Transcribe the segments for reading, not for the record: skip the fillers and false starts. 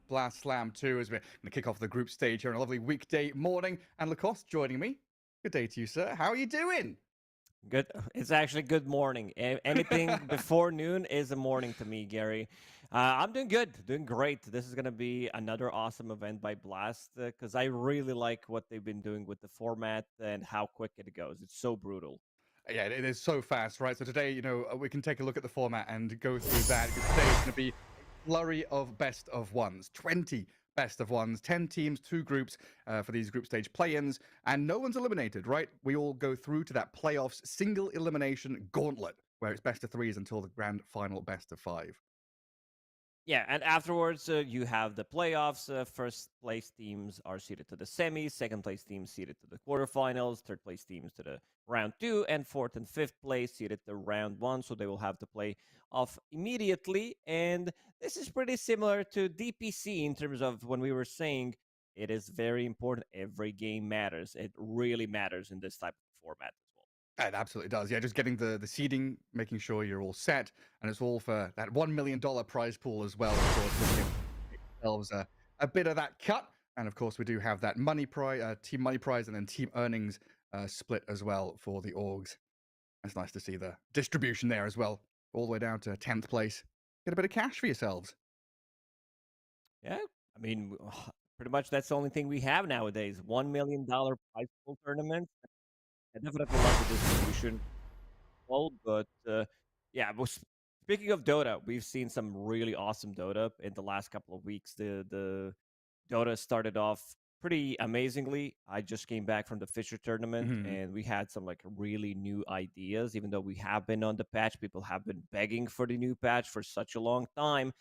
Blast Slam 2 as we're going to kick off the group stage here on a lovely weekday morning. And Lacoste joining me. Good day to you, sir. How are you doing? Good. It's actually good morning. Anything before noon is a morning to me, Gary. I'm doing good, doing great. This is going to be another awesome event by Blast because I really like what they've been doing with the format and how quick it goes. It's so brutal. Yeah, it is so fast, right? So today, we can take a look at the format and go through that because today is going to be a flurry of best of ones, 20 best of ones, 10 teams, two groups for these group stage play-ins, and no one's eliminated, right? We all go through to that playoffs single elimination gauntlet where it's best of threes until the grand final best of five. Yeah, and afterwards you have the playoffs. First place teams are seeded to the semis, second place teams seeded to the quarterfinals, third place teams to the round two, and fourth and fifth place seeded to round one. So they will have to play off immediately. And this is pretty similar to DPC in terms of when we were saying it is very important. Every game matters. It really matters in this type of format as well. It absolutely does. Yeah, just getting the seeding, making sure you're all set, and it's all for that $1 million prize pool as well. Of course, we give ourselves a bit of that cut, and of course, we do have that team money prize, and then team earnings split as well for the orgs. It's nice to see the distribution there as well, all the way down to 10th place. Get a bit of cash for yourselves. Yeah, I mean, pretty much that's the only thing we have nowadays. $1 million prize pool tournament. I definitely love the distribution, well, but yeah. But speaking of Dota, we've seen some really awesome Dota in the last couple of weeks. The Dota started off pretty amazingly. I just came back from the Fisher tournament, Mhm. and we had some like really new ideas. Even though we have been on the patch, people have been begging for the new patch for such a long time.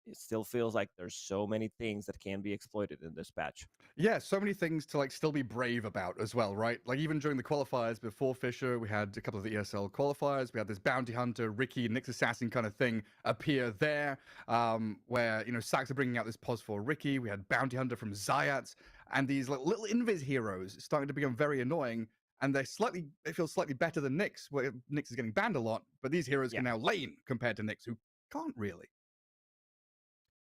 It still feels like there's so many things that can be exploited in this patch. Yeah, so many things to like still be brave about as well, right? Like even during the qualifiers before Fisher, we had a couple of the ESL qualifiers. We had this bounty hunter, Ricky, Nyx assassin kind of thing appear there, where Sax are bringing out this pos for Ricky. We had bounty hunter from Zayats, and these like little invis heroes starting to become very annoying. And they feel slightly better than Nyx, where Nyx is getting banned a lot, but these heroes Yeah. can now lane compared to Nyx, who can't really.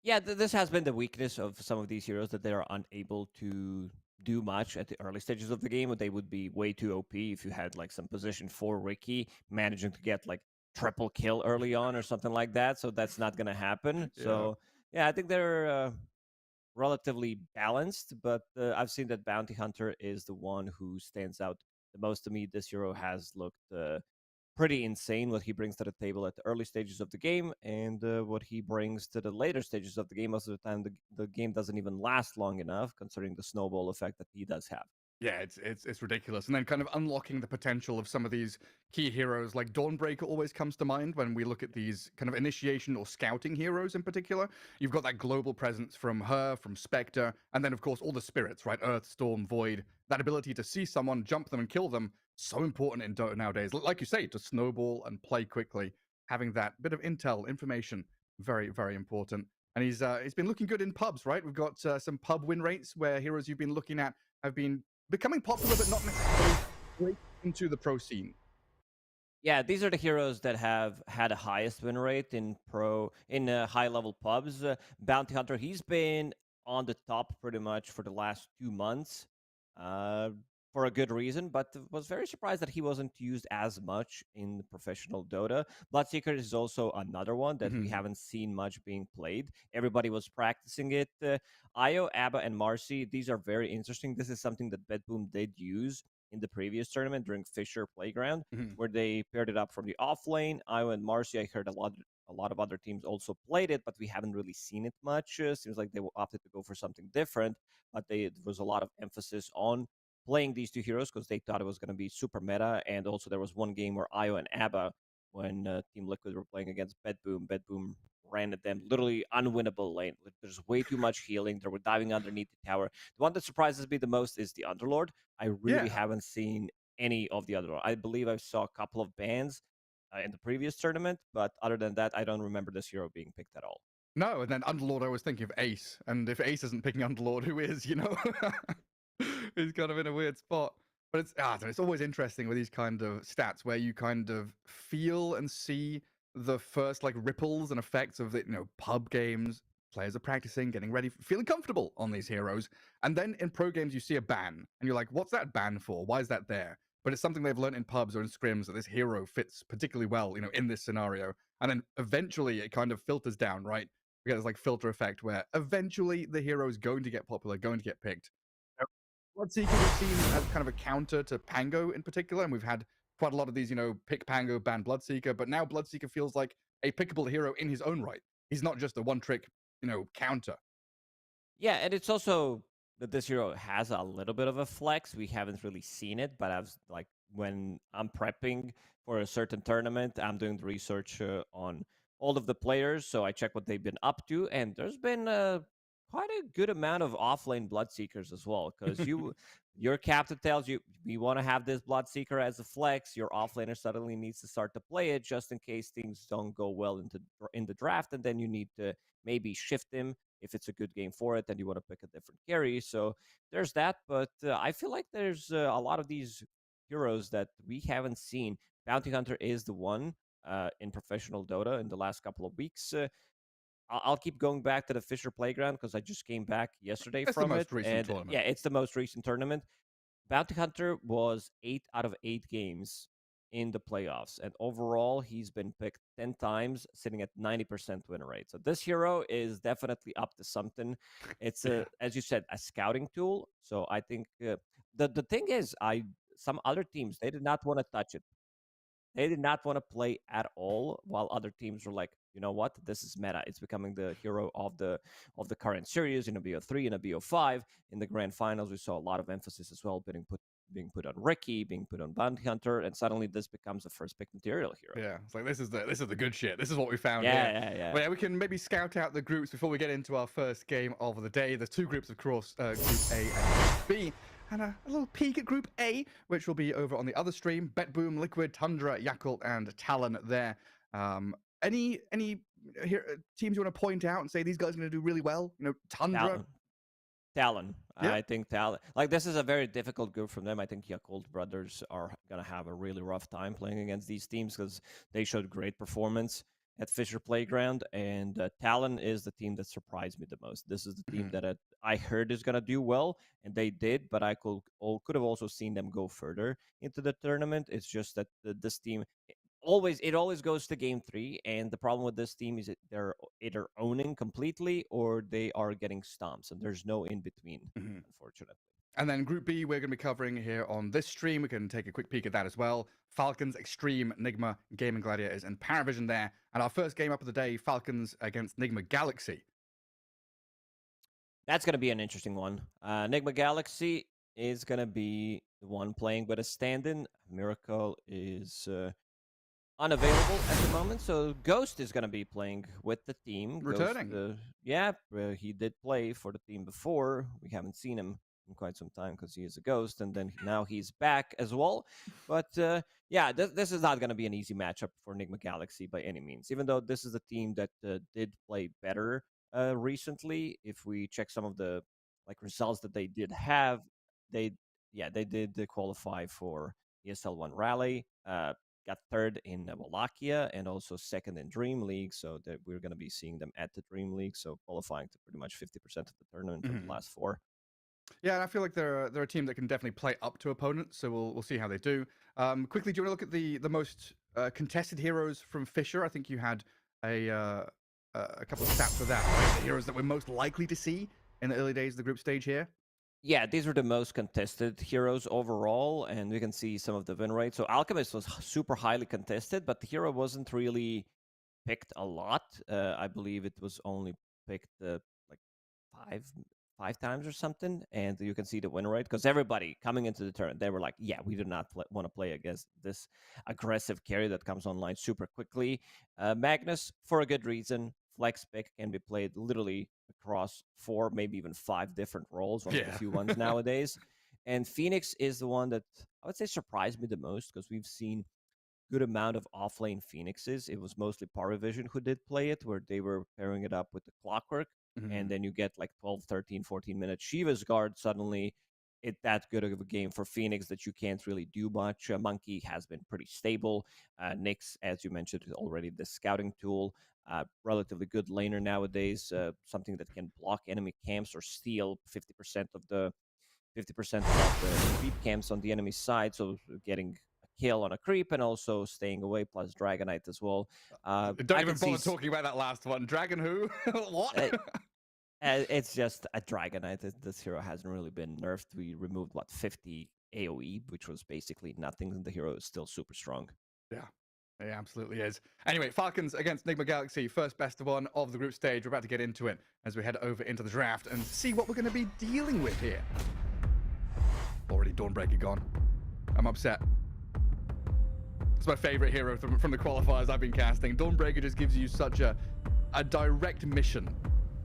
Yeah, this has been the weakness of some of these heroes that they are unable to do much at the early stages of the game. They would be way too OP if you had like some position for Ricky managing to get like triple kill early on or something like that. So that's not going to happen. Yeah. So yeah, I think they're relatively balanced, but I've seen that Bounty Hunter is the one who stands out the most to me. This hero has looked pretty insane what he brings to the table at the early stages of the game and what he brings to the later stages of the game. Most of the time, the game doesn't even last long enough, considering the snowball effect that he does have. Yeah, it's ridiculous. And then kind of unlocking the potential of some of these key heroes, like Dawnbreaker always comes to mind when we look at these kind of initiation or scouting heroes in particular. You've got that global presence from her, from Spectre, and then of course all the spirits, right? Earth, Storm, Void. That ability to see someone, jump them, and kill them, so important in Dota nowadays. Like you say, to snowball and play quickly. Having that bit of intel, information, very, very important. And he's been looking good in pubs, right? We've got some pub win rates where heroes you've been looking at have been becoming popular, but not necessarily break into the pro scene. Yeah, these are the heroes that have had a highest win rate in high level pubs. Bounty Hunter, he's been on the top pretty much for the last 2 months, uh, for a good reason. But was very surprised that he wasn't used as much in professional Dota. Bloodseeker is also another one that we Mhm. haven't seen much being played. Everybody was practicing it. Io, Abba, and Marcy. These are very interesting. This is something that Bedboom did use in the previous tournament during Fisher Playground Mhm. where they paired it up from the off lane. Iowa and Marcy, I heard a lot of other teams also played it, but we haven't really seen it much. Seems like they opted to go for something different, but there was a lot of emphasis on playing these two heroes because they thought it was going to be super meta. And also there was one game where Iowa and Abba, when Team Liquid were playing against Bedboom ran at them literally unwinnable lane. There's way too much healing. They were diving underneath the tower. The one that surprises me the most is the Underlord. I really Yeah. haven't seen any of the other. I believe I saw a couple of bans in the previous tournament, but other than that, I don't remember this hero being picked at all. No, and then Underlord, I was thinking of Ace. And if Ace isn't picking Underlord, who is, He's kind of in a weird spot. But it's always interesting with these kind of stats where you kind of feel and see the first like ripples and effects of the pub games players are practicing, getting ready, feeling comfortable on these heroes. And then in pro games, you see a ban, and you're like, what's that ban for? Why is that there? But it's something they've learned in pubs or in scrims that this hero fits particularly well, in this scenario. And then eventually it kind of filters down, right? We get this like filter effect where eventually the hero is going to get popular, going to get picked. Bloodseeker we've seen as kind of a counter to Pango in particular, and we've had quite a lot of these, pick Pango, ban Bloodseeker, but now Bloodseeker feels like a pickable hero in his own right. He's not just a one-trick, counter. Yeah, and it's also that this hero has a little bit of a flex. We haven't really seen it, but I was like, when I'm prepping for a certain tournament, I'm doing the research on all of the players, so I check what they've been up to, and there's been quite a good amount of offlane Bloodseekers as well. Because your captain tells you we want to have this Bloodseeker as a flex. Your offlaner suddenly needs to start to play it just in case things don't go well in the draft, and then you need to maybe shift him if it's a good game for it, then you want to pick a different carry. So there's that. But I feel like there's a lot of these heroes that we haven't seen. Bounty Hunter is the one in professional Dota in the last couple of weeks. I'll keep going back to the Fisher Playground because I just came back yesterday It's the from it. most recent And tournament. yeah, it's the most recent tournament. Bounty Hunter was 8 out of 8 games in the playoffs. And overall, he's been picked 10 times, sitting at 90% win rate. So this hero is definitely up to something. It's, as you said, a scouting tool. So I think the thing is, some other teams, they did not want to touch it. They did not want to play at all, while other teams were like, you know what, this is meta. It's becoming the hero of the current series in a BO3 and a BO5. In the grand finals, we saw a lot of emphasis as well being put on Ricky, being put on Bounty Hunter, and suddenly this becomes the first pick material hero. Yeah, it's like this is the good shit. This is what we found Yeah, here. yeah. But yeah, we can maybe scout out the groups before we get into our first game of the day. There's two groups, of course, Group A and Group B. And a little peek at Group A, which will be over on the other stream. BetBoom, Liquid, Tundra, Yakult, and Talon there. Any teams you want to point out and say these guys are going to do really well? Tundra. Talon. Yeah. I think Talon. Like, this is a very difficult group for them. I think Yakult brothers are going to have a really rough time playing against these teams because they showed great performance at Fisher Playground. And Talon is the team that surprised me the most. This is the team that I heard is going to do well, and they did, but I could have also seen them go further into the tournament. It's just that this team always goes to game 3, and the problem with this team is that they're either owning completely or they are getting stomps, and there's no in between, unfortunately. And then Group B, we're going to be covering here on this stream. We can take a quick peek at that as well. Falcons, Xtreme, Nigma, Gaimin Gladiators, and PARIVISION there. And our first game up of the day, Falcons against Nigma Galaxy. That's going to be an interesting one. Nigma Galaxy is going to be the one playing with a stand-in. Miracle is unavailable at the moment, so Ghost is going to be playing with the team. Returning. Ghost, he did play for the team before. We haven't seen him in quite some time because he is a Ghost, and then now he's back as well. But this is not going to be an easy matchup for Nigma Galaxy by any means, even though this is a team that did play better recently. If we check some of the results that they did have, they did qualify for ESL1 Rally. Got third in Wallachia and also second in Dream League. So that we're going to be seeing them at the Dream League. So qualifying to pretty much 50% of the tournament for the last 4. Yeah, and I feel like they're a team that can definitely play up to opponents. So we'll see how they do. Quickly, do you want to look at the most contested heroes from Fisher? I think you had a couple of stats for that, right? The heroes that we're most likely to see in the early days of the group stage here. Yeah, these are the most contested heroes overall, and we can see some of the win rates. So Alchemist was super highly contested, but the hero wasn't really picked a lot. I believe it was only picked like five times or something, and you can see the win rate because everybody coming into the tournament, they were like, yeah, we do not want to play against this aggressive carry that comes online super quickly. Magnus, for a good reason, flex pick can be played literally across 4, maybe even 5 different roles, one of the few ones nowadays. And Phoenix is the one that I would say surprised me the most because we've seen good amount of offlane Phoenixes. It was mostly PARIVISION who did play it, where they were pairing it up with the Clockwork, and then you get like 12, 13, 14-minute Shiva's Guard suddenly it that good of a game for Phoenix that you can't really do much. Monkey has been pretty stable. Nyx, as you mentioned already, the scouting tool, relatively good laner nowadays, something that can block enemy camps or steal 50% of the 50% of the creep camps on the enemy side, so getting a kill on a creep and also staying away, plus Dragonite as well. Don't even bother talking about that last one. Dragon who? What? It's just a Dragonite. This hero hasn't really been nerfed. We removed, what, 50 AoE, which was basically nothing, and the hero is still super strong. Yeah. It absolutely is. Anyway, Falcons against Nigma Galaxy, first best one of the group stage. We're about to get into it as we head over into the draft and see what we're going to be dealing with here. Already Dawnbreaker gone. I'm upset. It's my favorite hero from the qualifiers I've been casting. Dawnbreaker just gives you such a direct mission.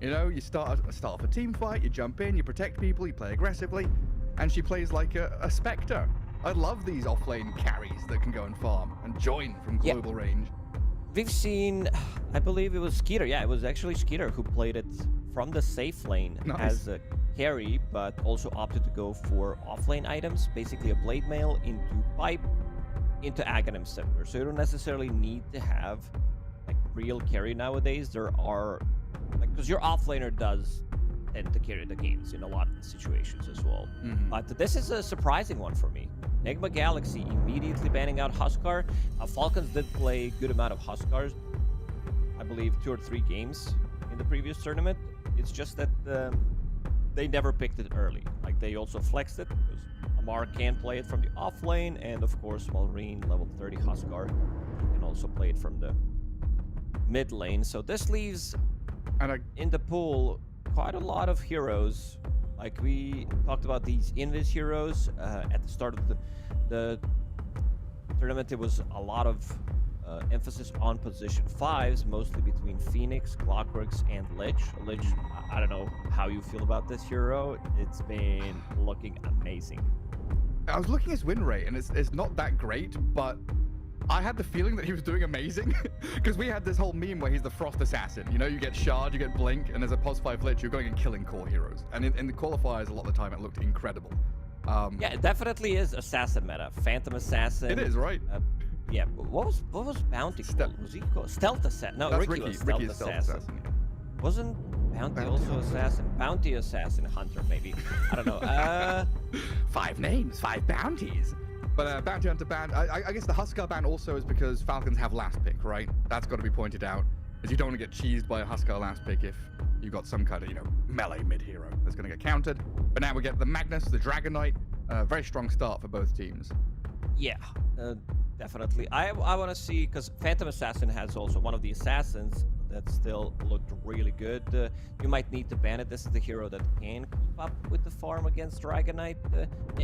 You know, you start off a team fight, you jump in, you protect people, you play aggressively, and she plays like a Spectre. I love these offlane carries that can go and farm and join from global range. We've seen, I believe it was Skeeter. Yeah, it was actually Skeeter who played it from the safe lane as a carry, but also opted to go for offlane items, basically a blade mail into pipe, into Aghanim Scepter. So you don't necessarily need to have like real carry nowadays. There are, like, because your offlaner does tend to carry the games in a lot of the situations as well. But this is a surprising one for me. Nigma Galaxy immediately banning out Huskar. Falcons did play a good amount of Huskars, I believe 2 or 3 games in the previous tournament. It's just that they never picked it early. Like, they also flexed it because Amar can play it from the off lane, and of course Malrine, level 30 Huskar, can also play it from the mid lane. So this leaves in the pool quite a lot of heroes. Like, we talked about these Invis heroes at the start of the tournament. It was a lot of emphasis on position 5s, mostly between Phoenix, Clockworks, and Lich. Lich, I don't know how you feel about this hero. It's been looking amazing. I was looking at his win rate, and it's not that great, but I had the feeling that he was doing amazing because we had this whole meme where he's the Frost Assassin. You know, you get Shard, you get Blink, and as a pos 5 Lich, you're going and killing core heroes. And in the qualifiers, a lot of the time, it looked incredible. Yeah, it definitely is Assassin meta. Phantom Assassin. It is, right? Yeah, what was Bounty called? Was he called Stealth Assassin? No, Ricky was Stealth Assassin. Yeah. Wasn't Bounty also Assassin? Bounty Assassin Hunter, maybe. I don't know. 5 names, 5 bounties. But Bounty Hunter ban, I guess the Huskar ban also is because Falcons have last pick, right? That's got to be pointed out, as you don't want to get cheesed by a Huskar last pick if you got some kind of, you know, melee mid-hero that's going to get countered. But now we get the Magnus, the Dragonite. Very strong start for both teams. Yeah, definitely. I want to see, because Phantom Assassin has also one of the assassins that still looked really good. You might need to ban it. This is the hero that can keep up with the farm against Dragonite.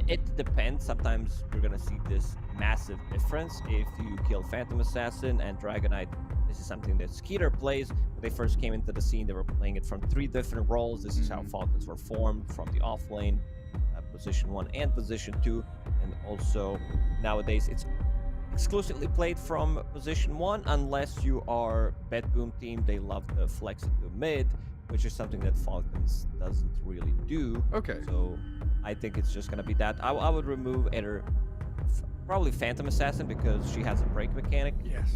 It depends. Sometimes you're going to see this massive difference. If you kill Phantom Assassin and Dragonite, this is something that Skeeter plays. When they first came into the scene, they were playing it from 3 different roles. This is how Falcons were formed, from the off lane, position 1 and position 2. And also nowadays it's exclusively played from position 1 unless you are Bet Boom team. They love to flex it to mid, which is something that Falcons doesn't really do. Okay. So I think it's just going to be that. I would remove either probably Phantom Assassin because she has a break mechanic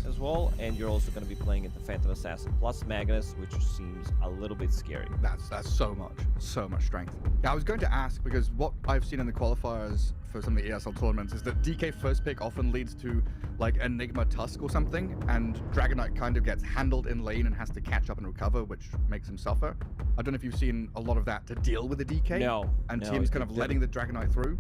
as well, and you're also going to be playing into Phantom Assassin plus Magnus, which seems a little bit scary. That's so much strength. Yeah, I was going to ask, because what I've seen in the qualifiers for some of the ESL tournaments is that DK first pick often leads to like Enigma Tusk or something, and Dragonite kind of gets handled in lane and has to catch up and recover, which makes him suffer. I don't know if you've seen a lot of that to deal with the DK. No. And teams kind of letting the Dragonite through.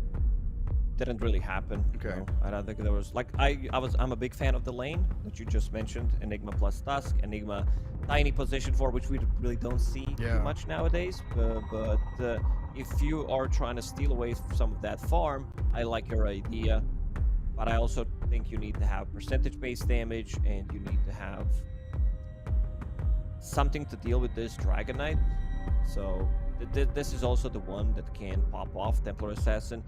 Didn't really happen. Okay. No, I don't think there was, like, I'm a big fan of the lane that you just mentioned, Enigma plus Tusk, Enigma tiny position 4, which we really don't see too much nowadays. But if you are trying to steal away some of that farm, I like your idea. But I also think you need to have percentage-based damage, and you need to have something to deal with this Dragonite. So this is also the one that can pop off Templar Assassin.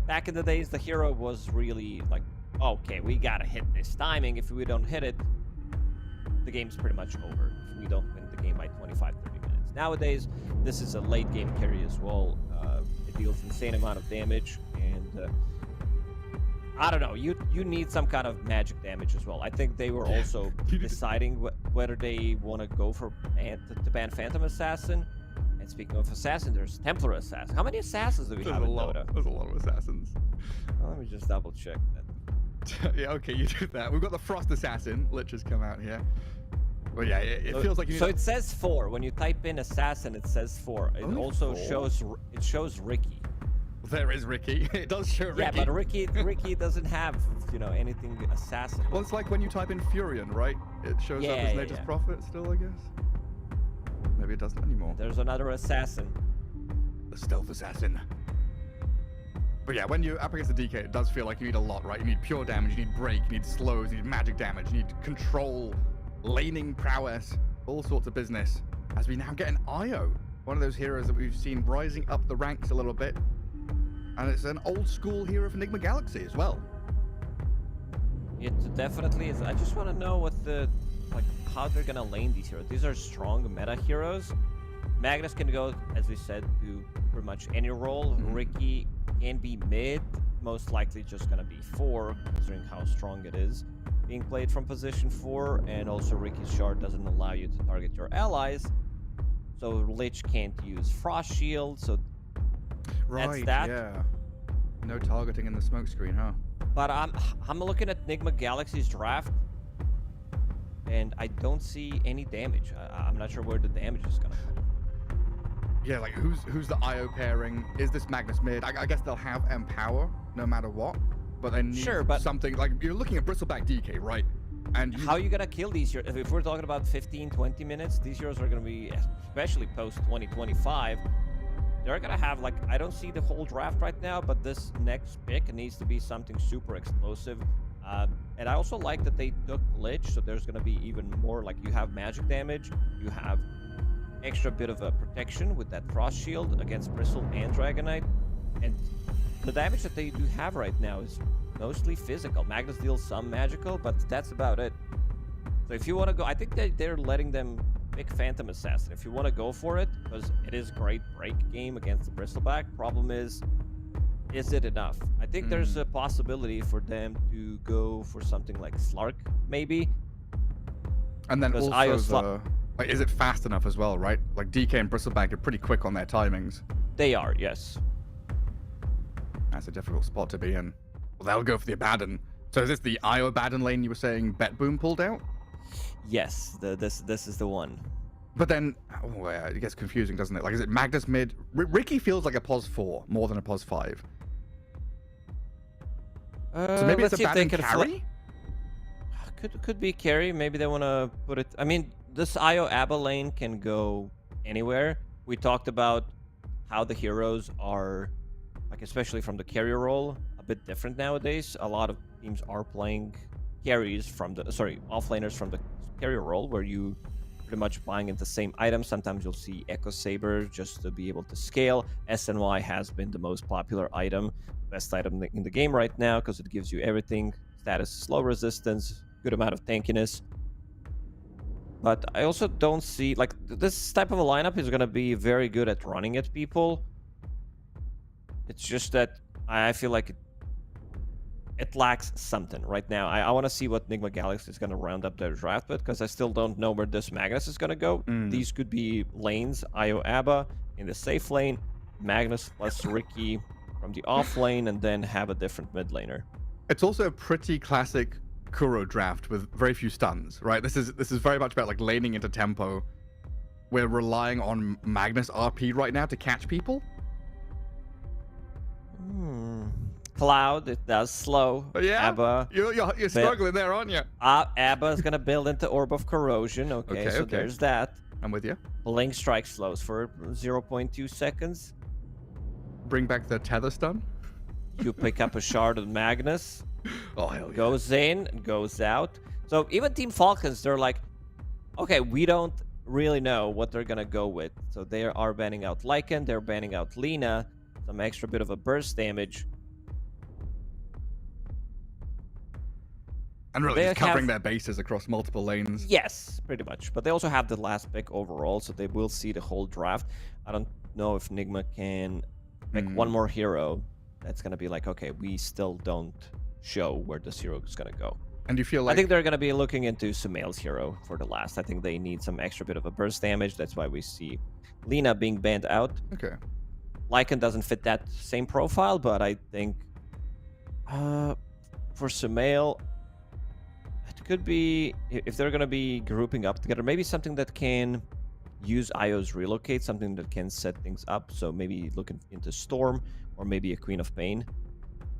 Back in the days, the hero was really like, okay, we gotta hit this timing. If we don't hit it, the game's pretty much over. If we don't win the game by 25-30 minutes. Nowadays, this is a late game carry as well. It deals insane amount of damage, and I don't know. You need some kind of magic damage as well. I think they were also deciding whether they want to go for to ban Phantom Assassin. And speaking of Assassin, there's Templar Assassin. How many Assassins do we have in Dota? There's a lot of Assassins. Well, let me just double check that. Yeah, okay, you do that. We've got the Frost Assassin. Let's just come out here. But yeah, it feels like you need So it says 4. When you type in Assassin, it says 4. It also 4? shows Ricky. There is Ricky. It does show Ricky. Yeah, but Ricky doesn't have, anything assassin. Well, it's like when you type in Furion, right? It shows up as Nature's Prophet still, I guess. Maybe it doesn't anymore. There's another assassin. The stealth assassin. But yeah, when you're up against the DK, it does feel like you need a lot, right? You need pure damage, you need break, you need slows, you need magic damage, you need control, laning prowess, all sorts of business. As we now get an Io, one of those heroes that we've seen rising up the ranks a little bit. And it's an old school hero for Nigma Galaxy as well. It definitely is. I just want to know what how they're gonna lane these heroes. These are strong meta heroes. Magnus can go, as we said, to pretty much any role. Ricky can be mid, most likely just gonna be 4, considering how strong it is being played from position 4, and also Ricky's shard doesn't allow you to target your allies. So Lich can't use Frost Shield, so Right, that's that. yeah. No targeting in the smoke screen, huh? But I'm looking at Nigma Galaxy's draft, and I don't see any damage. I'm not sure where the damage is gonna come. Yeah, like who's the IO pairing? Is this Magnus mid? I guess they'll have Empower no matter what, but they need something like you're looking at Bristleback DK, right? And how are you gonna kill these heroes? If we're talking about 15-20 minutes, these heroes are gonna be, especially post 2025. They're gonna have I don't see the whole draft right now, but this next pick needs to be something super explosive. And I also like that they took Lich, so there's gonna be even more. You have magic damage, you have extra bit of a protection with that Frost Shield against Bristle and Dragonite, and the damage that they do have right now is mostly physical. Magnus deals some magical, but that's about it. So if you want to go, I think they're letting them pick Phantom Assassin if you want to go for it, because it is a great break game against the Bristleback. Problem is it enough? I think there's a possibility for them to go for something like Slark, maybe. And then also, is it fast enough as well, right? Like DK and Bristleback are pretty quick on their timings. They are, yes. That's a difficult spot to be in. Well, they'll go for the Abaddon. So is this the Io Abaddon lane you were saying Bet Boom pulled out? Yes, this is the one. But then, it gets confusing, doesn't it? Is it Magnus mid? Ricky feels like a pos 4 more than a pos 5. So maybe it's Abaddon carry? Could be carry. Maybe they want to put it. I mean, this Io Abba lane can go anywhere. We talked about how the heroes are, especially from the carrier role, a bit different nowadays. A lot of teams are playing carries from the offlaners from the carrier role, where you pretty much buying into the same items. Sometimes you'll see Echo Saber just to be able to scale. SNY has been the most popular item, best item in the game right now, because it gives you everything: status, slow resistance, good amount of tankiness. But I also don't see this type of a lineup is going to be very good at running at people. It's just that I feel like it lacks something right now. I want to see what Nigma Galaxy is going to round up their draft with, because I still don't know where this Magnus is going to go. These could be lanes: Io Abba in the safe lane, Magnus plus Ricky from the off lane, and then have a different mid laner. It's also a pretty classic Kuro draft with very few stuns, right? This is very much about laning into tempo. We're relying on Magnus RP right now to catch people. Cloud, it does slow. Yeah, Abba, you're struggling there, aren't you? Abba is gonna build into Orb of Corrosion. Okay, so there's that. I'm with you. Blink Strike slows for 0.2 seconds. Bring back the tether stun. You pick up a shard of Magnus. Oh, hell yeah. Goes in and goes out. So even Team Falcons, they're like, okay, we don't really know what they're gonna go with. So they are banning out Lycan, they're banning out Lina, some extra bit of a burst damage. And really just covering their bases across multiple lanes. Yes, pretty much. But they also have the last pick overall, so they will see the whole draft. I don't know if Nigma can Like one more hero, that's gonna be like, okay, we still don't show where this hero is gonna go. And you feel like I think they're gonna be looking into Sumail's hero for the last. I think they need some extra bit of a burst damage. That's why we see Lina being banned out. okay. Lycan doesn't fit that same profile, but I think for Sumail, it could be, if they're gonna be grouping up together, maybe something that can use Io's relocate, something that can set things up. So maybe looking into Storm or maybe a Queen of Pain.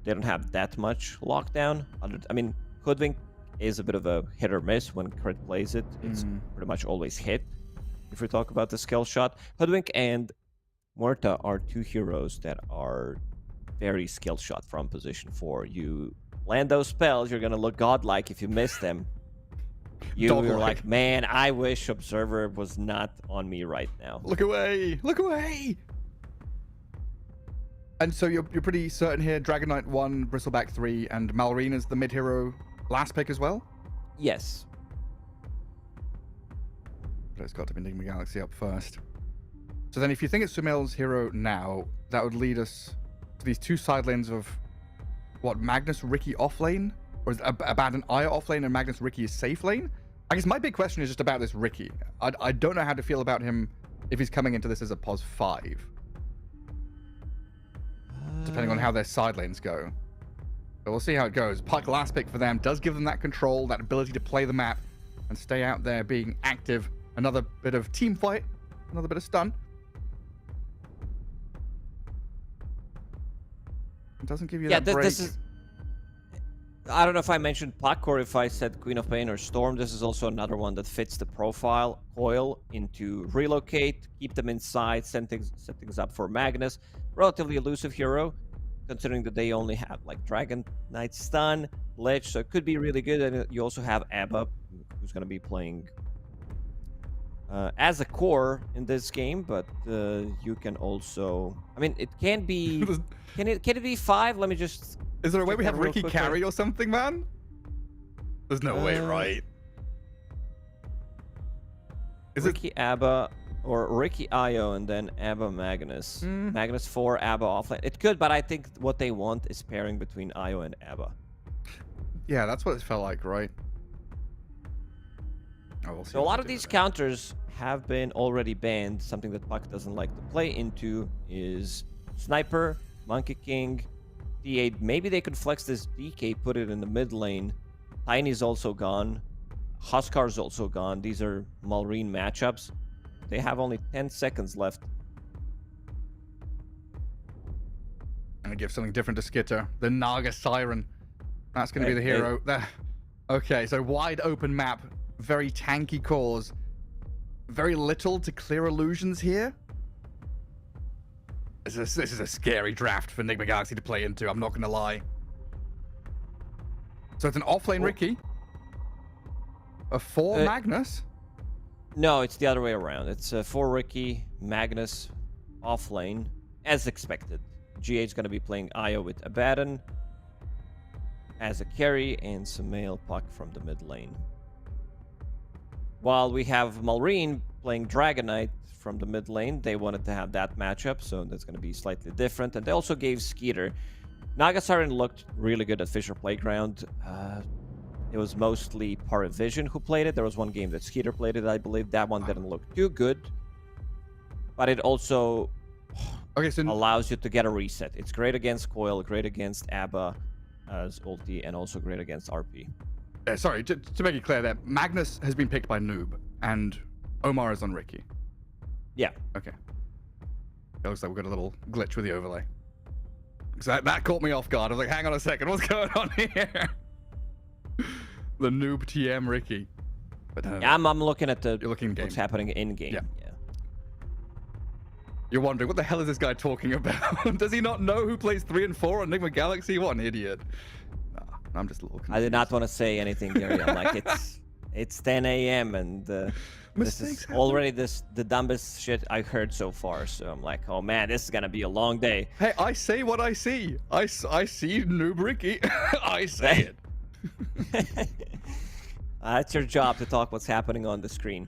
They don't have that much lockdown. I mean, Hoodwink is a bit of a hit or miss when Crit plays it. It's pretty much always hit. If we talk about the skill shot, Hoodwink and Muerta are two heroes that are very skill shot from position 4. You land those spells, you're gonna look godlike. If you miss them, you're like, man, I wish Observer was not on me right now. Look away! Look away! And so you're pretty certain here, Dragon Knight 1, Bristleback 3, and Malrine is the mid hero last pick as well? Yes. But it's got to be Nigma Galaxy up first. So then if you think it's Sumail's hero now, that would lead us to these two side lanes of, what, Magnus, Riki off lane? Or is it about an Aya off lane and Magnus, Riki is safe lane? I guess my big question is just about this Riki. I don't know how to feel about him if he's coming into this as a POS 5. Depending on how their side lanes go. But we'll see how it goes. Puck last pick for them does give them that control, that ability to play the map and stay out there being active. Another bit of team fight, another bit of stun. It doesn't give you that break. This is... I don't know if I mentioned Puck or if I said Queen of Pain or Storm. This is also another one that fits the profile. Coil into relocate, keep them inside, set things up for Magnus. Relatively elusive hero, considering that they only have like Dragon Knight stun, Lich, so it could be really good. And you also have Abba, who's going to be playing as a core in this game, but you can also... I mean, it can be... can it be 5? Let me just... Is there a way we have Riki carry or something, man? There's no way, right? Is Riki Abba or Riki Io and then Abba Magnus? Magnus 4, Abba offlane. It could, but I think what they want is pairing between Io and Abba. Yeah, that's what it felt like, right? Oh, we'll see. So a lot of these counters have been already banned. Something that Puck doesn't like to play into is Sniper, Monkey King, D8. Maybe they could flex this DK, put it in the mid lane. Tiny's also gone. Huskar's also gone. These are Malrine matchups. They have only 10 seconds left. I'm gonna give something different to Skitter. The Naga Siren. That's gonna be the hero. Okay, so wide open map. Very tanky cores. Very little to clear illusions here. This is a scary draft for Nigma Galaxy to play into, I'm not going to lie. So it's an offlane Riki. A 4 Magnus? No, it's the other way around. It's a 4 Riki, Magnus, offlane, as expected. GH going to be playing Io with Abaddon as a carry and Sumail Puck from the mid lane. While we have Malrine playing Dragon Knight from the mid lane. They wanted to have that matchup, so that's going to be slightly different. And they also gave Skeeter. Naga Siren looked really good at Fisher Playground. It was mostly PARIVISION who played it. There was one game that Skeeter played it, I believe. That one didn't look too good. But it also allows you to get a reset. It's great against Coil, great against Abba as ulti, and also great against RP. Sorry, to make it clear that Magnus has been picked by Noob, and Omar is on Riki. Yeah. Okay. It looks like we've got a little glitch with the overlay. So that caught me off guard. I was like, hang on a second, what's going on here? The Noob TM Riki. But yeah, I'm looking at you're looking what's happening in game. Yeah. You're wondering, what the hell is this guy talking about? Does he not know who plays 3 and 4 on Nigma Galaxy? What an idiot. Nah, I'm just a little confused. I did not want to say anything, Gary. I'm like, it's 10 a.m. and this is already the dumbest shit I've heard so far. So I'm like, oh man, this is gonna be a long day. Hey, I say what I see. I see Noob Riki. I say it. It's your job to talk what's happening on the screen.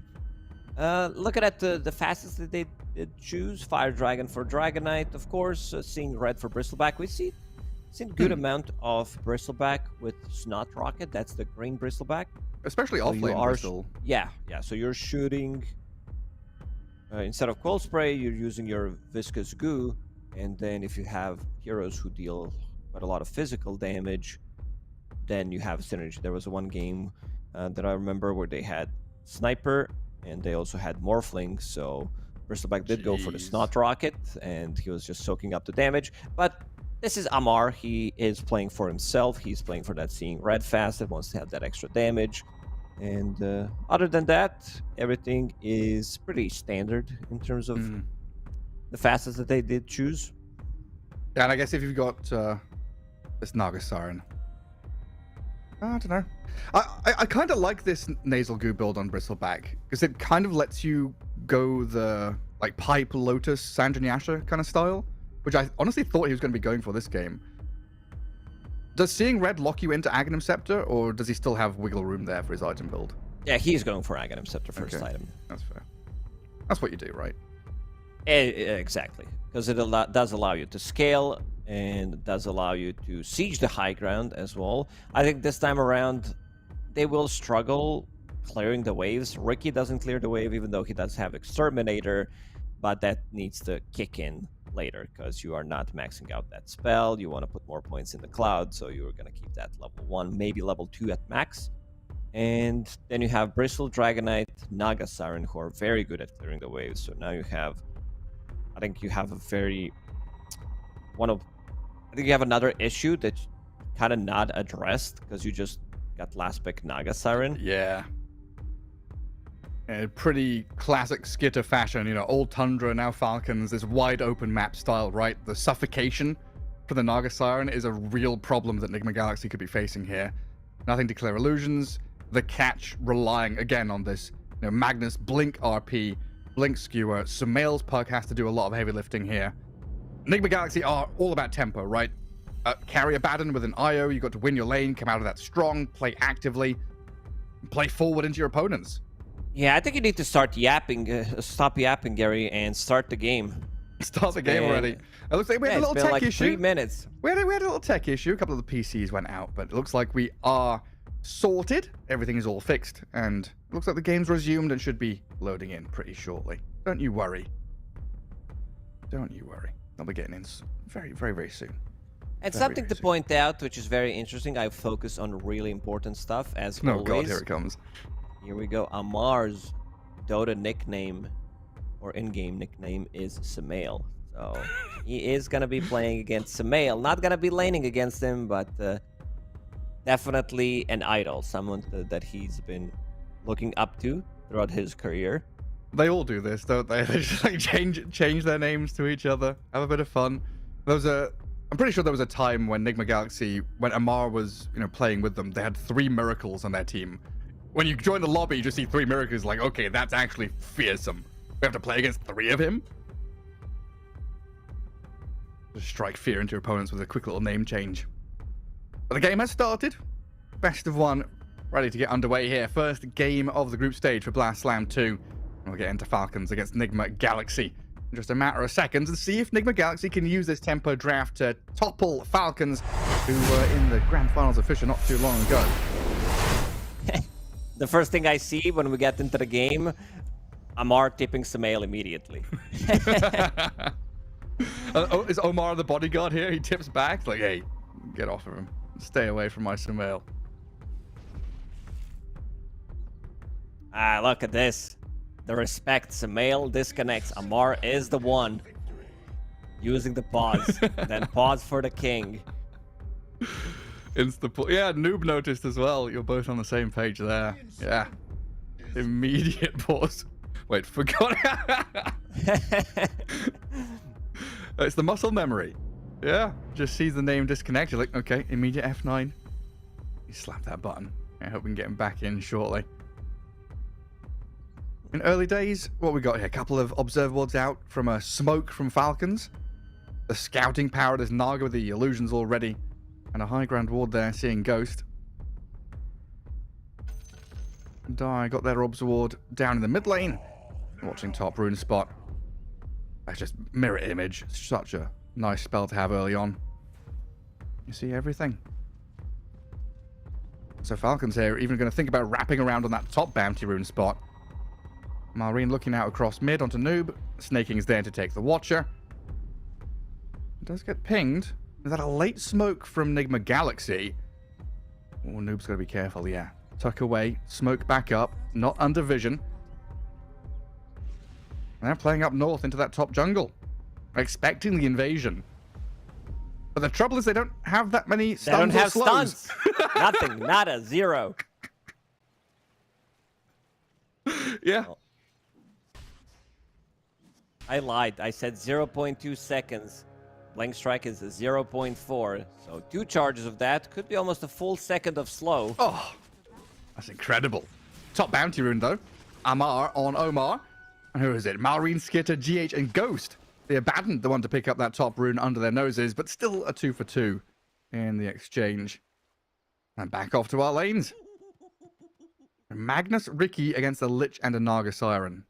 Looking at the fastest that they did choose Fire Dragon for Dragonite, of course, seeing red for Bristleback. We've seen good amount of Bristleback with Snot Rocket. That's the green Bristleback. Especially So off lane Bristle. Yeah. So you're shooting instead of Cold Spray, you're using your Viscous Goo, and then if you have heroes who deal quite a lot of physical damage, then you have synergy. There was one game that I remember where they had Sniper, and they also had Morphling, so Bristleback did go for the Snot Rocket, and he was just soaking up the damage. But this is Amar. He is playing for himself. He's playing for that Seeing Red Facet, wants to have that extra damage. And other than that, everything is pretty standard in terms of the facets that they did choose. Yeah, and I guess if you've got this Naga Siren, I don't know. I kind of like this Nasal Goo build on Bristleback because it kind of lets you go the like Pipe Lotus Sanjanyasha kind of style, which I honestly thought he was going to be going for this game. Does Seeing Red lock you into Aghanim Scepter, or does he still have wiggle room there for his item build? Yeah, he's going for Aghanim Scepter first item. That's fair. That's what you do, right? Exactly, because it does allow you to scale, and it does allow you to siege the high ground as well. I think this time around, they will struggle clearing the waves. Ricky doesn't clear the wave, even though he does have Exterminator, but that needs to kick in later because you are not maxing out that spell. You want to put more points in the cloud, so you're going to keep that level 1, maybe level 2 at max. And then you have Bristle, Dragonite, Naga Siren, who are very good at clearing the waves. So now you have, I think you have you have another issue that kind of not addressed because you just got last pick Naga Siren. Yeah. Pretty classic Skitter fashion, old Tundra, now Falcons, this wide open map style, right? The suffocation for the Naga Siren is a real problem that Nigma Galaxy could be facing here. Nothing to clear illusions. The catch relying again on this, Magnus Blink RP, Blink Skewer. Sumail's perk has to do a lot of heavy lifting here. Nigma Galaxy are all about tempo, right? Carry a Baden with an IO, you got to win your lane, come out of that strong, play actively, play forward into your opponents. Yeah, I think you need to start yapping, stop yapping, Gary, and start the game. Start the game already. It looks like we had a little tech issue. 3 minutes. We had a little tech issue. A couple of the PCs went out, but it looks like we are sorted. Everything is all fixed, and it looks like the game's resumed and should be loading in pretty shortly. Don't you worry. Don't you worry. They'll be getting in very, very, very soon. And something to point out, which is very interesting, I focus on really important stuff, as always. Oh god, here it comes. Here we go. Amar's Dota nickname, or in-game nickname, is Sumail. So he is going to be playing against Sumail. Not going to be laning against him, but definitely an idol. Someone that he's been looking up to throughout his career. They all do this, don't they? They just like change their names to each other, have a bit of fun. I'm pretty sure there was a time when Nigma Galaxy, when Amar was, playing with them, they had 3 miracles on their team. When you join the lobby, you just see 3 miracles, like, okay, that's actually fearsome. We have to play against 3 of him? Just strike fear into your opponents with a quick little name change. But the game has started. Best of 1, ready to get underway here. First game of the group stage for Blast Slam 2. We'll get into Falcons against Nigma Galaxy in just a matter of seconds and see if Nigma Galaxy can use this tempo draft to topple Falcons, who were in the grand finals of Fisher not too long ago. The first thing I see when we get into the game, Amar tipping Sumail immediately. Is Omar the bodyguard here? He tips back, like, hey, get off of him. Stay away from my Sumail. Ah, look at this. The respect. Sumail disconnects. Amar is the one using the pause. Then pause for the king. Yeah, Noob noticed as well. You're both on the same page there. Yeah. Immediate pause. Wait, forgot. It's the muscle memory. Yeah. Just sees the name disconnected. Like, okay, immediate F9. You slap that button. I hope we can get him back in shortly. In early days, what we got here? A couple of observables out from a smoke from Falcons. The scouting power is Naga with the illusions already. And a high ground ward there, seeing Ghost. And I got their obs ward down in the mid lane. Watching top rune spot. That's just mirror image. Such a nice spell to have early on. You see everything. So Falcons here are even going to think about wrapping around on that top bounty rune spot. Marine looking out across mid onto Noob. Snaking is there to take the Watcher. It does get pinged. Is that a late smoke from Nigma Galaxy? Oh, Noob's got to be careful, yeah. Tuck away, smoke back up, not under vision. And they're playing up north into that top jungle, expecting the invasion. But the trouble is they don't have that many stuns. They don't have slows. stuns. Nothing. Nada. Zero. Yeah. Oh. I lied. I said 0.2 seconds. Blank strike is 0.4. So 2 charges of that could be almost a full second of slow. Oh, that's incredible. Top bounty rune, though. Amar on Omar. And who is it? Marine, Skitter, GH, and Ghost. They abandoned the one to pick up that top rune under their noses, but still a 2 for 2 in the exchange. And back off to our lanes. Magnus, Ricky against a Lich and a Naga Siren.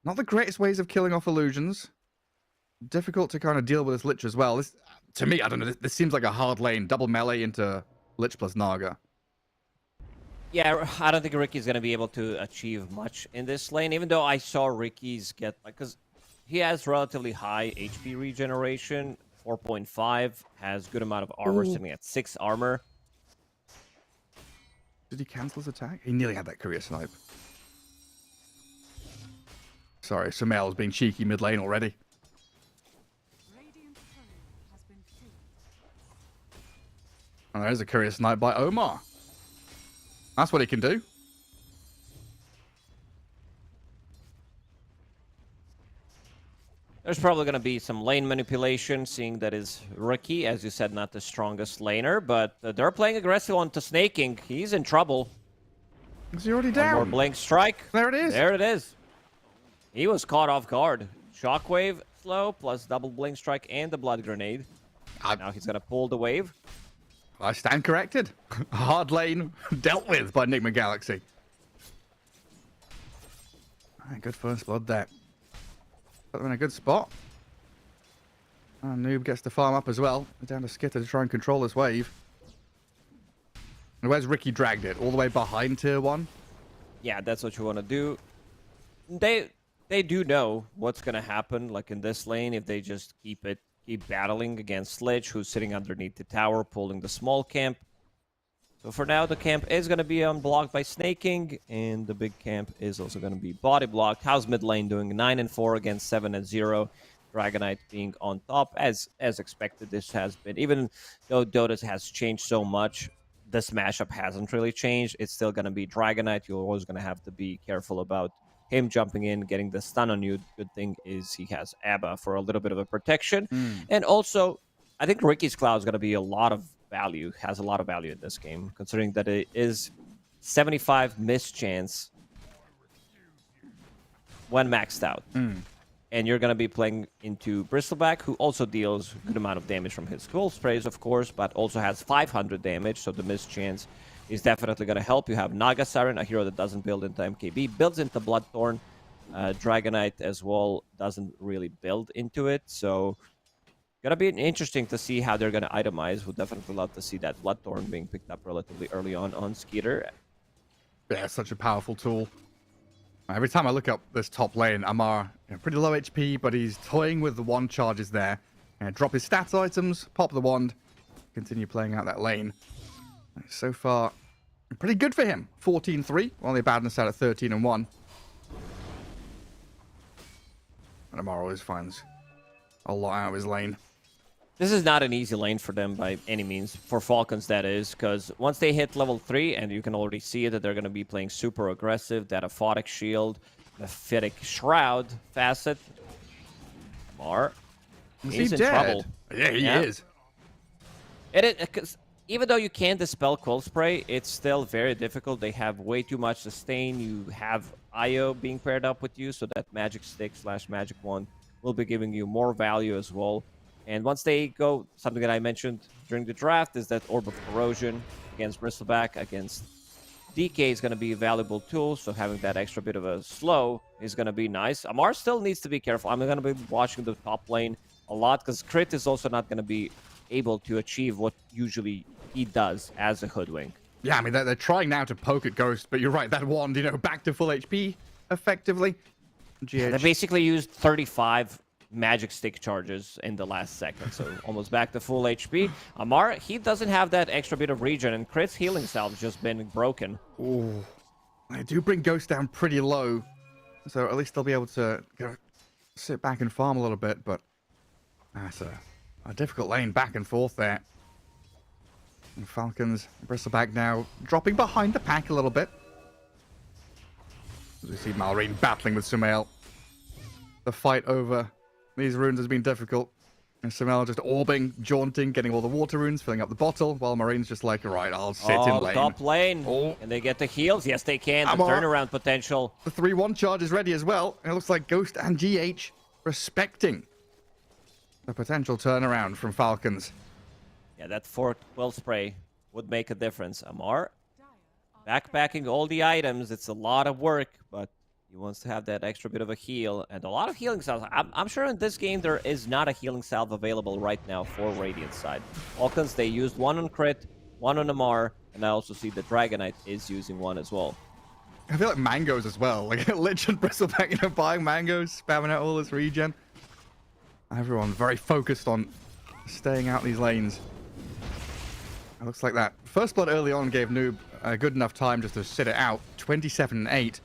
Not the greatest ways of killing off illusions. Difficult to kind of deal with this Lich as well. This, to me, I don't know, this seems like a hard lane. Double melee into Lich plus Naga. Yeah, I don't think Ricky's going to be able to achieve much in this lane, even though I saw Ricky's get, like, because he has relatively high HP regeneration, 4.5, has good amount of armor, sitting at 6 armor. Did he cancel his attack? He nearly had that career snipe. Sorry, Sumail's being cheeky mid lane already. And there's a career snipe by Omar. That's what he can do. There's probably going to be some lane manipulation, seeing that is Ricky, as you said, not the strongest laner, but they're playing aggressive onto Snaking. He's in trouble. Is he already down? One more blank strike. There it is. There it is. He was caught off guard. Shockwave slow, plus double blink strike and the blood grenade. Now he's going to pull the wave. I stand corrected. Hard lane dealt with by Nigma Galaxy. Good first blood there. Put them in a good spot. And Noob gets to farm up as well. Down to Skitter to try and control this wave. And where's Ricky dragged it? All the way behind tier 1? Yeah, that's what you want to do. They do know what's going to happen, like in this lane, if they just keep battling against Lich, who's sitting underneath the tower, pulling the small camp. So for now, the camp is going to be unblocked by Snaking, and the big camp is also going to be body blocked. How's mid lane doing? 9-4 against 7-0. Dragonite being on top, as expected. This has been, even though Dota has changed so much, this mashup hasn't really changed. It's still going to be Dragonite. You're always going to have to be careful about him jumping in, getting the stun on you. Good thing is he has Abba for a little bit of a protection. And also, I think Ricky's Cloud is going to be a lot of value, has a lot of value in this game, considering that it is 75 miss chance when maxed out. And you're going to be playing into Bristleback, who also deals a good amount of damage from his cool sprays, of course, but also has 500 damage, so the miss chance is definitely going to help. You have Naga Siren, a hero that doesn't build into MKB, builds into Bloodthorn. Dragonite as well doesn't really build into it, so gonna be interesting to see how they're gonna itemize. Would definitely love to see that Bloodthorn being picked up relatively early on Skeeter. Yeah, such a powerful tool. Every time I look up this top lane, Amar, pretty low HP, but he's toying with the wand charges there. Drop his stats items, pop the wand, continue playing out that lane. So far, pretty good for him. 14-3, while the Badness out at 13-1. And Amar always finds a lot out of his lane. This is not an easy lane for them by any means, for Falcons that is, because once they hit level 3, and you can already see that they're going to be playing super aggressive, that Aphotic Shield, Mephitic Shroud, Facet. Amar, he's in trouble. Yeah, he is. Because even though you can dispel Cold Spray, it's still very difficult. They have way too much sustain. You have Io being paired up with you, so that Magic Stick / Magic Wand will be giving you more value as well. And once they go, something that I mentioned during the draft is that Orb of Corrosion against Bristleback, against DK is going to be a valuable tool, so having that extra bit of a slow is going to be nice. Amar still needs to be careful. I'm going to be watching the top lane a lot because Crit is also not going to be able to achieve what usually he does as a Hoodwink. Yeah, I mean, they're trying now to poke at Ghost, but you're right, that wand, back to full HP, effectively. They basically used 35 magic stick charges in the last second, so almost back to full HP. Amar, he doesn't have that extra bit of regen, and Crit's healing salve's just been broken. Ooh. I do bring Ghost down pretty low, so at least they'll be able to sit back and farm a little bit, but that's a difficult lane back and forth there. And Falcons, Bristleback now dropping behind the pack a little bit. As we see Malrine battling with Sumail. The fight over these runes has been difficult. And Sumail just orbing, jaunting, getting all the water runes, filling up the bottle, while Marine's just like, alright, I'll sit in lane. Top lane. Oh. Can they get the heals? Yes, they can. The turnaround potential. The 3-1 charge is ready as well. And it looks like Ghost and GH respecting the potential turnaround from Falcons. Yeah, that 4-12 spray would make a difference. Amar, backpacking all the items. It's a lot of work, but he wants to have that extra bit of a heal and a lot of healing salves. I'm sure in this game there is not a healing salve available right now for Radiant side. Falcons, they used one on Crit, one on Amar, and I also see the Dragonite is using one as well. I feel like mangoes as well. Like Lich and Bristleback, buying mangoes, spamming out all this regen. Everyone very focused on staying out these lanes. It looks like that first blood early on gave Noob a good enough time just to sit it out. 27-8.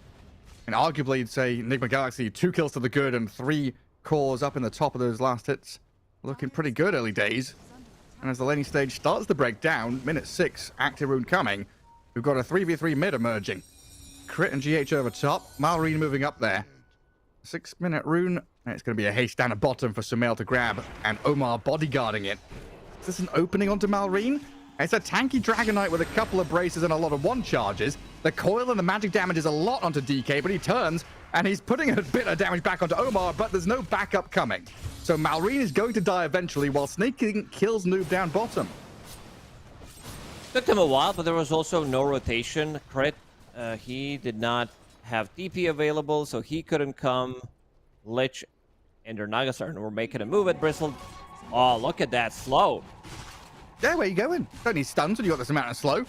And arguably, you'd say Nigma Galaxy, 2 kills to the good and 3 cores up in the top of those last hits. Looking pretty good early days. And as the laning stage starts to break down, minute 6, active rune coming. We've got a 3v3 mid emerging. Crit and GH over top. Malrine moving up there. 6-minute rune. And it's going to be a haste down a bottom for Sumail to grab. And Omar bodyguarding it. Is this an opening onto Malrine? It's a tanky Dragonite with a couple of braces and a lot of one charges. The coil and the magic damage is a lot onto DK, but he turns and he's putting a bit of damage back onto Omar, but there's no backup coming. So Malrine is going to die eventually while Snake King kills Noob down bottom. Took him a while, but there was also no rotation. Crit, he did not have TP available, so he couldn't come. Lich and their Nagasarn were making a move at Bristle. Oh, look at that slow. Yeah, where you going? Don't need stuns when you got this amount of slow.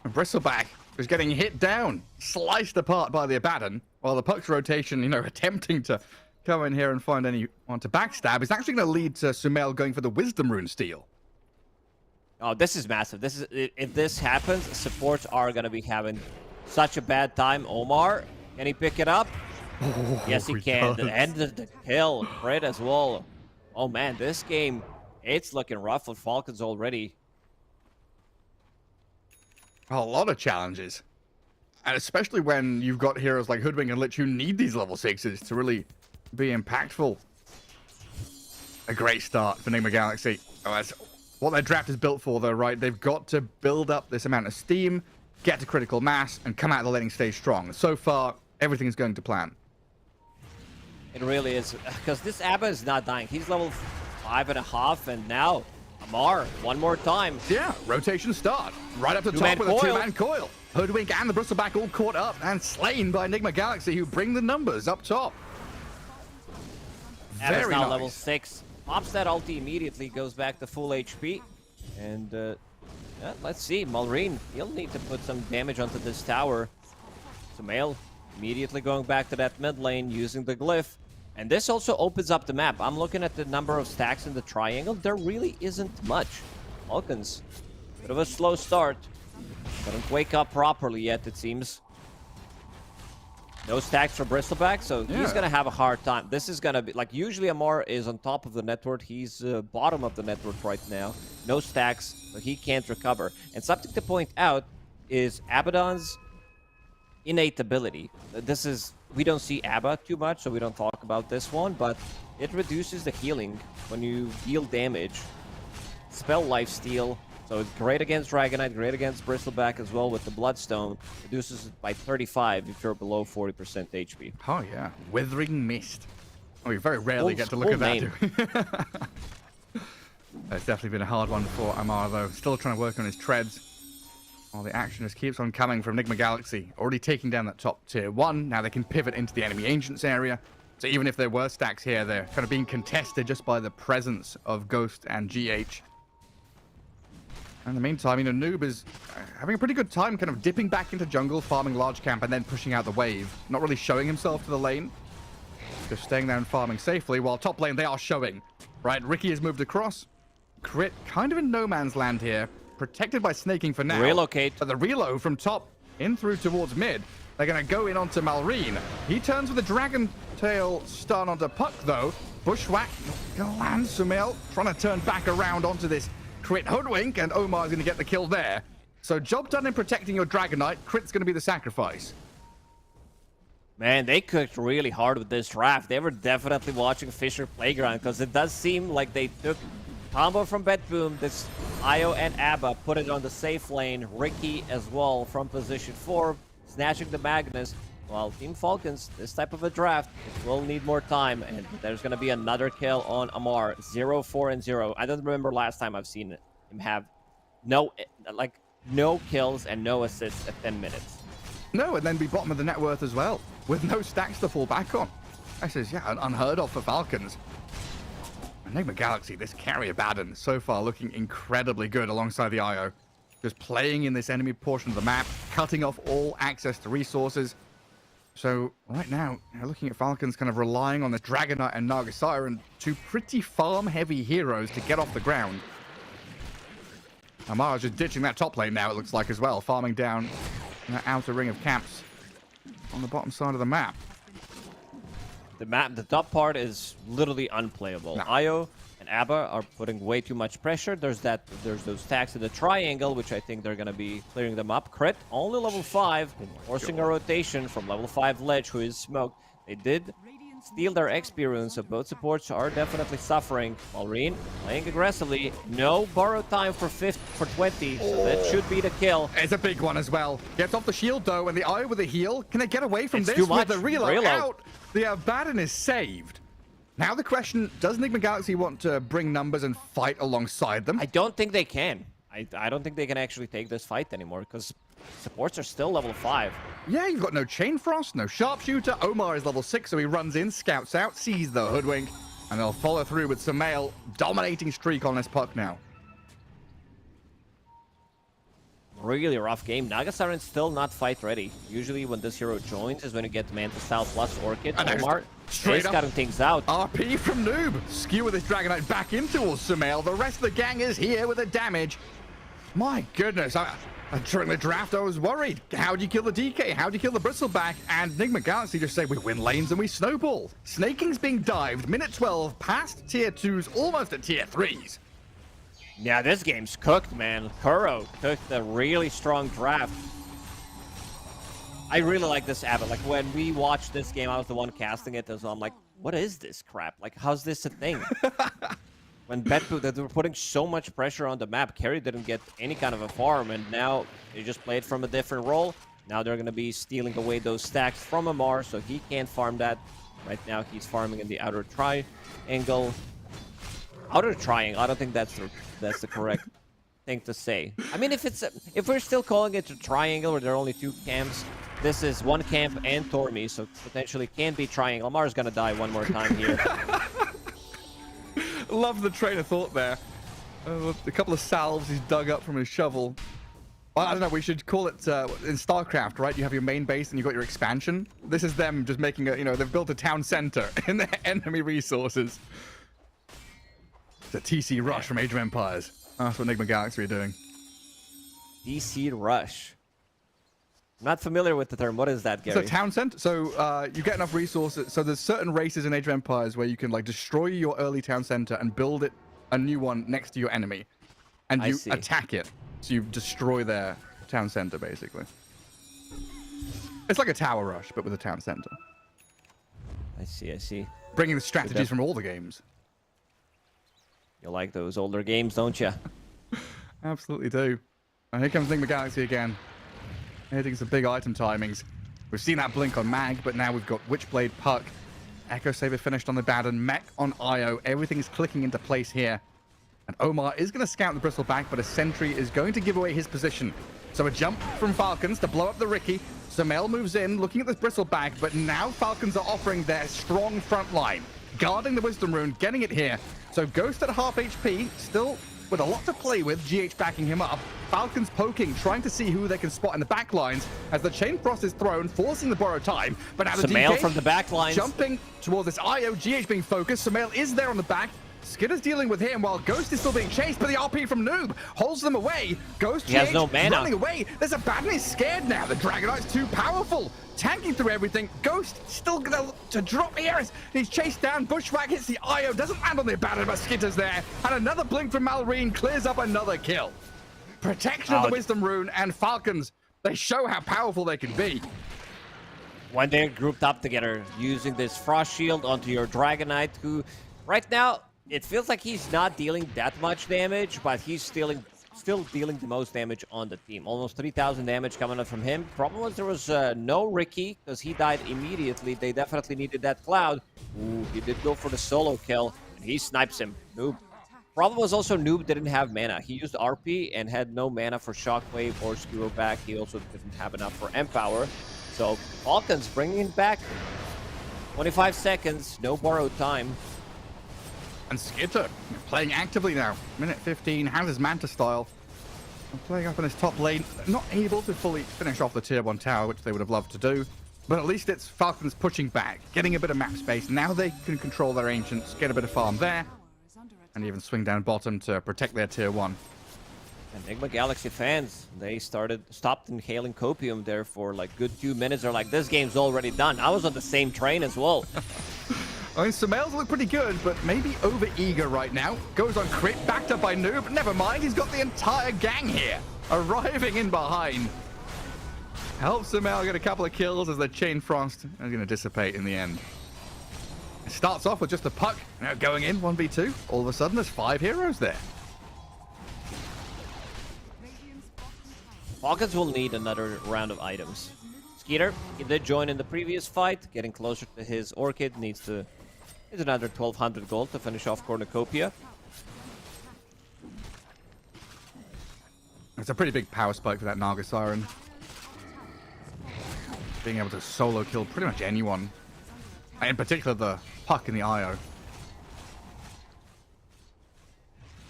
And Bristleback was getting hit down, sliced apart by the Abaddon, while the Puck's rotation, attempting to come in here and find anyone to backstab, is actually going to lead to Sumail going for the Wisdom Rune steal. Oh, this is massive. If this happens, supports are going to be having such a bad time. Omar, can he pick it up? Oh, yes, he can. The end of the kill. Crit as well. Oh, man, this game, it's looking rough for Falcons already. A lot of challenges. And especially when you've got heroes like Hoodwink and Lich who need these level 6s to really be impactful. A great start for Nigma Galaxy. Oh, that's what their draft is built for, though, right? They've got to build up this amount of steam, get to critical mass, and come out of the laning stage strong. So far, everything is going to plan. It really is. Because this Abba is not dying. He's level 5.5, and now Amar, one more time. Yeah, rotation start. Right up to top with a 2-man coil. Hoodwink and the Bristleback all caught up and slain by Nigma Galaxy, who bring the numbers up top. Abba's Very now nice. level 6. Pops that ulti immediately, goes back to full HP. And yeah, let's see. Malrine, he'll need to put some damage onto this tower. Sumail immediately going back to that mid lane using the glyph. And this also opens up the map. I'm looking at the number of stacks in the triangle. There really isn't much. Falcons, bit of a slow start. Couldn't wake up properly yet, it seems. No stacks for Bristleback, so he's going to have a hard time. This is going to be, like, usually Amar is on top of the network. He's bottom of the network right now. No stacks, so he can't recover. And something to point out is Abaddon's innate ability. This is, we don't see Abba too much, so we don't talk about this one, but it reduces the healing when you deal damage. Spell lifesteal, so it's great against Dragonite, great against Bristleback as well with the Bloodstone. Reduces it by 35 if you're below 40% HP. Oh, yeah. Withering Mist. Oh, we very rarely get to look at that. It's definitely been a hard one for Amar, though. Still trying to work on his treads. Well, the action just keeps on coming from Nigma Galaxy. Already taking down that top tier 1. Now they can pivot into the enemy Ancients area. So even if there were stacks here, they're kind of being contested just by the presence of Ghost and GH. In the meantime, Noob is having a pretty good time kind of dipping back into jungle, farming large camp, and then pushing out the wave. Not really showing himself to the lane. Just staying there and farming safely, while top lane, they are showing. Right, Ricky has moved across. Crit kind of in no man's land here. Protected by snaking for now. Relocate. But the reload from top in through towards mid. They're going to go in onto Malrine. He turns with a Dragon Tail stun onto Puck, though. Bushwhack. Gonna land Sumail. Trying to turn back around onto this crit hoodwink. And Omar's going to get the kill there. So job done in protecting your Dragon Knight. Crit's going to be the sacrifice. Man, they cooked really hard with this draft. They were definitely watching Fisher Playground because it does seem like they took combo from Betboom, this Io and Abba, put it on the safe lane. Ricky as well from position 4, snatching the Magnus. Well, Team Falcons, this type of a draft, it will need more time, and there's going to be another kill on Amar. 0-4-0. I don't remember last time I've seen him have no kills and no assists at 10 minutes. No, and then be bottom of the net worth as well, with no stacks to fall back on. This is, unheard of for Falcons. Nigma Galaxy, this carry Abaddon, so far looking incredibly good alongside the IO. Just playing in this enemy portion of the map, cutting off all access to resources. So right now, looking at Falcons kind of relying on the Dragon Knight and Naga Siren, two pretty farm-heavy heroes to get off the ground. Amara's just ditching that top lane now, it looks like, as well, farming down that outer ring of camps on the bottom side of the map. The top part is literally unplayable. No. Io and Abba are putting way too much pressure. There's those stacks in the triangle, which I think they're going to be clearing them up. Crit, only level 5, forcing a rotation from level 5 Ledge, who is smoked. They did steal their experience, so both supports are definitely suffering. Malrine playing aggressively. No borrow time for 20, so that should be the kill. It's a big one as well. Gets off the shield, though, and the Eye with a heal. Can they get away from It's this too with much. the reload Reload. out? The Abaddon is saved. Now the question, does Nigma Galaxy want to bring numbers and fight alongside them? I don't think they can. I don't think they can actually take this fight anymore, because supports are still level 5. Yeah, you've got no Chain Frost, no Sharpshooter. Omar is level 6, so he runs in, scouts out, sees the hoodwink, and they'll follow through with Sumail dominating streak on this puck now. Really rough game. Naga Siren's still not fight ready. Usually when this hero joins is when you get Manta Style plus Orchid. Omar is cutting things out. RP from Noob. Skewer this Dragon Knight back in towards Sumail. The rest of the gang is here with the damage. My goodness. During the draft, I was worried. How do you kill the DK? How do you kill the Bristleback? And Nigma Galaxy just say we win lanes and we snowball. Snaking's being dived. Minute 12, past tier 2s, almost at tier 3s. Yeah, this game's cooked, man. Kuro cooked a really strong draft. I really like this Abbott. Like, when we watched this game, I was the one casting it, so I'm like, what is this crap? Like, how's this a thing? When Betboom, they were putting so much pressure on the map, Carry didn't get any kind of a farm, and now they just played from a different role. Now they're going to be stealing away those stacks from Amar, so he can't farm that. Right now, he's farming in the outer triangle. Outer triangle, I don't think that's the correct thing to say. I mean, if we're still calling it a triangle where there are only 2 camps, this is 1 camp and Tormi, so potentially can be triangle. Amar's gonna die one more time here. Love the train of thought there. A couple of salves he's dug up from his shovel. Well, I don't know, we should call it, in StarCraft, right? You have your main base and you've got your expansion. This is them just making a, they've built a town center in their enemy resources. It's a TC Rush from Age of Empires. That's what Nigma Galaxy are doing. DC Rush. I'm not familiar with the term. What is that, Gary? It's a town center. So you get enough resources. So there's certain races in Age of Empires where you can like destroy your early town center and build it a new one next to your enemy, and you attack it. So you destroy their town center basically. It's like a tower rush, but with a town center. I see. Bringing the strategies from all the games. You like those older games, don't you? Absolutely do. And here comes Nigma Galaxy again. Hitting some big item timings. We've seen that blink on Mag, but now we've got Witchblade, Puck, Echo Saber finished on the Baden, Mech on Io. Everything's clicking into place here. And Omar is going to scout the Bristleback, but a sentry is going to give away his position. So a jump from Falcons to blow up the Riki. Sumail moves in, looking at this bristleback, but now Falcons are offering their strong front line, guarding the Wisdom Rune, getting it here. So Ghost at half HP, still with a lot to play with, GH backing him up. Falcons poking, trying to see who they can spot in the back lines as the Chain Frost is thrown, forcing the borrow time. But now the Sumail DK from the back lines. jumping towards this IO, GH being focused. Sumail is there on the back. Skitter's dealing with him while Ghost is still being chased, but the RP from Noob holds them away. Ghost he has no mana. running away. There's a Baden, he's scared now. The Dragonite's too powerful. Tanking through everything. Ghost still gonna to drop here. He's chased down. Bushwhack hits the IO. Doesn't land on the Baden, but Skitter's there. And another blink from Malrine clears up another kill. Protection of the Wisdom Rune, and Falcons, they show how powerful they can be. When they're grouped up together, using this Frost Shield onto your Dragonite, who right now, it feels like he's not dealing that much damage, but he's still dealing the most damage on the team. Almost 3,000 damage coming up from him. Problem was there was no Riki, because he died immediately. They definitely needed that Cloud. Ooh, he did go for the solo kill, and he snipes him. Noob. Problem was also Noob didn't have mana. He used RP and had no mana for Shockwave or Skiro back. He also didn't have enough for Empower. So Falcons bringing it back. 25 seconds, no borrowed time. And Skitter playing actively now. Minute 15, has his Manta style. Playing up in his top lane. Not able to fully finish off the tier 1 tower, which they would have loved to do. But at least it's Falcons pushing back, getting a bit of map space. Now they can control their Ancients, get a bit of farm there. And even swing down bottom to protect their tier 1. And Nigma Galaxy fans, they stopped inhaling copium there for like good 2 minutes. They're like, this game's already done. I was on the same train as well. I mean, Sumail's look pretty good, but maybe over-eager right now. Goes on crit, backed up by Noob. Never mind, he's got the entire gang here, arriving in behind. Helps Sumail get a couple of kills as the Chain Frost is going to dissipate in the end. It starts off with just a puck, now going in 1v2. All of a sudden, there's 5 heroes there. Falcons will need another round of items. Skeeter, he did join in the previous fight, getting closer to his Orchid, needs another 1,200 gold to finish off Cornucopia. It's a pretty big power spike for that Naga Siren. Being able to solo kill pretty much anyone. In particular, the puck in the IO.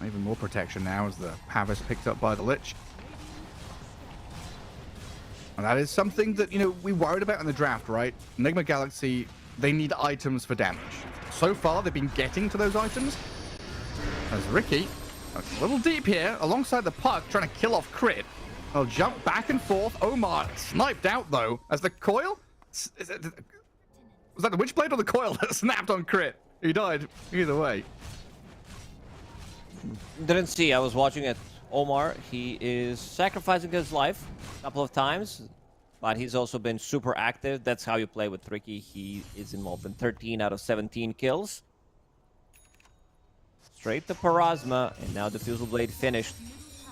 Even more protection now as the Pavis picked up by the Lich. And that is something that, you know, we worried about in the draft, right? Nigma Galaxy, they need items for damage. So far, they've been getting to those items. As Riki, a little deep here, alongside the puck, trying to kill off crit. They'll jump back and forth. Omar sniped out, though, as the coil... Was that the Witchblade or the coil that snapped on crit? He died either way. Didn't see. I was watching it. Omar, he is sacrificing his life a couple of times, but he's also been super active. That's how you play with Riki. He is involved in 13 out of 17 kills. Straight to Parasma, and now the Fusel Blade finished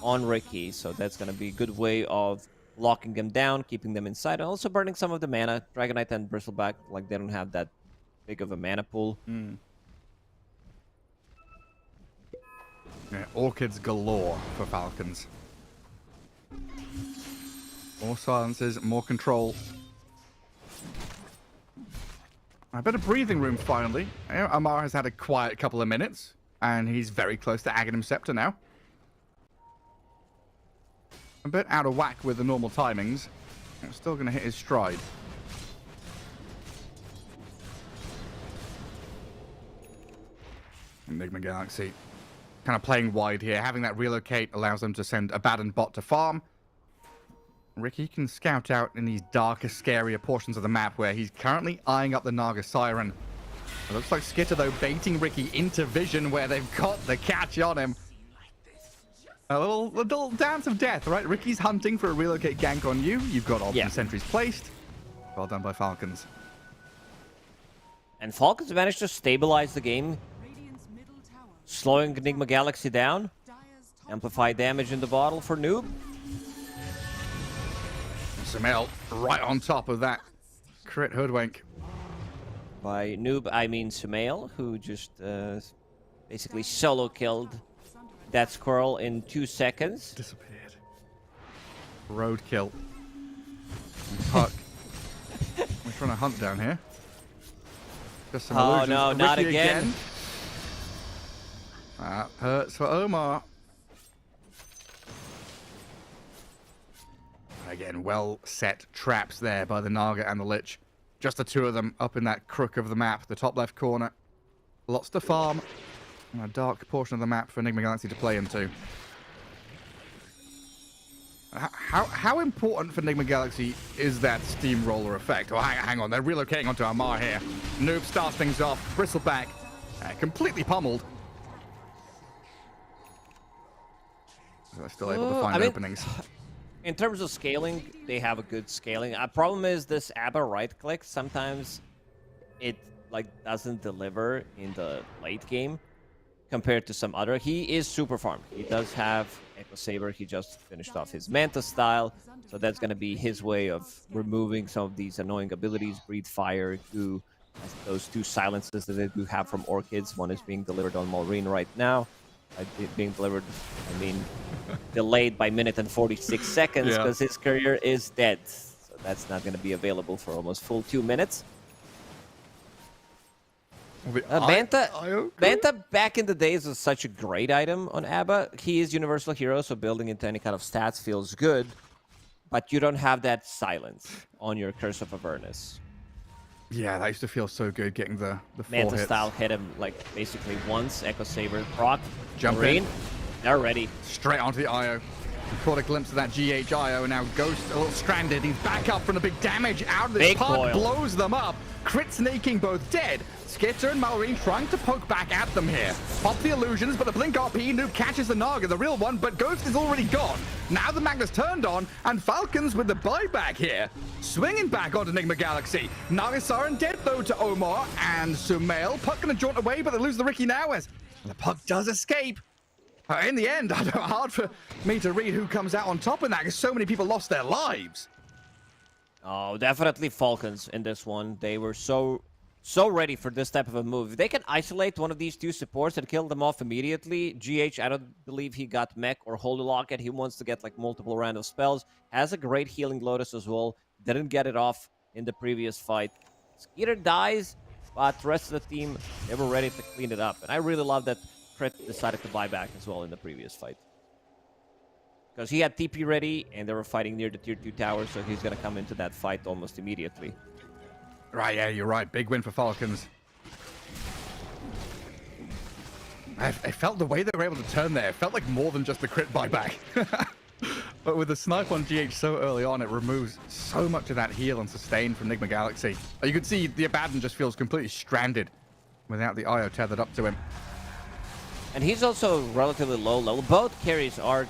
on Riki. So that's going to be a good way of locking them down, keeping them inside, and also burning some of the mana. Dragonite and Bristleback, like, they don't have that big of a mana pool. Yeah, Orchids galore for Falcons. More silences, more control. A bit of breathing room finally. Amar has had a quiet couple of minutes, and he's very close to Aghanim Scepter now. A bit out of whack with the normal timings. Still going to hit his stride. Nigma Galaxy kind of playing wide here. Having that relocate allows them to send a Baden bot to farm. Riki can scout out in these darker, scarier portions of the map where he's currently eyeing up the Naga Siren. It looks like Skitter, though, baiting Riki into vision where they've got the catch on him. A little dance of death, right? Riki's hunting for a relocate gank on you. You've got all the sentries placed. Well done by Falcons. And Falcons managed to stabilize the game, slowing Nigma Galaxy down. Amplify damage in the bottle for Noob. Sumail right on top of that crit hoodwink. By Noob, I mean Sumail, who just basically solo killed that squirrel in 2 seconds. Disappeared. Roadkill. Puck. We're trying to hunt down here. Just some illusions. No, Ricky not again. That hurts for Omar. Again, well set traps there by the Naga and the Lich. Just the two of them up in that crook of the map, the top left corner. Lots to farm. And a dark portion of the map for Nigma Galaxy to play into. How important for Nigma Galaxy is that steamroller effect? Oh, hang on, they're relocating onto Amar here. Noob starts things off, Bristleback, completely pummeled. They're still able to find openings. In terms of scaling, they have a good scaling. Problem is this ABBA right-click, sometimes it doesn't deliver in the late game compared to some other. He is super farmed. He does have Echo Saber. He just finished off his Manta style, so that's going to be his way of removing some of these annoying abilities. Breathe Fire, Goo, those two silences that they do have from Orchids. One is being delivered on Maureen right now. Being delivered, I mean, delayed by minute and 46 seconds because his career is dead. So that's not going to be available for almost full 2 minutes. Manta back in the days was such a great item on ABBA. He is Universal Hero, so building into any kind of stats feels good. But you don't have that silence on your Curse of Avernus. Yeah, that used to feel so good getting the Manta hits. style hit him like basically once. Echo Saber, proc, jump Marine. in. They're ready. Straight onto the IO. We caught a glimpse of that GH IO, and now Ghost a little stranded. He's back up from the big damage out of this puck, blows them up. Crit snaking both dead. Skitter and Maureen trying to poke back at them here. Pop the illusions, but the Blink RP, Noob catches the Naga, the real one, but Ghost is already gone. Now the Magna's turned on, and Falcons with the buyback here. Swinging back onto Nigma Galaxy. Naga Siren dead though to Omar and Sumail. Puck gonna jaunt away, but they lose the Ricky now as the puck does escape. In the end, hard for me to read who comes out on top in that because so many people lost their lives. Oh, definitely Falcons in this one. They were so ready for this type of a move. If they can isolate one of these two supports and kill them off immediately, GH, I don't believe he got mech or Holy Locket. He wants to get like multiple random spells. Has a great healing Lotus as well. Didn't get it off in the previous fight. Skeeter dies, but the rest of the team, they were ready to clean it up. And I really love that Crit decided to buy back as well in the previous fight. Because he had TP ready, and they were fighting near the tier 2 tower, so he's going to come into that fight almost immediately. Right, yeah, you're right. Big win for Falcons. I felt the way they were able to turn there. It felt like more than just the crit buyback. But with the snipe on GH so early on, it removes so much of that heal and sustain from Nigma Galaxy. You can see the Abaddon just feels completely stranded without the IO tethered up to him. And he's also relatively low level. Both carries are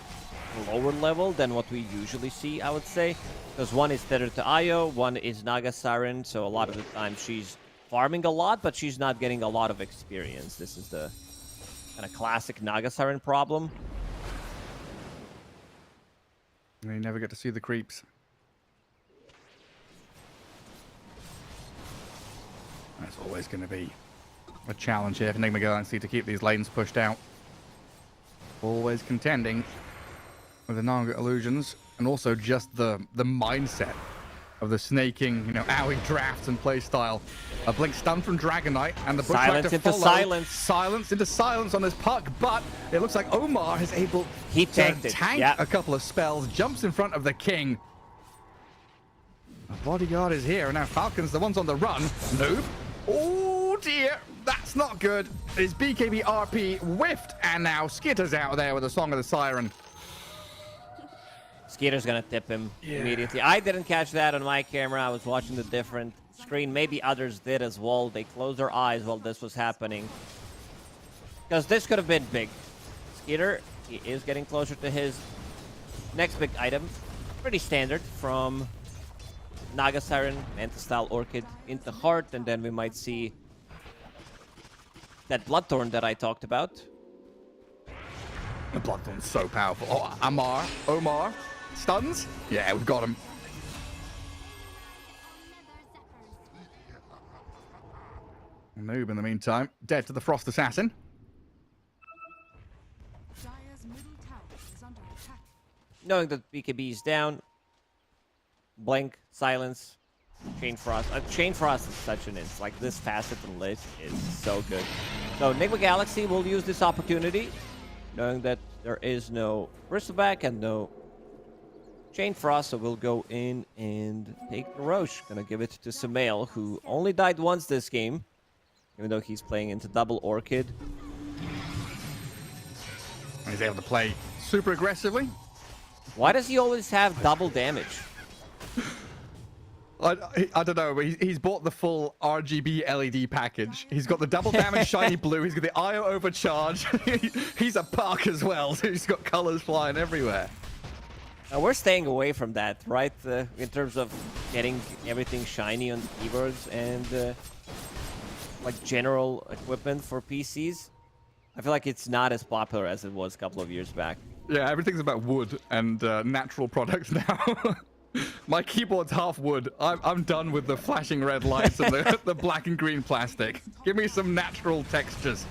lower level than what we usually see, I would say. Because one is tethered to IO, one is Naga Siren, so a lot of the time she's farming a lot, but she's not getting a lot of experience. This is the kind of classic Naga Siren problem. And you never get to see the creeps. That's always going to be a challenge here for Nigma Galaxy to keep these lanes pushed out. Always contending with the Naga illusions, and also just the mindset of the snaking, you know, AoE drafts and playstyle. A blink stun from Dragon Knight, and the Bushwhack to follow. Silence into silence on this puck, but it looks like Omar is able to tank a couple of spells, jumps in front of the King. The bodyguard is here, and now Falcons, the ones on the run. Noob. Oh dear, that's not good. His BKB RP whiffed, and now Skitter's out there with a Song of the Siren. Skeeter's gonna tip him immediately. I didn't catch that on my camera. I was watching the different screen. Maybe others did as well. They closed their eyes while this was happening. Because this could have been big. Skeeter, he is getting closer to his next big item. Pretty standard from Naga Siren, Manta-style Orchid into Heart, and then we might see that Bloodthorn that I talked about. The Bloodthorn's so powerful. Oh, Omar. Stuns? Yeah, we've got him. Noob, in the meantime, dead to the Frost Assassin. Knowing that BKB is down, blink, silence, chain frost. Chain frost is such an ins. Like this facet and lit is so good. So Nigma Galaxy will use this opportunity, knowing that there is no bristleback and no chain frost, so we'll go in and take the Roche. Gonna give it to Sumail, who only died once this game, even though he's playing into double Orchid. He's able to play super aggressively. Why does he always have double damage? I don't know, but he's bought the full RGB LED package. He's got the double damage shiny blue. He's got the IO overcharge. He's a puck as well, so he's got colors flying everywhere. We're staying away from that, right? In terms of getting everything shiny on the keyboards and like general equipment for PCs. I feel like it's not as popular as it was a couple of years back. Yeah, everything's about wood and natural products now. My keyboard's half wood. I'm done with the flashing red lights and the black and green plastic. Give me some natural textures.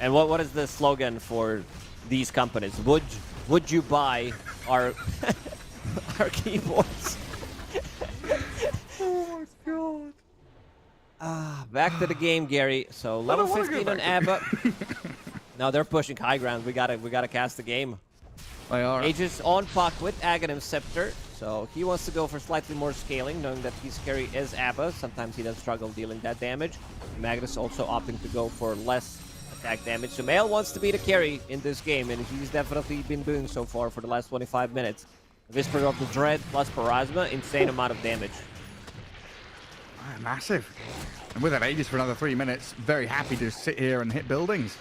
And what is the slogan for these companies? Would you buy our our keyboards? Oh my god. Back to the game, Gary. So level 15 on Abba. Now they're pushing high ground. We gotta cast the game. They are. Aegis on Puck with Aghanim Scepter. So he wants to go for slightly more scaling, knowing that his carry is Abba. Sometimes he does struggle dealing that damage. Magnus also opting to go for less attack damage. So Sumail wants to be the carry in this game, and he's definitely been doing so far for the last 25 minutes. Whisper of the Dread plus Parasma, insane amount of damage. Massive. And with that Aegis for another 3 minutes, very happy to sit here and hit buildings.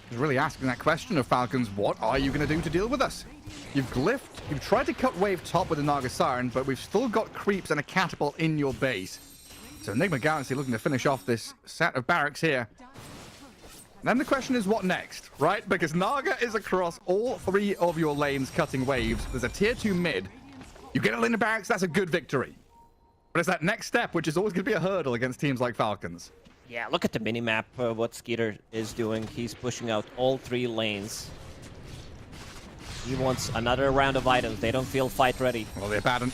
He's really asking that question of Falcons, what are you going to do to deal with us? You've glyphed, you've tried to cut wave top with the Naga Siren, but we've still got creeps and a catapult in your base. So Nigma Galaxy looking to finish off this set of barracks here. And then the question is what next, right? Because Naga is across all 3 of your lanes cutting waves. There's a tier 2 mid. You get a lane of barracks, that's a good victory. But it's that next step, which is always going to be a hurdle against teams like Falcons. Yeah, look at the minimap, what Skeeter is doing. He's pushing out all 3 lanes. He wants another round of items. They don't feel fight ready. Well, they abandon.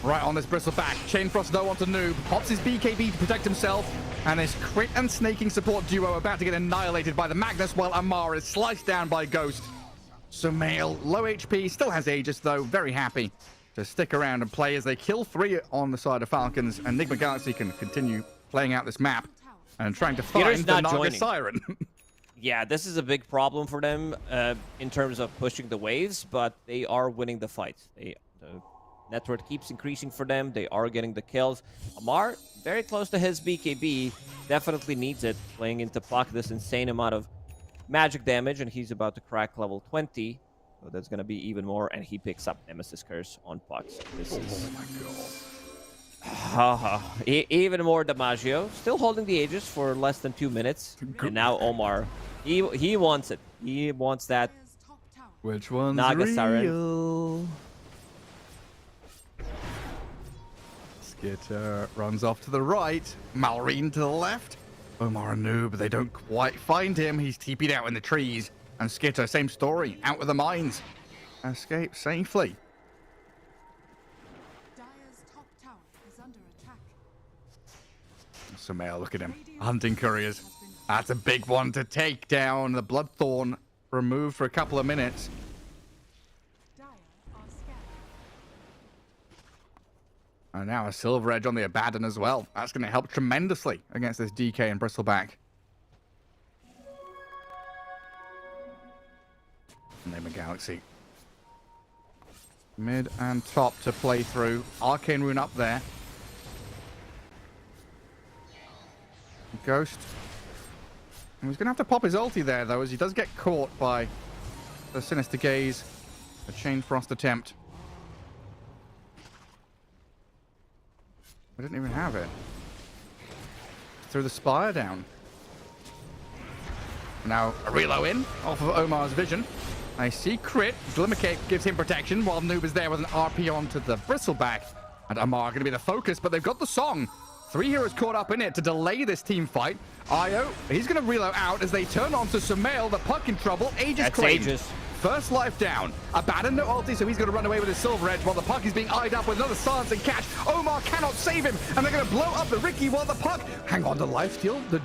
Right on this bristleback. Chain Frost though onto Noob. Pops his BKB to protect himself. And his crit and snaking support duo about to get annihilated by the Magnus while Amar is sliced down by Ghost. Sumail, low HP, still has Aegis though. Very happy to stick around and play as they kill 3 on the side of Falcons. And Nigma Galaxy can continue playing out this map and trying to find the Naga Siren. Yeah, this is a big problem for them in terms of pushing the waves, but they are winning the fight. The network keeps increasing for them. They are getting the kills. Amar, very close to his BKB, definitely needs it, playing into Puck this insane amount of magic damage, and he's about to crack level 20. So that's going to be even more, and he picks up Nemesis Curse on Puck. So this is... Oh my god. Even more Damaggio, still holding the Aegis for less than 2 minutes. And now Omar, he wants it. He wants that. Which one's Naga real? Siren. Skitter runs off to the right. Malrine to the left. Omar and Noob, they don't quite find him. He's TP'd out in the trees. And Skitter, same story, out with the mines. Escape safely. Sumail, look at him. Hunting couriers. That's a big one to take down. The Bloodthorn removed for a couple of minutes. And now a Silver Edge on the Abaddon as well. That's going to help tremendously against this DK and Bristleback. Nigma Galaxy. Mid and top to play through. Arcane Rune up there. Ghost. And he's going to have to pop his ulti there, though, as he does get caught by the Sinister Gaze. A Chain Frost attempt. I didn't even have it. Threw the Spire down. Now, a reload in off of Omar's vision. I see crit. Glimmercape gives him protection while Noob is there with an RP onto the Bristleback. And Amar going to be the focus, but they've got the song. 3 heroes caught up in it to delay this team fight. Io, he's going to reload out as they turn on to Sumail, the Puck in trouble. Aegis claimed. First life down. Abaddon no ulti, so he's going to run away with his Silver Edge while the puck is being eyed up with another silencing catch. Omar cannot save him, and they're going to blow up the Ricky while the puck. Hang on to lifesteal. The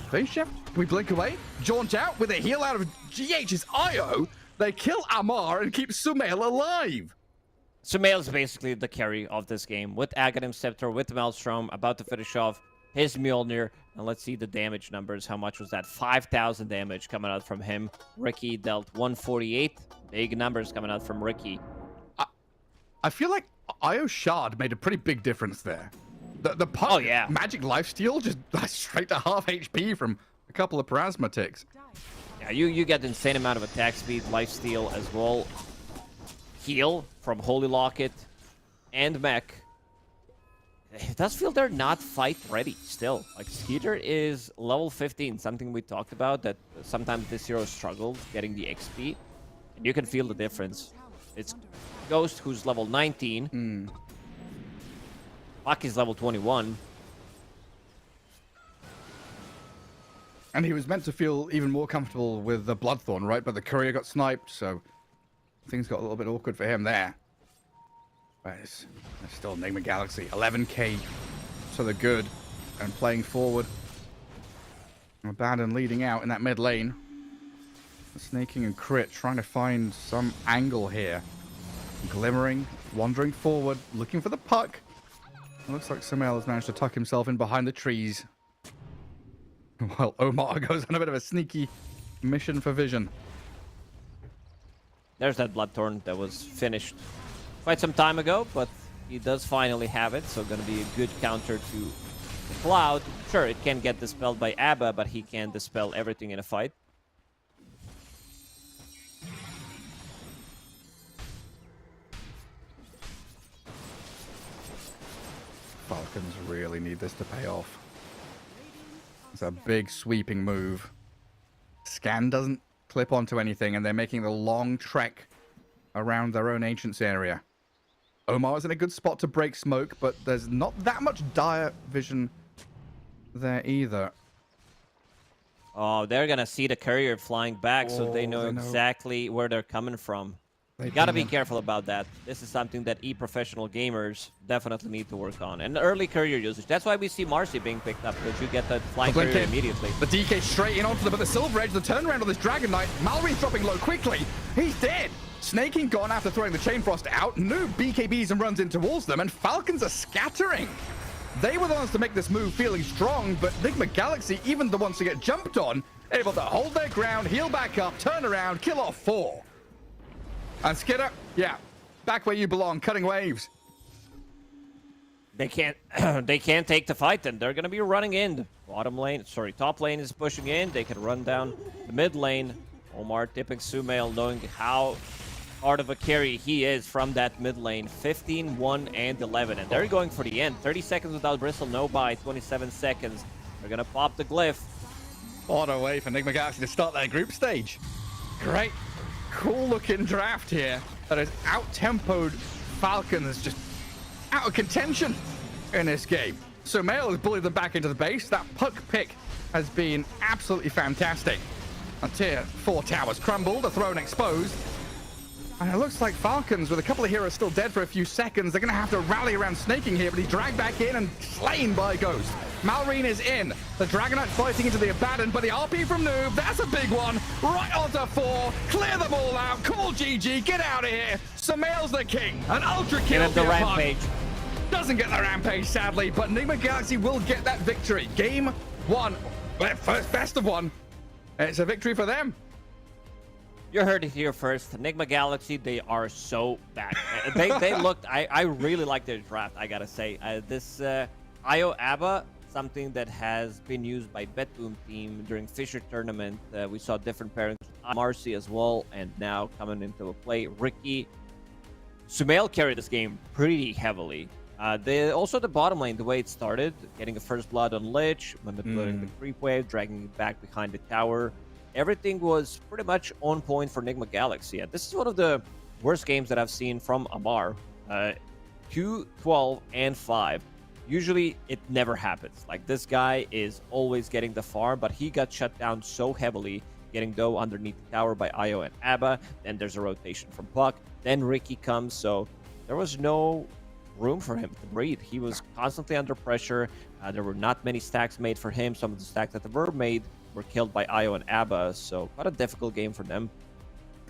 face chef. We blink away. Jaunt out with a heal out of GH's IO. They kill Amar and keep Sumail alive. Sumail's basically the carry of this game with Aghanim Scepter, with Maelstrom, about to finish off his Mjolnir. And let's see the damage numbers. How much was that? 5,000 damage coming out from him. Ricky dealt 148. Big numbers coming out from Ricky. I feel like IO Shard made a pretty big difference there. The puck, oh, yeah. Magic Lifesteal, just straight to half HP from a couple of Plasma ticks. Yeah, you get insane amount of attack speed, lifesteal as well. Heal from Holy Locket and Mech. It does feel they're not fight ready still. Like, Skeeter is level 15, something we talked about, that sometimes this hero struggles getting the XP. And you can feel the difference. It's Ghost, who's level 19. Puck is level 21. And he was meant to feel even more comfortable with the Bloodthorn, right? But the courier got sniped, so things got a little bit awkward for him there. But it's still Nigma Galaxy. 11k to the good. And playing forward. Abaddon leading out in that mid lane. Snaking and Crit trying to find some angle here. Glimmering, wandering forward, looking for the puck. It looks like Sumail has managed to tuck himself in behind the trees. Well, Omar goes on a bit of a sneaky mission for Vision. There's that Bloodthorn that was finished quite some time ago, but he does finally have it, so going to be a good counter to the Cloud. Sure, it can get dispelled by Abba, but he can dispel everything in a fight. Falcons really need this to pay off. It's a big sweeping move. Scan doesn't clip onto anything, and they're making the long trek around their own Ancients area. Omar's in a good spot to break smoke, but there's not that much dire vision there either. Oh, they're going to see the courier flying back, so they know exactly where they're coming from. You gotta be careful about that. This is something that e-professional gamers definitely need to work on. And early courier usage. That's why we see Marcy being picked up, because you get that flying courier immediately. The DK straight in onto the Silver Edge, the turnaround on this Dragon Knight. Mallory's dropping low quickly. He's dead. Snaking gone after throwing the Chain Frost out. Noob BKBs and runs in towards them, and Falcons are scattering. They were the ones to make this move feeling strong, but Nigma Galaxy, even the ones to get jumped on, able to hold their ground, heal back up, turn around, kill off 4. And Skidder, yeah, back where you belong, cutting waves. They can't they can't take the fight then. They're gonna be running in. Top lane is pushing in. They can run down the mid lane. Omar tipping Sumail, knowing how hard of a carry he is from that mid lane. 15, 1, and 11. And they're going for the end. 30 seconds without Bristle, no buy, 27 seconds. They're gonna pop the glyph. What a way for Nigma Galaxy to start their group stage. Great. Cool looking draft here that has out-tempoed Falcons, just out of contention in this game. Sumail has bullied them back into the base. That puck pick has been absolutely fantastic. A tier 4 towers crumbled, the throne exposed. And it looks like Falcons, with a couple of heroes still dead for a few seconds, they're going to have to rally around Snaking here, but he's dragged back in and slain by Ghost. Malrine is in. The Dragonite fighting into the Abaddon, but the RP from Noob, that's a big one. Right onto 4. Clear them all out. Call GG. Get out of here. Sumail's the king. An ultra kill. Get the rampage. Doesn't get the rampage, sadly, but Nigma Galaxy will get that victory. Game 1. First best of 1. It's a victory for them. You heard it here first. Nigma Galaxy, they are so bad. they looked, I really like their draft, I gotta say. This IO Abba, something that has been used by BetBoom team during Fisher tournament. We saw different pairings, Marcy as well, and now coming into play, Ricky. Sumail carried this game pretty heavily. Also the bottom lane, the way it started, getting a first blood on Lich, manipulating the creep wave, dragging it back behind the tower. Everything was pretty much on point for Nigma Galaxy. And this is one of the worst games that I've seen from Amar. 2, 12, and 5. Usually, it never happens. Like, this guy is always getting the farm, but he got shut down so heavily. getting Doe underneath the tower by Io and Abba. Then there's a rotation from Puck. Then Ricky comes. So there was no room for him to breathe. He was constantly under pressure. There were not many stacks made for him. Some of the stacks that were made were killed by Io and Abba. So quite a difficult game for them.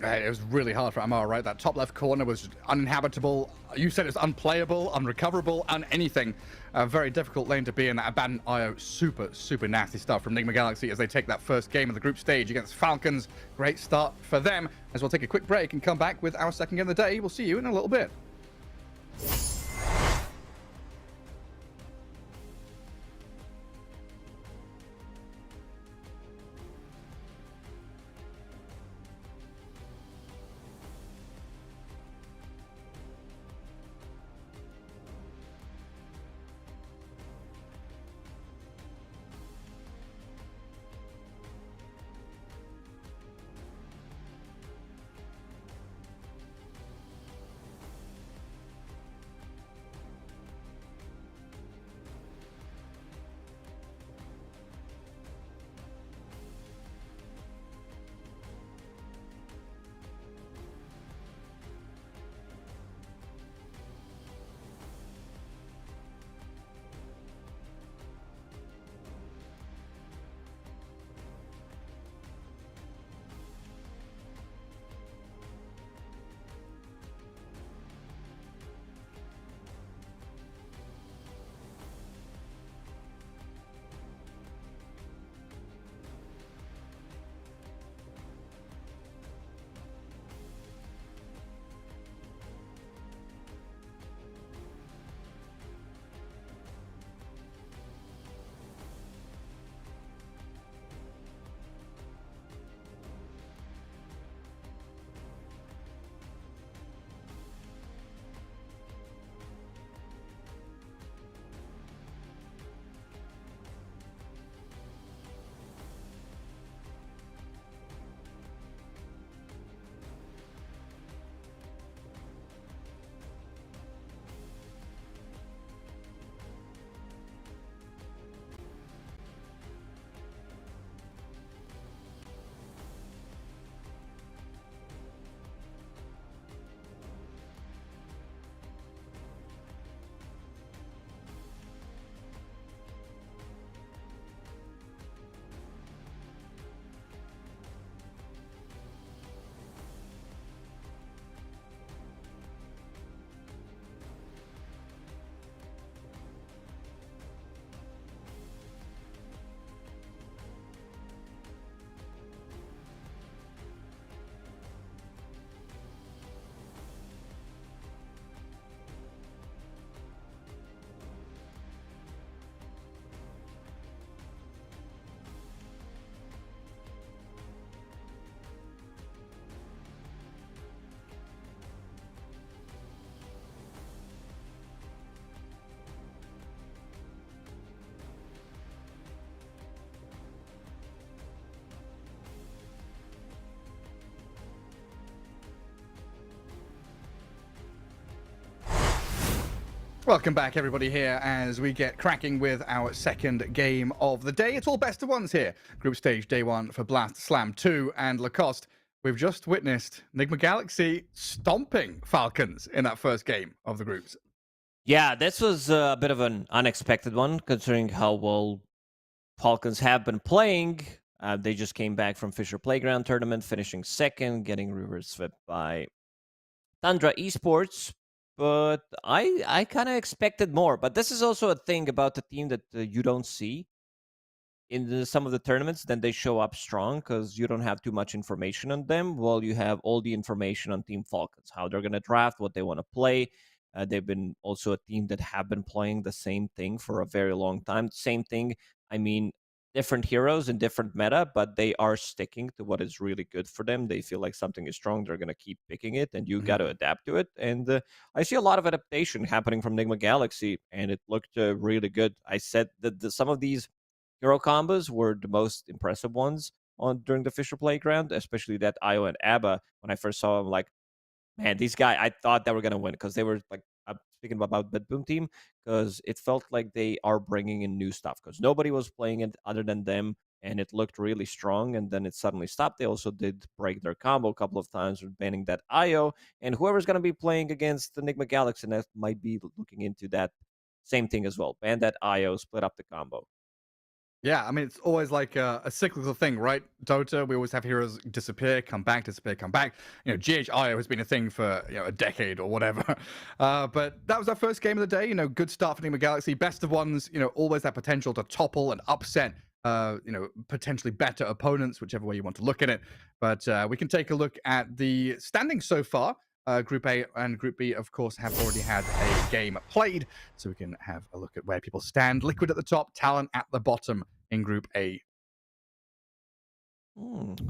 It was really hard for Amar, right? That top left corner was uninhabitable. You said it's unplayable, unrecoverable, anything. A very difficult lane to be in. That abandoned IO, super, super nasty stuff from Nigma Galaxy as they take that first game of the group stage against Falcons. Great start for them. As we'll take a quick break and come back with our second game of the day. We'll see you in a little bit. Welcome back, everybody, here as we get cracking with our second game of the day. It's all best of ones here. Group stage day one for Blast Slam 2 and Lacoste. We've just witnessed Nigma Galaxy stomping Falcons in that first game of the groups. Yeah, this was a bit of an unexpected one, considering how well Falcons have been playing. They just came back from Fisher Playground tournament, finishing second, getting reverse swept by Tundra Esports. But I kind of expected more. But this is also a thing about the team that you don't see in some of the tournaments. Then they show up strong because you don't have too much information on them. Well, you have all the information on Team Falcons, how they're going to draft, what they want to play. They've been also a team that have been playing the same thing for a very long time. Same thing, I mean, different heroes and different meta, but they are sticking to what is really good for them. They feel like something is strong, they're going to keep picking it, and you got to adapt to it. And I see a lot of adaptation happening from Nigma Galaxy, and it looked really good. I said that some of these hero combos were the most impressive ones on during the Fisher Playground, especially that Io and Abba. When I first saw them, like, man, these guys, I thought they were gonna win because they were like, I'm speaking about Bed Boom team, because it felt like they are bringing in new stuff because nobody was playing it other than them, and it looked really strong, and then it suddenly stopped. They also did break their combo a couple of times with banning that IO, and whoever's going to be playing against the Nigma Galaxy that might be looking into that same thing as well. Ban that IO, split up the combo. Yeah, I mean, it's always like a cyclical thing, right? Dota, we always have heroes disappear, come back, disappear, come back. GHIO has been a thing for, a decade or whatever. But that was our first game of the day. Good start for Nigma Galaxy. Best of ones, always that potential to topple and upset, potentially better opponents, whichever way you want to look at it. But we can take a look at the standings so far. Group A and Group B, of course, have already had a game played, so we can have a look at where people stand. Liquid at the top, Talon at the bottom in Group A.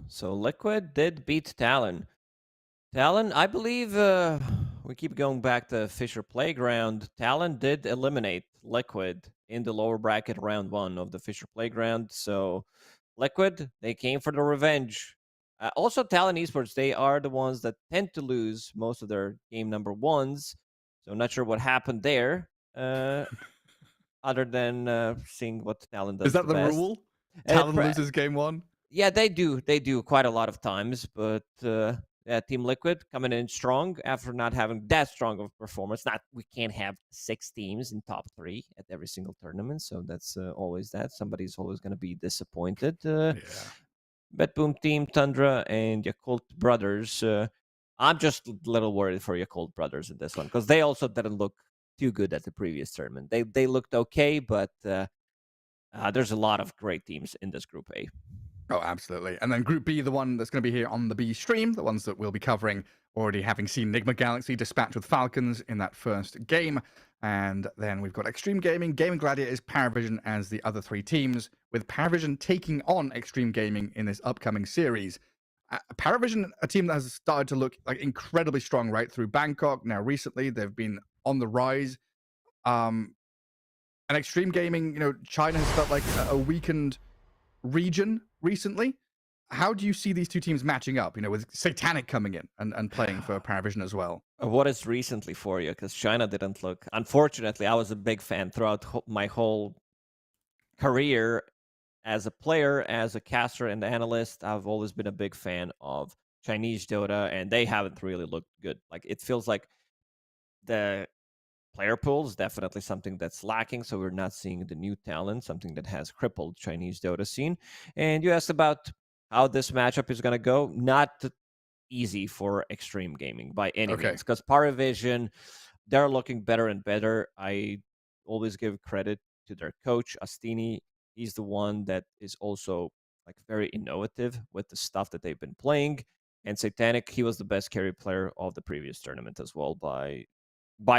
So Liquid did beat Talon. Talon, I believe we keep going back to Fisher Playground. Talon did eliminate Liquid in the lower bracket round 1 of the Fisher Playground. So Liquid, they came for the revenge. Also, Talon Esports, they are the ones that tend to lose most of their game number 1s. So I'm not sure what happened there, other than seeing what Talon does Is that the the best. rule? Talon loses game 1? Yeah, they do. They do quite a lot of times, but yeah, Team Liquid coming in strong after not having that strong of a performance. Not we can't have 6 teams in top 3 at every single tournament, so that's always that. Somebody's always going to be disappointed. Yeah. Bet Boom Team, Tundra, and Yakult Brothers. I'm just a little worried for Yakult Brothers in this one because they also didn't look too good at the previous tournament. They looked okay, but there's a lot of great teams in this Group A. Oh, absolutely. And then Group B, the one that's going to be here on the B stream, the ones that we'll be covering, already having seen Nigma Galaxy dispatch with Falcons in that first game. And then we've got Xtreme Gaming, Gaimin Gladiators, PARIVISION as the other 3 teams, with PARIVISION taking on Xtreme Gaming in this upcoming series. PARIVISION, a team that has started to look like incredibly strong right through Bangkok. Now, recently, they've been on the rise. And Xtreme Gaming, China has felt like a weakened region recently. How do you see these 2 teams matching up, with Satanic coming in and playing for PARIVISION as well? What is recently for you? Because China didn't look. Unfortunately, I was a big fan throughout my whole career as a player, as a caster and analyst. I've always been a big fan of Chinese Dota, and they haven't really looked good. Like it feels like the player pool is definitely something that's lacking, so we're not seeing the new talent, something that has crippled Chinese Dota scene. And you asked about how this matchup is going to go. Not easy for Xtreme Gaming by any means, because PARIVISION, they're looking better and better. I always give credit to their coach, Astini. He's the one that is also like very innovative with the stuff that they've been playing. And Satanic, he was the best carry player of the previous tournament as well by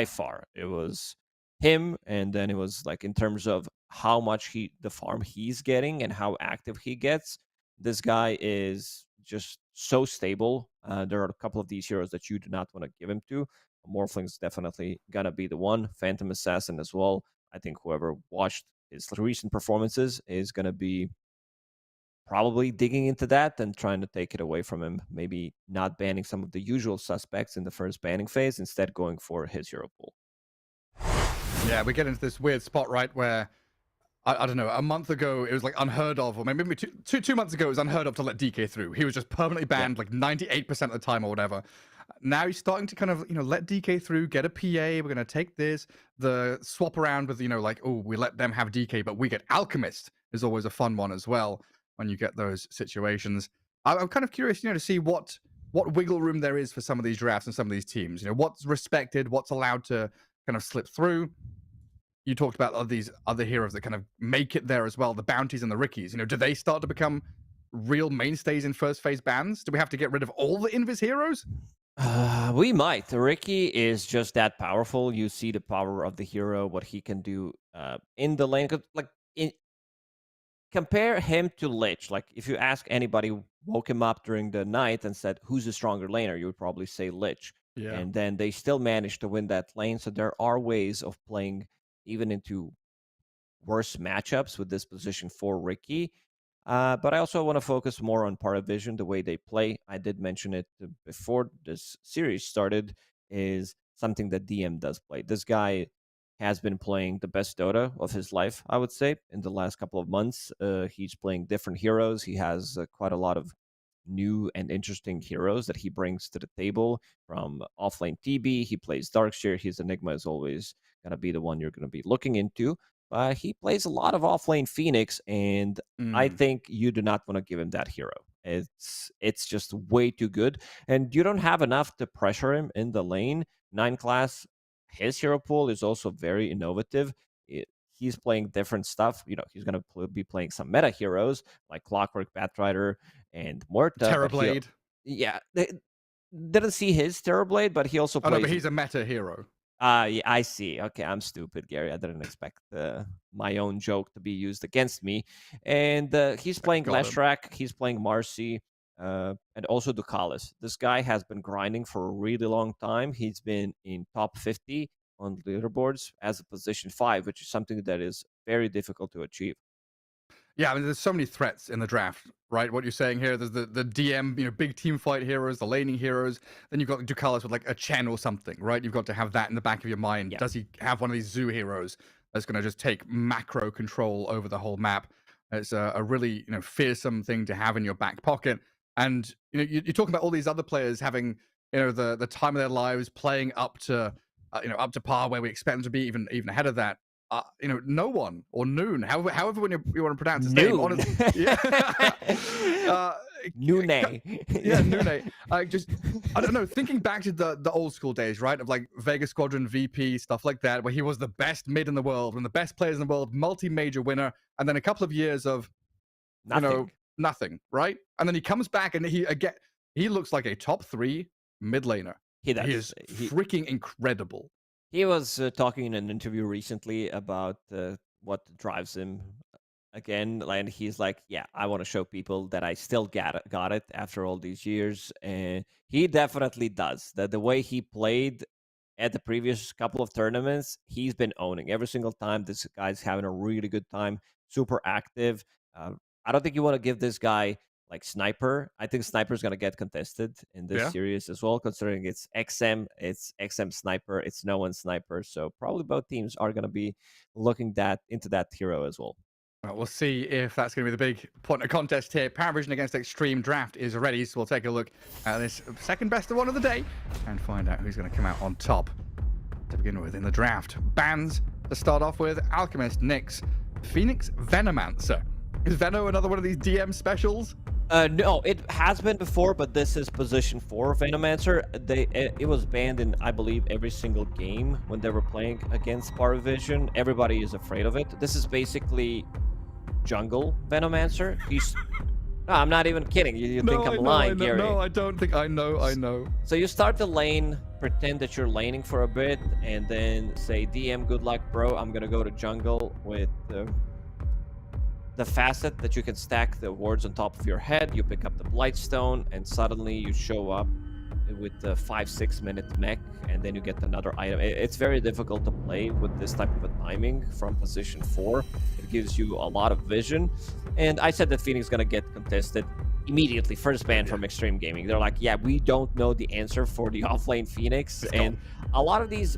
far. It was him, and then it was like in terms of how much the farm he's getting and how active he gets. This guy is just so stable. There are a couple of these heroes that you do not want to give him to. Morphling's definitely gonna be the one. Phantom Assassin as well. I think whoever watched his recent performances is gonna be probably digging into that and trying to take it away from him. Maybe not banning some of the usual suspects in the first banning phase, instead going for his hero pool. Yeah, we get into this weird spot, right, where I don't know, a month ago it was like unheard of, or maybe two months ago it was unheard of to let DK through. He was just permanently banned like 98% of the time or whatever. Now he's starting to kind of, let DK through, get a PA, we're going to take this, the swap around with, like, oh, we let them have DK, but we get Alchemist is always a fun one as well when you get those situations. I'm kind of curious, to see what wiggle room there is for some of these drafts and some of these teams. What's respected, what's allowed to kind of slip through. You talked about all these other heroes that kind of make it there as well, the bounties and the Rickies. Do they start to become real mainstays in first phase bans? Do we have to get rid of all the Invis heroes? We might. Ricky is just that powerful. You see the power of the hero, what he can do in the lane. Like, compare him to Lich. Like, if you ask anybody, woke him up during the night and said, who's the stronger laner? You would probably say Lich. Yeah. And then they still managed to win that lane. So there are ways of playing even into worse matchups with this position for Ricky. But I also want to focus more on PARIVISION, the way they play. I did mention it before this series started, is something that DM does play. This guy has been playing the best Dota of his life, I would say, in the last couple of months. He's playing different heroes. He has quite a lot of new and interesting heroes that he brings to the table from offlane TB. He plays Darkshire. His Enigma is always going to be the one you're going to be looking into. He plays a lot of offlane Phoenix, and I think you do not want to give him that hero. It's just way too good, and you don't have enough to pressure him in the lane. 9 class, his hero pool is also very innovative. He's playing different stuff. He's going to be playing some meta heroes like Clockwork, Batrider, and Morta. Terrorblade. Yeah, didn't see his Terrorblade, but he also plays. Oh, no, but he's a meta hero. Yeah, I see. Okay, I'm stupid, Gary. I didn't expect my own joke to be used against me. And he's playing Leshrac, he's playing Marcy, and also Ducalis. This guy has been grinding for a really long time. He's been in top 50 on leaderboards as a position 5, which is something that is very difficult to achieve. Yeah, I mean, there's so many threats in the draft, right? What you're saying here, there's the DM, big team fight heroes, the laning heroes. Then you've got Ducalis with like a Chen or something, right? You've got to have that in the back of your mind. Yeah. Does he have one of these zoo heroes that's going to just take macro control over the whole map? It's a really, fearsome thing to have in your back pocket. And, you're talking about all these other players having, the time of their lives playing up to par where we expect them to be, even ahead of that. No one or Noon, however when you want to pronounce his name, honestly, Noon. Yeah, Noon. I don't know. Thinking back to the old school days, right, of like Vega Squadron VP stuff like that, where he was the best mid in the world, one of the best players in the world, multi-major winner, and then a couple of years of nothing, right? And then he comes back and he looks like a top 3 mid laner. He is freaking incredible. He was talking in an interview recently about what drives him again, and he's like, yeah, I want to show people that I still got it after all these years. And he definitely does. That the way he played at the previous couple of tournaments, he's been owning every single time. This guy's having a really good time, super active. I don't think you want to give this guy like Sniper. I think Sniper is going to get contested in this series as well, considering it's XM Sniper, it's no one Sniper. So probably both teams are going to be looking into that hero as well. We'll see if that's going to be the big point of contest here. PARIVISION against Xtreme Draft is ready, so we'll take a look at this second best of one of the day and find out who's going to come out on top to begin with in the draft. Bans to start off with: Alchemist, Nyx, Phoenix, Venomancer. Is Veno another one of these DM specials? No, it has been before, but this is position 4 Venomancer. It was banned in, I believe, every single game when they were playing against PARIVISION. Everybody is afraid of it. This is basically jungle Venomancer. No, I'm not even kidding. You think I'm lying, Gary? No, I don't think I know. So you start the lane, pretend that you're laning for a bit, and then say, DM, good luck, bro. I'm gonna go to jungle with the facet that you can stack the wards on top of your head. You pick up the Blightstone, and suddenly you show up with the 5-6 minute mech, and then you get another item. It's very difficult to play with this type of a timing from position 4. It gives you a lot of vision. And I said that Phoenix is going to get contested immediately. First ban from Xtreme Gaming. They're like, yeah, we don't know the answer for the offlane Phoenix. And a lot of these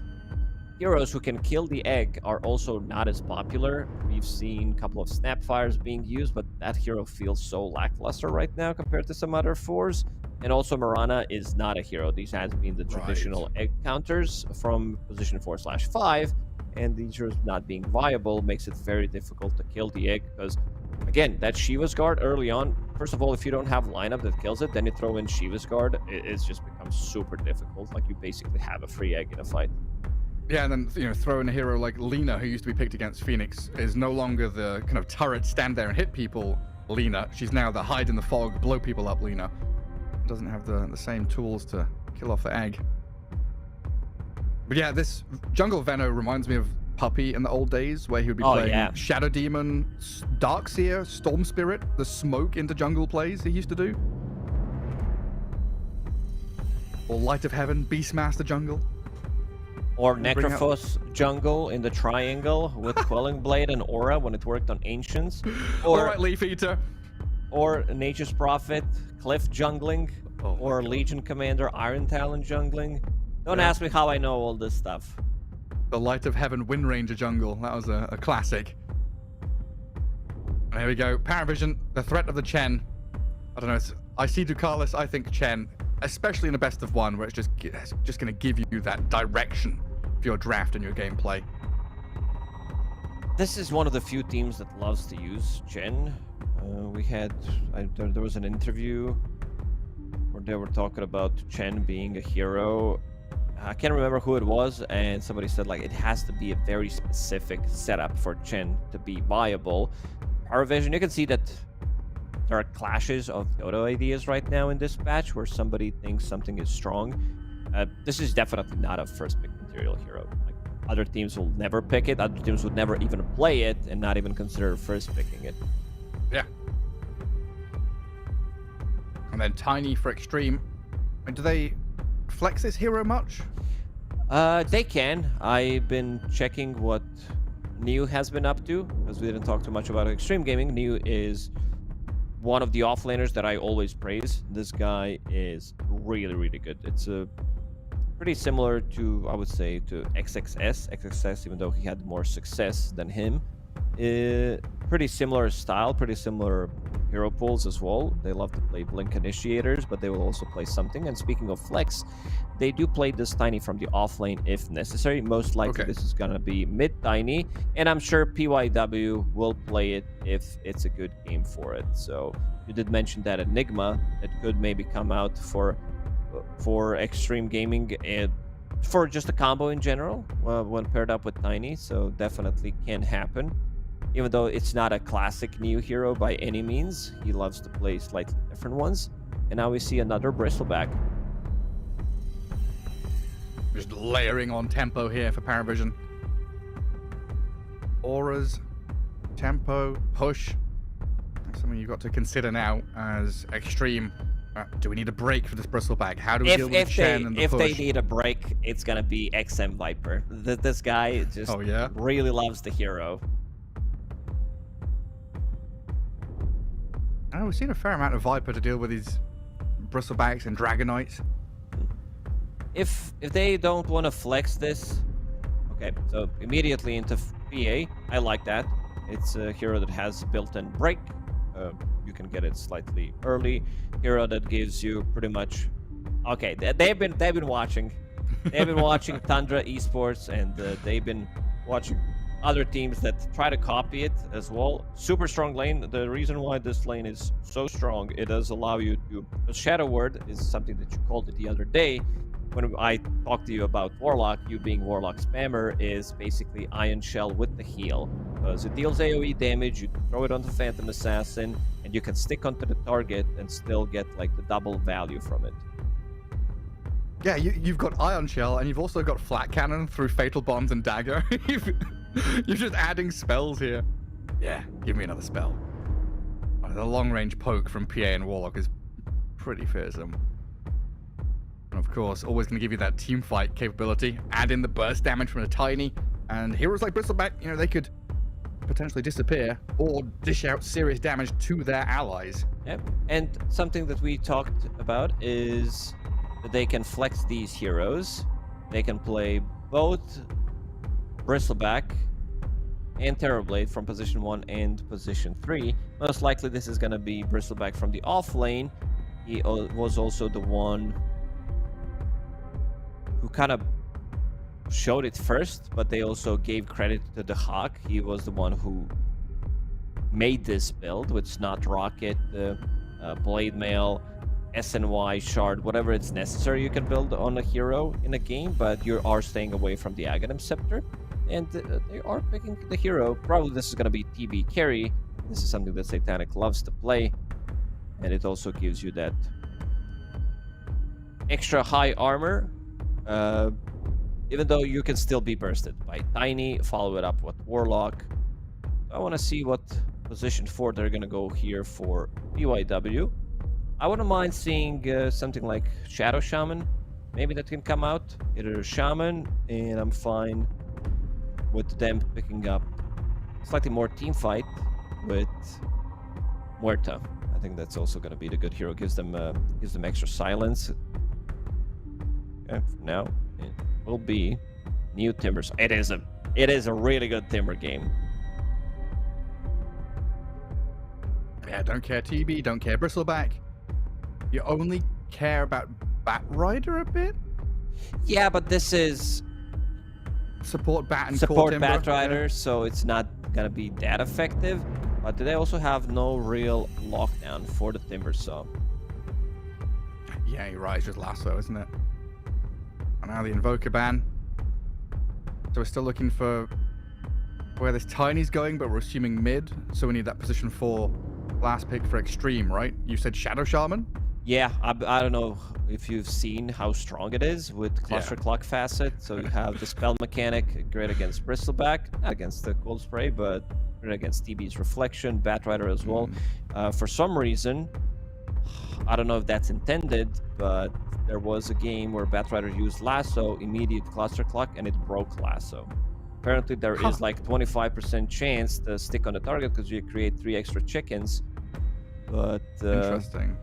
heroes who can kill the egg are also not as popular. We've seen a couple of Snapfires being used, but that hero feels so lackluster right now compared to some other 4s. And also Mirana is not a hero. These has been the traditional egg counters from position 4/5, and these heroes not being viable makes it very difficult to kill the egg, because again, that Shiva's Guard early on, first of all, if you don't have lineup that kills it, then you throw in Shiva's Guard, it just becomes super difficult. Like, you basically have a free egg in a fight. Yeah, and then throw in a hero like Lina, who used to be picked against Phoenix, is no longer the kind of turret, stand there and hit people Lina. She's now the hide in the fog, blow people up Lina. Doesn't have the same tools to kill off the egg. But yeah, this jungle Veno reminds me of Puppy in the old days, where he would be playing Shadow Demon, Darkseer, Storm Spirit, the smoke into jungle plays he used to do. Or Light of Heaven, Beastmaster jungle. Or Necrophos jungle in the triangle with Quelling Blade and Aura when it worked on Ancients. Or Alright, Leaf Eater. Or Nature's Prophet, Cliff jungling. Or Legion Commander, Iron Talon jungling. Don't ask me how I know all this stuff. The Light of Heaven Wind Ranger jungle. That was a classic. And here we go. PARIVISION, the threat of the Chen. I don't know. I see Ducalis. I think Chen, especially in a best of one, where it's just going to give you that direction for your draft and your gameplay. This is one of the few teams that loves to use Chen. There was an interview where they were talking about Chen being a hero. I can't remember who it was, and somebody said like it has to be a very specific setup for Chen to be viable. PARIVISION, you can see that there are clashes of Dota ideas right now in this patch where somebody thinks something is strong. This is definitely not a first pick material hero. Like, other teams will never pick it. Other teams would never even play it and not even consider first picking it. Yeah. And then Tiny for Xtreme. And do they flex this hero much? They can. I've been checking what Niu has been up to, because we didn't talk too much about Xtreme Gaming. Niu is one of the offlaners that I always praise. This guy is really, really good. It's pretty similar to, I would say, to XXS. XXS, even though he had more success than him. Pretty similar style, pretty similar hero pools as well. They love to play Blink Initiators, but they will also play something. And speaking of flex, they do play this Tiny from the offlane if necessary. Most likely this is going to be mid Tiny, and I'm sure PYW will play it if it's a good game for it. So you did mention that Enigma, it could maybe come out for Xtreme Gaming and for just a combo in general when paired up with Tiny. So definitely can happen. Even though it's not a classic Niu hero by any means, he loves to play slightly different ones. And now we see another Bristleback. Just layering on tempo here for PARIVISION. Auras, tempo, push. That's something you've got to consider now as Xtreme. Do we need a break for this Bristleback? How do we deal with Chen and the push? If they need a break, it's going to be XM Viper. This guy just really loves the hero. I know we've seen a fair amount of Viper to deal with these Bristlebacks and Dragonites. If they don't want to flex this, okay, so immediately into PA, I like that. It's a hero that has built-in break. You can get it slightly early. Hero that gives you pretty much. Okay, they've been watching. They've been watching Tundra Esports, and they've been watching other teams that try to copy it as well. Super strong lane. The reason why this lane is so strong, it does allow you to. The Shadow Word is something that you called it the other day. When I talked to you about Warlock, you being Warlock spammer, is basically Ion Shell with the heal. Because it deals AoE damage, you can throw it onto Phantom Assassin, and you can stick onto the target and still get like the double value from it. Yeah, you've got Ion Shell, and you've also got Flat Cannon through Fatal Bonds and Dagger. You're just adding spells here. Yeah, give me another spell. The long-range poke from PA and Warlock is pretty fearsome. And of course, always going to give you that team fight capability. Add in the burst damage from a Tiny, and heroes like Bristleback, you know, they could potentially disappear or dish out serious damage to their allies. Yep. And something that we talked about is that they can flex these heroes. They can play both Bristleback and Terrorblade from position 1 and position 3. Most likely this is going to be Bristleback from the off lane. He was also the one who kind of showed it first, but they also gave credit to the Hawk. He was the one who made this build with Snot Rocket, Blade Mail, SNY, Shard, whatever it's necessary you can build on a hero in a game, but you are staying away from the Aghanim Scepter. And they are picking the hero. Probably this is going to be TB carry. This is something that Satanic loves to play. And it also gives you that extra high armor. Even though you can still be bursted by Tiny, follow it up with Warlock. I want to see what position 4 they're going to go here for PYW. I wouldn't mind seeing something like Shadow Shaman. Maybe that can come out. Either Shaman, and I'm fine with them picking up slightly more team fight with Muerta. I think that's also going to be the good hero. Gives them extra silence. Okay, for now it will be New Timbers. It is a really good Timber game. Yeah, don't care TB, don't care Bristleback. You only care about Batrider a bit? Yeah, but this is Support Bat and support Core Timber. Batrider, so it's not gonna be that effective. But they also have no real lockdown for the Timber Saw. Yeah, you're right. It's just Lasso, isn't it? And now the Invoker ban. So we're still looking for where this Tiny's going, but we're assuming mid. So we need that position 4 last pick for Xtreme, right? You said Shadow Shaman? Yeah, I don't know if you've seen how strong it is with Cluster Clock Facet. So you have the spell mechanic, great against Bristleback, not against the Cold Spray, but great against TB's Reflection, Batrider as well. For some reason, I don't know if that's intended, but there was a game where Batrider used Lasso, immediate Cluster Clock, and it broke Lasso. Apparently there is like 25% chance to stick on the target because you create 3 extra chickens. But interesting.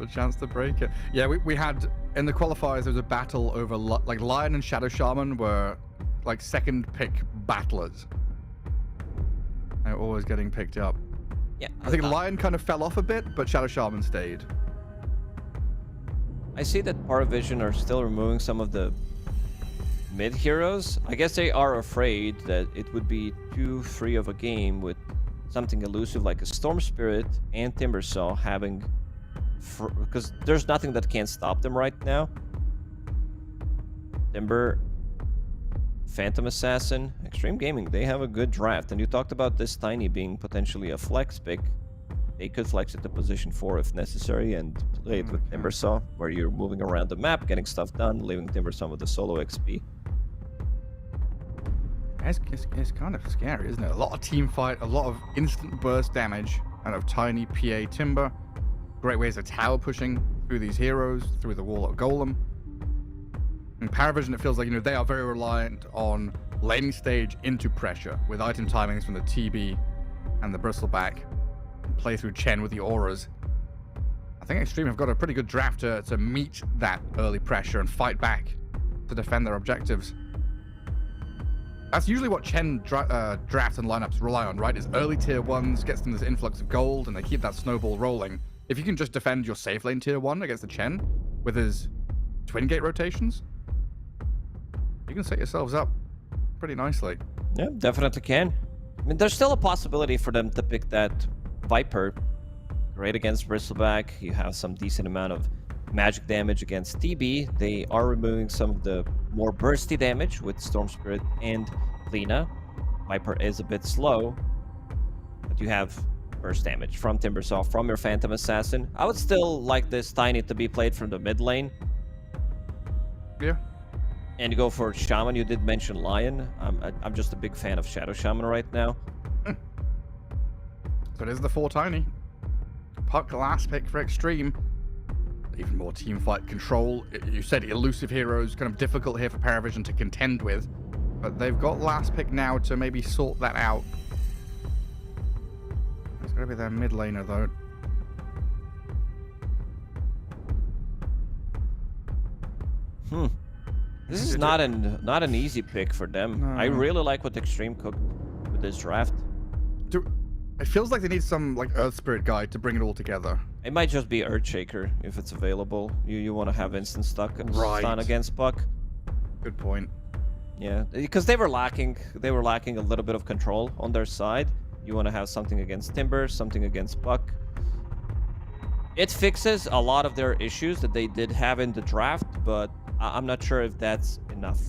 A chance to break it. Yeah, we had in the qualifiers there was a battle over like Lion and Shadow Shaman were like second pick battlers. They're always getting picked up. Yeah, I think Lion kind of fell off a bit, but Shadow Shaman stayed. I see that PARIVISION are still removing some of the mid heroes. I guess they are afraid that it would be too free of a game with something elusive like a Storm Spirit and Timber Saw having, because there's nothing that can stop them right now. Timber, Phantom Assassin, Xtreme Gaming, they have a good draft. And you talked about this Tiny being potentially a flex pick. They could flex it to position 4 if necessary and play it with Timber Saw, where you're moving around the map, getting stuff done, leaving Timber Saw with the solo XP. It's kind of scary, isn't it? A lot of team fight, a lot of instant burst damage out of Tiny PA Timber. Great ways of tower pushing through these heroes, through the wall of Golem. In PARIVISION, it feels like, they are very reliant on laning stage into pressure with item timings from the TB and the Bristleback. Play through Chen with the auras. I think Xtreme have got a pretty good draft to meet that early pressure and fight back to defend their objectives. That's usually what Chen drafts and lineups rely on, right? Is early tier 1s, gets them this influx of gold, and they keep that snowball rolling. If you can just defend your safe lane tier 1 against the Chen with his twin gate rotations, you can set yourselves up pretty nicely. Yeah, definitely can. I mean, there's still a possibility for them to pick that Viper. Great against Bristleback. You have some decent amount of magic damage against TB. They are removing some of the more bursty damage with Storm Spirit and Lina. Viper is a bit slow, but you have burst damage from Timber Saw, from your Phantom Assassin. I would still like this Tiny to be played from the mid lane. Yeah. And you go for Shaman. You did mention Lion. I'm just a big fan of Shadow Shaman right now. So it is the 4 Tiny. Puck last pick for Xtreme. Even more team fight control. You said elusive heroes, kind of difficult here for PARIVISION to contend with. But they've got last pick now to maybe sort that out. It's going to be their mid laner though. This is not an easy pick for them. No. I really like what Xtreme cooked with this draft. It feels like they need some like Earth Spirit guide to bring it all together. It might just be Earthshaker if it's available. You want to have instant stun against Puck. Good point. Yeah, because they were lacking a little bit of control on their side. You want to have something against Timber, something against Puck. It fixes a lot of their issues that they did have in the draft, but I'm not sure if that's enough.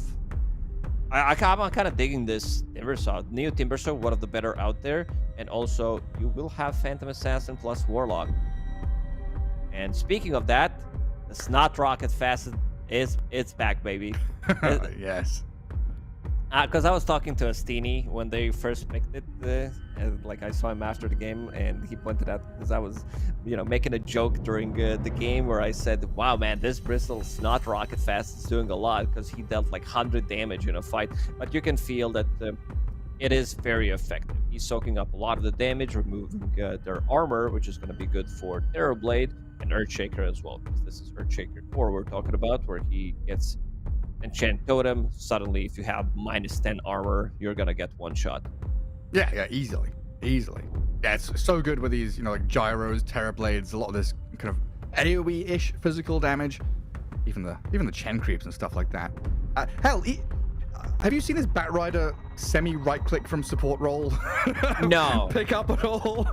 I'm kind of digging this Timber Saw. New Timber Saw, one of the better out there. And also, you will have Phantom Assassin plus Warlock. And speaking of that, the Snot Rocket Facet it's back, baby. Yes. Because I was talking to Astini when they first picked it, and like I saw him after the game, and he pointed out, because I was, making a joke during the game where I said, "Wow, man, this Bristol Snot Rocket Fast is doing a lot," because he dealt like 100 damage in a fight. But you can feel that it is very effective. He's soaking up a lot of the damage, removing their armor, which is going to be good for Terrorblade and Earthshaker as well, because this is Earthshaker 4 we're talking about, where he gets enchant totem, suddenly if you have -10 armor, you're gonna get one shot. Yeah, easily. Yeah, it's so good with these, like gyros, terror blades, a lot of this kind of AoE-ish physical damage. Even the Chen creeps and stuff like that. Hell, have you seen his Batrider semi-right-click from support role? No. Pick up at all?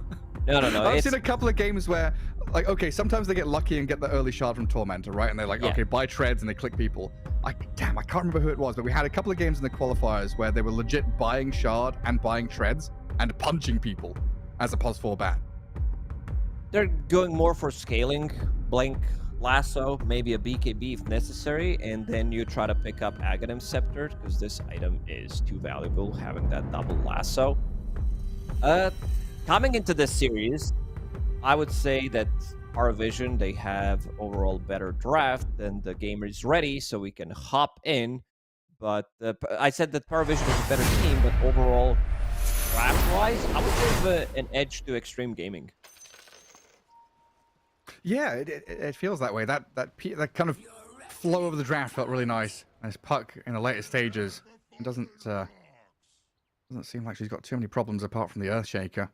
No. I've seen a couple of games where, like, okay, sometimes they get lucky and get the early shard from Tormentor, right? And they're like, okay, buy treads, and they click people. I can't remember who it was, but we had a couple of games in the qualifiers where they were legit buying shard and buying treads and punching people as a +4 bat. They're going more for scaling, blink, lasso, maybe a BKB if necessary, and then you try to pick up Aghanim Scepter, because this item is too valuable, having that double lasso. Coming into this series, I would say that PARIVISION, they have overall better draft, and the game is ready, so we can hop in. But I said that PARIVISION is a better team, but overall, draft-wise, I would give an edge to Xtreme Gaming. Yeah, it feels that way. That kind of flow of the draft felt really nice. Nice puck in the later stages. It doesn't seem like she's got too many problems apart from the Earthshaker.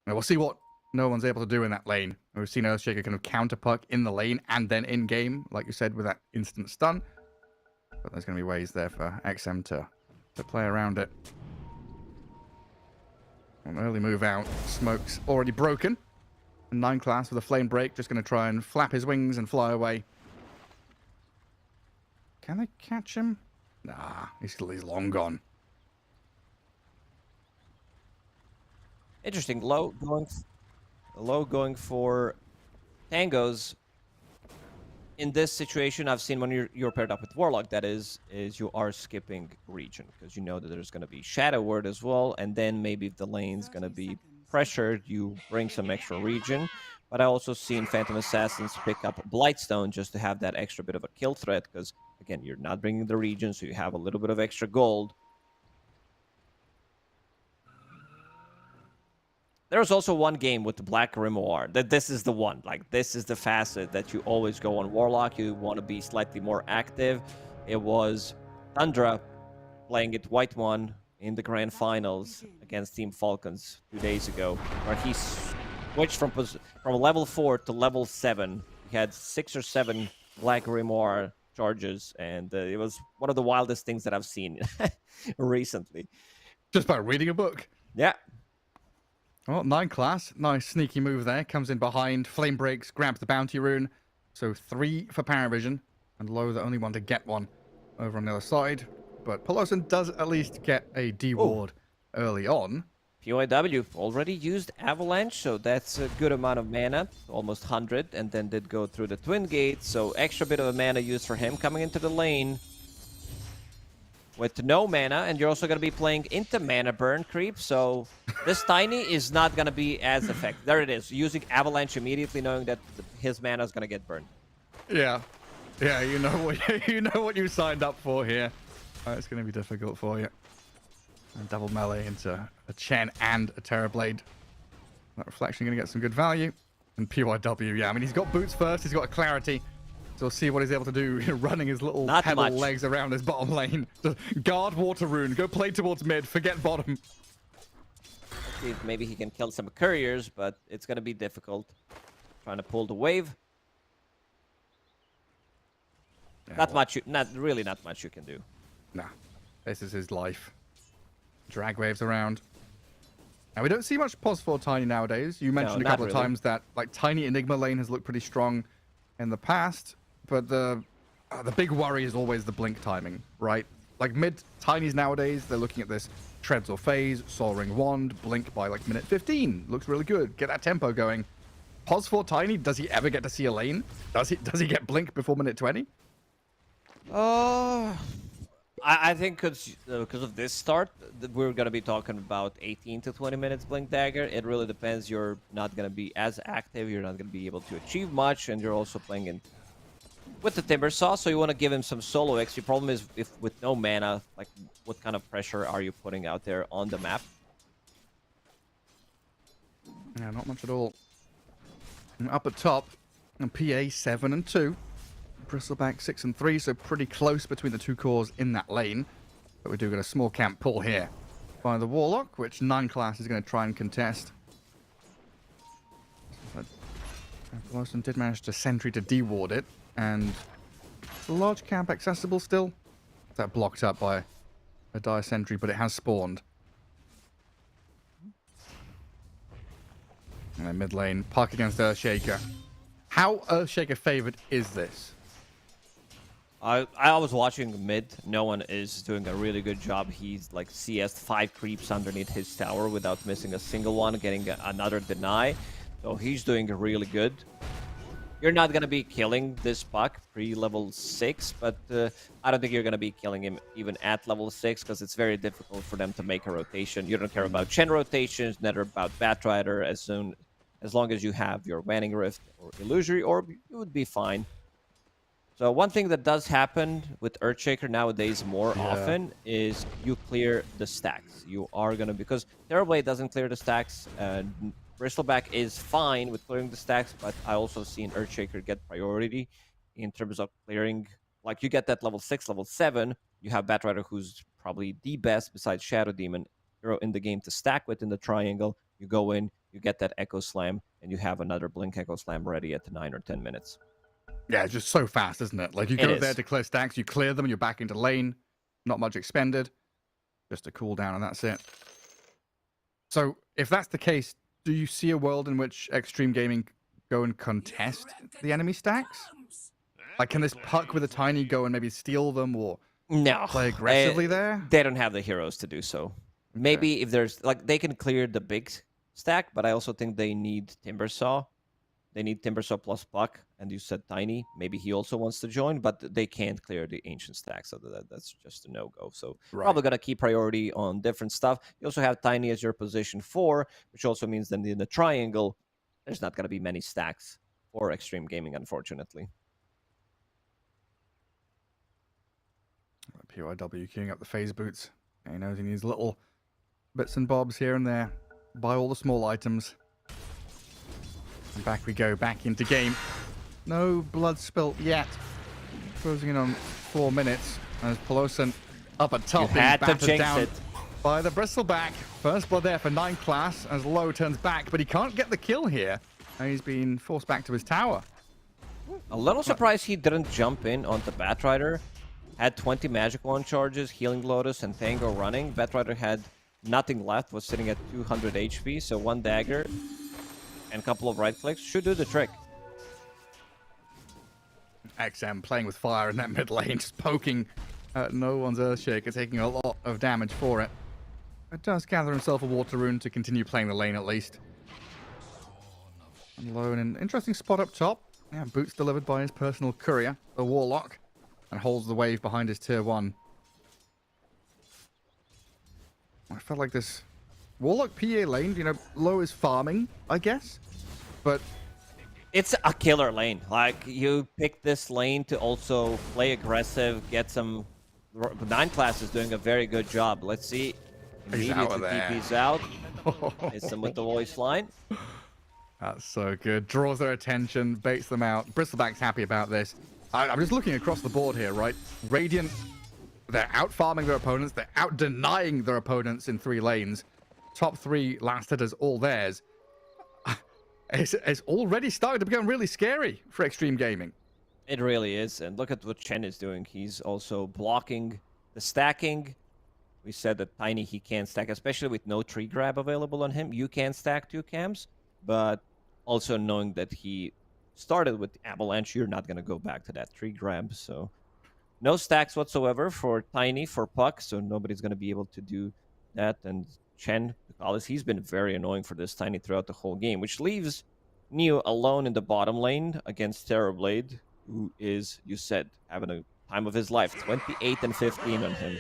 Now we'll see what no one's able to do in that lane. We've seen Earthshaker kind of counter puck in the lane and then in game, like you said, with that instant stun. But there's going to be ways there for XM to play around it. An early move out. Smoke's already broken. 9 class with a flame break, just going to try and flap his wings and fly away. Can they catch him? Nah, he's long gone. Interesting. Low going for tangos. In this situation, I've seen when you're paired up with Warlock, that is you are skipping region, because you know that there's going to be Shadow Word as well, and then maybe if the lane's going to be pressured, you bring some extra region. But I also seen Phantom Assassins pick up Blightstone just to have that extra bit of a kill threat, because again, you're not bringing the region, so you have a little bit of extra gold. There's also one game with the Black Grimoire that this is the one. Like, this is the facet that you always go on Warlock. You want to be slightly more active. It was Thundra playing it White One in the grand finals against Team Falcons 2 days ago, where he switched from level 4 to level 7. He had 6 or 7 Black Grimoire charges, and it was one of the wildest things that I've seen recently. Just by reading a book. Yeah. Well, 9 class. Nice sneaky move there. Comes in behind, flame breaks, grabs the bounty rune. So 3 for PARIVISION, and Low the only one to get one over on the other side. But Pelosin does at least get a D-ward early on. PYW already used Avalanche, so that's a good amount of mana, almost 100, and then did go through the Twin Gate, so extra bit of a mana used for him coming into the lane with no mana, and you're also going to be playing into mana burn creep, so this Tiny is not going to be as effective. There it is, using Avalanche immediately, knowing that his mana is going to get burned. Yeah, you know what you signed up for here. It's going to be difficult for you. And double melee into a Chen and a Terrorblade. That Reflection going to get some good value. And PYW, yeah, I mean, he's got boots first, he's got a clarity. So we'll see what he's able to do, running his little pedal legs around his bottom lane. Just guard water rune, go play towards mid, forget bottom. Let's see if maybe he can kill some couriers, but it's going to be difficult. Trying to pull the wave. Yeah, not much you can do. Nah, this is his life. Drag waves around. Now, we don't see much pos for Tiny nowadays. You mentioned a couple of times that like Tiny Enigma lane has looked pretty strong in the past, but the big worry is always the blink timing, right? Like mid Tinies nowadays, they're looking at this Treads or Phase, Soaring Wand, blink by like minute 15. Looks really good. Get that tempo going. Pos for Tiny, does he ever get to see a lane? Does he get blink before minute 20? I think because of this start, we're going to be talking about 18 to 20 minutes Blink Dagger. It really depends. You're not going to be as active. You're not going to be able to achieve much. And you're also playing in with the Timber Saw, so you want to give him some solo X. The problem is, if with no mana, like, what kind of pressure are you putting out there on the map? Yeah, not much at all. And up at top, and PA 7 and 2. Bristleback 6 and 3, so pretty close between the two cores in that lane. But we do get a small camp pull here by the Warlock, which 9 class is going to try and contest. But Blossom did manage to sentry to deward it, and the large camp accessible still. That blocked up by a dire sentry, but it has spawned. And then mid lane, Puck against Earthshaker. How Earthshaker favored is this? I was watching mid. No one is doing a really good job. He's like CS 5 creeps underneath his tower without missing a single one, getting another deny. So he's doing really good. You're not going to be killing this Puck pre-level 6, but I don't think you're going to be killing him even at level 6 because it's very difficult for them to make a rotation. You don't care about Chen rotations, neither about Batrider. As long as you have your Vanning Rift or Illusory Orb, you would be fine. So one thing that does happen with Earthshaker nowadays more often is you clear the stacks. You are going to, because Terrorblade doesn't clear the stacks, Bristleback is fine with clearing the stacks, but I also seen Earthshaker get priority in terms of clearing. Like, you get that level 6, level 7, you have Batrider, who's probably the best besides Shadow Demon hero in the game to stack with in the triangle. You go in, you get that Echo Slam, and you have another Blink Echo Slam ready at 9 or 10 minutes. Yeah, it's just so fast, isn't it? Like, you go there to clear stacks, you clear them, and you're back into lane. Not much expended. Just a cooldown, and that's it. So, if that's the case, do you see a world in which Xtreme Gaming go and contest the enemy stacks? Like, can this Puck with a Tiny go and maybe steal them or play aggressively there? They don't have the heroes to do so. Okay. Maybe if there's, like, they can clear the big stack, but I also think they need Timbersaw. They need Timbersaw plus Puck, and you said Tiny. Maybe he also wants to join, but they can't clear the Ancient stack, so that's just a no-go. So probably going to keep priority on different stuff. You also have Tiny as your position 4, which also means that in the triangle, there's not going to be many stacks for Xtreme Gaming, unfortunately. PYW queuing up the phase boots. He knows he needs little bits and bobs here and there. Buy all the small items. And back we go, back into game. No blood spilt yet. Closing in on 4 minutes as Pelosin up at top being battered down by the Bristleback. First blood there for 9 class as Low turns back, but he can't get the kill here. And he's been forced back to his tower. A little surprised he didn't jump in onto Batrider. Had 20 Magic Wand charges, Healing Lotus, and Tango running. Batrider had nothing left, was sitting at 200 HP, so 1 dagger and a couple of right clicks should do the trick. XM playing with fire in that mid lane, just poking at no one's Earthshaker, taking a lot of damage for it. It does gather himself a Water Rune to continue playing the lane at least. And Low in an interesting spot up top. Yeah, boots delivered by his personal courier, the Warlock, and holds the wave behind his tier 1. I felt like this Warlock PA lane, you know, Low is farming, I guess, but it's a killer lane. Like, you pick this lane to also play aggressive, get some. 9 class is doing a very good job. Let's see. Immediately TP's out. Hits them with the voice line. That's so good. Draws their attention, baits them out. Bristleback's happy about this. I'm just looking across the board here, right? Radiant, they're out farming their opponents. They're out denying their opponents in 3 lanes. Top 3 last hitters all theirs. It's already starting to become really scary for Xtreme Gaming. It really is. And look at what Chen is doing. He's also blocking the stacking. We said that Tiny, he can't stack, especially with no tree grab available on him. You can stack 2 cams, but also knowing that he started with Avalanche, you're not going to go back to that tree grab. So no stacks whatsoever for Tiny, for Puck, so nobody's going to be able to do that. And Chen, he's been very annoying for this Tiny throughout the whole game, which leaves Neo alone in the bottom lane against Terrorblade, who is, you said, having a time of his life. 28 and 15 on him.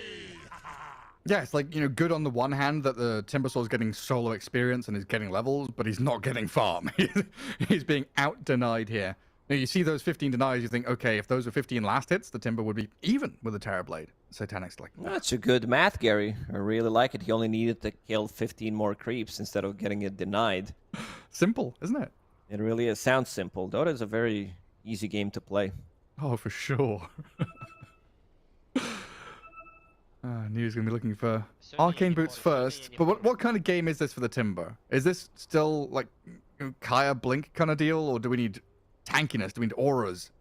Yeah, it's like, you know, good on the one hand that the Timbersaw is getting solo experience and is getting levels, but he's not getting farm. He's being out-denied here. Now, you see those 15 denies, you think, okay, if those were 15 last hits, the Timber would be even with the Terrorblade. Satanic's like, no. That's a good math, Gary. I really like it. He only needed to kill 15 more creeps instead of getting it denied. Simple, isn't it? It really is. Sounds simple. Dota is a very easy game to play. Oh, for sure. New's going to be looking for arcane boots first. But what kind of game is this for the Timber? Is this still like Kaya Blink kind of deal, or do we need tankiness? Do we need auras?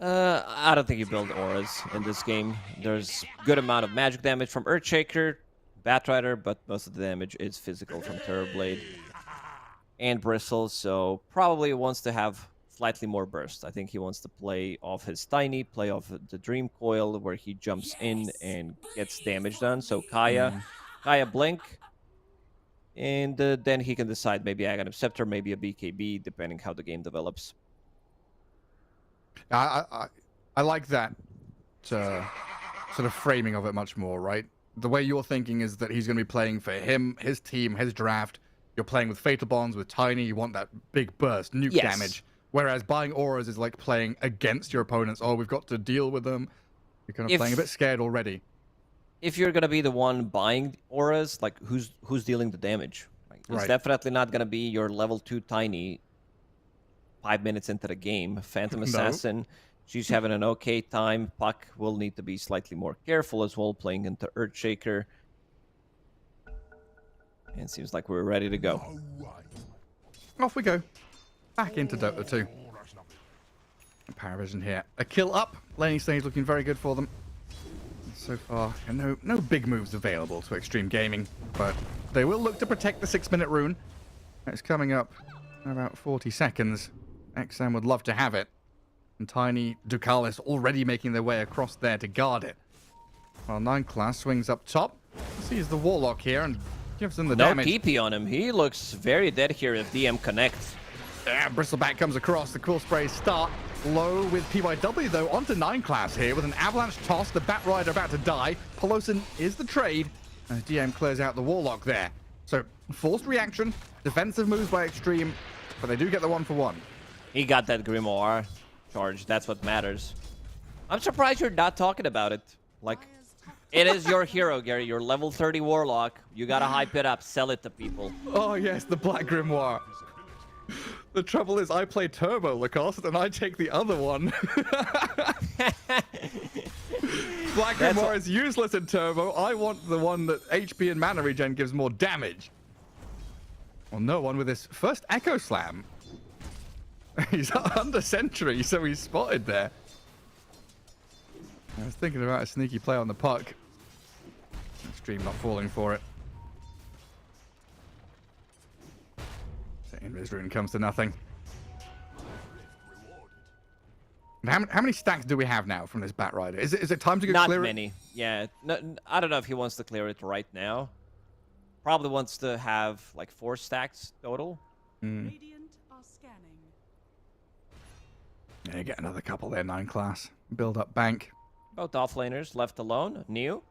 I don't think you build auras in this game. There's good amount of magic damage from Earthshaker, Batrider, but most of the damage is physical from Terrorblade and Bristle, so probably wants to have slightly more burst. I think he wants to play off his Tiny, play off the Dream Coil, where he jumps in and gets damage done. So Kaya Blink, and then he can decide maybe Aghanim Scepter, maybe a BKB, depending how the game develops. I like that sort of framing of it much more, right? The way you're thinking is that he's going to be playing for him, his team, his draft. You're playing with Fatal Bonds, with Tiny. You want that big burst, nuke damage. Whereas buying auras is like playing against your opponents. Oh, we've got to deal with them. You're kind of playing a bit scared already. If you're going to be the one buying auras, like who's dealing the damage? It's definitely not going to be your level 2 Tiny 5 minutes into the game. Phantom Assassin, she's having an okay time. Puck will need to be slightly more careful as well, playing into Earthshaker. And it seems like we're ready to go. Off we go. Back into Dota 2. PARIVISION here. A kill up. Laning stage looking very good for them. So far, no big moves available to Xtreme Gaming, but they will look to protect the 6-minute rune. It's coming up in about 40 seconds. XM would love to have it. And Tiny, Ducalis already making their way across there to guard it. While 9 class swings up top. Sees the Warlock here and gives him the damage. No TP on him. He looks very dead here if DM connects. Yeah, Bristleback comes across. The cool sprays start low with PYW, though, onto 9 class here with an avalanche toss. The Batrider about to die. Pelosin is the trade. And DM clears out the Warlock there. So, forced reaction. Defensive moves by Xtreme, but they do get the 1-for-1. He got that Grimoire charge. That's what matters. I'm surprised you're not talking about it. Like, it is your hero, Gary. You're level 30 Warlock. You gotta hype it up. Sell it to people. Oh, yes, the Black Grimoire. The trouble is, I play Turbo Lacoste, and I take the other one. Black Grimoire is useless in Turbo. I want the one that HP and mana regen gives more damage. Well, no one with his first Echo Slam. He's under sentry, so he's spotted there. I was thinking about a sneaky play on the puck. Xtreme not falling for it. Invis rune comes to nothing. How many stacks do we have now from this Batrider? Is it time to go clear it? Not many. Yeah. No, I don't know if he wants to clear it right now. Probably wants to have like 4 stacks total. Radiant are scanning. Yeah, get another couple there, 9 class. Build up bank. Both offlaners left alone. Neo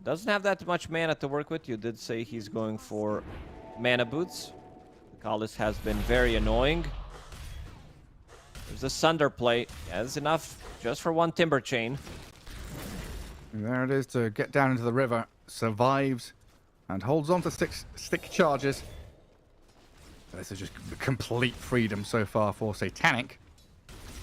doesn't have that much mana to work with. You did say he's going for mana boots. Ducalis has been very annoying. There's a Sunder play. Yeah, that's enough just for 1 Timber Chain. And there it is to get down into the river. Survives and holds on to stick charges. This is just complete freedom so far for Satanic.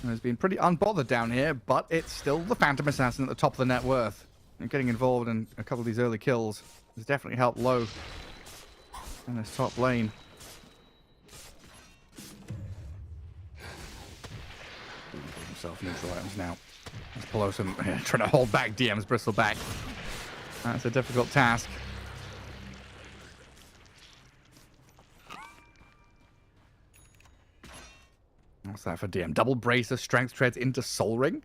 And has been pretty unbothered down here, but it's still the Phantom Assassin at the top of the net worth. And getting involved in a couple of these early kills has definitely helped low in this top lane. Self-neutral items now. Pelosin trying to hold back DM's Bristleback. That's a difficult task. What's that for DM? Double Bracer, Strength Treads into Soul Ring?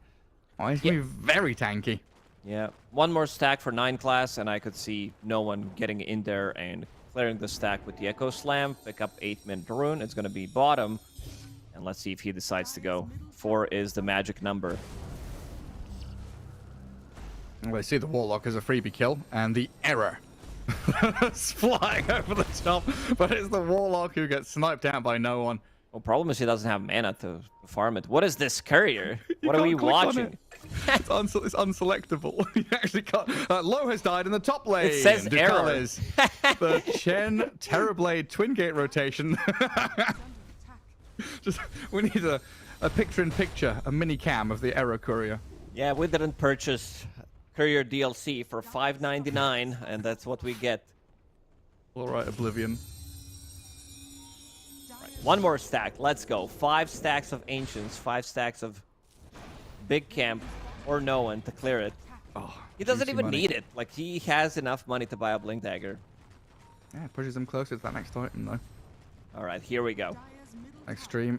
Oh, he's going to be very tanky. Yeah, 1 more stack for 9 class, and I could see no one getting in there and clearing the stack with the Echo Slam. Pick up 8-minute rune. It's going to be bottom. And let's see if he decides to go. 4 is the magic number. Well, they see the Warlock as a freebie kill, and the error. It's flying over the top, but it's the Warlock who gets sniped out by no one. Well, problem is he doesn't have mana to farm it. What is this courier? What are we watching? It's unselectable. You actually can't. Low has died in the top lane. It says error. The Chen Terrorblade Twin Gate rotation. Just we need a picture-in-picture, a mini cam of the Aero Courier. Yeah, we didn't purchase Courier DLC for $5.99, and that's what we get. All right, Oblivion. One more stack. Let's go. 5 stacks of Ancients, 5 stacks of Big Camp, or no one to clear it. Oh, He doesn't juicy even money. need it. Like, he has enough money to buy a Blink Dagger. Yeah, it pushes him closer to that next item, though. All right, here we go. Xtreme.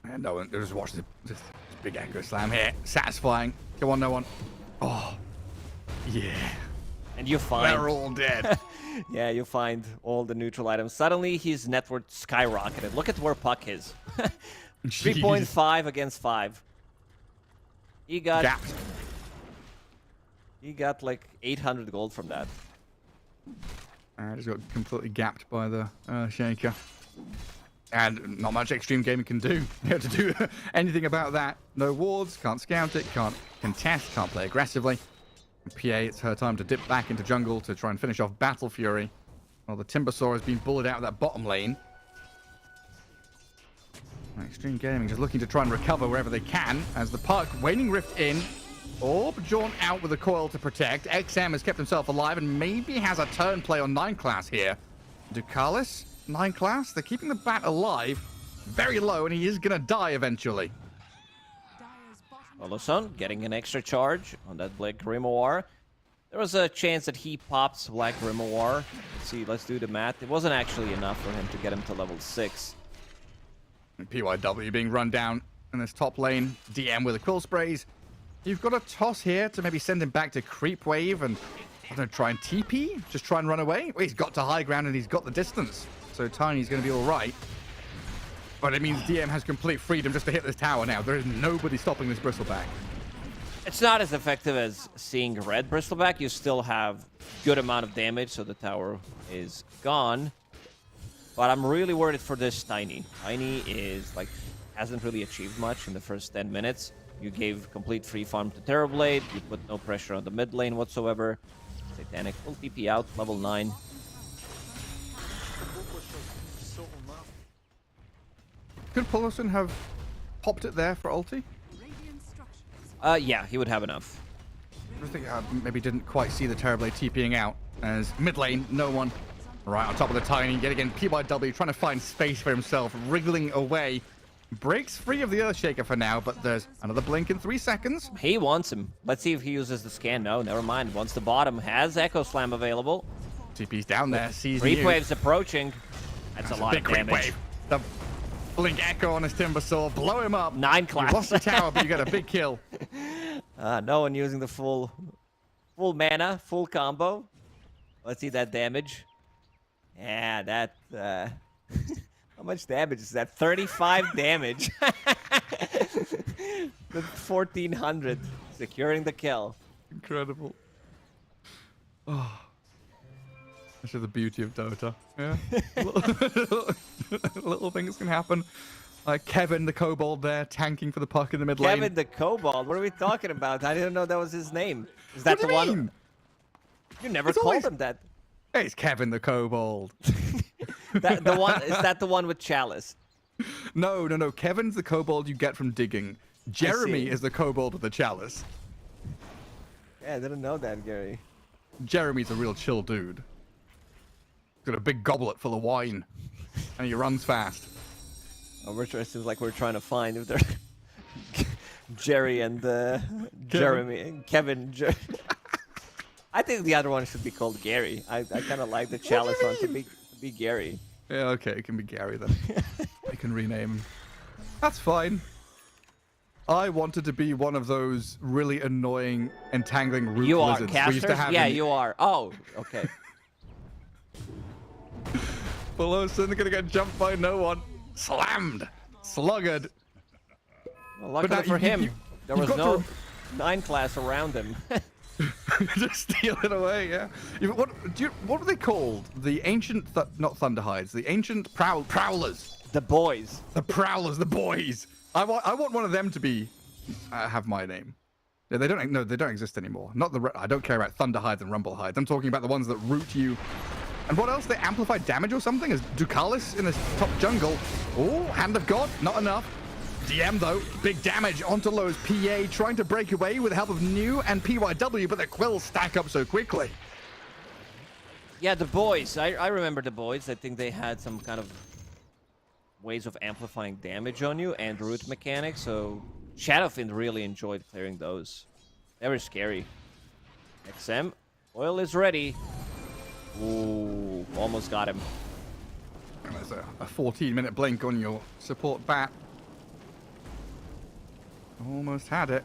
And no one, just watch this big Echo Slam here. Satisfying. Come on, no one. Oh, yeah. And you find... They're all dead. Yeah, you find all the neutral items. Suddenly, his net worth skyrocketed. Look at where Puck is. 3.5 against 5. He got... Gapped. He got like 800 gold from that. Just got completely gapped by the Shaker. And not much Xtreme Gaming can do. You have to do anything about that. No wards, can't scout it, can't contest, can't play aggressively. And PA, it's her time to dip back into jungle to try and finish off Battle Fury. While the Timbersaw has been bullied out of that bottom lane. Xtreme Gaming just looking to try and recover wherever they can. As the Puck, Waning Rift in. Orb drawn out with a coil to protect. XM has kept himself alive and maybe has a turn play on 9 class here. Ducalis, 9 class, they're keeping the bat alive. Very low, and he is going to die eventually. Oloson getting an extra charge on that Black Grimoire. There was a chance that he pops Black Grimoire. Let's see, let's do the math. It wasn't actually enough for him to get him to level 6. And PYW being run down in this top lane. DM with the quill sprays. You've got a toss here to maybe send him back to creep wave and, I don't know, try and TP? Just try and run away? Well, he's got to high ground and he's got the distance. So Tiny's going to be all right. But it means DM has complete freedom just to hit this tower now. There is nobody stopping this Bristleback. It's not as effective as seeing red Bristleback. You still have good amount of damage, so the tower is gone. But I'm really worried for this Tiny. Tiny is, like, hasn't really achieved much in the first 10 minutes. You gave complete free farm to Terrorblade. You put no pressure on the mid lane whatsoever. Satanic full TP out, level 9. Could Poloson have popped it there for ulti? Yeah, he would have enough. I think maybe didn't quite see the Terrorblade TPing out. As mid lane, no one. Right on top of the Tiny. Yet again, PYW trying to find space for himself, wriggling away. Breaks free of the Earthshaker for now, but there's another blink in 3 seconds. He wants him. Let's see if he uses the scan. No, never mind. Once the bottom has Echo Slam available. TP's down there, sees Creep you. wave's approaching. That's a lot Big of damage. creep wave. The blink echo on his Timbersaw. Blow him up. 9 class. You lost the tower, but you got a big kill. No one using the full mana, full combo. Let's see that damage. Yeah, that... How much damage is that? 35 damage. With 1400. Securing the kill. Incredible. Oh. That's just the beauty of Dota. Yeah. Little things can happen. Kevin the Kobold there, tanking for the Puck in the mid lane. Kevin the Kobold? What are we talking about? I didn't know that was his name. Is that What the do you one? mean? You never It's called always- him that. Hey, it's Kevin the Kobold. Is that the one with Chalice? No. Kevin's the Kobold you get from digging. Jeremy see. is the Kobold with the Chalice. Yeah, I didn't know that, Gary. Jeremy's a real chill dude. He's got a big goblet full of wine. And he runs fast. Oh, it seems like we're trying to find if they're Jerry and Jeremy. Kevin. I think the other one should be called Gary. I kind of like the Chalice one to be Gary. Yeah, okay, it can be Gary then. I can rename him. That's fine. I wanted to be one of those really annoying, entangling root You are lizards we used to casters? have Yeah, in... you are. Oh, okay. Poloson gonna get jumped by no one. Slammed. Slugged. Well, luckily now for you- him, you- there you've was got no 9 class around him. Just steal it away, yeah. What are they called? The ancient, not Thunderhides, the ancient prowlers. The boys. The prowlers, the boys. I want one of them to be, have my name. Yeah, they don't exist anymore. Not the, I don't care about Thunderhides and Rumblehides. I'm talking about the ones that root you And what else? They amplified damage or something? Is Ducalis in this top jungle? Oh, Hand of God, not enough. DM though, big damage onto Lowe's PA, trying to break away with the help of New and PYW, but the quills stack up so quickly. Yeah, the boys. I remember the boys. I think they had some kind of ways of amplifying damage on you and root mechanics, so Shadowfiend really enjoyed clearing those. They were scary. XM, oil is ready. Ooh, almost got him. And there's a 14-minute blink on your support bat. Almost had it.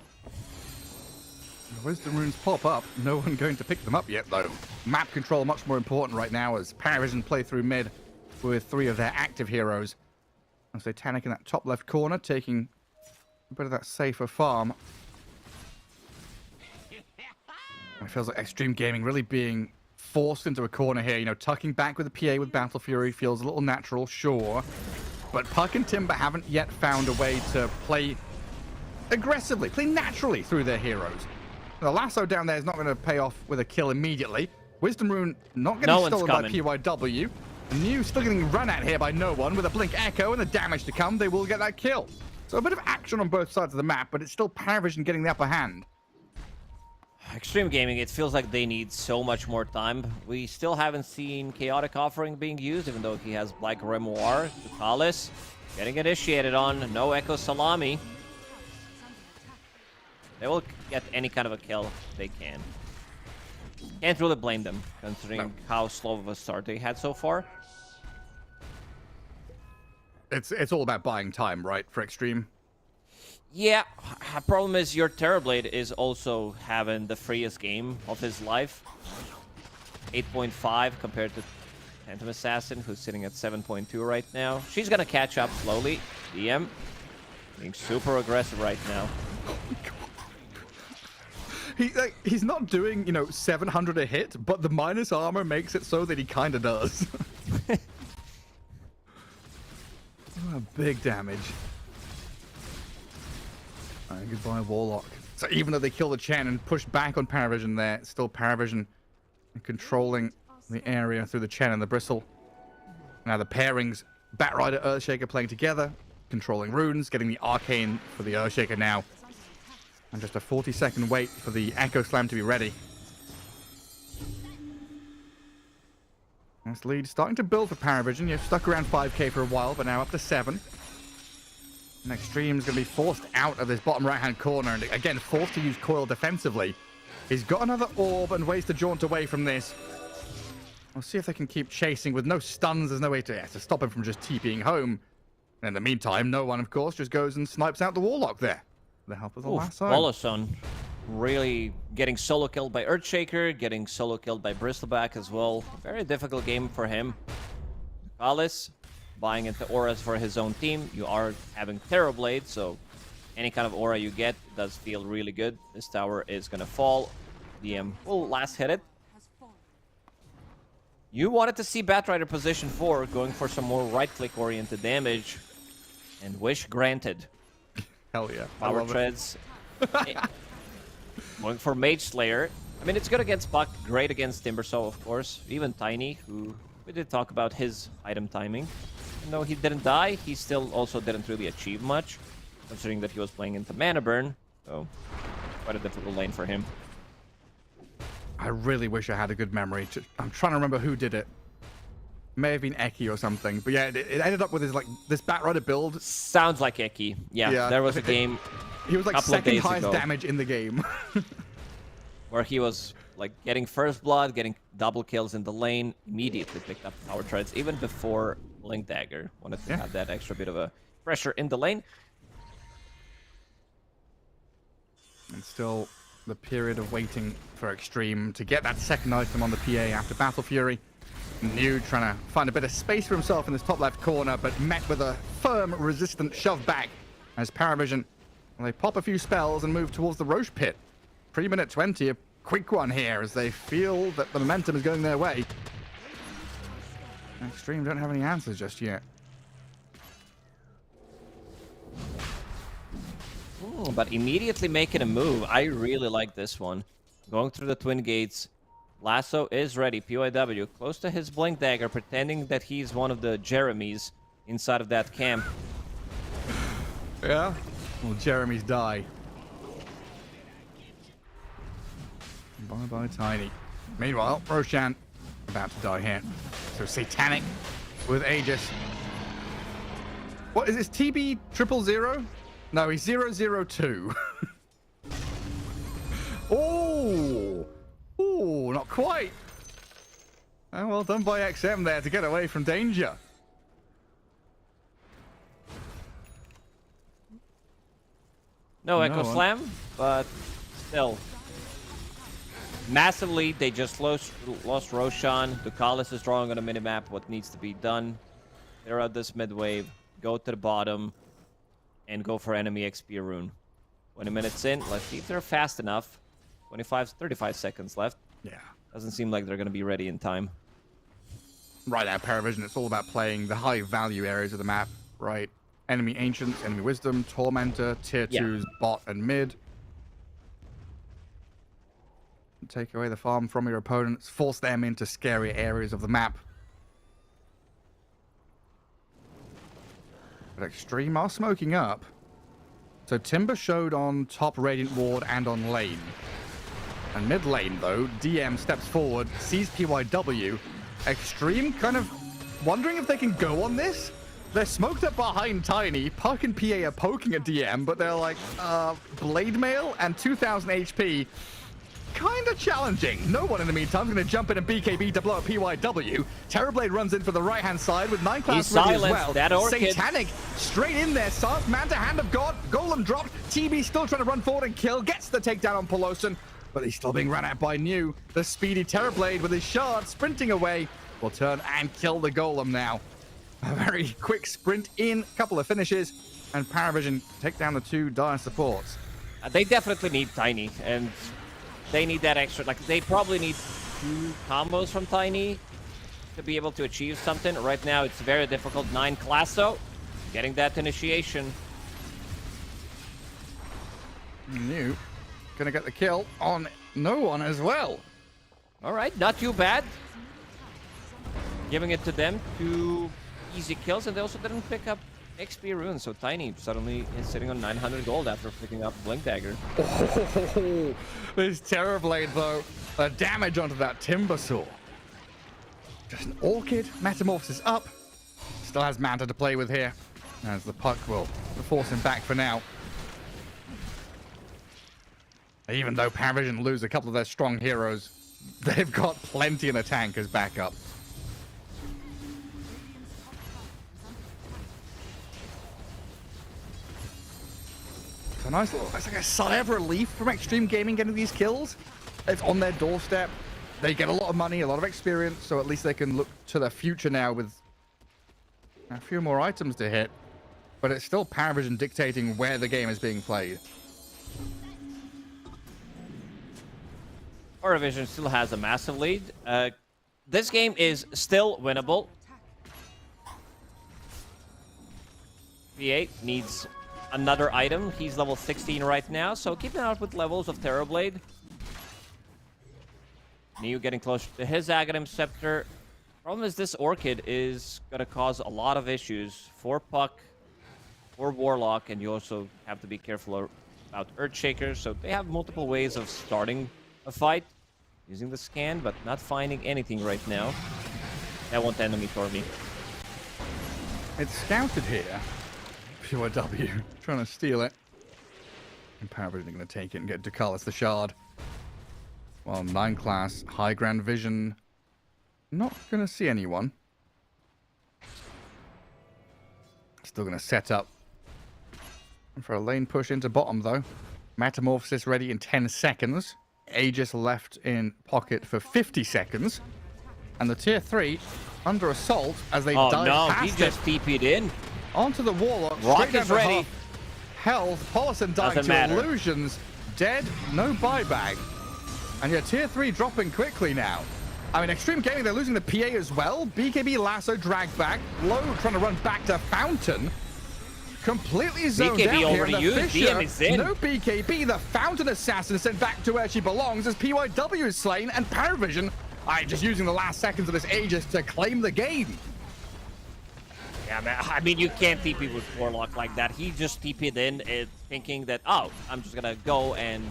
The Wisdom Runes pop up. No one going to pick them up yet, though. Map control much more important right now as PARIVISION play through mid with 3 of their active heroes. As they Tanic in that top left corner, taking a bit of that safer farm. It feels like Xtreme Gaming really being forced into a corner here. You know, tucking back with the PA with Battle Fury feels a little natural, sure. But Puck and Timber haven't yet found a way to play aggressively, play naturally through their heroes. The lasso down there is not going to pay off with a kill immediately. Wisdom Rune not getting stolen by PYW. New still getting run at here by no one with a Blink Echo and the damage to come. They will get that kill. So a bit of action on both sides of the map, but it's still PARIVISION getting the upper hand. Xtreme Gaming, it feels like they need so much more time. We still haven't seen Chaotic Offering being used, even though he has Black Grimoire. Ducalis getting initiated on. No Echo Salami. They will get any kind of a kill if they can. Can't really blame them, considering how slow of a start they had so far. It's all about buying time, right, for Xtreme? Yeah, problem is your Terrorblade is also having the freest game of his life. 8.5 compared to Phantom Assassin, who's sitting at 7.2 right now. She's gonna catch up slowly. DM being super aggressive right now. He's not doing, you know, 700 a hit, but the minus armor makes it so that he kind of does. Oh, big damage. Goodbye, Warlock. So even though they kill the Chen and push back on PARIVISION there, it's still PARIVISION controlling the area through the Chen and the Bristle. Now the pairings, Batrider, Earthshaker playing together, controlling runes, getting the Arcane for the Earthshaker now. And just a 40-second wait for the Echo Slam to be ready. This lead starting to build for PARIVISION. You've stuck around 5k for a while, but now up to 7. And Xtreme's going to be forced out of this bottom right-hand corner, and again, forced to use Coil defensively. He's got another orb and ways to jaunt away from this. We'll see if they can keep chasing with no stuns. There's no way to stop him from just TPing home. And in the meantime, no one, of course, just goes and snipes out the Warlock there. The help of the lasso. Boloson really getting solo killed by Earthshaker, getting solo killed by Bristleback as well. Very difficult game for him. Alice buying into auras for his own team. You are having Terrorblade, so any kind of aura you get does feel really good. This tower is going to fall. DM will last hit it. You wanted to see Batrider position 4, going for some more right-click oriented damage, and wish granted. Hell yeah. Power treads. Going for Mage Slayer. I mean, it's good against Puck, great against Timbersaw, of course. Even Tiny, who we did talk about his item timing. Even though he didn't die, he still also didn't really achieve much, considering that he was playing into Mana Burn. So, quite a difficult lane for him. I really wish I had a good memory. I'm trying to remember who did it. May have been Eki or something, but yeah, it ended up with his this Batrider build. Sounds like Eki. Yeah, there was a game. He was like second highest damage in the game. Where he was like getting first blood, getting double kills in the lane, immediately picked up power treads, even before Link Dagger. Wanted to have that extra bit of a pressure in the lane. And still the period of waiting for Xtreme to get that second item on the PA after Battle Fury. New trying to find a bit of space for himself in this top left corner, but met with a firm, resistant shove back as PARIVISION. Well, they pop a few spells and move towards the Roche Pit. Pre-minute 20, a quick one here as they feel that the momentum is going their way. Xtreme don't have any answers just yet. But immediately making a move. I really like this one. Going through the Twin Gates, Lasso is ready. PYW close to his blink dagger, pretending that he's one of the Jeremys inside of that camp. Yeah? Well, Jeremy's die. Bye-bye, Tiny. Meanwhile, Roshan about to die here. So Satanic with Aegis. What is this? TB 000? No, he's 002. Oh! Oh, not quite. Oh, well done by XM there to get away from danger. No Echo Slam, but still. Massive lead. They just lost Roshan. Ducalis is drawing on a minimap what needs to be done. They're at this mid wave. Go to the bottom and go for enemy XP rune. 20 minutes in. Let's see if they're fast enough. 35 seconds left. Yeah. Doesn't seem like they're going to be ready in time. Right now, PARIVISION, it's all about playing the high value areas of the map, right? Enemy Ancients, Enemy Wisdom, Tormentor, Tier 2s, bot and mid. Take away the farm from your opponents, force them into scary areas of the map. But Xtreme are smoking up. So Timber showed on top Radiant Ward and on lane. And mid lane, though, DM steps forward, sees PYW. Xtreme kind of wondering if they can go on this. They're smoked up behind Tiny. Puck and PA are poking at DM, but they're like, Blade Mail and 2000 HP. Kind of challenging. No one in the meantime is going to jump in and BKB to blow up PYW. Terrorblade runs in for the right-hand side with 9 class ready as well. That Orchid. Satanic straight in there. Starts Manta, Hand of God. Golem dropped. TB still trying to run forward and kill. Gets the takedown on Pelosin, but he's still being run at by New. The speedy Terrorblade with his shard sprinting away will turn and kill the Golem now. A very quick sprint in, couple of finishes, and PARIVISION take down the 2 dire supports. They definitely need Tiny, and they need that extra. Like, they probably need 2 combos from Tiny to be able to achieve something. Right now, it's very difficult. 9 Classo, getting that initiation. New gonna get the kill on no one as well. All right, not too bad. Giving it to them, 2 easy kills, and they also didn't pick up XP runes, so Tiny suddenly is sitting on 900 gold after picking up Blink Dagger. Oh, this Terrorblade, though, the damage onto that Timbersaw. Just an Orchid, Metamorphosis up. Still has Manta to play with here, as the puck will force him back for now. Even though PARIVISION lose a couple of their strong heroes, they've got plenty in the tank as backup. It's a nice little, it's like a sigh of relief from Xtreme Gaming getting these kills. It's on their doorstep. They get a lot of money, a lot of experience, so at least they can look to the future now with a few more items to hit. But it's still PARIVISION dictating where the game is being played. PARIVISION still has a massive lead. This game is still winnable. V8 needs another item. He's level 16 right now, so keeping up with levels of Terrorblade. Neo getting closer to his Aghanim Scepter. Problem is this Orchid is going to cause a lot of issues for Puck, for Warlock, and you also have to be careful about Earthshaker. So they have multiple ways of starting a fight, using the scan, but not finding anything right now. That won't enemy for me. It's scouted here. PYW trying to steal it. And PARIVISION going to take it and get Ducalis the shard. Well, 9 class, high ground vision. Not going to see anyone. Still going to set up for a lane push into bottom, though. Metamorphosis ready in 10 seconds. Aegis left in pocket for 50 seconds. And the tier 3 under assault as they dive past he just TP'd in. Onto the Warlock. Rock is ready. Health. Paulison dying to illusions. Dead. No buyback. And your tier 3 dropping quickly now. I mean, Xtreme Gaming, they're losing the PA as well. BKB Lasso dragged back. Low trying to run back to Fountain. completely zoned BKB out here. already The used, Fisher, DM is in. no BKB, the Fountain Assassin is sent back to where she belongs as PYW is slain, and PARIVISION just using the last seconds of this Aegis to claim the game. Yeah, man. I mean, you can't TP with Warlock like that. He just TP'd in, thinking that, oh, I'm just gonna go and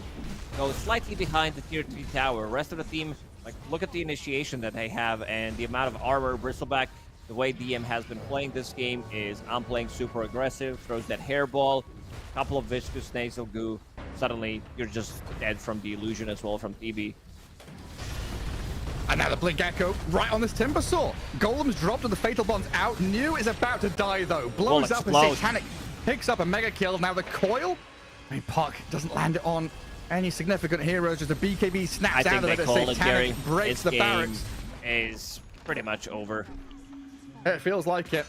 go slightly behind the tier 3 tower. Rest of the team, like, look at the initiation that they have and the amount of armor. Bristleback, the way DM has been playing this game is, I'm playing super aggressive, throws that hairball, couple of viscous nasal goo. Suddenly, you're just dead from the illusion as well from TB. And now the Blink Echo right on this Timber Saw. Golem's dropped and the Fatal Bond's out. New is about to die though. Blows up as Satanic picks up a mega kill. Now the coil. I mean, Puck doesn't land it on any significant heroes. Just a BKB snaps out of it as Satanic breaks the barracks. Is pretty much over. It feels like it.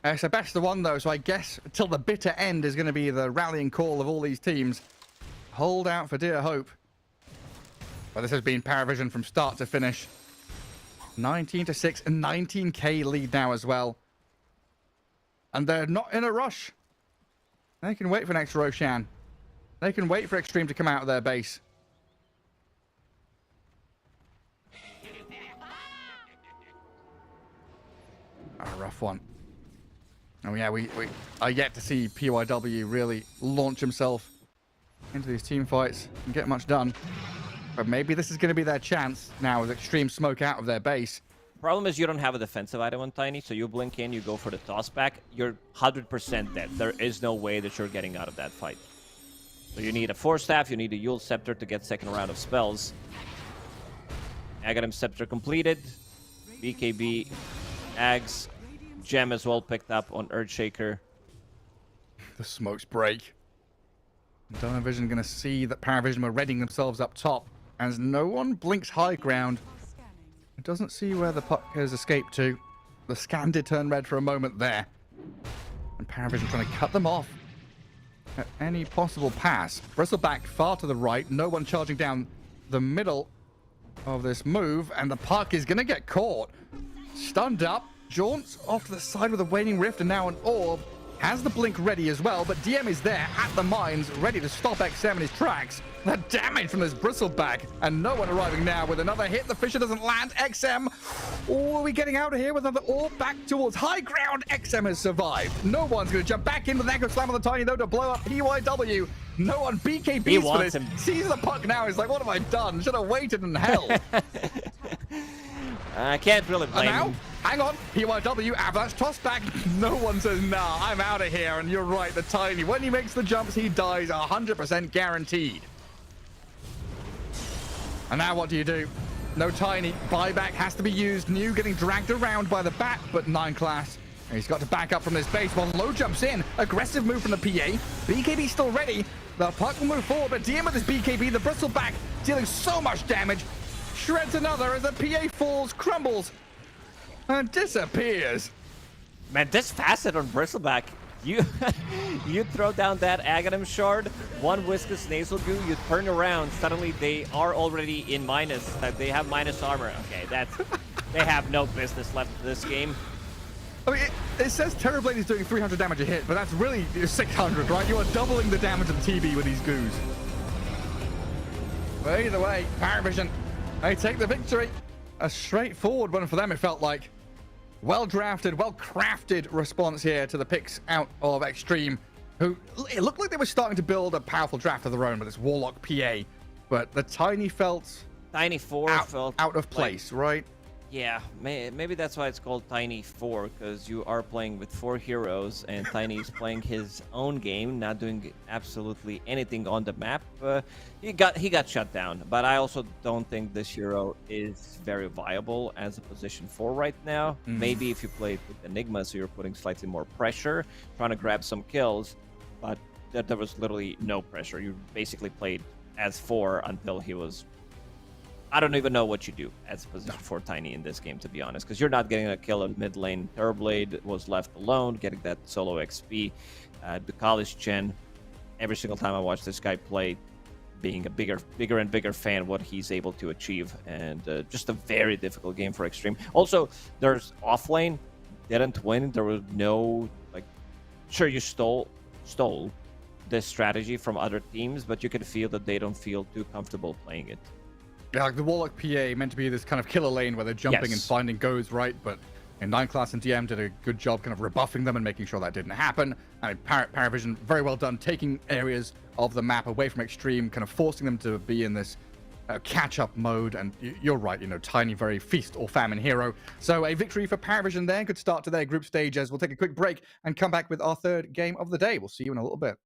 It's a best of one though, so I guess till the bitter end is going to be the rallying call of all these teams. Hold out for dear hope. But this has been PARIVISION from start to finish. 19-6 and 19k lead now as well. And they're not in a rush. They can wait for next Roshan. They can wait for Xtreme to come out of their base. A rough one. Oh yeah, we are yet to see PYW really launch himself into these team fights and get much done. But maybe this is going to be their chance now with Xtreme smoke out of their base. Problem is you don't have a defensive item on Tiny, so you blink in, you go for the toss back, you're 100% dead. There is no way that you're getting out of that fight. So you need a Force Staff, you need a Yule Scepter to get second round of spells. Aghanim Scepter completed. BKB, Ags, Gem as well picked up on Earthshaker. The smokes break. Vision going to see that PARIVISION are readying themselves up top. As no one blinks high ground. It doesn't see where the puck has escaped to. The scan did turn red for a moment there. And PARIVISION trying to cut them off at any possible pass. Bristleback far to the right. No one charging down the middle of this move. And the puck is going to get caught. Stunned up. Jaunts off to the side with a waning rift and now an orb. Has the blink ready as well, but DM is there at the mines, ready to stop XM in his tracks. The damage from this Bristleback, and no one arriving now with another hit. The Fisher doesn't land. XM, are we getting out of here with another orb back towards high ground? XM has survived. No one's going to jump back in with an Echo Slam on the Tiny, though, to blow up PYW. No one BKBs for this. Sees the puck now. He's like, what have I done? Should have waited in hell. I can't really blame him. Hang on, PYW, Avalanche, toss back. No one says, nah, I'm out of here. And you're right, the Tiny, when he makes the jumps, he dies 100% guaranteed. And now what do? No Tiny, buyback has to be used. New getting dragged around by the bat, but 9 class. He's got to back up from this base while Low jumps in. Aggressive move from the PA. BKB still ready. The puck will move forward, but DM with his BKB, the Bristleback, dealing so much damage. Shreds another as the PA falls, crumbles, and disappears. Man, this facet on Bristleback, you throw down that Aghanim shard, one Viscous Nasal Goo, you turn around, suddenly they are already in minus. They have minus armor. Okay, they have no business left in this game. I mean, it says Terrorblade is doing 300 damage a hit, but that's really 600, right? You are doubling the damage of the TB with these goos. But either way, PARIVISION, they take the victory. A straightforward one for them, it felt like. Well-drafted, well-crafted response here to the picks out of Xtreme, who it looked like they were starting to build a powerful draft of their own with this Warlock PA, but the Tiny felt... Tiny 4 felt... out of place, like, right? Yeah, maybe that's why it's called Tiny 4, because you are playing with 4 heroes, and Tiny is playing his own game, not doing absolutely anything on the map. He got shut down, but I also don't think this hero is very viable as a position 4 right now. Maybe if you play with Enigma, so you're putting slightly more pressure, trying to grab some kills, but there was literally no pressure. You basically played as 4 until he was... I don't even know what you do as a position 4 Tiny in this game, to be honest, because you're not getting a kill in mid lane. Terrorblade was left alone, getting that solo XP. The college gen, every single time I watch this guy play, being a bigger and bigger fan of what he's able to achieve, and just a very difficult game for Xtreme. Also, there's offlane, didn't win. There was no sure, you stole this strategy from other teams, but you can feel that they don't feel too comfortable playing it. Yeah, like the Warlock PA meant to be this kind of killer lane where they're jumping and Yes. finding goes right, but in 9 class and DM did a good job kind of rebuffing them and making sure that didn't happen. And PARIVISION, very well done, taking areas of the map away from Xtreme, kind of forcing them to be in this catch-up mode. And you're right, Tiny, very feast or famine hero. So a victory for PARIVISION there. Good start to their group stage, as we'll take a quick break and come back with our third game of the day. We'll see you in a little bit.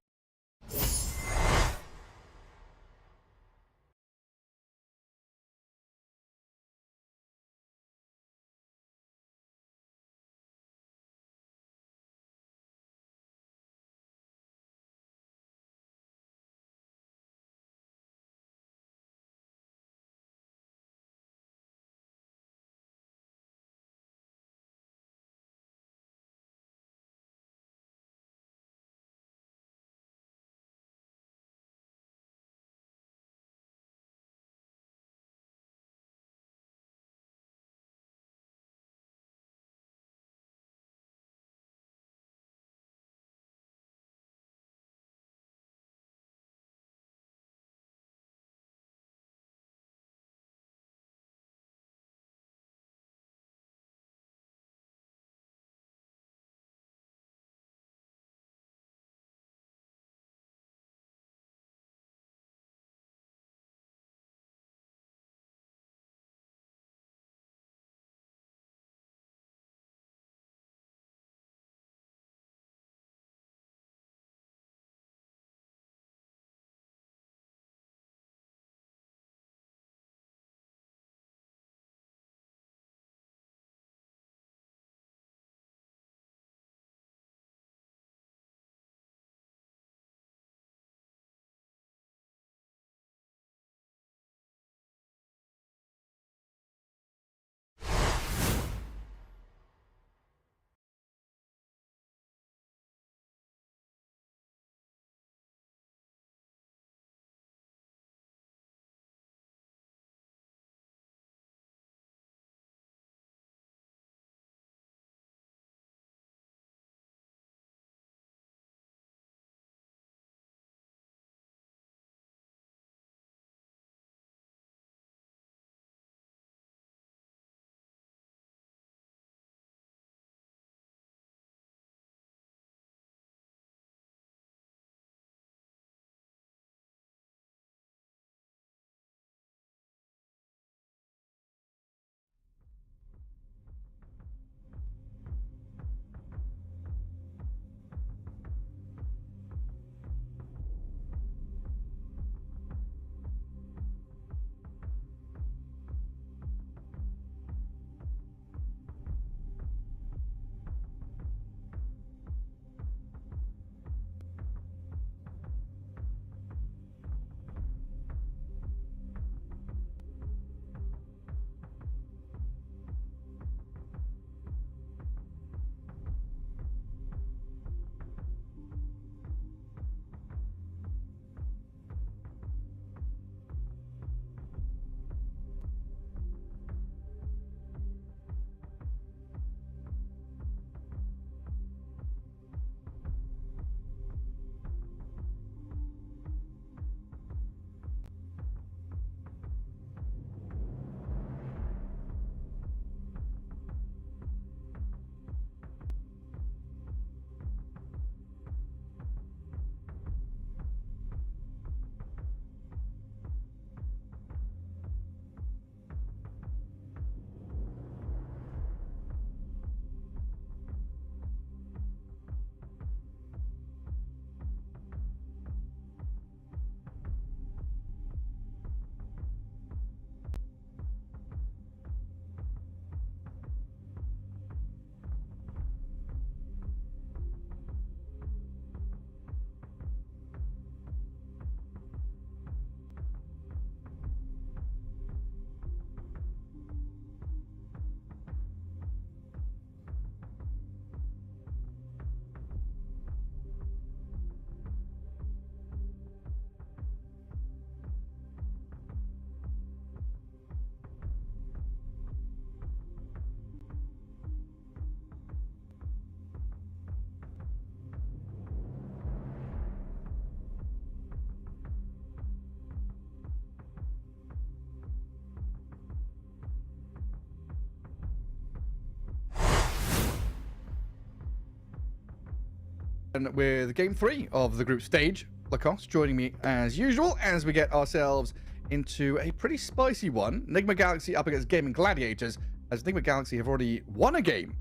And with game 3 of the group stage, Lacoste joining me as usual as we get ourselves into a pretty spicy one. Nigma Galaxy up against Gaimin Gladiators, as Nigma Galaxy have already won a game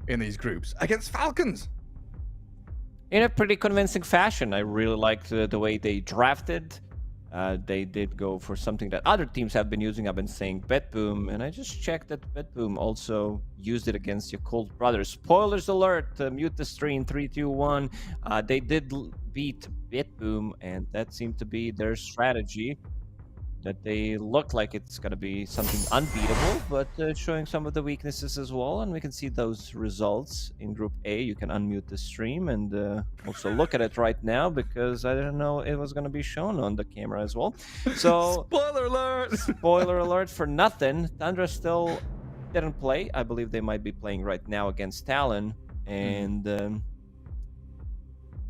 in these groups against Falcons. In a pretty convincing fashion. I really liked the way they drafted. They did go for something that other teams have been using. I've been saying BetBoom, and I just checked that BetBoom also used it against your Cold Brothers. Spoilers alert, mute the stream, 3, 2, 1. They did beat BetBoom, and that seemed to be their strategy. That they look like it's going to be something unbeatable, but showing some of the weaknesses as well. And we can see those results in Group A. You can unmute the stream and also look at it right now, because I didn't know it was going to be shown on the camera as well. So spoiler alert! Spoiler alert for nothing. Thundra still didn't play. I believe they might be playing right now against Talon. And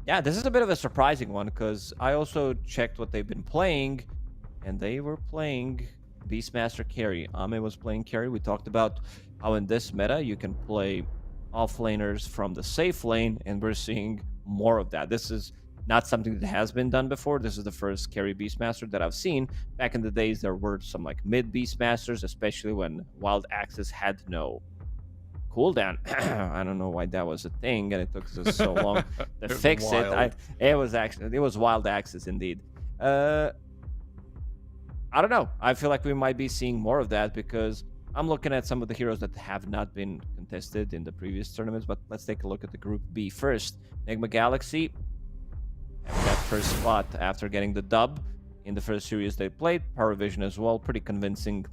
yeah, this is a bit of a surprising one, because I also checked what they've been playing. And they were playing Beastmaster carry. Ame was playing carry. We talked about how in this meta you can play offlaners from the safe lane, and we're seeing more of that. This is not something that has been done before. This is the first carry Beastmaster that I've seen. Back in the days, there were some like mid Beastmasters, especially when Wild Axis had no cooldown. I don't know why that was a thing, and it took us so long to fix it. It was Wild Axis indeed. I don't know. I feel like we might be seeing more of that, because I'm looking at some of the heroes that have not been contested in the previous tournaments. But let's take a look at the Group B first. Nigma Galaxy having that first spot after getting the dub in the first series they played. PARIVISION as well. Pretty convincing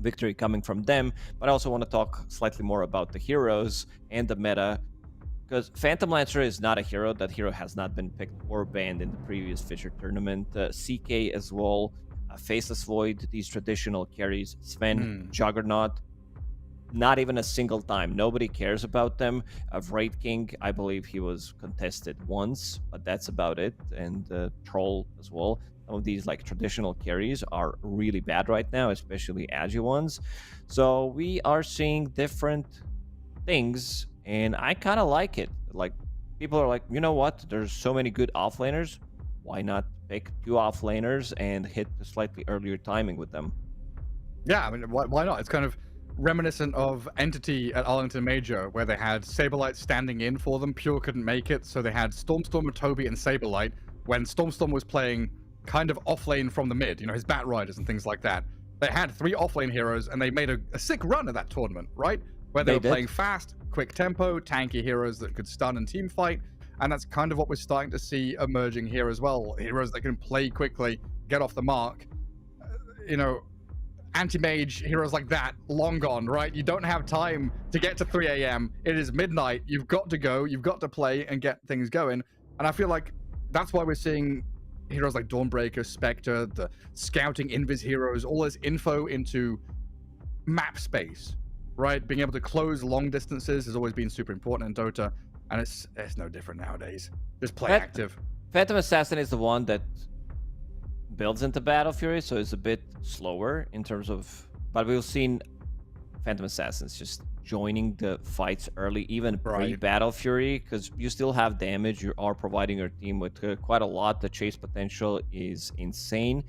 victory coming from them. But I also want to talk slightly more about the heroes and the meta, because Phantom Lancer is not a hero. That hero has not been picked or banned in the previous Fisher tournament. CK as well. Faceless Void, these traditional carries. Sven, Juggernaut, not even a single time. Nobody cares about them. Raid King, I believe he was contested once, but that's about it. And Troll as well. Some of these like traditional carries are really bad right now, especially Agi ones. So we are seeing different things, and I kind of like it. Like, people are like, you know what? There's so many good offlaners. Why not pick 2 offlaners and hit the slightly earlier timing with them? Yeah, I mean, why not? It's kind of reminiscent of Entity at Arlington Major, where they had Saberlight standing in for them. Pure couldn't make it, so they had Stormstormer, Toby, and Saberlight, when Stormstorm was playing kind of offlane from the mid, you know, his Bat Riders and things like that. They had 3 offlane heroes, and they made a sick run at that tournament, right? Where they were playing fast, quick tempo, tanky heroes that could stun and team fight. And that's kind of what we're starting to see emerging here as well. Heroes that can play quickly, get off the mark. You know, anti-mage heroes like that, long gone, right? You don't have time to get to 3 a.m. It is midnight. You've got to go. You've got to play and get things going. And I feel like that's why we're seeing heroes like Dawnbreaker, Spectre, the scouting invis heroes, all this info into map space, right? Being able to close long distances has always been super important in Dota. And it's no different nowadays. Just play active. Phantom Assassin is the one that builds into Battle Fury, so it's a bit slower in terms of... But we've seen Phantom Assassins just joining the fights early, even pre-Battle Fury, because you still have damage. You are providing your team with quite a lot. The chase potential is insane.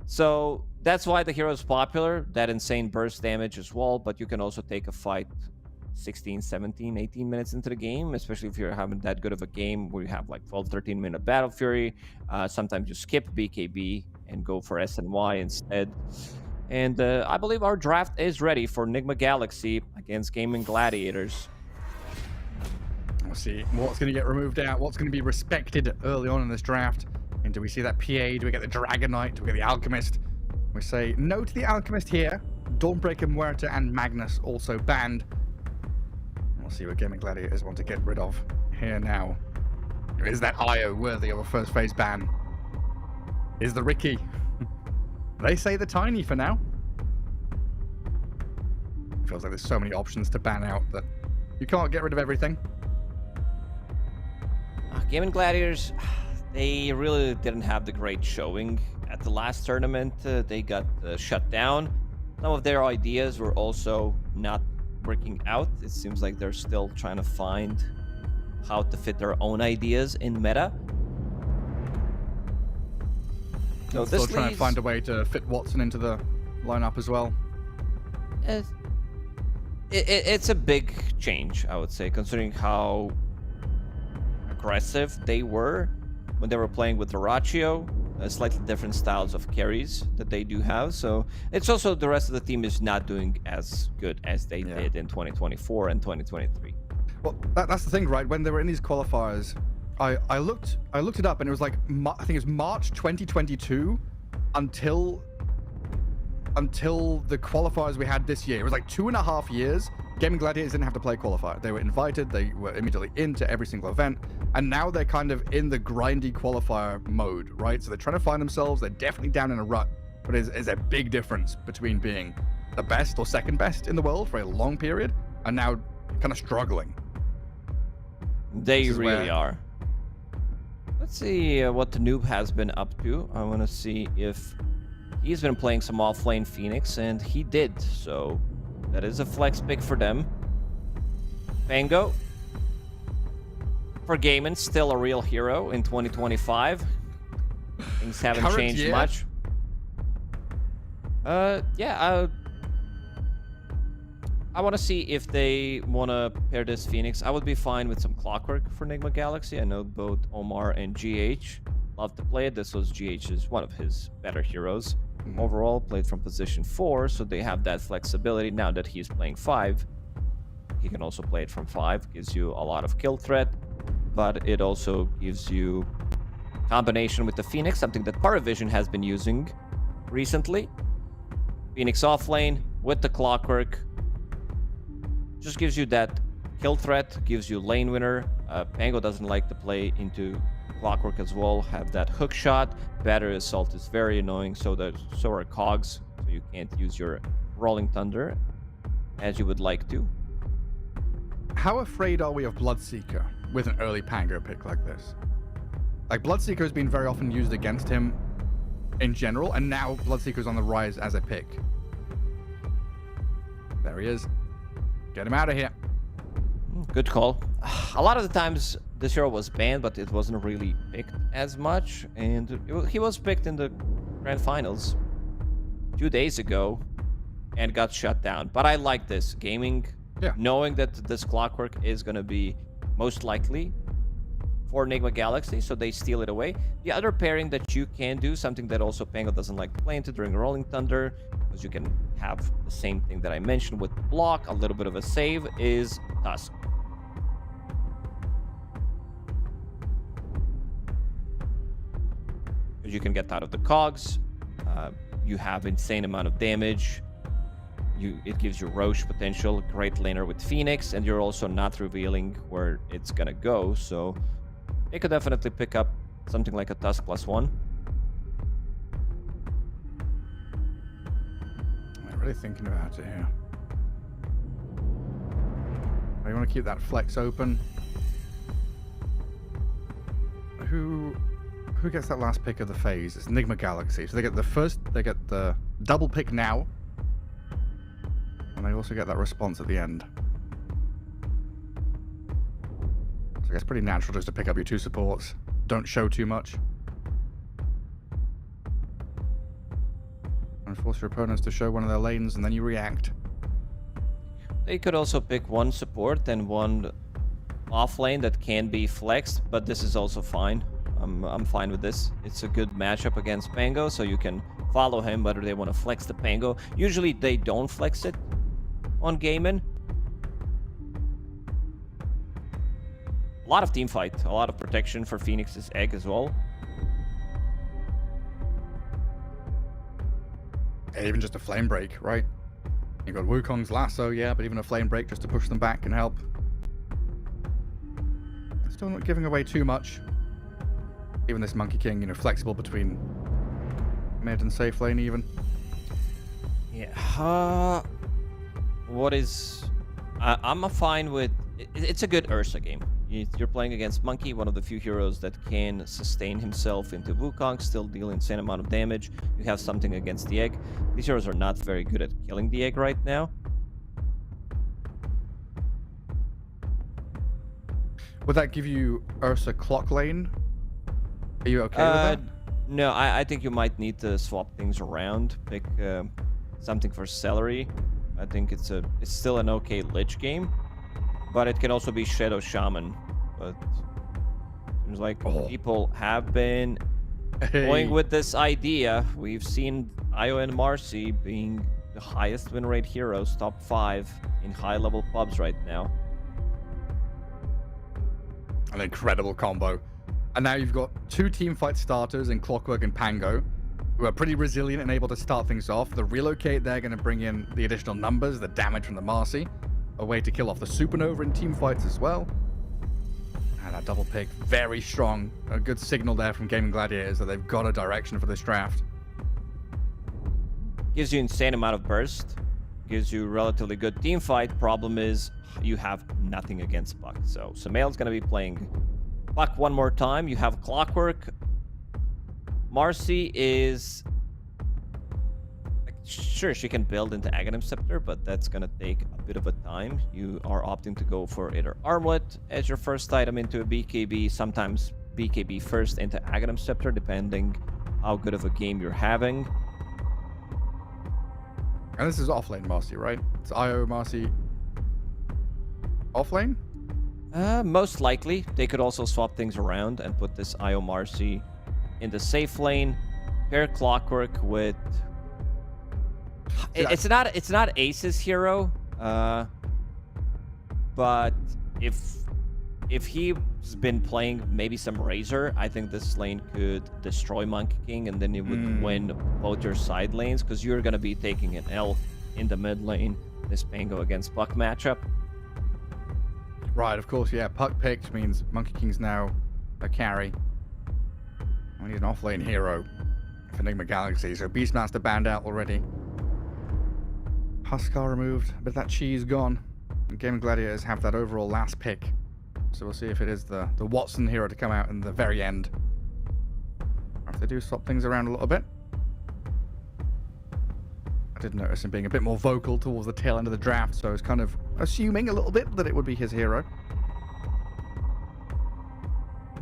So that's why the hero is popular. That insane burst damage as well, but you can also take a fight 16, 17, 18 minutes into the game, especially if you're having that good of a game where you have like 12, 13 minute Battle Fury. Sometimes you skip BKB and go for SNY instead. And I believe our draft is ready for Nigma Galaxy against Gaimin Gladiators. We'll see what's going to get removed out, what's going to be respected early on in this draft. And do we see that PA? Do we get the Dragon Knight? Do we get the Alchemist? We say no to the Alchemist here. Dawnbreaker, Muerta, and Magnus also banned. We'll see what Gaimin Gladiators want to get rid of here now. Is that IO worthy of a first phase ban? Is the Ricky? They say the Tiny for now. It feels like there's so many options to ban out that you can't get rid of everything. Gaimin Gladiators, they really didn't have the great showing at the last tournament. They got shut down. Some of their ideas were also not working out. It seems like they're still trying to find how to fit their own ideas in meta. So Still this trying to leads, find a way to fit Watson into the lineup as well. it's a big change, I would say, considering how aggressive they were when they were playing with Horatio. Slightly different styles of carries that they do have. So it's also the rest of the team is not doing as good as they did in 2024 and 2023. Well, that's the thing, right? When they were in these qualifiers, I looked it up, and it was like I think it was March 2022 until the qualifiers we had this year. It was like 2.5 years. Gaimin Gladiators didn't have to play qualifier. They were invited. They were immediately into every single event, and now they're kind of in the grindy qualifier mode, right? So they're trying to find themselves. They're definitely down in a rut, but is a big difference between being the best or second best in the world for a long period and now kind of struggling. They really are. Let's see what the noob has been up to. I want to see if he's been playing some offlane Phoenix, and he did. So that is a flex pick for them. Pango. For Gaimin, still a real hero in 2025. Things haven't changed much. Yeah, I want to see if they want to pair this Phoenix. I would be fine with some Clockwork for Nigma Galaxy. I know both Omar and GH love to play it. This was GH's one of his better heroes. Overall, played from position 4, so they have that flexibility. Now that he's playing 5, he can also play it from 5. Gives you a lot of kill threat, but it also gives you combination with the Phoenix, something that PARIVISION has been using recently. Phoenix offlane with the Clockwork. Just gives you that kill threat, gives you lane winner. Pango doesn't like to play into Clockwork as well, have that hook shot. Battery assault is very annoying, so are cogs, so you can't use your Rolling Thunder as you would like to. How afraid are we of Bloodseeker with an early Pango pick like this? Like, Bloodseeker has been very often used against him in general, and now Bloodseeker's on the rise as a pick. There he is. Get him out of here. Good call. A lot of the times this hero was banned, but it wasn't really picked as much, and he was picked in the grand finals 2 days ago and got shut down. But I like this gaming, knowing that this Clockwork is going to be most likely for Nigma Galaxy, so they steal it away. The other pairing that you can do, something that also Pango doesn't like to play into during Rolling Thunder, because you can have the same thing that I mentioned with the block, a little bit of a save, is Tusk. You can get out of the cogs, you have insane amount of damage, it gives you Roche potential, great laner with Phoenix, and you're also not revealing where it's gonna go, so they could definitely pick up something like a Tusk +1. I'm really thinking about it here. You want to keep that flex open. Who gets that last pick of the phase? It's Nigma Galaxy. So they get the double pick now, and they also get that response at the end. So it's pretty natural just to pick up your 2 supports. Don't show too much. And force your opponents to show one of their lanes, and then you react. They could also pick 1 support and 1 off lane that can be flexed, but this is also fine. I'm fine with this. It's a good matchup against Pango, so you can follow him whether they want to flex the Pango. Usually they don't flex it on Gaimin. A lot of team fight, a lot of protection for Phoenix's egg as well. Even just a flame break, right? You've got Wukong's lasso, yeah, but even a flame break just to push them back can help. Still not giving away too much. Even this Monkey King, flexible between mid and safe lane even. Yeah. What is... I'm fine with... It's a good Ursa game. You're playing against Monkey, one of the few heroes that can sustain himself into Wukong, still deal insane amount of damage. You have something against the egg. These heroes are not very good at killing the egg right now. Would that give you Ursa clock lane? Are you okay with that? No, I think you might need to swap things around. Pick something for Celery. I think it's still an okay Lich game, but it can also be Shadow Shaman. But seems like people have been going with this idea. We've seen Io and Marcy being the highest win rate heroes, top 5 in high level pubs right now. An incredible combo. And now you've got 2 teamfight starters in Clockwork and Pango, who are pretty resilient and able to start things off. The relocate, they're going to bring in the additional numbers, the damage from the Marcy, a way to kill off the Supernova in teamfights as well. And that double pick, very strong. A good signal there from Gaimin Gladiators that they've got a direction for this draft. Gives you insane amount of burst. Gives you relatively good team fight. Problem is you have nothing against Puck. So Sumail's going to be playing Puck one more time. You have Clockwork. Marcy is... Sure, she can build into Aghanim Scepter, but that's going to take a bit of a time. You are opting to go for either Armlet as your first item into a BKB, sometimes BKB first into Aghanim Scepter, depending how good of a game you're having. And this is offlane Marcy, right? It's IO Marcy offlane? Most likely. They could also swap things around and put this IO Marcy in the safe lane. Pair Clockwork with... It's not Ace's hero, but if he's been playing maybe some Razor, I think this lane could destroy Monkey King, and then you would win both your side lanes, because you're going to be taking an L in the mid lane, this Pango against Puck matchup. Right, of course, yeah. Puck picked means Monkey King's now a carry. We need an offlane hero for Nigma Galaxy, so Beastmaster banned out already. Huskar removed, but that cheese gone. And Gaimin Gladiators have that overall last pick. So we'll see if it is the Watson hero to come out in the very end. Or if they do swap things around a little bit. I did notice him being a bit more vocal towards the tail end of the draft, so I was kind of assuming a little bit that it would be his hero.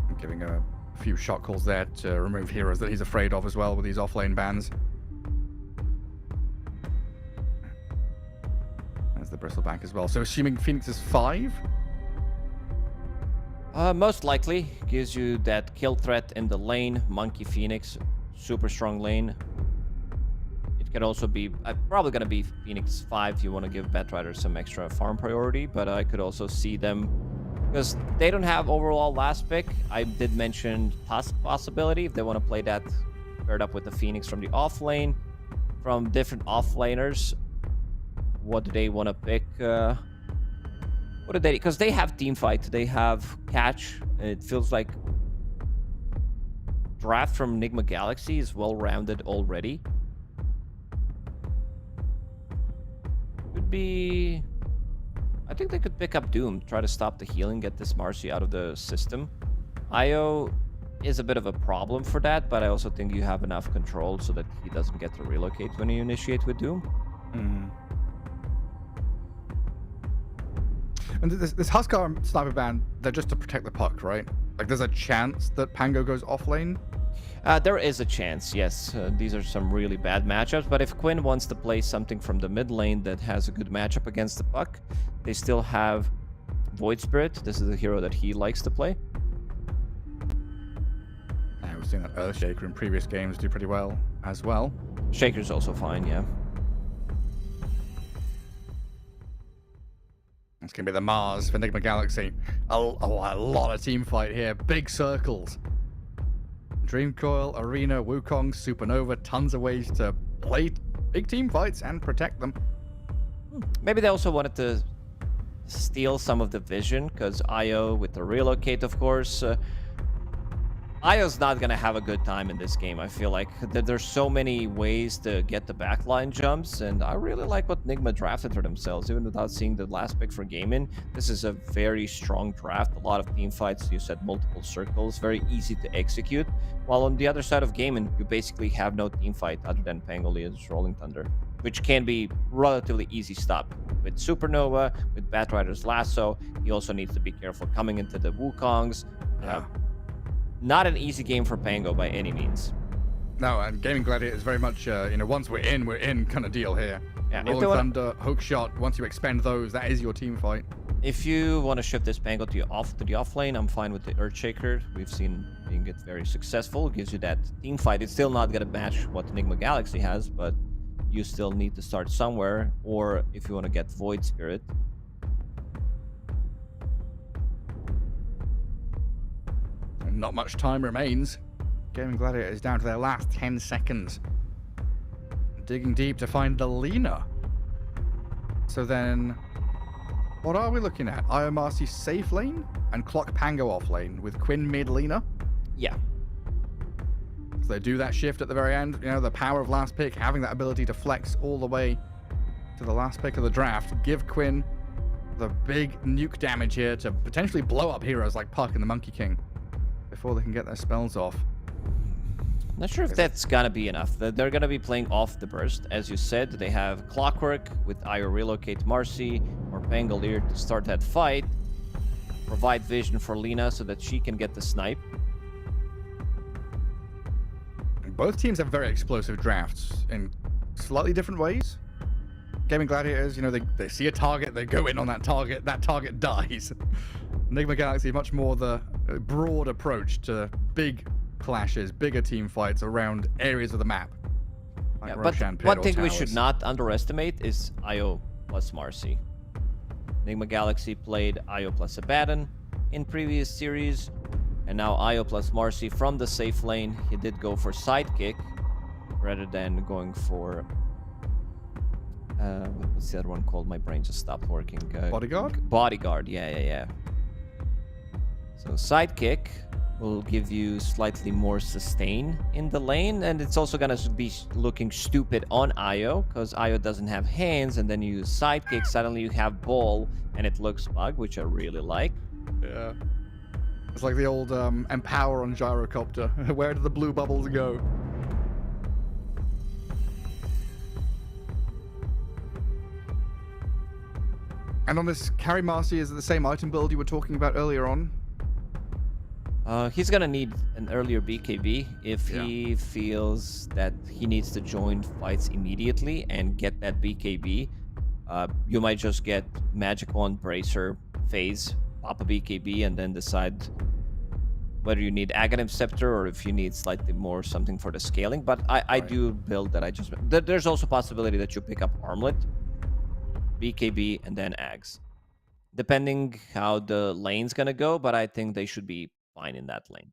I'm giving a few shot calls there to remove heroes that he's afraid of as well with these offlane bans. There's the Bristleback as well. So assuming Phoenix is 5? Most likely. Gives you that kill threat in the lane. Monkey Phoenix, super strong lane. It can also be probably going to be Phoenix 5 if you want to give Batrider some extra farm priority, but I could also see them, because they don't have overall last pick. I did mention Tusk possibility if they want to play that paired up with the Phoenix from the off lane. From different offlaners, what do they want to pick? What do they? Because they have team fight, they have catch. It feels like draft from Nigma Galaxy is well rounded already. Could be. I think they could pick up Doom, try to stop the healing, get this Marcy out of the system. IO is a bit of a problem for that, but I also think you have enough control so that he doesn't get to relocate when you initiate with Doom. And this Huskar sniper ban, they're just to protect the Puck, right? Like, there's a chance that Pango goes offlane? There is a chance, yes. These are some really bad matchups, but if Quinn wants to play something from the mid lane that has a good matchup against the Puck, they still have Void Spirit. This is a hero that he likes to play. We've seen that Earthshaker in previous games do pretty well as well. Shaker's also fine, yeah. It's going to be the Mars for Nigma Galaxy. A lot of team fight here. Big circles. Dreamcoil, Arena, Wukong, Supernova. Tons of ways to play big team fights and protect them. Maybe they also wanted to steal some of the vision, because IO with the relocate, of course. IO's not going to have a good time in this game. I feel like there's so many ways to get the backline jumps, and I really like what Nigma drafted for themselves, even without seeing the last pick for Gaimin. This is a very strong draft, a lot of team fights, you said multiple circles, very easy to execute, while on the other side of Gaimin, you basically have no team fight other than Pangolia's Rolling Thunder. which can be relatively easy stop. With Supernova, with Batrider's Lasso, he also needs to be careful coming into the Wukongs. Yeah. Not an easy game for Pango by any means. No, and Gaimin Gladiators is very much, once we're in kind of deal here. Yeah, Rolling Thunder, Hook Shot, once you expend those, that is your team fight. If you want to shift this Pango to the off lane, I'm fine with the Earthshaker. We've seen being it very successful. It gives you that team fight. It's still not going to match what Nigma Galaxy has, but you still need to start somewhere. Or if you want to get Void Spirit. And not much time remains. Gaimin Gladiators is down to their last 10 seconds. Digging deep to find the Lina. So then, what are we looking at? Iomarcy safe lane and Clock Pango off lane with Quinn mid Lina. Yeah. So they do that shift at the very end. The power of last pick, having that ability to flex all the way to the last pick of the draft. Give Quinn the big nuke damage here to potentially blow up heroes like Puck and the Monkey King before they can get their spells off. Not sure if that's gonna be enough. They're gonna be playing off the burst. As you said, they have Clockwork with Io relocate Marcy or Pangolier to start that fight. Provide vision for Lina so that she can get the snipe. Both teams have very explosive drafts in slightly different ways. Gaimin Gladiators, they see a target, they go in on that target dies. Nigma Galaxy, much more the broad approach to big clashes, bigger team fights around areas of the map. Like But Roshan Pit one or thing we towers. should not underestimate is Io plus Marcy. Nigma Galaxy played Io plus Abaddon in previous series, and now Io plus Marcy from the safe lane. He did go for sidekick rather than going for what's the other one called? My brain just stopped working. Bodyguard? Bodyguard, yeah. So sidekick will give you slightly more sustain in the lane, and it's also gonna be looking stupid on Io because Io doesn't have hands, and then you use sidekick, suddenly you have ball, and it looks bug, which I really like. Yeah. It's like the old Empower on Gyrocopter. Where did the blue bubbles go? And on this, Carry Marcy, is it the same item build you were talking about earlier on? He's gonna need an earlier BKB if he feels that he needs to join fights immediately and get that BKB. You might just get Magic Wand Bracer phase, pop a BKB, and then decide whether you need Aghanim Scepter or if you need slightly more something for the scaling. But I do build that I just... There's also possibility that you pick up Armlet, BKB, and then Ags. Depending how the lane's gonna go, but I think they should be fine in that lane.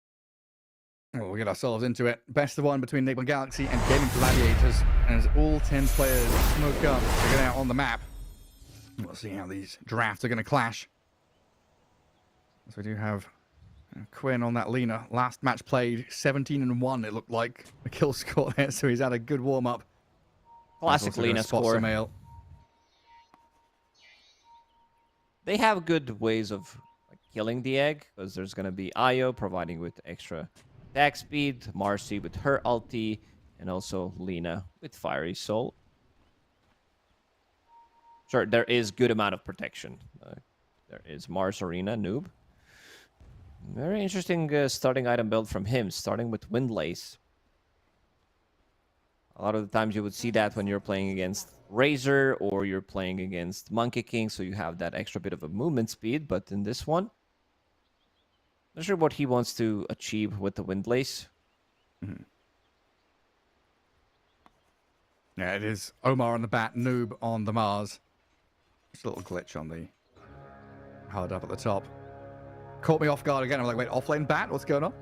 Well, we'll get ourselves into it. Best of one between Nigma Galaxy and Gaimin Gladiators. And as all 10 players smoke up to get out on the map, we'll see how these drafts are going to clash. So we do have Quinn on that Lina. Last match played, 17-1, it looked like. The kill score there, so he's had a good warm-up. Classic Lina score. Samael. They have good ways of killing the egg, because there's going to be Io providing with extra attack speed, Marcy with her ulti, and also Lina with Fiery Soul. Sure, there is good amount of protection. There is Mars Arena, noob. Very interesting starting item build from him, starting with Windlace. A lot of the times you would see that when you're playing against Razor or you're playing against Monkey King, so you have that extra bit of a movement speed, but in this one, not sure what he wants to achieve with the Windlace. Mm-hmm. Yeah, it is Omar on the bat, Noob on the Mars. Just a little glitch on the hard up at the top. Caught me off guard again. I'm like, wait, offlane bat? What's going on?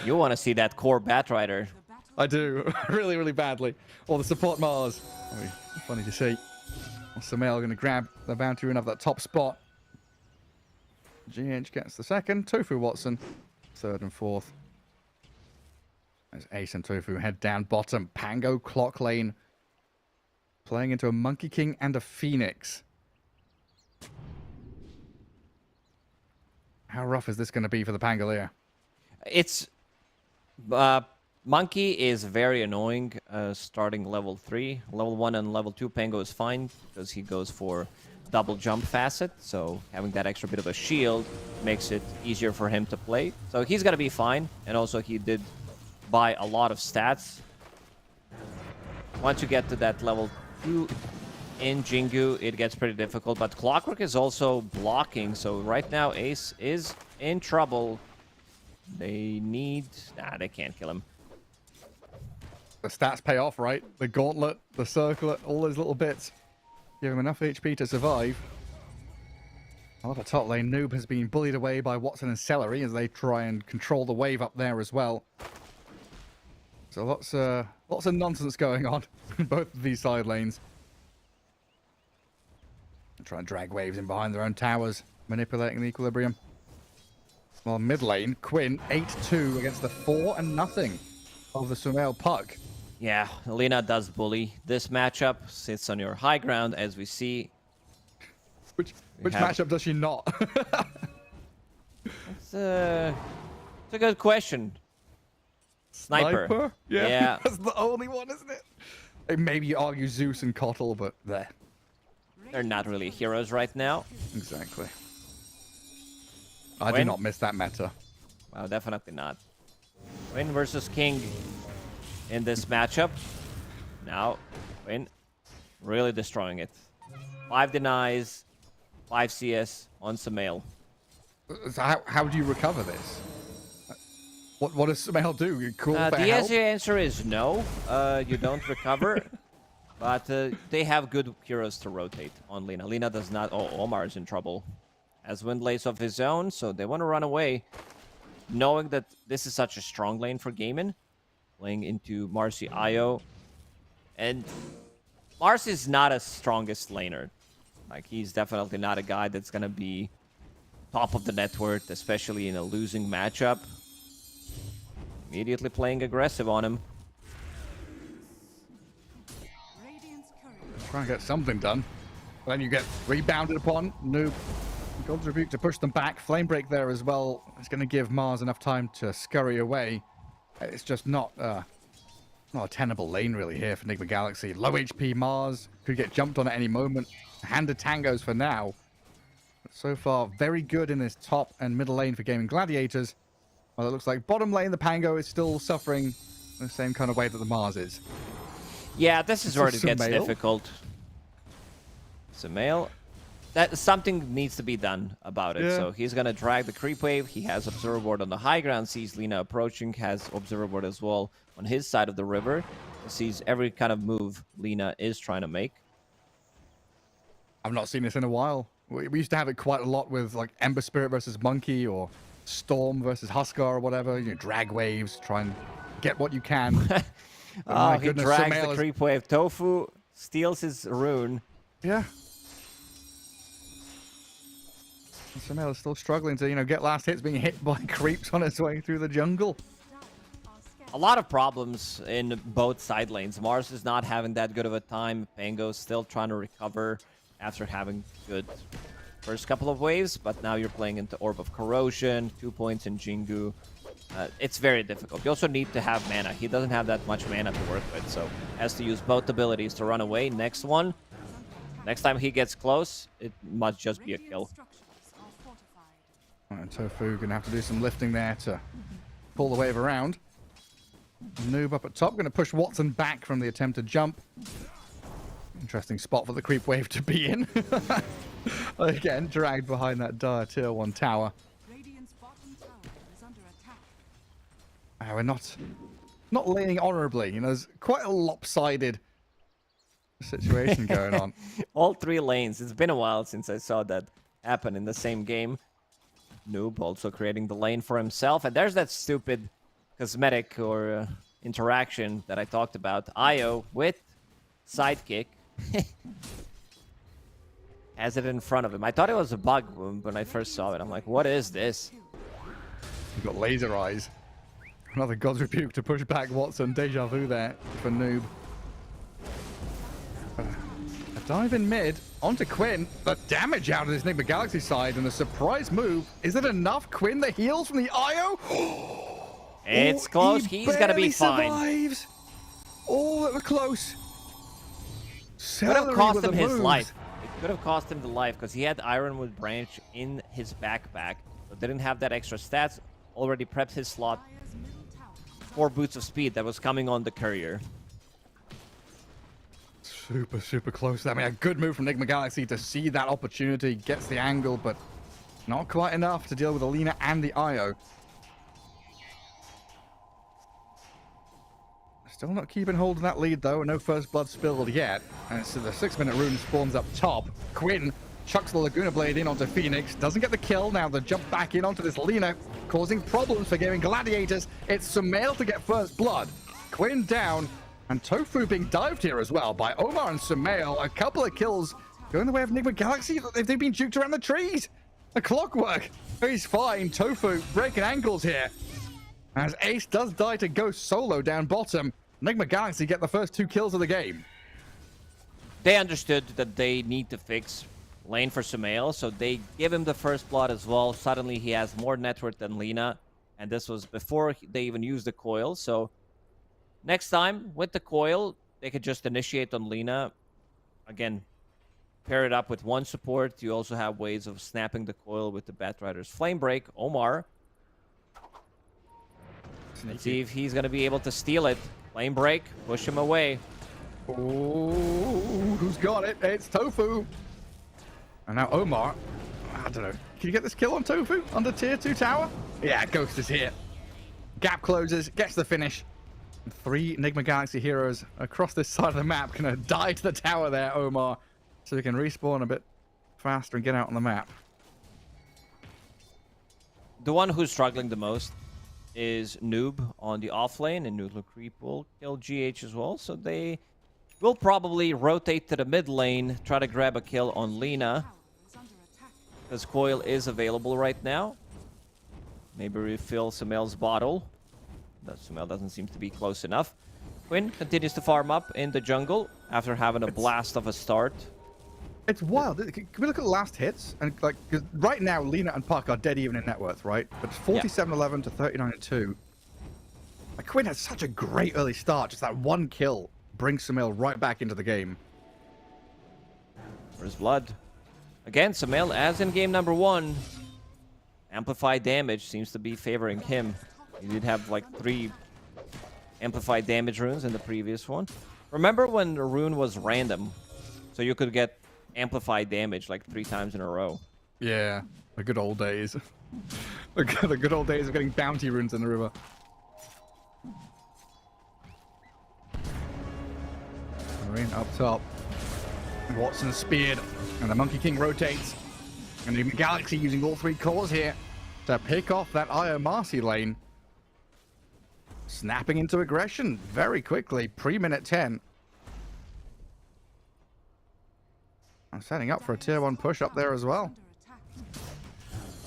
You want to see that core Batrider. I do. Really, really badly. Or the support Mars. That'd be funny to see. Samael going to grab the bounty rune up that top spot. GH gets the second. Tofu Watson, third and fourth. As Ace and Tofu head down bottom. Pango clock lane. Playing into a Monkey King and a Phoenix. How rough is this going to be for the Pangolier? It's Monkey is very annoying starting level 3. Level 1 and level 2 Pango is fine because he goes for double jump facet. So having that extra bit of a shield makes it easier for him to play. So he's going to be fine. And also he did buy a lot of stats. Once you get to that level 2 in Jingu, it gets pretty difficult. But Clockwork is also blocking. So right now Ace is in trouble. They need... Nah, they can't kill him. The stats pay off, right? The gauntlet, the circlet, all those little bits give him enough HP to survive. I love a top lane. Noob has been bullied away by Watson and Celery as they try and control the wave up there as well. So lots of nonsense going on in both of these side lanes. Try and drag waves in behind their own towers, manipulating the equilibrium. Well, mid lane, Quinn 8-2 against the 4-0 of the Sumail Puck. Yeah, Lina does bully. This matchup sits on your high ground, as we see. Which matchup does she not? It's a good question. Sniper? Yeah. That's the only one, isn't it? Maybe you argue Zeus and Kotl, but there. They're not really heroes right now. Exactly. I do not miss that meta. Well, definitely not. Win versus King in this matchup. Now, Win really destroying it. 5 denies, 5 CS on Sumail. So how do you recover this? What does Sumail do? You call for The help? answer is no. You don't recover. But they have good heroes to rotate on Lina. Lina does not... Oh, Omar is in trouble. Has Wind Lace of his own, so they want to run away. Knowing that this is such a strong lane for Gaimin. Playing into Marcy Io. And Marcy is not a strongest laner. Like, he's definitely not a guy that's going to be top of the net worth, especially in a losing matchup. Immediately playing aggressive on him. Trying to get something done. Then you get rebounded upon. Noob. God's Rebuke to push them back. Flame Break there as well. It's going to give Mars enough time to scurry away. It's just not a tenable lane really here for Nigma Galaxy. Low HP Mars. Could get jumped on at any moment. Handed tangos for now. But so far, very good in this top and middle lane for Gaimin Gladiators. Well, it looks like bottom lane, the Pango is still suffering the same kind of way that the Mars is. Yeah, this is where it gets Sumail. difficult. Sumail, that something needs to be done about it. Yeah. So he's gonna drag the creep wave. He has observer board on the high ground. Sees Lina approaching. Has observer board as well on his side of the river. Sees every kind of move Lina is trying to make. I've not seen this in a while. We used to have it quite a lot with like Ember Spirit versus Monkey or Storm versus Huskar or whatever. You know, drag waves, try and get what you can. Oh, he drags Sumail the is... creep wave. Tofu steals his rune. Yeah. Sumail is still struggling to, get last hits, being hit by creeps on its way through the jungle. A lot of problems in both side lanes. Mars is not having that good of a time. Pango's still trying to recover after having good first couple of waves, but now you're playing into Orb of Corrosion, 2 points in Jingu. It's very difficult. You also need to have mana. He doesn't have that much mana to work with, so has to use both abilities to run away. Next time he gets close, it must just be a kill. Right, and Tofu gonna have to do some lifting there to pull the wave around. Noob up at top, gonna push Watson back from the attempted jump. Interesting spot for the creep wave to be in. Again, dragged behind that dire tier 1 tower. We're not laning honorably. There's quite a lopsided situation going on. All 3 lanes. It's been a while since I saw that happen in the same game. Noob also creating the lane for himself. And there's that stupid cosmetic or interaction that I talked about. Io with sidekick. Has it in front of him. I thought it was a bug when I first saw it. I'm like, what is this? You've got laser eyes. Another God's Rebuke to push back Watson. Deja vu there for Noob. A dive in mid. Onto Quinn. The damage out of this Nigma Galaxy side and a surprise move. Is it enough? Quinn, the heals from the IO? It's Oh, close. he He's gonna be barely fine. Survives. Oh, that was close. Could have Celery cost with him the his moves. life. It could have cost him the life because he had Ironwood Branch in his backpack, but didn't have that extra stats. Already prepped his slot. Dire's middle tower is 4 boots of speed that was coming on the courier. Super, super close. I mean, a good move from Nigma Galaxy to see that opportunity. Gets the angle, but not quite enough to deal with Alina and the IO. Still not keeping hold of that lead, though. No first blood spilled yet. And so the 6-minute rune spawns up top. Quinn chucks the Laguna Blade in onto Phoenix. Doesn't get the kill. Now the jump back in onto this Lina, causing problems for Gaimin Gladiators. It's Sumail to get first blood. Quinn down. And Tofu being dived here as well by Omar and Sumail. A couple of kills going the way of Nigma Galaxy. They've been juked around the trees. A clockwork. He's fine. Tofu breaking ankles here. As Ace does die to Ghost solo down bottom. Nigma Galaxy get the first 2 kills of the game. They understood that they need to fix lane for Sumail, so they give him the first blood as well. Suddenly he has more net worth than Lina, and this was before they even used the coil. So next time with the coil, they could just initiate on Lina. Again, pair it up with one support. You also have ways of snapping the coil with the Batrider's Flame Break. Omar. Let's see if he's going to be able to steal it. Flame Break, push him away. Oh, who's got it? It's Tofu. And now Omar. I don't know. Can you get this kill on Tofu under tier 2 tower? Yeah, Ghost is here. Gap closes, gets the finish. 3 Nigma Galaxy heroes across this side of the map. Gonna die to the tower there, Omar. So we can respawn a bit faster and get out on the map. The one who's struggling the most is Noob on the off lane, and Noodler Creep will kill GH as well. So they will probably rotate to the mid lane, try to grab a kill on Lina, tower is under attack. because Coil is available right now. Maybe refill Sumail's bottle. That Sumail doesn't seem to be close enough. Quinn continues to farm up in the jungle after having a blast of a start. It's wild. Can we look at the last hits? And like, 'cause right now, Lina and Puck are dead even in net worth, right? But it's 47-11 to 39-2. Like, Quinn had such a great early start. Just that one kill brings Sumail right back into the game. Where's Blood? Again, Sumail, as in game number 1, amplified damage seems to be favoring him. He did have like 3 amplified damage runes in the previous one. Remember when the rune was random? So you could get amplified damage like 3 times in a row. Yeah, the good old days. The good old days of getting bounty runes in the river. Marine up top. Watson speared, and the Monkey King rotates. And the Galaxy using all 3 cores here to pick off that IO Marcy lane. Snapping into aggression very quickly, pre-minute 10. I'm setting up for a tier 1 push up there as well. Under attack.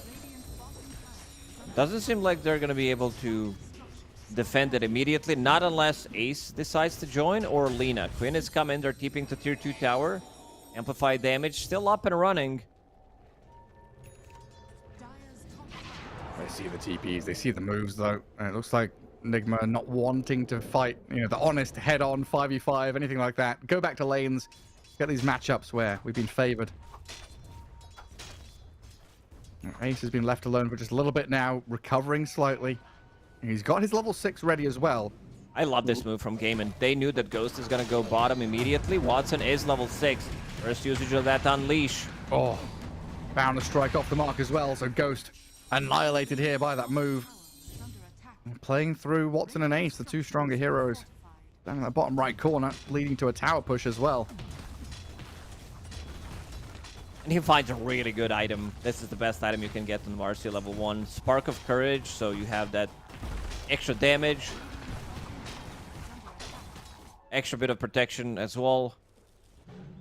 Radiant's bottom tower is Doesn't seem like they're going to be able to defend it immediately, not unless Ace decides to join or Lina. Quinn has come in, they're keeping the tier 2 tower. Amplified damage still up and running. Dire's top tower. They see the TPs, they see the moves though, and it looks like Nigma not wanting to fight, you know, the honest head-on 5v5, anything like that. Go back to lanes, get these matchups where we've been favored. Ace has been left alone for just a little bit now, recovering slightly. He's got his level 6 ready as well. I love this move from Gaimin. They knew that Ghost is going to go bottom immediately. Watson is level 6. First usage of that Unleash. Oh, found a strike off the mark as well, so Ghost annihilated here by that move. Is under attack. Playing through Watson and Ace, the 2 stronger heroes. Down in that bottom right corner, leading to a tower push as well. And he finds a really good item. This is the best item you can get on Marcy level 1. Spark of Courage, so you have that extra damage. Extra bit of protection as well.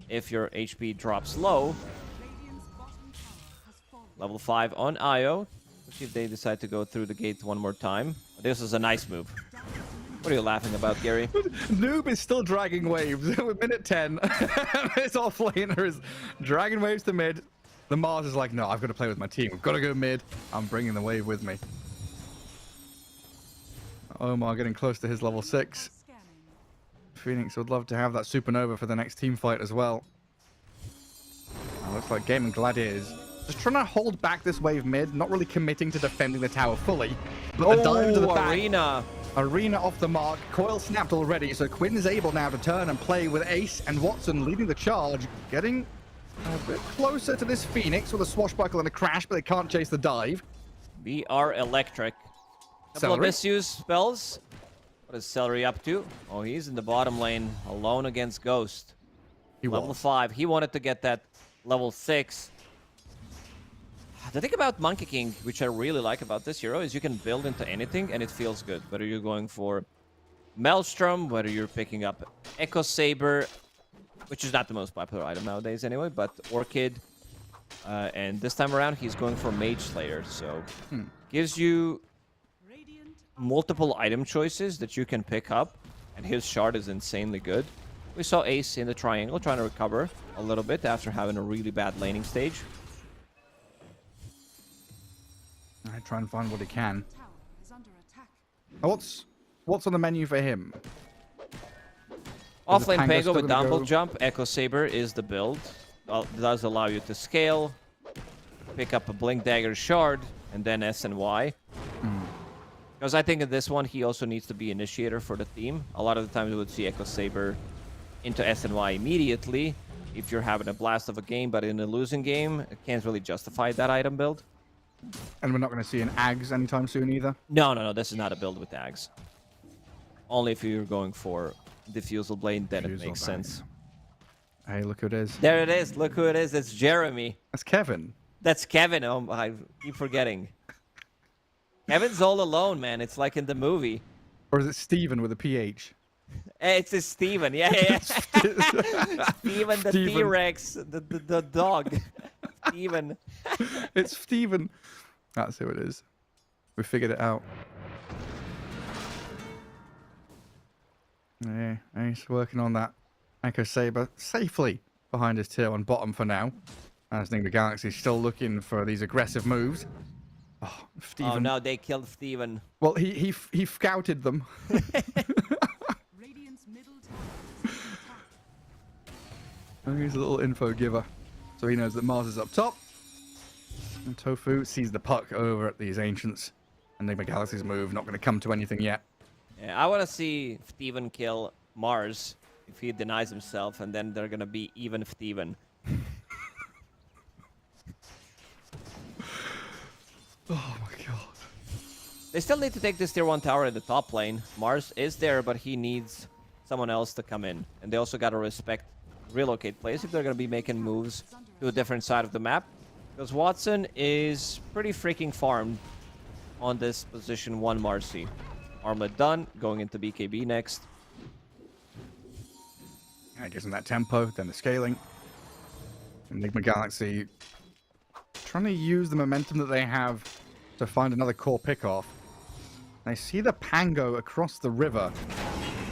If your HP drops low. Radiant's bottom tower has fallen. Level 5 on IO. Let's see if they decide to go through the gate one more time. This is a nice move. What are you laughing about, Gary? Noob is still dragging waves. We're minute 10. This offlaner is dragging waves to mid. The Mars is like, no, I've got to play with my team. We've got to go mid. I'm bringing the wave with me. Omar getting close to his level 6. Scanning. Phoenix would love to have that supernova for the next team fight as well. Looks like Gaimin Gladiators just trying to hold back this wave mid, not really committing to defending the tower fully. But the dive into the back. Arena off the mark. Coil snapped already, so Quinn is able now to turn and play with Ace and Watson leading the charge, getting a bit closer to this Phoenix with a swashbuckle and a crash, but they can't chase the dive. We are electric. Couple of misuse spells. What is Celery up to? Oh, he's in the bottom lane, alone against Ghost. Level 5. He wanted to get that level 6. The thing about Monkey King, which I really like about this hero, is you can build into anything and it feels good. Whether you're going for Maelstrom, whether you're picking up Echo Saber, which is not the most popular item nowadays anyway, but Orchid. And this time around, he's going for Mage Slayer. So, gives you multiple item choices that you can pick up. And his shard is insanely good. We saw Ace in the triangle trying to recover a little bit after having a really bad laning stage. I try and find what he can. Tower is under attack. What's on the menu for him? Offlane Pango Pego still with gonna Dumble go? Jump. Echo Saber is the build. Does allow you to scale, pick up a Blink Dagger Shard, and then SNY. Because I think in this one, he also needs to be initiator for the team. A lot of the times we would see Echo Saber into SNY immediately if you're having a blast of a game, but in a losing game, it can't really justify that item build. And we're not going to see an Ags anytime soon either. No, this is not a build with Ags. Only if you're going for Diffusal Blade, then it Diffusal makes Blade. sense. Hey, look who it is. There it is. Look who it is. It's Jeremy. That's Kevin. That's Kevin. Oh, I keep forgetting. Kevin's all alone, man. It's like in the movie. Or is it Steven with a PH? Hey, it's Steven. Yeah. Steven the Steven. T-Rex, the dog. Steven. It's Steven. That's who it is. We figured it out. Yeah, he's working on that Echo Saber safely behind his tier on bottom for now. As Nigma Galaxy still looking for these aggressive moves. Oh, Steven. Oh no, they killed Steven. Well, he scouted them. Radiant's middle tower is under attack. He's a little info giver. So he knows that Mars is up top. And Tofu sees the puck over at these Ancients. And Nigma Galaxy's move not going to come to anything yet. Yeah, I want to see Steven kill Mars if he denies himself, and then they're gonna be even Steven. Oh my god. They still need to take this tier 1 tower in the top lane. Mars is there, but he needs someone else to come in. And they also got to respect relocate plays if they're going to be making moves to a different side of the map. Because Watson is pretty freaking farmed on this position 1 Marcy. Armlet done, going into BKB next. Yeah, gives him that tempo, then the scaling. Nigma Galaxy trying to use the momentum that they have to find another core pickoff. They see the Pango across the river.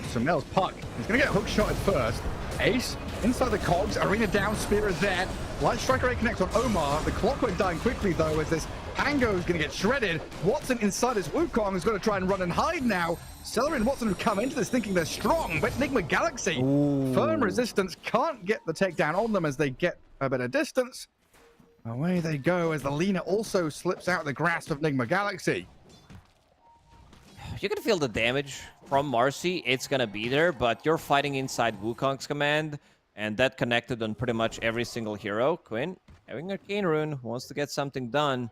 So Mel's puck. He's going to get hook shotted first. Ace inside the cogs. Arena down. Spear is there. Light Striker rate connects on Omar. The Clockwork dying quickly though as this Pango is going to get shredded. Watson inside his Wukong is going to try and run and hide now. Celery and Watson have come into this thinking they're strong, but Nigma Galaxy, firm resistance, can't get the takedown on them as they get a bit of distance. Away they go as the Lina also slips out of the grasp of Nigma Galaxy. You can feel the damage from Marcy. It's going to be there, but you're fighting inside Wukong's command, and that connected on pretty much every single hero. Quinn, having Arcane Rune, wants to get something done.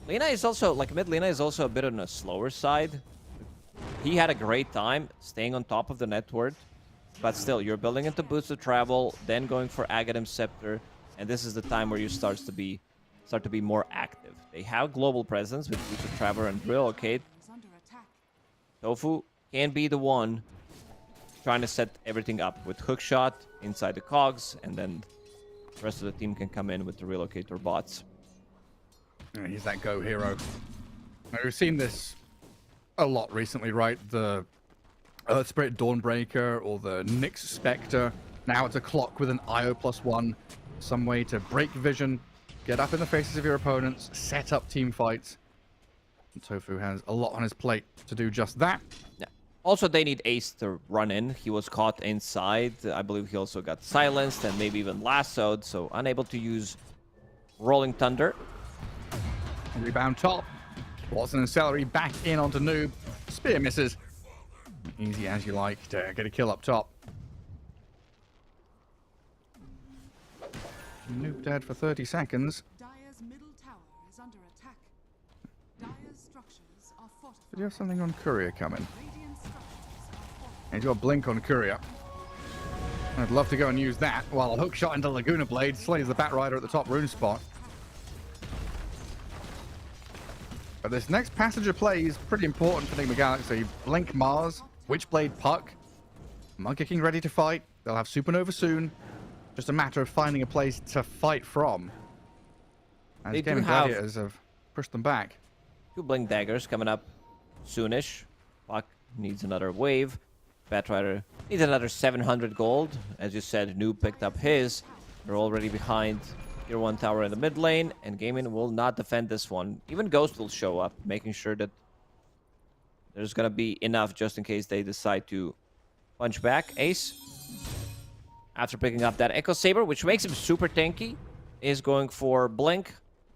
Lina is also, like mid Lina is also a bit on the slower side. He had a great time staying on top of the network, but still, you're building into boots of travel, then going for Aghanim Scepter, and this is the time where you start to be more active. They have global presence with boots of travel and relocate. Is under attack. Tofu can be the one trying to set everything up with hookshot inside the cogs, and then the rest of the team can come in with the relocator bots. And he's that go hero. Now, we've seen this a lot recently, right? The Earth Spirit Dawnbreaker or the Nyx Spectre. Now it's a clock with an IO +1. Some way to break vision, Get up in the faces of your opponents, set up team fights. And Tofu has a lot on his plate to do just that. Yeah. Also, they need Ace to run in. He was caught inside. I believe he also got silenced and maybe even lassoed, so unable to use Rolling Thunder. Rebound top. Watson and Celery back in onto Noob. Spear misses. Easy as you like to get a kill up top. Noob dead for 30 seconds. Dire's middle tower is under attack. Dire's structures are fortified. Did you have something on Courier coming? Radiant structures are fortified. He's got a blink on Courier. I'd love to go and use that while a hook shot into Laguna Blade slays the Batrider at the top rune spot. But this next passenger play is pretty important for Nigma Galaxy. Blink Mars, Witchblade Puck, Monkey King ready to fight. They'll have Supernova soon. Just a matter of finding a place to fight from. And They do Gaimin have- Gladiators have pushed them back. 2 Blink Daggers coming up soonish. Puck needs another wave. Batrider needs another 700 gold. As you said, Noob picked up his. They're already behind Tier 1 tower in the mid lane, and Gaimin will not defend this one. Even Ghost will show up, making sure that there's gonna be enough just in case they decide to punch back. Ace, after picking up that Echo Saber, which makes him super tanky, is going for Blink.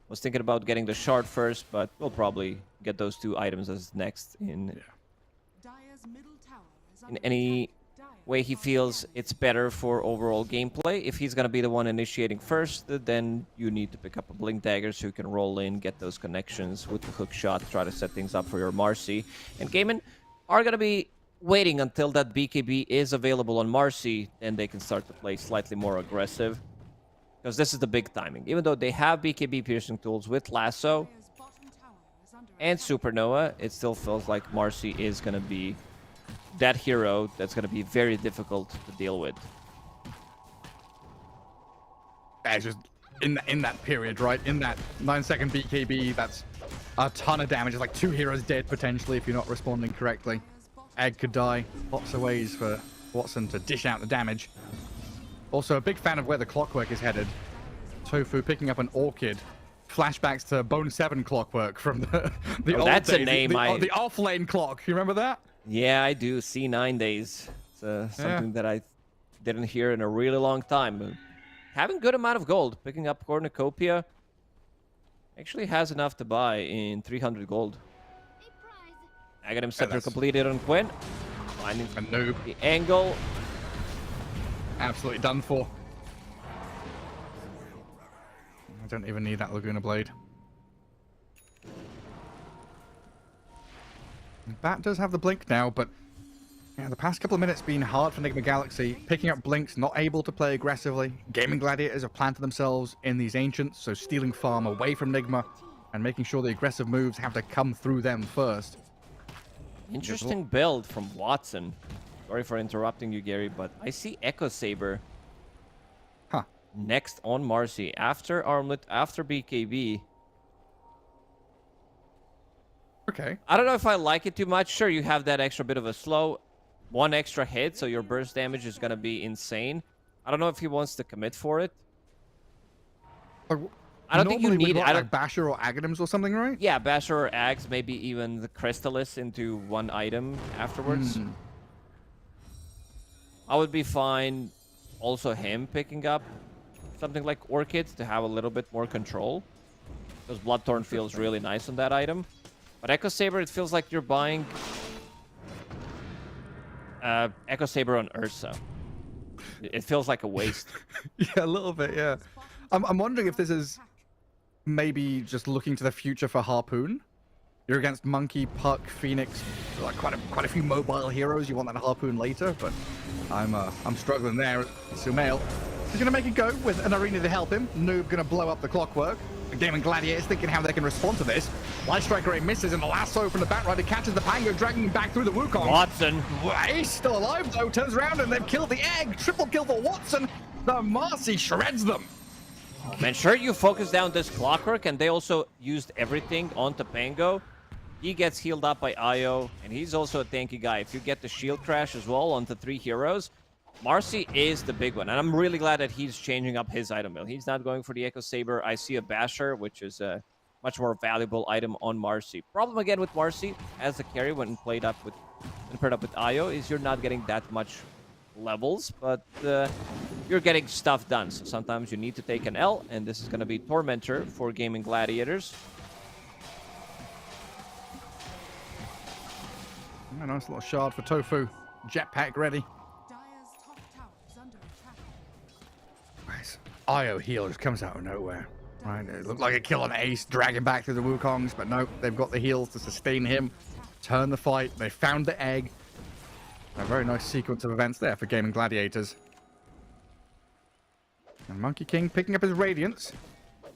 Was thinking about getting the shard first, but we'll probably get those 2 items as next in Dire's middle tower is in under any attack. Dire way he feels it's better for overall gameplay. If he's going to be the one initiating first, then you need to pick up a Blink Dagger so you can roll in, get those connections with the hook shot, try to set things up for your Marcy. And Gaimin are going to be waiting until that BKB is available on Marcy, and they can start to play slightly more aggressive. Because this is the big timing. Even though they have BKB piercing tools with Lasso Dire's bottom tower is under and attack. Supernova, it still feels like Marcy is going to be that hero that's going to be very difficult to deal with. Yeah, just in that period, right? In that 9-second BKB, that's a ton of damage. It's like 2 heroes dead potentially if you're not responding correctly. Dire's bottom Egg could die. Lots of ways for Watson to dish out the damage. Also, a big fan of where the Clockwork is headed. Tofu picking up an Orchid. Flashbacks to Bone 7 Clockwork from the old that's a days. name the off-lane clock. You remember that? Yeah, I do. C9 days. It's something that I didn't hear in a really long time. Having good amount of gold. Picking up Cornucopia. Actually has enough to buy in 300 gold. Aghanim Scepter that's- completed on Quinn. Finding A noob. the angle. Absolutely done for. I don't even need that Laguna Blade. Bat does have the blink now, but yeah, the past couple of minutes been hard for Nigma Galaxy. Picking up blinks, not able to play aggressively. Gaimin Gladiators have planted themselves in these Ancients, so stealing farm away from Nigma and making sure the aggressive moves have to come through them first. Interesting build from Watson. Sorry for interrupting you, Gary, but I see Echo Saber Huh. next on Marcy. After Armlet, after BKB. Okay. I don't know if I like it too much. Sure, you have that extra bit of a slow. 1 extra hit, so your burst damage is going to be insane. I don't know if he wants to commit for it. I don't think you Normally we need it. want, I don't. like Basher or Aghanims or something, right? Yeah, Basher or Ags, maybe even the Crystallis into 1 item afterwards. I would be fine also him picking up something like Orchid to have a little bit more control. Because Bloodthorn feels really nice on that item. But Echo Saber, it feels like you're buying Echo Saber on Ursa. It feels like a waste. Yeah, a little bit, yeah. I'm wondering if this is maybe just looking to the future for Harpoon. You're against Monkey, Puck, Phoenix, like quite a few mobile heroes. You want that Harpoon later, but I'm struggling there. Sumail is gonna make it go with an arena to help him. Noob gonna blow up the Clockwork. The Gaimin Gladiators thinking how they can respond to this. Light Strike Ray misses, and the lasso from the Batrider catches the Pango, dragging him back through the Wukong. Watson. He's still alive though. Turns around and they've killed the egg. Triple kill for Watson. The Marcy shreds them. Man, sure you focus down this Clockwork, and they also used everything on Topango. He gets healed up by Io, and he's also a tanky guy. If you get the shield crash as well onto 3 heroes, Marcy is the big one, and I'm really glad that he's changing up his item build. He's not going for the Echo Saber. I see a Basher, which is a much more valuable item on Marcy. Problem again with Marcy as a carry when paired up with Io is you're not getting that much levels, but you're getting stuff done. So sometimes you need to take an L, and this is going to be Tormentor for Gaimin Gladiators. A nice little shard for Tofu. Jetpack ready. Dire's top tower is under attack. Nice. Io heal just comes out of nowhere. Right, it looked like a kill on Ace, dragging back through the Wukongs, but no, they've got the heals to sustain him, turn the fight. They found the egg. A very nice sequence of events there for Gaimin Gladiators. And Monkey King picking up his Radiance.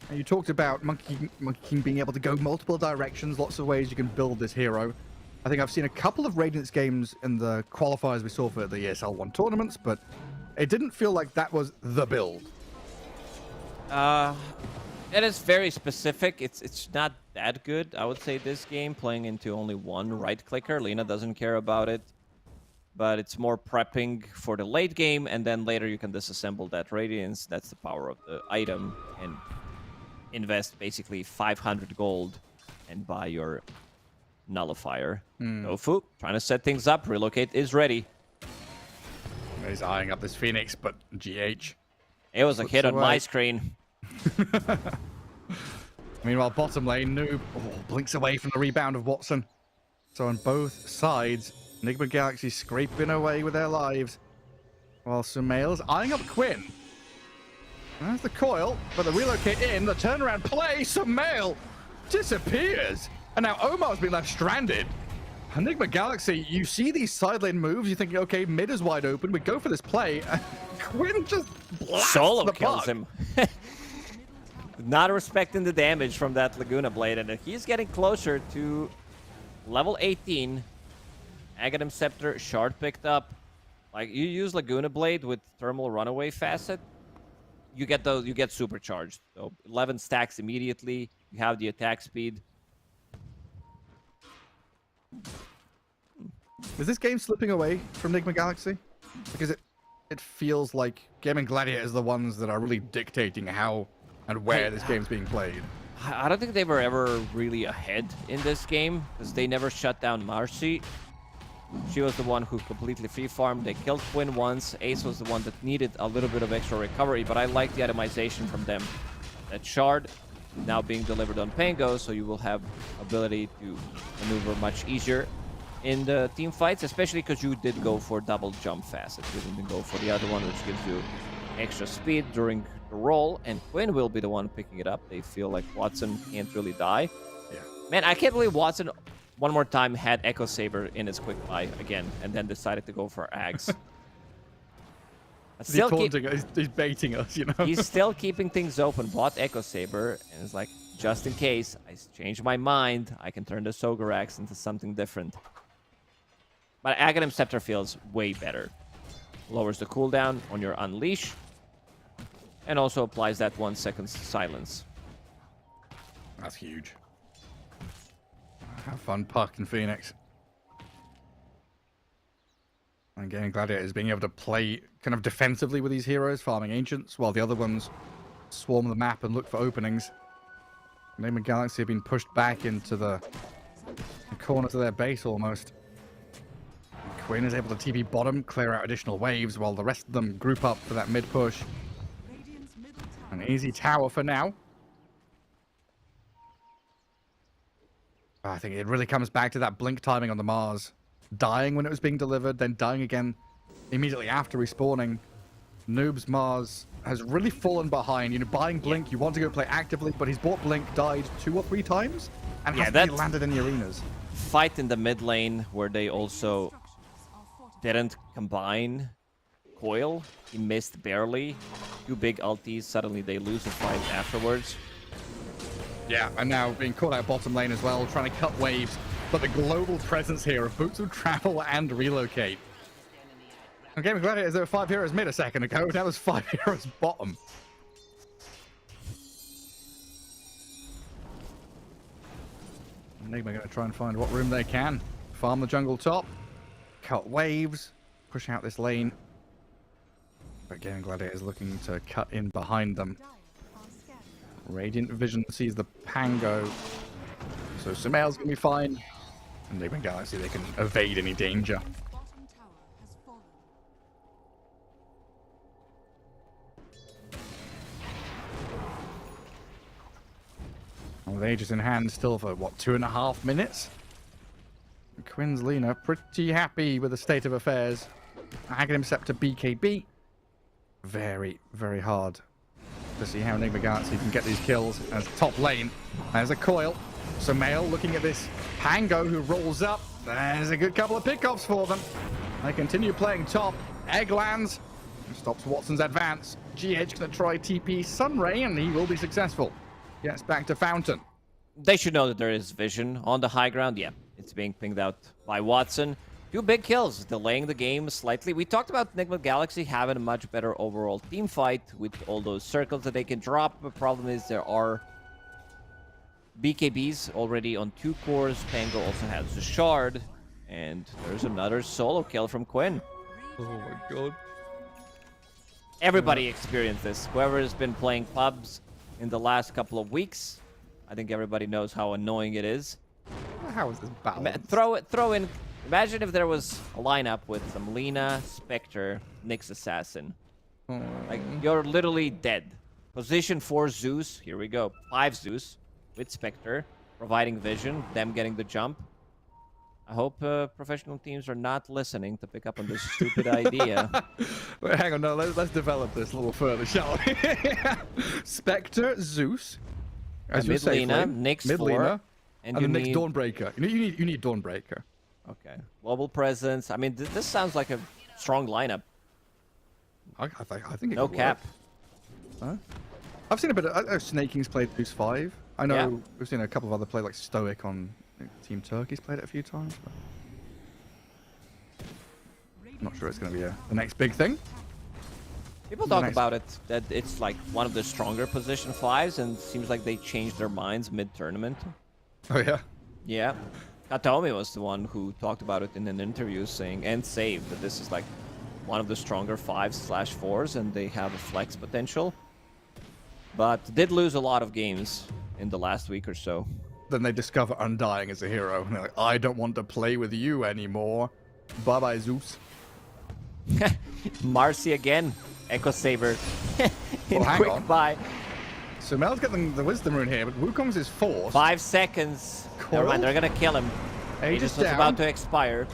And you talked about Monkey King being able to go multiple directions, lots of ways you can build this hero. I think I've seen a couple of Radiance games in the qualifiers we saw for the ESL 1 tournaments, but it didn't feel like that was the build. It is very specific. It's not that good, I would say, this game, playing into only one right clicker. Lena doesn't care about it, but it's more prepping for the late game, and then later you can disassemble that Radiance. That's the power of the item, and invest basically 500 gold and buy your Nullifier. Tofu, trying to set things up. Relocate is ready. He's eyeing up this Phoenix, but GH. It was a hit on away. my screen. Meanwhile, bottom lane, Noob blinks away from the rebound of Watson. So on both sides, Nigma Galaxy scraping away with their lives. While Sumail's eyeing up Quinn. There's the coil, but the relocate in, the turnaround play, Sumail disappears. And now Omar's been left stranded. Nigma Galaxy, you see these side lane moves, you're thinking, okay, mid is wide open, we go for this play. Quinn just blasts Solo the kills puck. him. Not respecting the damage from that Laguna Blade, and he's getting closer to level 18. Aghanim Scepter, Shard picked up. Like, you use Laguna Blade with Thermal Runaway Facet, you get supercharged. So 11 stacks immediately. You have the attack speed. Is this game slipping away from Nigma Galaxy? Because it feels like Gaimin Gladiators are the ones that are really dictating how and where this game's being played. I don't think they were ever really ahead in this game, because they never shut down Marcy. She was the one who completely free farmed. They killed Quinn once. Ace was the one that needed a little bit of extra recovery, but I like the itemization from them. That shard now being delivered on Pango, so you will have ability to maneuver much easier in the team fights, especially because you did go for double jump facet. You didn't go for the other one, which gives you extra speed during the roll, and Quinn will be the one picking it up. They feel like Watson can't really die. Yeah. Man, I can't believe Watson one more time had Echo Saber in his quick buy again, and then decided to go for Ags. He's taunting us, he's baiting us, you know? He's still keeping things open. Bought Echo Saber, and it's like, just in case I change my mind, I can turn the Sogarax into something different. But Aghanim Scepter feels way better. Lowers the cooldown on your Unleash, and also applies that 1 second silence. That's huge. Have fun, Puck and Phoenix. And Gaimin Gladiators being able to play kind of defensively with these heroes, farming Ancients, while the other ones swarm the map and look for openings. Nigma Galaxy have been pushed back into the corners of their base almost. And Quinn is able to TP bottom, clear out additional waves, while the rest of them group up for that mid push. Radiant's middle tower. An easy tower for now. I think it really comes back to that blink timing on the Mars. Dying when it was being delivered, then dying again immediately after respawning. Noob's Mars has really fallen behind. You know, buying Blink, you want to go play actively, but he's bought Blink, died 2 or 3 times, and hasn't really landed in the arenas. Fight in the mid lane, where they also Structures are fortified. didn't combine Coil. He missed barely. 2 big ultis, suddenly they lose the fight afterwards. Yeah, and now being caught out bottom lane as well, trying to cut waves. But the global presence here of Boots of Travel and Relocate. And Gaimin Gladiators, there were 5 heroes mid a second ago. Now there's 5 heroes bottom. Enigma going to try and find what room they can. Farm the jungle top. Cut waves. Push out this lane. But Gaimin Gladiators looking to cut in behind them. Dire are scanning. Radiant Vision sees the Pango. So Sumail's going to be fine. And Nigma Galaxy, they can evade any danger. Dire's bottom tower has fallen. Well, the Aegis in hand still for, what, 2.5 minutes? And Quinn's Lena pretty happy with the state of affairs. Aghanim Scepter BKB. Very, very hard to see how Nigma Galaxy can get these kills as top lane. There's a coil. Sumail looking at this Pango who rolls up. There's a good couple of pickoffs for them. They continue playing top. Egg lands. Stops Watson's advance. GH going to try TP Sunray and he will be successful. Gets back to Fountain. They should know that there is vision on the high ground. Yeah, it's being pinged out by Watson. Few big kills, delaying the game slightly. We talked about Nigma Galaxy having a much better overall team fight with all those circles that they can drop. The problem is there are BKBs already on 2 cores. Pango also has the shard. And there's another solo kill from Quinn. Oh my god. Everybody experienced this. Whoever has been playing pubs in the last couple of weeks, I think everybody knows how annoying it is. How is this balanced? Throw in. Imagine if there was a lineup with some Lina, Spectre, Nyx Assassin. Like, you're literally dead. Position 4 Zeus. Here we go. 5 Zeus with Spectre, providing vision, them getting the jump. I hope professional teams are not listening to pick up on this stupid idea. Wait, hang on, no, let's develop this a little further, shall we? Spectre, Zeus. As mid Lina, Nyx 4. And the next Dawnbreaker. You need Dawnbreaker. Okay. Global presence. I mean, this sounds like a strong lineup. I think it No could cap. Work. Huh? I've seen a bit of Snaking's played Zeus 5. I know Yeah. we've seen a couple of other play like Stoic on Team Turkey's played it a few times. But I'm not sure it's going to be the next big thing. People talk about it, that it's like one of the stronger position 5s, and it seems like they changed their minds mid-tournament. Oh, yeah? Yeah. Katomi was the one who talked about it in an interview, saying, and saved, that this is like one of the stronger 5/4s, and they have a flex potential. But did lose a lot of games in the last week or so. Then they discover Undying as a hero, and they're like, I don't want to play with you anymore. Bye-bye, Zeus. Marcy again. Echo Saber. Well, hang Quick on. buy. So Mel's getting the Wisdom Rune here, but Wukong's is forced. 5 seconds. Coil? Never mind, they're gonna kill him. Aegis Aegis was down. about to expire.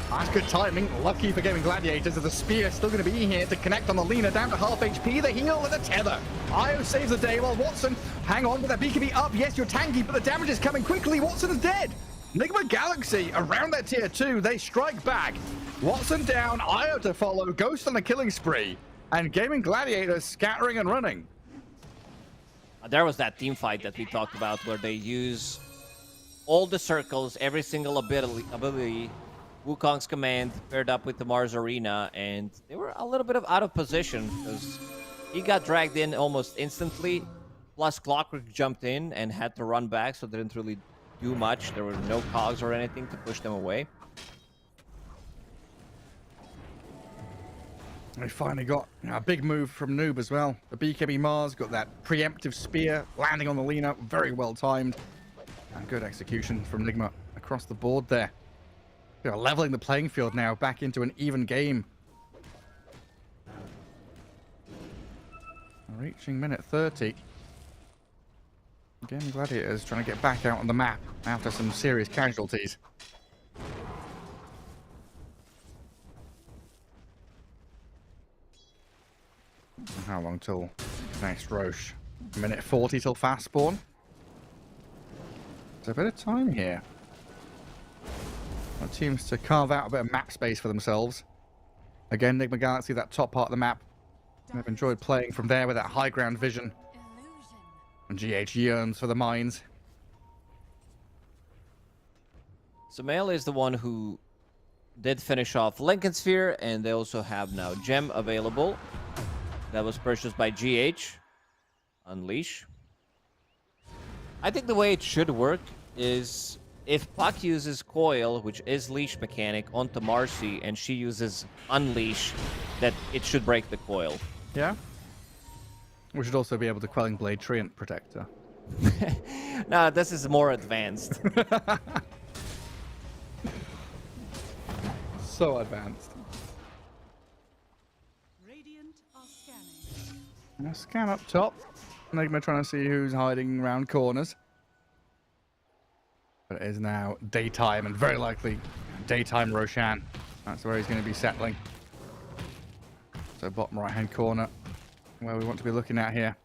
That's good timing. Lucky for Gaimin Gladiators as the spear still going to be here to connect on the Lina down to half HP. The heal and the tether. Io saves the day while Watson hang on with that BKB up. Yes, you're tanky, but the damage is coming quickly. Watson is dead. Nigma Galaxy around that tier 2. They strike back. Watson down. Io to follow. Ghost on a killing spree. And Gaimin Gladiators scattering and running. There was that team fight that we talked about where they use all the circles, every single ability, Wukong's command paired up with the Mars Arena, and they were a little bit out of position because he got dragged in almost instantly. Plus, Clockwork jumped in and had to run back, so didn't really do much. There were no cogs or anything to push them away. They finally got a big move from Noob as well. The BKB Mars got that preemptive spear landing on the Lina. Very well timed. And good execution from Nigma across the board there. They are leveling the playing field now back into an even game. Reaching minute 30. Again, Gladiators trying to get back out on the map after some serious casualties. How long till next Roche? Minute 40 till fast spawn. There's a bit of time here. It seems to carve out a bit of map space for themselves. Again, Nigma Galaxy, that top part of the map. I've enjoyed playing from there with that high ground vision. Illusion. And GH yearns for the mines. Sumail is the one who did finish off Lincoln Sphere, and they also have now Gem available. That was purchased by GH. Unleash. I think the way it should work is if Puck uses Coil, which is leash mechanic, onto Marcy, and she uses Unleash, that it should break the Coil. Yeah. We should also be able to Quelling Blade Treant Protector. No, this is more advanced. So advanced. Radiant are scanning. Now scan up top. Nigma trying to see who's hiding around corners. But it is now daytime, and very likely daytime Roshan. That's where he's going to be settling. So bottom right-hand corner, where we want to be looking at here.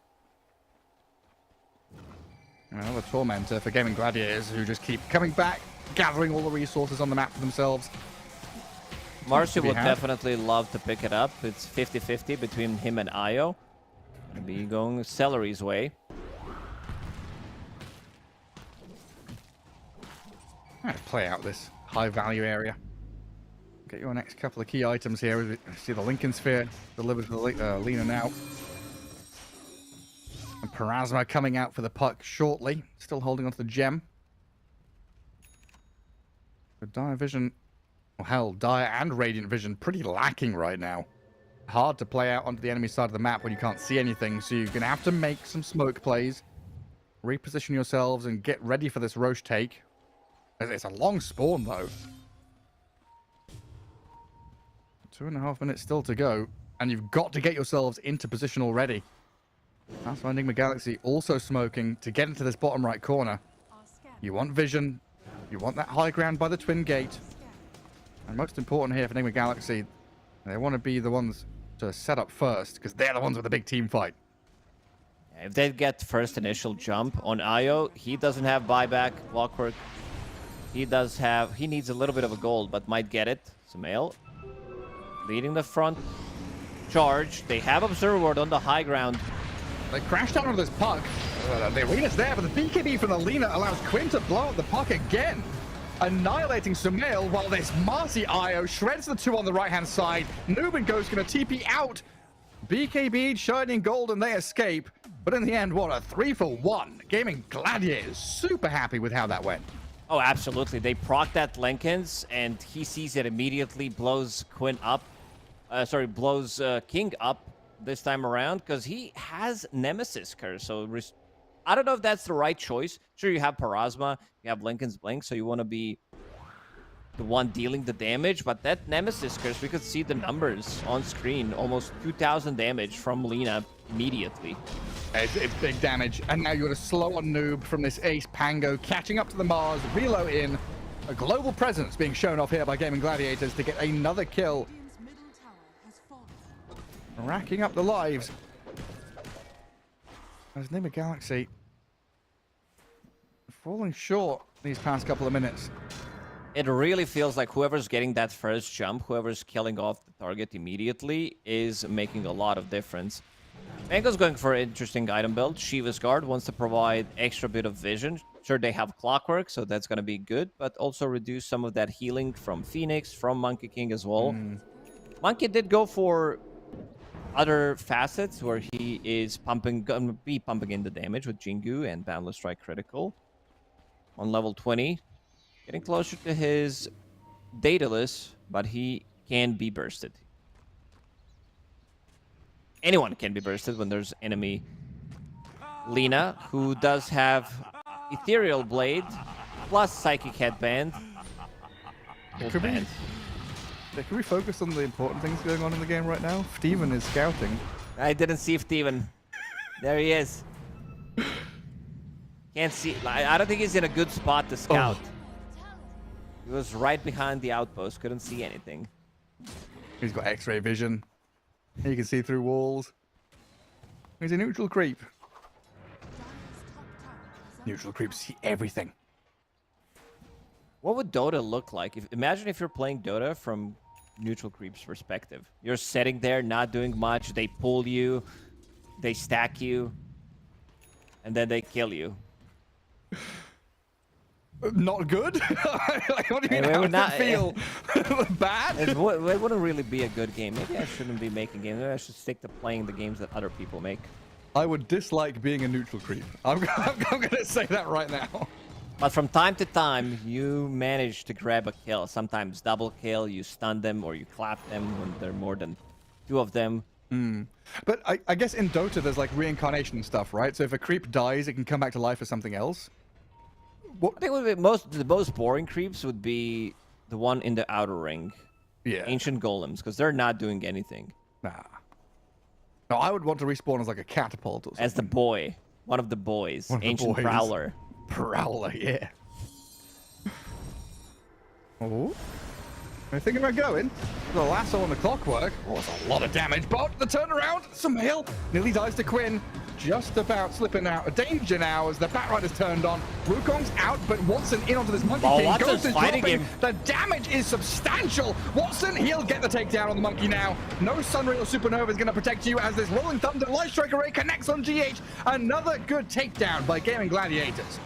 Another tormentor for Gaimin Gladiators, who just keep coming back, gathering all the resources on the map for themselves. Marcy would definitely love to pick it up. It's 50-50 between him and Io. Maybe going Celery's way. Let's play out this high-value area. Get your next couple of key items here. We see the Lincoln Sphere delivered to Lina now. And Parasma coming out for the Puck shortly. Still holding onto the gem. But Dire Vision, well, hell, Dire and Radiant Vision pretty lacking right now. Hard to play out onto the enemy side of the map when you can't see anything. So you're going to have to make some smoke plays. Reposition yourselves and get ready for this Roche take. It's a long spawn, though. 2.5 minutes still to go. And you've got to get yourselves into position already. That's why Nigma Galaxy also smoking to get into this bottom right corner. You want vision. You want that high ground by the twin gate. And most important here for Nigma Galaxy, they want to be the ones to set up first, because they're the ones with the big team fight. If they get first initial jump on Io, he doesn't have buyback, clockwork. He needs a little bit of a gold, but might get it. Sumail leading the front charge. They have Observer Ward on the high ground. They crashed out onto this Puck. The arena's there, but the BKB from the Lina allows Quinn to blow up the Puck again. Annihilating Sumail, while this Marcy Io shreds the two on the right-hand side. Noob and Ghost going to TP out. BKB, Shining Gold, and they escape. But in the end, what a 3-for-1. Gaimin Gladiators super happy with how that went. Oh, absolutely. They proc that Lincolns, and he sees it immediately, blows Quinn up. Blows King up this time around, because he has Nemesis Curse. So I don't know if that's the right choice. Sure, you have Parasma, you have Lincoln's Blink, so you want to be the one dealing the damage, but that Nemesis Curse, we could see the numbers on screen. Almost 2,000 damage from Lina immediately. It's big damage, and now you're going to slow on Noob from this Ace Pango, catching up to the Mars, reload in. A global presence being shown off here by Gaimin Gladiators to get another kill. Racking up the lives. As Nigma Galaxy falling short these past couple of minutes. It really feels like whoever's getting that first jump, whoever's killing off the target immediately, is making a lot of difference. Mango's going for an interesting item build. Shiva's Guard wants to provide extra bit of vision. Sure, they have Clockwork, so that's going to be good, but also reduce some of that healing from Phoenix, from Monkey King as well. Monkey did go for other facets where he is pumping in the damage with Jingu and Boundless Strike Critical. On level 20, getting closer to his Daedalus, but he can be bursted. Anyone can be bursted when there's enemy. Lina, who does have Ethereal Blade plus Psychic Headband. Can we focus on the important things going on in the game right now? Steven is scouting. I didn't see Steven. There he is. Can't see. I don't think he's in a good spot to scout. He was right behind the outpost. Couldn't see anything. He's got X-ray vision. He can see through walls. He's a neutral creep. Neutral creeps see everything. What would Dota look like? Imagine if you're playing Dota from neutral creep's perspective. You're sitting there, not doing much. They pull you, they stack you, and then they kill you. Not good? Like, what do you mean? How does it feel? Bad? It wouldn't really be a good game. Maybe I shouldn't be making games. Maybe I should stick to playing the games that other people make. I would dislike being a neutral creep. I'm going to say that right now. But from time to time, you manage to grab a kill. Sometimes double kill, you stun them or you clap them when there are more than 2 of them. But I guess in Dota, there's like reincarnation and stuff, right? So if a creep dies, it can come back to life as something else. I think the most boring creeps would be the one in the outer ring. Yeah. Ancient golems, because they're not doing anything. Nah. No, I would want to respawn as like a catapult or something. As the boy. One of the boys. One of the Ancient boys. Prowler. Prowler, yeah. Oh. Are you thinking about going? The lasso on the clockwork. Oh, it's a lot of damage. But the turnaround. Sumail nearly dies to Quinn. Just about slipping out of danger now as the Batrider's turned on. Wukong's out, but Watson in onto this Monkey King. Watson's Ghost is fighting dropping. him. The damage is substantial. Watson, he'll get the takedown on the Monkey now. No Sunray or Supernova is going to protect you as this Rolling Thunder Light Strike Array connects on GH. Another good takedown by Gaimin Gladiators.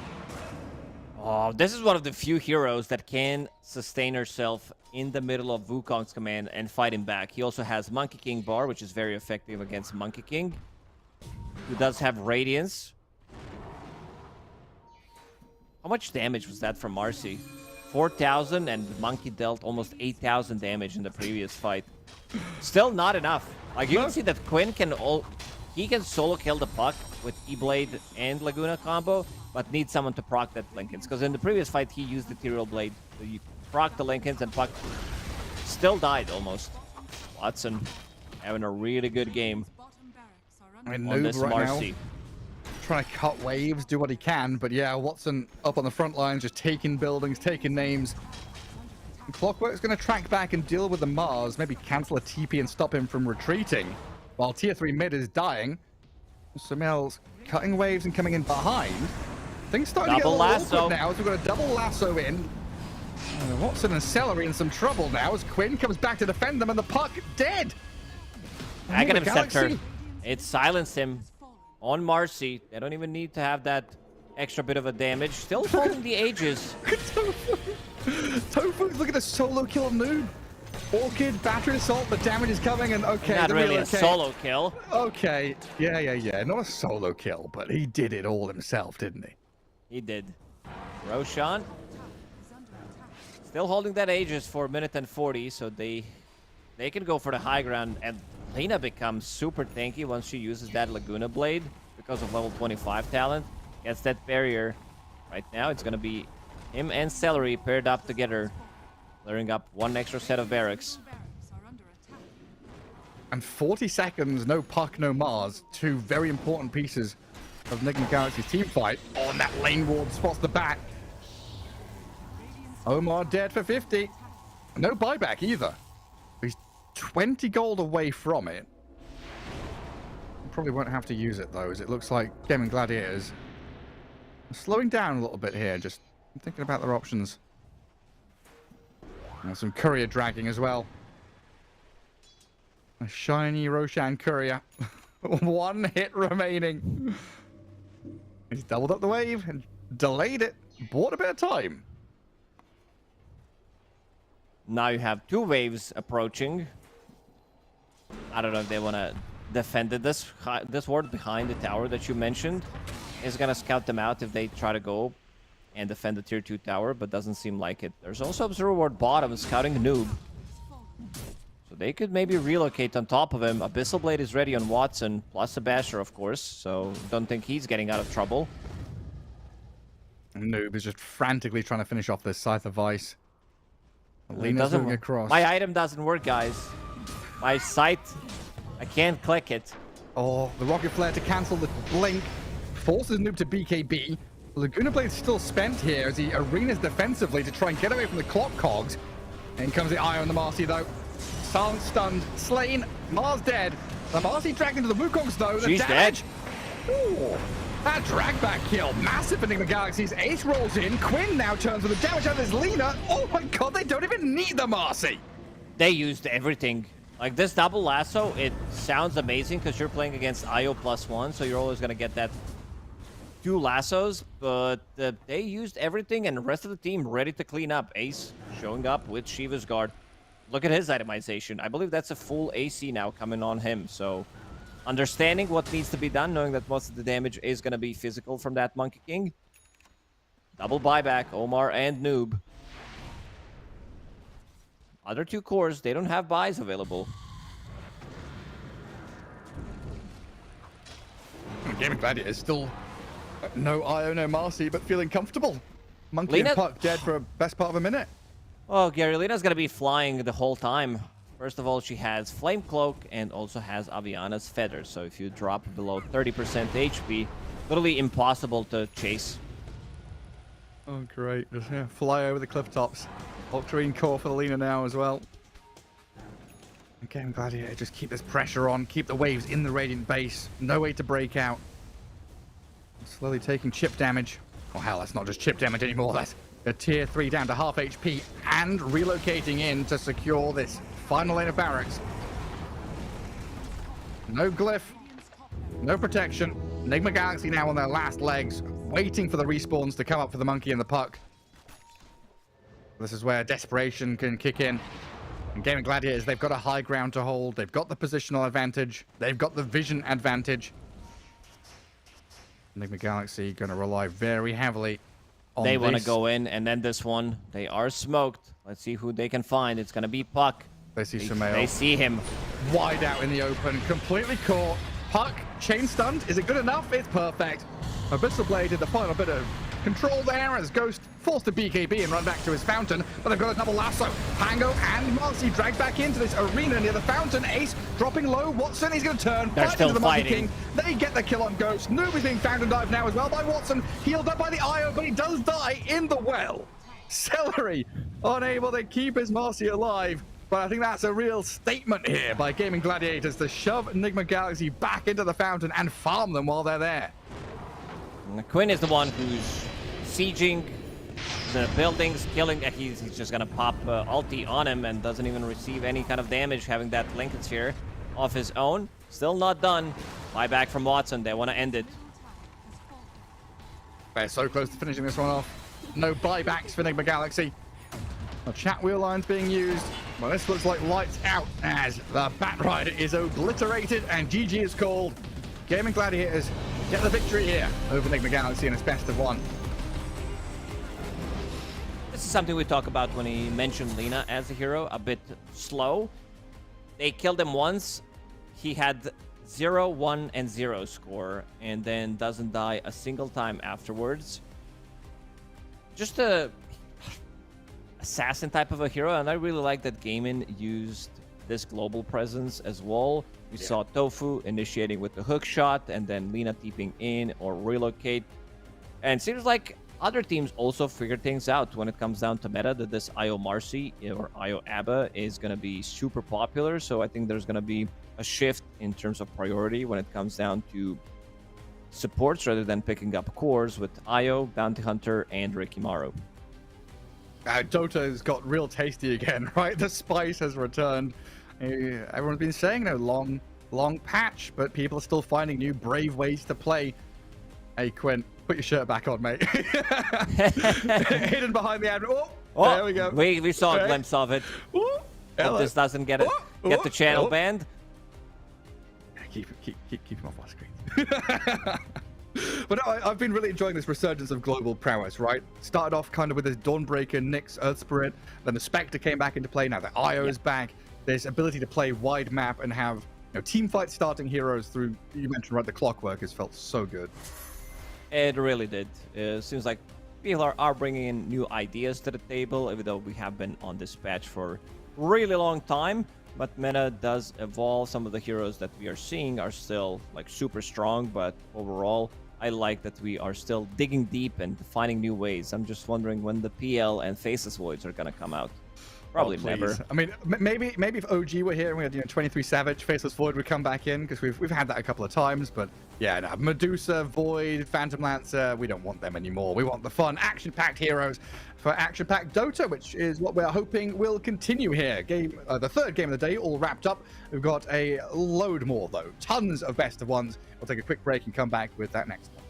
Oh, this is one of the few heroes that can sustain herself in the middle of Wukong's command and fight him back. He also has Monkey King Bar, which is very effective against Monkey King, who does have Radiance. How much damage was that from Marcy? 4,000, and Monkey dealt almost 8,000 damage in the previous fight. Still not enough. Like, you can see that Quinn can he can solo kill the puck with E-Blade and Laguna combo, but needs someone to proc that Linken's. Because in the previous fight, he used the Ethereal Blade. So you proc the Linken's and puck still died almost. Watson having a really good game on this Marcy. Trying to cut waves, do what he can, but yeah, Watson up on the front lines, just taking buildings, taking names. And Clockwork's going to track back and deal with the Mars, maybe cancel a TP and stop him from retreating, while tier 3 mid is dying. Sumail's cutting waves and coming in behind. Things starting to get a little awkward now as we've got a double lasso in. Watson and Celery in some trouble now as Quinn comes back to defend them and the puck dead. Aghanim Scepter. It silenced him on Marcy. They don't even need to have that extra bit of a damage. Still holding the Aegis. Tofu's looking at a solo kill Noob. Orchid, Battery Assault, the damage is coming, and okay. Not really a solo kill. Okay, yeah. Not a solo kill, but he did it all himself, didn't he? He did. Roshan still holding that Aegis for a minute and 40, so they can go for the high ground, and Lena becomes super tanky once she uses that Laguna Blade because of level 25 talent. Gets that barrier. Right now, it's going to be him and Celery paired up together, clearing up one extra set of barracks. And 40 seconds, no puck, no Mars. 2 very important pieces of Nigma Galaxy's team fight. Oh, and that lane ward spots the bat. Omar dead for 50. No buyback either. He's 20 gold away from it. Probably won't have to use it though, as it looks like Gaimin Gladiators are slowing down a little bit here, just thinking about their options. And some courier dragging as well. A shiny Roshan courier. 1 hit remaining. He's doubled up the wave and delayed it. Bought a bit of time. Now you have 2 waves approaching. I don't know if they want to defend it. This ward behind the tower that you mentioned is going to scout them out if they try to go and defend the tier 2 tower, but doesn't seem like it. There's also Observer Ward bottom scouting the Noob. So they could maybe relocate on top of him. Abyssal Blade is ready on Watson, plus a Basher, of course, so don't think he's getting out of trouble. Noob is just frantically trying to finish off this Scythe of Vice. Lena's moving across. My item doesn't work, guys. My sight, I can't click it. Oh, the Rocket Flare to cancel the blink. Forces Noob to BKB. Laguna Blade's still spent here as he arenas defensively to try and get away from the clock cogs. In comes the eye on the Marcy though. Silent stunned, slain, Mars dead. The Marcy dragged into the Wukongs though. The She's damage. dead. Ooh, that drag back kill, massive for Nigma Galaxy's. Ace rolls in. Quinn now turns with the damage out of this Lena. Oh my god, they don't even need the Marcy. They used everything. Like this double lasso, it sounds amazing because you're playing against IO +1, so you're always going to get that 2 lassos, but they used everything and the rest of the team ready to clean up. Ace showing up with Shiva's Guard. Look at his itemization. I believe that's a full AC now coming on him, so understanding what needs to be done, knowing that most of the damage is going to be physical from that Monkey King. Double buyback, Omar and Noob. Other two cores, they don't have buys available. Gaimin Gladiators still no Io, no Marcy, but feeling comfortable. Monkey Lina- and Puck dead for a best part of a minute. Oh, Gary, Lena's gonna be flying the whole time. First of all, she has Flame Cloak and also has Aviana's Feathers. So if you drop below 30% HP, literally impossible to chase. Oh, great. Just fly over the cliff tops. Octarine core for the Lina now as well. Again, Gladiator, just keep this pressure on. Keep the waves in the Radiant base. No way to break out. Slowly taking chip damage. Oh, hell, that's not just chip damage anymore. That's a tier 3 down to half HP and relocating in to secure this final lane of barracks. No glyph. No protection. Nigma Galaxy now on their last legs, waiting for the respawns to come up for the Monkey and the Puck. This is where desperation can kick in. And Gaimin Gladiators, they've got a high ground to hold. They've got the positional advantage. They've got the vision advantage. Nigma Galaxy going to rely very heavily on They want to this. go in, and then this one, they are smoked. Let's see who they can find. It's going to be Puck. They see Sumail. They see him. Wide out in the open, completely caught. Puck, chain stunned. Is it good enough? It's perfect. Abyssal Blade did the final bit of control there as Ghost forced to BKB and run back to his fountain, but they've got a double lasso. Pango and Marcy dragged back into this arena near the fountain. Ace dropping low. Watson, he's going to turn. They're Fight still into the Monkey fighting. King. They get the kill on Ghost. Noob is being found and dived now as well by Watson. Healed up by the Io, but he does die in the well. Celery unable to keep his Marcy alive. But I think that's a real statement here by Gaimin Gladiators to shove Nigma Galaxy back into the fountain and farm them while they're there. And Quinn is the one who's sieging the buildings, killing. He's just gonna pop ulti on him and doesn't even receive any kind of damage, having that Lincoln Sphere of his own. Still not done. Buyback from Watson. They want to end it. They're so close to finishing this one off. No buybacks for Nigma Galaxy. A chat wheel line's being used. Well, this looks like lights out as the Bat Rider is obliterated and GG is called. Gaimin Gladiators get the victory here over Nigma Galaxy in its best of one. This is something we talk about when he mentioned Lina as a hero. A bit slow. They killed him once. He had 0, 1, and 0 score, and then doesn't die a single time afterwards. Just a assassin type of a hero, and I really like that Gaimin used this global presence as well. We saw Tofu initiating with the hook shot, and then Lina TPing in or relocate. And it seems like other teams also figured things out when it comes down to meta, that this Io Marcy or Io Abba is going to be super popular. So I think there's going to be a shift in terms of priority when it comes down to supports rather than picking up cores with Io, Bounty Hunter, and Rikimaru. Dota has got real tasty again, right? The spice has returned. Everyone's been saying, long patch, but people are still finding new brave ways to play. Hey, Quinn, put your shirt back on, mate. Hidden behind the admiral. Oh, there we go. We saw a glimpse of it. Ooh, Hope this doesn't get the channel banned. Keep him off our screen. But no, I've been really enjoying this resurgence of global prowess, right? Started off kind of with this Dawnbreaker, Nyx, Earth Spirit, then the Spectre came back into play, now the Io is back. This ability to play wide map and have team fight starting heroes through, you mentioned, right, the clockwork has felt so good. It really did. It seems like people are bringing in new ideas to the table, even though we have been on this patch for a really long time. But meta does evolve. Some of the heroes that we are seeing are still like super strong, but overall, I like that we are still digging deep and finding new ways. I'm just wondering when the PL and Faceless Voids are gonna come out. Probably never. I mean, maybe if OG were here and we had 23 Savage, Faceless Void would come back in, because we've had that a couple of times. But yeah, no, Medusa, Void, Phantom Lancer, we don't want them anymore. We want the fun, action-packed heroes for action-packed Dota, which is what we're hoping will continue here. The third game of the day, all wrapped up. We've got a load more though, tons of best of ones. We'll take a quick break and come back with that next one.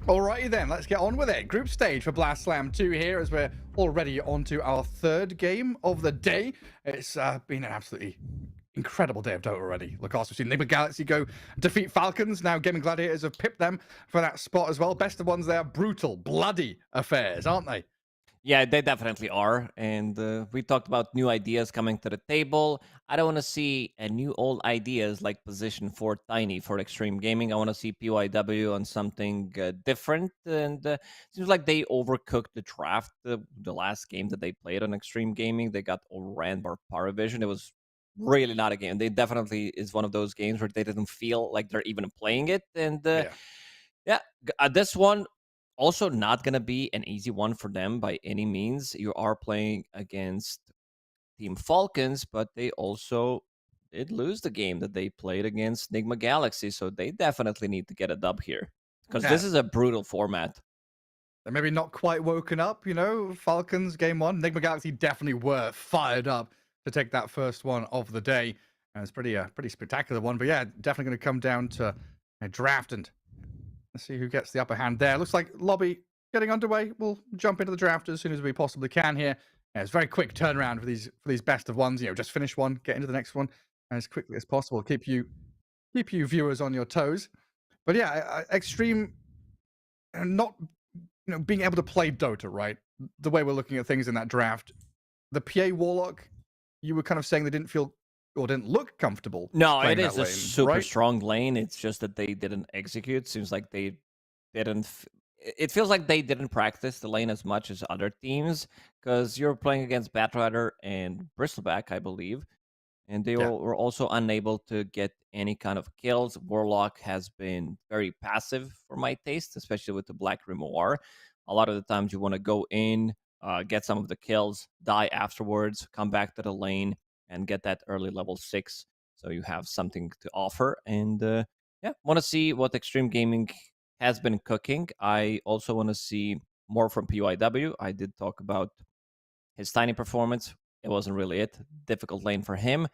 Alrighty then, let's get on with it. Group stage for Blast Slam 2 here as we're already on to our third game of the day. It's been an absolutely incredible day of Dota already. Look, also we've seen Nigma Galaxy go defeat Falcons. Now Gaimin Gladiators have pipped them for that spot as well. Best of ones there. Brutal, bloody affairs, aren't they? Yeah, they definitely are. And we talked about new ideas coming to the table. I don't want to see a new old ideas like position for Tiny for Xtreme Gaming. I want to see PYW on something different. And seems like they overcooked the draft. The last game that they played on Xtreme Gaming, they got overran by PARIVISION. It was really not a game. They definitely is one of those games where they didn't feel like they're even playing it. And this one also not going to be an easy one for them by any means. You are playing against Team Falcons, but they also did lose the game that they played against Nigma Galaxy, so they definitely need to get a dub here because this is a brutal format. They're maybe not quite woken up, you know. Falcons game one. Nigma Galaxy definitely were fired up to take that first one of the day. And it's pretty spectacular one. But yeah, definitely going to come down to a draft, and let's see who gets the upper hand there. Looks like lobby getting underway. We'll jump into the draft as soon as we possibly can here. Yeah, it's a very quick turnaround for these best of ones. You know, just finish one, get into the next one as quickly as possible. Keep you viewers on your toes. But yeah, Xtreme not being able to play Dota, right? The way we're looking at things in that draft, the PA Warlock, you were kind of saying they didn't feel or didn't look comfortable. No, it is lane, a super right? strong lane. It's just that they didn't execute. Seems like they didn't. It feels like they didn't practice the lane as much as other teams because you're playing against Batrider and Bristleback, I believe, and they were also unable to get any kind of kills. Warlock has been very passive for my taste, especially with the Black Grimoire. A lot of the times you want to go in, get some of the kills, die afterwards, come back to the lane, and get that early level 6, so you have something to offer. And want to see what Xtreme Gaming has been cooking. I also want to see more from PYW. I did talk about his Tiny performance. It wasn't really it. Difficult lane for him.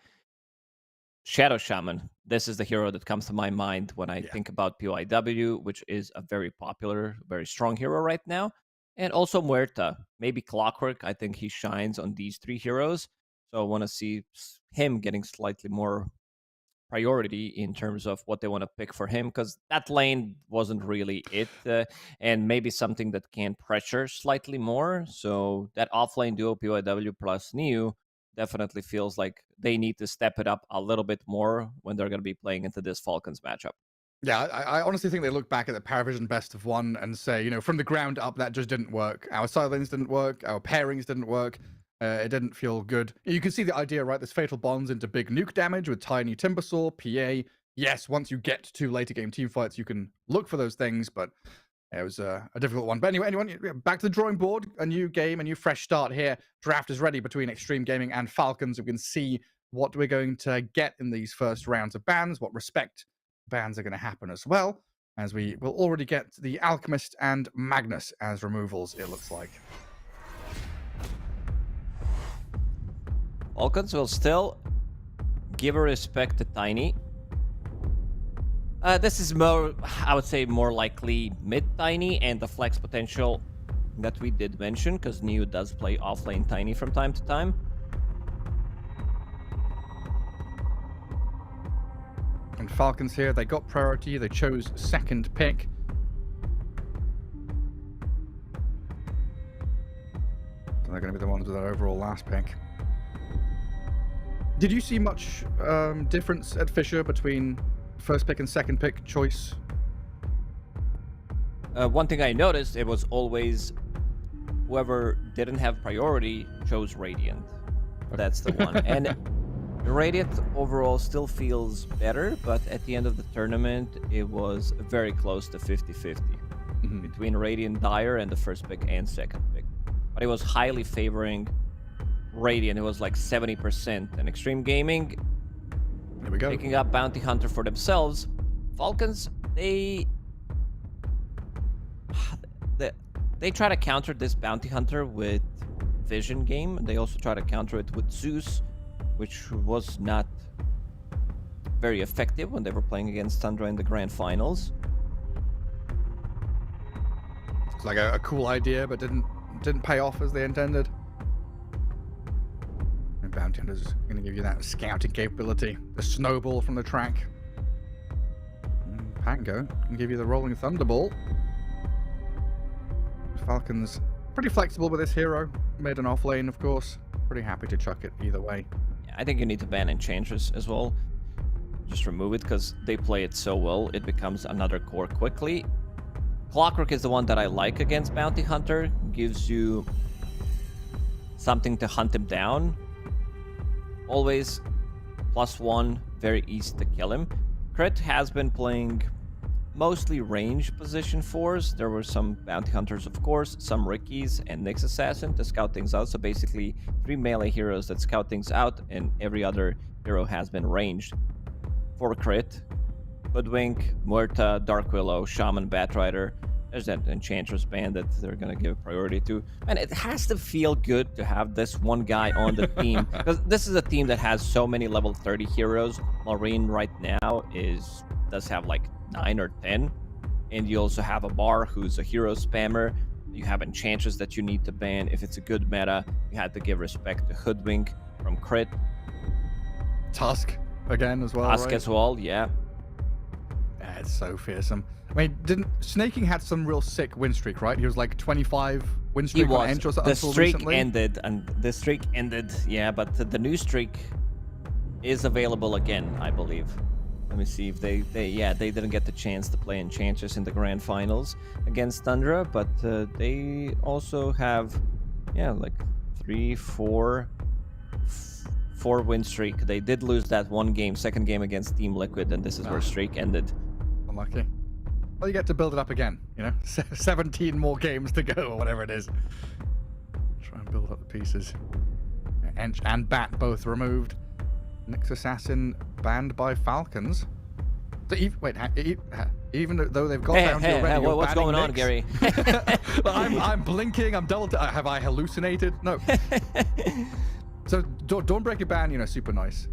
Shadow Shaman. This is the hero that comes to my mind when I think about PYW, which is a very popular, very strong hero right now. And also Muerta. Maybe Clockwork. I think he shines on these 3 heroes. So I want to see him getting slightly more priority in terms of what they want to pick for him, because that lane wasn't really it, and maybe something that can pressure slightly more. So that offlane duo PYW plus Neo definitely feels like they need to step it up a little bit more when they're going to be playing into this Falcons matchup. Yeah, I honestly think they look back at the PARIVISION best of one and say, from the ground up, that just didn't work. Our side lanes didn't work. Our pairings didn't work. It didn't feel good. You can see the idea, right? There's fatal bonds into big nuke damage with Tiny Timbersaw, PA. Yes, once you get to later game team fights, you can look for those things, but it was a difficult one. But anyway, back to the drawing board. A new game, a new fresh start here. Draft is ready between Xtreme Gaming and Falcons. We can see what we're going to get in these first rounds of bans, what respect bans are going to happen as well, as we will already get the Alchemist and Magnus as removals, it looks like. Falcons will still give a respect to Tiny. This is more, I would say, more likely mid-Tiny and the flex potential that we did mention, because Neo does play offlane Tiny from time to time. And Falcons here, they got priority. They chose second pick. So they're going to be the ones with that overall last pick. Did you see much difference at Fisher between first pick and second pick choice? One thing I noticed, it was always whoever didn't have priority chose Radiant. That's the one. And Radiant overall still feels better, but at the end of the tournament, it was very close to 50-50 between Radiant Dire and the first pick and second pick. But it was highly favoring Radiant. It was like 70%. And Xtreme Gaming, here we go, picking up Bounty Hunter for themselves. Falcons, they try to counter this Bounty Hunter with Vision game. They also try to counter it with Zeus, which was not very effective when they were playing against Tundra in the grand finals. looks like a cool idea, but didn't pay off as they intended. And Bounty Hunter's going to give you that scouting capability, the snowball from the track. And Pango can give you the rolling thunderbolt. Falcons pretty flexible with this hero. Made an off lane, of course. Pretty happy to chuck it either way. Yeah, I think you need to ban Enchantress as well. Just remove it because they play it so well. It becomes another core quickly. Clockwork is the one that I like against Bounty Hunter. Gives you something to hunt him down. Always +1, very easy to kill him. Crit has been playing mostly range position 4s. There were some Bounty Hunters, of course, some Rickies, and Nyx Assassin to scout things out. So basically 3 melee heroes that scout things out, and every other hero has been ranged. For Crit, Hoodwink, Muerta, Dark Willow, Shaman, Batrider. There's that Enchantress band that they're going to give priority to. And it has to feel good to have this one guy on the team. Because this is a team that has so many level 30 heroes. Marine right now does have like 9 or 10. And you also have a Bar who's a hero spammer. You have Enchantress that you need to ban. If it's a good meta, you have to give respect to Hoodwink from Crit. Tusk again as well, Tusk right? as well, yeah. Yeah, it's so fearsome. I mean, Snaking had some real sick win streak, right? He was like 25 win streak on Entros the until streak recently. ended, yeah, but the new streak is available again, I believe. Let me see if they didn't get the chance to play Enchantress in the grand finals against Tundra, but they also have, like 4 win streak. They did lose that one game, second game against Team Liquid, and this is where streak ended. Unlucky. Well, you get to build it up again, 17 more games to go, or whatever it is. Try and build up the pieces. Ench and Bat both removed. Nyx Assassin banned by Falcons. So even though they've got bounty already, what's going on, Nyx? Gary? I'm blinking. I'm double. Have I hallucinated? No. So Dawnbreaker ban, super nice.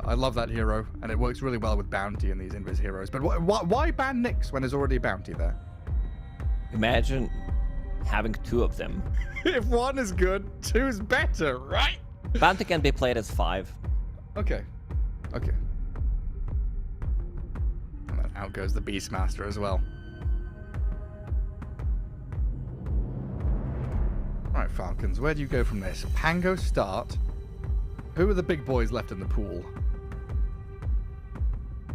I love that hero, and it works really well with bounty and these invis heroes. But why ban Nyx when there's already a bounty there? Imagine having 2 of them. If one is good, 2 is better, right? Bounty can be played as 5. Okay. And then out goes the Beastmaster as well. Right, Falcons, where do you go from this? Pango start. Who are the big boys left in the pool?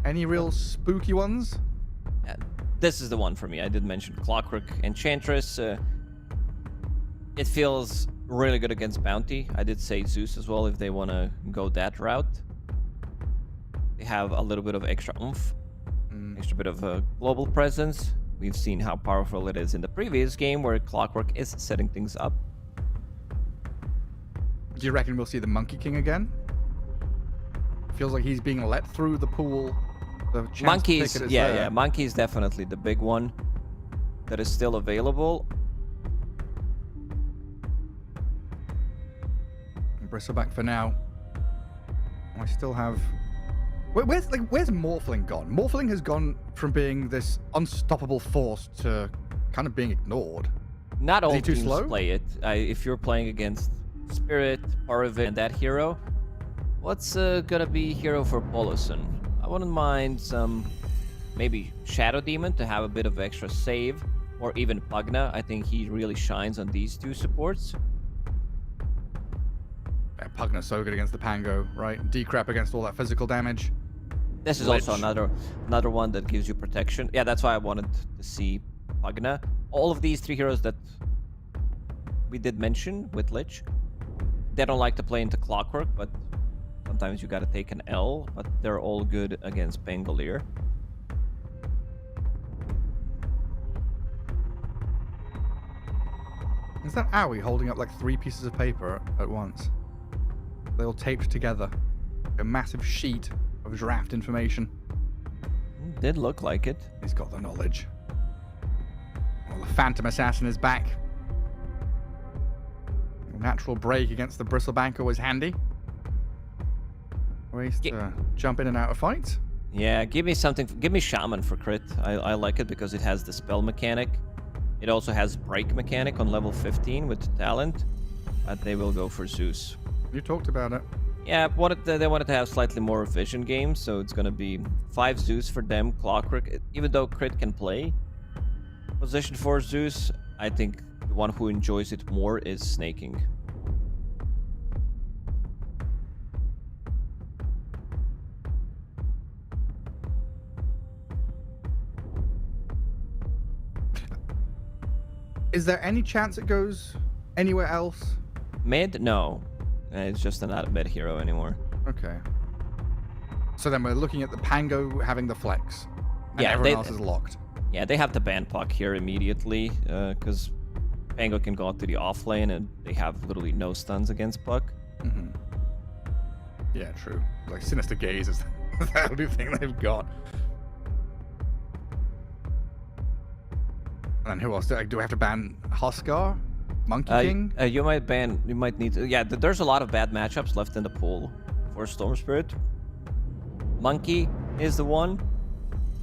Any real spooky ones? This is the one for me. I did mention Clockwork Enchantress. It feels really good against Bounty. I did say Zeus as well if they want to go that route. They have a little bit of extra oomph, extra bit of a global presence. We've seen how powerful it is in the previous game where Clockwork is setting things up. Do you reckon we'll see the Monkey King again? Feels like he's being let through the pool. Monkey's, Monkey is definitely the big one that is still available. Bristleback for now. I still have. Where's Morphling gone? Morphling has gone from being this unstoppable force to kind of being ignored. Not all Is he too teams slow? play it. If you're playing against Spirit, PARIVISION, and that hero, what's gonna be hero for Poloson? I wouldn't mind some maybe Shadow Demon to have a bit of extra save, or even Pugna. I think he really shines on these 2 supports. Yeah, Pugna's so good against the Pango, right? Decrep against all that physical damage. This is also another one that gives you protection. Yeah, that's why I wanted to see Pugna. All of these 3 heroes that we did mention with Lich, they don't like to play into Clockwork, but sometimes you gotta take an L, but they're all good against Pangolier. Is that Owie holding up like 3 pieces of paper at once? They all taped together. A massive sheet of draft information. Did look like it. He's got the knowledge. Well, the Phantom Assassin is back. Natural break against the Bristleback was handy. Ways to jump in and out of fights. Yeah, give me something. Give me Shaman for crit. I like it because it has the spell mechanic. It also has break mechanic on level 15 with talent, but they will go for Zeus. You talked about it. Yeah, they wanted to have slightly more vision games, so it's gonna be 5 Zeus for them, Clockwork. Even though Crit can play position for Zeus, I think the one who enjoys it more is snaking. Is there any chance it goes anywhere else? Mid? No. It's just not a mid hero anymore. Okay. So then we're looking at the Pango having the flex. And Yeah, everyone else is locked. Yeah, they have the ban puck here immediately, because Pango can go out to the off lane and they have literally no stuns against puck. Mm-hmm. Yeah, true. Like Sinister Gaze is the only thing they've got. And who else? Do I have to ban Huskar? Monkey King? You might need to. Yeah, there's a lot of bad matchups left in the pool for Storm Spirit. Monkey is the one.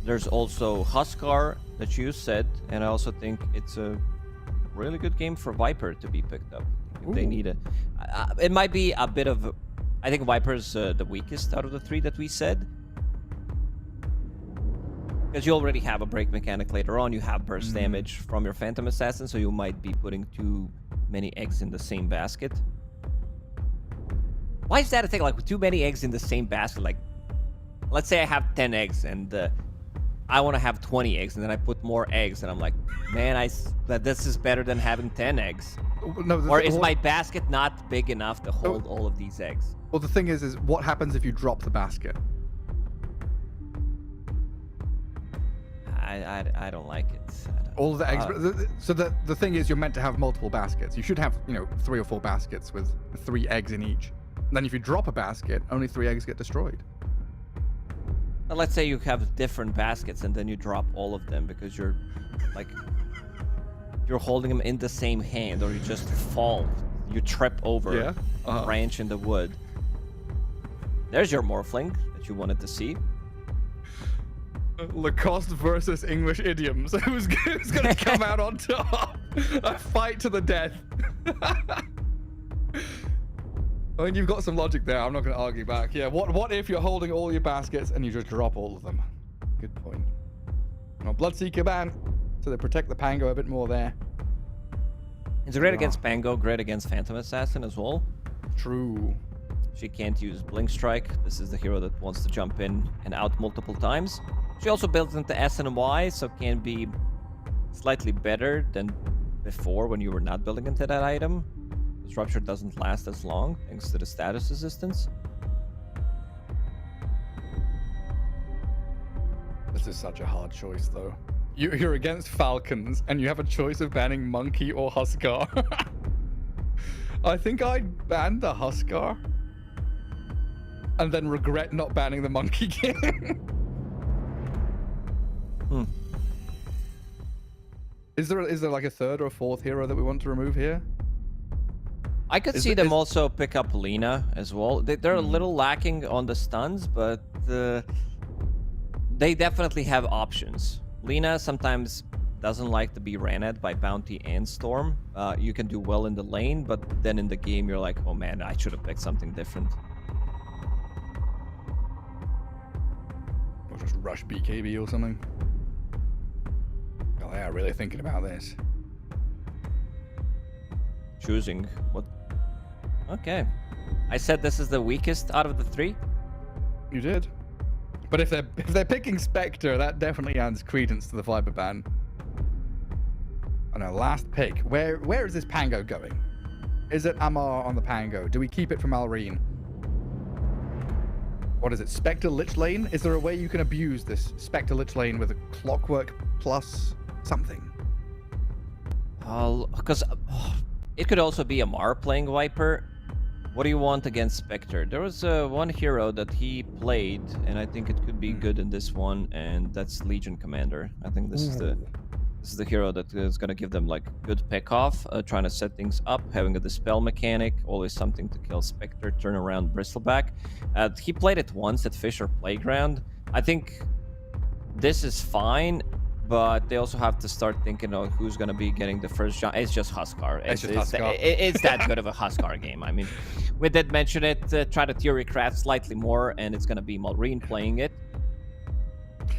There's also Huskar that you said, and I also think it's a really good game for Viper to be picked up. If they need it. It might be a bit of. I think Viper's the weakest out of the 3 that we said. Because you already have a break mechanic later on, you have burst damage from your Phantom Assassin, so you might be putting too many eggs in the same basket. Why is that a thing? Like, too many eggs in the same basket? Like, let's say I have 10 eggs and I want to have 20 eggs, and then I put more eggs, and I'm like, man, this is better than having 10 eggs. No, or is my basket not big enough to hold all of these eggs? Well, the thing is what happens if you drop the basket? I don't like it. All of the eggs. So the thing is, you're meant to have multiple baskets. You should have 3 or 4 baskets with 3 eggs in each. And then if you drop a basket, only 3 eggs get destroyed. But let's say you have different baskets and then you drop all of them because you're holding them in the same hand, or you just fall. You trip over a branch in the wood. There's your Morphling that you wanted to see. Lacoste versus English idioms. Who's going to come out on top? A fight to the death. I mean, you've got some logic there. I'm not going to argue back. Yeah, what if you're holding all your baskets and you just drop all of them? Good point. Well, Bloodseeker ban, so they protect the Pango a bit more there. It's great against Pango, great against Phantom Assassin as well. True. She can't use Blink Strike. This is the hero that wants to jump in and out multiple times. She also builds into S and Y, so can be slightly better than before when you were not building into that item. This Rupture doesn't last as long, thanks to the status resistance. This is such a hard choice, though. You're against Falcons, and you have a choice of banning Monkey or Huskar. I think I'd ban the Huskar, and then regret not banning the Monkey King. Is there like a 3rd or 4th hero that we want to remove here? I could see them also pick up Lina as well. They're a little lacking on the stuns, but they definitely have options. Lina sometimes doesn't like to be ran at by Bounty and Storm. You can do well in the lane, but then in the game you're like, oh man, I should have picked something different. Or just rush BKB or something. Oh yeah, really thinking about this. Choosing what? Okay. I said this is the weakest out of the 3. You did. But if they're picking Spectre, that definitely adds credence to the Viper ban. Oh no, last pick. Where is this Pango going? Is it Amar on the Pango? Do we keep it from Alreen? What is it? Spectre Lich Lane? Is there a way you can abuse this Spectre Lich Lane with a Clockwork plus something? Because it could also be Amar playing Viper. What do you want against Spectre? There was one hero that he played, and I think it could be good in this one, and that's Legion Commander. I think this is the hero that is going to give them like good pick off, trying to set things up, having a dispel mechanic, always something to kill Spectre, turn around Bristleback. He played it once at Fisher Playground. I think this is fine, But they also have to start thinking of who's going to be getting the first jump. It's just Huskar. It's just Huskar. It's that good of a Huskar game. I mean, we did mention it. Try to theorycraft slightly more, and it's going to be Malrine playing it.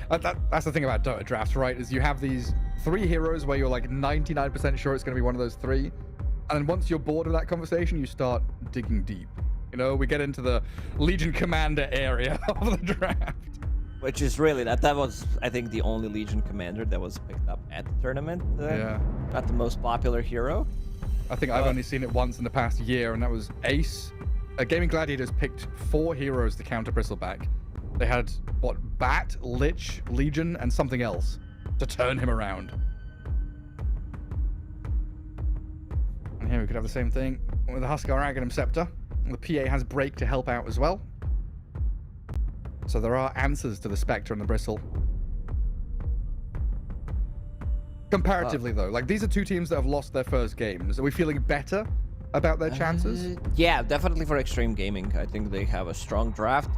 That's the thing about Dota drafts, right? Is you have these 3 heroes where you're like 99% sure it's going to be one of those 3. And then once you're bored of that conversation, you start digging deep. You know, we get into the Legion Commander area of the draft. Which is really, that was, I think, the only Legion Commander that was picked up at the tournament. Yeah. Not the most popular hero. I think I've only seen it once in the past year, and that was Ace. Gaimin Gladiators picked 4 heroes to counter Bristleback. They had, what, Bat, Lich, Legion, and something else to turn him around. And here we could have the same thing with the Huskar Aghanim Scepter. The PA has Break to help out as well. So there are answers to the Spectre and the Bristle. Comparatively, though, like these are 2 teams that have lost their first games. Are we feeling better about their chances? Yeah, definitely for Xtreme Gaming. I think they have a strong draft.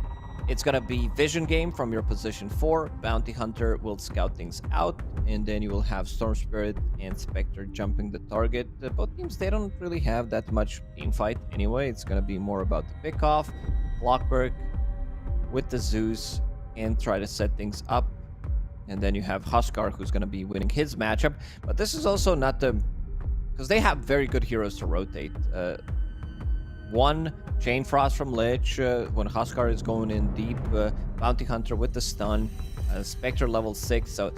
It's going to be Vision Game from your position 4. Bounty Hunter will scout things out. And then you will have Storm Spirit and Spectre jumping the target. Both teams, they don't really have that much team fight anyway. It's going to be more about the pickoff, Clockwork with the Zeus, and try to set things up. And then you have Huskar, who's going to be winning his matchup. But this is also not the... because they have very good heroes to rotate. One, Chain Frost from Lich, when Huskar is going in deep. Bounty Hunter with the stun. Spectre level 6. So,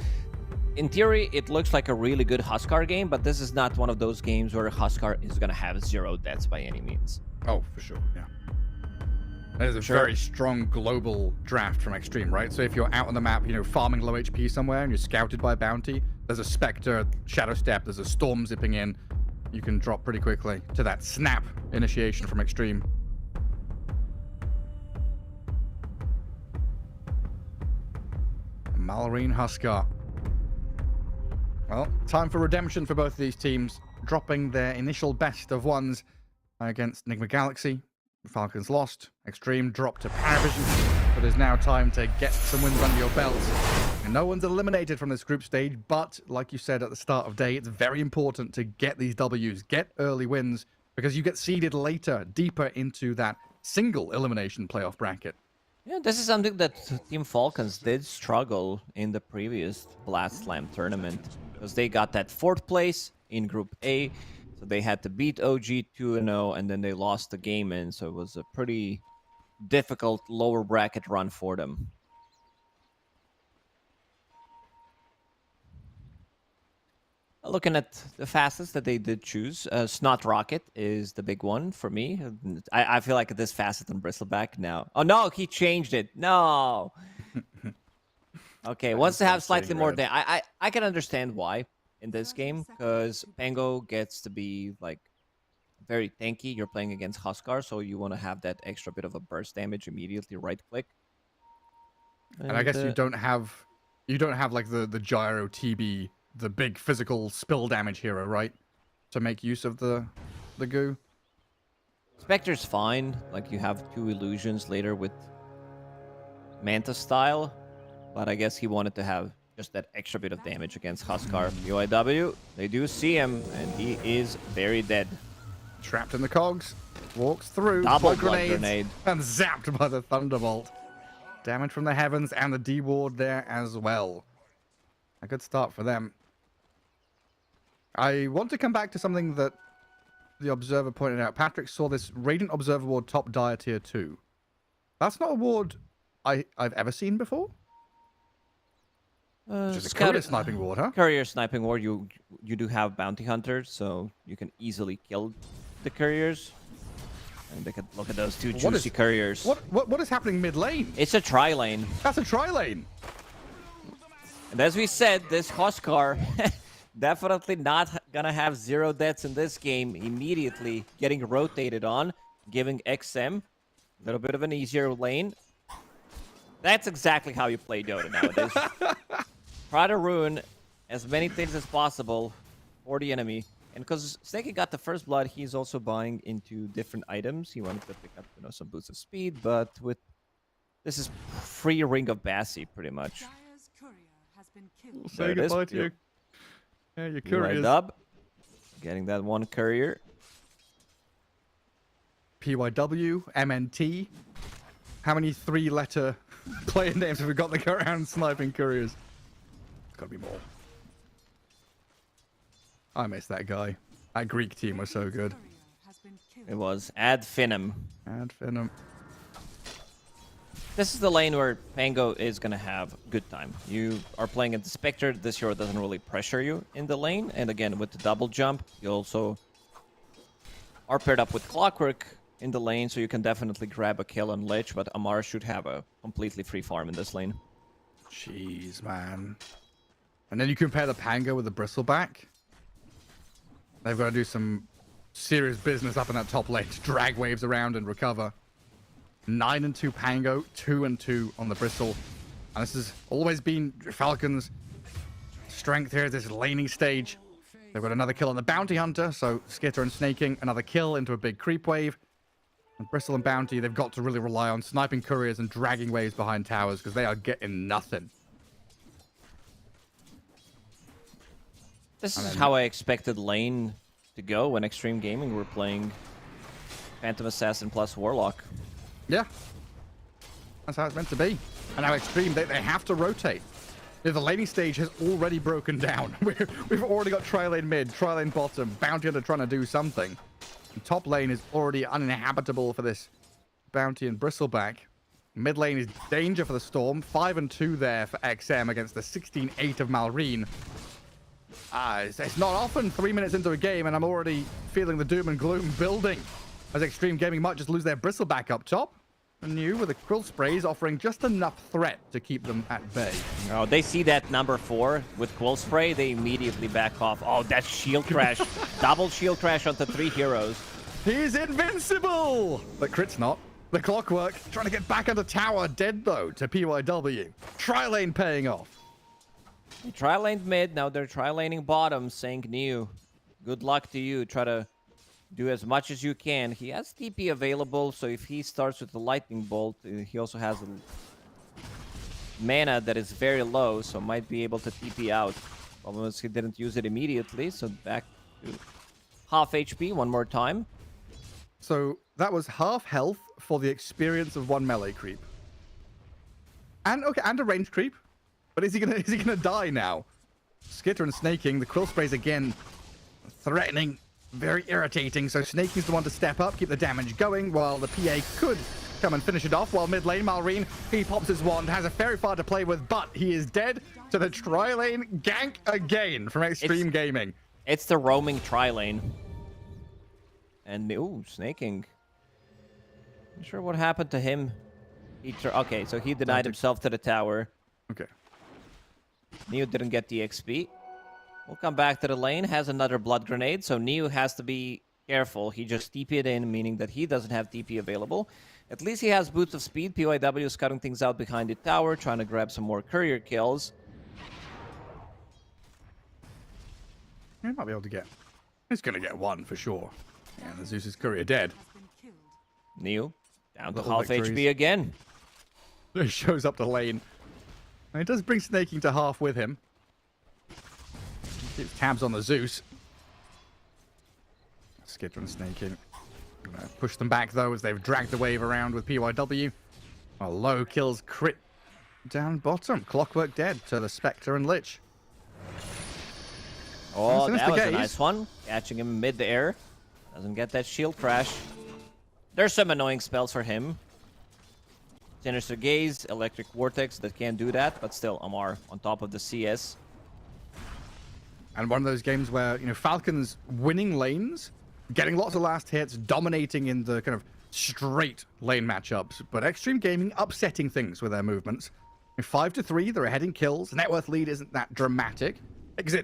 in theory, it looks like a really good Huskar game, but this is not one of those games where Huskar is going to have 0 deaths by any means. Oh, for sure, yeah. There's a very strong global draft from Xtreme, right? So if you're out on the map, you know, farming low HP somewhere and you're scouted by a bounty, there's a Spectre, Shadow Step, there's a Storm zipping in. You can drop pretty quickly to that snap initiation from Xtreme. Malrine Huskar. Well, time for redemption for both of these teams, dropping their initial best of ones against Nigma Galaxy. Falcons lost. Xtreme dropped to PARIVISION, but it's now time to get some wins under your belt. And no one's eliminated from this group stage, but like you said at the start of day, it's very important to get these Ws, get early wins, because you get seeded later, deeper into that single elimination playoff bracket. Yeah, this is something that Team Falcons did struggle in the previous Blast Slam tournament, because they got that 4th place in Group A. So they had to beat OG 2-0, and then they lost the game in. So it was a pretty difficult lower bracket run for them. Looking at the fastest that they did choose, Snot Rocket is the big one for me. I feel like it is faster than Bristleback now. Oh no, he changed it. No. Okay, wants to have slightly more damage. I can understand why in this game, because Pango gets to be like very tanky. You're playing against Huskar, so you want to have that extra bit of a burst damage immediately. Right click. And I guess you don't have like the gyro TB, the big physical spill damage hero, right? To make use of the goo. Spectre's fine. Like you have 2 illusions later with Manta style, but I guess he wanted to have just that extra bit of damage against Huskar. UIW, they do see him, and he is very dead. Trapped in the cogs, walks through, Double blood grenade, and zapped by the Thunderbolt. Damage from the heavens and the D-ward there as well. A good start for them. I want to come back to something that the Observer pointed out. Patrick saw this Radiant Observer Ward top Dire tier 2. That's not a ward I've ever seen before. Just a courier sniping ward, huh? Courier sniping ward, you do have bounty hunters, so you can easily kill the couriers. And they could look at those 2 juicy couriers. What is happening mid lane? It's a tri-lane. That's a tri-lane. And as we said, this Huskar definitely not gonna have 0 deaths in this game immediately, getting rotated on, giving XM a little bit of an easier lane. That's exactly how you play Dota nowadays. Try to ruin as many things as possible for the enemy. And because Snakey got the first blood, he's also buying into different items. He wanted to pick up, some boost of speed, but with this is free Ring of Bassi, pretty much. Dire's courier has been killed. Say There it is. goodbye to you. Yeah, your UI couriers. dub. Getting that one courier. PYW, MNT. How many 3-letter player names have we got that go around sniping couriers? It's got to be more. I miss that guy. That Greek team was so good. Courier has been killed. It was ad Finum. And Venom. This is the lane where Pango is going to have good time. You are playing at the Spectre. This hero doesn't really pressure you in the lane. And again, with the double jump, you also are paired up with Clockwork in the lane, so you can definitely grab a kill on Lich, but Amar should have a completely free farm in this lane. Jeez, man. And then you compare the Pango with the Bristleback. They've got to do some serious business up in that top lane to drag waves around and recover. 9-2 Pango, 2-2 on the Bristle. And this has always been Falcons' strength here, this laning stage. They've got another kill on the Bounty Hunter, so Skitter and Snaking, another kill into a big creep wave. And Bristle and Bounty, they've got to really rely on sniping couriers and dragging waves behind towers because they are getting nothing. This is how I expected lane to go when Xtreme Gaming were playing Phantom Assassin plus Warlock. Yeah. That's how it's meant to be. And now Xtreme, they have to rotate. Yeah, the laning stage has already broken down. We've already got tri-lane mid, tri-lane bottom, Bounty Hunter trying to do something. The top lane is already uninhabitable for this Bounty and Bristleback. Mid lane is danger for the Storm. 5-2 there for XM against the 16-8 of Malrine. It's not often 3 minutes into a game and I'm already feeling the doom and gloom building. As Xtreme Gaming might just lose their Bristleback up top. And New with the Quill Sprays offering just enough threat to keep them at bay. Oh, they see that number 4 with Quill Spray, they immediately back off. Oh, that shield crash. Double shield crash onto 3 heroes. He's invincible! But Crit's not. The Clockwork trying to get back onto tower, dead though to PYW. Tri-lane paying off. They tri-laned mid, now they're tri-laning bottom, saying New. Good luck to you. Try to do as much as you can. He has TP available, so if he starts with the Lightning Bolt, he also has a mana that is very low, so might be able to TP out. Problem is he didn't use it immediately, so back to half HP one more time. So that was half health for the experience of 1 melee creep. And okay, and a range creep. But is he gonna die now? Skitter and Snaking, the Quill Sprays again threatening, very irritating. So Snaking's the one to step up, keep the damage going, while the PA could come and finish it off. While mid lane, Malrine, he pops his wand, has a fairy fire to play with, but he is dead to the tri-lane gank again from Xtreme Gaming. It's the roaming tri-lane. And, ooh, Snaking. Not sure what happened to him. Okay, so he denied himself to the tower. Okay. Neo didn't get the XP. We'll come back to the lane. Has another blood grenade, so Neo has to be careful. He just TP'd in, meaning that he doesn't have TP available. At least he has Boots of Speed. PYW is cutting things out behind the tower, trying to grab some more courier kills. He might be able to get... He's going to get 1 for sure. Yeah, the Zeus's courier dead. Has been killed. Neo down to Little half victories. HP again. He shows up the lane. And he does bring Snaking to half with him. He keeps tabs on the Zeus. Skitter and Snaking. Gonna push them back though as they've dragged the wave around with PYW. While Low kills Crit down bottom. Clockwork dead to the Spectre and Lich. Oh, Sinister that was a Gaze. nice one. Catching him mid-air. Doesn't get that shield crash. There's some annoying spells for him. Sinister Gaze, Electric Vortex that can't do that, but still Amar on top of the CS. And one of those games where, you know, Falcons winning lanes, getting lots of last hits, dominating in the kind of straight lane matchups, but Xtreme Gaming upsetting things with their movements. 5-3, they're ahead in kills. Net worth lead isn't that dramatic. Because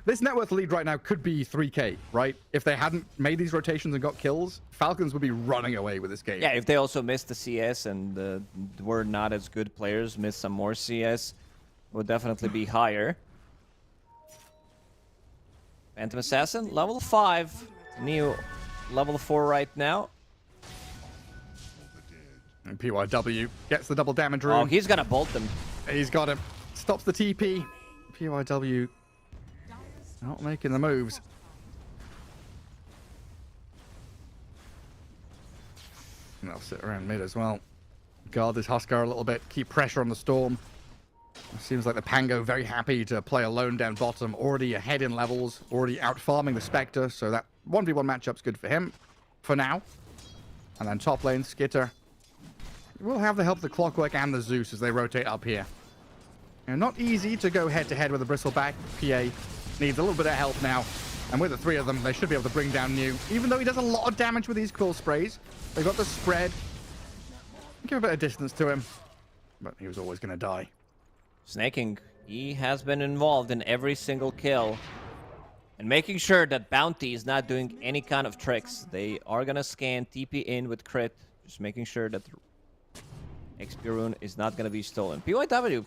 this net worth lead right now could be 3k, right? If they hadn't made these rotations and got kills, Falcons would be running away with this game. Yeah, if they also missed the CS and were not as good players, missed some more CS, would definitely be higher. Phantom Assassin, level 5. Neo, level 4 right now. And PYW gets the double damage Oh, rune. he's gonna bolt them. He's got him. Stops the TP. PYW not making the moves. And they'll sit around mid as well. Guard this Huskar a little bit. Keep pressure on the Storm. It seems like the Pango very happy to play alone down bottom. Already ahead in levels. Already out-farming the Spectre. So that 1v1 matchup's good for him. For now. And then top lane, Skitter. We'll have the help of the Clockwork and the Zeus as they rotate up here. And not easy to go head-to-head with the Bristleback. PA needs a little bit of help now. And with the three of them, they should be able to bring down New. Even though he does a lot of damage with these Quill Sprays. They've got the spread. Give a bit of distance to him. But he was always going to die. Snaking, he has been involved in every single kill. And making sure that Bounty is not doing any kind of tricks. They are going to scan TP in with crit. Just making sure that XP rune is not going to be stolen. PYW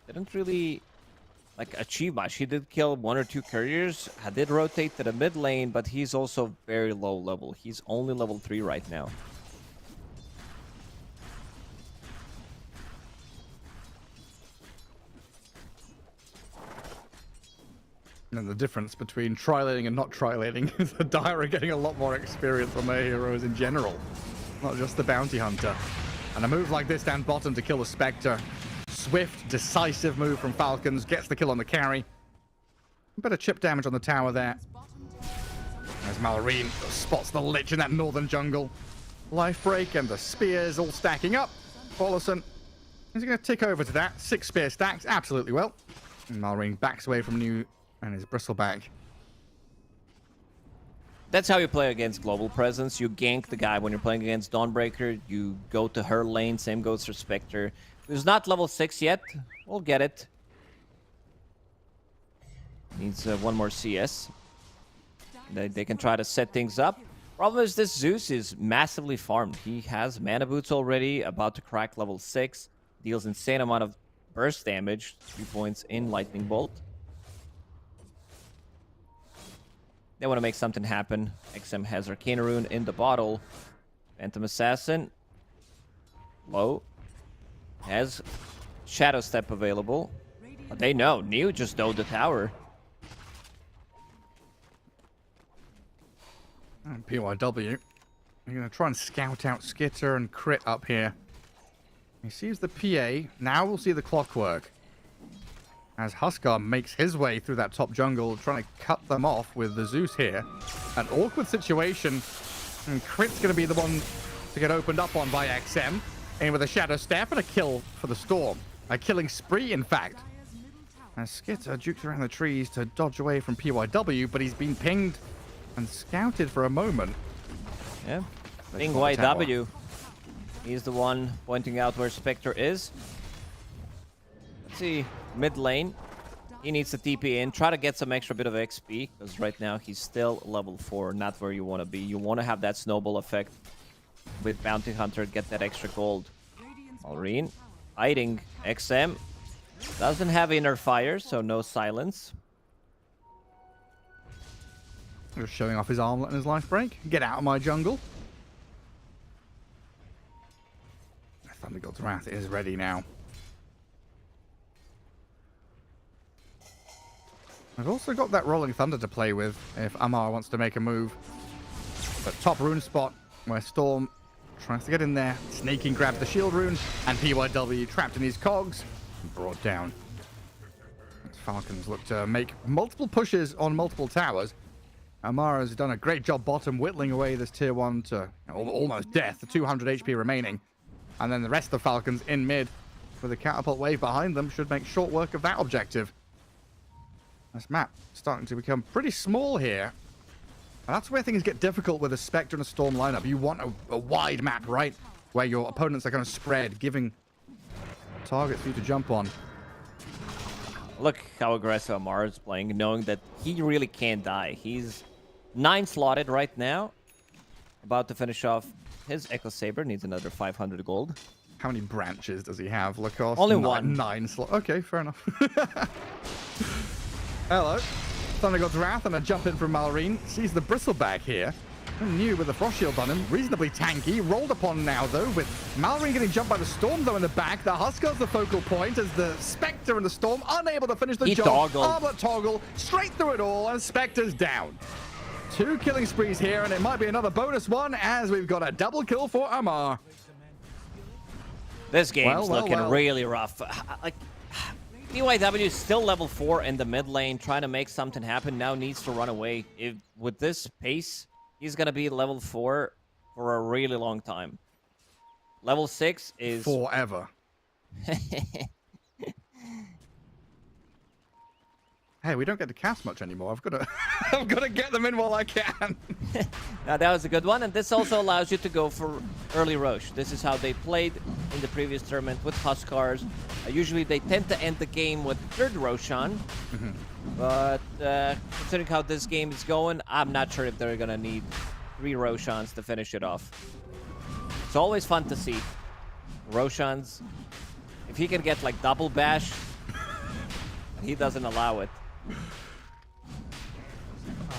didn't really achieve much. He did kill 1 or 2 couriers. I did rotate to the mid lane, but he's also very low level. He's only level 3 right now. And the difference between tri-laning and not tri-laning is the Dire are getting a lot more experience on their heroes in general. Not just the Bounty Hunter. And a move like this down bottom to kill the Spectre. Swift, decisive move from Falcons. Gets the kill on the carry. A bit of chip damage on the tower there. As Malorine spots the Lich in that northern jungle. Life break and the spears all stacking up. Follison is he going to tick over to that. 6 spear stacks, absolutely well. And Malorine backs away from New and his Bristleback. That's how you play against global presence. You gank the guy when you're playing against Dawnbreaker. You go to her lane. Same goes for Spectre. Who's not level 6 yet. We'll get it. Needs one more CS. They can try to set things up. Problem is this Zeus is massively farmed. He has mana boots already. About to crack level 6. Deals insane amount of burst damage. 3 points in Lightning Bolt. They want to make something happen. XM has Arcana Rune in the bottle. Phantom Assassin. Low. Has Shadow Step available. But they know. Neo just dode the tower. And PYW. You're going to try and scout out Skitter and crit up here. He sees the PA. Now we'll see the Clockwork. As Huskar makes his way through that top jungle, trying to cut them off with the Zeus here. An awkward situation. And crit's going to be the one to get opened up on by XM. And with a Shadow Step and a kill for the Storm. A killing spree, in fact. As Skitter jukes around the trees to dodge away from PYW, but he's been pinged and scouted for a moment. Yeah. Ping YW. He's the one pointing out where Spectre is. Let's see. Mid lane. He needs to TP in. Try to get some extra bit of XP. Because right now he's still level 4. Not where you want to be. You want to have that snowball effect with Bounty Hunter. Get that extra gold. Malorine. Hiding. XM. Doesn't have inner fire. So no silence. Just showing off his armlet and his life break. Get out of my jungle. Thunder God's Wrath is ready now. I've also got that Rolling Thunder to play with if Amar wants to make a move. But top rune spot where Storm tries to get in there. Snaking grabs the shield rune and PYW trapped in his cogs and brought down. As Falcons look to make multiple pushes on multiple towers. Amar has done a great job bottom, whittling away this tier 1 to almost death, the 200 HP remaining. And then the rest of the Falcons in mid with a catapult wave behind them should make short work of that objective. This map starting to become pretty small here. And that's where things get difficult with a Spectre and a Storm lineup. You want a wide map, right? Where your opponents are going to spread, giving targets for you to jump on. Look how aggressive Amar is playing, knowing that he really can't die. He's 9 slotted right now. About to finish off his Echo Saber. Needs another 500 gold. How many branches does he have, Lacoste? Only 1. 9 slot. Okay, fair enough. Hello. Thunder God's Wrath and a jump in from Malorine. Sees the Bristleback here. New with the Frost Shield on him, reasonably tanky, rolled upon now though, with Mallory getting jumped by the Storm though in the back. The Huskar's the focal point as the Spectre and the Storm unable to finish the job. Armlet toggle straight through it all, and Spectre's down. 2 killing sprees here, and it might be another bonus one as we've got a double kill for Amar. This game's looking really rough. Like, PYW is still level 4 in the mid lane, trying to make something happen. Now needs to run away. With this pace, he's going to be level 4 for a really long time. Level 6 is... forever. Hey, we don't get to cast much anymore. I've got to, I've got to get them in while I can. Now that was a good one, and this also allows you to go for early Roche. This is how they played in the previous tournament with Huskars. Usually they tend to end the game with third Roshan, but considering how this game is going, I'm not sure if they're gonna need 3 Roshans to finish it off. It's always fun to see Roshans. If he can get like double bash, he doesn't allow it.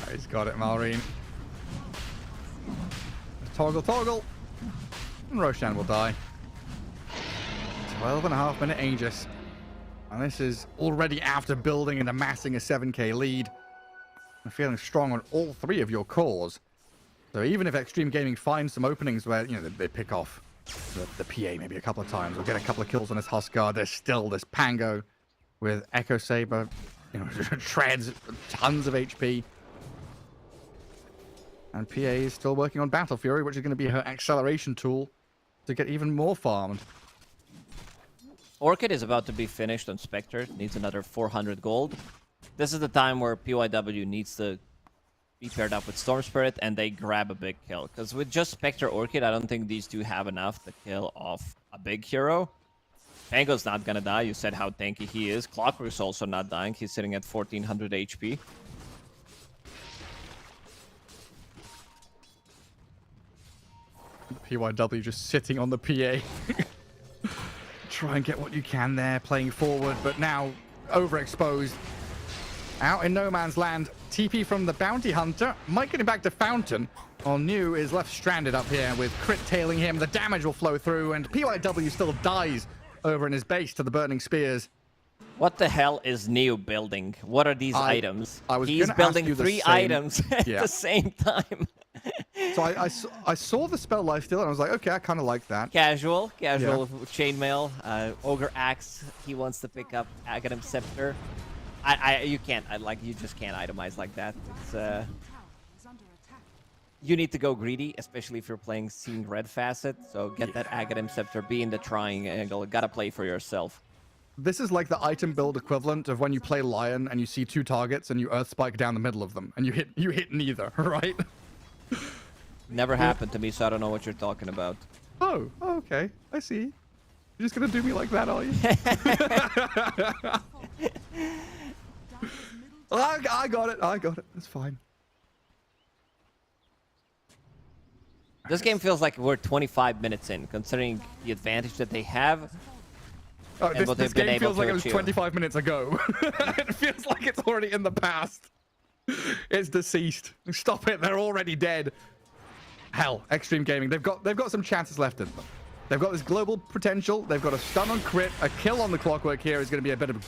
He's got it, Malrine. Toggle, toggle. And Roshan will die. 12.5-minute Aegis. And this is already after building and amassing a 7k lead. And feeling strong on all 3 of your cores. So even if Xtreme Gaming finds some openings where, you know, they pick off the PA maybe a couple of times or get a couple of kills on this Huskar, there's still this Pango with Echo Saber, you know, shreds tons of HP. And PA is still working on Battle Fury, which is going to be her acceleration tool to get even more farmed. Orchid is about to be finished on Spectre. Needs another 400 gold. This is the time where PYW needs to be paired up with Storm Spirit and they grab a big kill. Because with just Spectre Orchid, I don't think these two have enough to kill off a big hero. Pango's not gonna die. You said how tanky he is. Clockwork's also not dying. He's sitting at 1400 HP. PYW just sitting on the PA. Try and get what you can there, playing forward, but now overexposed. Out in no man's land. TP from the Bounty Hunter. Might get him back to Fountain. While New is left stranded up here with crit tailing him. The damage will flow through, and PYW still dies over in his base to the Burning Spears. What the hell is Neo building? What are these items? He's building 3 items at the same time. So I saw the spell lifesteal and I was like, okay, I kind of like that. Casual chainmail, Ogre Axe. He wants to pick up Aghanim Scepter. You just can't itemize like that. It's you need to go greedy, especially if you're playing Seeing Red Facet. So get that Aghanim Scepter, be in the triangle. Gotta play for yourself. This is like the item build equivalent of when you play Lion and you see 2 targets and you Earth Spike down the middle of them and you hit neither, right? Never happened to me, so I don't know what you're talking about. Oh, okay. I see. You're just gonna do me like that, are you? I got it. I got it. It's fine. This game feels like we're 25 minutes in, considering the advantage that they have. Oh, this game feels like it was 25 minutes ago. It feels like it's already in the past. It's deceased. Stop it. They're already dead. Hell, Xtreme Gaming. They've got some chances left in them. They've got this global potential. They've got a stun on crit. A kill on the Clockwork here is going to be a bit of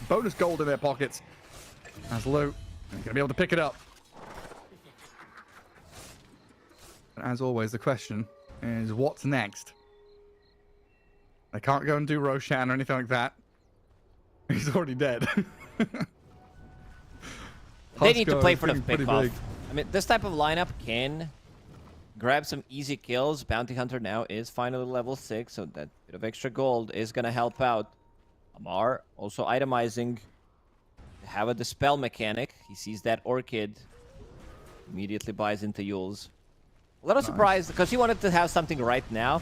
bonus gold in their pockets. As loot. They're going to be able to pick it up. And as always, the question is, what's next? They can't go and do Roshan or anything like that. He's already dead. They need to play for the pick-off. I mean, this type of lineup can grab some easy kills. Bounty Hunter now is finally level 6, so that bit of extra gold is going to help out. Amar also itemizing to have a dispel mechanic. He sees that Orchid, immediately buys into Yules. A little surprised because he wanted to have something right now.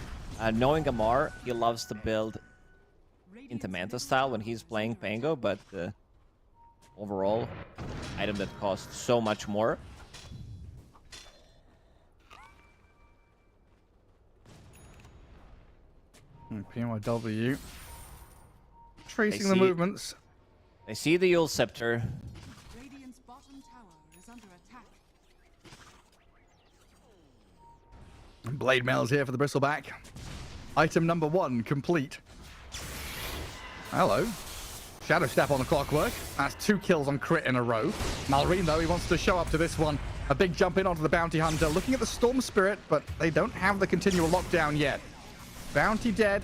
Knowing Amar, he loves to build into Manta style when he's playing Pango, but overall, item that costs so much more. PYW tracing the movements. They see the Yule Scepter. Radiant's bottom tower is under attack. Blade mail's here for the bristleback. Item number 1 complete. Hello. Shadow Step on the clockwork. That's 2 kills on crit in a row. Malrine, though, he wants to show up to this one. A big jump in onto the Bounty Hunter. Looking at the Storm Spirit, but they don't have the continual lockdown yet. Bounty dead.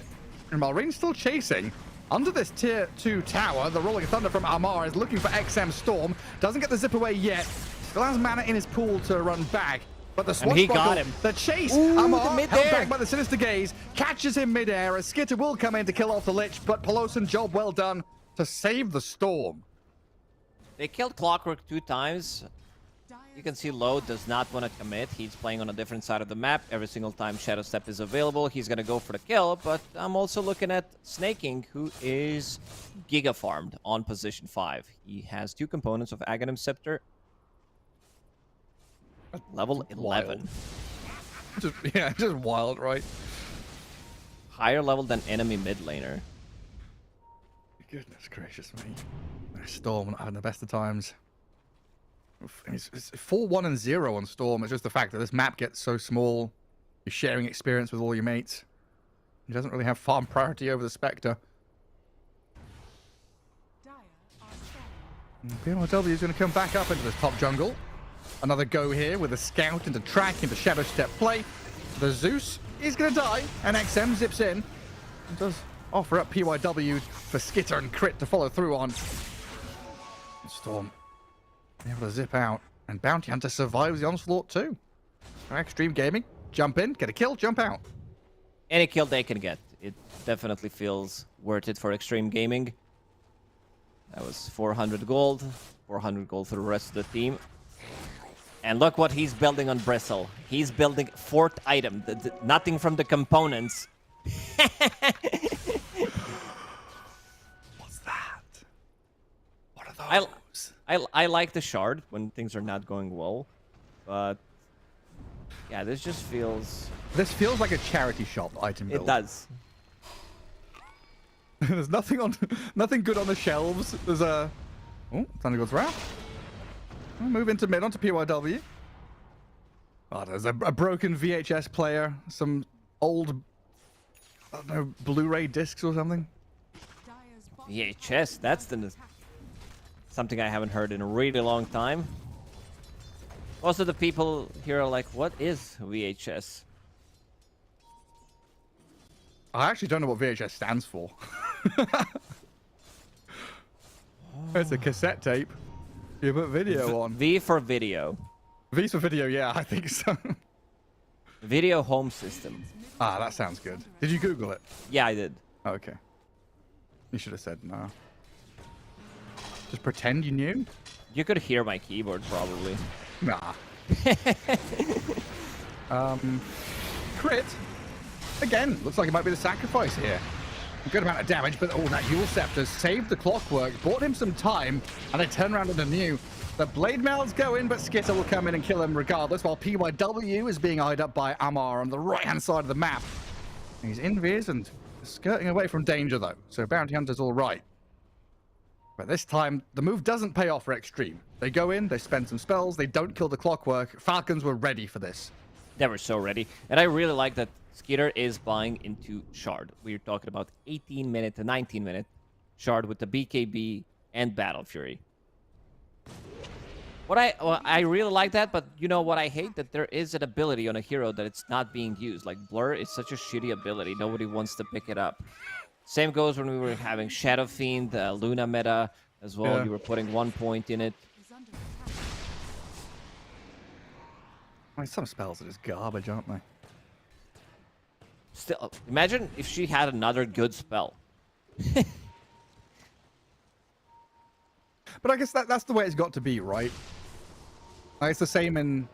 And Malrine's still chasing. Under this tier 2 tower, the Rolling Thunder from Amar is looking for XM Storm. Doesn't get the zip away yet. Still has mana in his pool to run back. But the And he got him. The chase. Ooh, Amar, the held mid-air. back by the Sinister Gaze, catches him midair. A Skitter will come in to kill off the Lich, but Pelosin, job well done to save the Storm. They killed Clockwork 2 times. You can see Low does not want to commit. He's playing on a different side of the map. Every single time Shadow Step is available, he's going to go for the kill. But I'm also looking at Snaking, who is Giga farmed on position 5. He has 2 components of Aghanim Scepter. Level 11. Just wild, right? Higher level than enemy mid laner. Goodness gracious me. Storm not having the best of times. It's 4-1 and 0 on Storm. It's just the fact that this map gets so small. You're sharing experience with all your mates. He doesn't really have farm priority over the Spectre. Dire are scanning. PNW is going to come back up into this top jungle. Another go here with a scout into track into Shadow Step play. The Zeus is going to die, and XM zips in. It does offer up PYW for Skitter and Crit to follow through on. Storm able to zip out, and Bounty Hunter survives the onslaught too. Xtreme Gaming, jump in, get a kill, jump out. Any kill they can get. It definitely feels worth it for Xtreme Gaming. That was 400 gold. 400 gold for the rest of the team. And look what he's building on Bristle. He's building 4th item. Nothing from the components. What's that? What are those? I like the shard when things are not going well. But yeah, this just feels... This feels like a charity shop item build. It does. There's nothing good on the shelves. There's a... Oh, Thunder God's Wrath. We'll move into mid onto PYW. Oh, there's a broken VHS player. Some old, I don't know, Blu-ray discs or something. Dire's bottom VHS, that's something I haven't heard in a really long time. Also, the people here are like, what is VHS? I actually don't know what VHS stands for. It's a cassette tape. You put video on. V for video. V's for video, yeah, I think so. Video home system. Ah, that sounds good. Did you Google it? Yeah, I did. Oh, okay. You should have said no. Just pretend you knew? You could hear my keyboard, probably. Nah. Crit. Again, looks like it might be the sacrifice here. A good amount of damage, but that Yule Scepter saved the Clockwork, bought him some time, and they turn around into new. The Blade Mails go in, but Skitter will come in and kill him regardless, while PYW is being eyed up by Amar on the right-hand side of the map. He's invis and skirting away from danger, though, so Bounty Hunter's all right. But this time, the move doesn't pay off for Xtreme. They go in, they spend some spells, they don't kill the Clockwork. Falcons were ready for this. They were so ready. And I really like that Skitter is buying into Shard. We're talking about 18-minute to 19-minute Shard with the BKB and Battle Fury. I really like that, but you know what I hate? That there is an ability on a hero that it's not being used. Like Blur is such a shitty ability. Nobody wants to pick it up. Same goes when we were having Shadow Fiend, Luna meta as well. Yeah. You were putting 1 point in it. is under attack. I mean, some spells are just garbage, aren't they? Still, imagine if she had another good spell. But I guess that's the way it's got to be, right? Like, it's the same in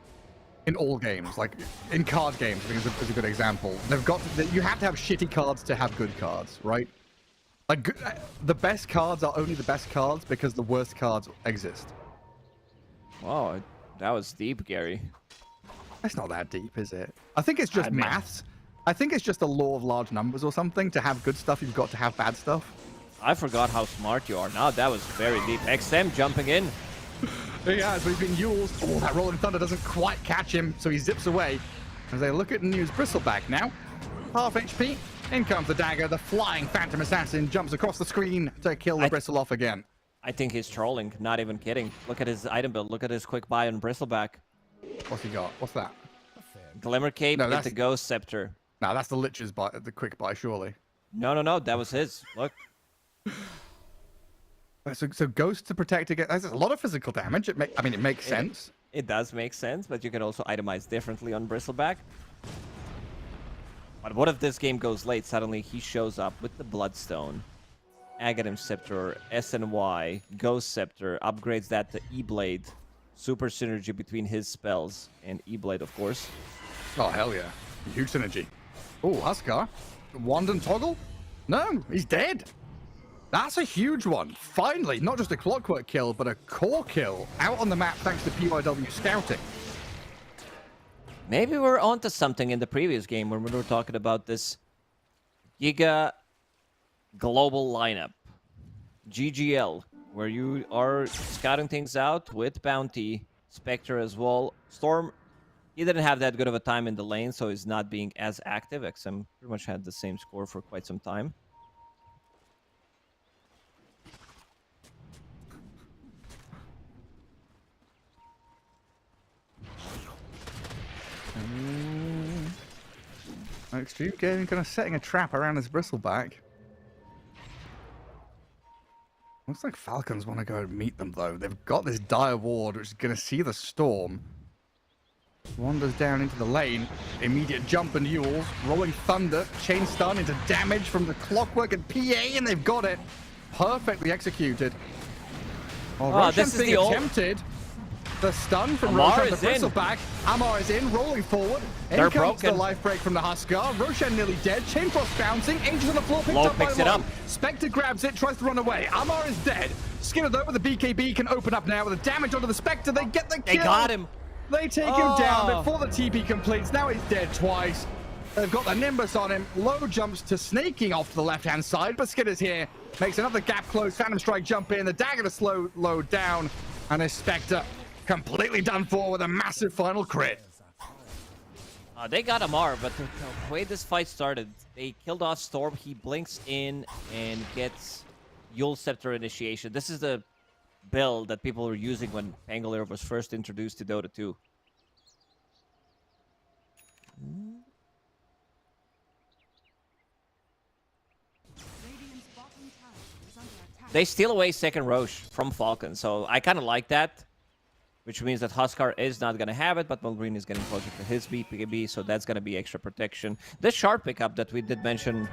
all games. Like in card games, I think is a good example. You have to have shitty cards to have good cards, right? Like the best cards are only the best cards because the worst cards exist. Wow, that was deep, Gary. It's not that deep, is it? I think it's just I mean- maths. I think it's just a law of large numbers or something. To have good stuff, you've got to have bad stuff. I forgot how smart you are. Now that was very deep. XM jumping in. Yeah, so he's been used. Oh, that Rolling Thunder doesn't quite catch him, so he zips away. as they look at and use Bristleback now. Half HP. In comes the dagger. The flying Phantom Assassin jumps across the screen to kill the Bristle off again. I think he's trolling, not even kidding. Look at his item build. Look at his quick buy on Bristleback. What's he got? What's that? Glimmer Cape No, into Ghost Scepter. No, that's the Lich's buy, the quick buy, surely. No. That was his. Look. So Ghost to protect against... That's a lot of physical damage. It makes sense. It does make sense, but you can also itemize differently on Bristleback. But what if this game goes late? Suddenly he shows up with the Bloodstone, Aghanim Scepter, SNY, Ghost Scepter, upgrades that to E-Blade. Super synergy between his spells and E-Blade, of course. Oh, hell yeah. Huge synergy. Oh, Huskar. Wand and Toggle? No, he's dead. That's a huge one. Finally, not just a clockwork kill, but a core kill out on the map thanks to PYW scouting. Maybe we're onto something in the previous game when we were talking about this Giga global lineup. GGL, where you are scouting things out with Bounty, Spectre as well. Storm, he didn't have that good of a time in the lane, so he's not being as active. XM pretty much had the same score for quite some time. Xtreme Gaming kind of setting a trap around his Bristleback. Looks like Falcons want to go and meet them, though. They've got this dire ward, which is going to see the storm. Wanders down into the lane. Immediate jump and Yules. Rolling Thunder. Chain stun into damage from the Clockwork and PA, and they've got it. Perfectly executed. Oh, this is the attempted. The stun from Amar Roshan, the is in. Bristleback. Amar is in, rolling forward. In They're comes the broken. life break from the Huskar. Roshan nearly dead. Chainfrost bouncing. Angels on the floor, picked Low up by picks it Low. up. Spectre grabs it, tries to run away. Amar is dead. Skinner, though, with the BKB can open up now with the damage onto the Spectre. They get the kill. They got him. They take him down before the TP completes. Now he's dead twice. They've got the Nimbus on him. Low jumps to snaking off to the left-hand side, but Skinner's here. Makes another gap close. Phantom Strike jump in. The dagger to slow Low down. And his Spectre completely done for with a massive final crit. They got Amar, but the way this fight started, they killed off Storm. He blinks in and gets Yule Scepter initiation. This is the build that people were using when Pangolier was first introduced to Dota 2. Radiant's bottom tower is under attack. They steal away second Roche from Falcon, so I kind of like that. Which means that Huskar is not going to have it, but Mulgreen is getting closer to his BKB, so that's going to be extra protection. This shard pickup that we did mention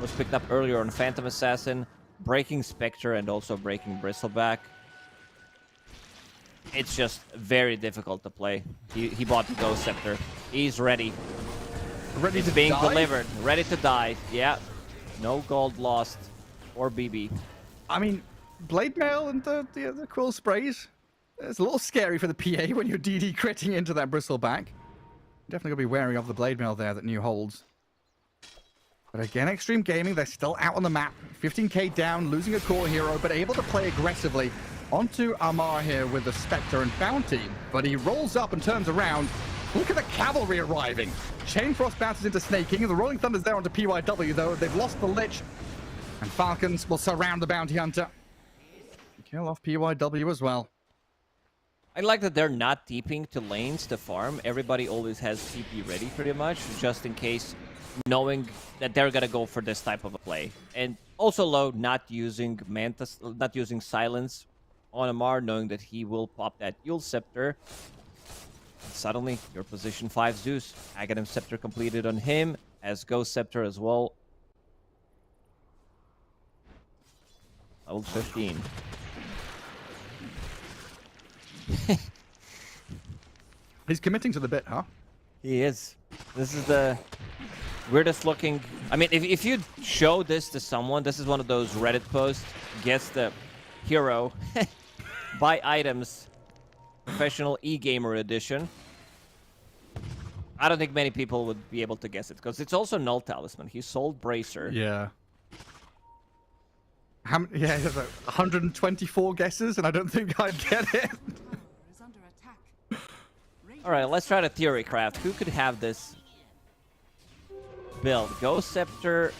was picked up earlier on Phantom Assassin, breaking Spectre and also breaking Bristleback. It's just very difficult to play. He bought the Ghost Scepter. He's ready. Ready to Being die? delivered. Ready to die. Yeah. No gold lost. Or BB. I mean, Blade Mail and the Quill Sprays. It's a little scary for the PA when you're DD critting into that Bristleback. Definitely going to be wary of the Blade Mail there that New holds. But again, Xtreme Gaming, they're still out on the map. 15k down, losing a core hero, but able to play aggressively onto Amar here with the Spectre and Bounty. But he rolls up and turns around. Look at the cavalry arriving. Chainfrost bounces into Snaking, and the Rolling Thunder's there onto PYW, though. They've lost the Lich. And Falcons will surround the Bounty Hunter. Kill off PYW as well. I like that they're not TPing to lanes to farm. Everybody always has TP ready pretty much, just in case, knowing that they're gonna go for this type of a play. And also Low not using Mantis, not using Silence on Amar, knowing that he will pop that Yule Scepter. And suddenly, your position 5 Zeus. Aghanim Scepter completed on him, as Ghost Scepter as well. Level 15. He's committing to the bit, huh? He is. This is the weirdest looking... I mean, if you show this to someone, this is one of those Reddit posts. Guess the hero. Buy items. Professional e-gamer edition. I don't think many people would be able to guess it, because it's also Null Talisman. He sold Bracer. Yeah. Yeah, he has like 124 guesses, and I don't think I'd get it. Is under attack. All right, let's try the theory craft. Who could have this build? Ghost Scepter,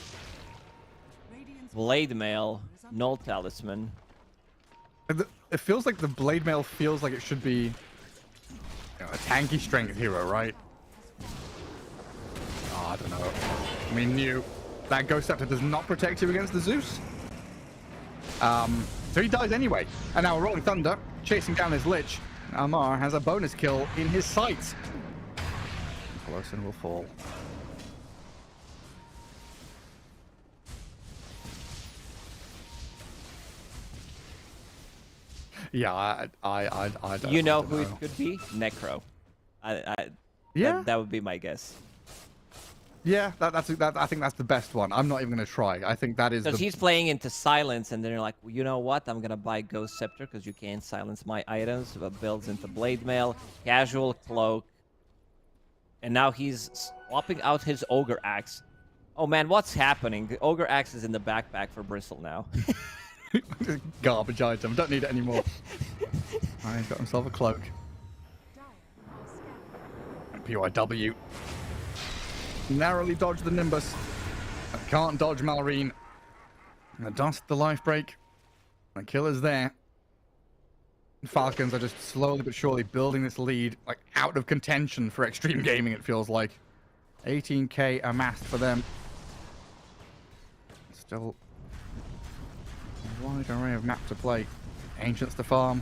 Radiant's Blade Mail, Null Talisman. It feels like the Blade Mail feels like it should be, you know, a tanky strength hero, right? Oh, I don't know. I mean, that Ghost Scepter does not protect you against the Zeus. So he dies anyway. And now Rolling Thunder chasing down his Lich. Amar has a bonus kill in his sights. Colosin will fall. Yeah, I don't. You know I don't who it could be? Necro. Yeah, that would be my guess. yeah. I think that's the best one. I'm not even gonna try. I think that is Because the he's playing into silence, and then you're like, well, you know what? I'm gonna buy Ghost Scepter because you can't silence my items. But builds into Blade Mail, Casual Cloak, and now he's swapping out his Ogre Axe. Oh man, what's happening? The Ogre Axe is in the backpack for Bristle now. garbage item. Don't need it anymore. Alright, he's got himself a cloak. dire are scattered. PYW. Narrowly dodged the Nimbus. Can't dodge Malrine. And dust the life break. The killer's there. Falcons are just slowly but surely building this lead, like out of contention for Xtreme Gaming, it feels like. 18k amassed for them. Still a wide array of map to play. Ancients to farm.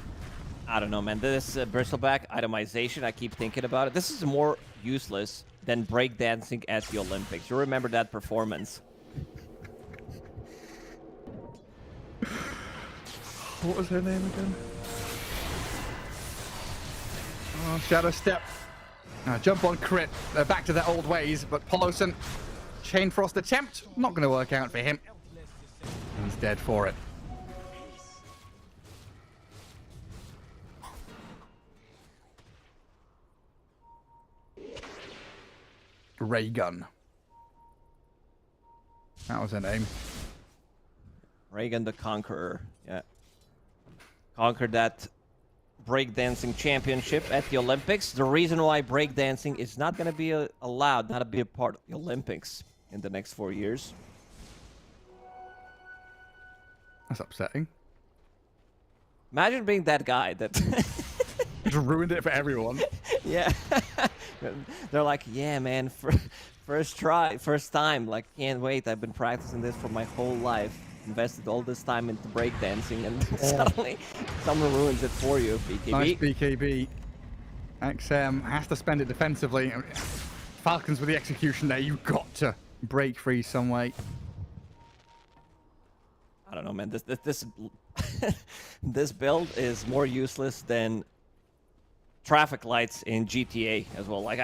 I don't know, man. This Bristleback itemization, I keep thinking about it. This is more useless than breakdancing at the Olympics. You remember that performance? What was her name again? Oh, Shadow Step. Jump on crit. They're back to their old ways, but Poloson, Chain Frost attempt, not going to work out for him. He's dead for it. Ray Gun. That was her name. Reagan the Conqueror. Yeah. Conquered that breakdancing championship at the Olympics. The reason why breakdancing is not going to be allowed, not to be a part of the Olympics in the next 4 years. That's upsetting. Imagine being that guy that Just ruined it for everyone. yeah. They're like, yeah, man, first try, first time. Like, can't wait. I've been practicing this for my whole life. Invested all this time into breakdancing, and suddenly someone ruins it for you. BKB. Nice BKB. XM has to spend it defensively. Falcons with the execution there. You've got to break free some way. I don't know, man. This this build is more useless than traffic lights in GTA as well. Like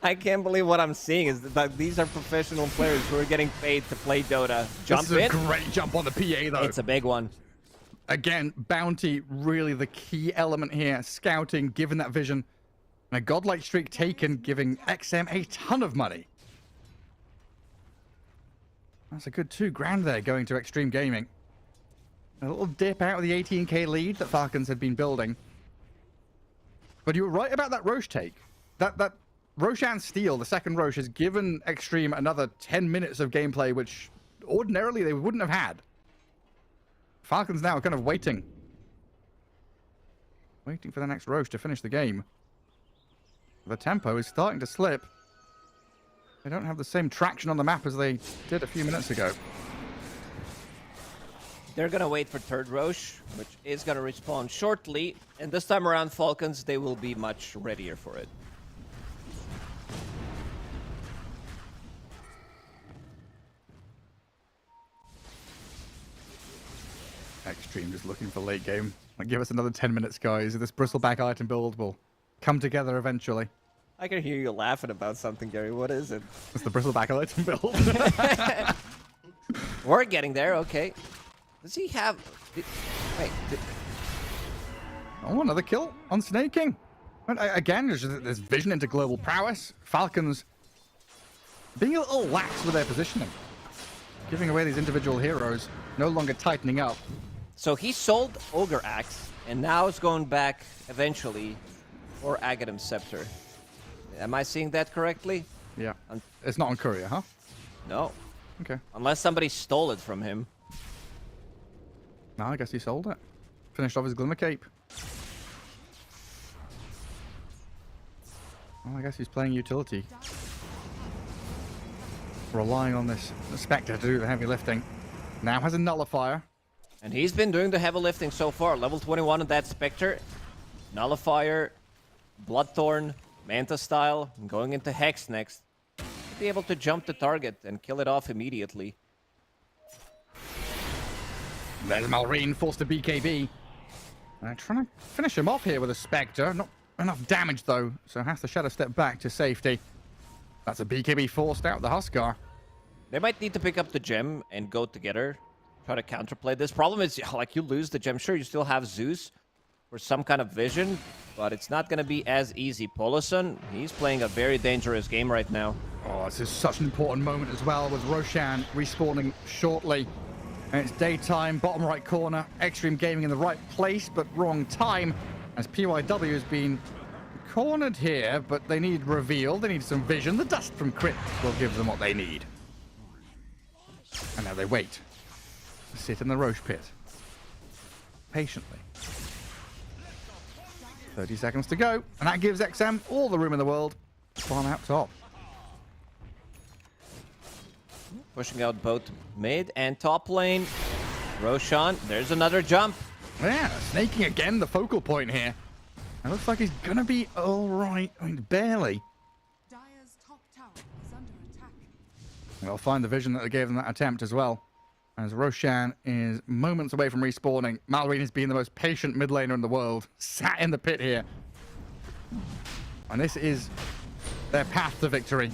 I can't believe what I'm seeing is that these are professional players who are getting paid to play Dota. Jump This is in. a great jump on the PA though. It's a big one. Again, bounty really the key element here. Scouting, given that vision, and a godlike streak taken, giving XM a ton of money. That's a good $2,000 there going to Xtreme Gaming. A little dip out of the 18k lead that Falcons had been building. But you were right about that Roche take. That Roshan steal, the second Roche, has given Xtreme another 10 minutes of gameplay, which ordinarily they wouldn't have had. Falcons now are kind of waiting. Waiting for the next Roche to finish the game. The tempo is starting to slip. They don't have the same traction on the map as they did a few minutes ago. They're gonna wait for third Roche, which is gonna respawn shortly. And this time around, Falcons, they will be much readier for it. Xtreme just looking for late game. Like, give us another 10 minutes, guys. This bristleback item build will come together eventually. I can hear you laughing about something, Gary. What is it? It's the bristleback item build. We're getting there, okay. Does he have... Wait. Oh, another kill on Snake King. And again, there's vision into global prowess. Falcons being a little lax with their positioning. Giving away these individual heroes, no longer tightening up. So he sold Ogre Axe, and now is going back eventually for Aghanim Scepter. Am I seeing that correctly? Yeah. It's not on courier, huh? No. Okay. Unless somebody stole it from him. No, I guess he sold it. Finished off his Glimmer Cape. Well, I guess he's playing utility. Relying on this Spectre to do the heavy lifting. Now has a Nullifier. And he's been doing the heavy lifting so far. Level 21 on that Spectre. Nullifier, Bloodthorn, Manta style, and going into Hex next. Be able to jump the target and kill it off immediately. There's Malrine forced to BKB. Trying to finish him off here with a Spectre. Not enough damage though, so has to shadow step back to safety. That's a BKB forced out the Huskar. They might need to pick up the gem and go together. Try to counterplay this. Problem is, like, you lose the gem. Sure, you still have Zeus for some kind of vision, but it's not going to be as easy. Poloson, he's playing a very dangerous game right now. Oh, this is such an important moment as well, with Roshan respawning shortly. And it's daytime, bottom right corner. Xtreme Gaming in the right place, but wrong time, as PYW has been cornered here, but they need reveal. They need some vision. The dust from crit will give them what they need. And now they wait. Sit in the Roche pit. Patiently. 30 seconds to go, and that gives XM all the room in the world to farm out top. Pushing out both mid and top lane. Roshan, there's another jump. Yeah, snaking again, the focal point here. It looks like he's gonna be all right. I mean, barely. Dire's top tower is under attack. They'll find the vision that they gave them that attempt as well. As Roshan is moments away from respawning. Malrine has been the most patient mid laner in the world. Sat in the pit here. And this is their path to victory.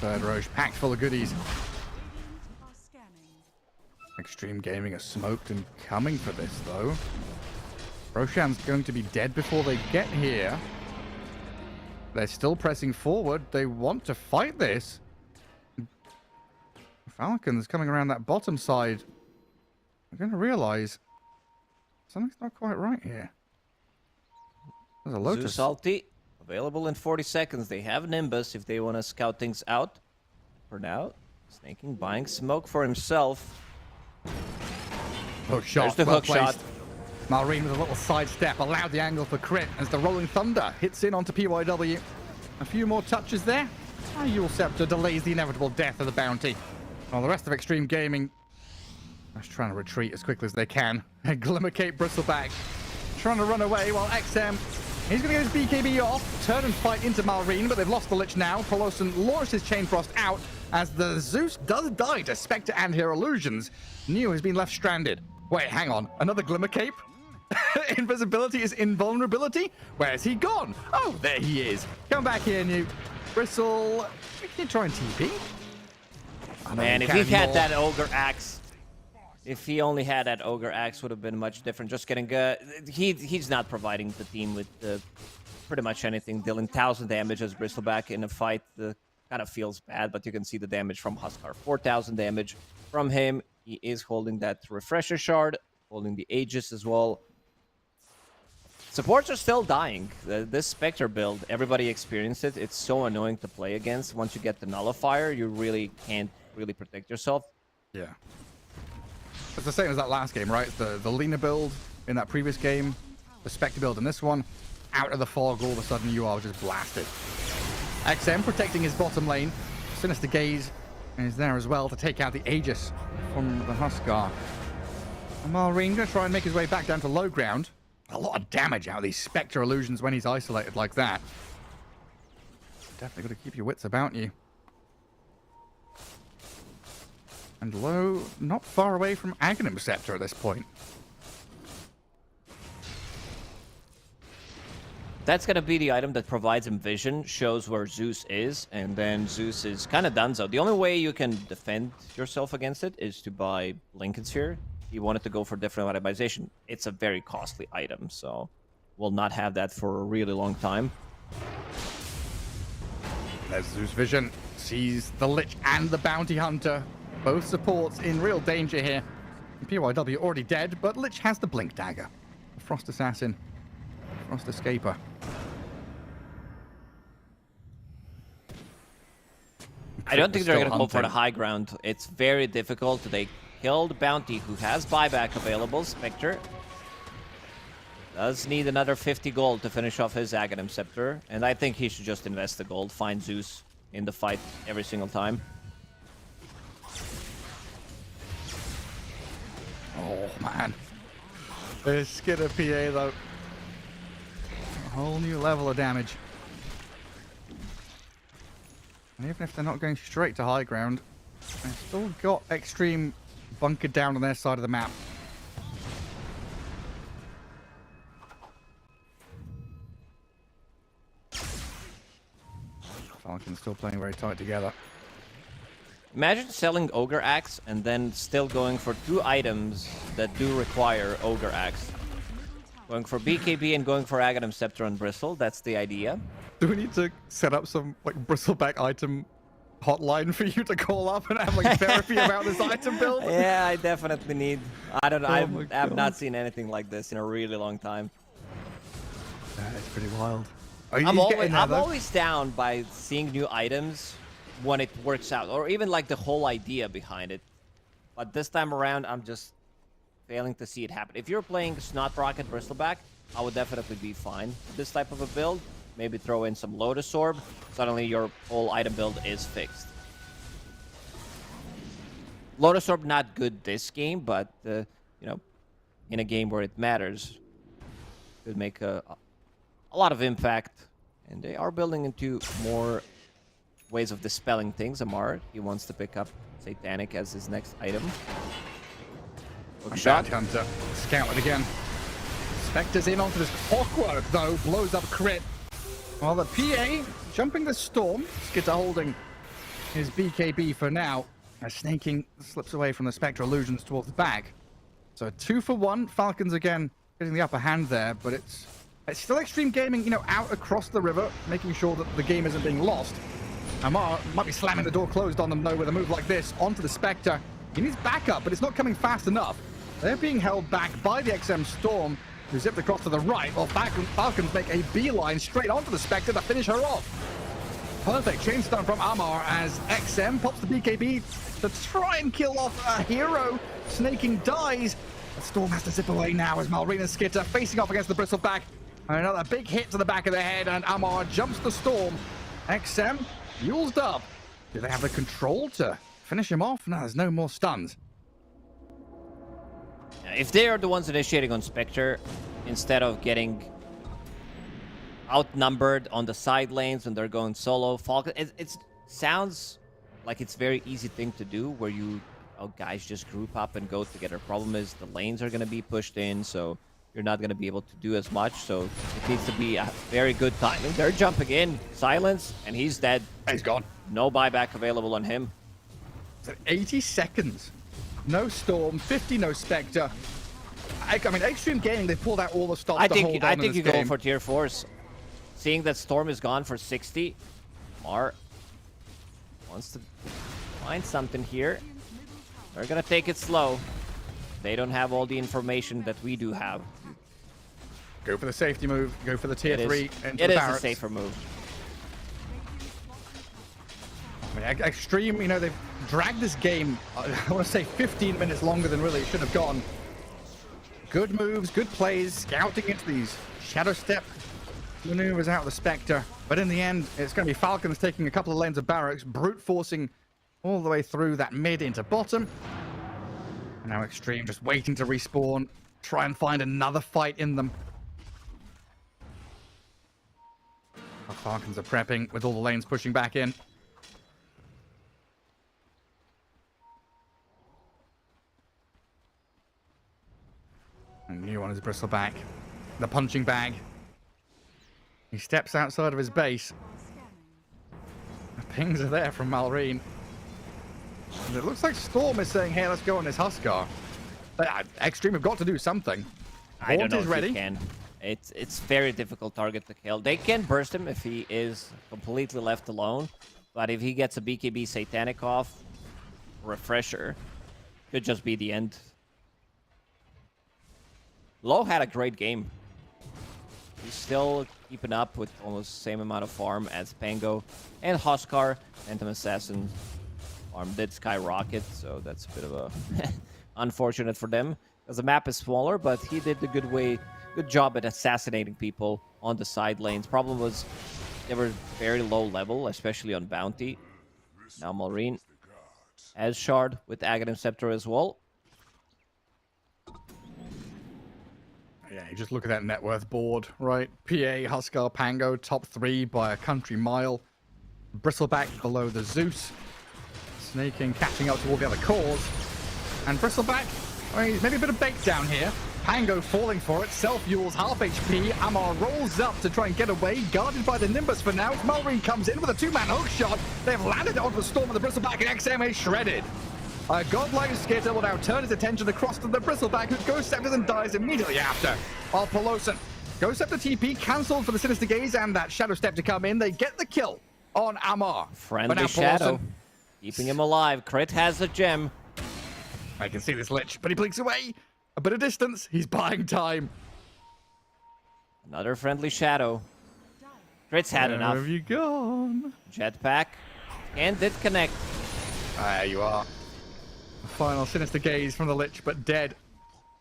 Third Roche packed full of goodies. Are scanning. Xtreme Gaming are smoked and coming for this, though. Roshan's going to be dead before they get here. They're still pressing forward. They want to fight this. Falcons coming around that bottom side. They're going to realize something's not quite right here. There's a Lotus. Zeus ulti, available in 40 seconds. They have Nimbus if they want to scout things out. For now, Snaking buying smoke for himself. Hook shot. There's the hook placed. shot. Malrine with a little sidestep allowed the angle for crit as the Rolling Thunder hits in onto PYW. A few more touches there. Untitled Chapter delays the inevitable death of the bounty. While the rest of Xtreme Gaming are just trying to retreat as quickly as they can. Glimmer Cape bristleback trying to run away while XM, he's going to get his BKB off, turn and fight into Malrine, but they've lost the Lich now. Poloson launched his Chain Frost out as the Zeus does die to Spectre and her illusions. New has been left stranded. Wait, hang on. Another Glimmer Cape? Invisibility is invulnerability? Where's he gone? Oh, there he is. Come back here, New. Bristle, can you try and TP? Man, if he had that Ogre Axe, if he only had that Ogre Axe, would have been much different. Just getting he's not providing the team with pretty much anything. Dealing 1,000 damage as Bristleback in a fight kind of feels bad, but you can see the damage from Huskar. 4,000 damage from him. He is holding that Refresher Shard, holding the Aegis as well. Supports are still dying. This Spectre build, everybody experienced it. It's so annoying to play against. Once you get the Nullifier, you really can't really protect yourself. Yeah. It's the same as that last game, right? The Lina build in that previous game, the Spectre build in this one. Out of the fog, all of a sudden you are just blasted. XM protecting his bottom lane. Sinister Gaze is there as well to take out the Aegis from the Huskar. Malrine going to try and make his way back down to low ground. A lot of damage out of these Spectre illusions when he's isolated like that. Definitely got to keep your wits about you. And low, not far away from Aghanim Scepter at this point. That's going to be the item that provides him vision, shows where Zeus is, and then Zeus is kind of done so. The only way you can defend yourself against it is to buy Blinken Sphere. You wanted to go for different itemization. It's a very costly item, so we'll not have that for a really long time. There's Zeus vision. Sees the Lich and the Bounty Hunter. Both supports in real danger here. PYW already dead, but Lich has the Blink Dagger. Frost Assassin. Frost Escaper. I don't think they're Still going to go for the hunting. high ground. It's very difficult. They killed Bounty, who has buyback available. Spectre does need another 50 gold to finish off his Aghanim Scepter. And I think he should just invest the gold, find Zeus in the fight every single time. Oh, man. This Skidder PA, though. A whole new level of damage. And even if they're not going straight to high ground, they've still got Xtreme bunkered down on their side of the map. Falcons still playing very tight together. Imagine selling Ogre Axe and then still going for 2 items that do require Ogre Axe. Going for BKB and going for Aghanim Scepter on Bristle. That's the idea. Do we need to set up some like bristleback item hotline for you to call up and have like therapy about this item build? Yeah, I definitely need. I don't know. Oh my I've not God. seen anything like this in a really long time. That is pretty wild. I'm always down by seeing new items when it works out, or even like the whole idea behind it. But this time around, I'm just failing to see it happen. If you're playing Snot Rocket Bristleback, I would definitely be fine with this type of a build. Maybe throw in some Lotus Orb. Suddenly your whole item build is fixed. Lotus Orb not good this game, but you know, in a game where it matters, could make a lot of impact. And they are building into more ways of dispelling things. Amar, he wants to pick up Satanic as his next item. Hook shot. Bounty Hunter scouted again. Spectre's in onto this Clockwork, though. Blows up crit. While the PA jumping the Storm. Skitter holding his BKB for now. As Snaking slips away from the Spectre illusions towards the back. So 2 for 1. Falcons again getting the upper hand there, but it's still Xtreme Gaming, you know, out across the river, making sure that the game isn't being lost. Amar might be slamming the door closed on them, though, with a move like this onto the Spectre. He needs backup, but it's not coming fast enough. They're being held back by the XM Storm, who zipped across to the right, while Falcons make a beeline straight onto the Spectre to finish her off. Perfect chain stun from Amar as XM pops the BKB to try and kill off a hero. Snaking dies. The Storm has to zip away now as Malrina Skitter facing off against the Bristleback. Another big hit to the back of the head, and Amar jumps the Storm. XM used up. Do they have the control to finish him off? No, there's no more stuns. If they are the ones initiating on Spectre, instead of getting outnumbered on the side lanes and they're going solo, Falcon, it sounds like it's a very easy thing to do, where you guys just group up and go together. Problem is the lanes are going to be pushed in, so you're not going to be able to do as much. So it needs to be a very good timing. They're jumping in, silence, and he's dead. He's gone. No buyback available on him. So 80 seconds. No Storm, 50 no Spectre. I mean, Xtreme Gaming, they pulled out all the stops to hold on I in think this you game. go for tier 4s. Seeing that Storm is gone for 60, Mar wants to find something here. They're gonna take it slow. They don't have all the information that we do have. Go for the safety move. Go for the tier 3. It is a safer move. I mean, Xtreme, you know, they've dragged this game, I want to say 15 minutes longer than really it should have gone. Good moves, good plays, scouting into these Shadow Step maneuvers out of the Spectre. But in the end, it's going to be Falcons taking a couple of lanes of barracks, brute forcing all the way through that mid into bottom. And now Xtreme just waiting to respawn, try and find another fight in them. The Falcons are prepping with all the lanes pushing back in. A new one is Bristleback. The punching bag. He steps outside of his base. The pings are there from Malrine. And it looks like Storm is saying, hey, let's go on this Huskar. But Xtreme have got to do something. I don't Haunt know is if ready. you can. It's very difficult target to kill. They can burst him if he is completely left alone. But if he gets a BKB Satanic off, refresher. Could just be the end. Low had a great game. He's still keeping up with almost the same amount of farm as Pango and Huskar. Phantom Assassin farm did skyrocket, so that's a bit of a unfortunate for them. Because the map is smaller, but he did a good job at assassinating people on the side lanes. Problem was they were very low level, especially on Bounty. Now Malrine as Shard with Aghanim Scepter as well. Yeah, you just look at that net worth board, right? PA, Huskar, Pango, top 3 by a country mile. Bristleback below the Zeus. Snaking, catching up to all the other cores. And Bristleback, I mean, maybe a bit of bait down here. Pango falling for it, self-fuels, half HP. Amar rolls up to try and get away, guarded by the Nimbus for now. Malrine comes in with a 2-man hook shot. They've landed onto the Storm of the Bristleback, and XM is shredded. A godlike Skitter will now turn his attention across to the Bristleback, who Ghost Scepters and dies immediately after. While Pelosin, Ghost Scepter TP cancelled for the Sinister Gaze and that Shadow Step to come in. They get the kill on Amar. Friendly Shadow, keeping him alive. Crit has a gem. I can see this Lich, but he blinks away. A bit of distance, he's buying time. Another friendly Shadow. Crit's had enough. Where have you gone? Jetpack. And did connect. There you are. Final Sinister Gaze from the Lich, but dead.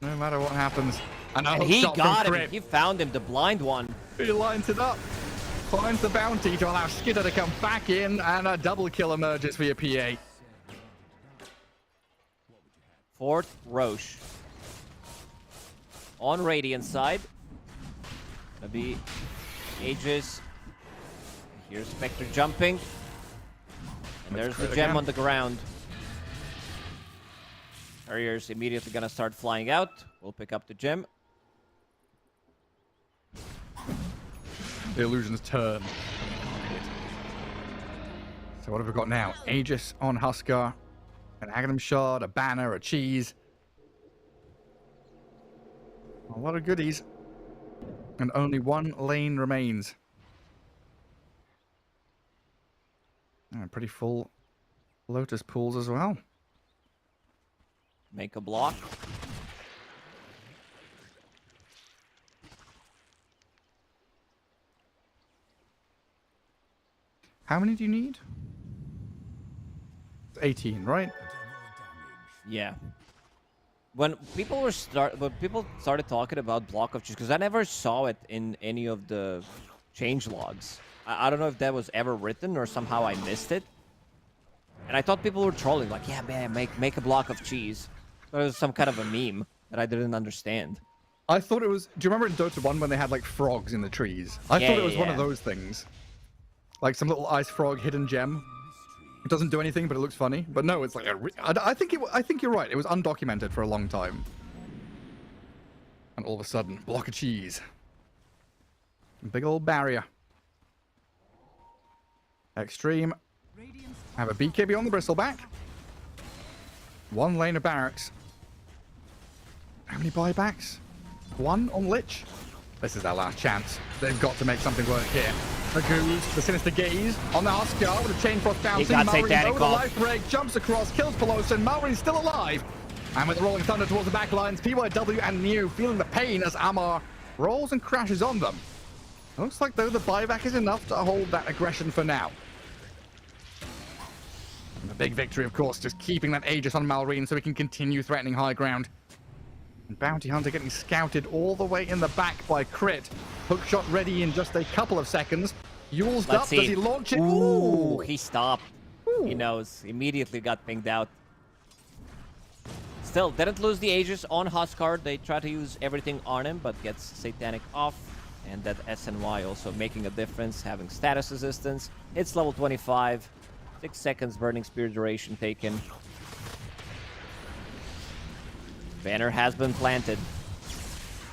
No matter what happens. And he got him. He found him, the blind one. He lines it up. Finds the bounty to allow Skitter to come back in, and a double kill emerges for your PA. Fourth Roche. On Radiant side. Gonna be Aegis. Here's Spectre jumping. And there's the gem on the ground. Courier's immediately gonna start flying out. We'll pick up the gem. The illusion's turn. So what have we got now? Aegis on Huskar. An Aghanim Shard, a banner, a cheese. A lot of goodies. And only one lane remains. And pretty full Lotus pools as well. Make a block. How many do you need? 18, right? Yeah. When people started talking about block of cheese, because I never saw it in any of the change logs. I don't know if that was ever written or somehow I missed it. And I thought people were trolling, like, yeah, man, make a block of cheese. But it was some kind of a meme that I didn't understand. I thought it was... Do you remember in Dota 1 when they had, like, frogs in the trees? I thought it was one of those things. Like some little ice frog hidden gem. It doesn't do anything, but it looks funny. But no, it's like a... I think you're right. It was undocumented for a long time. And all of a sudden, block of cheese. Big old barrier. Xtreme. Have a BKB on the Bristleback. One lane of barracks. How many buybacks? One on Lich. This is their last chance. They've got to make something work here. The Goose, the Sinister Gaze on the Huskar with a Chain Frost bouncing. Malrine over the life break, jumps across, kills Pelosin. Malrine's still alive. And with the Rolling Thunder towards the back lines, PYW and New feeling the pain as Amar rolls and crashes on them. Looks like, though, the buyback is enough to hold that aggression for now. And the big victory, of course, just keeping that Aegis on Malrine so he can continue threatening high ground. And Bounty Hunter getting scouted all the way in the back by Crit. Hookshot ready in just a couple of seconds. Yule's up. Does he launch it? Ooh, he stopped. Ooh. He knows. Immediately got pinged out. Still, didn't lose the Aegis on Huskar. They try to use everything on him, but gets Satanic off. And that SNY also making a difference, having status resistance. It's level 25. 6 seconds Burning Spear duration taken. Banner has been planted.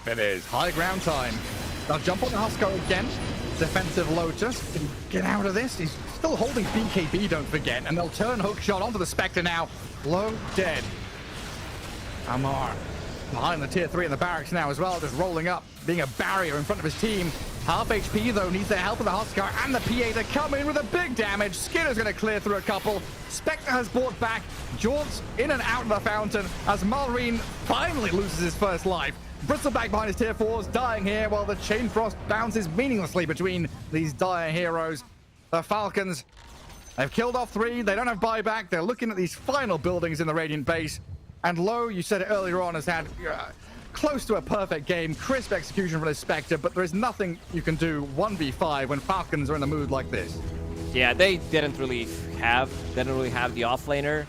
It is high ground time. They'll jump on the Huskar again. Defensive Lotus can get out of this. He's still holding BKB, don't forget. And they'll turn Hookshot onto the Spectre now. Low dead. Amar behind the tier 3 in the barracks now as well, just rolling up, being a barrier in front of his team. Half HP, though, needs the help of the Huskar and the PA to come in with a big damage. Skinner's going to clear through a couple. Spectre has brought back Jaunts in and out of the fountain as Malrine finally loses his first life. Bristleback behind his tier 4s, dying here while the Chain Frost bounces meaninglessly between these dire heroes. The Falcons, they've killed off 3. They don't have buyback. They're looking at these final buildings in the Radiant base. And Low, you said it earlier on, has had close to a perfect game. Crisp execution from his Spectre, but there is nothing you can do 1v5 when Falcons are in a mood like this. Yeah, they didn't really have the offlaner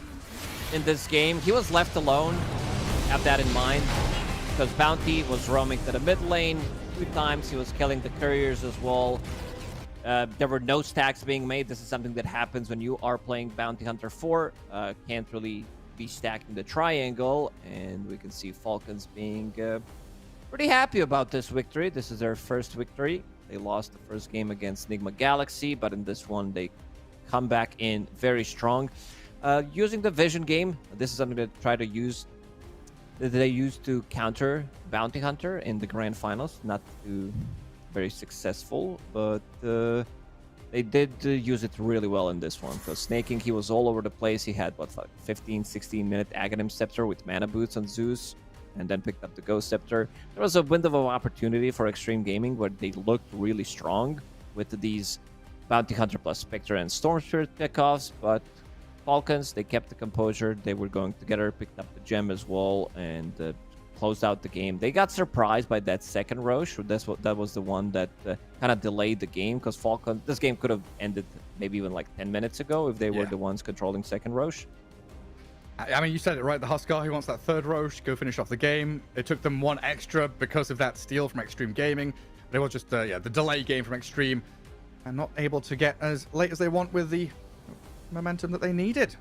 in this game. He was left alone. Have that in mind. Because Bounty was roaming to the mid lane 2 times. He was killing the couriers as well. There were no stacks being made. This is something that happens when you are playing Bounty Hunter 4. Can't really be stacking the triangle. And we can see Falcons being pretty happy about this victory. This is their first victory. They lost the first game against Nigma Galaxy, but in this one, they come back in very strong. Using the Vision game, this is something that they used to counter Bounty Hunter in the grand finals. Not too very successful, but they did use it really well in this one. Because Snaking, he was all over the place. He had, what, like 15, 16-minute Aghanim Scepter with mana boots on Zeus, and then picked up the Ghost Scepter. There was a window of opportunity for Xtreme Gaming where they looked really strong with these Bounty Hunter plus Spectre and Storm Spirit pickoffs, but Falcons, they kept the composure. They were going together, picked up the gem as well, and closed out the game. They got surprised by that second Roche. That was the one that kind of delayed the game, because Falcons, this game could have ended maybe even like 10 minutes ago if they were the ones controlling second Roche. I mean, you said it right. The Huskar, who wants that third Roche, go finish off the game. It took them 1 extra because of that steal from Xtreme Gaming. But it was just the delay game from Xtreme, and not able to get as late as they want with the momentum that they needed.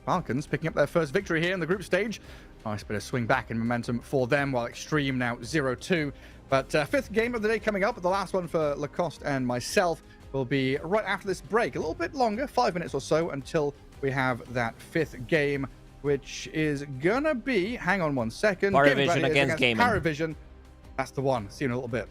Falcons picking up their first victory here in the group stage. Nice bit of swing back in momentum for them, while Xtreme now 0-2. But 5th game of the day coming up. The last one for Lacoste and myself will be right after this break. A little bit longer, 5 minutes or so, until we have that 5th game, which is gonna be, hang on one second, PARIVISION against Gaimin. PARIVISION. That's the one. See you in a little bit.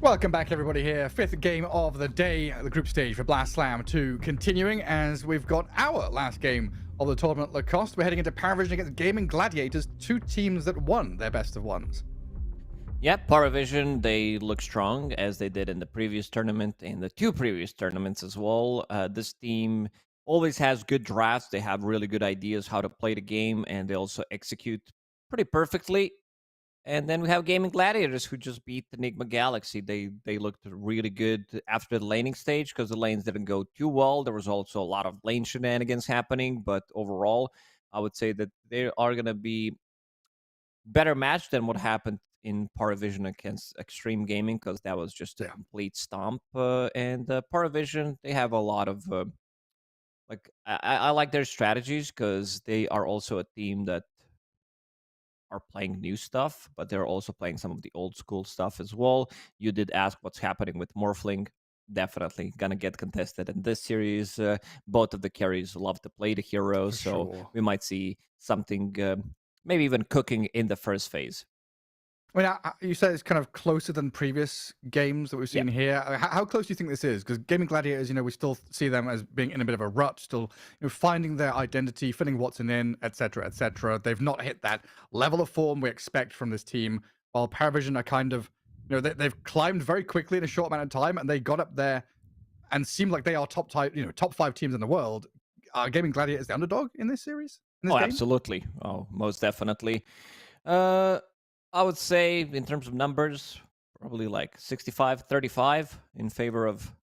Welcome back, everybody, here. Fifth game of the day, the group stage for Blast Slam 2 continuing as we've got our last game of the tournament Lacoste. We're heading into PARIVISION against Gaimin Gladiators, two teams that won their best of ones. Yeah, PARIVISION, they look strong as they did in the previous tournament and the two previous tournaments as well. This team always has good drafts. They have really good ideas how to play the game, and they also execute pretty perfectly. And then we have Gaimin Gladiators, who just beat the Nigma Galaxy. They looked really good after the laning stage because the lanes didn't go too well. There was also a lot of lane shenanigans happening, but overall, I would say that they are going to be better match than what happened in PARIVISION against Xtreme Gaming, because that was just a complete stomp. And PARIVISION, they have a lot of I like their strategies because they are also a team that are playing new stuff, but they're also playing some of the old school stuff as well. You did ask what's happening with Morphling. Definitely gonna get contested in this series. Both of the carries love to play the heroes, so we might see something, maybe even cooking in the first phase. I mean, you said it's kind of closer than previous games that we've seen here. How close do you think this is? Because Gaimin Gladiators, we still see them as being in a bit of a rut, still finding their identity, finding what's in, etc., etc. They've not hit that level of form we expect from this team, while PARIVISION are kind of, they've climbed very quickly in a short amount of time, and they got up there and seem like they are top 5 teams in the world. Are Gaimin Gladiators the underdog in this series? In this game? Absolutely. Oh, most definitely. I would say in terms of numbers, probably like 65-35 in favor of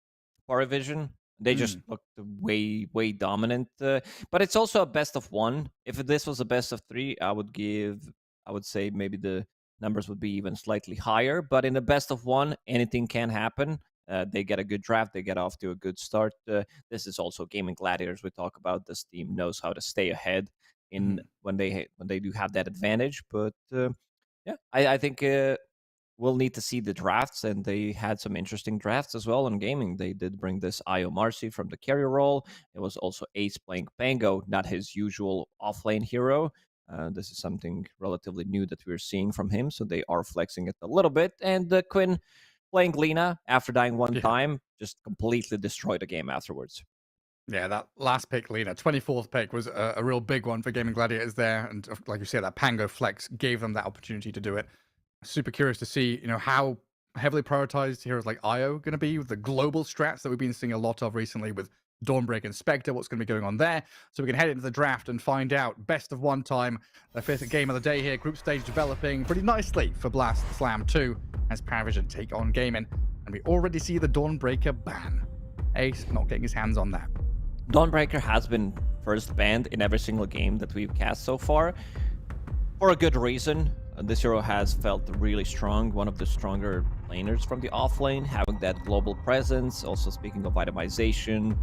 PARIVISION. They just looked way dominant. But it's also a best of one. If this was a best of 3, I would say maybe the numbers would be even slightly higher. But in a best of 1, anything can happen. They get a good draft. They get off to a good start. This is also Gaimin Gladiators we talk about. This team knows how to stay ahead when they do have that advantage. But yeah, I think we'll need to see the drafts, and they had some interesting drafts as well in gaming. They did bring this Io Marcy from the carrier role. It was also Ace playing Pango, not his usual offlane hero. This is something relatively new that we're seeing from him, so they are flexing it a little bit. And Quinn playing Lina after dying one time just completely destroyed the game afterwards. Yeah, that last pick, Lina, 24th pick, was a real big one for Gaimin Gladiators there. And like you said, that Pango flex gave them that opportunity to do it. Super curious to see, how heavily prioritized heroes like Io going to be with the global strats that we've been seeing a lot of recently with Dawnbreak and Spectre, what's going to be going on there. So we can head into the draft and find out. Best of 1 time, the 5th game of the day here. Group stage developing pretty nicely for Blast Slam 2 as PARIVISION take on Gaimin. And we already see the Dawnbreaker ban. Ace not getting his hands on that. Dawnbreaker has been first banned in every single game that we've cast so far, for a good reason. This hero has felt really strong, one of the stronger laners from the offlane, having that global presence. Also, speaking of itemization,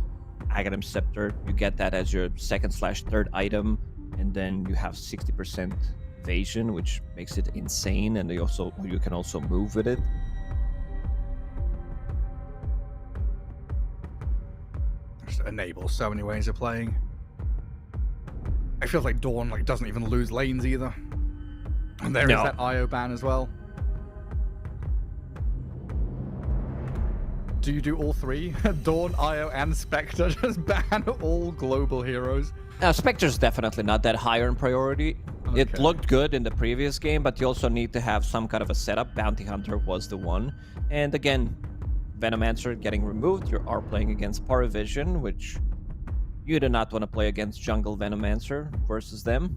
Aghanim Scepter, you get that as your 2/3 item, and then you have 60% evasion, which makes it insane, and you can also move with it. Enable so many ways of playing. I feel like Dawn doesn't even lose lanes either. And there is that Io ban as well. Do you do all 3? Dawn, Io, and Spectre? Just ban all global heroes? Spectre's definitely not that higher in priority. Okay. It looked good in the previous game, but you also need to have some kind of a setup. Bounty Hunter was the one. And again, Venomancer getting removed. You are playing against PARIVISION, which you do not want to play against Jungle Venomancer versus them.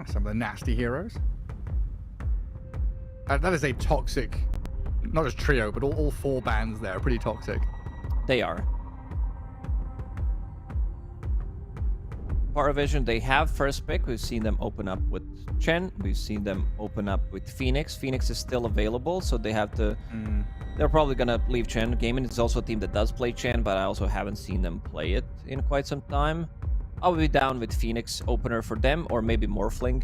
Some of the nasty heroes. That is a toxic, not just trio, but all 4 bands there are pretty toxic. They are. PARIVISION, they have first pick. We've seen them open up with Chen. We've seen them open up with Phoenix. Phoenix is still available, so they have to... They're probably going to leave Chen. Gaimin is also a team that does play Chen, but I also haven't seen them play it in quite some time. I'll be down with Phoenix opener for them, or maybe Morphling.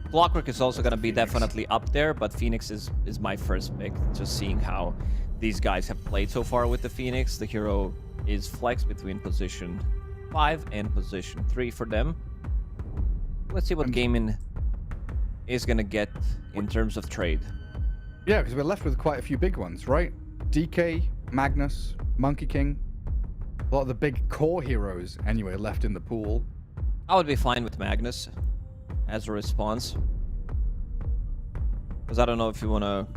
Clockwork is also going to be definitely up there, but Phoenix is my first pick. Just seeing how these guys have played so far with the Phoenix. The hero is flexed between position 5 and position 3 for them. Let's see what Gaimin is gonna get in terms of trade. Yeah, because we're left with quite a few big ones, right? DK, Magnus, Monkey King. A lot of the big core heroes, anyway, left in the pool. I would be fine with Magnus as a response. Because I don't know if you want to...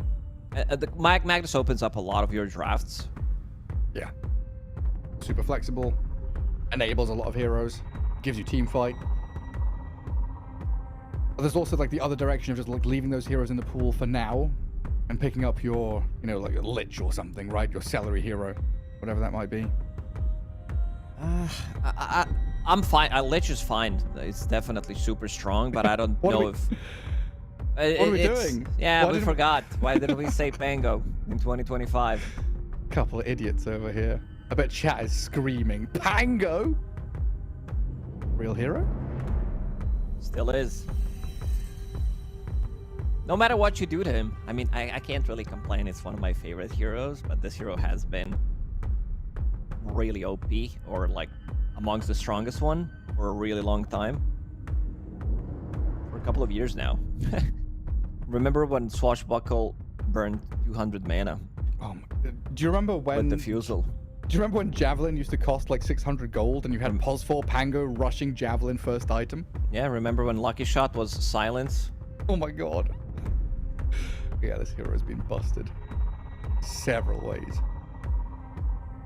Magnus opens up a lot of your drafts. Yeah. Super flexible. Enables a lot of heroes. Gives you team fight. But there's also like the other direction of just like leaving those heroes in the pool for now and picking up your, you know, like a Lich or something, right? Your celery hero, whatever that might be. I'm fine. Lich is fine. It's definitely super strong, but I don't know if... What are we doing? Yeah, we forgot. Why didn't we say Pango in 2025? Couple of idiots over here. I bet chat is screaming, Pango! Real hero? Still is. No matter what you do to him, I mean, I can't really complain. It's one of my favorite heroes, but this hero has been really OP, or like amongst the strongest one for a really long time. For a couple of years now. Remember when Swashbuckle burned 200 mana? Do you remember when... With Diffusal. Do you remember when Javelin used to cost like 600 gold and you had POS4 Pango rushing Javelin first item? Yeah, remember when Lucky Shot was Silence? Oh my god. Yeah, this hero has been busted several ways.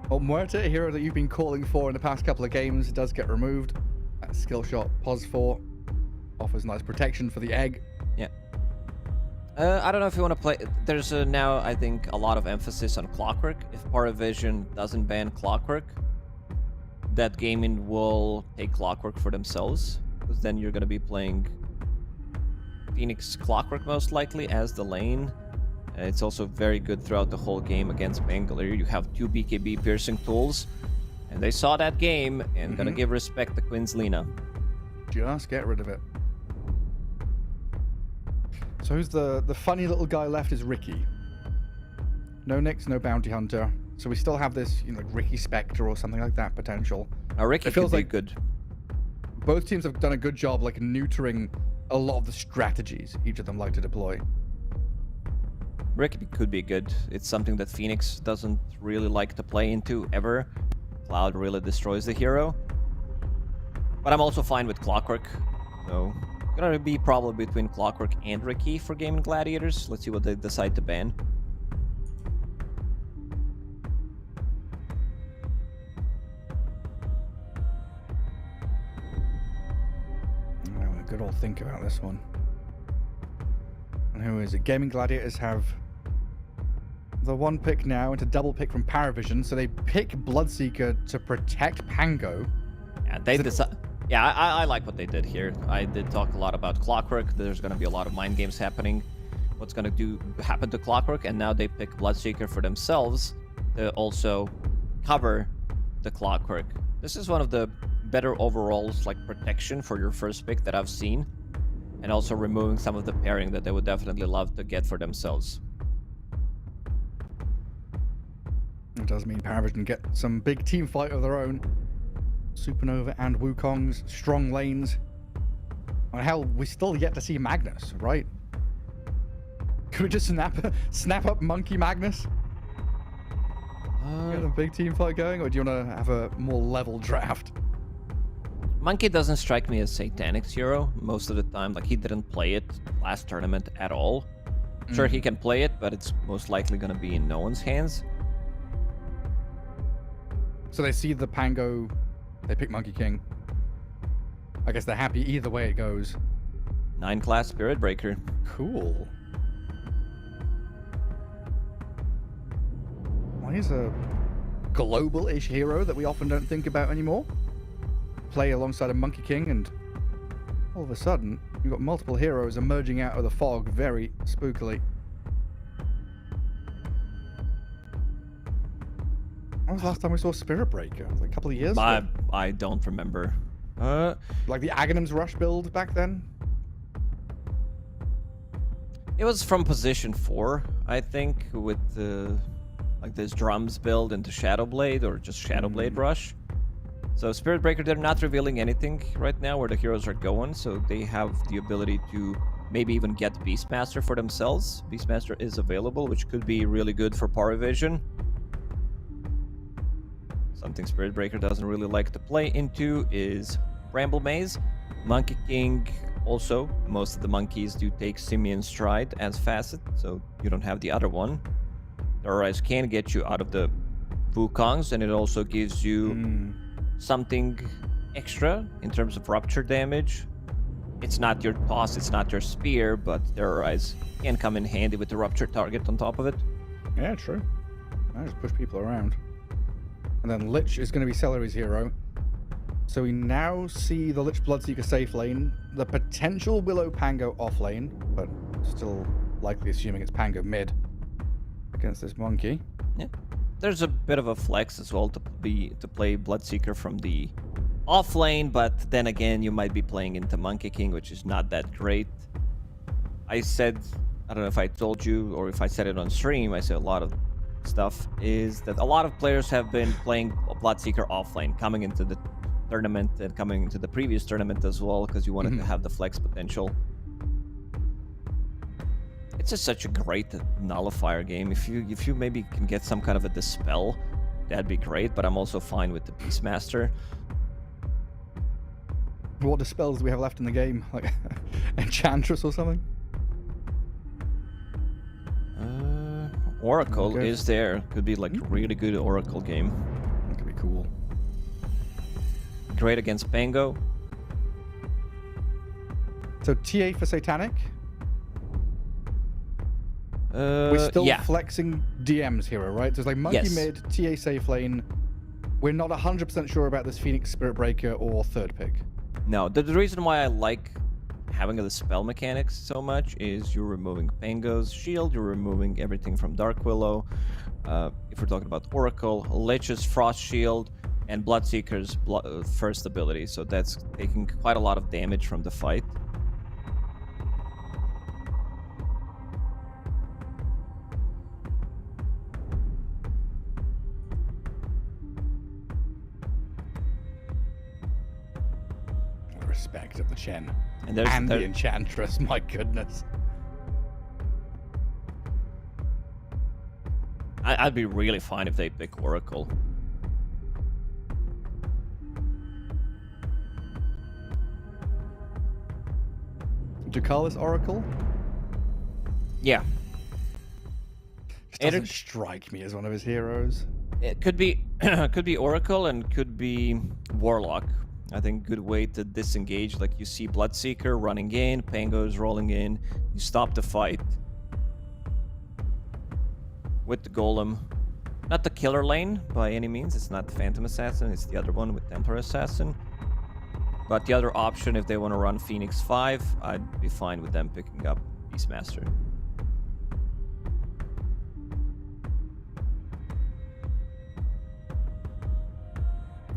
Well, Muerta, a hero that you've been calling for in the past couple of games, does get removed. That skill shot, POS4, offers nice protection for the egg. Yeah. I don't know if you want to play... There's now, I think, a lot of emphasis on Clockwork. If PARIVISION doesn't ban Clockwork, that Gaimin will take Clockwork for themselves. Because then you're going to be playing Phoenix Clockwork most likely as the lane. It's also very good throughout the whole game against Bangalore. You have 2 BKB piercing tools. And they saw that game and gonna give respect to Queen's Lina. Just get rid of it. So who's the funny little guy left is Ricky. No Nyx, no Bounty Hunter. So we still have this, you know, like Ricky Spectre or something like that potential. Now Ricky feels like good. Both teams have done a good job like neutering a lot of the strategies each of them like to deploy. Ricky could be good. It's something that Phoenix doesn't really like to play into ever. Cloud really destroys the hero. But I'm also fine with Clockwork. So, gonna be probably between Clockwork and Ricky for Gaimin Gladiators. Let's see what they decide to ban. Good old think about this one. And who is it? Gaimin Gladiators have the 1 pick now into double pick from PARIVISION, so they pick Bloodseeker to protect Pango. Yeah, they decide. Yeah, I like what they did here. I did talk a lot about Clockwork. There's going to be a lot of mind games happening. What's going to happen to Clockwork, and now they pick Bloodseeker for themselves to also cover the Clockwork. This is one of the better overalls, like protection for your first pick that I've seen, and also removing some of the pairing that they would definitely love to get for themselves. It does mean PARIVISION get some big team fight of their own. Supernova and Wukong's strong lanes. And hell, we still yet to see Magnus, right? Could we just snap up Monkey Magnus? Get a big team fight going, or do you want to have a more level draft? Monkey doesn't strike me as Satanic's hero most of the time. Like, he didn't play it last tournament at all. Sure, he can play it, but it's most likely going to be in no one's hands. So they see the Pango, they pick Monkey King. I guess they're happy either way it goes. 9-class Spirit Breaker. Cool. Well, he's a global-ish hero that we often don't think about anymore. Play alongside a Monkey King, and all of a sudden, you've got multiple heroes emerging out of the fog very spookily. When was the last time we saw Spirit Breaker? It was like a couple of years ago. I don't remember. Like the Aghanim's Rush build back then? It was from position 4, I think, with the like this drums build into Shadowblade or just Shadowblade Rush. So Spirit Breaker, they're not revealing anything right now where the heroes are going, so they have the ability to maybe even get Beastmaster for themselves. Beastmaster is available, which could be really good for PARIVISION. Something Spirit Breaker doesn't really like to play into is Bramble Maze. Monkey King also, most of the monkeys do take Simian Stride as facet, so you don't have the other one. Terrorize can get you out of the Wukongs, and it also gives you something extra in terms of rupture damage. It's not your toss, it's not your spear, but Terrorize can come in handy with the rupture target on top of it. Yeah, true. I just push people around. And then Lich is going to be Celery's hero. So we now see the Lich Bloodseeker safe lane, the potential Willow Pango off lane, but still likely assuming it's Pango mid against this monkey. Yeah. There's a bit of a flex as well to play Bloodseeker from the off lane, but then again, you might be playing into Monkey King, which is not that great. I said, I don't know if I told you or if I said it on stream, I said a lot of stuff is that a lot of players have been playing Bloodseeker off lane, coming into the tournament and coming into the previous tournament as well, because you wanted to have the flex potential. It's just such a great nullifier game. If you maybe can get some kind of a dispel, that'd be great, but I'm also fine with the Beastmaster. What dispels do we have left in the game? Like Enchantress or something? Oracle is there. Could be like a really good Oracle game. That could be cool. Great against Pango. So TA for Satanic? We're still flexing DM's hero, right? So it's like Monkey mid, TA safe lane. We're not 100% sure about this Phoenix Spirit Breaker or third pick. No, the reason why I like having the spell mechanics so much is you're removing Pango's shield, you're removing everything from Dark Willow. If we're talking about Oracle, Lich's Frost Shield, and Bloodseeker's first ability. So that's taking quite a lot of damage from the fight. Respect of the Chen. And the Enchantress, my goodness. I'd be really fine if they pick Oracle. Jakalis Oracle? Yeah. It doesn't strike me as one of his heroes. It could be could be Oracle and could be Warlock. I think good way to disengage. Like you see Bloodseeker running in, Pango's rolling in, you stop the fight with the Golem. Not the killer lane by any means, it's not Phantom Assassin, it's the other one with Templar Assassin. But the other option, if they want to run Phoenix 5, I'd be fine with them picking up Beastmaster.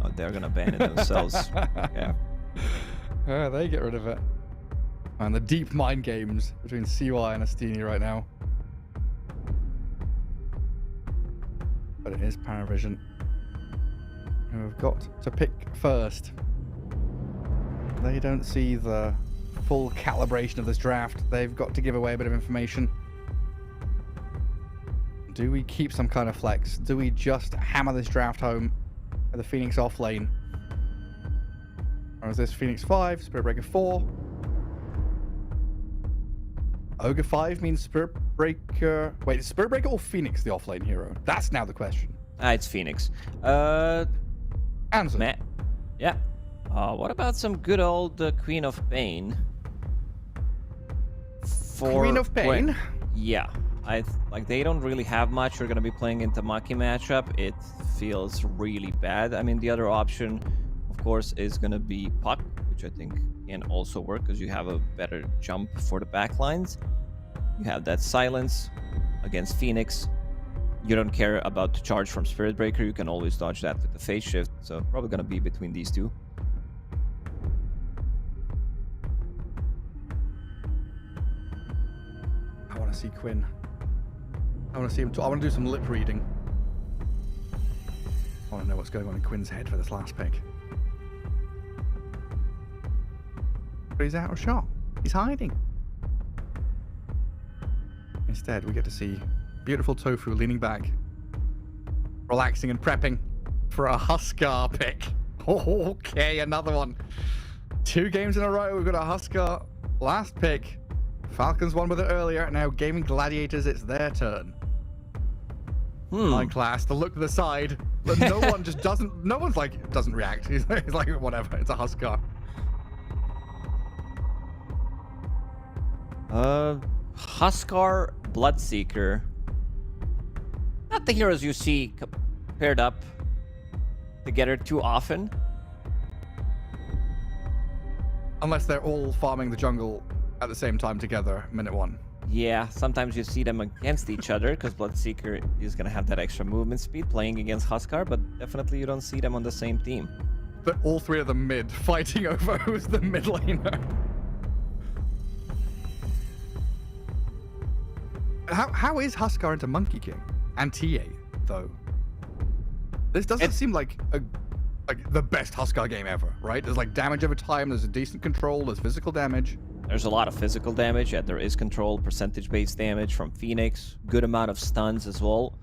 Oh, they're gonna ban it themselves. Yeah. They get rid of it. And the deep mind games between CY and Astini right now. But it is PARIVISION who have got to pick first. They don't see the full calibration of this draft. They've got to give away a bit of information. Do we keep some kind of flex? Do we just hammer this draft home with the Phoenix off lane? Or is this Phoenix 5, Spirit Breaker 4? Ogre 5 means Spirit Breaker... Wait, is Spirit Breaker or Phoenix the off lane hero? That's now the question. It's Phoenix. Answer. Matt. Yeah. What about some good old Queen of Pain? Queen of Pain? Yeah. Like they don't really have much. You're gonna be playing into Maki matchup. It feels really bad. I mean, the other option, of course, is gonna be Puck, which I think can also work because you have a better jump for the backlines. You have that silence against Phoenix. You don't care about the charge from Spirit Breaker. You can always dodge that with the phase shift. So probably gonna be between these two. I want to see Quinn. I want to see him. I want to do some lip reading. I want to know what's going on in Quinn's head for this last pick. But he's out of shot. He's hiding. Instead, we get to see beautiful Tofu leaning back, relaxing and prepping for a Huskar pick. Okay, another one. 2 games in a row, we've got a Huskar last pick. Falcons won with it earlier. Now Gaimin Gladiators, it's their turn. My class to look to the side, but no one just doesn't. No one's like doesn't react. He's like whatever. It's a Huskar. Huskar, Bloodseeker. Not the heroes you see paired up together too often. Unless they're all farming the jungle at the same time together, minute 1. Yeah, sometimes you see them against each other because Bloodseeker is going to have that extra movement speed playing against Huskar, but definitely you don't see them on the same team. But all 3 of them mid, fighting over who's the mid laner. How is Huskar into Monkey King and TA though? This doesn't seem like the best Huskar game ever, right? There's like damage over time. There's a decent control. There's physical damage. There's a lot of physical damage. Yeah, there is control, percentage-based damage from Phoenix. Good amount of stuns as well.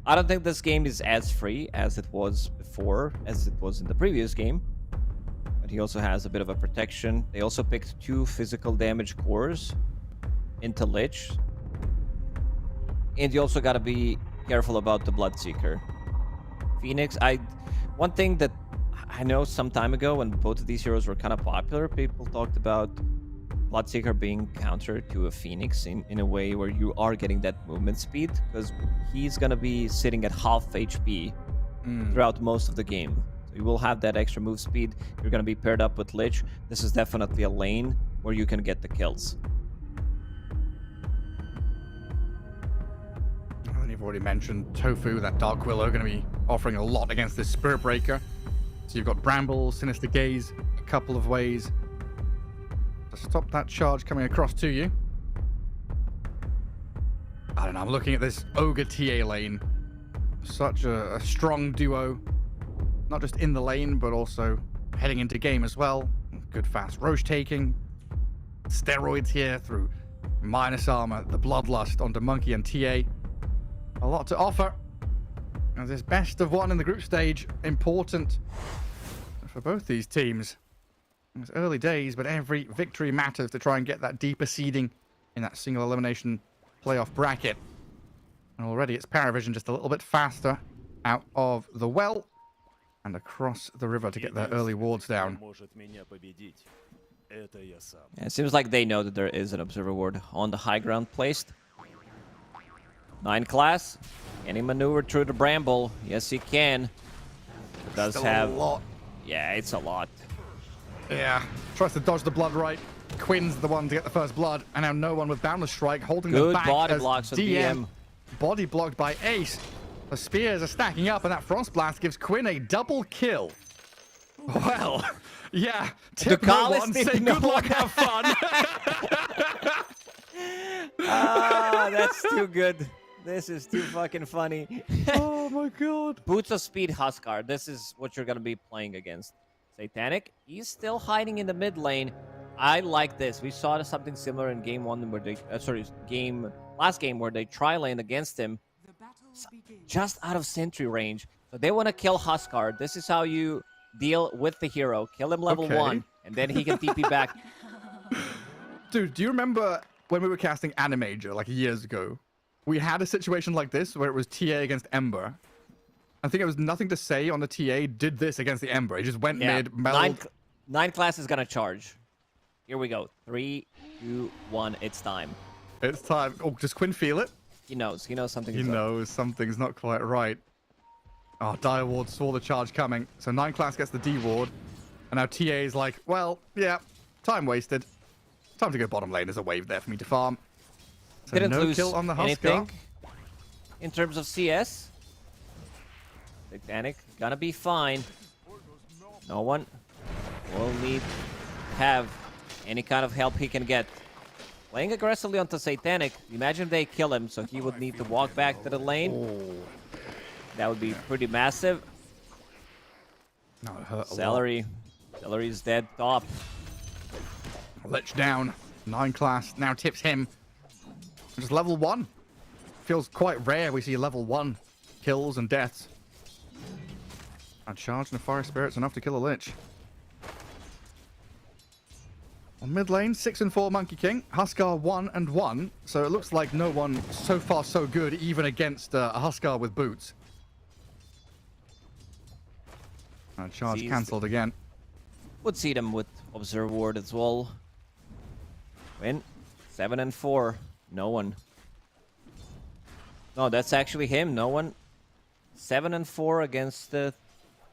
I don't think this game is as free as it was before, as it was in the previous game. But he also has a bit of a protection. They also picked 2 physical damage cores into Lich. And you also got to be careful about the Bloodseeker. Phoenix, one thing that I know some time ago when both of these heroes were kind of popular, people talked about Bloodseeker being counter to a Phoenix in a way where you are getting that movement speed, because he's going to be sitting at half HP throughout most of the game. So you will have that extra move speed. You're going to be paired up with Lich. This is definitely a lane where you can get the kills. And you've already mentioned Tofu, that Dark Willow, going to be offering a lot against this Spirit Breaker. So you've got Bramble, Sinister Gaze, a couple of ways to stop that charge coming across to you. I don't know, I'm looking at this Ogre TA lane. Such a strong duo. Not just in the lane, but also heading into game as well. Good fast Roche taking. Steroids here through minus armor, the Bloodlust onto Monkey and TA. A lot to offer. And this best of 1 in the group stage, important for both these teams. It's early days, but every victory matters to try and get that deeper seeding in that single elimination playoff bracket. And already it's PARIVISION just a little bit faster out of the well and across the river to get their early wards down. Yeah, it seems like they know that there is an observer ward on the high ground placed. 9 class. Can he maneuver through the Bramble? Yes, he can. It does have a lot. Yeah, it's a lot. Yeah, tries to dodge the blood right. Quinn's the one to get the first blood, and now no one with Boundless Strike holding them back. Good body as blocks on DM. Body blocked by Ace. The spears are stacking up, and that Frost Blast gives Quinn a double kill. Well, yeah. Tip no one, say good luck, have fun. Ah, that's too good. This is too fucking funny. Oh my god. Boots of Speed Huskar. This is what you're going to be playing against. Satanic, he's still hiding in the mid lane. I like this. We saw something similar in game 1 where they, last game where they tri-lane against him. Just out of sentry range. So they want to kill Huskar. This is how you deal with the hero. Kill him level 1, and then he can TP back. Dude, do you remember when we were casting Animajor like years ago? We had a situation like this where it was TA against Ember. I think it was nothing to say on the TA, did this against the Ember. He just went mid, mellowed. 9 class is going to charge. Here we go. 3, 2, 1, it's time. It's time. Oh, does Quinn feel it? He knows something He knows something's not quite right. Oh, Dire Ward saw the charge coming. So 9 class gets the D Ward. And now TA is like, well, yeah, time wasted. Time to go bottom lane. There's a wave there for me to farm. So Didn't no lose kill on the Huskar. anything in terms of CS. Satanic, gonna be fine. No one will need to have any kind of help he can get. Playing aggressively onto Satanic. Imagine they kill him, so he would need to walk back to the lane. Oh. That would be pretty massive. No, it hurt a lot. Celery's dead top. Lich down. 9 class now tips him. Just level 1. Feels quite rare we see level 1 kills and deaths. A charge and a Forest Spirit's enough to kill a Lich. On mid lane, 6 and 4 Monkey King. Huskar 1 and 1. So it looks like no one so far so good, even against a Huskar with boots. Charge cancelled again. Would see them with Observe Ward as well. Win. 7 and 4. No one. No, that's actually him. No one. 7 and 4 against the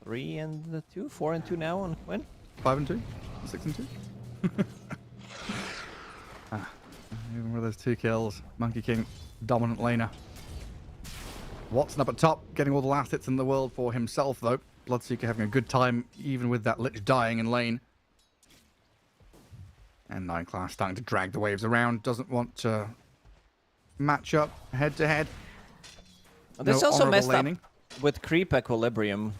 3 and the 2. 4 and 2 now on Quinn. 5 and 2. 6 and 2. Even with those 2 kills, Monkey King, dominant laner. Watson up at top, getting all the last hits in the world for himself, though. Bloodseeker having a good time, even with that Lich dying in lane. And 9 class starting to drag the waves around. Doesn't want to match up head to head. This also messed up with creep equilibrium.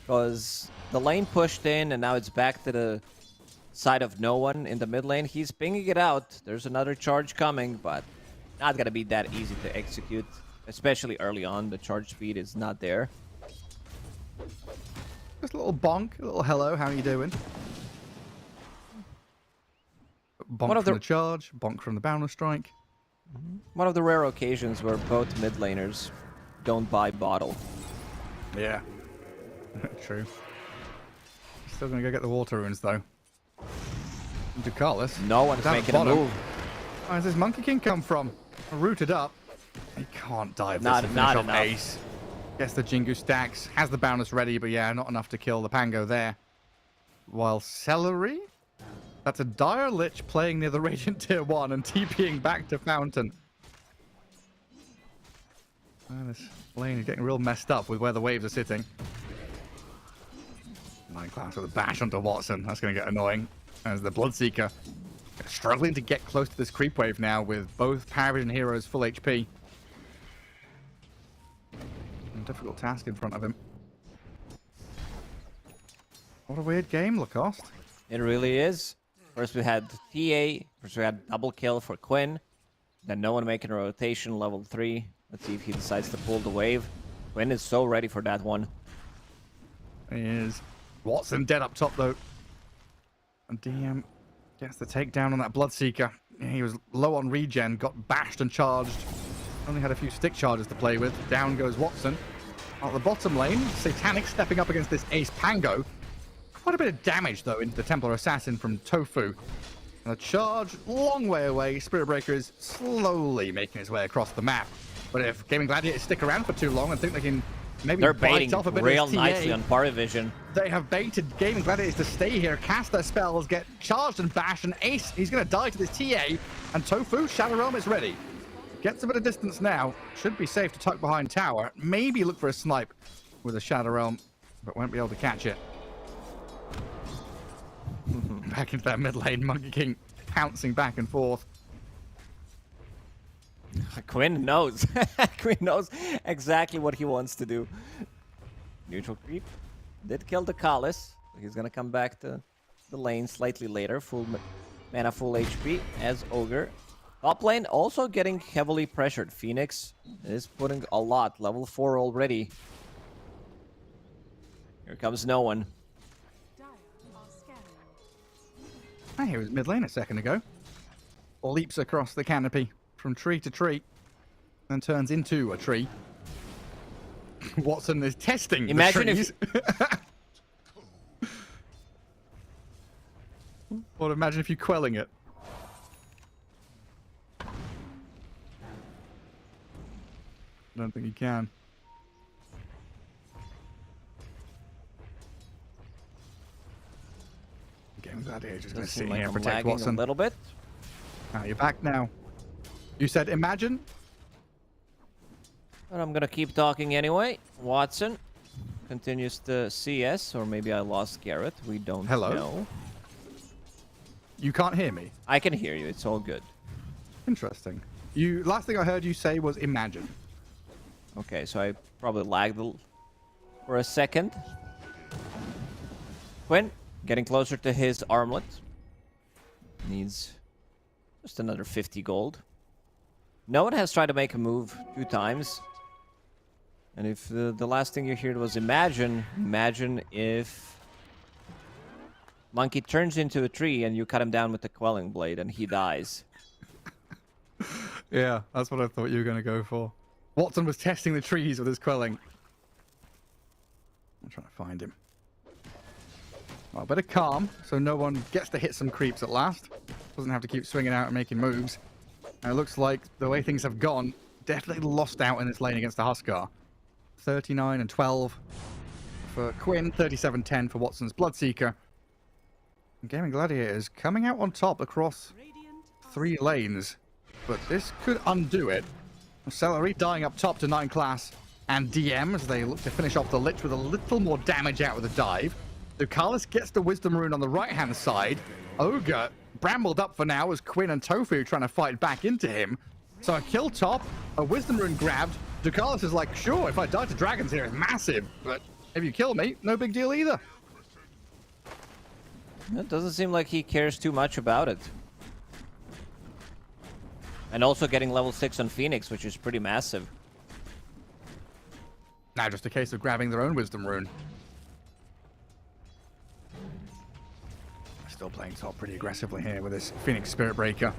Because the lane pushed in, and now it's back to the side of no one in the mid lane. He's pinging it out. There's another charge coming, but not going to be that easy to execute. Especially early on, the charge speed is not there. Just a little bonk, a little hello, how are you doing? Bonk from the charge, bonk from the boundless strike. One of the rare occasions where both mid laners don't buy bottle. Yeah. True. Still gonna go get the water runes though. Ducalis. No one's making a move. Where does this Monkey King come from? Rooted up. He can't dive this and finish off Ace. Gets the Jingu stacks. Has the boundless ready, but yeah, not enough to kill the Pango there. While Celery? That's a Dire Lich playing near the Radiant Tier 1 and TPing back to Fountain. This lane is getting real messed up with where the waves are sitting. 9 class with a bash onto Watson. That's going to get annoying. As the Bloodseeker struggling to get close to this creep wave now with both PARIVISION heroes full HP. A difficult task in front of him. What a weird game, Lacoste. It really is. First we had TA. First we had double kill for Quinn. Then no one making a rotation, level 3. Let's see if he decides to pull the wave. Quinn is so ready for that one. He is. Watson dead up top, though. And DM gets the takedown on that Bloodseeker. He was low on regen, got bashed and charged. Only had a few stick charges to play with. Down goes Watson. At the bottom lane, Satanic stepping up against this Ace Pango. Quite a bit of damage, though, into the Templar Assassin from Tofu. And a charge, long way away. Spirit Breaker is slowly making his way across the map. But if Gaimin Gladiators stick around for too long and think they can maybe they're baiting off a bit real of TA, nicely on PARIVISION. They have baited Gaimin Gladiators to stay here, cast their spells, get charged and bashed, and Ace, he's going to die to this TA. And Tofu, Shadow Realm is ready. Gets a bit of distance now. Should be safe to tuck behind tower. Maybe look for a snipe with a Shadow Realm, but won't be able to catch it. Back into that mid lane, Monkey King pouncing back and forth. Quinn knows. Quinn knows exactly what he wants to do. Neutral creep. Did kill the Ducalis. He's going to come back to the lane slightly later. Full mana, full HP as Ogre. Top lane also getting heavily pressured. Phoenix is putting a lot. Level 4 already. Here comes no one. Hey, he was mid lane a second ago. Leaps across the canopy from tree to tree. And turns into a tree. Watson is testing the trees. Or imagine if you're quelling it. I don't think you can. Gaimin Gladiators going to sit here and protect Watson. A little bit. You're back now. You said imagine? But I'm going to keep talking anyway. Watson continues to CS, or maybe I lost Garrett. We don't know. You can't hear me? I can hear you. It's all good. Interesting. Last thing I heard you say was imagine. Okay, so I probably lagged for a second. Quinn getting closer to his armlet. Needs just another 50 gold. No one has tried to make a move 2 times. And if the last thing you heard was imagine if Monkey turns into a tree and you cut him down with the quelling blade and he dies. Yeah, that's what I thought you were going to go for. Watson was testing the trees with his quelling. I'm trying to find him. Well, a bit of calm, so no one gets to hit some creeps at last. Doesn't have to keep swinging out and making moves. And it looks like the way things have gone, definitely lost out in this lane against the Huskar. 39 and 12 for Quinn, 37-10 for Watson's Bloodseeker. And Gaimin Gladiators coming out on top across 3 lanes. But this could undo it. Celery dying up top to 9 class and DM as they look to finish off the Lich with a little more damage out with a dive. Ducalis gets the Wisdom Rune on the right-hand side. Ogre brambled up for now as Quinn and Tofu trying to fight back into him. So a kill top, a Wisdom Rune grabbed. Ducalis is like, sure, if I die to dragons here, it's massive. But if you kill me, no big deal either. It doesn't seem like he cares too much about it. And also getting level 6 on Phoenix, which is pretty massive. Now just a case of grabbing their own Wisdom Rune. Still playing top pretty aggressively here with this Phoenix Spirit Breaker.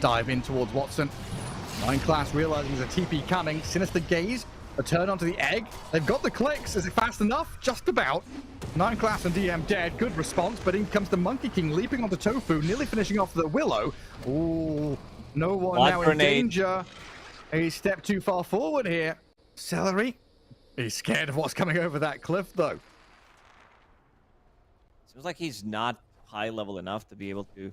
Dive in towards Watson. 9 class realizing there's a TP coming. Sinister Gaze. A turn onto the egg. They've got the clicks. Is it fast enough? Just about. 9 class and DM dead. Good response. But in comes the Monkey King leaping onto Tofu. Nearly finishing off the Willow. Ooh. No one now in danger. A step too far forward here. Celery. He's scared of what's coming over that cliff though. Seems like he's not high level enough to be able to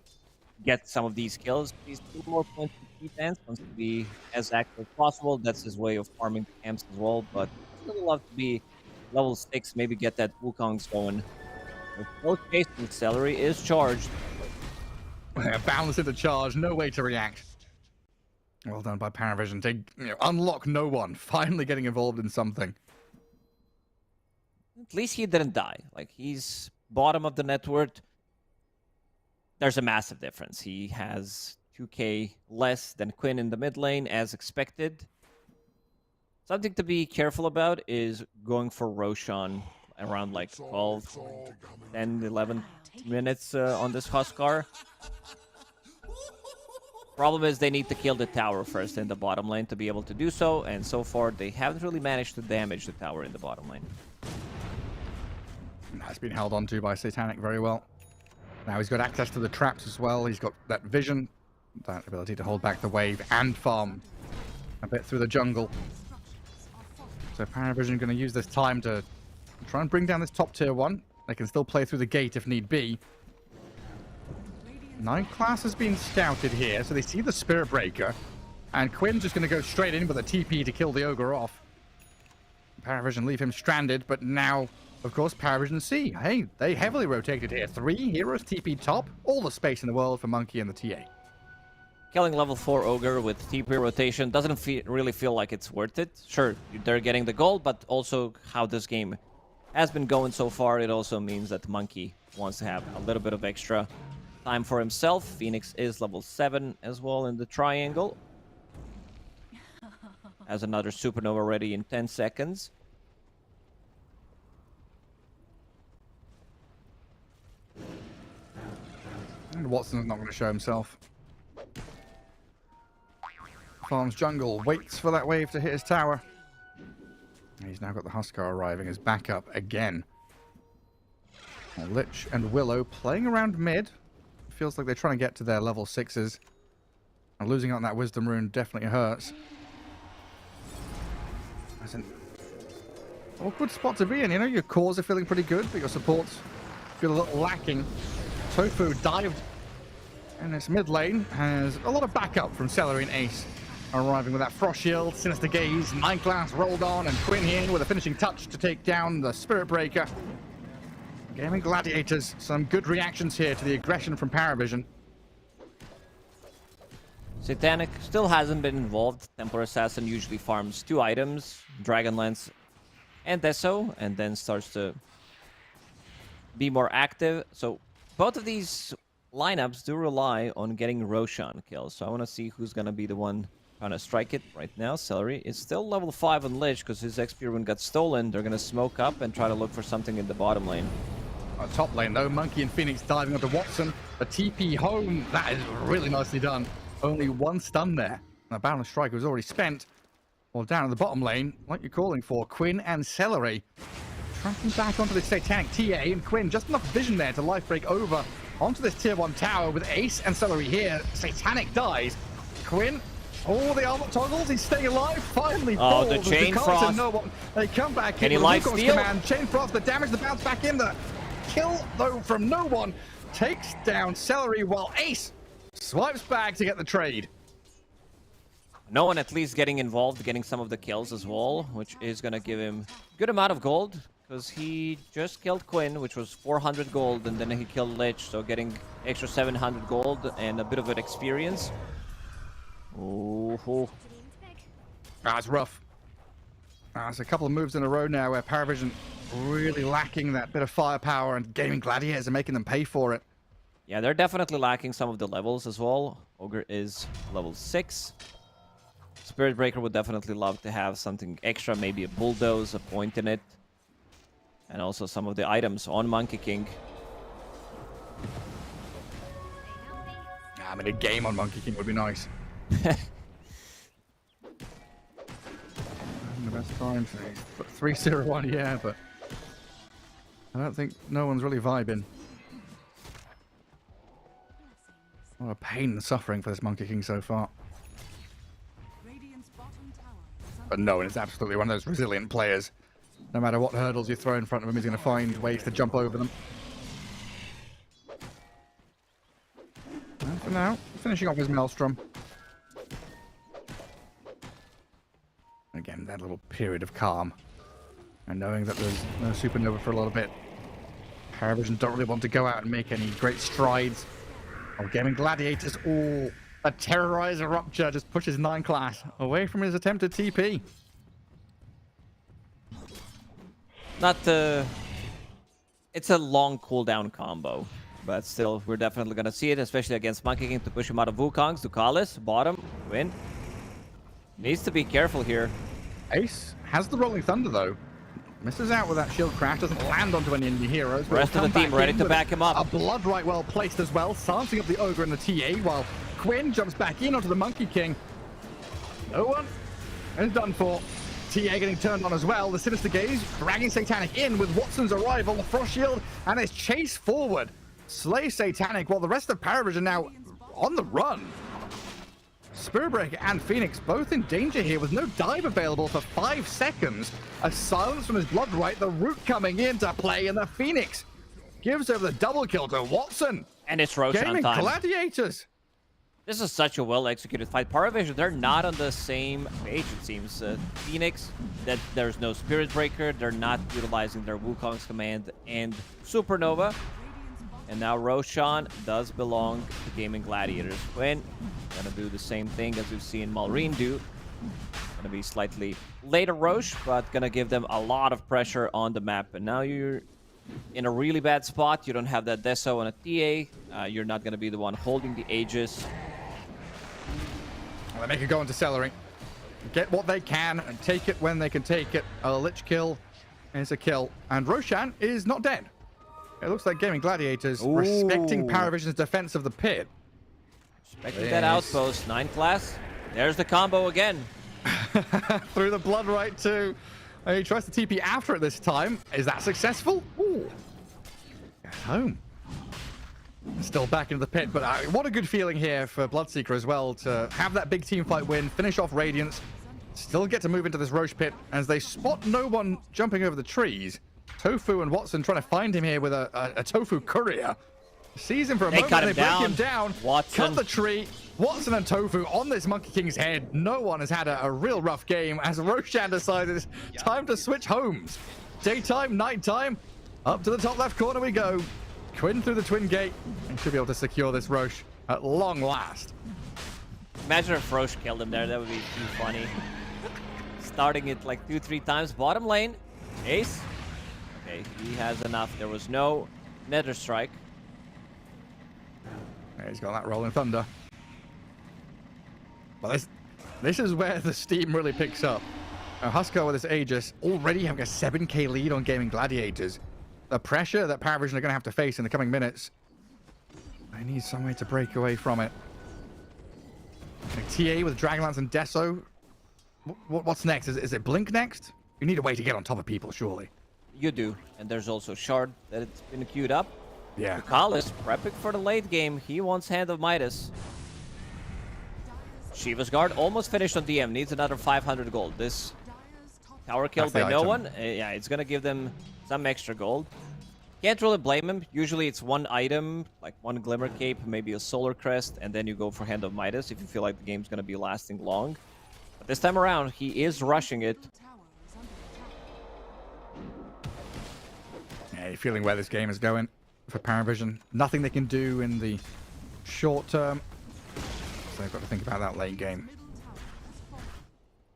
get some of these kills. He's 2 more points to defense, wants to be as active as possible. That's his way of farming the camps as well, but still love to be level 6, maybe get that Wukongs going. With no case, the Celery is charged. Balance into charge, no way to react. Well done by PARIVISION to unlock no one, finally getting involved in something. At least he didn't die. Like, he's bottom of the net worth. There's a massive difference. He has 2k less than Quinn in the mid lane, as expected. Something to be careful about is going for Roshan around like 12, 10, 11 minutes on this Huskar. Problem is they need to kill the tower first in the bottom lane to be able to do so, and so far they haven't really managed to damage the tower in the bottom lane. That's been held onto by Satanic very well. Now he's got access to the traps as well. He's got that vision, that ability to hold back the wave and farm a bit through the jungle. So PARIVISION going to use this time to try and bring down this top tier 1. They can still play through the gate if need be. 9 class has been scouted here, so they see the Spirit Breaker. And Quinn's just going to go straight in with a TP to kill the Ogre off. PARIVISION leave him stranded, but now, of course, PARIVISION see. Hey, they heavily rotated here. 3 heroes TP top, all the space in the world for Monkey and the TA. Killing level 4 Ogre with TP rotation doesn't really feel like it's worth it. Sure, they're getting the gold, but also how this game has been going so far, it also means that Monkey wants to have a little bit of extra time for himself. Phoenix is level 7 as well in the triangle. Has another supernova ready in 10 seconds. And Watson's not going to show himself. Farms jungle, waits for that wave to hit his tower. He's now got the Huskar arriving as backup again. Lich and Willow playing around mid. Feels like they're trying to get to their level 6s. And losing out on that Wisdom Rune definitely hurts. That's an awkward spot to be in. You know, your cores are feeling pretty good, but your supports feel a little lacking. Tofu dived in this mid lane. Has a lot of backup from Celery and Ace. Arriving with that Frost Shield, Sinister Gaze, 9 class rolled on, and Quinn here with a finishing touch to take down the Spirit Breaker. Gaimin Gladiators, some good reactions here to the aggression from PARIVISION. Satanic still hasn't been involved. Templar Assassin usually farms 2 items, Dragonlance and Deso, and then starts to be more active. So both of these lineups do rely on getting Roshan kills. So I want to see who's going to be the one trying to strike it right now. Celery is still level 5 on Lich because his XP rune got stolen. They're going to smoke up and try to look for something in the bottom lane. Top lane though, Monkey and Phoenix diving onto Watson. A TP home, that is really nicely done. Only one stun there. The Balance Strike was already spent. Well, down in the bottom lane, like you're calling for, Quinn and Celery. Tracking back onto this Satanic TA, and Quinn just enough vision there to life break over onto this tier 1 tower with Ace and Celery here. Satanic dies. Quinn, all the armor toggles, he's staying alive. Finally, oh, the Chain Frost. No one. They come back Can in he with life Wukong's steal? command. Chain Frost, the damage, the bounce back in, the kill though from no one. Takes down Celery while Ace swipes back to get the trade. No one at least getting involved, getting some of the kills as well, which is going to give him a good amount of gold. Because he just killed Quinn, which was 400 gold, and then he killed Lich, so getting extra 700 gold and a bit of an experience. Oh, That's rough. It's a couple of moves in a row now where PARIVISION really lacking that bit of firepower, and Gaimin Gladiators are making them pay for it. yeah, they're definitely lacking some of the levels as well. Ogre is level 6. Spirit Breaker would definitely love to have something extra, maybe a bulldoze, a point in it. And also some of the items on Monkey King. I mean, a game on Monkey King would be nice. The best time for 3-0-1, yeah, but I don't think no one's really vibing. What a pain and suffering for this Monkey King so far. Radiant's bottom tower is under But no one is absolutely one of those resilient players. No matter what hurdles you throw in front of him, he's going to find ways to jump over them. And for now, finishing off his Maelstrom. Again, that little period of calm. And knowing that there's no supernova for a little bit. PARIVISION don't really want to go out and make any great strides. Oh, Gaimin Gladiators, oh, a Terrorizer Rupture just pushes 9 class away from his attempted TP. Not it's a long cooldown combo, but still, we're definitely gonna see it, especially against Monkey King to push him out of Wukong's. Ducalis, bottom, win. Needs to be careful here. Ace has the Rolling Thunder though. Misses out with that shield crash, doesn't land onto any enemy heroes. The rest of the team ready to back him up. A Blood Right well placed as well, silencing up the Ogre and the TA, while Quinn jumps back in onto the Monkey King. No one is done for. TA getting turned on as well. The Sinister Gaze dragging Satanic in with Watson's arrival, the Frost Shield, and his chase forward. Slay Satanic while the rest of PARIVISION now on the run. Spirit Breaker and Phoenix both in danger here with no dive available for 5 seconds. A silence from his Blood Right, the root coming into play, and the Phoenix gives over the double kill to Watson. And it's Roshan Gaimin time. Gladiators. This is such a well-executed fight. PARIVISION, they're not on the same page, it seems. Phoenix, that there's no Spirit Breaker. They're not utilizing their Wukong's command and Supernova. And now Roshan does belong to Gaimin Gladiators. Quinn, gonna do the same thing as we've seen Malrine do. Gonna be slightly later Roche, but gonna give them a lot of pressure on the map. And now you're in a really bad spot. You don't have that Deso on a TA. You're not gonna be the one holding the Aegis. Well, they make it go into Celery. Get what they can and take it when they can take it. A Lich kill is a kill. And Roshan is not dead. It looks like Gaimin Gladiators respecting PARIVISION's defense of the pit. Respecting that outpost. 9 class. There's the combo again. Through the Blood Right too. He tries to TP after it this time. Is that successful? Ooh. At home. Still back into the pit, but what a good feeling here for Bloodseeker as well to have that big team fight win, finish off Radiance, still get to move into this Roche pit as they spot no one jumping over the trees. Tofu and Watson trying to find him here with a Tofu courier. Sees him for a moment, they break him down, Watson. cut the tree. Watson and Tofu on this Monkey King's head. No one has had a real rough game as Roshan decided it's time to switch homes. Daytime, nighttime, up to the top left corner we go. Quinn through the Twin Gate and should be able to secure this Roche at long last. Imagine if Roche killed him there. That would be too funny. Starting it like 2-3 times. Bottom lane. Ace. Okay, he has enough. There was no Nether Strike. Yeah, he's got that rolling thunder. But this is where the steam really picks up. Huskar with this Aegis already having a 7k lead on Gaimin Gladiators. The pressure that PARIVISION are going to have to face in the coming minutes. I need some way to break away from it. Like TA with Dragonlance and Deso. What's next? Is it Blink next? You need a way to get on top of people, surely. You do. And there's also Shard that it's been queued up. Yeah. Kali's prepping for the late game. He wants Hand of Midas. Shiva's Guard almost finished on DM. Needs another 500 gold. This tower killed by no one. Yeah, it's going to give them some extra gold. Can't really blame him. Usually it's one item, like one Glimmer Cape, maybe a Solar Crest, and then you go for Hand of Midas if you feel like the game's going to be lasting long. But this time around, he is rushing it. Yeah, you're feeling where this game is going for PARIVISION. Nothing they can do in the short term. So they've got to think about that late game.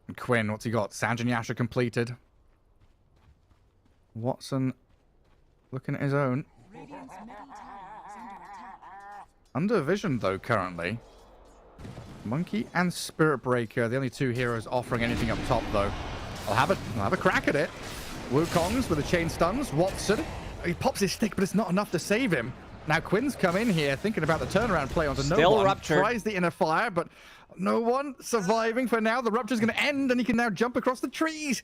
And Quinn, what's he got? Sanj and Yasha completed. Watson looking at his own. Under vision, though, currently. Monkey and Spirit Breaker, the only two heroes offering anything up top, though. I'll have a crack at it. Wukong's with the chain stuns. Watson, he pops his stick, but it's not enough to save him. Now Quinn's come in here thinking about the turnaround play onto no one. Ruptured. Tries the inner fire, but no one surviving for now. The rupture's going to end, and he can now jump across the trees.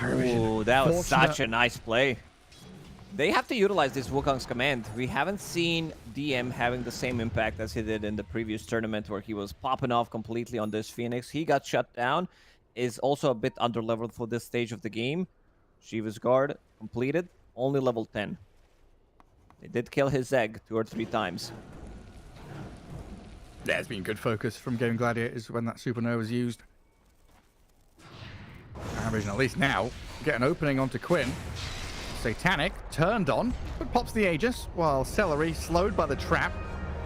Ooh, that was such a nice play. They have to utilize this Wukong's command. We haven't seen DM having the same impact as he did in the previous tournament where he was popping off completely on this Phoenix. He got shut down. Is also a bit under-leveled for this stage of the game. Shiva's Guard completed. Only level 10. They did kill his egg 2 or 3 times. Yeah, it's been good focus from Gaimin Gladiators when that Supernova is used. PARIVISION, at least now, get an opening onto Quinn. Satanic turned on, but pops the Aegis, while Celery, slowed by the trap,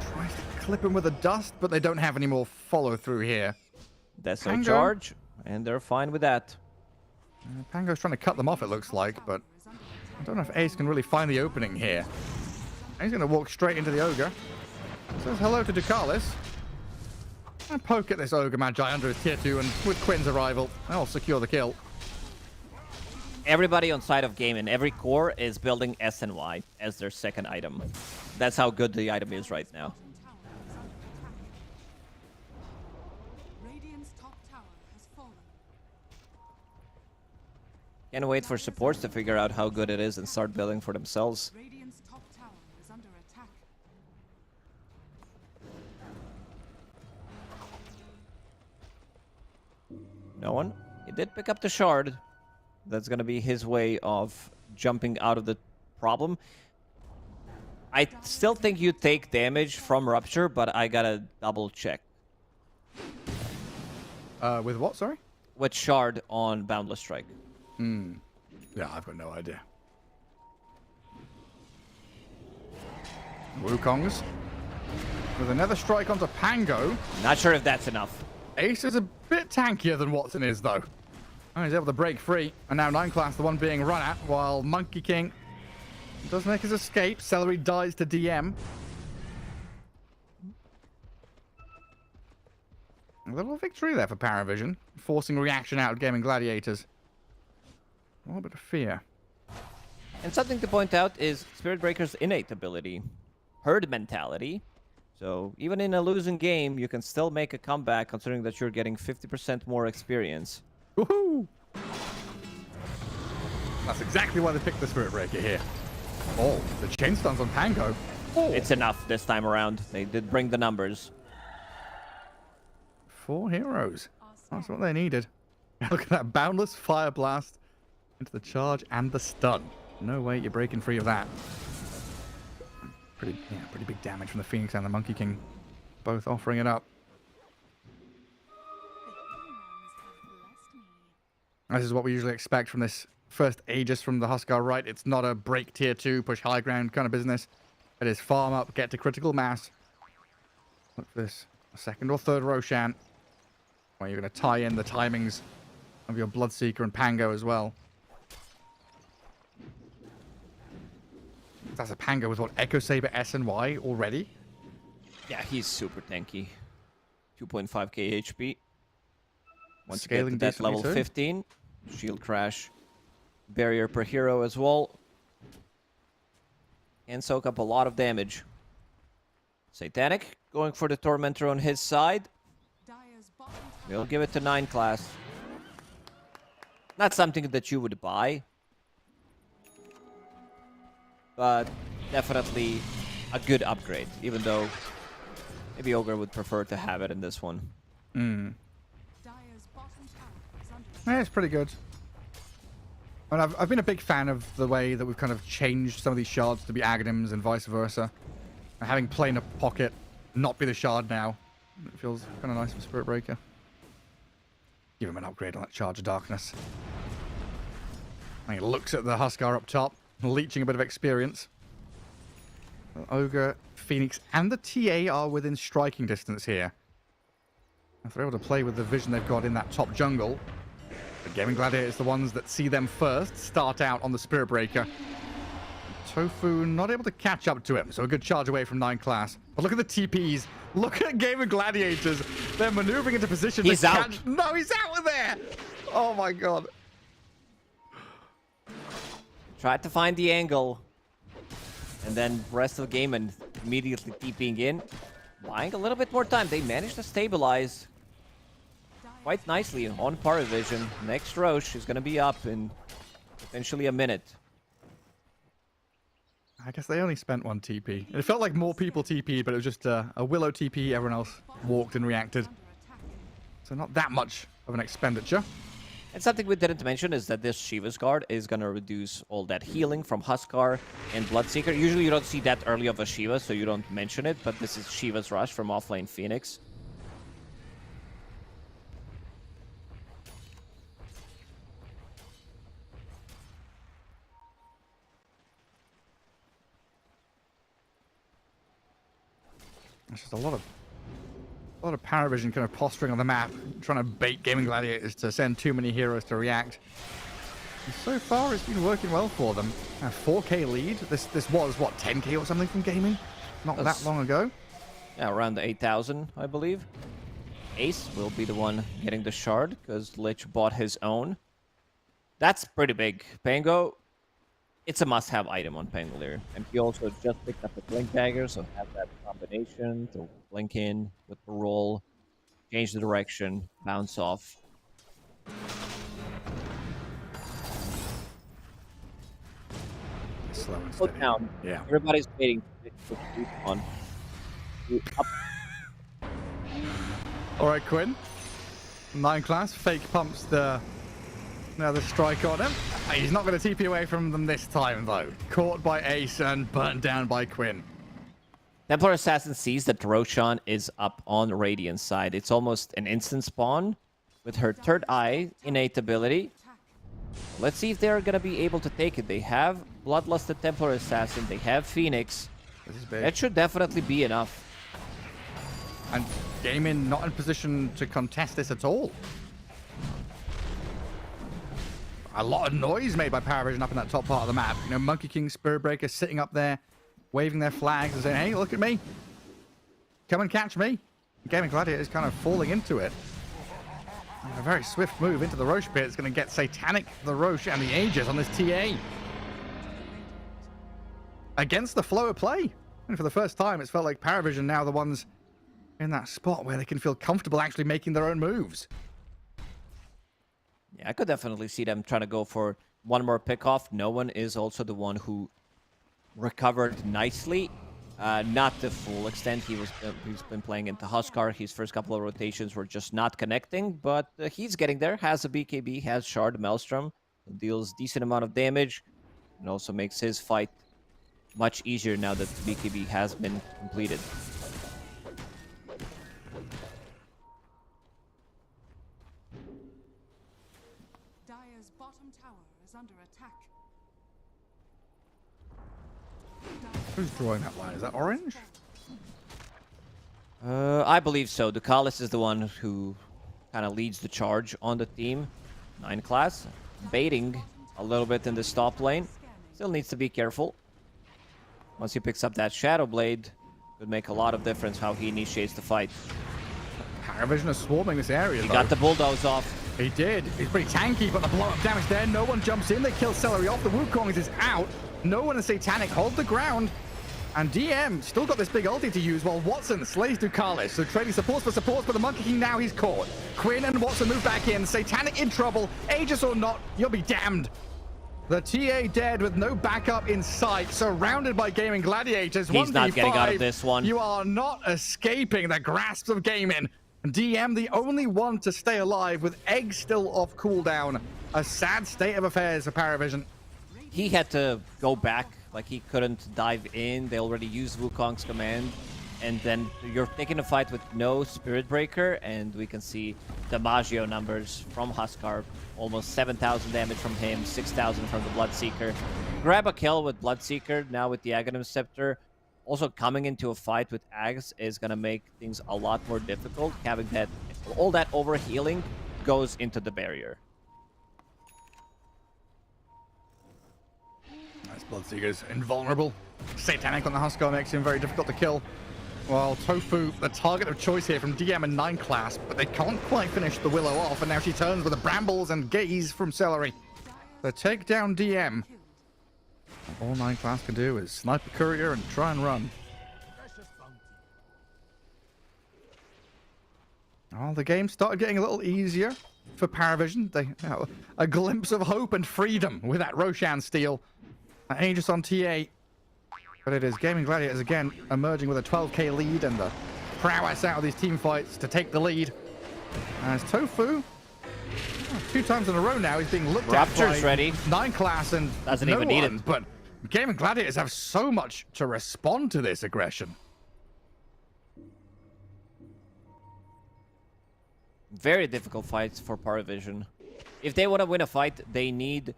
tries to clip him with the dust, but they don't have any more follow-through here. That's a charge, and they're fine with that. Pango's trying to cut them off, it looks like, but I don't know if Ace can really find the opening here. He's going to walk straight into the Ogre. Says hello to Ducalis. And poke at this Ogre Magi under his tier 2, and with Quinn's arrival, they'll secure the kill. Everybody on side of Gaimin, every core is building SNY as their second item. That's how good the item is right now. Can't wait for supports to figure out how good it is and start building for themselves. Radiant's top tower is under attack. No one? He did pick up the shard. That's going to be his way of jumping out of the problem. I still think you take damage from Rupture, but I gotta double check. With what, sorry? With shard on Boundless Strike. Yeah, I've got no idea. Wukong's with another strike onto Pango. Not sure if that's enough. Ace is a bit tankier than Watson is, though. Oh, he's able to break free. And now 9 class, the one being run at, while Monkey King does make his escape. Celery dies to DM. A little victory there for PARIVISION, forcing reaction out of Gaimin Gladiators. A little bit of fear. And something to point out is Spirit Breaker's innate ability. Herd mentality. So even in a losing game, you can still make a comeback considering that you're getting 50% more experience. Woohoo! That's exactly why they picked the Spirit Breaker here. Oh, the chain stuns on Pango. Oh. It's enough this time around. They did bring the numbers. 4 heroes. That's what they needed. Look at that boundless fire blast into the charge and the stun. No way you're breaking free of that. Pretty big damage from the Phoenix and the Monkey King, both offering it up. This is what we usually expect from this first Aegis from the Huskar, right? It's not a break tier 2, push high ground kind of business. It is farm up, get to critical mass. Look for this. A second or third Roshan, where you're going to tie in the timings of your Bloodseeker and Pango as well. That's a Pango with what? Echo Saber S and Y already? Yeah, he's super tanky. 2.5k HP. Once you get Scaling to that decently level too. 15, shield crash, barrier per hero as well. And soak up a lot of damage. Satanic going for the Tormentor on his side. Dire's bottom tower We'll give it to 9 class. Not something that you would buy, but definitely a good upgrade, even though maybe Ogre would prefer to have it in this one. Dire's bottom tower is under attack. Yeah, it's pretty good. And I've been a big fan of the way that we've kind of changed some of these shards to be Aghanims and vice versa. And having Plane of Pocket not be the shard now, it feels kind of nice for Spirit Breaker. Give him an upgrade on that Charge of Darkness. And he looks at the Huskar up top, leeching a bit of experience. Ogre, Phoenix, and the TA are within striking distance here. If they're able to play with the vision they've got in that top jungle, the Gaimin Gladiators, the ones that see them first, start out on the Spirit Breaker. Tofu not able to catch up to him, so a good charge away from 9 class. But look at the TPs. Look at Gaimin Gladiators. They're maneuvering into position. He's to out. catch... No, he's out of there. Oh my god. Tried to find the angle. And then rest of the game and immediately TPing in. Buying a little bit more time. They managed to stabilize quite nicely on PARIVISION. Next Roche is going to be up in potentially a minute. I guess they only spent 1 TP. It felt like more people TP'd, but it was just a Willow TP. Everyone else walked and reacted. Under attack. So not that much of an expenditure. And something we didn't mention is that this Shiva's Guard is going to reduce all that healing from Huskar and Bloodseeker. Usually you don't see that early of a Shiva, so you don't mention it, but this is Shiva's Rush from offlane Phoenix. It's just a lot of PARIVISION kind of posturing on the map, trying to bait Gaimin Gladiators to send too many heroes to react. And so far, it's been working well for them. A 4k lead. This was, what, 10k or something from Gaimin? Not that long ago. Yeah, around the 8,000, I believe. Ace will be the one getting the shard, because Lich bought his own. That's pretty big. Pango, it's a must-have item on Pangolier. And he also just picked up the Blink Dagger, so have that combination to blink in with the roll, change the direction, bounce off. Slow and Slow steady. down. Yeah. Everybody's waiting for the on. Up. All right, Quinn. 9 class. Fake pumps the strike on him. He's not going to TP away from them this time, though. Caught by Ace and burnt down by Quinn. Templar Assassin sees that Roshan is up on Radiant's side. It's almost an instant spawn with her third eye innate ability. Let's see if they're going to be able to take it. They have Bloodlusted Templar Assassin. They have Phoenix. This is big. That should definitely be enough. And Gaimin not in position to contest this at all. A lot of noise made by PARIVISION up in that top part of the map. You know, Monkey King, Spirit Breaker sitting up there, waving their flags and saying, hey, look at me. Come and catch me. Gaimin Gladiator is kind of falling into it. And a very swift move into the Roche pit. It's going to get Satanic, the Roche, and the Aegis on this TA. Against the flow of play. And for the first time, it's felt like PARIVISION now the ones in that spot where they can feel comfortable actually making their own moves. Yeah, I could definitely see them trying to go for one more pick-off. No one is also the one who recovered nicely. Not the full extent. He's been playing into Huskar. His first couple of rotations were just not connecting, but he's getting there. Has a BKB, has Shard Maelstrom, deals decent amount of damage, and also makes his fight much easier now that the BKB has been completed. Dire's bottom tower is under attack. Who's drawing that line? Is that Orange? I believe so. Ducalis is the one who kind of leads the charge on the team. 9 class, baiting a little bit in the top lane. Still needs to be careful. Once he picks up that Shadow Blade, Could make a lot of difference how he initiates the fight. PARIVISION is swarming this area. He though. got the bulldoze off. He did. He's pretty tanky, but the blow-up damage there. No one jumps in. They kill Celery off. The Wukong is out. No one in Satanic hold the ground. And DM still got this big ulti to use while Watson slays Ducalis. So trading supports for supports, but the Monkey King now he's caught. Quinn and Watson move back in. Satanic in trouble. Aegis or not, you'll be damned. The TA dead with no backup in sight, surrounded by Gaimin Gladiators. He's not getting out of this one. You are not escaping the grasps of Gaimin. DM, the only one to stay alive with Egg still off cooldown. A sad state of affairs for PARIVISION. He had to go back, like he couldn't dive in. They already used Wukong's command. And then you're taking a fight with no Spirit Breaker, and we can see DiMaggio numbers from Huskar. Almost 7,000 damage from him, 6,000 from the Bloodseeker. Grab a kill with Bloodseeker, now with the Aghanim Scepter. Also, coming into a fight with Ags is going to make things a lot more difficult. Having that, all that overhealing goes into the barrier. Nice. Bloodseeker's invulnerable. Satanic on the Huskar makes him very difficult to kill. Well, Tofu, the target of choice here from DM and 9 class, but they can't quite finish the Willow off, and now she turns with the Brambles and Gaze from Celery. The takedown DM. All 9 class can do is snipe a courier and try and run. Oh, the game started getting a little easier for PARIVISION. They have a glimpse of hope and freedom with that Roshan steal. Aegis on TA. But it is Gaimin Gladiators again emerging with a 12k lead and the prowess out of these team fights to take the lead. As Tofu, 2 times in a row now, he's being looked Rapture's at by ready. 9 class and Doesn't no even need one, it. But Gaimin Gladiators have so much to respond to this aggression. Very difficult fights for PARIVISION. If they want to win a fight, they need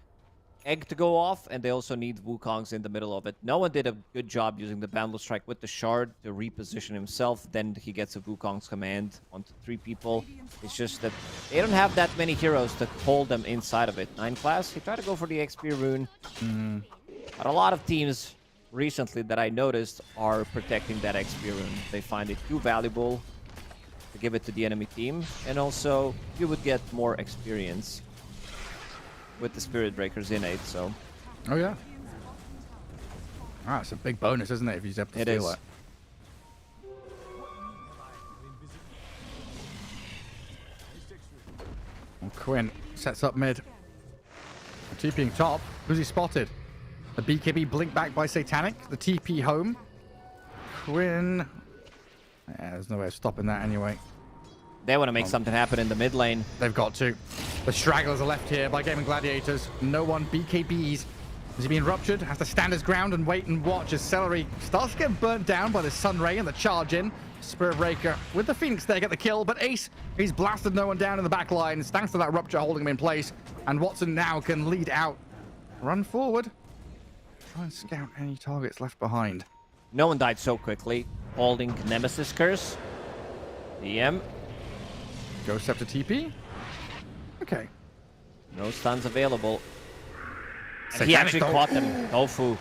Egg to go off, and they also need Wukong's in the middle of it. No one did a good job using the Boundless Strike with the Shard to reposition himself. Then he gets a Wukong's command onto 3 people. It's just that they don't have that many heroes to hold them inside of it. 9 class, he tried to go for the XP rune. But a lot of teams recently that I noticed are protecting that XP rune. They find it too valuable to give it to the enemy team. And also, you would get more experience with the Spirit Breakers innate, so... Oh, yeah. Ah, it's a big bonus, isn't it, if you have to steal it. And Quinn sets up mid. TPing top. Who's he spotted? The BKB blink back by Satanic. The TP home. Quinn... Yeah, there's no way of stopping that anyway. They want to make something happen in the mid lane. They've got to. The stragglers are left here by Gaimin Gladiators. No one BKBs. Is he being ruptured? Has to stand his ground and wait and watch as Celery starts to get burnt down by the Sunray and the charge in. Spirit Breaker with the Phoenix there get the kill, but Ace, he's blasted no one down in the back line. Thanks to that rupture holding him in place. And Watson now can lead out. Run forward. Try and scout any targets left behind. No one died so quickly. Holding Nemesis Curse. DM. Ghost Scepter TP. Okay. No stuns available. And Satanic he actually though. caught them. Tofu.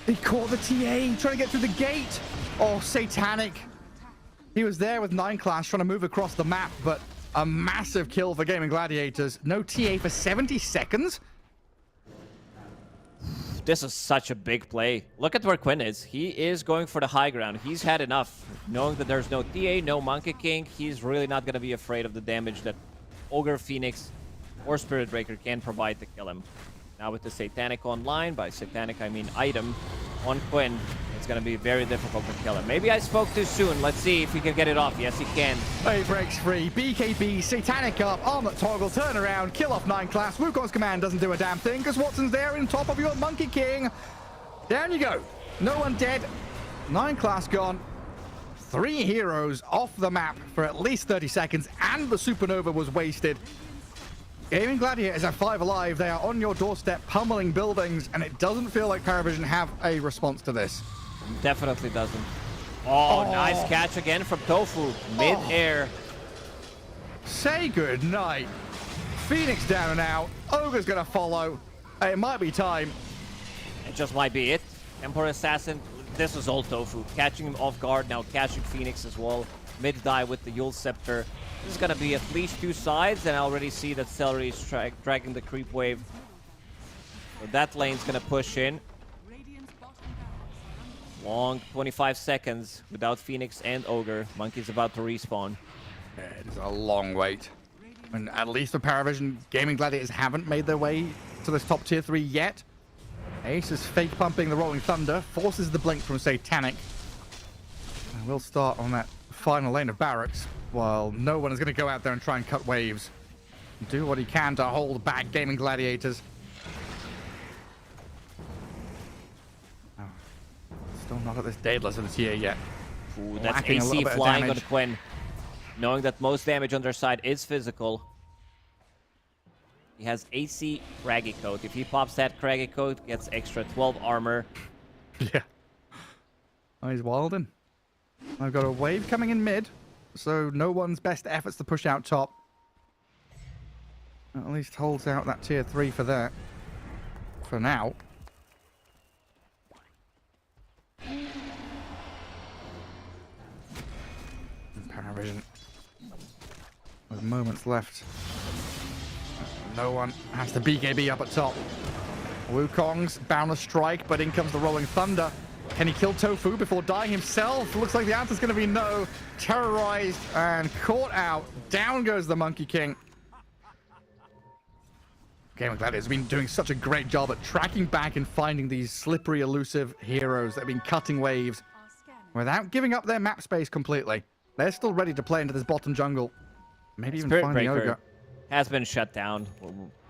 He caught the TA, trying to get through the gate. Oh, Satanic. He was there with 9 class trying to move across the map, but a massive kill for Gaimin Gladiators. No TA for 70 seconds. This is such a big play. Look at where Quinn is. He is going for the high ground. He's had enough. Knowing that there's no TA, no Monkey King, he's really not going to be afraid of the damage that Ogre, Phoenix, or Spirit Breaker can provide to kill him. Now with the Satanic online, by Satanic I mean item, on Quinn, it's going to be very difficult to kill him. Maybe I spoke too soon. Let's see if he can get it off. Yes, he can. He breaks free. BKB, Satanic up, arm that toggle, turn around, kill off 9 class. Wukong's command doesn't do a damn thing because Watson's there in top of your Monkey King. Down you go. No one dead. 9 class gone. 3 heroes off the map for at least 30 seconds, and the Supernova was wasted. Gaimin Gladiators are 5 alive. They are on your doorstep, pummeling buildings, and it doesn't feel like PARIVISION have a response to this. Definitely doesn't. Oh, nice catch again from Tofu. Mid-air. Say good night. Phoenix down and out. Ogre's gonna follow. It might be time. It just might be it. Emperor Assassin. this was all Tofu. Catching him off guard, now catching Phoenix as well. Mid-die with the Yule Scepter. This is going to be at least 2 sides, and I already see that Celery is dragging the creep wave. So that lane's going to push in. Radiant's bottom barracks are under Long 25 seconds without Phoenix and Ogre. Monkey's about to respawn. Yeah, it is a long wait. And at least for PARIVISION, Gaimin Gladiators haven't made their way to this top tier 3 yet. Ace is fake pumping the Rolling Thunder, forces the blink from Satanic. And we'll start on that final lane of barracks, while no one is going to go out there and try and cut waves. Do what he can to hold back Gaimin Gladiators. Oh, still not at this Daedalus of the tier yet. Ooh, that's Lacking a little AC bit of flying on damage. Quinn. Knowing that most damage on their side is physical. He has AC Craggy Coat. If he pops that Craggy Coat, gets extra 12 armor. Yeah. Oh, he's wilding. I've got a wave coming in mid, so no one's best efforts to push out top. At least holds out that tier 3 for that. For now. PARIVISION. With moments left. No one has the BKB up at top. Wukong's bound to strike, but in comes the Rolling Thunder. Can he kill Tofu before dying himself? Looks like the answer's going to be no. Terrorized and caught out. Down goes the Monkey King. Gaimin Gladiators has been doing such a great job at tracking back and finding these slippery, elusive heroes that have been cutting waves are scanning. without giving up their map space completely. They're still ready to play into this bottom jungle. Maybe even Spirit find the Breaker Ogre. has been shut down.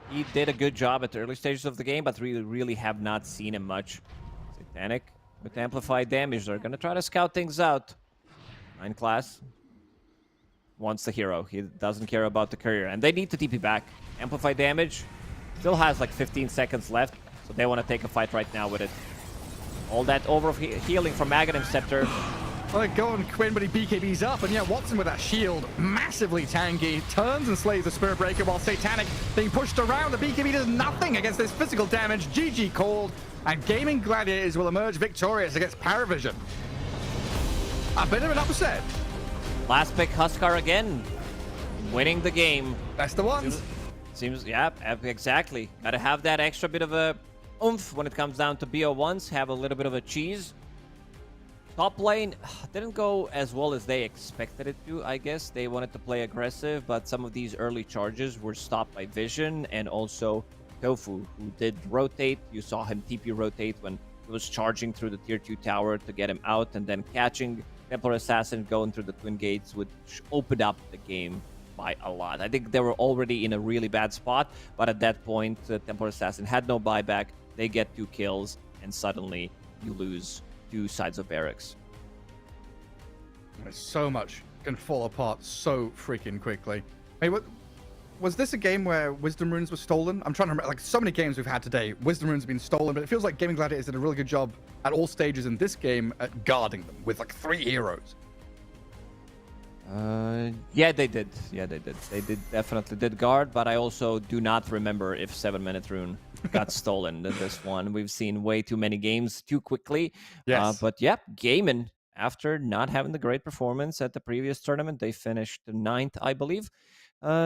He did a good job at the early stages of the game, but really have not seen him much. Satanic with amplified damage. They're going to try to scout things out. 9 class wants the hero. He doesn't care about the courier. And they need to TP back. Amplified damage still has like 15 seconds left, so they want to take a fight right now with it. All that over healing from Aghanim Scepter. Well, they go on Quinn, but he BKBs up, and yeah, Watson with that shield, massively tanky, turns and slays the Spirit Breaker, while Satanic being pushed around. The BKB does nothing against this physical damage. GG called, and Gaimin Gladiators will emerge victorious against PARIVISION. A bit of an upset. Last pick Huskar again, winning the game. That's the ones. Seems, yeah, exactly. Gotta have that extra bit of a oomph when it comes down to BO1s, have a little bit of a cheese. Top lane didn't go as well as they expected it to, I guess. They wanted to play aggressive, but some of these early charges were stopped by Vision and also Tofu, who did rotate. You saw him TP rotate when he was charging through the tier 2 tower to get him out, and then catching Templar Assassin going through the Twin Gates, which opened up the game by a lot. I think they were already in a really bad spot, but at that point, Templar Assassin had no buyback. They get 2 kills, and suddenly you lose 2 sides of barracks. So much can fall apart so freaking quickly. Hey, what was this a game where Wisdom Runes were stolen? I'm trying to remember, like so many games we've had today, Wisdom Runes have been stolen, but it feels like Gaimin Gladiators did a really good job at all stages in this game at guarding them with like 3 heroes. Yeah, they did. Yeah, they did. They definitely did guard, but I also do not remember if 7-minute rune got stolen in this one. We've seen way too many games too quickly. Yes. But yeah, Gaimin, after not having the great performance at the previous tournament, they finished 9th, I believe.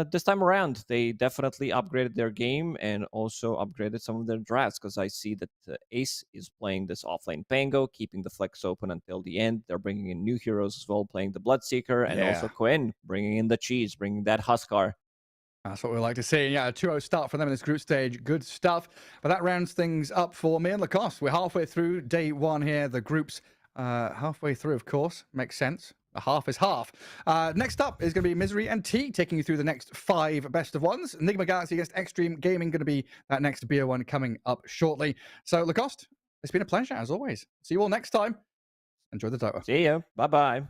This time around, they definitely upgraded their game and also upgraded some of their drafts, because I see that Ace is playing this offlane Pango, keeping the flex open until the end. They're bringing in new heroes as well, playing the Bloodseeker, and also Quinn, bringing in the cheese, bringing that Huskar. That's what we like to see. Yeah, a 2-0 start for them in this group stage. Good stuff. But that rounds things up for me and Lacoste. We're halfway through day 1 here. The group's halfway through, of course. Makes sense. A half is half. Next up is going to be Misery and T taking you through the next 5 best of ones. Nigma Galaxy against Xtreme Gaming going to be that next BO1 coming up shortly. So, Lacoste, it's been a pleasure as always. See you all next time. Enjoy the Dota. See ya. Bye-bye.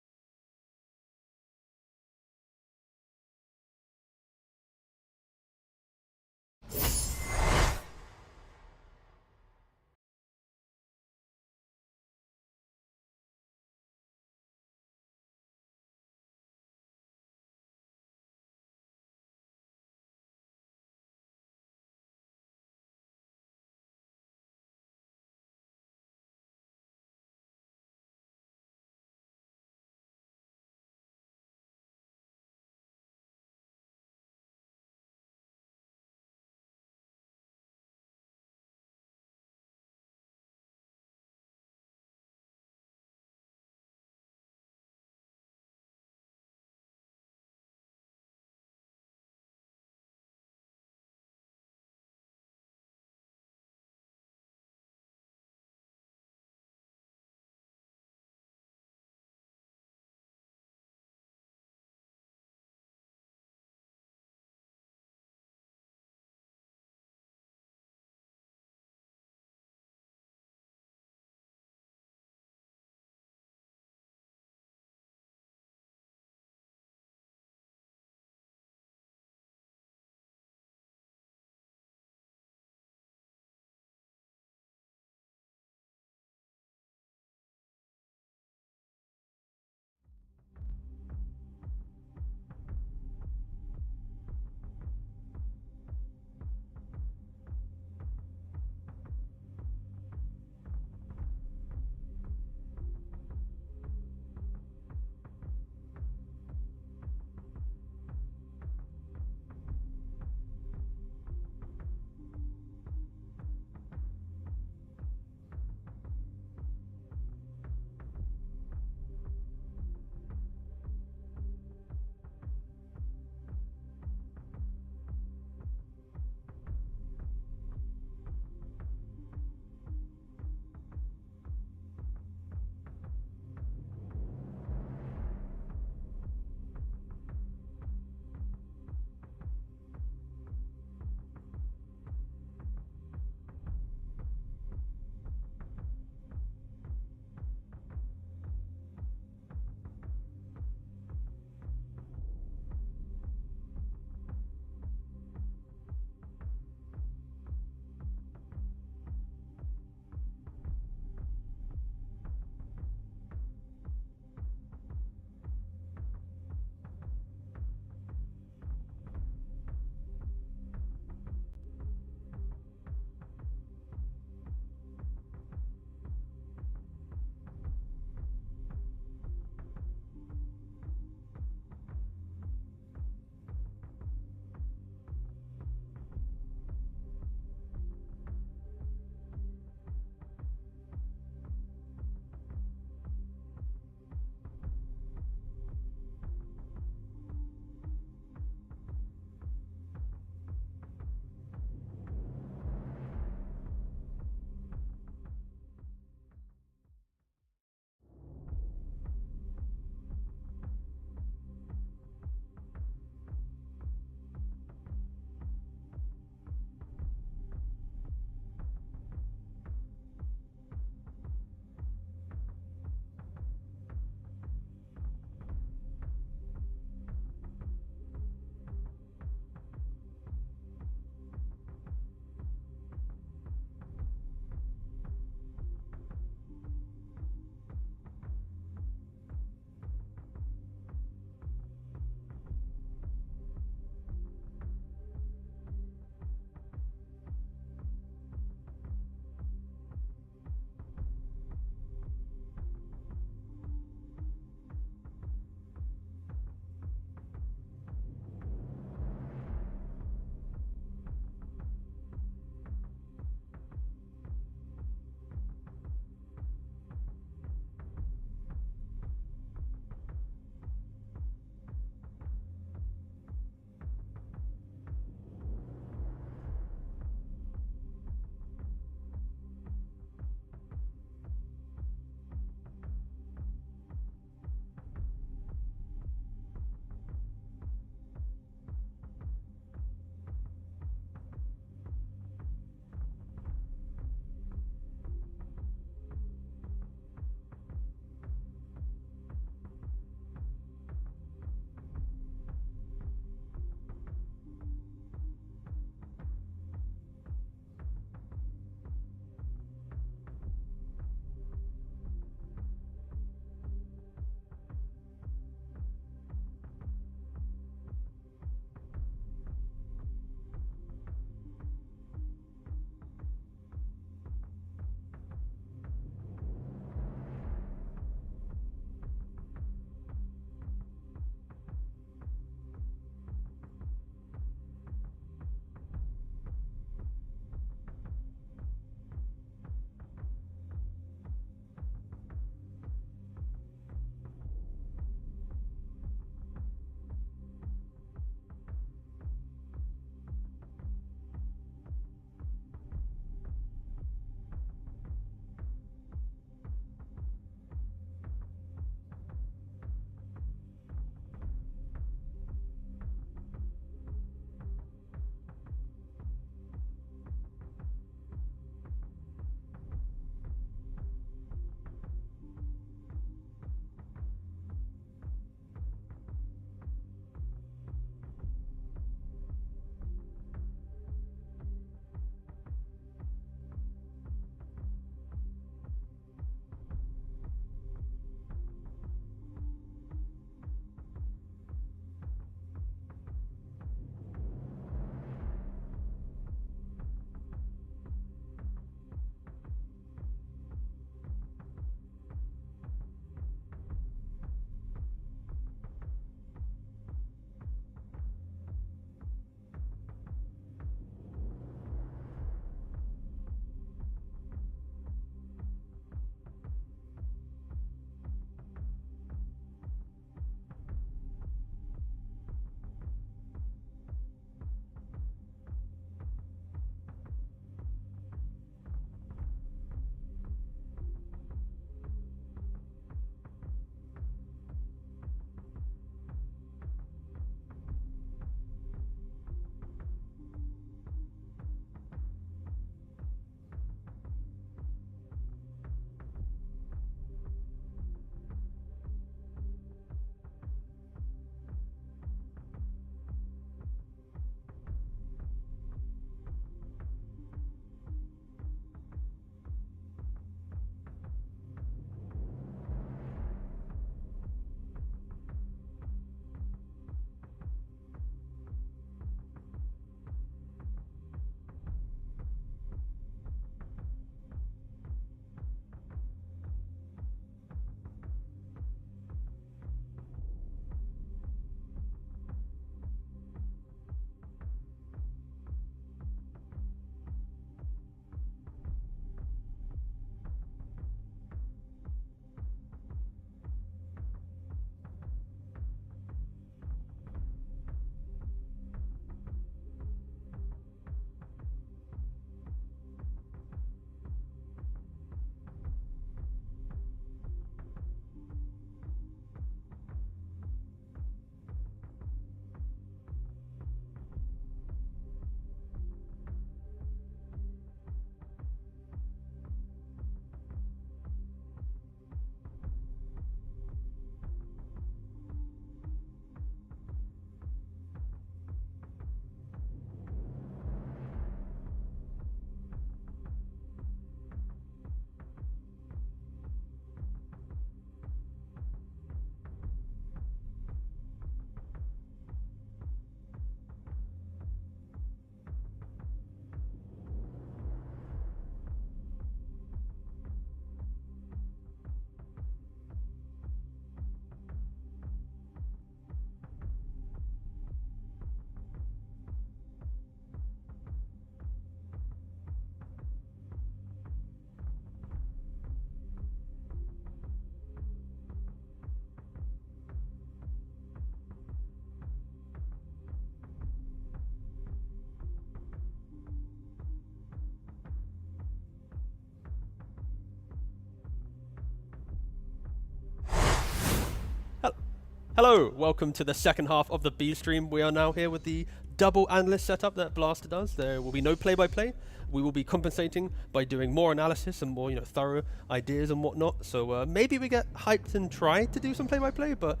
Hello, welcome to the second half of the B stream. We are now here with the double analyst setup that Blaster does. There will be no play-by-play. We will be compensating by doing more analysis and more, thorough ideas and whatnot. So maybe we get hyped and try to do some play-by-play, but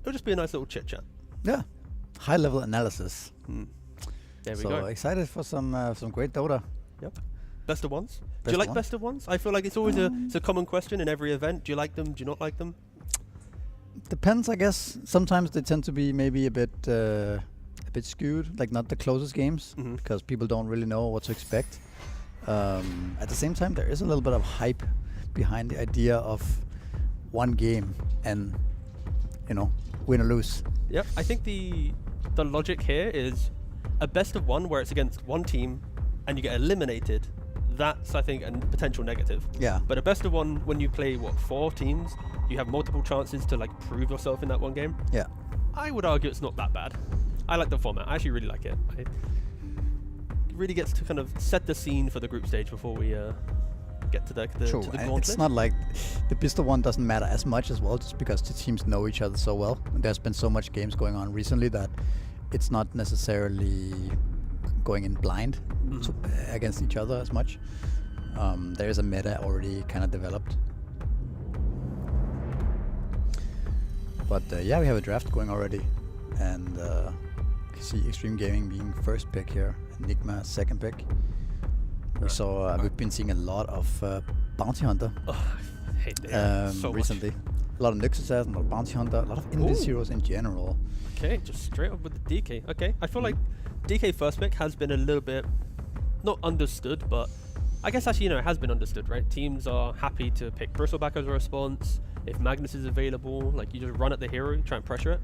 it'll just be a nice little chit-chat. Yeah, high-level analysis. There we So go. excited for some great Dota. Yep. Best of ones. Do Best you like of best of ones? I feel like it's always it's a common question in every event. Do you like them? Do you not like them? Depends, I guess. Sometimes they tend to be maybe a bit skewed, like not the closest games, because people don't really know what to expect. At the same time, there is a little bit of hype behind the idea of one game and, win or lose. Yep. I think the logic here is a best of one where it's against one team and you get eliminated. That's, I think, a potential negative. Yeah. But a best of one when you play, 4 teams, you have multiple chances to prove yourself in that one game. Yeah. I would argue it's not that bad. I like the format. I actually really like it. It really gets to kind of set the scene for the group stage before we get to the True. to the And gauntlet. it's not like the best of one doesn't matter as much as well, just because the teams know each other so well. There's been so much games going on recently that it's not necessarily going in blind against each other as much. There is a meta already kind of developed. But yeah, we have a draft going already, and you see Xtreme Gaming being first pick here, and Nigma second pick. We've been seeing a lot of Bounty Hunter I hate it so recently. A lot of Nyx Assassin, a lot of Bounty Hunter, a lot of Invis heroes in general. Okay, just straight up with the DK. Okay, I feel like DK first pick has been a little bit not understood, but I guess actually it has been understood, right? Teams are happy to pick Bristleback as a response. If Magnus is available, you just run at the hero, try and pressure it.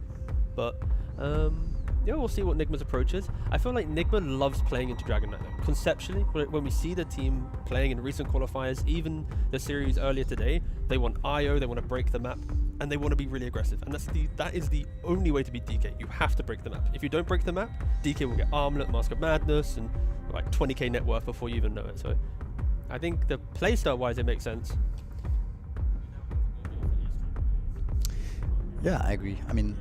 But we'll see what Nigma's approach is. I feel like Nigma loves playing into Dragon Knight though. Conceptually, when we see the team playing in recent qualifiers, even the series earlier today, they want IO, they want to break the map, and they want to be really aggressive. And that is the only way to beat DK. You have to break the map. If you don't break the map, DK will get Armlet, Mask of Madness, and 20k net worth before you even know it. So I think the playstyle wise it makes sense. Yeah, I agree. I mean,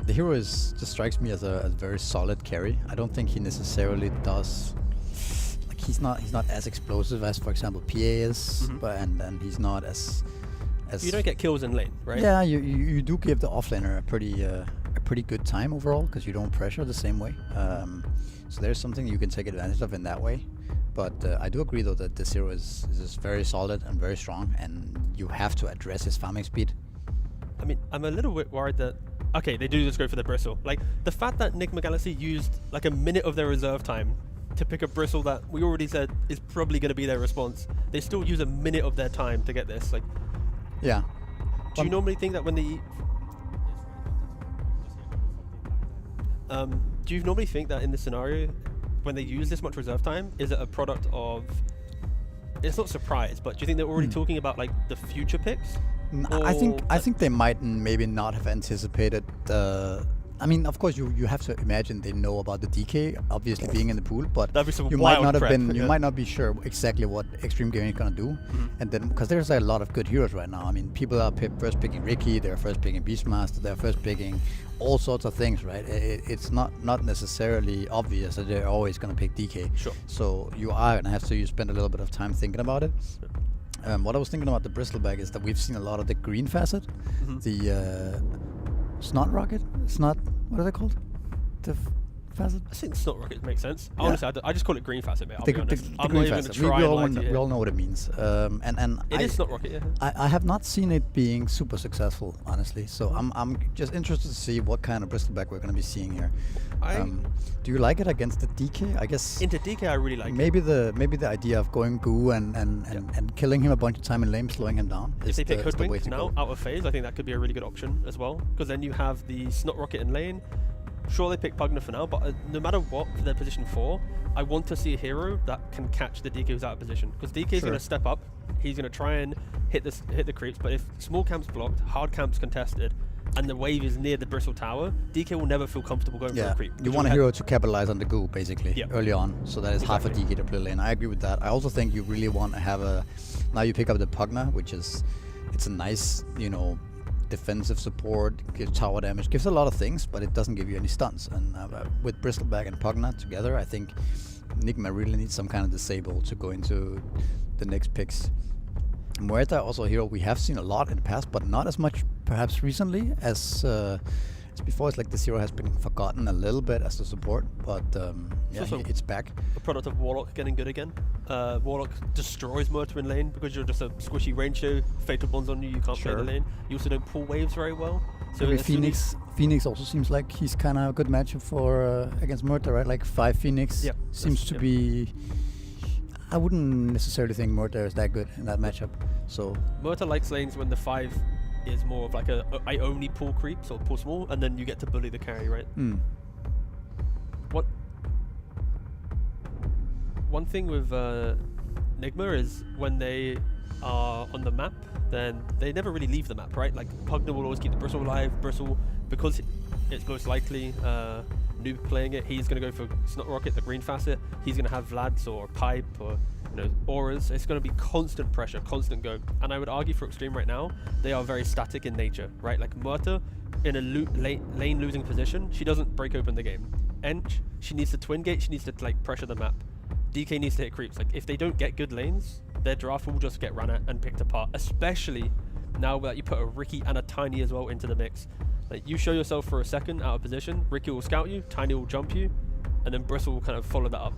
the hero just strikes me as a very solid carry. I don't think he necessarily does. He's not as explosive as, for example, PA is, but and he's not as. You don't get kills in lane, right? Yeah, you do give the offlaner a pretty good time overall, because you don't pressure the same way. So there's something you can take advantage of in that way. But I do agree though that this hero is very solid and very strong, and you have to address his farming speed. I mean, I'm a little bit worried that, okay, they do just go for the bristle. The fact that Nigma Galaxy used a minute of their reserve time to pick a bristle that we already said is probably going to be their response, they still use a minute of their time to get this. Yeah. Do you normally think that when they... do you normally think that in this scenario, when they use this much reserve time, is it a product of... It's not surprise, but do you think they're already talking about the future picks? I think they might maybe not have anticipated. I mean, of course, you have to imagine they know about the DK obviously being in the pool, but That'd be some you might wild not have prep, been. You yeah. might not be sure exactly what Xtreme Gaming is gonna do, and then because there's a lot of good heroes right now. I mean, people are first picking Ricky, they're first picking Beastmaster, they're first picking all sorts of things, right? It's not necessarily obvious that they're always gonna pick DK. Sure. So you are gonna have to spend a little bit of time thinking about it. What I was thinking about the Bristleback is that we've seen a lot of the green facet, the Snot Rocket. What are they called? The facet. I think Snot Rocket makes sense. Yeah. Honestly, I just call it green facet, mate. I'll be honest. I'm green not even facet. going to try and lie to We you. all know what it means. And It is Snot Rocket, yeah. I have not seen it being super successful, honestly. So I'm just interested to see what kind of Bristleback we're going to be seeing here. Do you like it against the DK? I guess Into DK, I really like maybe the idea of going goo and killing him a bunch of time in lane, slowing him down. If they pick is the way Hoodwink to now go. out of phase, I think that could be a really good option as well. Because then you have the Snot Rocket in lane. Sure, they pick Pugna for now, but no matter what for their position 4, I want to see a hero that can catch the DK who's out of position. Because DK is going to step up, he's going to try and hit the creeps, but if small camp's blocked, hard camp's contested, and the wave is near the Bristle Tower, DK will never feel comfortable going for a creep. You want a hero to capitalize on the goo, basically, Yep. early on, so that is half a DK to play lane. I agree with that. I also think you really want to have now you pick up the Pugna, which is, it's a nice, defensive support, gives tower damage, gives a lot of things, but it doesn't give you any stuns. And with Bristleback and Pugna together, I think Nigma really needs some kind of disable to go into the next picks. Muerta, also a hero we have seen a lot in the past, but not as much perhaps recently as before. It's like this hero has been forgotten a little bit as the support, but yeah, it's back. A product of Warlock getting good again. Warlock destroys Muerta in lane because you're just a squishy range show, fatal bonds on you, you can't play the lane. You also don't pull waves very well. So Phoenix also seems like he's kind of a good matchup for against Muerta, right? Like 5 Phoenix seems to be. I wouldn't necessarily think Muerta is that good in that matchup. So Muerta likes lanes when the 5 is more of like I only pull creeps or pull small, and then you get to bully the carry, right? One thing with Nigma is when they are on the map, then they never really leave the map, right? Like Pugna will always keep the Bristle alive. Bristle, because it's most likely Noob playing it, he's going to go for Snot Rocket, the green facet. He's going to have Vlads or Pipe or auras. It's going to be constant pressure, constant go. And I would argue for Xtreme right now, they are very static in nature, right? Like Muerta in a lane losing position, she doesn't break open the game. Ench, she needs to twin gate, she needs to like pressure the map. DK needs to hit creeps. Like if they don't get good lanes, their draft will just get run at and picked apart, especially now that you put a Ricky and a Tiny as well into the mix. Like you show yourself for a second out of position, Ricky will scout you, Tiny will jump you, and then Bristle will kind of follow that up.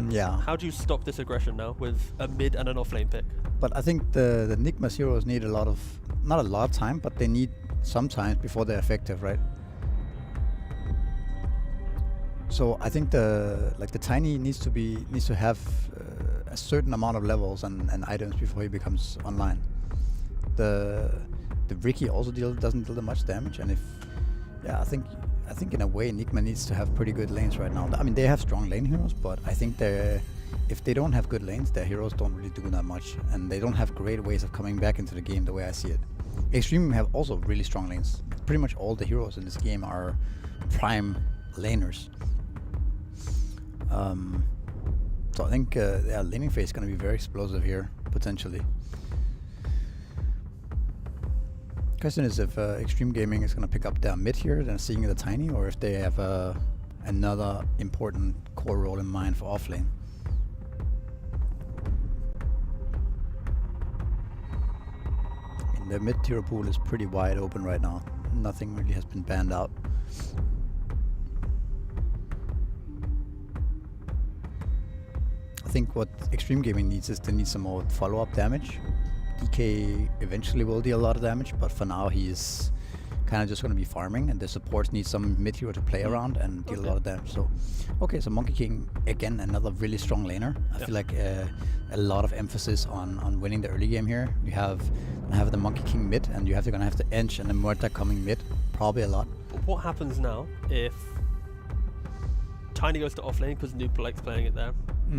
Yeah. How do you stop this aggression now with a mid and an offlane pick? But I think the Nigma's heroes need not a lot of time, but they need some time before they're effective, right? So I think the Tiny needs to have a certain amount of levels and items before he becomes online. The Ricky also doesn't deal that much damage, and I think in a way Nigma needs to have pretty good lanes right now. I mean, they have strong lane heroes, but I think if they don't have good lanes, their heroes don't really do that much, and they don't have great ways of coming back into the game the way I see it. Xtreme have also really strong lanes. Pretty much all the heroes in this game are prime laners. So I think laning phase is going to be very explosive here, potentially. Question is if Xtreme Gaming is going to pick up their mid here, then seeing the Tiny, or if they have another important core role in mind for offlane. I mean, the mid tier pool is pretty wide open right now. Nothing really has been banned out. I think what Xtreme Gaming needs is they need some more follow-up damage. DK eventually will deal a lot of damage, but for now he is kind of just going to be farming, and the supports need some mid hero to play around and deal a lot of damage. So, so Monkey King again, another really strong laner. I feel like a lot of emphasis on winning the early game here. You have the Monkey King mid, and you're gonna have the Ench and the Muerta coming mid, probably a lot. But what happens now if Tiny goes to offlane because Noob likes playing it there?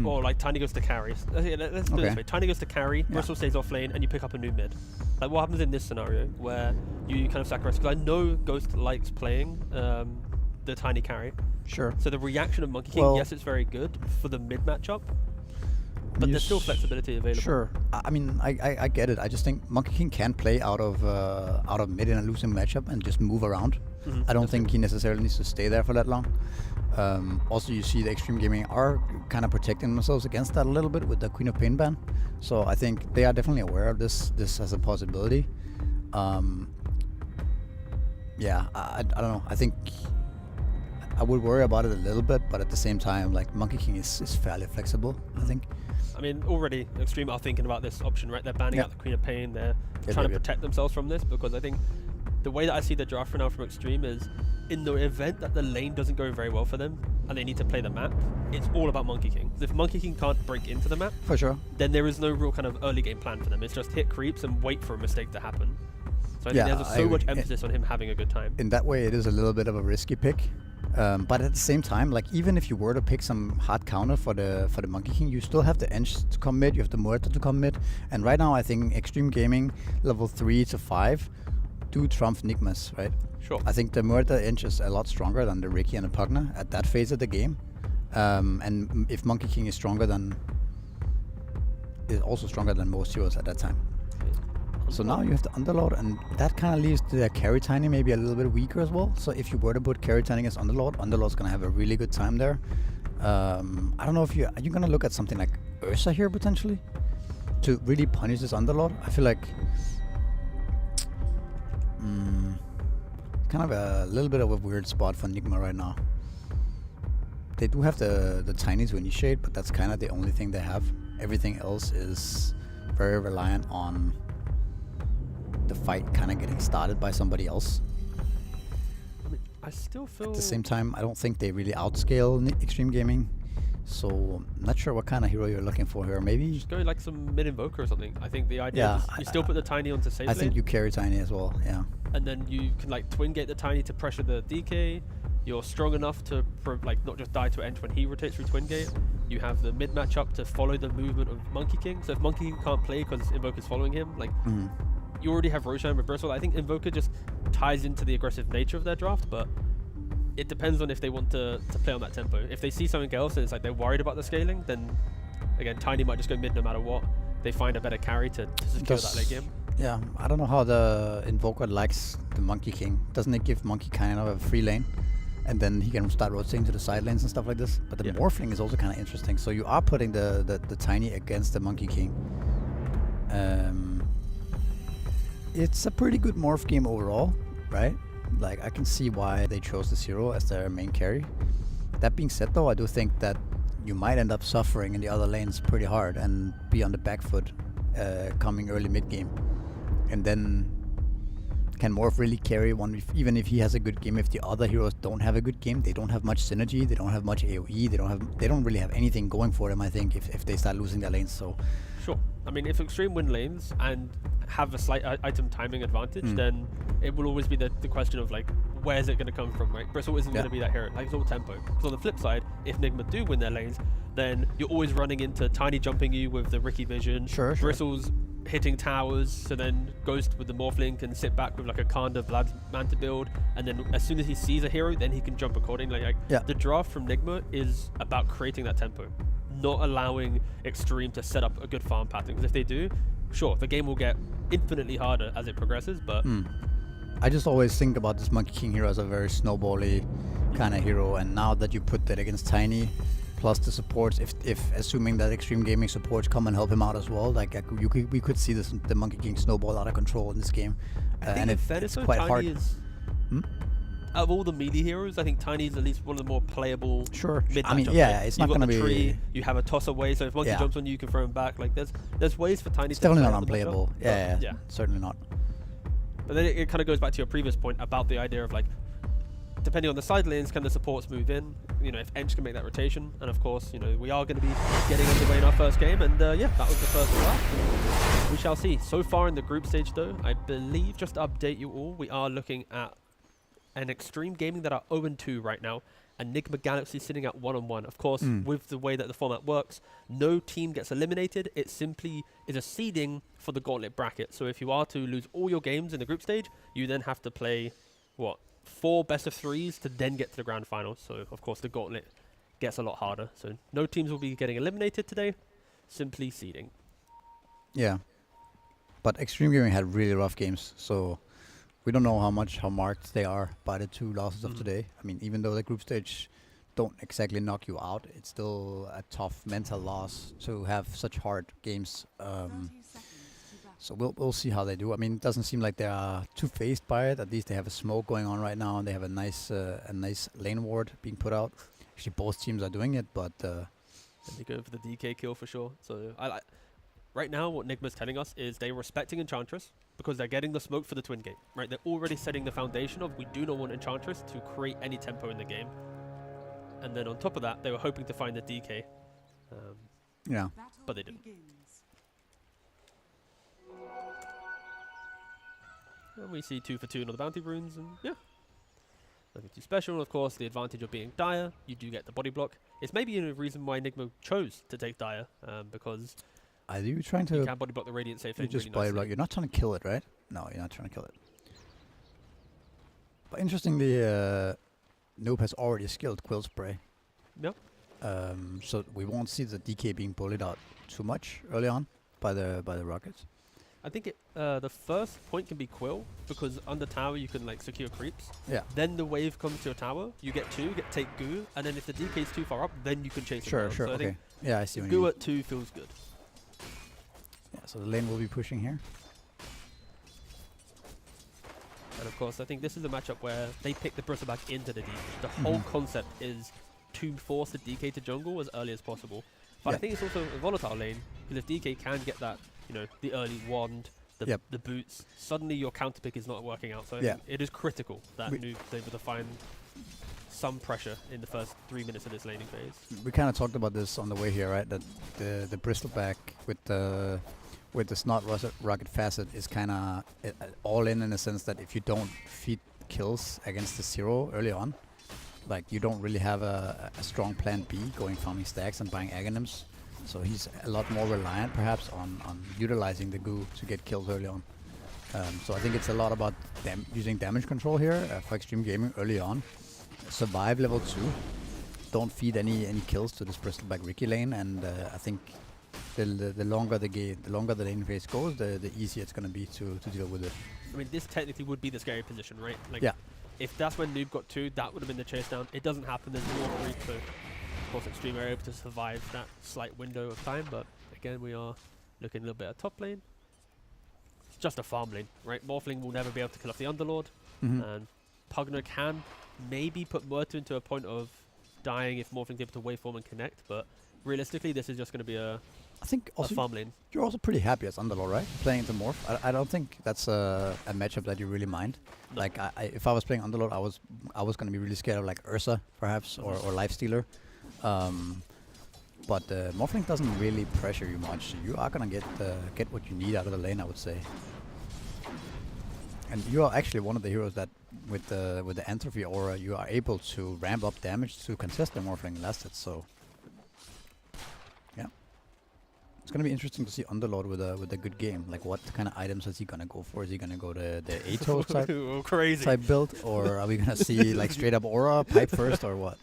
Or like Tiny goes to carry. Let's do it this way. Tiny goes to carry, Bristle stays off lane, and you pick up a new mid. Like what happens in this scenario where you kind of sacrifice? Because I know Ghost likes playing the Tiny carry. Sure. So the reaction of Monkey King, yes, it's very good for the mid matchup, but there's still flexibility available. Sure. I mean, I get it. I just think Monkey King can play out of mid in a losing matchup and just move around. I don't think he necessarily needs to stay there for that long. Also, you see the Xtreme Gaming are kind of protecting themselves against that a little bit with the Queen of Pain ban. So I think they are definitely aware of this as a possibility. I don't know. I think I would worry about it a little bit, but at the same time, like Monkey King is fairly flexible, I think. I mean, already Xtreme are thinking about this option, right? They're banning out the Queen of Pain. They're trying to protect themselves from this, because I think the way that I see the draft for now from Xtreme is, in the event that the lane doesn't go very well for them and they need to play the map, it's all about Monkey King. If Monkey King can't break into the map, for sure, then there is no real kind of early game plan for them. It's just hit creeps and wait for a mistake to happen. So I think there's so much emphasis on him having a good time. In that way, it is a little bit of a risky pick. But at the same time, like even if you were to pick some hard counter for the Monkey King, you still have the Ench to come mid, you have the Muerta to come mid, and right now I think Xtreme Gaming level 3 to 5 do trump Nigmas, right? Sure. I think the Muerta Ench is a lot stronger than the Ricky and the Pugna at that phase of the game. And if Monkey King is stronger than is also stronger than most heroes at that time. So now you have the Underlord, and that kind of leaves the carry tiny maybe a little bit weaker as well. So if you were to put carry tiny against Underlord's gonna have a really good time there. I don't know if are you gonna look at something like Ursa here potentially to really punish this Underlord? I feel like kind of a little bit of a weird spot for Nigma right now. They do have the tiny to initiate, but that's kind of the only thing they have. Everything else is very reliant on the fight kind of getting started by somebody else. I mean, I still feel... At the same time, I don't think they really outscale Xtreme Gaming. So, I'm not sure what kind of hero you're looking for here. Maybe... Just go like some mid-invoker or something. I think the idea is you still put the tiny onto safe lane. I think you carry tiny as well, yeah. And then you can like twin gate the tiny to pressure the DK. You're strong enough to like not just die to Ench when he rotates through twin gate. You have the mid matchup to follow the movement of Monkey King. So if Monkey King can't play because Invoker's following him, like you already have Roshan with Bristle. I think Invoker just ties into the aggressive nature of their draft, but it depends on if they want to play on that tempo. If they see something else and it's like they're worried about the scaling, then again Tiny might just go mid no matter what. They find a better carry to secure that late game. Yeah, I don't know how the Invoker likes the Monkey King. Doesn't it give Monkey kind of a free lane? And then he can start rotating to the side lanes and stuff like this. But the morphling is also kind of interesting. So you are putting the Tiny against the Monkey King. It's a pretty good morph game overall, right? Like, I can see why they chose this hero as their main carry. That being said though, I do think that you might end up suffering in the other lanes pretty hard and be on the back foot coming early mid game. And then can Morph really carry one even if he has a good game? If the other heroes don't have a good game, they don't have much synergy, they don't have much AoE, they don't really have anything going for them, I think, if they start losing their lanes. So sure. I mean, if Xtreme win lanes and have a slight item timing advantage, then it will always be the question of like, where's it going to come from, right? Bristle isn't going to be that hero. Like, it's all tempo. Because on the flip side, if Nigma do win their lanes, then you're always running into Tiny jumping you with the Ricky Vision. Sure. Bristle's hitting towers, so then goes with the Morphling, can sit back with like a Kanda Vlad's Manta build, and then as soon as he sees a hero, then he can jump accordingly. Like, the draft from Nigma is about creating that tempo, not allowing Xtreme to set up a good farm pattern. Because if they do, sure, the game will get infinitely harder as it progresses, but... I just always think about this Monkey King hero as a very snowbally kind of hero, and now that you put that against Tiny, plus the supports, if assuming that Xtreme Gaming supports come and help him out as well, like we could see the Monkey King snowball out of control in this game, and it's quite Tiny hard. Out of all the melee heroes, I think Tiny is at least one of the more playable. Mid I mean, yeah, it's not going to be. Tree, you have a toss away, so if Monkey jumps on you, you can throw him back. Like there's ways for Tiny. It's to definitely play not unplayable. Yeah, certainly not. But then it kind of goes back to your previous point about the idea of like, depending on the side lanes, can the supports move in? You know, if Ench can make that rotation, and of course, you know, we are going to be getting underway in our first game, and yeah, that was the first draft. We shall see. So far in the group stage, though, I believe, just to update you all, we are looking at an Xtreme Gaming that are 0-2 right now, and Nigma Galaxy sitting at 1-1. Of course, with the way that the format works, no team gets eliminated. It simply is a seeding for the gauntlet bracket. So if you are to lose all your games in the group stage, you then have to play, 4 best of 3s to then get to the grand final. So of course the gauntlet gets a lot harder. So no teams will be getting eliminated today, simply seeding. Yeah, but Xtreme Gaming had really rough games, so we don't know how marked they are by the 2 losses of today. I mean, even though the group stage don't exactly knock you out, it's still a tough mental loss to have such hard games. So we'll see how they do. I mean, it doesn't seem like they are too phased by it. At least they have a smoke going on right now, and they have a nice lane ward being put out. Actually, both teams are doing it, but they go for the DK kill for sure. So right now, what Nigma's telling us is they're respecting Enchantress because they're getting the smoke for the twin gate. Right, they're already setting the foundation of we do not want Enchantress to create any tempo in the game. And then on top of that, they were hoping to find the DK. yeah. But they didn't. And we see 2 for 2 on the bounty runes, and yeah, nothing too special. And of course, the advantage of being Dire, you do get the body block. It's maybe a reason why Nigma chose to take Dire, because are you trying to? You can body block the radiant safe. You just body block. You're not trying to kill it, right? No, you're not trying to kill it. But interestingly, Noob has already skilled Quill Spray. Yep. So we won't see the DK being bullied out too much early on by the Rockets. I think the first point can be Quill, because under tower you can like secure creeps. Yeah. Then the wave comes to your tower, you get 2, take Goo, and then if the DK is too far up, then you can chase it Sure, down. sure, So I okay. think Yeah, I see what you Goo mean. at 2 feels good. Yeah, so the lane will be pushing here. And of course, I think this is a matchup where they pick the Bristleback into the deep. The whole concept is to force the DK to jungle as early as possible. But I Yeah. think it's also a volatile lane, because if DK can get that, you know, the early wand, the boots, suddenly your counter pick is not working out. So I think it is critical that Noob is able to find some pressure in the first 3 minutes of this laning phase. We kind of talked about this on the way here, right? That the Bristleback with the Snot Rocket Facet is kind of all in a sense that if you don't feed kills against the 0 early on, like you don't really have a strong plan B going farming stacks and buying Aghanims. So he's a lot more reliant perhaps on utilizing the Goo to get kills early on. So I think it's a lot about using damage control here for Xtreme Gaming early on. Survive level 2. Don't feed any kills to this Bristleback Ricky lane, and I think the longer the lane phase goes, the easier it's going to be to deal with it. I mean, this technically would be the scary position, right? Like, yeah. If that's when Noob got 2, that would have been the chase down. It doesn't happen. There's more creep, so of course Xtreme are able to survive that slight window of time. But again, we are looking a little bit at top lane. It's just a farm lane, right? Morphling will never be able to kill off the Underlord, and Pugner can maybe put Muerto into a point of dying if Morphling's able to waveform and connect. But realistically, this is just going to be a farm lane. You're also pretty happy as Underlord, right? Playing into Morph. I don't think that's a matchup that you really mind. No. Like, if I was playing Underlord, I was going to be really scared of like Ursa, perhaps, or Lifestealer. But Morphling doesn't really pressure you much. So you are going to get what you need out of the lane, I would say. And you are actually one of the heroes that, with the Entropy Aura, you are able to ramp up damage to contest the Morphling last hit. So it's gonna be interesting to see Underlord with a good game. Like, what kind of items is he gonna go for? Is he gonna go the Atos type build, or are we gonna see like straight up Aura pipe first, or what?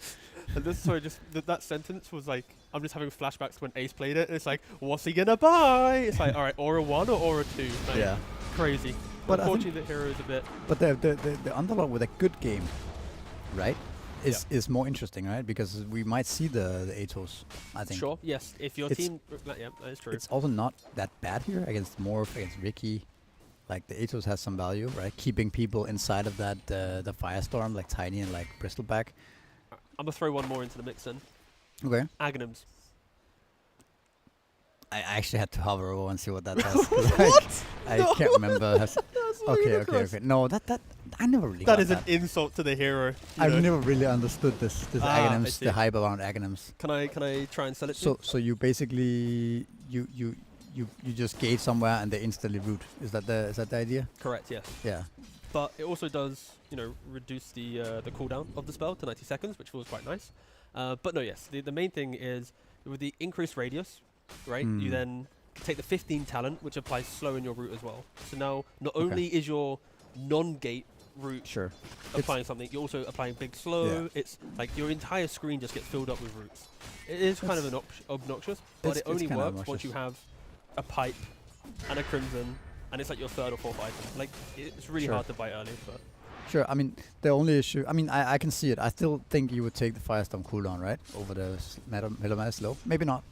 And this, sorry, just that sentence was like, I'm just having flashbacks to when Ace played it. It's like, what's he gonna buy? It's like, all right, Aura 1 or Aura 2? Like, yeah, crazy. But unfortunately, the hero is a bit. But the Underlord with a good game, right? Is more interesting, right? Because we might see the Atos, I think. Sure, yes. If your team... Yeah, that is true. It's also not that bad here against Morph, against Ricky. Like, the Atos has some value, right? Keeping people inside of that, the Firestorm, like Tiny and like Bristleback. I'm going to throw one more into the mix then. Okay. Aghanims. I actually had to hover over and see what that does. What? I can't remember. Okay. No, that I never really got that is an insult to the hero. I've never really understood this Aghanims, the hype around Aghanims. Can I try and sell it to you? So you basically you just gate somewhere and they instantly root. Is that the idea? Correct, yes. Yeah. But it also does, reduce the cooldown of the spell to 90 seconds, which feels quite nice. But no, yes, the main thing is with the increased radius, right? You then take the 15 talent, which applies slow in your route as well. So now, not only is your non-gate route applying something, you're also applying big slow. It's like your entire screen just gets filled up with routes. It is kind of obnoxious, but it only works once you have a pipe and a crimson, and it's like your third or fourth item. Like, it's really hard to buy early, but... Sure, I mean, the only issue... I mean, I can see it. I still think you would take the Firestorm cooldown, right? Over the Melomatic slow. Maybe not.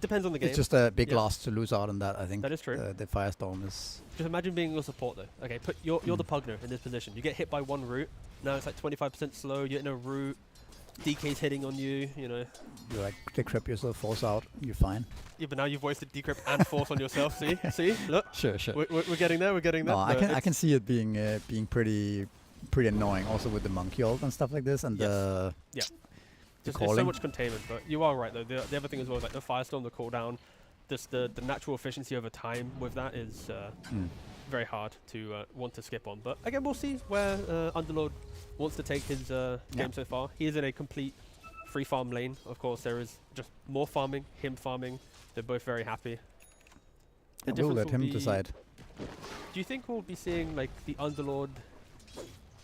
Depends on the game. It's just a big loss to lose out on that, I think. That is true. The Firestorm is... Just imagine being your support, though. Okay, you're the Pugner in this position. You get hit by one route. Now it's like 25% slow. You're in a route. DK's hitting on you, You like, decrypt yourself, force out. You're fine. Yeah, but now you've wasted decrypt and force on yourself. See? Look. Sure. We're getting there. We're getting there. No, I can see it being pretty annoying, also with the monkey ult and stuff like this, and the Just there's so much containment, but you are right though. The other thing as well is like the Firestorm, the cooldown, just the natural efficiency over time with that is very hard to want to skip on. But again, we'll see where Underlord wants to take his game so far. He is in a complete free farm lane. Of course, there is just more farming, him farming. They're both very happy. We'll let him decide. Do you think we'll be seeing like the Underlord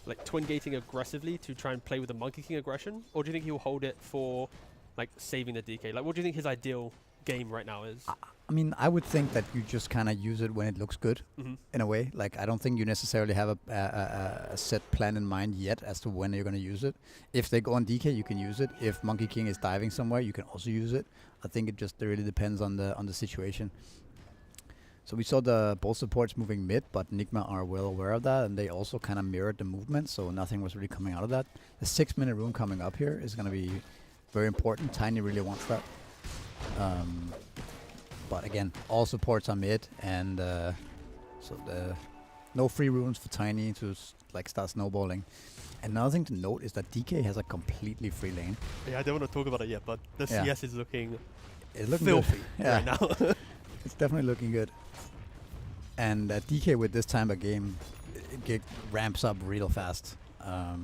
like twin gating aggressively to try and play with the Monkey King aggression, or do you think he'll hold it for like saving the DK? Like, what do you think his ideal game right now is? I mean, I would think that you just kind of use it when it looks good, in a way. Like, I don't think you necessarily have a set plan in mind yet as to when you're going to use it. If they go on DK, you can use it. If Monkey King is diving somewhere, you can also use it. I think it just really depends on the situation. So we saw the both supports moving mid, but Nigma are well aware of that, and they also kind of mirrored the movement, so nothing was really coming out of that. The 6-minute room coming up here is going to be very important. Tiny really wants that. But again, all supports are mid, and so no free runes for Tiny to like start snowballing. Another thing to note is that DK has a completely free lane. Yeah, I don't want to talk about it yet, but the CS is looking It's looking filthy good. right now. It's definitely looking good. And DK with this time of game, it ramps up real fast.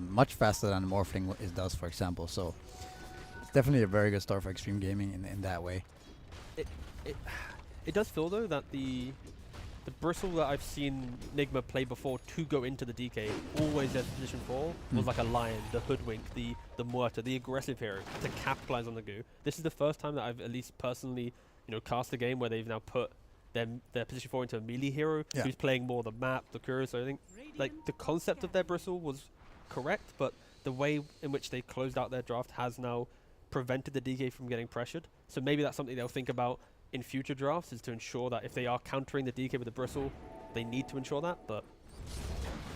Much faster than Morphling does, for example. So it's definitely a very good start for Xtreme Gaming in that way. It does feel though that the bristle that I've seen Nigma play before to go into the DK, always their position 4, was like a lion, the hoodwink, the muerta, the aggressive hero to capitalize on the goo. This is the first time that I've at least personally, cast a game where they've now put their position 4 into a melee hero who's playing more the map, the Kuro. So I think like the concept of their bristle was correct, but the way in which they closed out their draft has now prevented the DK from getting pressured. So maybe that's something they'll think about in future drafts, is to ensure that if they are countering the DK with the bristle, they need to ensure that. But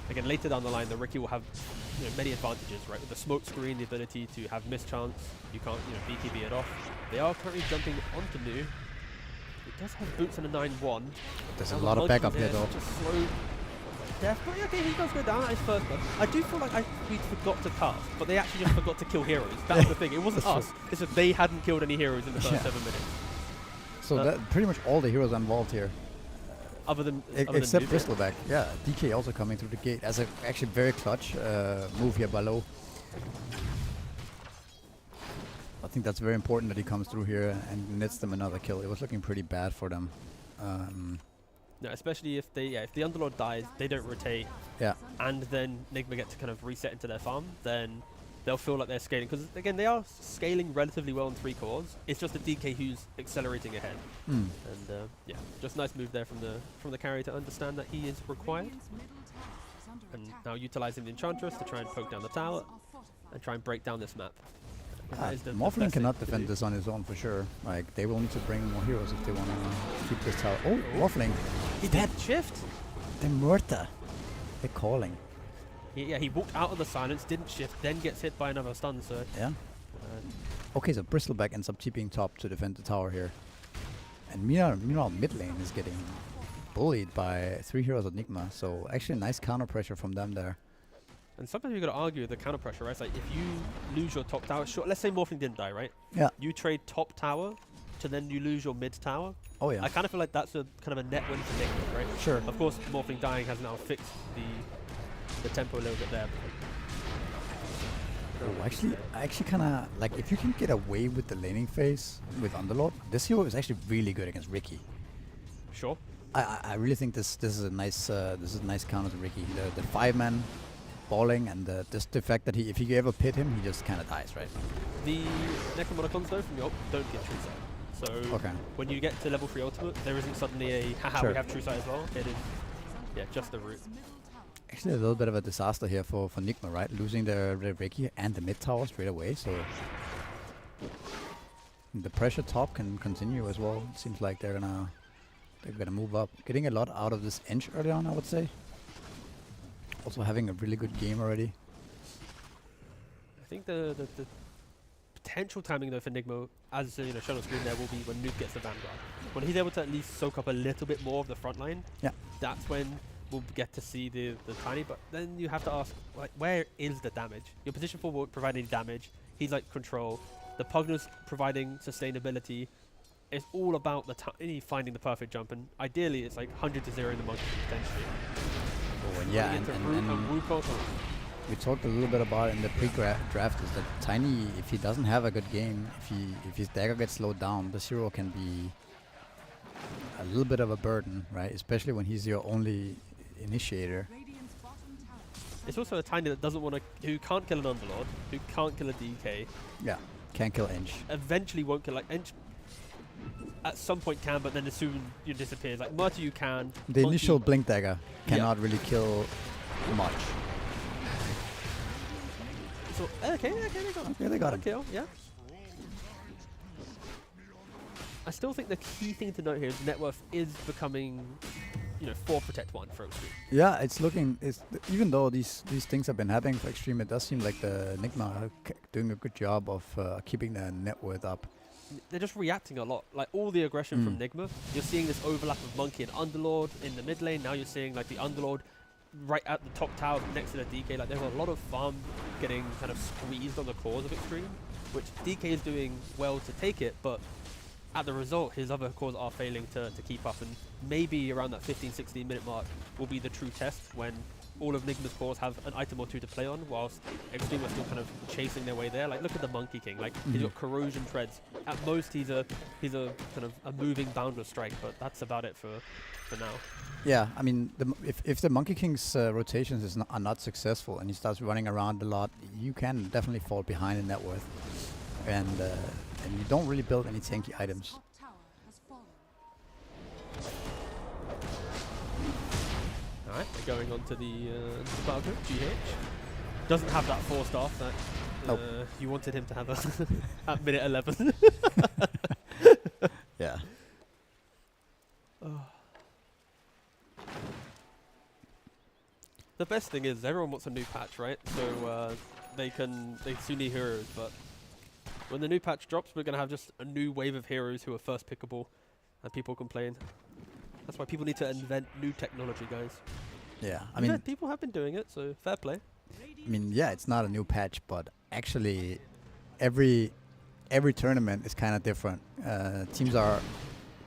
again, later down the line, the Riki will have many advantages, right? With the smoke screen, the ability to have mischance, you can't BKB it off. They are currently jumping onto Nu. It does have boots and a 9-1. There's a lot of backup here though. Just slow death, but okay, he does go down at his first blood. I do feel like we forgot to cast, but they actually just forgot to kill heroes. That was the thing. It wasn't us. It's that they hadn't killed any heroes in the first 7 minutes. So that pretty much all the heroes are involved here. Other than except Bristleback. Yeah, DK also coming through the gate as a actually very clutch move here by Low. I think that's very important that he comes through here and nets them another kill. It was looking pretty bad for them. No, especially if the Underlord dies, they don't rotate. Yeah. And then Nigma get to kind of reset into their farm, then they'll feel like they're scaling. Because again, they are scaling relatively well in 3 cores. It's just the DK who's accelerating ahead. And yeah, just nice move there from the carry to understand that he is required. And now utilizing the Enchantress to try and poke down the tower and try and break down this map. Morphling cannot defend this on his own for sure. Like, they will need to bring more heroes if they want to keep this tower. Oh, Morphling! He did shift! The Muerta. They're calling. He walked out of the silence, didn't shift, then gets hit by another stun, so... Yeah. Okay, so Bristleback ends up TPing top to defend the tower here. And meanwhile mid lane is getting bullied by 3 heroes of Nigma, so actually nice counter pressure from them there. And sometimes you've got to argue with the counter pressure, right? It's like, if you lose your top tower, sure, let's say Morphling didn't die, right? Yeah. You trade top tower to then you lose your mid tower. Oh yeah. I kind of feel like that's a kind of a net win for Nigma, right? Sure. Of course, Morphling dying has now fixed the tempo a little bit there. Oh, I actually kind of like, if you can get away with the laning phase with Underlord, this hero is actually really good against Riki. Sure. I really think this is a nice counter to Riki. The 5-man balling and just the fact that if you ever pit him, he just kind of dies, right? The Necromonicons though from your ult don't get true sight. So when you get to level 3 ultimate, there isn't suddenly a haha we have true sight as well. It is just the root. Actually, a little bit of a disaster here for Nigma, right? Losing the Riki and the mid tower straight away, so the pressure top can continue as well. It seems like they're gonna move up, getting a lot out of this inch early on, I would say. Also having a really good game already. I think the potential timing though for Nigma, as shown on screen there, will be when Nuke gets the Vanguard. When he's able to at least soak up a little bit more of the front line, that's when we'll get to see the Tiny. But then you have to ask, like, where is the damage? Your position 4 won't provide any damage. He's like control. The Pugner's providing sustainability. It's all about the Tiny finding the perfect jump, and ideally it's like 100 to 0 in the monkey potentially. Oh, and yeah, and we talked a little bit about it in the pre-draft, is that Tiny, if he doesn't have a good game, if his dagger gets slowed down, this hero can be a little bit of a burden, right? Especially when he's your only initiator. It's also a Tiny that doesn't want to, who can't kill an Underlord, who can't kill a DK. Yeah. Can't kill Inch. Eventually won't kill, like, Ench at some point can, but then as soon you disappears. Like, Murta you can. The Monkey- initial Blink Dagger cannot really kill much. So, okay, they got him. Okay, they got him. Kill, yeah. I still think the key thing to note here is net worth is becoming, 4 Protect 1 for Xtreme. Yeah, it's looking. Even though these things have been happening for Xtreme, it does seem like the Nigma are doing a good job of keeping their net worth up. They're just reacting a lot. Like, all the aggression from Nigma, you're seeing this overlap of Monkey and Underlord in the mid lane. Now you're seeing, like, the Underlord right at the top tower next to the DK. Like, there's a lot of farm getting kind of squeezed on the cores of Xtreme, which DK is doing well to take it, but at the result, his other cores are failing to keep up, and maybe around that 15-16 minute mark will be the true test when all of Nigma's cores have an item or two to play on, whilst Xtreme are still kind of chasing their way there. Like, look at the Monkey King. Like, he's got Corrosion Treads. At most, he's a kind of a moving Boundless Strike, but that's about it for now. Yeah, I mean, if the Monkey King's rotations are not successful and he starts running around a lot, you can definitely fall behind in net worth, and you don't really build any tanky items. Top tower has fallen. Alright, they're going on to the Falcon, GH. Doesn't have that 4-star that Nope. you wanted him to have at minute 11. Yeah. The best thing is everyone wants a new patch, right? So they still need heroes, but when the new patch drops, we're going to have just a new wave of heroes who are first pickable, and people complain. That's why people need to invent new technology, guys. Yeah, I mean, people have been doing it, so fair play. yeah, it's not a new patch, but actually, every tournament is kind of different. Teams are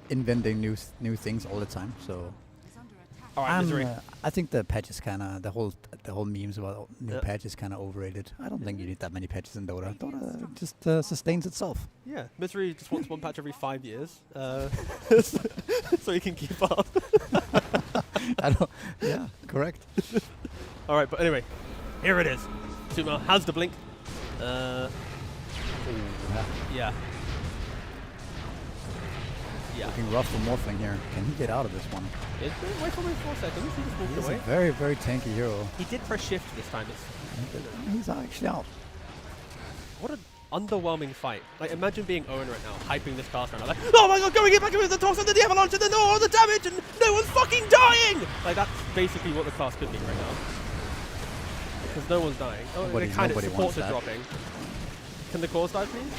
inventing new things all the time. So Is under attack. All right, Misery. I think the patch is kind of the whole memes about new patch is kind of overrated. I don't think you need that many patches in Dota. Dota just sustains itself. Yeah, Misery just wants one patch every 5 years, so he can keep up. I don't. Yeah, correct. All right, but anyway, here it is. Sumo has the blink. Yeah. Yeah. Yeah. Looking rough for Morphling here. Can he get out of this one? Wait for me 4 seconds. He just walked He's away. a very, very tanky hero. He did press shift this time. He's actually out. What an underwhelming fight. Like, imagine being Owen right now, hyping this cast right now. Like, oh my god, going in back with the toss and then the avalanche and then all the damage and no one's fucking dying! Like, that's basically what the class could be right now. Because no one's dying. Oh, Nobody- the kind of nobody supports wants are that. dropping. Can the cores die, please?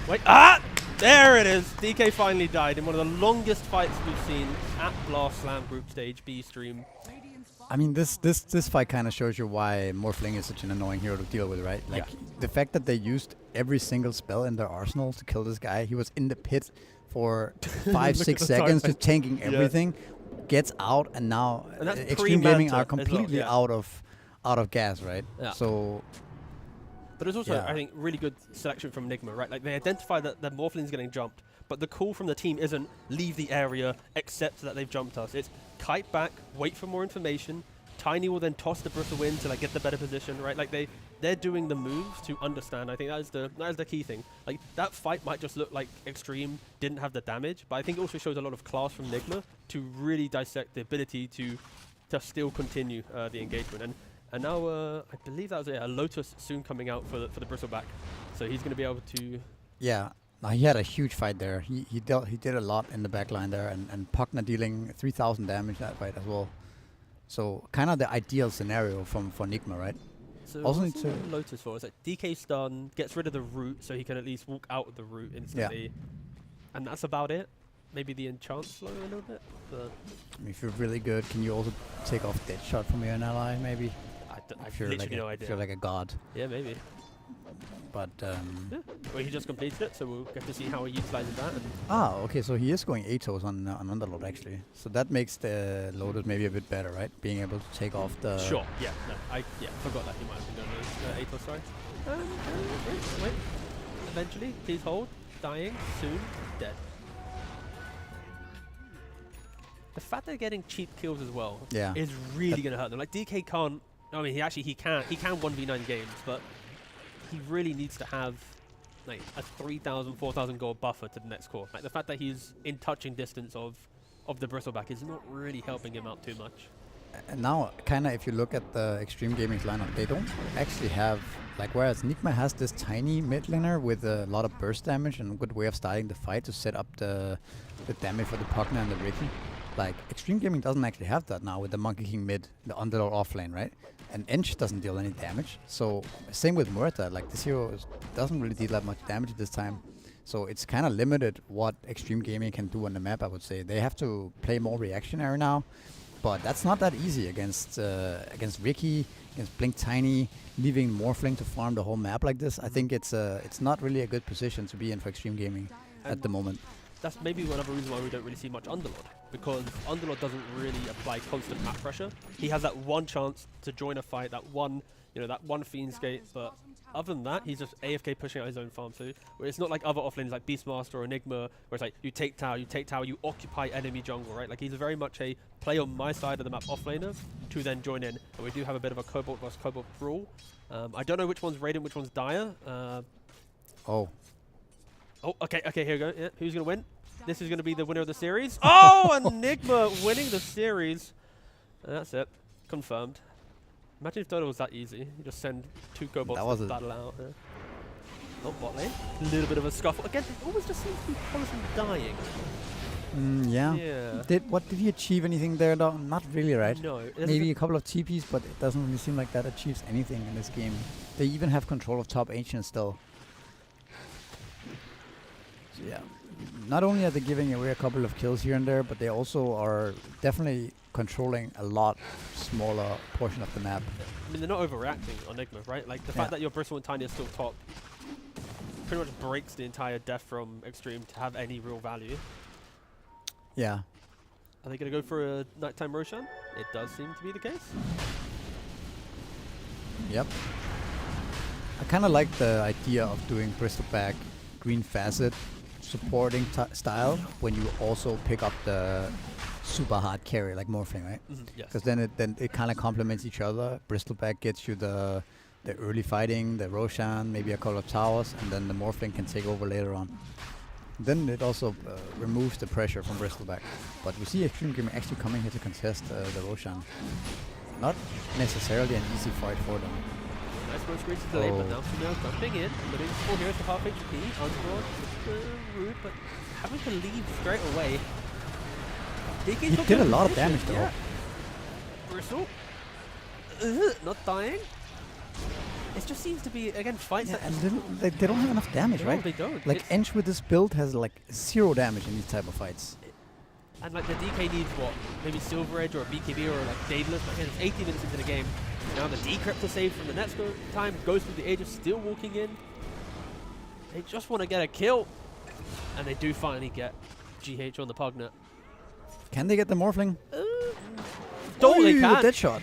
Wait, ah! There it is! DK finally died in one of the longest fights we've seen at Blast Slam Group Stage B stream. Radiant's bottom I mean, this fight kind of shows you why Morphling is such an annoying hero to deal with, right? Like, Yeah. the fact that they used every single spell in their arsenal to kill this guy. He was in the pit for 5-6 Look at the seconds, time. just tanking Yeah. everything. Gets out, and now And that's Extreme Gaming pre-Manta are as well, completely yeah. out of gas, right? Yeah. So But it's also, Yeah. I think, really good selection from Nigma, right? Like, they identify that the Morphling's getting jumped, but the call from the team isn't leave the area, accept that they've jumped us. It's kite back, wait for more information. Tiny will then toss the Bristle in to like get the better position, right? Like they're doing the moves to understand. I think that is the key thing. Like, that fight might just look like Extreme didn't have the damage, but I think it also shows a lot of class from Nigma to really dissect the ability to still continue the engagement. And now I believe that was it. A Lotus soon coming out for the Bristleback, so he's going to be able to. yeah, no, he had a huge fight there. He did a lot in the back line there, and Pugna dealing 3,000 damage that fight as well. So kind of the ideal scenario for Nigma, right? So Also what's need to- the Lotus for? It's like DK stun, gets rid of the root, so he can at least walk out of the root instantly, and that's about it. Maybe the enchant slow a little bit, but I mean, if you're really good, can you also take off dead shot from your ally? Maybe. I've If you're literally no if idea. you're like a god, Yeah, maybe. but Yeah. Well, he just completed it, so we'll get to see how he utilizes that. And okay, so he is going Atos on Underlord actually. So that makes the Lotus maybe a bit better, right? Being able to take off the. sure, yeah, no, I forgot that he might have been going to Atos, sorry. Wait. Eventually, please hold. Dying, soon, dead. The fact they're getting cheap kills as well Yeah. is really going to hurt them. Like, DK can't. I mean, he can 1v9 games, but he really needs to have like a 3,000, 4,000 gold buffer to the next core. Like the fact that he's in touching distance of the bristleback is not really helping him out too much. And now, kind of, if you look at the Xtreme Gaming's lineup, they don't actually have, like, whereas Nigma has this tiny mid laner with a lot of burst damage and a good way of starting the fight to set up the damage for the Pugna and the Ricky. Like, Xtreme Gaming doesn't actually have that now with the Monkey King mid, the Underlord off lane, right? And Ench doesn't deal any damage. So, same with Murta, like, this hero doesn't really deal that much damage this time. So, it's kind of limited what Xtreme Gaming can do on the map, I would say. They have to play more reactionary now. But that's not that easy against Ricky, against Blink Tiny, leaving Morphling to farm the whole map like this. I think it's not really a good position to be in for Xtreme Gaming at the moment. That's maybe another reason why we don't really see much Underlord, because Underlord doesn't really apply constant map pressure. He has that one chance to join a fight, that one Fiend's Gate, but other than that, he's just AFK pushing out his own farm too. Where it's not like other offlanes like Beastmaster or Enigma, where it's like you take tower, you occupy enemy jungle, right? Like he's very much a play on my side of the map offlaner to then join in. And we do have a bit of a Cobalt versus Cobalt brawl. I don't know which one's Radiant, which one's Dire. Oh, okay, here we go. Yeah, who's gonna win? This is gonna be the winner of the series. Oh, Enigma winning the series. That's it, confirmed. Imagine if Dota was that easy. You just send 2 Cobalts to battle out. Yeah. Oh, bot lane. A little bit of a scuffle. Again, it always just seems to be Policy dying. Yeah. Did he achieve anything there though? Not really, right? No. Maybe a couple of TPs, but it doesn't really seem like that achieves anything in this game. They even have control of top ancient still. So yeah. Not only are they giving away a couple of kills here and there, but they also are definitely controlling a lot smaller portion of the map. I mean, they're not overreacting on Enigma, right? Like, the fact that your Bristle and Tiny are still top pretty much breaks the entire death from Xtreme to have any real value. Yeah. Are they going to go for a nighttime Roshan? It does seem to be the case. Yep. I kind of like the idea of doing Bristleback, Green Facet, supporting style when you also pick up the super hard carry like Morphling, right? Yes. Because then it kind of complements each other. Bristleback gets you the early fighting, the Roshan, maybe a couple of towers, and then the Morphling can take over later on. Then it also removes the pressure from Bristleback. But we see Xtreme Gaming actually coming here to contest the Roshan. Not necessarily an easy fight for them. Nice smoke screen to the lane, but now Sunil jumping in, living 4 heroes to half HP. Underlord, rude, but having to leave straight away. He did a lot of damage though. Yeah. Bristle, not dying. It just seems to be, again, fights that... And they don't have enough damage, no, right? they don't. Like, Ench with this build has, like, 0 damage in these type of fights. And, like, the DK needs, what, maybe Silver Edge or a BKB or, like, Daedalus. But again, it's 80 minutes into the game. Now the Decrypt to save from the next time. Goes through the Aegis, still walking in. They just want to get a kill. And they do finally get GH on the Pugna. Can they get the Morphling? Totally can. Dead shot.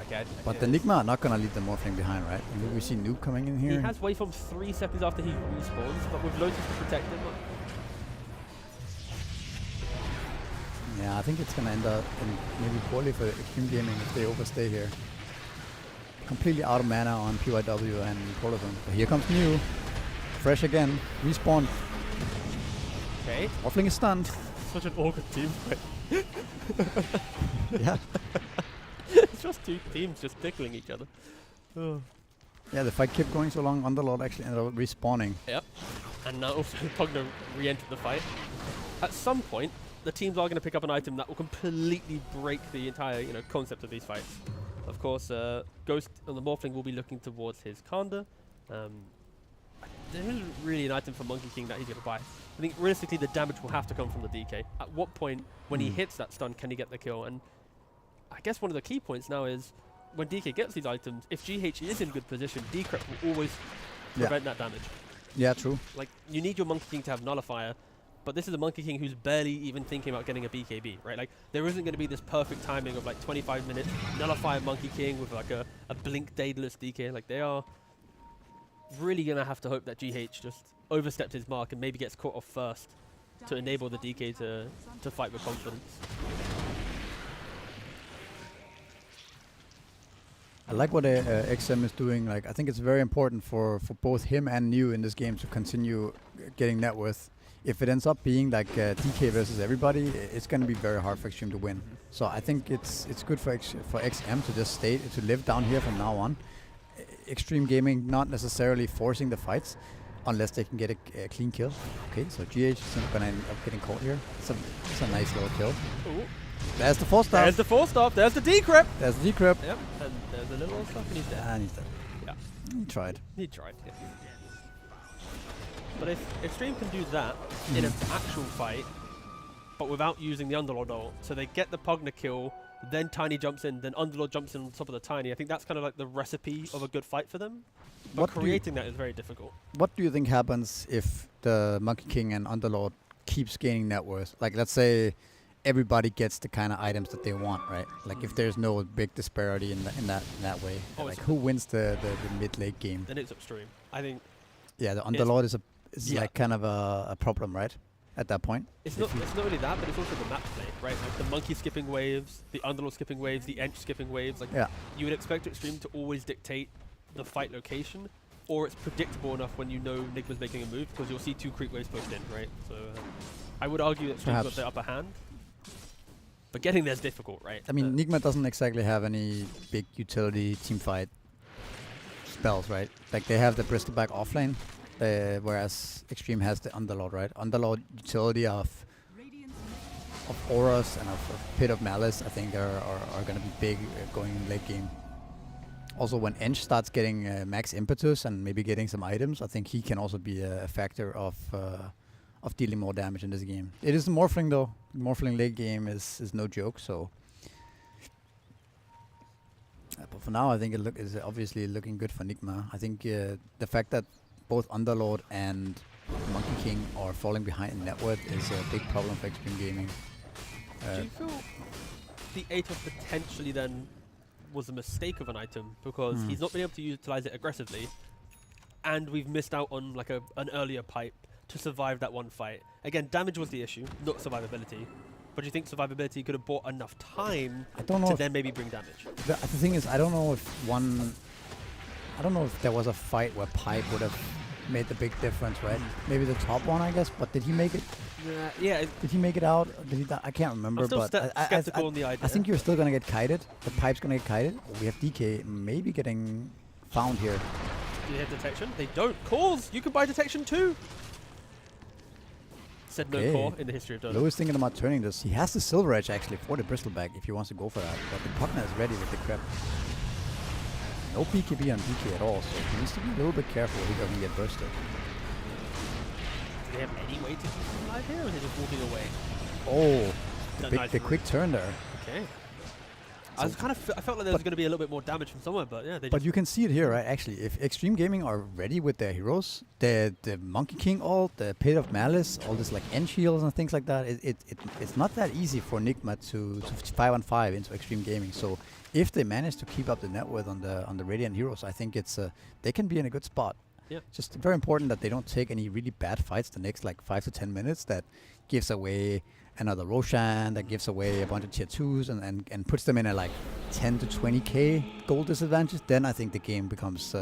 Okay. But the Nigma are not going to leave the Morphling behind, right? And we see Noob coming in here. He has waveform 3 seconds after he respawns, but with Lotus to protect him. Yeah, I think it's going to end up in maybe poorly for Xtreme Gaming if they overstay here. Completely out of mana on PYW and Prolothon. But here comes New. Fresh again. Respawn. Okay. Morphling is stunned. Such an awkward team fight. Yeah. It's just 2 teams just tickling each other. Oh. Yeah, the fight kept going so long. Underlord actually ended up respawning. Yep. And now also Pugna re-entered the fight. At some point, the teams are going to pick up an item that will completely break the entire, concept of these fights. Of course, Ghost on the Morphling will be looking towards his Kanda. There isn't really an item for Monkey King that he's going to buy. I think realistically the damage will have to come from the DK. At what point, when he hits that stun, can he get the kill? And I guess one of the key points now is when DK gets these items, if GH is in good position, Decrypt will always prevent that damage. Yeah, true. Like, you need your Monkey King to have Nullifier, but this is a Monkey King who's barely even thinking about getting a BKB, right? Like, there isn't going to be this perfect timing of, like, 25 minutes Nullifier Monkey King with, like, a Blink Daedalus DK. Like, they are really going to have to hope that GH just oversteps his mark and maybe gets caught off first to enable the DK to fight with confidence. I like what XM is doing. Like, I think it's very important for both him and New in this game to continue getting net worth. If it ends up being like DK versus everybody, it's going to be very hard for Xtreme to win. So I think it's good for XM to just stay, to live down here from now on. Xtreme Gaming not necessarily forcing the fights unless they can get a clean kill. Okay, so GH is going to end up getting caught here. It's a nice little kill. Ooh. There's the 4-star. There's the 4-star. There's the decrypt. There's the decrypt. Yep. And there's a little stuff and he's dead. And he's dead. Yeah. He tried. He tried. Yeah. But if Xtreme can do that in an actual fight, but without using the Underlord ult, so they get the Pugna kill, then Tiny jumps in, then Underlord jumps in on top of the Tiny. I think that's kind of like the recipe of a good fight for them. But creating that is very difficult. What do you think happens if the Monkey King and Underlord keeps gaining net worth? Like, let's say everybody gets the kind of items that they want, right? Like, if there's no big disparity in that way, like who wins the mid-late game? Then it's Xtreme. I think. Yeah, the Underlord is like kind of a problem, right? At that point, it's not only that, but it's also the map play, right? Like the monkey skipping waves, the Underlord skipping waves, the Ench skipping waves. Like you would expect Xtreme to always dictate the fight location, or it's predictable enough when you know Nigma's making a move because you'll see 2 creep waves pushed in, right? So I would argue that Xtreme's got the upper hand, but getting there's difficult, right? I mean, Nigma doesn't exactly have any big utility team fight spells, right? Like they have the Bristleback offlane. Whereas Xtreme has the Underlord, right? Underlord utility of auras and of Pit of Malice, I think are going to be big going in late game. Also, when Ench starts getting max impetus and maybe getting some items, I think he can also be a factor of dealing more damage in this game. It is a Morphling though. Morphling late game is no joke. So, but for now, I think it is obviously looking good for Nigma. I think the fact that both Underlord and Monkey King are falling behind in net worth is a big problem for Xtreme Gaming. Do you feel the Atos potentially then was a mistake of an item because he's not been able to utilize it aggressively, and we've missed out on like an earlier pipe to survive that one fight? Again, damage was the issue, not survivability. But do you think survivability could have bought enough time to then maybe bring damage? The thing is, I don't know if there was a fight where pipe would have made the big difference, right? Maybe the top one, I guess. But did he make it? Yeah. Did he make it out? Did he I can't remember. I'm still but skeptical on the idea. I think you're still gonna get kited. The pipe's gonna get kited. We have DK maybe getting found here. Do they have detection? They don't. Cores! You can buy detection too! Said no core in the history of Dota. Lou is thinking about turning this. He has the Silver Edge actually for the Bristleback if he wants to go for that. But the partner is ready with the crap. No BKB on DK at all, so he needs to be a little bit careful he doesn't get bursted. Do they have any way to keep him alive here, or are they just walking away? Oh, the quick turn there. Okay. I felt like there was going to be a little bit more damage from somewhere, but yeah. But you can see it here, right? Actually, if Xtreme Gaming are ready with their heroes, the Monkey King ult, the Pit of Malice, all this like end shields and things like that, it's not that easy for Nigma to 5-on-5 into Xtreme Gaming. So if they manage to keep up the net worth on the Radiant heroes, I think they can be in a good spot. Yeah. Just very important that they don't take any really bad fights the next like 5 to 10 minutes that gives away another Roshan, that gives away a bunch of tier 2s and puts them in a like 10 to 20k gold disadvantage. Then I think the game becomes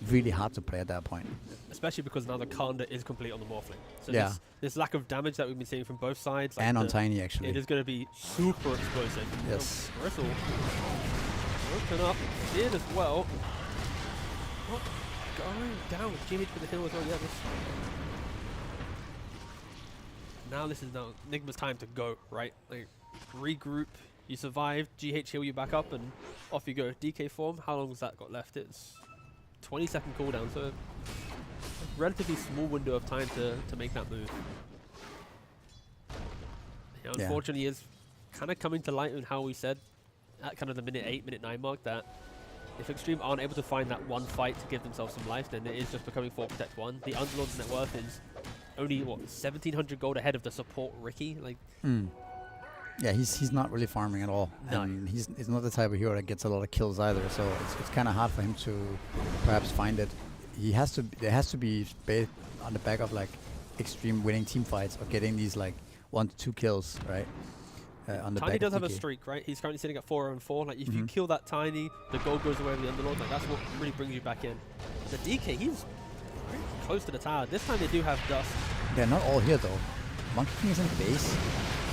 really hard to play at that point. Especially because now the Kanda is complete on the Morphling. So this lack of damage that we've been seeing from both sides. Like and on Tiny actually. It is going to be super explosive. Yes. Bristle. Broken up in as well. What? Going down with GH for the hill as well. Yeah, this is now Nigma's time to go, right? Like, regroup, you survived, GH heal you back up, and off you go. DK form, how long has that got left? It's 20-second cooldown, so a relatively small window of time to make that move. Yeah, unfortunately, is kind of coming to light on how we said at kind of the minute 8, minute 9 mark that if Xtreme aren't able to find that one fight to give themselves some life, then it is just becoming 4 protect 1. The Underlord's net worth is only, what, 1,700 gold ahead of the support Ricky? Like, yeah, he's not really farming at all. No. And he's not the type of hero that gets a lot of kills either, so it's kind of hard for him to perhaps find it. There has to be based on the back of like Xtreme winning team fights or getting these like 1 to 2 kills, right? on the Tiny back does of have a DK. streak, right? He's currently sitting at 4-4. Like, if you kill that Tiny, the gold goes away with the Underlord. Like, that's what really brings you back in. The DK, he's very close to the tower. This time they do have Dust. They're not all here though. Monkey King is in base.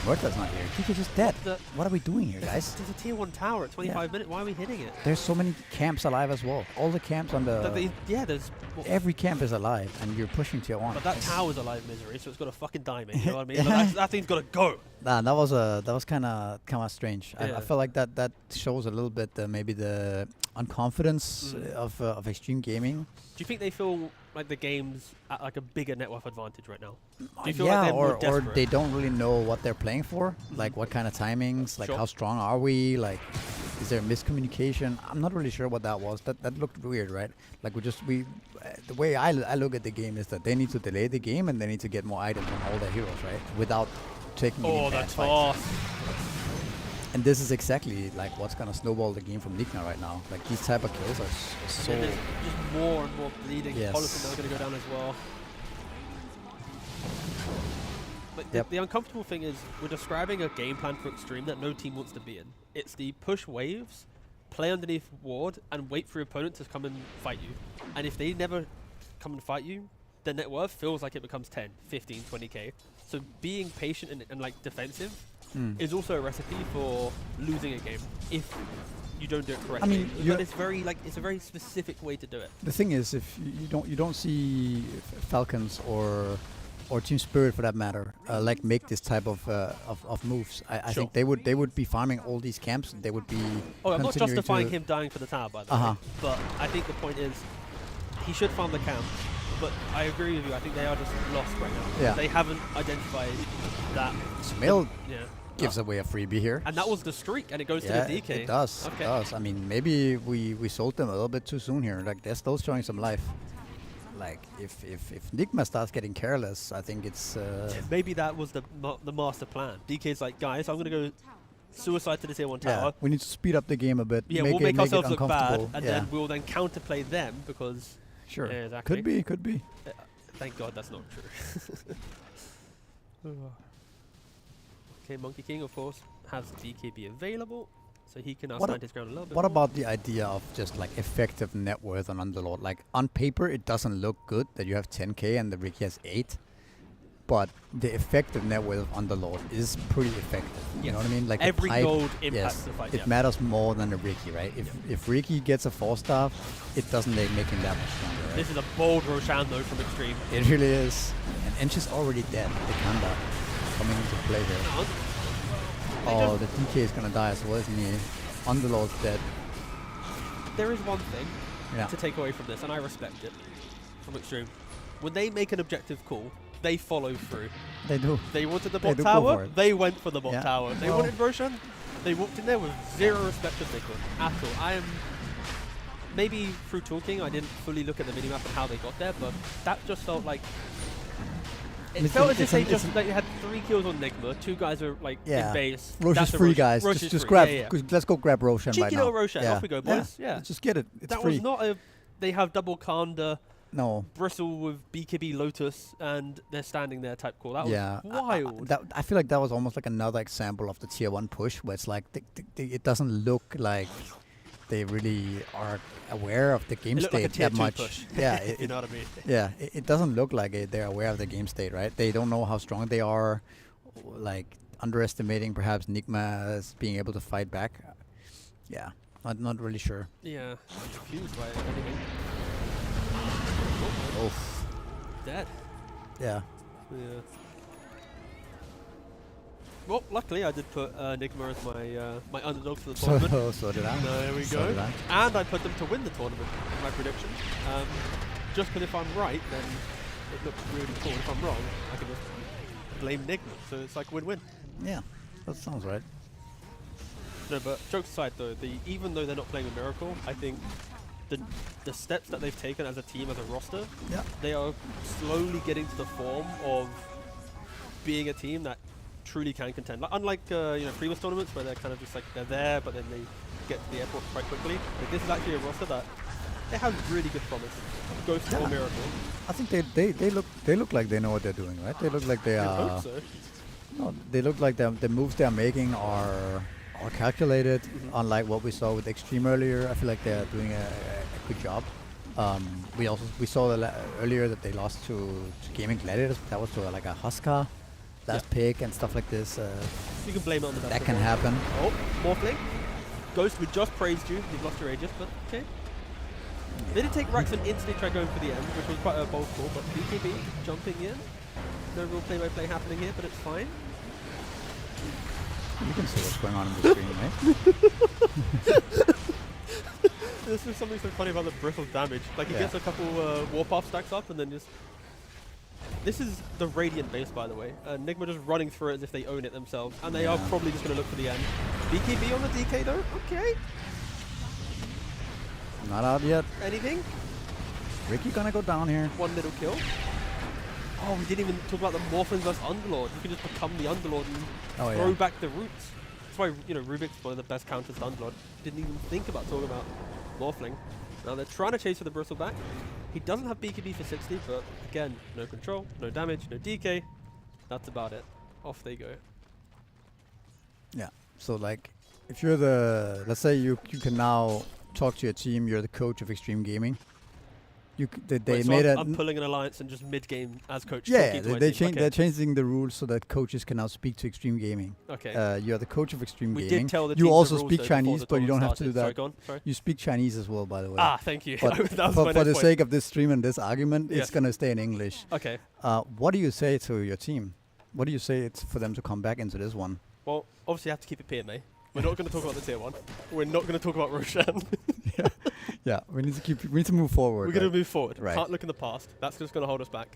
Murta's not here. DK just dead. What are we doing here, guys? There's a tier 1 tower at 25 minutes. Why are we hitting it? There's so many camps alive as well. All the camps on the... There's... Every camp is alive, and you're pushing tier 1. But that tower's alive misery, so it's got to fucking die, mate. You know what I mean? Like, that thing's got to go. Nah, that was kind of strange. Yeah. I feel like that shows a little bit maybe the unconfidence of Xtreme Gaming. Do you think they feel like the game's at like a bigger net worth advantage right now? Do you feel Yeah, like they're more or desperate? they don't really know what they're playing for. Like what kind of timings, like Sure. how strong are we? Like, is there miscommunication? I'm not really sure what that was. That looked weird, right? Like the way I look at the game is that they need to delay the game and they need to get more items on all their heroes, right? Without taking any bad that's fights. tough. And this is exactly like what's gonna snowball the game from Nigma right now. Like these type of kills are so. And there's just more and more bleeding. Yes. Policy now going to go down as well. But Yep. the uncomfortable thing is we're describing a game plan for Xtreme that no team wants to be in. It's the push waves, play underneath ward, and wait for your opponent to come and fight you. And if they never come and fight you, their net worth feels like it becomes 10, 15, 20k. So being patient and like defensive is also a recipe for losing a game if you don't do it correctly. I mean, but it's very like it's a very specific way to do it. The thing is, if you don't see Falcons or Team Spirit for that matter, like make this type of moves. I think they would be farming all these camps. They would be. Oh, I'm not continuing justifying to him dying for the tower, by the way. But I think the point is, he should farm the camp. But I agree with you. I think they are just lost right now. Yeah. They haven't identified that. Smail Yeah. gives away a freebie here. And that was the streak, and it goes to the DK. It does. Okay. It does. I mean, maybe we sold them a little bit too soon here. Like they're still showing some life. Like if Nigma starts getting careless, I think it's. Maybe that was the master plan. DK's like, guys, I'm gonna go suicide to the tier 1 tower. Yeah, we need to speed up the game a bit. Yeah, we'll make ourselves look bad, uncomfortable. and yeah. then we'll then counterplay them because. Sure. Yeah, exactly. Could be. Thank God that's not true. Okay, Monkey King, of course, has DKB available, so he can now stand his ground a little bit What more. about the idea of just like effective net worth on Underlord? Like on paper, it doesn't look good that you have 10k and the Ricky has 8, but the effective net worth of Underlord is pretty effective. You know what I mean? Like every the pipe, gold impacts the fight. it matters more than a Ricky, right? If Ricky gets a 4-star, it doesn't make him that much stronger. Right? This is a bold Roshan though from Xtreme. It really is. And Ench is already dead. The Kanda coming into play here. Oh, the DK is gonna die as well, isn't he? Underlord's dead. There is one thing Yeah. to take away from this, and I respect it from Xtreme. When they make an objective call, they follow through. They do. They wanted the They bot do go for tower, it. they went for the bot Yeah. tower. They Well- wanted Roshan, they walked in there with zero respect for Nigma at all. I am... Maybe through talking, I didn't fully look at the minimap and how they got there, but that just felt like... It It's felt an- as if it's they an- just it's like, had 3 kills on Nigma, 2 guys are like Yeah. in base. Roche That's is a free, Roche. guys. Roche Just is free. grab. Yeah, yeah. Let's go grab Roshan right Cheeky now. little Roshan. Off we go, boys. Yeah. Just get it. It's That free. was not a... They have double Kanda, No. Bristle with BKB Lotus, and they're standing there type call. That Yeah. was wild. I feel like that was almost like another example of the tier 1 push, where it's like it doesn't look like they really are aware of the game It looked like a state tier that 2 much. push. Yeah. You know what I mean? Yeah. It doesn't look like they're aware of the game state, right? They don't know how strong they are. Like underestimating perhaps Nigma as being able to fight back. Yeah. Not really sure. Yeah, I'm confused by anything. Oh. Dead. Yeah. Yeah. Well, luckily I did put Nigma as my underdog for the tournament. So did I. There we So go. did I. And I put them to win the tournament in my prediction. Just because if I'm right, then it looks really cool. If I'm wrong, I can just blame Nigma. So it's like win-win. Yeah. That sounds right. No, but jokes aside though, even though they're not playing a miracle, I think the steps that they've taken as a team, as a roster, Yeah. they are slowly getting to the form of being a team that truly can contend. Like, unlike previous tournaments where they're kind of just like they're there, but then they get to the airport quite quickly. Like, this is actually a roster that they have really good promise. Ghost or miracle. I think they look like they know what they're doing, right? They look like they I are. hope so. No, they look like the moves they're making are calculated, unlike what we saw with Xtreme earlier. I feel like they're doing a good job. We saw earlier that they lost to Gaimin Gladiators. That was to like a Huskar last pick and stuff like this. You can blame it on the that can happen. Oh, Morphling. Ghost, we just praised you. You've lost your Aegis, but okay. They did take Rax and instantly try going for the end, which was quite a bold call, but BKB jumping in. No real play-by-play happening here, but it's fine. You can see what's going on in the screen, right? This is something so funny about the bristle damage. Like, he gets a couple Warpath stacks up and then just... This is the Radiant base, by the way. Nigma just running through it as if they own it themselves. And they are probably just going to look for the end. BKB on the DK, though? Okay. Not out yet. Anything? Ricky gonna go down here. One little kill. Oh, we didn't even talk about the Morphling versus Underlord. You can just become the Underlord and throw back the roots. That's why, you know, Rubik's one of the best counters to Underlord. Didn't even think about talking about Morphling. Now they're trying to chase for the bristle back. He doesn't have BKB for 60, but again, no control, no damage, no DK. That's about it. Off they go. Yeah. So like, if you're let's say you can now talk to your team. You're the coach of Xtreme Gaming. I'm pulling an alliance and just mid-game as coach. Yeah, they're changing the rules so that coaches can now speak to Xtreme Gaming. Okay. You're the coach of Xtreme we Gaming. Did tell the you also rules speak Chinese, but you don't have to do that. Sorry, go on. Sorry. You speak Chinese as well, by the way. Ah, thank you. But for the sake of this stream and this argument, it's going to stay in English. Okay. What do you say to your team? What do you say it's for them to come back into this one? Well, obviously you have to keep it PMA. We're not going to talk about the tier 1. We're not going to talk about Roshan. Yeah, we need to move forward. We're going to move forward. Right. Can't look in the past. That's just going to hold us back.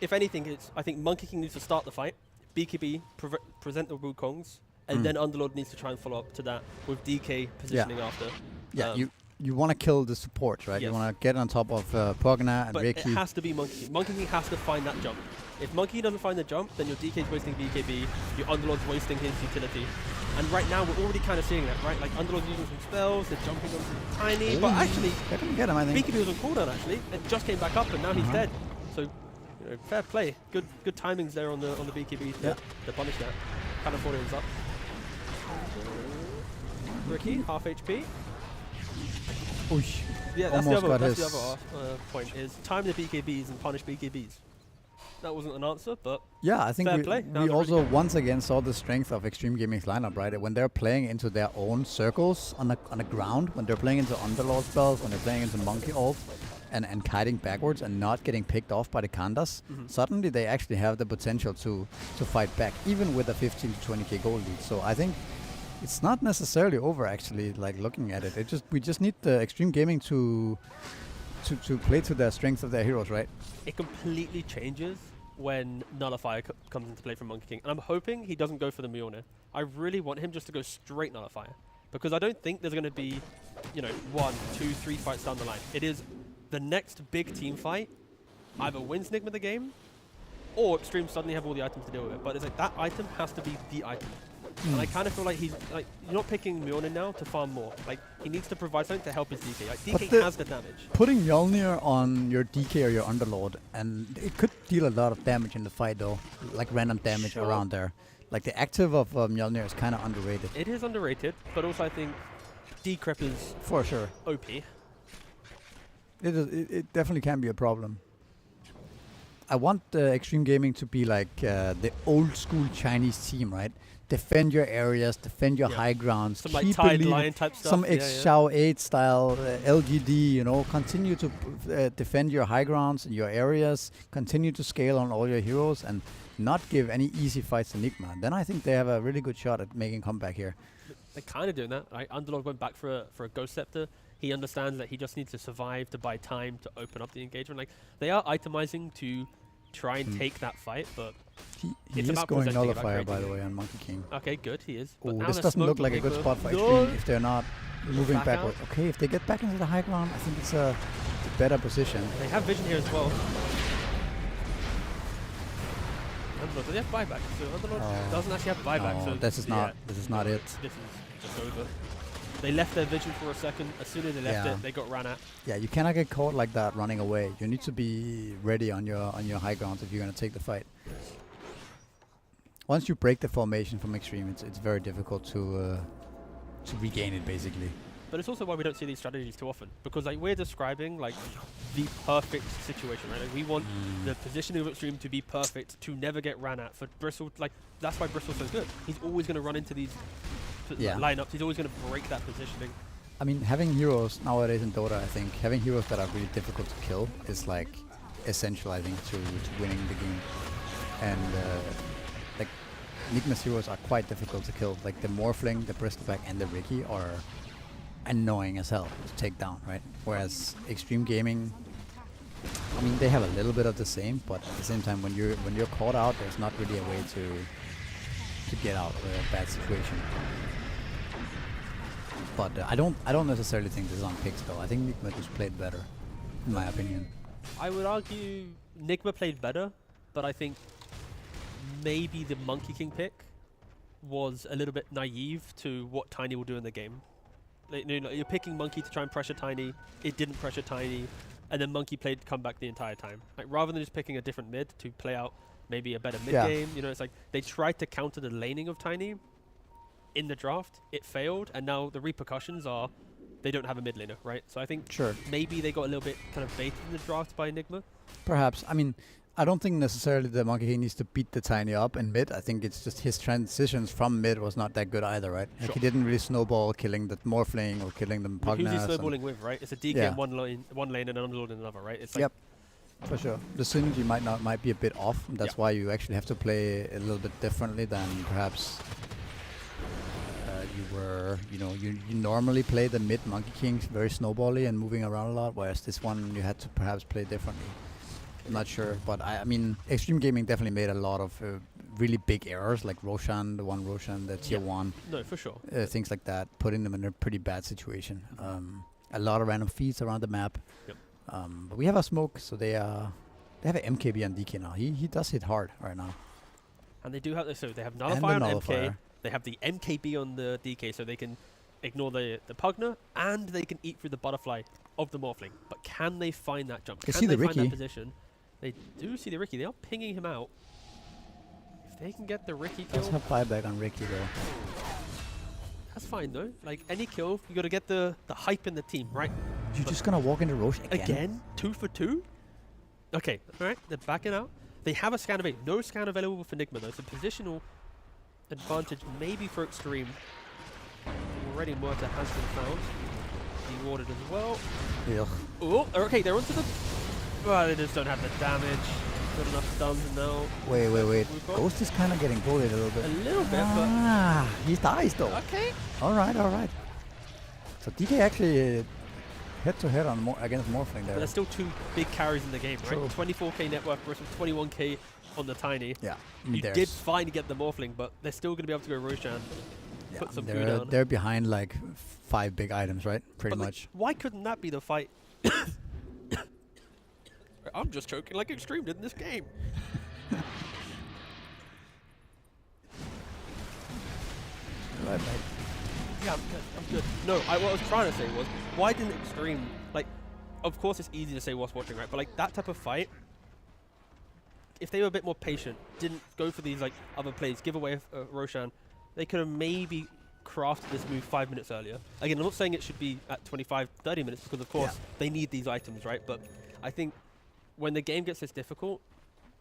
If anything, I think Monkey King needs to start the fight. BKB present the Wukongs, and then Underlord needs to try and follow up to that with DK positioning after. Yeah, you want to kill the support, right? Yes. You want to get on top of Pogna and but Ricky. It has to be Monkey King. Monkey King has to find that jump. If Monkey doesn't find the jump, then your DK's wasting BKB, your Underlord's wasting his utility. And right now, we're already kind of seeing that, right? Like, Underlord's using some spells, they're jumping on some tiny, but actually, they're going to get him, I think. BKB was on cooldown, actually. It just came back up, and now he's dead. So, you know, fair play. Good timings there on the BKB to punish that. Kind of thought it was up. Ricky, half HP. Oosh. Yeah, that's the Almost other point, is time the BKBs and punish BKBs. That wasn't an answer, but yeah, I think we also really once again saw the strength of Xtreme Gaming's lineup, right? When they're playing into their own circles on the ground, when they're playing into Underlord spells, when they're playing into Monkey ult, and kiting backwards and not getting picked off by the Kandas, suddenly they actually have the potential to fight back, even with a 15 to 20k gold lead. So I think it's not necessarily over, actually, like looking at it. We just need the Xtreme Gaming to play to the strengths of their heroes, right? It completely changes when Nullifier comes into play from Monkey King. And I'm hoping he doesn't go for the Mjolnir. I really want him just to go straight Nullifier. Because I don't think there's going to be, 1, 2, 3 fights down the line. It is the next big team fight. Either wins Nigma the game, or Xtreme suddenly have all the items to deal with it. But it's like, that item has to be the item. And I kind of feel like he's like, you're not picking Mjolnir now to farm more. Like, he needs to provide something to help his DK. Like, DK has the damage. Putting Mjolnir on your DK or your Underlord, and it could deal a lot of damage in the fight, though. Like random damage around there. Like, the active of Mjolnir is kind of underrated. It is underrated, but also I think Decrep is for sure OP. It definitely can be a problem. I want Xtreme Gaming to be like the old school Chinese team, right? Defend your areas, defend your high grounds, some like Tide Lion type stuff. Some Xiao 8 style LGD, continue to defend your high grounds and your areas, continue to scale on all your heroes, and not give any easy fights to Nigma. Then I think they have a really good shot at making a comeback here. They're kind of doing that. Right? Underlord went back for a Ghost Scepter. He understands that he just needs to survive to buy time to open up the engagement. Like, they are itemizing to try and take that fight, but he is going Nullifier, by the way, on Monkey King. Okay, good, he is. Oh, this doesn't look like a good spot for Xtreme if they're not moving backward. Okay, if they get back into the high ground, I think it's a better position. They have vision here as well. Underlord, do they have buyback? So Underlord doesn't actually have buyback. No, so this is not it. This is just over. They left their vision for a second. As soon as they left it, they got ran at. Yeah, you cannot get caught like that running away. You need to be ready on your high grounds if you're going to take the fight. once you break the formation from Xtreme, it's very difficult to regain it basically. But it's also why we don't see these strategies too often, because like we're describing like the perfect situation, right? Like we want the positioning of Xtreme to be perfect, to never get ran at. For Bristle, like that's why Bristle's so good. He's always going to run into these lineups. He's always going to break that positioning. I mean, having heroes nowadays in Dota, I think having heroes that are really difficult to kill is like essential, I think, to winning the game. And like Nigma's heroes are quite difficult to kill. Like the Morphling, the Bristleback, and the Riki are annoying as hell to take down, right? Whereas Xtreme Gaming, I mean, they have a little bit of the same, but at the same time, when you're caught out, there's not really a way to get out of a bad situation. But I don't necessarily think this is on picks though. I think Nigma just played better, in my opinion. I would argue Nigma played better, but I think maybe the Monkey King pick was a little bit naive to what Tiny will do in the game. Like, you know, you're picking Monkey to try and pressure Tiny. It didn't pressure Tiny, and then Monkey played comeback the entire time. Like rather than just picking a different mid to play out maybe a better mid game, you know, it's like they tried to counter the laning of Tiny in the draft. It failed, and now the repercussions are they don't have a mid laner, right? So I think maybe they got a little bit kind of baited in the draft by Nigma. Perhaps. I mean, I don't think necessarily the Monkey King needs to beat the Tiny up in mid. I think it's just his transitions from mid was not that good either, right? Like he didn't really snowball killing the Morphling or killing the Pugnas. Who's he snowballing with, right? It's a DK in one lane and an Underlord in another, right? It's like for sure. The synergy might be a bit off. And that's why you actually have to play a little bit differently than perhaps you normally play the mid Monkey Kings very snowbally and moving around a lot, whereas this one you had to perhaps play differently. I'm not sure, but I mean, Xtreme Gaming definitely made a lot of really big errors, like Roshan, the tier 1. No, for sure. Things like that, putting them in a pretty bad situation. A lot of random feeds around the map. Yep. But we have a smoke, so they have an MKB on DK now. He does hit hard right now. And they do have so they have Nullify on MK. They have the MKB on the DK, so they can ignore the Pugna, and they can eat through the butterfly of the Morphling. But can they find that jump? Can they find that position? They do see the Riki. They are pinging him out. If they can get the Riki kill... Let's have buyback on Riki, though. That's fine, though. Like, any kill, you got to get the hype in the team, right? You're just going to walk into Roche again? Again? 2 for 2? Okay, all right. They're backing out. They have a scan of 8. No scan available for Nigma, though. It's a positional advantage maybe for Xtreme. Already Murta has been found. Rewarded as well. Yeah. Oh, okay, they're onto the... Well, they just don't have the damage. Good enough stuns now. Wait. Ghost is kind of getting bullied a little bit. A little bit, but... he dies, though. Okay. All right. So DK actually head-to-head on against Morphling there. But there's still 2 big carries in the game, True. right? 24k net worth versus 21k on the Tiny. Yeah. You did fine to get the Morphling, but they're still going to be able to go Roshan. Yeah, put some food down. They're behind like 5 big items, right? Pretty much. Like, why couldn't that be the fight? I'm just choking like Xtreme did in this game. Right. Yeah, I'm good. No, what I was trying to say was, why didn't Xtreme, like, of course it's easy to say whilst watching, right? But like that type of fight, if they were a bit more patient, didn't go for these like other plays, give away Roshan, they could have maybe crafted this move 5 minutes earlier. Again, I'm not saying it should be at 25, 30 minutes because of course they need these items, right? But I think when the game gets this difficult,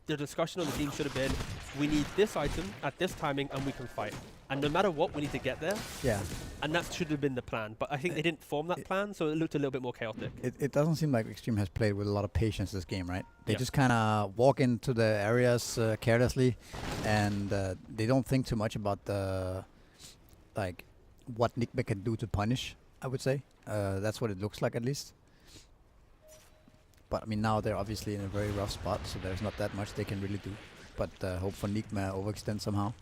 the discussion on the team should have been, we need this item at this timing and we can fight. And no matter what, we need to get there. Yeah. And that should have been the plan. But I think they didn't form that plan, so it looked a little bit more chaotic. It doesn't seem like Xtreme has played with a lot of patience this game, right? They just kind of walk into the areas carelessly, and they don't think too much about the, like, what Nigma can do to punish, I would say. That's what it looks like, at least. But, I mean, now they're obviously in a very rough spot, so there's not that much they can really do. But hope for Nigma overextend somehow.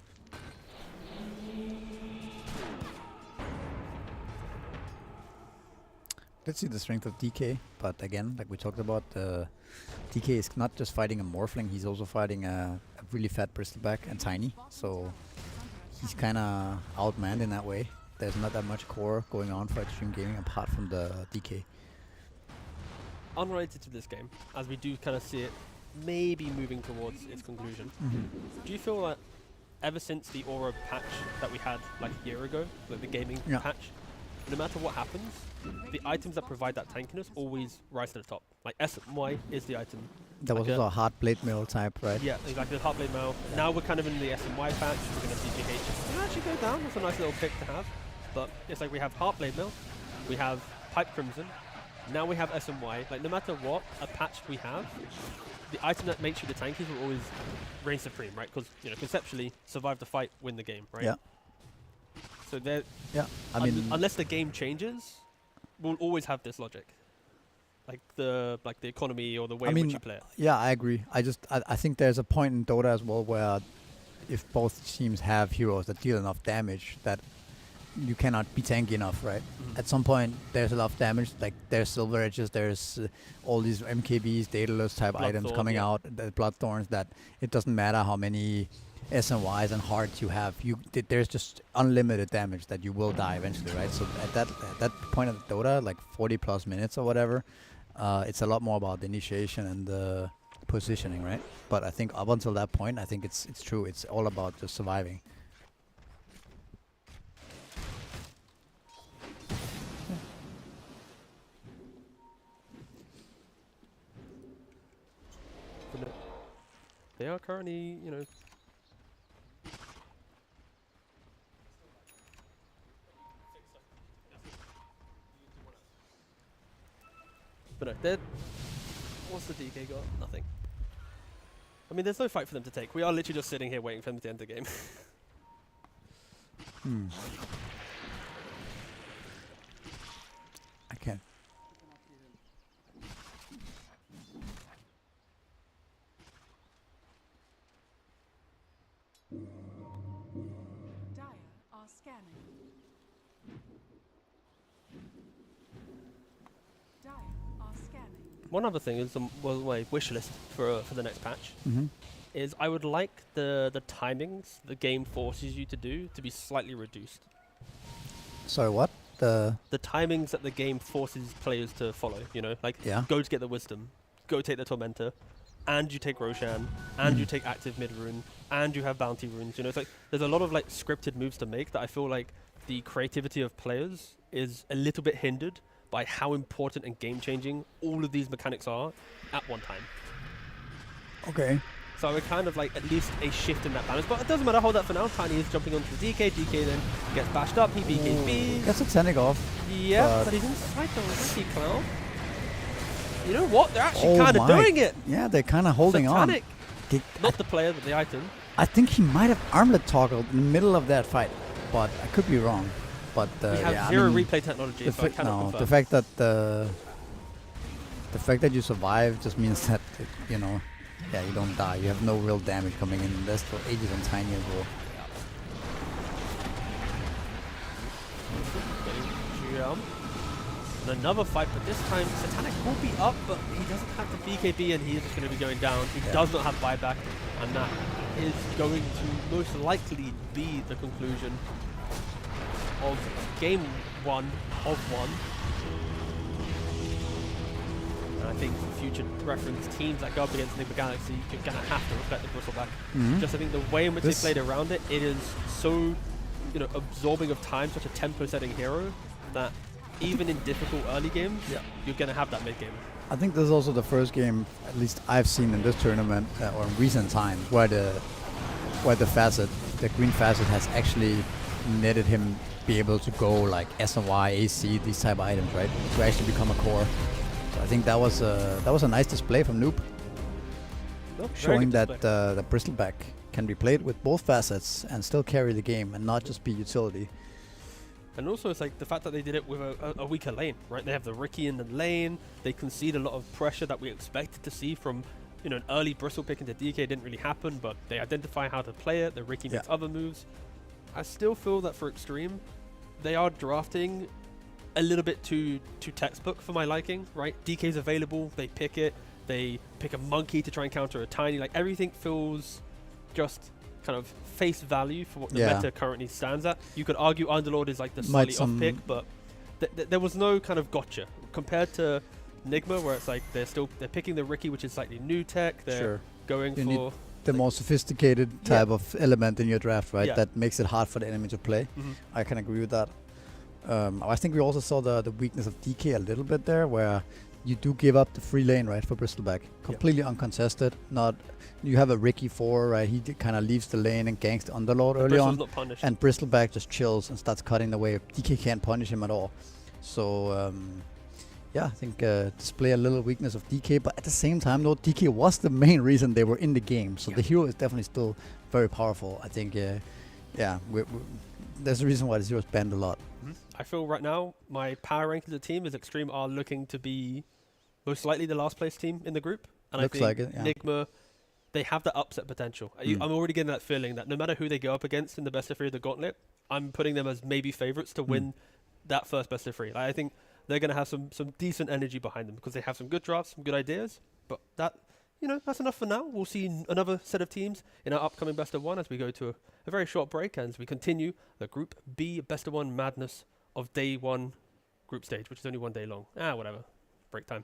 Let's see the strength of DK, but again, like we talked about, DK is not just fighting a Morphling, he's also fighting a really fat Bristleback and Tiny, so he's kind of outmanned in that way. There's not that much core going on for Xtreme Gaming apart from the DK. Unrelated to this game, as we do kind of see it maybe moving towards its conclusion, do you feel that ever since the Aura patch that we had like a year ago, like the gaming patch, no matter what happens, the items that provide that tankiness always rise to the top. Like SMY is the item. There was also a hard blade mill type, right? Yeah, exactly, the Heartblade Mail. Now we're kind of in the SMY patch, we're going to see GH actually go down. That's a nice little pick to have. But it's like we have Heartblade Mill, we have Pipe Crimson, now we have SMY. Like no matter what a patch we have, the item that makes you the tankies will always reign supreme, right? Because, you know, conceptually, survive the fight, win the game, right? Yeah. So there, I mean, unless the game changes, we'll always have this logic. Like the economy or the way in which you play it. Yeah, I agree. I think there's a point in Dota as well where if both teams have heroes that deal enough damage, that you cannot be tanky enough, right? At some point, there's a lot of damage. Like there's Silver Edges, there's all these MKBs, Daedalus type items coming out, the Bloodthorns. That it doesn't matter how many SNYs and hearts you have. There's just unlimited damage that you will die eventually, right? So at that point of Dota, like 40+ minutes or whatever, it's a lot more about the initiation and the positioning, right? But I think up until that point, I think it's true. It's all about just surviving. They are currently, you know, but no, they're, what's the DK got? Nothing. I mean, there's no fight for them to take. We are literally just sitting here waiting for them to end the game. I can't. Dire are scanning. Dire are scanning. One other thing is my wish list for the next patch is I would like the timings the game forces you to do to be slightly reduced. Sorry, what? The timings that the game forces players to follow, you know, like go to get the Wisdom, go take the Tormentor, and you take Roshan, and you take active mid rune, and you have bounty runes. You know, it's like there's a lot of like scripted moves to make that I feel like the creativity of players is a little bit hindered by how important and game changing all of these mechanics are at one time. Okay. So I would kind of like at least a shift in that balance, but it doesn't matter. Hold that for now. Tiny is jumping onto the DK. DK then gets bashed up. He BKB. Gets a Tenic off. Yeah, but he's inside the Lucky Cloud. You know what? They're actually kind of doing it. Yeah, they're kind of holding Satanic. on. Not the player, but the item. I think he might have armlet toggled in the middle of that fight, but I could be wrong. But we have zero replay technology, so I cannot confirm. The fact that the fact that you survive just means that you know, yeah, you don't die. You have no real damage coming in. That's for ages and Tiny as well. And another fight, but this time Satanic will be up, but he doesn't have the BKB and he is just going to be going down. He does not have buyback, and that is going to most likely be the conclusion of game 1 of 1. And I think for future reference, teams that go up against Nigma Galaxy, you're going to have to respect the bristleback. Just I think the way in which they played around it, it is so, you know, absorbing of time, such a tempo setting hero, that even in difficult early games, you're going to have that mid game. I think this is also the first game, at least I've seen in this tournament, or in recent times, where the facet, the green facet, has actually netted him be able to go like SNY, AC, these type of items, right? To actually become a core. So I think that was a nice display from Noob, showing that the bristleback can be played with both facets and still carry the game and not just be utility. And also, it's like the fact that they did it with a weaker lane, right? They have the Riki in the lane. They concede a lot of pressure that we expected to see from, you know, an early bristle pick into DK. Didn't really happen, but they identify how to play it. The Riki makes other moves. I still feel that for Xtreme, they are drafting a little bit too textbook for my liking, right? DK's available. They pick it. They pick a monkey to try and counter a Tiny. Like, everything feels just kind of face value for what the meta currently stands at. You could argue Underlord is like the slightly off pick, but there was no kind of gotcha compared to Nigma, where it's like they're picking the Riki, which is slightly new tech. They're going for the more sophisticated type of element in your draft, right? Yeah. That makes it hard for the enemy to play. I can agree with that. I think we also saw the weakness of DK a little bit there, where you do give up the free lane, right, for Bristleback. Completely uncontested. Not you have a Ricky 4, right? He kind of leaves the lane and ganks the Underlord early Bristle's on. not punished. And Bristleback just chills and starts cutting the wave. DK can't punish him at all. So, yeah, I think display a little weakness of DK. But at the same time, though, DK was the main reason they were in the game. So the hero is definitely still very powerful. I think, yeah, there's a reason why this hero is banned a lot. I feel right now my power rank of the team is Xtreme are looking to be most likely the last place team in the group. And Looks I think like it, yeah. Nigma, they have that upset potential. I'm already getting that feeling that no matter who they go up against in the best of 3 of the gauntlet, I'm putting them as maybe favorites to win that first best of 3. Like, I think they're going to have some decent energy behind them because they have some good drafts, some good ideas. But that, that's enough for now. We'll see another set of teams in our upcoming best of 1 as we go to a very short break and as we continue the Group B best of 1 madness of day 1 group stage, which is only 1 day long. Whatever. Break time.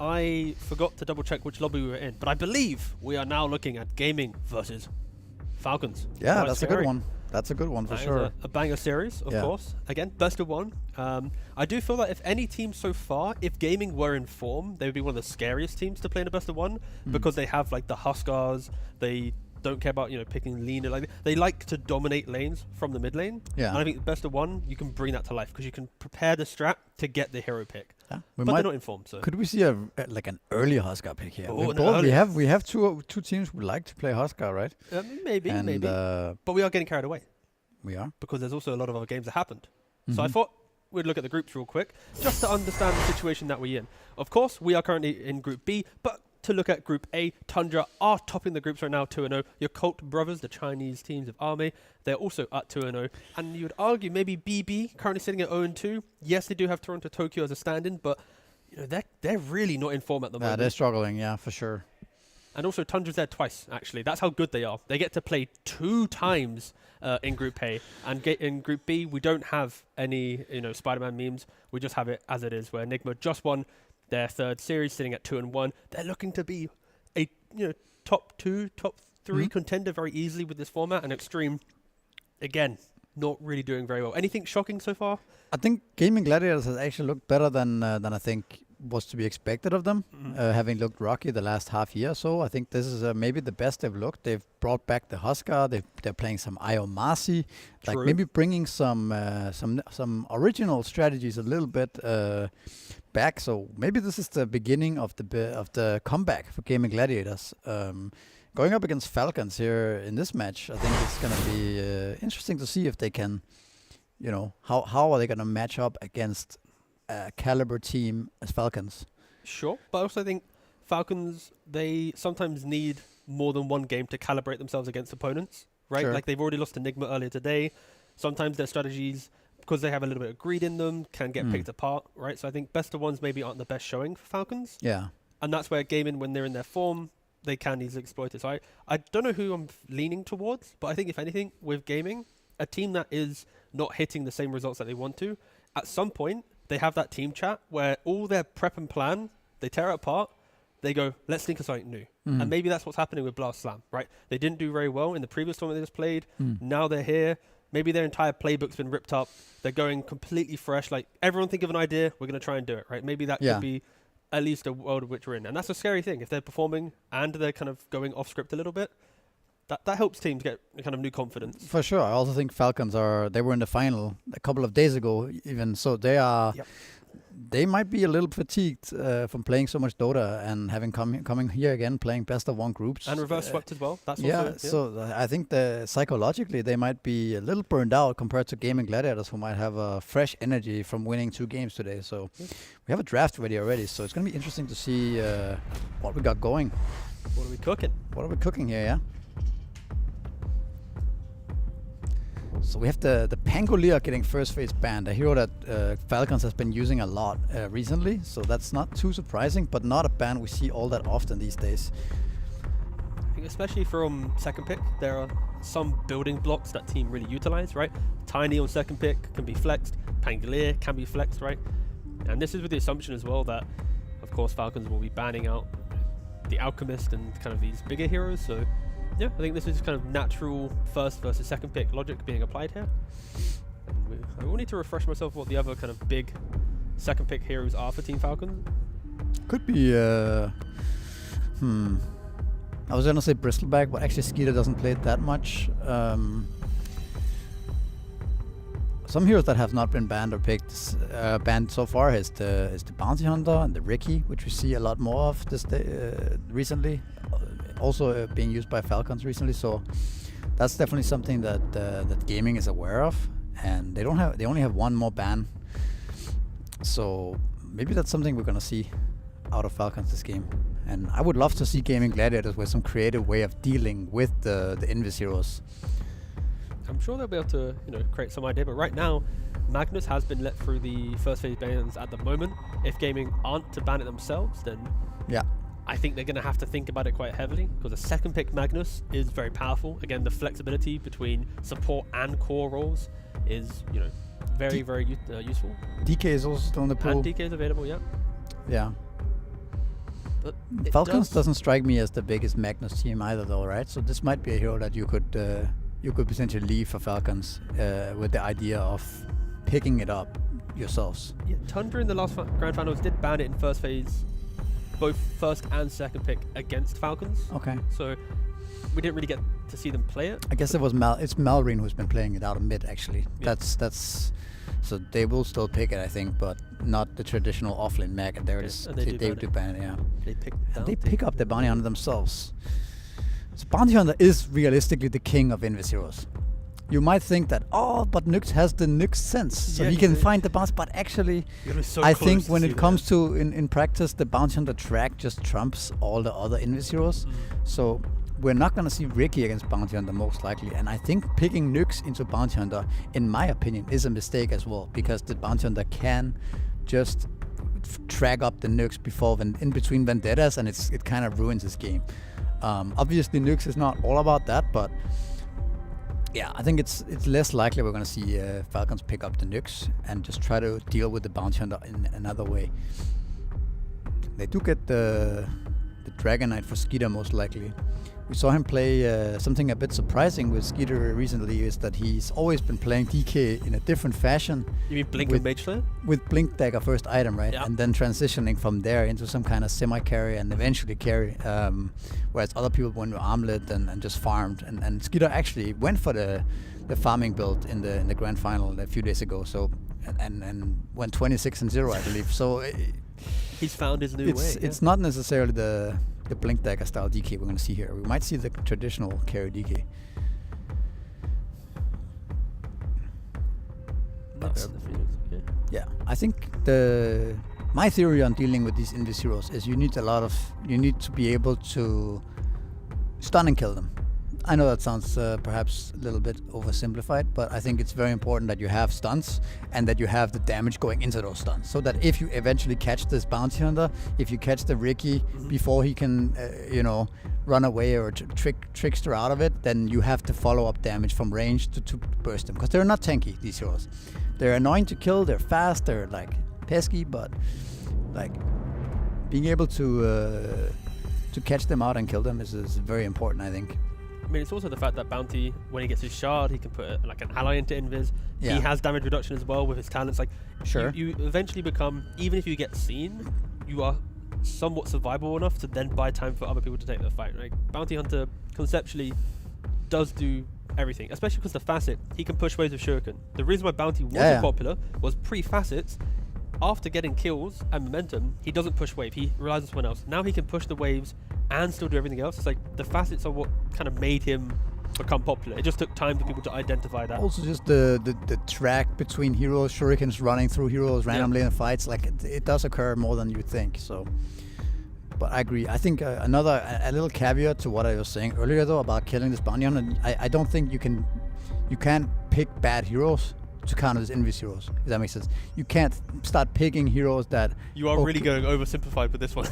I forgot to double check which lobby we were in, but I believe we are now looking at Gaming versus Falcons. Yeah, Quite that's a scary. good one. That's a good one for That is sure. a banger series, of Yeah. course. Again, best of one. I do feel that if any team so far, if Gaming were in form, they would be one of the scariest teams to play in a best of one because they have like the Huskars. They don't care about picking leaner. Like they like to dominate lanes from the mid lane. Yeah. And I think best of one, you can bring that to life because you can prepare the strat to get the hero pick. Yeah. But they're not in form, so. Could we see like an early Huskar pick here? Oh, We have two teams who like to play Huskar, right? Maybe. But we are getting carried away. We are. Because there's also a lot of other games that happened. So I thought we'd look at the groups real quick, just to understand the situation that we're in. Of course, we are currently in Group B, but to look at Group A, Tundra are topping the groups right now, 2-0. Your Colt brothers, the Chinese teams of Army, they're also at 2-0. And you would argue maybe BB, currently sitting at 0-2. Yes, they do have Toronto Tokyo as a stand-in, but they're really not in form at the moment. They're struggling, yeah, for sure. And also Tundra's there twice, actually. That's how good they are. They get to play 2 times in Group A. And in Group B, we don't have any, Spider-Man memes. We just have it as it is, where Nigma just won their 3rd series, sitting at 2-1. They're looking to be a, top 2, top 3 contender very easily with this format. And Xtreme, again, not really doing very well. Anything shocking so far? I think Gaimin Gladiators has actually looked better than I think was to be expected of them, having looked rocky the last half year or so. I think this is maybe the best they've looked. They've brought back the Huskar. They're playing some Io Marcy, like maybe bringing some original strategies a little bit back. So maybe this is the beginning of the comeback for Gaimin Gladiators. Going up against Falcons here in this match, I think it's going to be interesting to see if they can, how are they going to match up against caliber team as Falcons. Sure, but I also think Falcons, they sometimes need more than one game to calibrate themselves against opponents, right? Sure. Like they've already lost to Nigma earlier today. Sometimes their strategies, because they have a little bit of greed in them, can get picked apart, right? So I think best of ones maybe aren't the best showing for Falcons. Yeah. And that's where Gaimin, when they're in their form, they can easily exploit it. So I don't know who I'm leaning towards, but I think if anything, with Gaming, a team that is not hitting the same results that they want to, at some point, they have that team chat where all their prep and plan, they tear it apart, they go, let's think of something new. And maybe that's what's happening with Blast Slam, right? They didn't do very well in the previous tournament they just played. Now they're here. Maybe their entire playbook's been ripped up. They're going completely fresh. Like, everyone think of an idea, we're going to try and do it, right? Maybe that could be at least a world of which we're in. And that's a scary thing. If they're performing and they're kind of going off script a little bit, that helps teams get kind of new confidence. For sure. I also think Falcons they were in the final a couple of days ago even, so they might be a little fatigued from playing so much Dota and having coming here again playing best of one groups. And reverse swept as well. That's also, so I think psychologically they might be a little burned out compared to Gaimin Gladiators, who might have a fresh energy from winning 2 games today. So we have a draft ready already, so it's going to be interesting to see what we got going. What are we cooking? What are we cooking here, yeah? So we have the Pangolier getting first phase banned, a hero that Falcons has been using a lot recently, so that's not too surprising, but not a ban we see all that often these days. I think especially from second pick, there are some building blocks that team really utilize, right? Tiny on second pick can be flexed, Pangolier can be flexed, right? And this is with the assumption as well that, of course, Falcons will be banning out the Alchemist and kind of these bigger heroes, so yeah, I think this is kind of natural first versus second pick logic being applied here. I will need to refresh myself what the other kind of big second pick heroes are for Team Falcons. Could be, I was gonna say Bristleback, but actually Skeeter doesn't play it that much. Some heroes that have not been banned or picked, banned so far is the Bounty Hunter and the Ricky, which we see a lot more of this day, recently. Also being used by Falcons recently, so that's definitely something that Gaming is aware of, and they only have 1 more ban, so maybe that's something we're gonna see out of Falcons this game. And I would love to see Gaimin Gladiators with some creative way of dealing with the Invis heroes. I'm sure they'll be able to create some idea, but right now Magnus has been let through the first phase bans at the moment. If Gaming aren't to ban it themselves, then I think they're going to have to think about it quite heavily, because a second pick Magnus is very powerful. Again, the flexibility between support and core roles is, very useful. DK is also still in the pool. And DK is available, yeah. Yeah. But it Falcons does. doesn't strike me as the biggest Magnus team either, though, right? So this might be a hero that you could potentially leave for Falcons with the idea of picking it up yourselves. Yeah, Tundra in the last grand finals did ban it in first phase, both first and second pick against Falcons. Okay. So we didn't really get to see them play it. I guess it's Malrine who's been playing it out of mid, actually. Yeah. That's so they will still pick it, I think, but not the traditional offlane mag. And there it is. and they do ban ban it, yeah. They pick And they pick up the bounty hunter themselves. So bounty hunter is realistically the king of Invis heroes. You might think that, but Nyx has the Nyx sense, so Yeah, he can yeah. find the bounce. But actually, So I close think to when see it that. comes to in practice, the bounty hunter track just trumps all the other Invis heroes. So we're not going to see Ricky against bounty hunter most likely. And I think picking Nyx into bounty hunter, in my opinion, is a mistake as well, because the bounty hunter can just track up the Nyx before in between vendettas, and it kind of ruins his game. Obviously, Nyx is not all about that, but yeah, I think it's less likely we're going to see Falcons pick up the Nyx and just try to deal with the bounty hunter in another way. They do get the Dragon Knight for Skeeter most likely. We saw him play something a bit surprising with Skeeter recently, is that he's always been playing DK in a different fashion. You mean Blink with- and Mage Slayer? With Blink Dagger first item, right? Yeah. And then transitioning from there into some kind of semi-carry and eventually carry. Whereas other people went with Armlet and just farmed. And Skeeter actually went for the farming build in the grand final a few days ago. So and went 26-0, I believe. So He's found his new way. it's not necessarily the Blink Dagger style DK we're going to see here. We might see the traditional carry DK. That's the Phoenix. Yeah. Yeah, I think my theory on dealing with these Invis heroes is you need to be able to stun and kill them. I know that sounds perhaps a little bit oversimplified, but I think it's very important that you have stuns and that you have the damage going into those stuns, so that if you eventually catch this bounty hunter, if you catch the Ricky before he can, run away or trickster out of it, then you have the follow-up damage from range to burst them, because they're not tanky, these heroes. They're annoying to kill, they're fast, they're like pesky, but like being able to catch them out and kill them is very important, I think. I mean, it's also the fact that Bounty, when he gets his shard, he can put like an ally into Invis. Yeah. He has damage reduction as well with his talents. Like, Sure. you eventually become, even if you get seen, you are somewhat survivable enough to then buy time for other people to take the fight. Right? Bounty Hunter conceptually does do everything, especially because the facet, he can push waves with Shuriken. The reason why Bounty wasn't popular was pre-facets. After getting kills and momentum, he doesn't push wave. He relies on someone else. Now he can push the waves and still do everything else. It's like the facets are what kind of made him become popular. It just took time for people to identify that. Also, just the track between heroes, shurikens running through heroes randomly in fights, like it does occur more than you think. So, but I agree. I think a little caveat to what I was saying earlier though about killing this bounty hunter. I don't think you can't pick bad heroes to counter these Invis heroes, if that makes sense. You can't start picking heroes that... You are really going oversimplified with this one.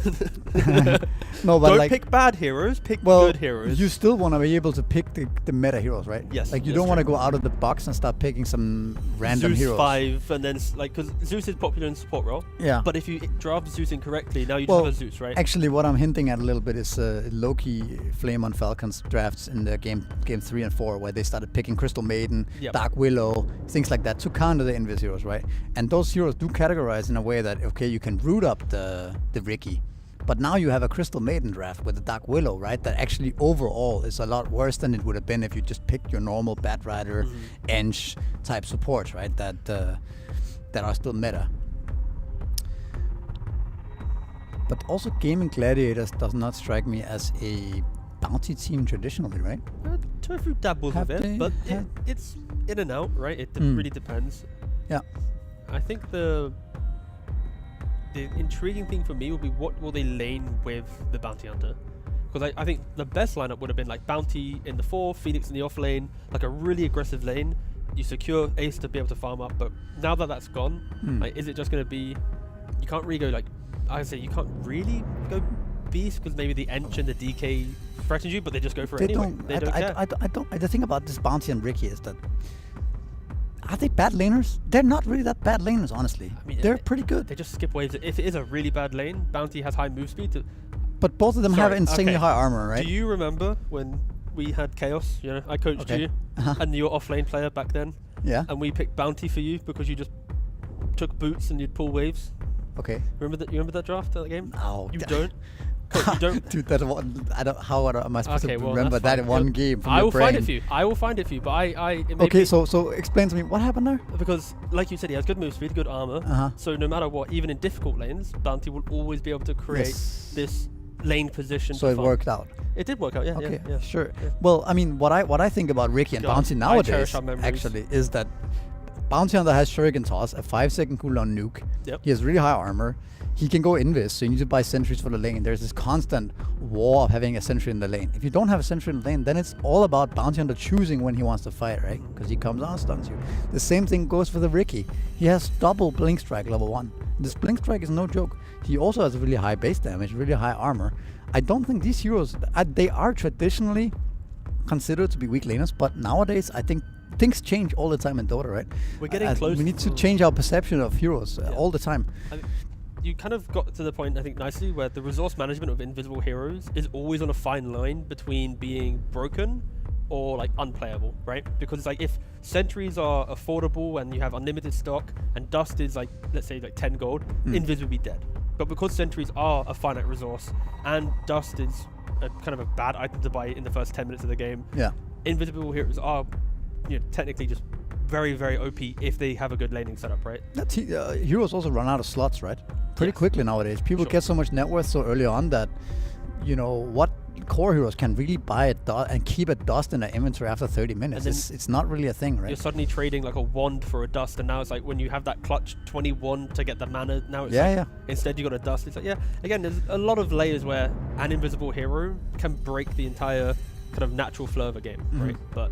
No, but Don't like... pick bad heroes, pick good heroes. You still want to be able to pick the meta heroes, right? Yes, Like, you that's don't want to true. go out of the box and start picking some random Zeus heroes. 5, and then, like, because Zeus is popular in support role. Yeah. But if you draft Zeus incorrectly, now you just Well, have a Zeus, right? Actually, what I'm hinting at a little bit is Loki Flame on Falcons drafts in the game 3 and 4, where they started picking Crystal Maiden, Yep. Dark Willow, things like that to counter the Invis heroes, right? And those heroes do categorize in a way that, okay, you can root up the Ricky, but now you have a Crystal Maiden draft with the Dark Willow, right? That actually overall is a lot worse than it would have been if you just picked your normal Bat Rider, Enge type supports, right? That are still meta. But also, Gaimin Gladiators does not strike me as a bounty team traditionally, right? Tofu dabbles Have with they- it, but have- it's in and out, right? It really depends. Yeah. I think the intriguing thing for me will be what will they lane with the Bounty Hunter? Because I think the best lineup would have been like Bounty in the 4, Phoenix in the off lane, like a really aggressive lane. You secure Ace to be able to farm up, but now that that's gone, like, is it just going to be... You can't really go like... I say you can't really go Beast because maybe the Ench and the DK threaten you, but they just go for it anyway. They don't care. The thing about this Bounty and Ricky is that, are they bad laners? They're not really that bad laners, honestly. I mean, they're pretty good. They just skip waves. If it is a really bad lane, Bounty has high move speed. But both of them have Sorry, insanely okay. high armor, right? Do you remember when we had Chaos? You know, I coached Okay. you, Uh-huh. and you were off-lane player back then, Yeah. and we picked Bounty for you because you just took boots and you'd pull waves. Okay. Remember that? You remember that draft of that game? No. You don't. Coach, you don't. Dude, that one. I don't. How am I supposed Okay, to well, remember that's that fine. one game from I your will find brain? it for you. I will find it for you. But it may Okay, be- so explain to me what happened there. because, like you said, he has good move speed, good armor. Uh-huh. So no matter what, even in difficult lanes, Bounty will always be able to create Yes. this lane position. So for it fun. worked out. It did work out. Yeah. Okay, Yeah. sure. Yeah. Well, I mean, what I think about Ricky and God, Bounty I nowadays cherish our memories. actually is that Bounty Hunter has Shuriken Toss, a 5-second cooldown nuke. Yep. He has really high armor. He can go invis, so you need to buy sentries for the lane. There's this constant war of having a sentry in the lane. If you don't have a sentry in the lane, then it's all about Bounty Hunter choosing when he wants to fight, right? Because he comes out and stuns you. The same thing goes for the Ricky. He has double Blink Strike level 1. This Blink Strike is no joke. He also has really high base damage, really high armor. I don't think these heroes, they are traditionally considered to be weak laners, but nowadays I think things change all the time in Dota, right? We're getting close. We need to change our perception of heroes Yeah. all the time. You kind of got to the point, I think, nicely, where the resource management of invisible heroes is always on a fine line between being broken or like unplayable, right? Because like if sentries are affordable and you have unlimited stock and dust is like, let's say like 10 gold, invis would be dead. But because sentries are a finite resource and dust is a kind of a bad item to buy in the first 10 minutes of the game, Yeah. invisible heroes are, you know, technically just very, very OP if they have a good laning setup, right? Heroes also run out of slots, right? Pretty Yes. quickly nowadays. People Sure. get so much net worth so early on that, you know, what core heroes can really buy a and keep a dust in their inventory after 30 minutes. then It's not really a thing, You're right? suddenly trading like a wand for a dust, and now it's like when you have that clutch 21 to get the mana, now it's Yeah, like, yeah. instead you got a dust. It's like, yeah, again, there's a lot of layers where an invisible hero can break the entire kind of natural flow of a game, Mm-hmm. right? But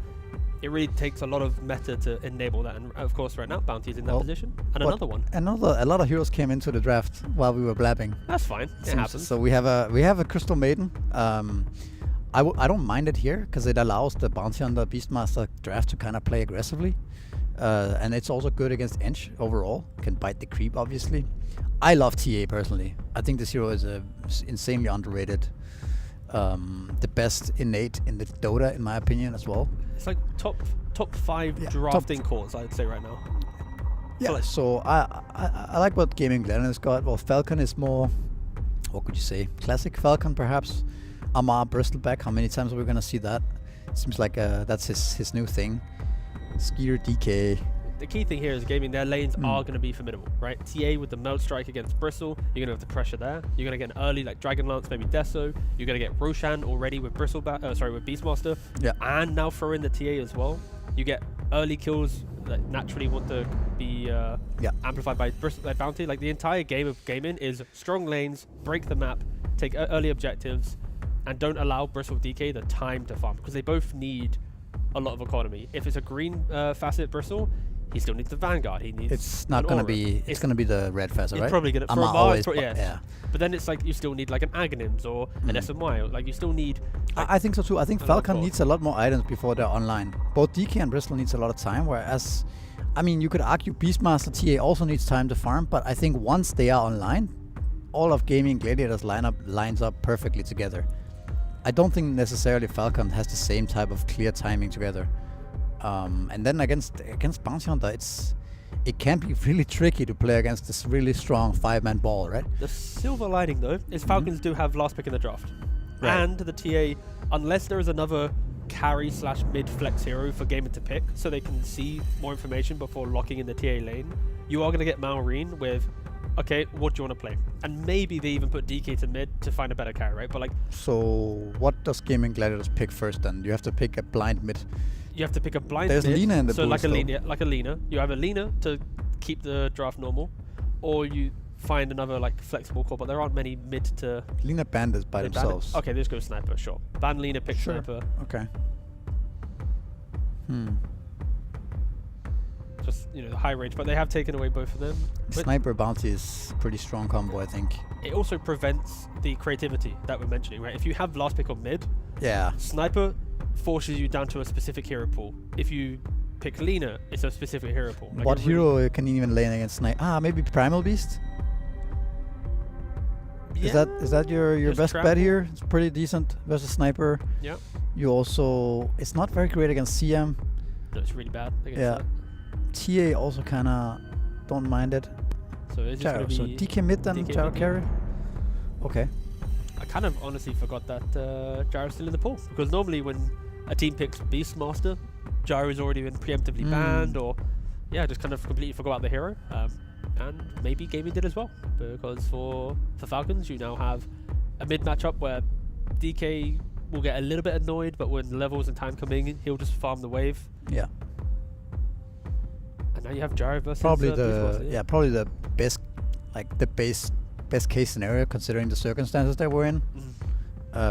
it really takes a lot of meta to enable that, and of course right now Bounty is in that Well, position, and but another one. A lot of heroes came into the draft while we were blabbing. That's fine, it happens. So we have a Crystal Maiden. I don't mind it here because it allows the Bounty Hunter Beastmaster draft to kind of play aggressively, and it's also good against Ench overall. Can bite the creep, obviously. I love TA personally. I think this hero is insanely underrated. The best innate in the Dota, in my opinion, as well. It's like top 5 Yeah, drafting cores, I'd say right now. Yeah. like- So I like what Gaimin Gladiators got. Well, Falcon is more, what could you say? Classic Falcon, perhaps. Amar Bristleback. How many times are we gonna see that? Seems like that's his new thing. Skier DK. The key thing here is gaming. Their lanes are going to be formidable, right? TA with the Melt Strike against Bristle, you're going to have the pressure there. You're going to get an early like Dragon Lance, maybe Deso. You're going to get Roshan already with with Beastmaster. Yeah. And now throw in the TA as well. You get early kills that naturally want to be amplified by Bounty. Like the entire game of gaming is strong lanes, break the map, take early objectives, and don't allow Bristle DK the time to farm because they both need a lot of economy. If it's a green facet Bristle, he still needs the Vanguard. He needs. It's not an gonna aura. be. It's gonna be the red facet, It's right? probably gonna. For Amar a Mar, always. yes. Yeah. But then it's like you still need like an Aghanims or an SMY. Like you still need. Like, I think so too. I think a lot of Falcon thought. needs a lot more items before they're online. Both DK and Bristle needs a lot of time, whereas, I mean, you could argue Beastmaster TA also needs time to farm, but I think once they are online, all of Gaimin Gladiators lines up perfectly together. I don't think necessarily Falcon has the same type of clear timing together. And then against Bounty Hunter, it can be really tricky to play against this really strong 5-man ball, right? the silver lining though is Falcons do have last pick in the draft, Right. and the TA, unless there is another carry / mid flex hero for Gaimin to pick, so they can see more information before locking in the TA lane. You are going to get Malrine with. Okay, what do you want to play? And maybe they even put DK to mid to find a better carry, right? But like, So what does Gaimin Gladiators pick first then? You have to pick a blind mid. you have to pick a blind There's mid. Lina in the so like boost, like a Lina. You have a Lina to keep the draft normal, or you find another like flexible core. But there aren't many mid to Lina bandits by mid themselves. Okay, let's go sniper. Sure, ban Lina, pick Sure. sniper. Okay. Just the high range, but they have taken away both of them. But Sniper Bounty is pretty strong combo, I think. it also prevents the creativity that we're mentioning, right? If you have last pick on mid, Yeah. sniper forces you down to a specific hero pool. If you pick Lina, it's a specific hero pool. Like, What it really- hero can even lane against Sniper? Maybe Primal Beast? Is that your There's best trap. bet here? It's pretty decent versus sniper. Yeah. You also, it's not very great against CM. No, it's really bad against Yeah. that. TA also kind of don't mind it. So it's just going Gyro. to be... So DK mid then, DK Gyro mid, carry. Okay. I kind of honestly forgot that Gyro's still in the pool. Because normally when a team picks Beastmaster, Gyro's already been preemptively banned, or just kind of completely forgot about the hero. And maybe Gaming did as well. Because for Falcons, you now have a mid matchup where DK will get a little bit annoyed, but when levels and time come in, he'll just farm the wave. Yeah. And now you have Gyro versus Probably Beastmaster, probably the best, like the best case scenario considering the circumstances that we're in.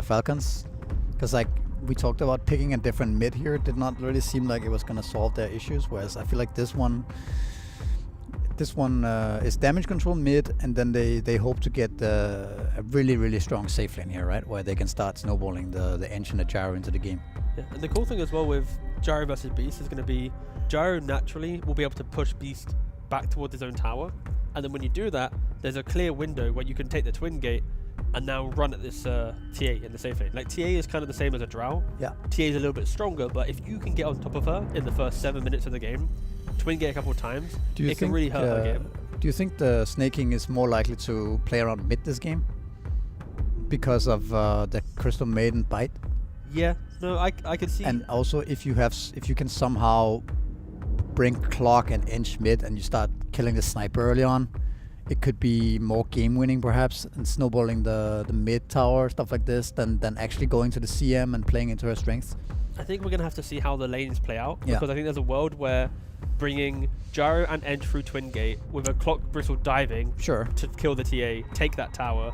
Falcons, because like we talked about picking a different mid here, it did not really seem like it was gonna solve their issues. Whereas I feel like this one is damage control mid, and then they hope to get a really strong safe lane here, right, where they can start snowballing the engine of Gyro into the game. Yeah, and the cool thing as well with Gyro versus Beast is going to be Gyro naturally will be able to push Beast back towards his own tower, and then when you do that, there's a clear window where you can take the twin gate and now run at this TA in the safe lane. Like TA is kind of the same as a Drow. Yeah. TA is a little bit stronger, but if you can get on top of her in the first 7 minutes of the game, twin gate a couple of times, it can really hurt her game. Do you think the Snaking is more likely to play around mid this game because of the Crystal Maiden bite? Yeah, no, I can see. And also, if you can somehow bring Clock and Inch mid and you start killing the sniper early on, it could be more game winning perhaps, and snowballing the mid tower, stuff like this, than actually going to the CM and playing into her strengths. I think we're going to have to see how the lanes play out, Yeah. because I think there's a world where bringing Gyro and Edge through Twin Gate with a Clock Bristle diving Sure. to kill the TA, take that tower,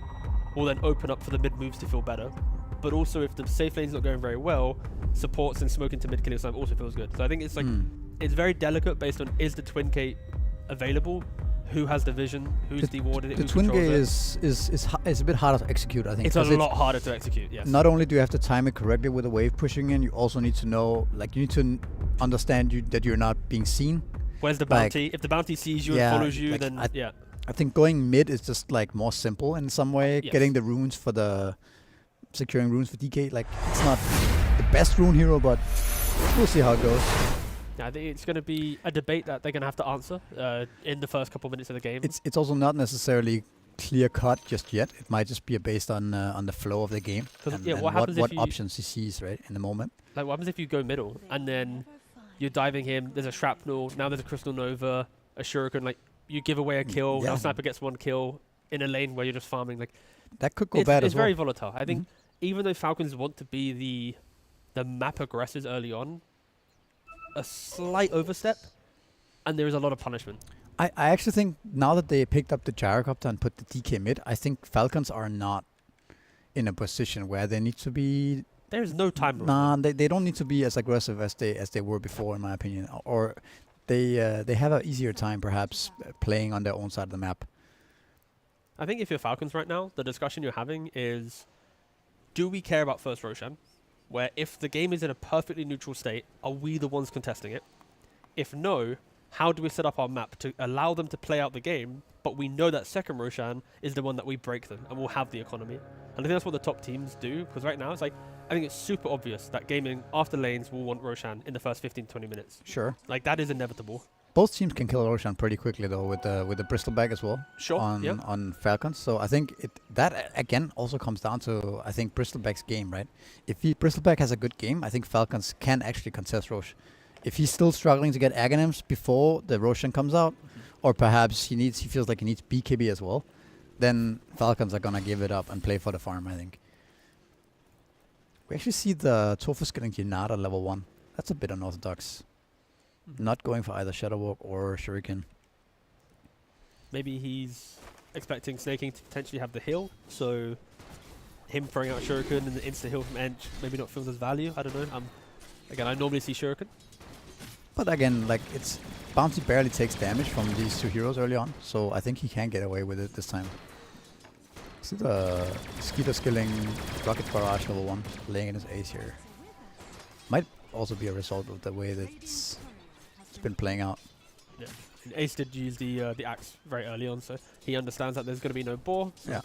will then open up for the mid moves to feel better. But also, if the safe lane's not going very well, supports and smoke into mid killing time also feels good. So I think it's like it's very delicate based on is the Twin Gate available, who has the vision, who's dewarded it, The who Twin controls Gate it. is a bit harder to execute, I think. It's a 'cause lot harder to execute. Yes. Not only do you have to time it correctly with the wave pushing in, you also need to know, like, you need to understand that you're not being seen. Where's the like, bounty? If the bounty sees you yeah, and follows you, like, then I think going mid is just like more simple in some way. Yes. Getting the runes for the securing runes for DK, like, it's not the best rune hero, but we'll see how it goes. Yeah, I think it's going to be a debate that they're going to have to answer in the first couple minutes of the game. It's also not necessarily clear cut just yet. It might just be based on the flow of the game and, yeah, and what happens if what you- options he sees right in the moment. Like, what happens if you go middle and then you're diving him, there's a shrapnel, now there's a Crystal Nova, a Shuriken, like, you give away a kill, yeah. now Sniper gets one kill in a lane where you're just farming. Like, That could go bad it's as well. very volatile. I think even though Falcons want to be the map aggressors early on, a slight overstep, and there is a lot of punishment. I actually think now that they picked up the gyrocopter and put the DK mid, I think Falcons are not in a position where they need to be. There is no time limit. Nah, they don't need to be as aggressive as they were before, in my opinion. Or they have an easier time perhaps playing on their own side of the map. I think if you're Falcons right now, the discussion you're having is, do we care about first Roshan? Where if the game is in a perfectly neutral state, are we the ones contesting it? If no, how do we set up our map to allow them to play out the game, but we know that second Roshan is the one that we break them and we'll have the economy. And I think that's what the top teams do, because right now it's like, I think it's super obvious that Gaming after lanes will want Roshan in the first 15-20 minutes. Sure. Like, that is inevitable. Both teams can kill Roshan pretty quickly though with the Bristol bag as well. Sure, on Falcons. So I think that again also comes down to, I think, Bristleback's game, right? If Bristleback has a good game, I think Falcons can actually contest Rosh. If he's still struggling to get Aghanims before the Roshan comes out, or perhaps he feels like he needs BKB as well, then Falcons are gonna give it up and play for the farm, I think. We actually see the Tofu skilling Yenada level 1. That's a bit unorthodox. Not going for either Shadow Walk or Shuriken. Maybe he's expecting Snaking to potentially have the heal, so him throwing out Shuriken and the insta-heal from Ench maybe not feels as value. I don't know. Again, I normally see Shuriken. But again, like, it's Bounty barely takes damage from these two heroes early on, so I think he can get away with it this time. See the Skeeter skilling Rocket Barrage level 1, laying in his ace here. Might also be a result of the way that it's been playing out. Yeah. And Ace did use the axe very early on, so he understands that there's going to be no boar. So Yeah.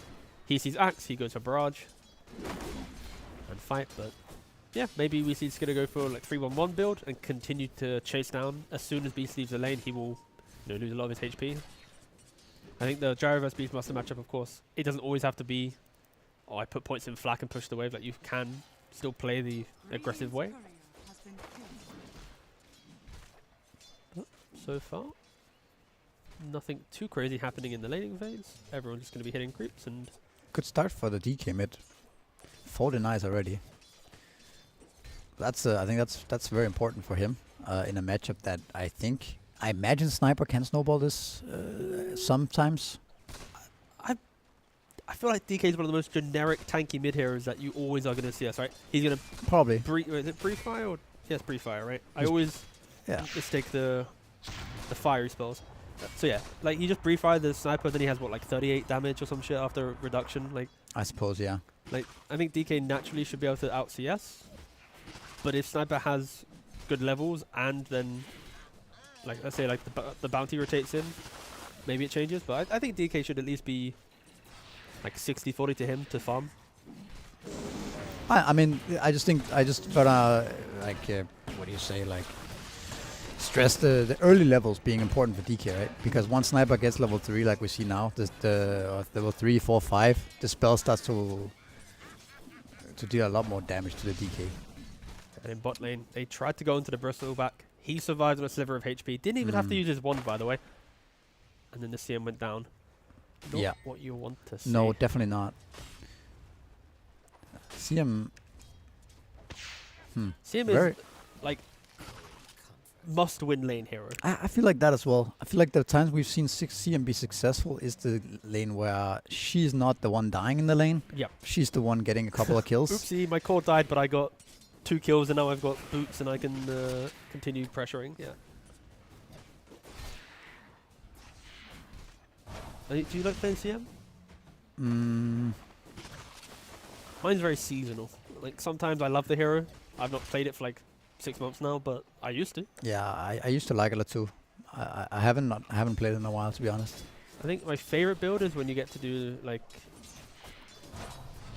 He sees Axe, he goes for Barrage and fight, but yeah, maybe we see Skidder go for like 3-1-1 build and continue to chase down. As soon as Beast leaves the lane, he will lose a lot of his HP. I think the Gyro vs Beastmaster matchup, of course, it doesn't always have to be, oh, I put points in flak and push the wave. Like, you can still play the aggressive way. But so far, nothing too crazy happening in the laning phase. Everyone's just going to be hitting creeps and... Good start for the DK mid. 4 denies already. That's I think that's very important for him in a matchup that I imagine Sniper can snowball this sometimes. I feel like DK is one of the most generic tanky mid heroes that you always are going to see us, right? He's going to probably. Is it pre-fire or yes, pre-fire, right? I always mistake the fiery spells. So yeah, like he just pre-fired the sniper, then he has what, like 38 damage or some shit after reduction. Like I suppose, yeah. Like I think DK naturally should be able to out CS, but if sniper has good levels and then, like let's say like the bounty rotates in, maybe it changes. But I think DK should at least be like 60-40 to him to farm. I mean, I just gotta like what do you say, like stress the early levels being important for DK, right? Because once sniper gets level 3, like we see now, the level 3, 4, 5, the spell starts to deal a lot more damage to the DK. And in bot lane, they tried to go into the bristle back. He survived on a sliver of HP. Didn't even have to use his wand, by the way. And then the CM went down. Not what you want to see. No, definitely not. CM. CM is like must-win lane hero. I feel like that as well. I feel like the times we've seen CM be successful is the lane where she's not the one dying in the lane. Yep. She's the one getting a couple of kills. Oopsie, my core died, but I got 2 kills, and now I've got boots, and I can continue pressuring. Yeah. Do you like playing CM? Mine's very seasonal. Like sometimes I love the hero. I've not played it for like 6 months now, but I used to. Yeah, I used to like it a lot too. I haven't played it in a while, to be honest. I think my favorite build is when you get to do like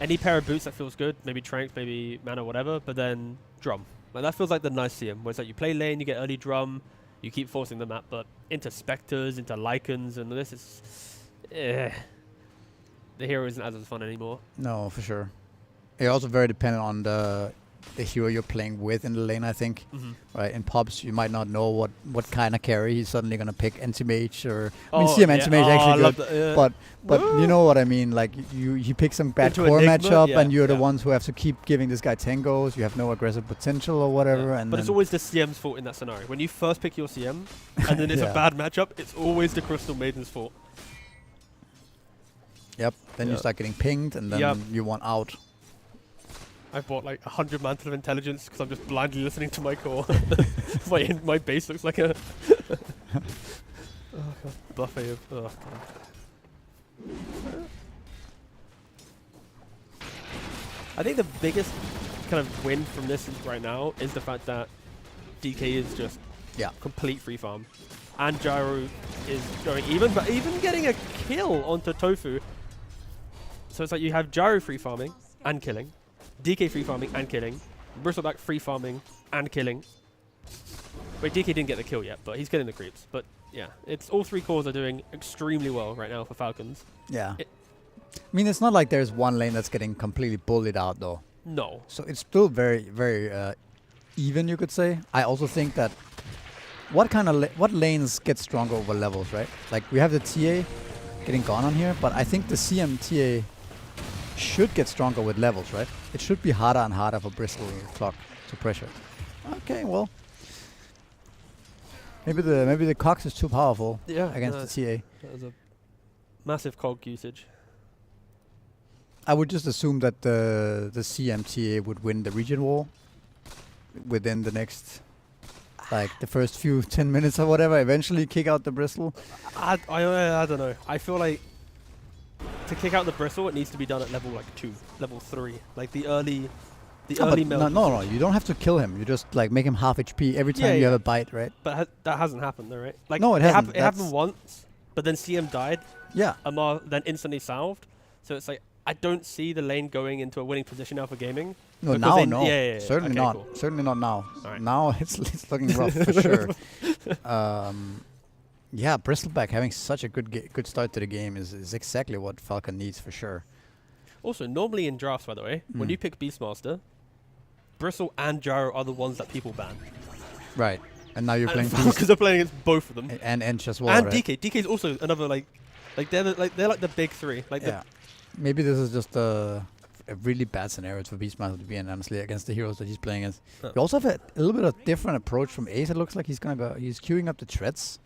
any pair of boots that feels good, maybe Trank, maybe mana, whatever, but then drum. Like that feels like the nice CM, where it's like you play lane, you get early drum, you keep forcing the map, but into Spectres, into Lycans, and this is... the hero isn't as fun anymore. No, for sure. You're also very dependent on the hero you're playing with in the lane, I think. Right? In pubs, you might not know what kind of carry he's suddenly going to pick. Anti-mage or... I mean, CM Anti-mage actually good. But you know what I mean? Like, you pick some bad core matchup and you're the ones who have to keep giving this guy tangos. You have no aggressive potential or whatever. And but it's always the CM's fault in that scenario. When you first pick your CM and then it's a bad matchup, it's always the Crystal Maiden's fault. Yep. Then you start getting pinged and then you want out. I bought like 100 Mantle of Intelligence because I'm just blindly listening to my core. my base looks like a buffet of... Oh, God. I think the biggest kind of win from this right now is the fact that DK is just complete free farm. And Gyro is going even, but even getting a kill onto Tofu. So it's like you have Gyro free farming and killing. DK free farming and killing. Bristleback free farming and killing. Wait, DK didn't get the kill yet, but he's killing the creeps. But yeah, it's all 3 cores are doing extremely well right now for Falcons. Yeah. I mean, it's not like there's one lane that's getting completely bullied out, though. No. So it's still very, very even, you could say. I also think that what lanes get stronger over levels, right? Like, we have the TA getting gone on here, but I think the CM TA should get stronger with levels, right? It should be harder and harder for Bristle Clock to pressure. Okay, well, maybe the Cox is too powerful against the TA. That was a massive cog usage. I would just assume that the CM TA would win the region war within the next, like the first few 10 minutes or whatever. Eventually kick out the Bristle. I don't know. I feel like to kick out the Bristle, it needs to be done at level like 2, level 3, like the early meld. No, you don't have to kill him. You just like make him half HP every time you have a bite, right? But that hasn't happened though, right? Like no, it hasn't. It happened once, but then CM died. Yeah. Amar then instantly salved. So it's like I don't see the lane going into a winning position now for gaming. No, because now, they- no. yeah, Certainly okay, not. cool. Certainly not now. Alright. Now it's looking rough for sure. Yeah, Bristleback having such a good start to the game is exactly what Falcon needs for sure. Also, normally in drafts, by the way, when you pick Beastmaster, Bristle and Gyro are the ones that people ban. Right. And now you're playing Because they're playing against both of them. and Ench as well, And right? DK. DK is also another they're like the big three. Like Yeah. Maybe this is just a really bad scenario for Beastmaster to be in, honestly, against the heroes that he's playing as. Huh. We also have a little bit of different approach from Ace. It looks like he's queuing up the treads,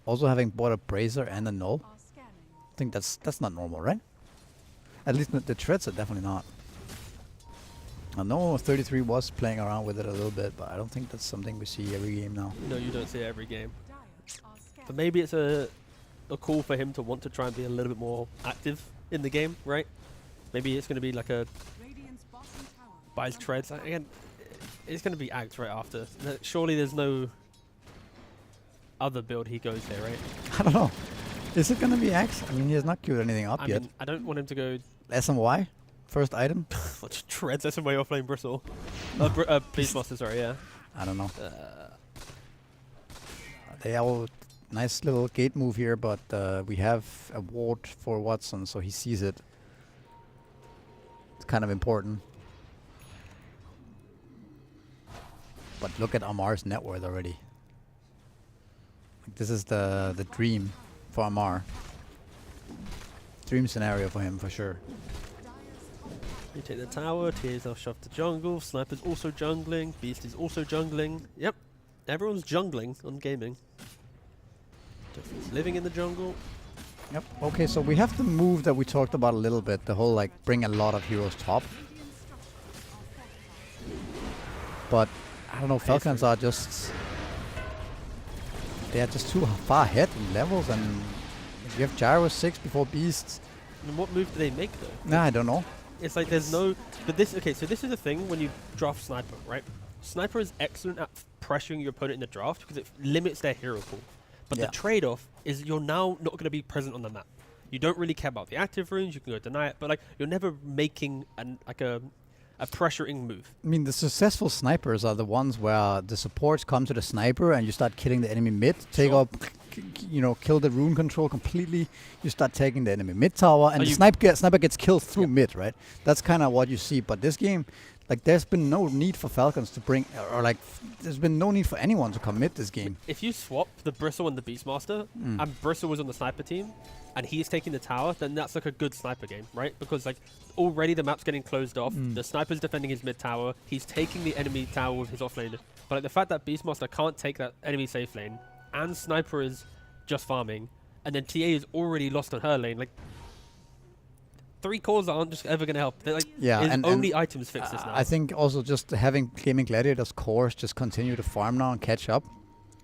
also having bought a brazier and a null. Are scanning. I think that's not normal, right? At least the treads are definitely not. I know 33 was playing around with it a little bit, but I don't think that's something we see every game now. no, you don't see it every game. Dire are scanning. But maybe it's a call for him to want to try and be a little bit more active in the game, right? Maybe it's going to be like a Radiant's bottom tower buys is under treads. Again, it's going to be Act right after. Surely there's no other build he goes there, right? I don't know. Is it gonna be Axe? I mean, he has not queued anything up I yet. mean, I don't want him to go SMY, first item. treads that's way off lane Bristle. Beastmaster, sorry, yeah. I don't know. They have a nice little gate move here, but we have a ward for Watson, so he sees it. It's kind of important. But look at Amar's net worth already. Like, this is the dream for Amar. Dream scenario for him, for sure. You take the tower, TA's off shove to jungle, Sniper's also jungling, Beast is also jungling. Yep, everyone's jungling on gaming. Difference living in the jungle. Yep. Okay, so we have the move that we talked about a little bit, the whole like bring a lot of heroes top. But I don't know, Falcons are just they are just too far ahead in levels, and you have Gyro 6 before Beasts. And what move do they make though? Nah, I don't know. It's like there's no. But this, okay, so this is the thing when you draft Sniper, right? Sniper is excellent at pressuring your opponent in the draft because it limits their hero pool. But Yeah. the trade-off is you're now not going to be present on the map. You don't really care about the active runes. You can go deny it, but like you're never making a pressuring move. I mean, the successful snipers are the ones where the supports come to the sniper and you start killing the enemy mid, take Sure. up, kill the rune control completely. You start taking the enemy mid tower, and Are the you- sniper gets killed through mid, right? That's kind of what you see. But this game, like, there's been no need for Falcons to bring, there's been no need for anyone to come mid this game. If you swap the Bristle and the Beastmaster, and Bristle was on the sniper team, and he's taking the tower, then that's like a good sniper game, right? Because like already the map's getting closed off, the sniper's defending his mid tower, he's taking the enemy tower with his offlane. But like the fact that Beastmaster can't take that enemy safe lane, and sniper is just farming, and then TA is already lost on her lane, like 3 cores aren't just ever gonna help. They're like, Yeah, his and only items fix this now. I think also just having Gaimin Gladiators cores just continue to farm now and catch up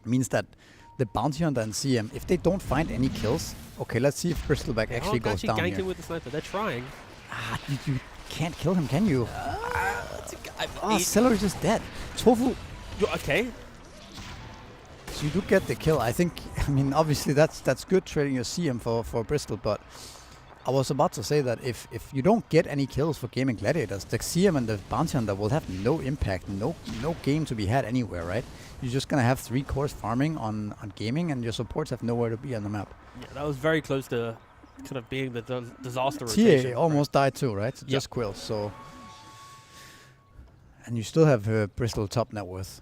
means that the bounty hunter and CM, if they don't find any kills, okay, let's see if Bristleback They actually aren't goes actually down ganking here. with the sniper. They're trying. You can't kill him, can you? Oh, He- Celery's just dead. Tofu, Okay. so you do get the kill. I think, I mean, obviously that's good trading your CM for Bristol, but I was about to say that if you don't get any kills for Gaimin Gladiators, the CM and the bounty hunter will have no impact, no game to be had anywhere, right? You're just gonna have 3 cores farming on gaming, and your supports have nowhere to be on the map. Yeah, that was very close to kind of being the disaster rotation. TA almost died too, right? So just Quill, so... And you still have Bristol top net worth.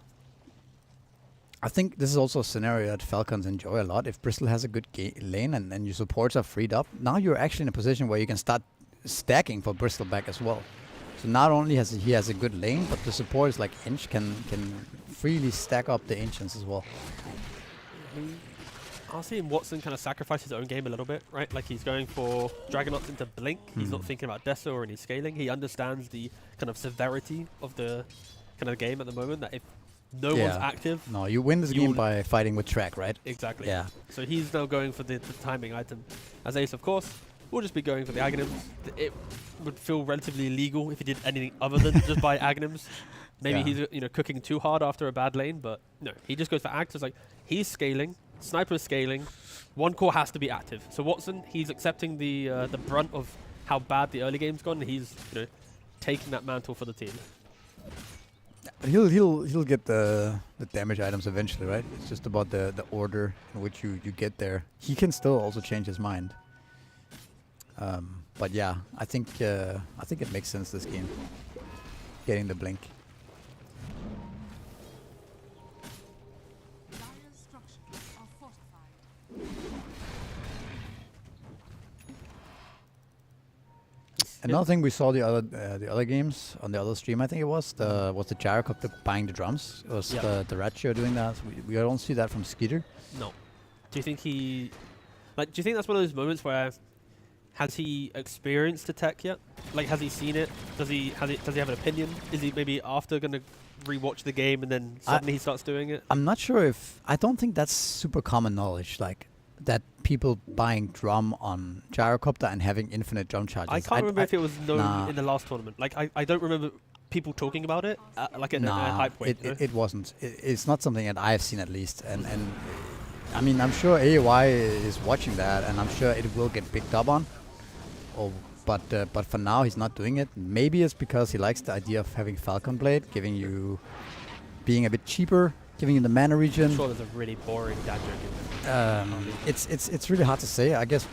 I think this is also a scenario that Falcons enjoy a lot. If Bristol has a good lane and your supports are freed up, now you're actually in a position where you can start stacking for Bristol back as well. So not only has he has a good lane, but the supports like Inch can freely stack up the Ancients as well. I'll see Watson kind of sacrifice his own game a little bit, right? Like he's going for Dragonauts into Blink. He's not thinking about Dessa or any scaling. He understands the kind of severity of the kind of game at the moment, that if no one's active... No, you win this game you'll- by fighting with track, right? Exactly. Yeah. So he's now going for the timing item. As Ace, of course, will just be going for the Aghanims. It would feel relatively illegal if he did anything other than just buy Aghanims. Maybe Yeah. he's cooking too hard after a bad lane, but no, he just goes for Act. It's like he's scaling, Sniper's scaling, 1 core has to be active. So Watson, he's accepting the brunt of how bad the early game's gone, and he's taking that mantle for the team. He'll get the damage items eventually, right? It's just about the order in which you get there. He can still also change his mind. But yeah, I think it makes sense this game. Getting the blink. Dire's structures are fortified. Another thing we saw the other games on the other stream, I think it was the gyrocopter buying the drums. It was the Ratio doing that. We don't see that from Skeeter. No. Do you think do you think that's one of those moments where has he experienced the tech yet? Like, has he seen it? Does he have an opinion? Is he maybe after going to rewatch the game and then suddenly he starts doing it? I'm not sure if I don't think that's super common knowledge. Like that people buying drum on gyrocopter and having infinite drum charges. I can't remember if it was known in the last tournament. Like, I don't remember people talking about it like in a hype way. It wasn't. It's not something that I've seen at least. And I mean, I'm sure AOI is watching that, and I'm sure it will get picked up on. But for now, he's not doing it. Maybe it's because he likes the idea of having Falcon Blade, being a bit cheaper, giving you the mana region. I'm sure there's a really boring dad joke. It's really hard to say. I guess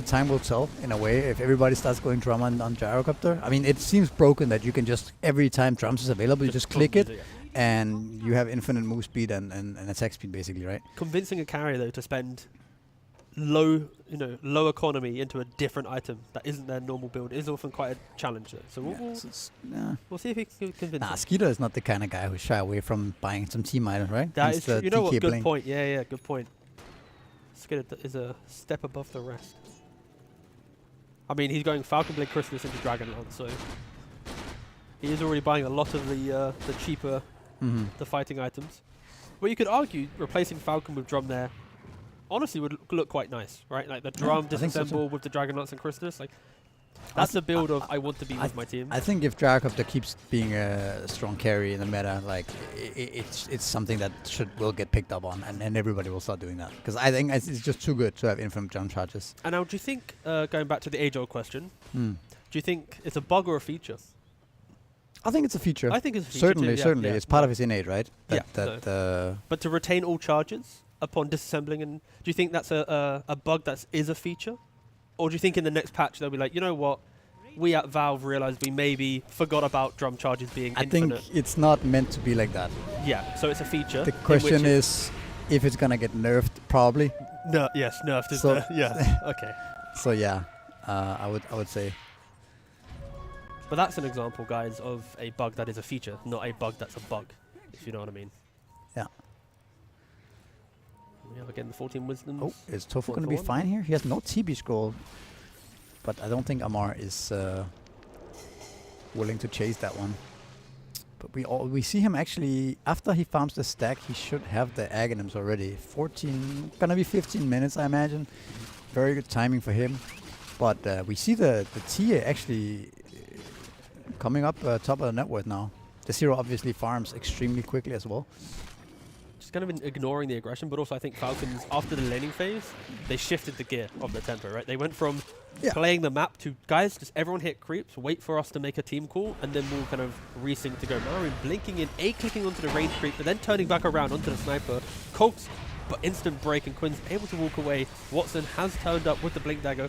the time will tell in a way if everybody starts going drum on gyrocopter. I mean, it seems broken that you can just every time drums is available, you just click it, and you have infinite move speed and attack speed basically, right? Convincing a carrier though to spend low economy into a different item that isn't their normal build is often quite a challenge there. So we'll see if he can convince him. Skeeter is not the kind of guy who shy away from buying some team items, right? That is true. You know what? Good blink. point. Yeah, good point. Skeeter is a step above the rest. I mean, he's going Falcon Blade Christmas into Dragonlance, so he is already buying a lot of the cheaper the fighting items. Well, you could argue replacing Falcon with drum there honestly would look quite nice, right? Like the drum disassemble with the Dragonlance and Christmas. Like that's the build of I want to be with my team. I think if gyrocopter keeps being a strong carry in the meta, like it's something that will get picked up on, and everybody will start doing that. Because I think it's just too good to have infinite jump charges. And now, do you think, going back to the age-old question, do you think it's a bug or a feature? I think it's a feature. I think it's a feature certainly, too, certainly. yeah. It's part of his innate, right? But to retain all charges upon disassembling, and do you think that's a bug that is a feature? Or do you think in the next patch they'll be like, you know what, we at Valve realized we maybe forgot about drum charges being infinite? I think it's not meant to be like that. Yeah, so it's a feature. The question is if it's gonna get nerfed, probably. No, yes, nerfed is so yeah. Okay. So yeah, I would say. But that's an example, guys, of a bug that is a feature, not a bug that's a bug, if you know what I mean. Yeah. We have again the 14 wisdoms. Oh, is Tofu going to be fine here? He has no TB scroll, but I don't think Amar is willing to chase that one. But we see him actually, after he farms the stack, he should have the Aghanims already. 14, gonna be 15 minutes, I imagine. Very good timing for him. But we see the TA actually coming up top of the net worth now. The Zero obviously farms extremely quickly as well. Just kind of ignoring the aggression, but also I think Falcons, after the laning phase, they shifted the gear of the tempo, right? They went from playing the map to, guys, just everyone hit creeps, wait for us to make a team call, and then we'll kind of resync to go. Marin blinking in, clicking onto the range creep, but then turning back around onto the sniper. Colts, but instant break, and Quinn's able to walk away. Watson has turned up with the blink dagger.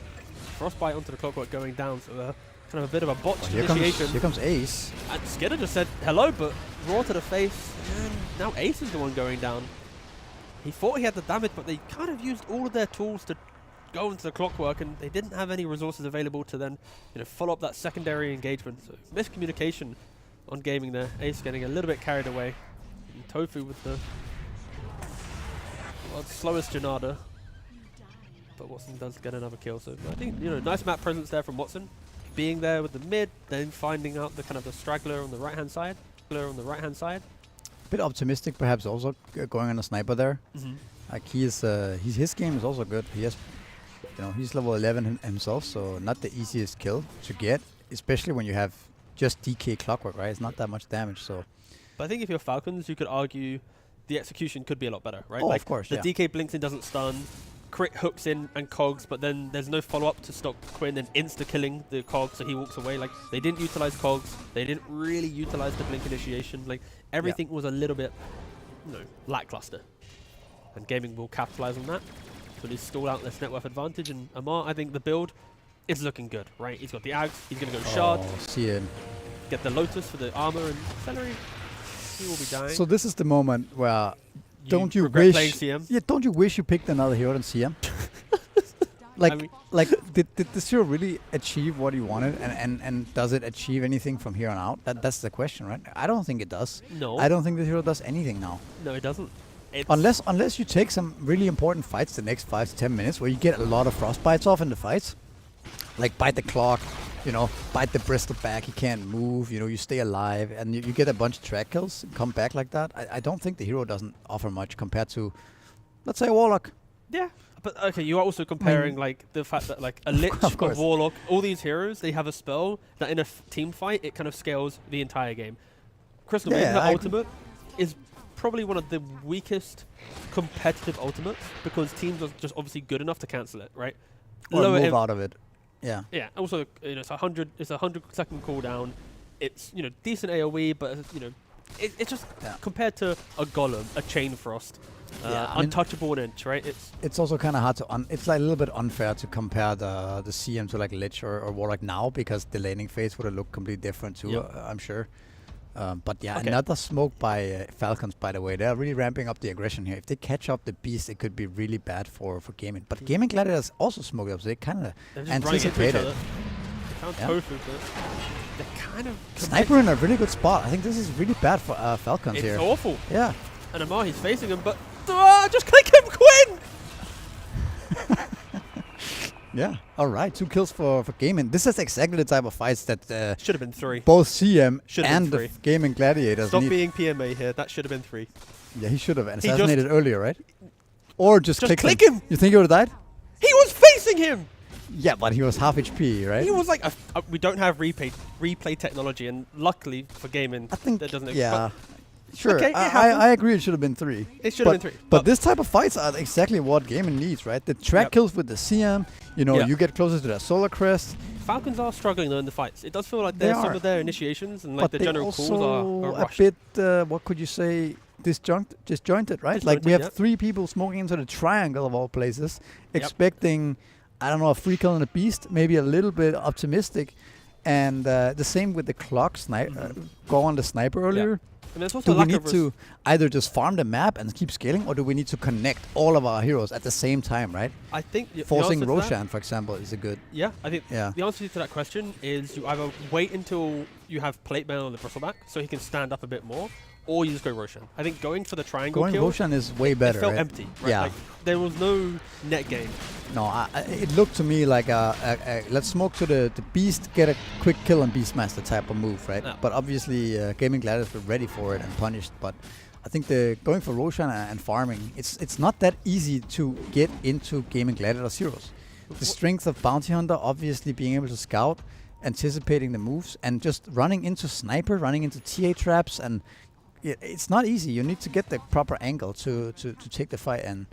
Frostbite onto the clockwork going down, so kind of a bit of a botched initiation. Here comes Ace. And Skidder just said hello, but raw to the face. And now Ace is the one going down. He thought he had the damage, but they kind of used all of their tools to go into the clockwork, and they didn't have any resources available to then, follow up that secondary engagement. So miscommunication on gaming there. Ace getting a little bit carried away. And Tofu with the slowest Janada. But Watson does get another kill. So I think, nice map presence there from Watson. Being there with the mid, then finding out the kind of the straggler on the right-hand side. A bit optimistic, perhaps also going on a sniper there. Like his game is also good. He has, he's level 11 himself, so not the easiest kill to get, especially when you have just DK clockwork, right? It's not that much damage, so. But I think if you're Falcons, you could argue the execution could be a lot better, right? Oh, like of course, the DK blinks in doesn't stun. Crit hooks in and cogs, but then there's no follow-up to stop Quinn and insta-killing the cog, so he walks away. Like, they didn't utilize cogs. They didn't really utilize the blink initiation. Like, everything was a little bit, lackluster. And Gaming will capitalize on that. So they stall out this net worth advantage. And Amar, I think the build is looking good, right? He's got the Ags. He's going to go Shard. See it. Get the Lotus for the armor and Celery. He will be dying. So this is the moment where don't you regret wish? playing CM? Yeah, don't you wish you picked another hero than CM? Like, I mean- did this hero really achieve what he wanted, and does it achieve anything from here on out? That's the question, right? I don't think it does. No. I don't think the hero does anything now. No, it doesn't. Unless you take some really important fights the next 5 to 10 minutes where you get a lot of frostbites off in the fights. Like bite the clock, bite the Bristol back, he can't move, you stay alive, and you get a bunch of track kills and come back like that. I don't think the hero doesn't offer much compared to, let's say, Warlock. Yeah, but okay, you are also comparing like the fact that like a Lich, Of a course. Warlock, all these heroes, they have a spell that in a team fight, it kind of scales the entire game. Crystal Maiden, her I agree. ultimate is probably one of the weakest competitive ultimates because teams are just obviously good enough to cancel it, right? Or Lower move im- out of it. Yeah. Yeah. Also, it's a 100-second cooldown. It's decent AOE, but it's just compared to a Golem, a Chain Frost, Yeah, I mean- untouchable an inch, right? It's also kind of hard to it's like a little bit unfair to compare the CM to like Lich or Warlock now because the laning phase would have looked completely different too. Yep. I'm sure. But yeah, Okay. another smoke by Falcons. By the way, they're really ramping up the aggression here. If they catch up the beast, it could be really bad for Gaming. But Gaimin Gladiators also smoked up, so they kind of They're just running into each anticipated. other. They found Yeah. Tofu, but they're kind of Sniper in a really good spot. I think this is really bad for Falcons It's here. awful. Yeah. And Amar, he's facing him, but just click him, Quinn! Yeah. All right. 2 kills for Gaimin. This is exactly the type of fights that Should have been 3. both CM Should've been and the 3. Gaming Gladiators Stop need. being PMA here. That should have been 3. Yeah, he should have just- assassinated earlier, right? Or just click him. him. You think he would have died? He was facing him. Yeah, but he was half HP, right? He was like, we don't have replay technology, and luckily for gaming, I think. that doesn't. Yeah. Sure. Okay, it I happens. agree. It should have been 3. It should have been 3. But this type of fights are exactly what Gaming needs, right? The track Yep. kills with the CM. Yeah. You get closer to that Solar Crest. Falcons are struggling though in the fights. It does feel like They some are. of their initiations and like But the they general also calls are a rushed. bit, what could you say, disjointed, right? Like we Disjointed, have yeah. 3 people smoking into the triangle of all places, Yep. expecting, I don't know, a free kill on a beast, maybe a little bit optimistic. And the same with the clock go on the sniper earlier. And there's also Do we lack need of to either just farm the map and keep scaling, or do we need to connect all of our heroes at the same time, right? I think the Forcing answer to that- Roshan, for example, is a good. Yeah, I think Yeah. the answer to that question is you either wait until you have plate mail on the bristleback so he can stand up a bit more, or you just go Roshan. I think going for the triangle Going kill, Roshan is way better. it felt right? empty. Right? Yeah. Like, there was no net gain. No, it looked to me like let's smoke to the beast, get a quick kill on Beastmaster type of move, right? Yeah. But obviously, Gaming Gladiators were ready for it and punished. But I think the going for Roshan and farming, it's not that easy to get into Gaming Gladiators heroes. The strength of Bounty Hunter, obviously being able to scout, anticipating the moves, and just running into sniper, running into TA traps, and it's not easy. You need to get the proper angle to take the fight. And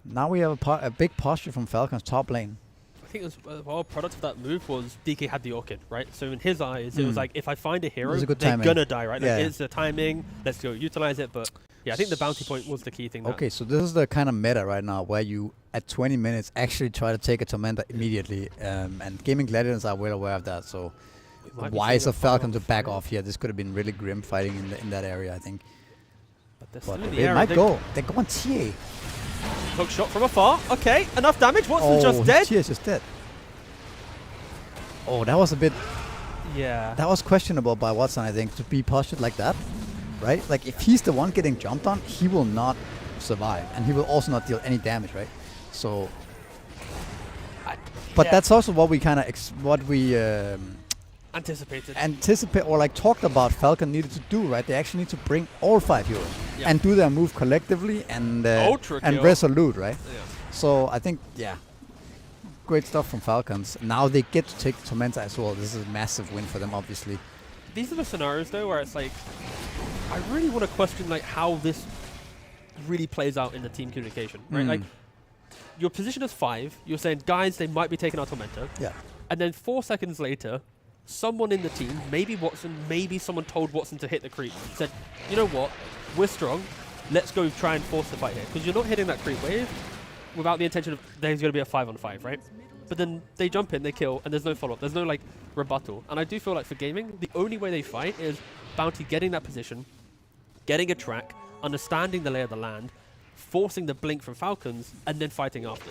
now we have a big posture from Falcons top lane. I think the whole product of that move was DK had the Orchid, right? So in his eyes, it was like, if I find a hero, was a good they're timing. gonna die, right? Yeah, Like, yeah. it's the timing, let's go utilize it. But yeah, I think the bounty point was the key thing. Okay, so this is the kind of meta right now where you, at 20 minutes, actually try to take a Tormentor immediately. And Gaming Gladiators are well aware of that, so Might be wise seeing of a Falcon to follow-up, back right? off here. This could have been really grim fighting in that area, I think. But they're But still in the they air. might They go. They're going TA. Hook shot from afar. Okay, enough damage. Watson's just dead. TA is just dead. Oh, that was a bit... Yeah. That was questionable by Watson, I think, to be postured like that, right? Like, if he's the one getting jumped on, he will not survive, and he will also not deal any damage, right? So, but yeah. that's also what we kind of Anticipated. anticipate or like talked about Falcon needed to do, right? They actually need to bring all 5 heroes Yeah. and do their move collectively and Ultra and kill. resolute, right? Yeah. So I think, yeah, great stuff from Falcons. Now they get to take Tormentor as well. This is a massive win for them, obviously. These are the scenarios though where it's like, I really want to question like how this really plays out in the team communication, right? Mm. Like, your position is 5. You're saying, guys, they might be taking our tormentor. Yeah. And then 4 seconds later, someone in the team, maybe Watson, maybe someone told Watson to hit the creep. Said, you know what? We're strong. Let's go try and force the fight here. Because you're not hitting that creep wave without the intention of there's going to be a 5-on-5, right? But then they jump in, they kill, and there's no follow-up. There's no, like, rebuttal. And I do feel like for gaming, the only way they fight is Bounty getting that position, getting a track, understanding the lay of the land, forcing the blink from Falcons, and then fighting after.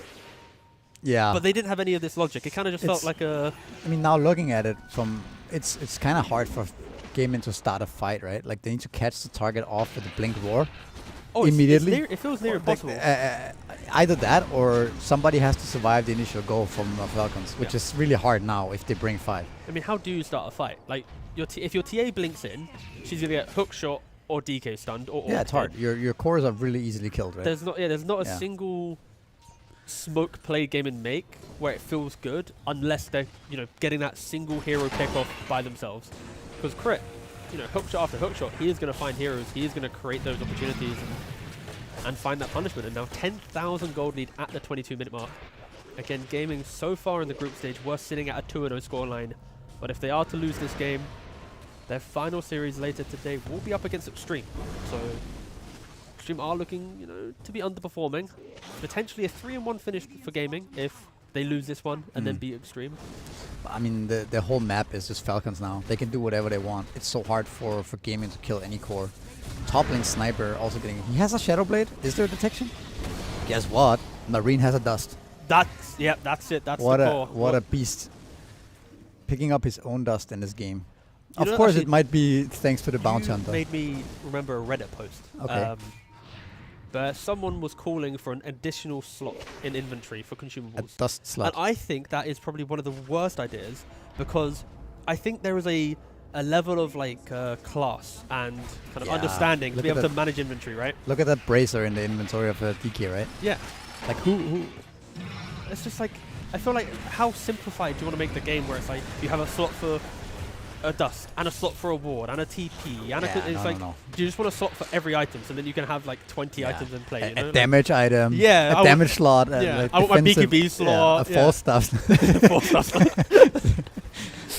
Yeah. But they didn't have any of this logic. It kind of just felt like a... I mean, now looking at it from... It's kind of hard for Gaimin to start a fight, right? Like, they need to catch the target off with the blink roar immediately. It feels near impossible. Either that or somebody has to survive the initial goal from Falcons, which is really hard now if they bring 5. I mean, how do you start a fight? Like, if your TA blinks in, she's going to get hook shot or DK stunned. Or yeah, it's hard. Your cores are really easily killed, right? There's not a single smoke play Gaimin make where it feels good unless they're getting that single hero pick off by themselves. Because Crit, hook shot after hook shot, he is going to find heroes. He is going to create those opportunities and find that punishment. And now 10,000 gold lead at the 22-minute mark. Again, Gaming so far in the group stage, we're sitting at a 2-0 scoreline. But if they are to lose this game, their final series later today will be up against Xtreme. So Xtreme are looking, to be underperforming. Potentially a 3-1 finish for Gaming if they lose this one and then beat Xtreme. I mean, the whole map is just Falcons now. They can do whatever they want. It's so hard for Gaming to kill any core. Top lane Sniper also getting... He has a Shadow Blade. Is there a detection? Guess what? Marine has a Dust. That's it. That's the core. What a beast. Picking up his own Dust in this game. Of course, it might be thanks to the Bounty Hunter. Made me remember a Reddit post. Okay. But someone was calling for an additional slot in inventory for consumables. A Dust slot. And I think that is probably one of the worst ideas because I think there is a level of class and kind of understanding to be able to manage inventory, right? Look at that bracer in the inventory of DK, right? Yeah. Like who? It's just like, I feel like how simplified do you want to make the game where it's like you have a slot for a Dust and a slot for a ward and a TP and no. Do you just want a slot for every item so then you can have 20 items in play? A damage item. Yeah. A damage slot. Yeah. I want my BKB slot. A false stuff. False stuff.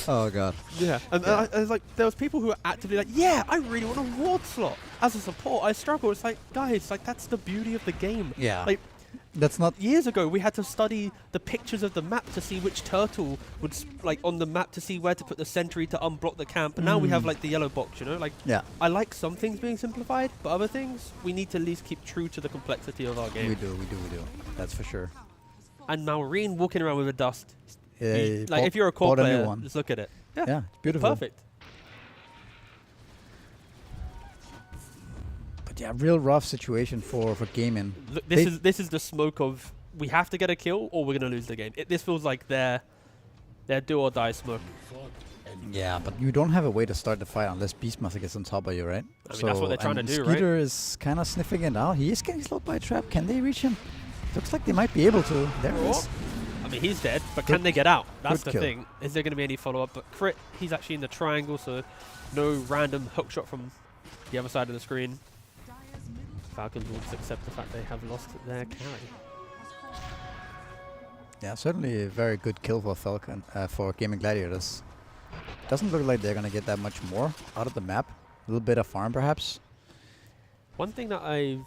Oh god. Yeah. And it's like there was people who were actively like, yeah, I really want a ward slot. As a support, I struggle. It's like, guys, that's the beauty of the game. Yeah. Like, that's not... Years ago, we had to study the pictures of the map to see which turtle would, on the map to see where to put the sentry to unblock the camp. And now we have, the yellow box, Yeah. I like some things being simplified, but other things, we need to at least keep true to the complexity of our game. We do. That's for sure. And now Marine walking around with a Dust. Yeah, if you're a core player, just look at it. Yeah, it's beautiful. Perfect. But yeah, real rough situation for Gaimin. Look, this is the smoke of we have to get a kill or we're gonna lose the game. This feels like their do or die smoke. Yeah, but you don't have a way to start the fight unless Beastmaster gets on top of you, right? I mean, that's what they're trying to do, right? Skeeter is kind of sniffing it out. He is getting slowed by a trap. Can they reach him? Looks like they might be able to. There it is. I mean, he's dead, but can they get out? That's the kill. thing. Is there going to be any follow-up? But Crit, he's actually in the triangle, so no random hook shot from the other side of the screen. Falcons will just accept the fact they have lost their carry. Yeah, certainly a very good kill for for Gaimin Gladiators. Doesn't look like they're going to get that much more out of the map. A little bit of farm, perhaps. One thing that I've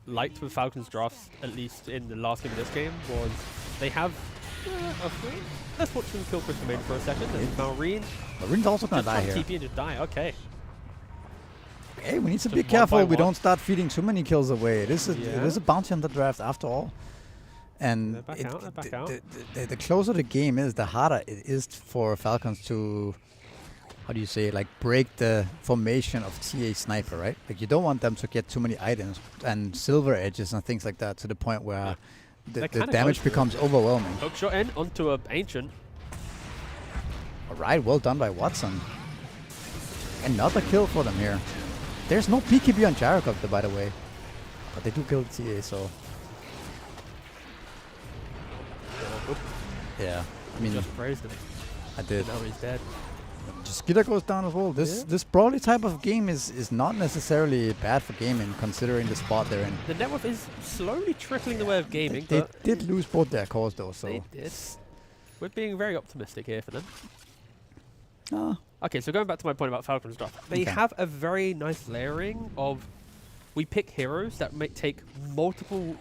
liked with Falcons drafts, at least in the last game of this game, was they have let's watch them kill Chris Main for a second. And Marine's also going to die here. TP and just die. Okay. Hey, we need to So be one careful. by We one. don't start feeding too many kills away. It is a bounty on the draft after all. And They're back out. the closer the game is, the harder it is for Falcons to, how do you say, break the formation of TA Sniper, right? Like, you don't want them to get too many items and silver edges and things like that to the point where the damage becomes overwhelming. Hook shot in onto an Ancient. All right, well done by Watson. Another kill for them here. There's no PKB on Jericho, by the way. But they do kill the TA, so... Yeah, I mean... Just praised him. I did. Now he's dead. Skitter goes down as well. This brawly type of game is not necessarily bad for gaming, considering the spot they're in. The network is slowly trickling the way of gaming. They but did lose both their cores though, so. they did. We're being very optimistic here for them. Ah. Okay, so going back to my point about Falcons draft, they have a very nice layering of. We pick heroes that may take multiple,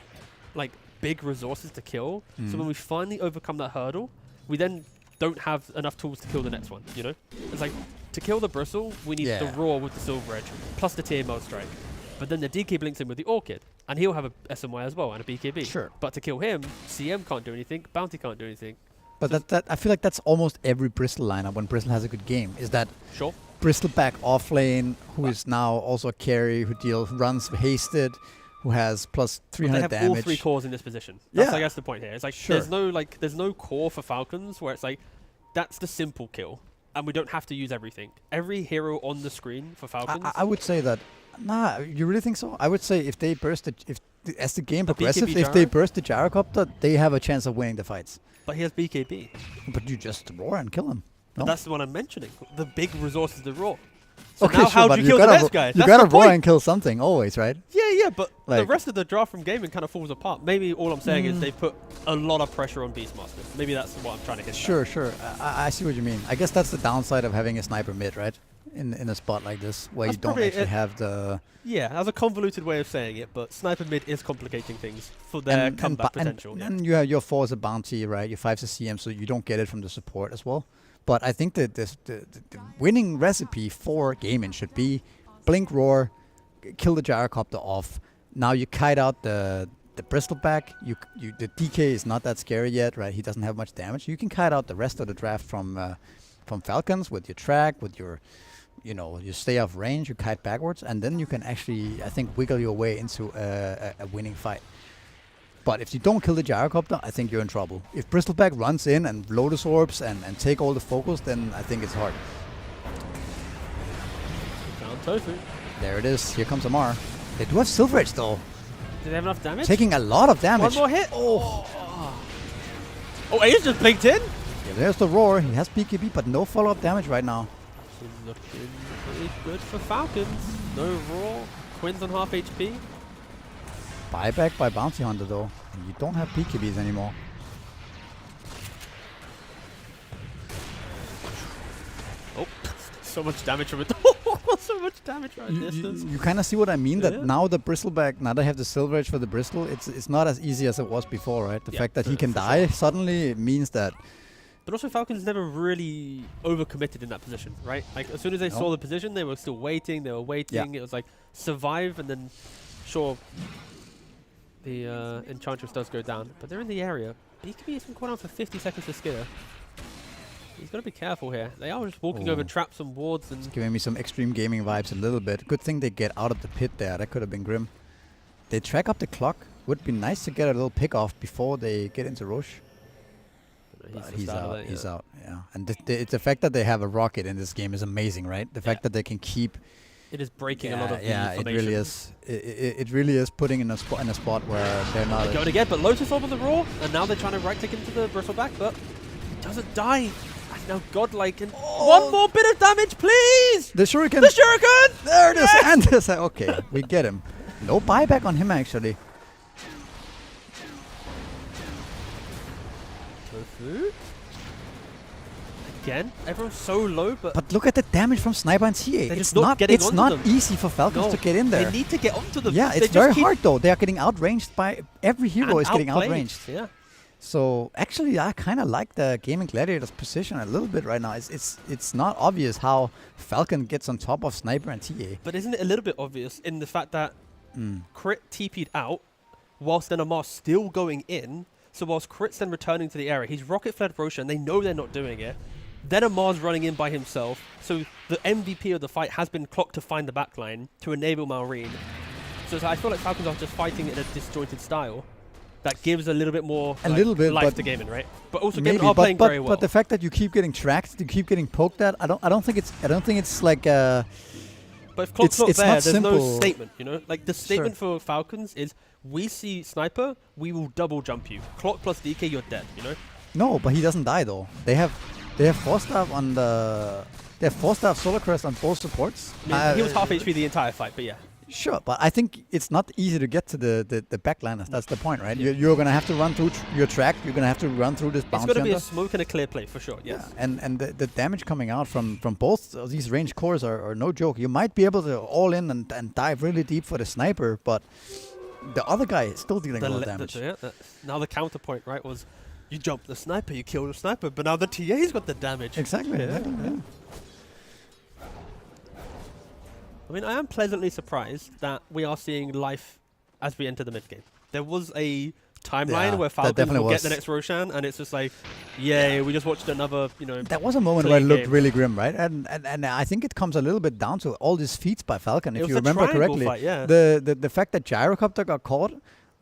like, big resources to kill. So when we finally overcome that hurdle, we then don't have enough tools to kill the next one, you know? It's like, to kill the Bristle, we need the Roar with the Silver Edge, plus the TML Strike. But then the DK blinks in with the Orchid, and he'll have a SMY as well, and a BKB. Sure. But to kill him, CM can't do anything, Bounty can't do anything. But that I feel like that's almost every Bristol lineup when Bristol has a good game, is that Sure. Bristleback off lane, who is now also a carry, who runs hasted, who has plus 300 They have damage. all 3 cores in this position. That's, Yeah. I guess, the point here. It's like Sure. there's no core for Falcons where it's like that's the simple kill, and we don't have to use everything. Every hero on the screen for Falcons. I would say that. Nah, you really think so? I would say if they burst as the game The progresses, BKB if they gyro? burst the gyrocopter, they have a chance of winning the fights. But he has BKB. But you just roar and kill him. No? But that's the one I'm mentioning. The big resource is the Raw. So Okay, now sure, how do but you you kill the gotta next guy? You That's gotta the roar point. and kill something always, right? Yeah, but the Like- rest of the draft from gaming kind of falls apart. Maybe all I'm saying is they put a lot of pressure on Beastmaster. Maybe that's what I'm trying to hit. Sure. I see what you mean. I guess that's the downside of having a sniper mid, right? In a spot like this, where That's you don't probably actually it. have the Yeah, that's a convoluted way of saying it, but Sniper Mid is complicating things for their comeback potential. And you have your 4 as a bounty, right? Your 5 as a CM, so you don't get it from the support as well. But I think that the winning recipe for gaming should be blink roar, kill the gyrocopter off. Now you kite out the Bristleback. The DK is not that scary yet, right? He doesn't have much damage. You can kite out the rest of the draft from Falcons with your track, with your you stay off range, you kite backwards, and then you can actually, I think, wiggle your way into a winning fight. But if you don't kill the gyrocopter, I think you're in trouble. If Bristleback runs in and Lotus Orbs and take all the focus, then I think it's hard. Found Tofu. There it is. Here comes Amar. They do have Silver Edge, though. Do they have enough damage? Taking a lot of damage. One more hit. Oh, Ace just blinked in. Yeah, there's the roar. He has BKB, but no follow-up damage right now. This is looking pretty good for Falcons. No Raw. Quinn's on half HP. Buyback by Bounty Hunter, though. And you don't have BKBs anymore. Oh, so much damage from it. So much damage from a distance. You kind of see what I mean, that Yeah. now the Bristleback, now they have the Silver Edge for the Bristle, it's not as easy as it was before, right? The Yeah, fact that he for- can for die suddenly means that But also Falcons never really overcommitted in that position, right? Like as soon as they saw the position, they were still waiting. They were waiting. It was like survive and then, sure, the Enchantress does go down, but they're in the area. BKB has been caught down for 50 seconds to Skitter. He's got to be careful here. They are just walking over traps and wards and. giving me some Xtreme Gaming vibes a little bit. Good thing they get out of the pit there. That could have been grim. They track up the clock. Would be nice to get a little pick off before they get into Roche. He's out. He's out. Yeah, and it's the fact that they have a rocket in this game is amazing, right? The fact that they can keep. It is breaking a lot of the it really is. It really is putting in a spot where they're not. Going again, but Lotus Orb on the Raw, and now they're trying to right click into the Bristleback, but he doesn't die. And now Godlike, and one more bit of damage, please! The Shuriken. The Shuriken! There it is. And this. Okay, we get him. No buyback on him actually. Tofu. Again, everyone's so low, But look at the damage from Sniper and TA. They're It's just not getting It's onto not them. easy for Falcons to get in there. They need to get onto them. Yeah, They it's just very keep- hard though. They are getting outranged by every hero and is getting outplayed. outranged. Yeah. So actually, I kind of like the Gaimin Gladiators position a little bit right now. It's not obvious how Falcon gets on top of Sniper and TA. But isn't it a little bit obvious in the fact that Crit TP'd out, whilst then Amar's still going in, so whilst Crit's then returning to the area, he's rocket fled Roshan, and they know they're not doing it. Then Amar's running in by himself, so the MVP of the fight has been clocked to find the backline to enable Malrine. So I feel like Falcons are just fighting in a disjointed style that gives a little bit more life but to Gaimin, right? But also maybe, Gaimin are playing very well. But the fact that you keep getting tracked, you keep getting poked at, I don't think it's like But if Clock's not it's there, not there's no simple. statement, you know? Like, the statement for Falcons is, we see Sniper, we will double jump you. Clock plus DK, you're dead, you know? No, but he doesn't die though. They have 4-star on the They have 4-star Solar Crest on both supports. I mean, he was half HP the entire fight, but yeah. Sure, but I think it's not easy to get to the backliners. That's the point, right? You're going to have to run through your track. You're going to have to run through this bounce It's going to be center. a smoke and a clear play for sure, yes. Yeah, and the damage coming out from both of these range cores are no joke. You might be able to all in and dive really deep for the sniper, but the other guy is still dealing a lot of damage. Now the counterpoint, right, was you jump the sniper, you kill the sniper, but now the TA's got the damage. Exactly. Yeah. I mean, I am pleasantly surprised that we are seeing life as we enter the mid game. There was a timeline where Falcons will get the next Roshan, and it's just like, yay, we just watched another, That was a moment where it looked really grim, right? And I think it comes a little bit down to all these feats by Falcon, if you remember correctly. Fight, yeah. The fact that Gyrocopter got caught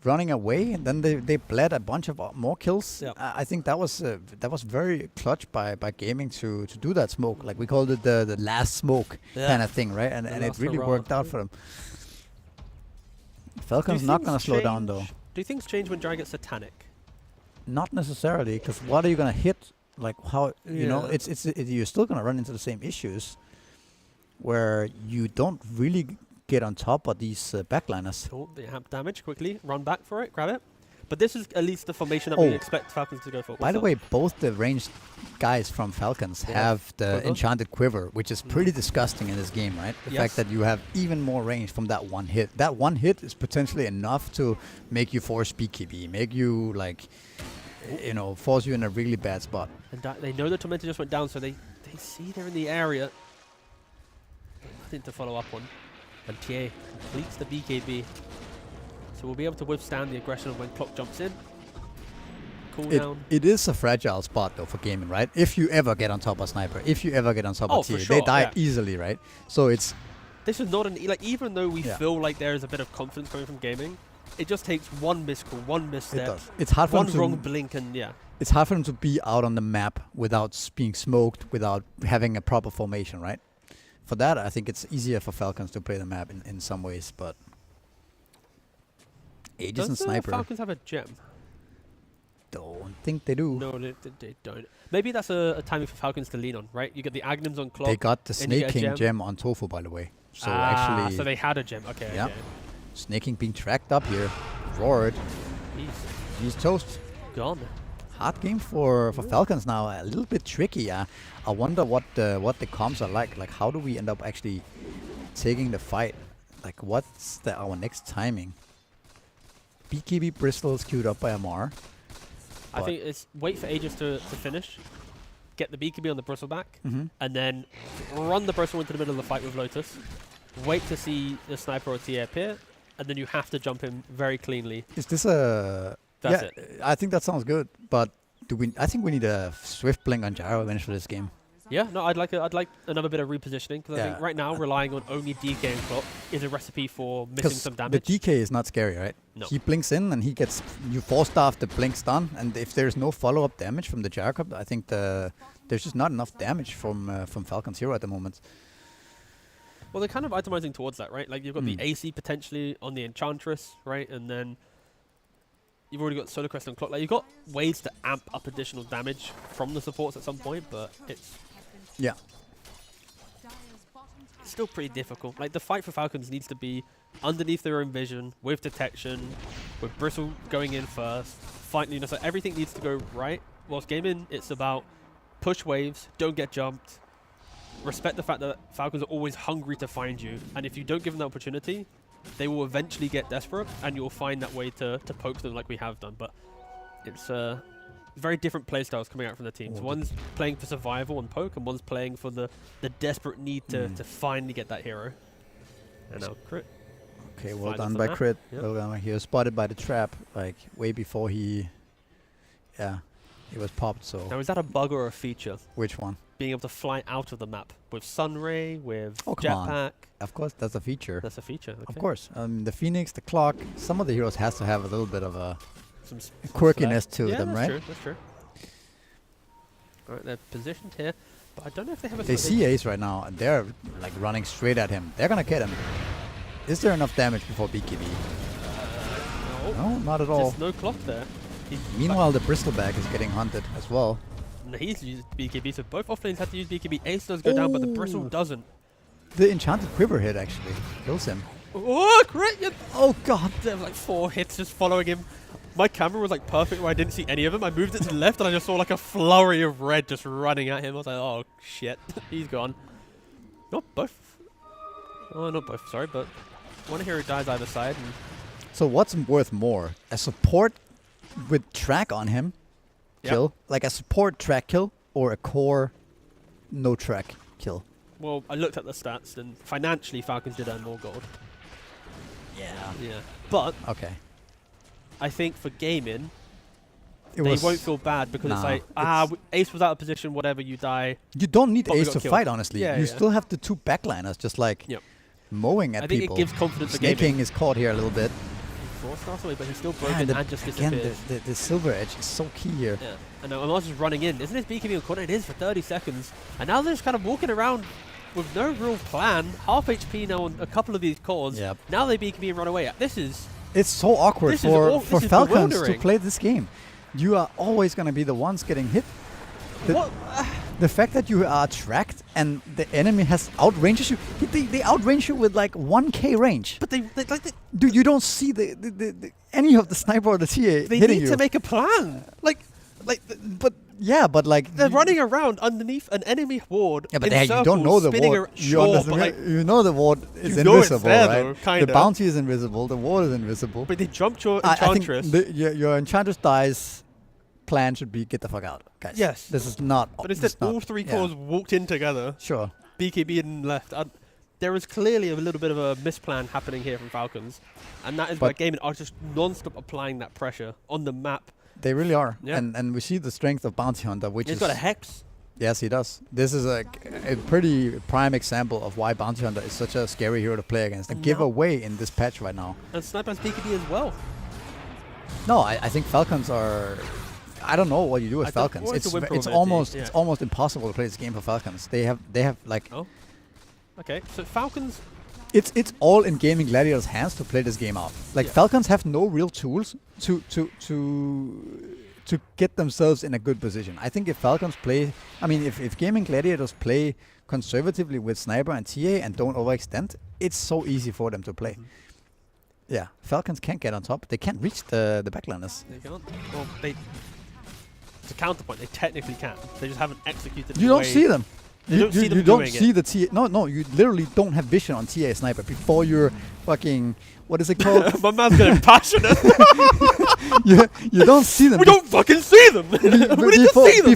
running away, and then they bled a bunch of more kills. Yep. I think that was very clutch by Gaming to do that smoke. Like we called it the last smoke kind of thing, right? And it really worked out for them. Falcon's not going to slow down though. Do things change when Jar gets satanic? Not necessarily, because what are you going to hit? Like how you know you're still going to run into the same issues, where you don't really get on top of these backliners. Oh, they have damage quickly. Run back for it. Grab it. But this is at least the formation that we expect Falcons to go for. By the way, both the ranged guys from Falcons have the enchanted quiver, which is pretty disgusting in this game, right? The fact that you have even more range from that one hit. That one hit is potentially enough to make you force BKB, make you force you in a really bad spot. And they know the Tormentor just went down, so they see they're in the area. Nothing to follow up on. And TA completes the BKB. So we'll be able to withstand the aggression of when clock jumps in. Cooldown. It is a fragile spot though for Gaming, right? If you ever get on top of Sniper, if you ever get on top of TA, sure, they die easily, right? So it's... This is not even though we feel like there is a bit of confidence coming from Gaming, it just takes one miscall, one misstep. It does. It's hard for one them to wrong blink and It's hard for them to be out on the map without being smoked, without having a proper formation, right? For that, I think it's easier for Falcons to play the map in some ways, but Aegis and Sniper. Falcons have a gem? Don't think they do. No, they don't. Maybe that's a timing for Falcons to lean on, right? You get the Aghanim's on clock. They got the Snake King gem on Tofu, by the way. So actually, so they had a gem. Okay. Yeah. Okay. Snake King being tracked up here. Roared. He's toast. Gone. Hard game for Falcons now. A little bit tricky. I wonder what the comms are like. Like, how do we end up actually taking the fight? Like, what's our next timing? BKB Bristol is queued up by Amar. I think it's wait for Aegis to finish, get the BKB on the Bristle back, and then run the Bristle into the middle of the fight with Lotus. Wait to see the Sniper or TA appear, and then you have to jump in very cleanly. Is this a... That's it. I think that sounds good, but I think we need a swift blink on Gyro Avenge for this game. Yeah, no, I'd like another bit of repositioning, because I think right now relying on only DK and clock is a recipe for missing some damage. The DK is not scary, right? No. He blinks in and you 4-staff the blink stun, and if there's no follow-up damage from the Gyrocopter, I think there's just not enough damage from Falcon's hero at the moment. Well, they're kind of itemizing towards that, right? Like you've got the AC potentially on the Enchantress, right? And then you've already got Solar Crest and Clock. Like you've got ways to amp up additional damage from the supports at some point, but it's still pretty difficult. Like the fight for Falcons needs to be underneath their own vision, with detection, with Bristle going in first, fighting, so everything needs to go right. Whilst Gaimin, it's about push waves, don't get jumped, respect the fact that Falcons are always hungry to find you, and if you don't give them the opportunity, they will eventually get desperate, and you'll find that way to poke them like we have done. But it's very different playstyles coming out from the teams. One's playing for survival and poke, and one's playing for the desperate need to finally get that hero. And now Crit. Okay, well done by Crit. Yep. Well done. He was spotted by the trap, like way before he was popped. So Now is that a bug or a feature? Which one? Being able to fly out of the map with Sunray, with Oh, come on. Jetpack. Of course, that's a feature. That's a feature. Okay. Of course. The Phoenix, the Clock, some of the heroes has to have a little bit of a Some quirkiness to yeah, them, that's right? True, that's true. Alright, they're positioned here, but I don't know if they have a... They see Ace right now, and they're like running straight at him. They're gonna get him. Is there enough damage before BKB? No, not at all. Just no clock there. Meanwhile, the Bristleback is getting hunted as well. No, he's used BKB, so both offlanes have to use BKB. Ace does go down, but the Bristle doesn't. The enchanted quiver hit actually kills him. Oh, great! Oh god. There were like 4 hits just following him. My camera was like perfect where I didn't see any of them. I moved it to the left and I just saw like a flurry of red just running at him. I was like, oh shit, he's gone. Not both. Oh, not both, sorry, but one hero dies either side. And So what's worth more? A support with track on him kill? Like a support track kill or a core no track kill? well, I looked at the stats and financially Falcons did earn more gold. Yeah. But Okay. I think for gaming, It they was won't feel bad because it's Nah, like, Ace was out of position, whatever, you die. you don't need but we Ace got to killed. fight, honestly. Yeah, you yeah. still have the 2 backliners just like Yep. mowing at I think people. it gives confidence to Snake gaming. King is caught here a little bit. Forced us away, but he's still Yeah, broken and and just again, disappears. the silver edge is so key here. Yeah. And now Amar's just running in. Isn't his BKB on corner? It is for 30 seconds. And now they're just kind of walking around with no real plan. Half HP now on a couple of these cores. Yep. Now they BKB and run away. This is... It's so awkward This is for this is Falcons to bewildering. play this game. You are always going to be the ones getting hit. The, what? the fact that you are tracked and the enemy has outranges you, they outrange you with like 1k range. But they Dude, you don't see any of the sniper or the TA they hitting need you. to make a plan. But yeah, but like They're running around underneath an enemy ward. Yeah, but in hey, you don't know the spinning ward. Sure, but, like, You know the ward is you know it's invisible, there right? though, kinda. The bounty is invisible. The ward is invisible. but they jumped your I think Enchantress. your Enchantress dies. Plan should be get the fuck out, guys. Yes. This is not. But this instead, is not- all 3 yeah. cores walked in together. Sure. BKB and left. There is clearly a little bit of a misplan happening here from Falcons. And that is why But- Gaimin are just non-stop applying that pressure on the map. They really are. Yeah. And we see the strength of Bounty Hunter, which He's is got a Hex. yes, he does. This is a pretty prime example of why Bounty Hunter is such a scary hero to play against and And give now- away in this patch right now. And Sniper's BKB as well. No, I think Falcons are. I don't know what you do with I don't- Falcons. or it's a win It's probability, almost yeah. it's almost impossible to play this game for Falcons. They have like Oh. Okay, so Falcons... it's all in Gaimin Gladiators' hands to play this game out. Like Yeah. Falcons have no real tools to get themselves in a good position. I think if Falcons play, I mean, if Gaimin Gladiators play conservatively with Sniper and TA and don't overextend, it's so easy for them to play. Yeah, Falcons can't get on top. They can't reach the backliners. They can't. Well, it's a counterpoint. They technically can. They just haven't executed You the don't way- see them. You don't see them you don't doing see it. the TA. No, you literally don't have vision on TA Sniper before you're fucking. What is it called? My man's getting passionate. you don't see them. We don't fucking see them. we need to see them.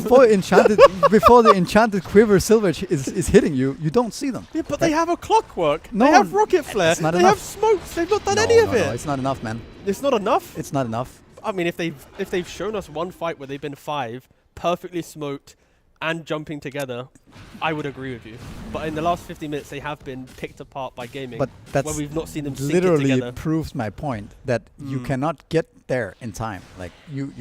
Before the enchanted quiver silver is hitting you, you don't see them. Yeah, but they have a clockwork. No, they have rocket flare. it's not They enough. have smokes. They've not done No, any of no, it. no, it's not enough, man. It's not enough. It's not enough. I mean, if they've shown us one fight where they've been 5 perfectly smoked and jumping together, I would agree with you. But in the last 50 minutes, they have been picked apart by gaming. But that's where we've not seen them sync it literally together. proves my point that you cannot get there in time. Like you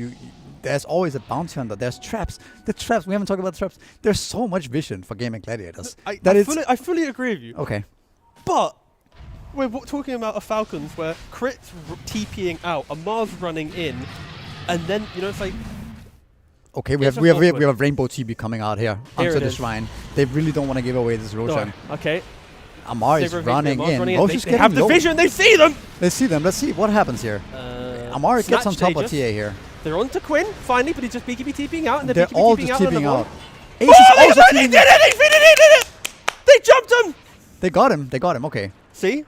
there's always a bounty hunter. There's traps. The traps. We haven't talked about traps. There's so much vision for Gaimin Gladiators. I fully agree with you. Okay. But we're talking about a Falcons where Crit's TPing out, Amar's running in, and then it's like Okay, we It's have awkward. Rainbow TB coming out here Here onto it the is. shrine. They really don't want to give away this Roshan. okay. Amar is Saber running Amar's in. running Roshan's They have getting the low. vision. They see them. Let's see them. Let's see what happens here. Amar gets on Snatch top of stages. TA here. They're on to Quinn finally, but he's just BKB TPing out, and They're BKB all TPing just out. TPing out. Ace Oh, is they also did it! TPing. They did it! They jumped him. They got him. They got him. Okay. See?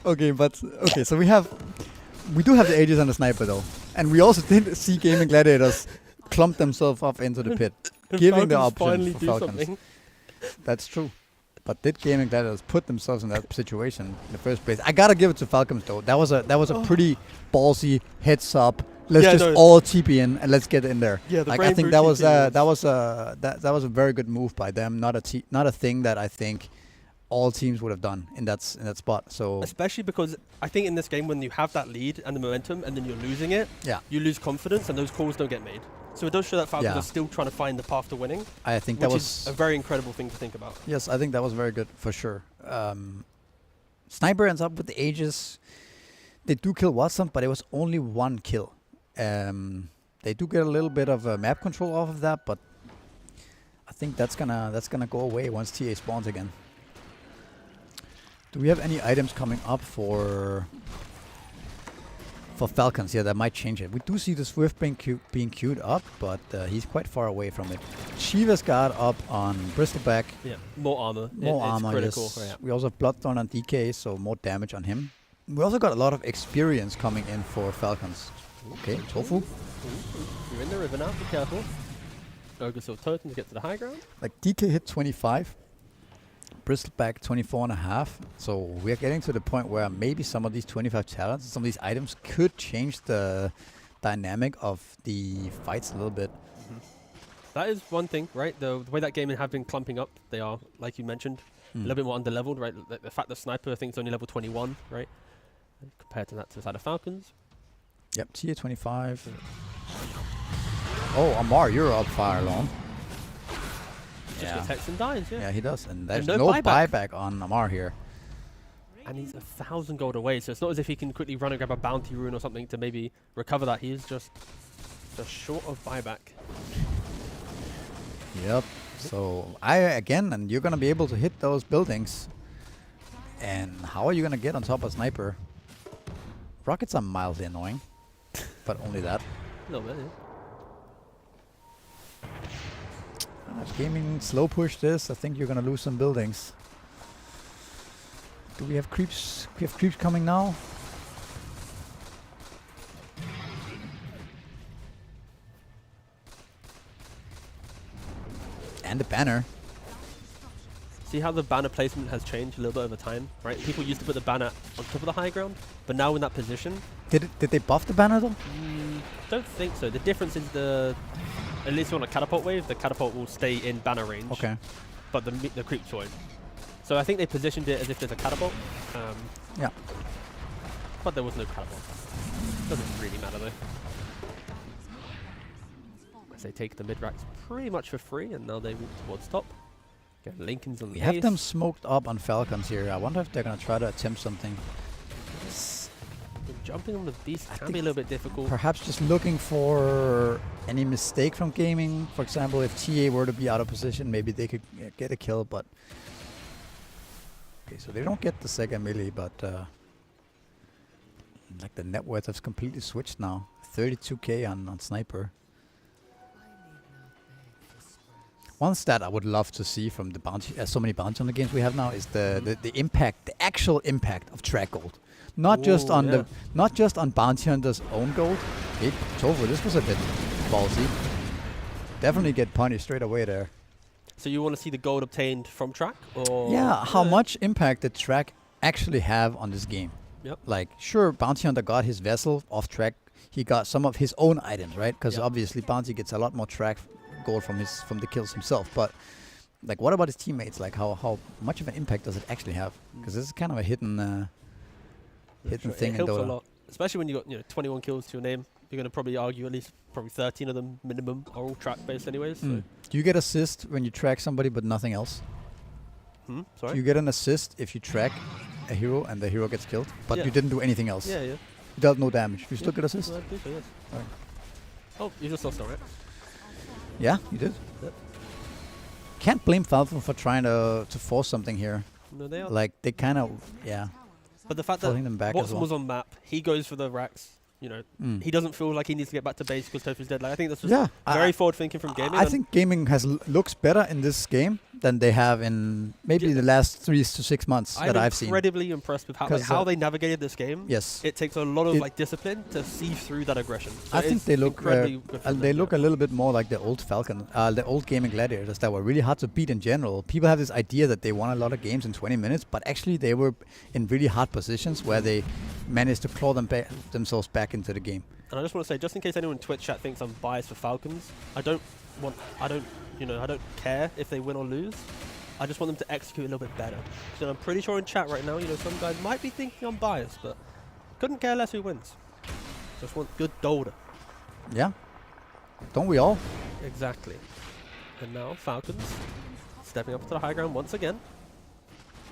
Okay, so we do have the Aegis and the Sniper though, and we also did see Gaimin Gladiators clump themselves up into the pit, giving the Falcons option finally for do Falcons. something. That's true. But did Gaimin Gladiators put themselves in that situation in the first place? I gotta give it to Falcons though. That was a pretty ballsy heads up. Let's Yeah, just no. all TP in and let's get in there. Yeah, the like I think Rainbow that TP was a very good move by them. Not a thing that I think all teams would have done in that spot. So Especially because I think in this game, when you have that lead and the momentum, and then you're losing it, yeah, you lose confidence, and those calls don't get made. So it does show that Falcons Yeah. are still trying to find the path to winning, I think which that is was a very incredible thing to think about. yes, I think that was very good for sure. Sniper ends up with the Aegis. They do kill Watson, but it was only 1 kill. They do get a little bit of map control off of that, but I think that's gonna go away once TA spawns again. Do we have any items coming up for Falcons? Yeah, that might change it. We do see the Swift being queued up, but he's quite far away from it. Shiva's guard up on Bristleback. Yeah, more armor. More It's armor, critical. yes. Yeah. We also have Bloodthorn on DK, so more damage on him. We also got a lot of experience coming in for Falcons. Okay, Tofu. You're in the river now, be careful. Ogre's totem to get to the high ground. Like DK hit 25. Bristleback 24.5. So we're getting to the point where maybe some of these 25 talents, some of these items could change the dynamic of the fights a little bit. That is one thing, right? The way that Gaimin have been clumping up, they are, like you mentioned, a little bit more underleveled, right? The fact that Sniper, I think, is only level 21, right? Compared to that to the side of Falcons. Yep, tier 25. Oh, Amar, you're up fire long. Just protects and dies, yeah. Yeah, he does. And there's no no buyback. buyback on Amar here. And he's 1,000 gold away, so it's not as if he can quickly run and grab a bounty rune or something to maybe recover that. He is just short of buyback. Yep. So and you're gonna be able to hit those buildings. And how are you gonna get on top of Sniper? Rockets are mildly annoying, but only that. A little bit, yeah. If Gaming slow push this, I think you're gonna lose some buildings. Do we have creeps? We have creeps coming now. And the banner. See how the banner placement has changed a little bit over time, right? People used to put the banner on top of the high ground, but now in that position... Did they buff the banner though? Don't think so. The difference is at least on a catapult wave, the catapult will stay in banner range. Okay. But the creeps won't. So I think they positioned it as if there's a catapult. Yeah. But there was no catapult. Doesn't really matter though. As they take the mid-racks pretty much for free, and now they walk towards top. Get Lincoln's on the We have ace. them smoked up on Falcons here. I wonder if they're gonna try to attempt something. Jumping on the beast can be a little bit difficult. Perhaps just looking for any mistake from Gaming. For example, if TA were to be out of position, maybe they could get a kill, but... Okay, so they don't get the second melee, but... like the net worth has completely switched now. 32k on Sniper. One stat I would love to see from the bounty, so many bounty on the games we have now, is the impact, the actual impact of track gold. Not just on not just on Bounty Hunter's own gold. Hey, Tofu, this was a bit ballsy. Definitely get punished straight away there. So you want to see the gold obtained from track, or Yeah, how much impact did track actually have on this game? Yep. Like, sure, Bounty Hunter got his vessel off track. He got some of his own items, right? Because obviously Bounty gets a lot more track gold from the kills himself. But like, what about his teammates? Like, how much of an impact does it actually have? Because this is kind of a hidden thing it in helps Dota. a lot, especially when you got 21 kills to your name. You're going to probably argue at least 13 of them minimum are all track based anyways. So. Do you get assist when you track somebody but nothing else? Sorry? Do you get an assist if you track a hero and the hero gets killed, but you didn't do anything else? Yeah. You dealt no damage. You still get assist? I do so, yes. Alright. Oh, you just lost, alright. Yeah, you did. Yep. Can't blame Falcon for trying to force something here. No, they are. Like, they kind of, But the fact pulling that them back as Watson well. was on map, he goes for the racks. He doesn't feel like he needs to get back to base because Tofu's dead. Like, I think this was very forward thinking from Gaming. I think Gaming looks better in this game than they have in maybe the last 3 to 6 months that I've seen. I'm incredibly impressed with how they navigated this game. Yes. It takes a lot of discipline to see through that aggression. So I think they look incredibly good from they them, look a little bit more like the old Falcon, the old Gaimin Gladiators that were really hard to beat in general. People have this idea that they won a lot of games in 20 minutes, but actually they were in really hard positions where they managed to claw themselves back into the game. And I just want to say, just in case anyone in Twitch chat thinks I'm biased for Falcons, I don't care if they win or lose. I just want them to execute a little bit better. So I'm pretty sure in chat right now, some guys might be thinking I'm biased, but couldn't care less who wins. Just want good Dota. Yeah. Don't we all? Exactly. And now Falcons stepping up to the high ground once again.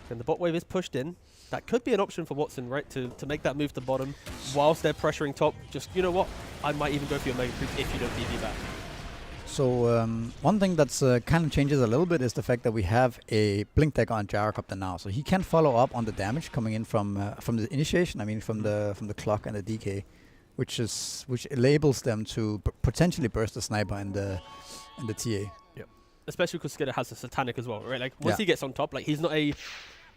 And the bot wave is pushed in. that could be an option for Watson, right? To make that move to bottom whilst they're pressuring top. Just, you know what? I might even go for your Mega Creep if you don't BB back. So one thing that's kind of changes a little bit is the fact that we have a Blink deck on Gyrocopter now, so he can follow up on the damage coming in from the initiation. I mean, from the clock and the DK, which enables them to potentially burst the sniper and the TA. Yep. Especially because Skidder has a Satanic as well, right? Like once he gets on top, like he's not a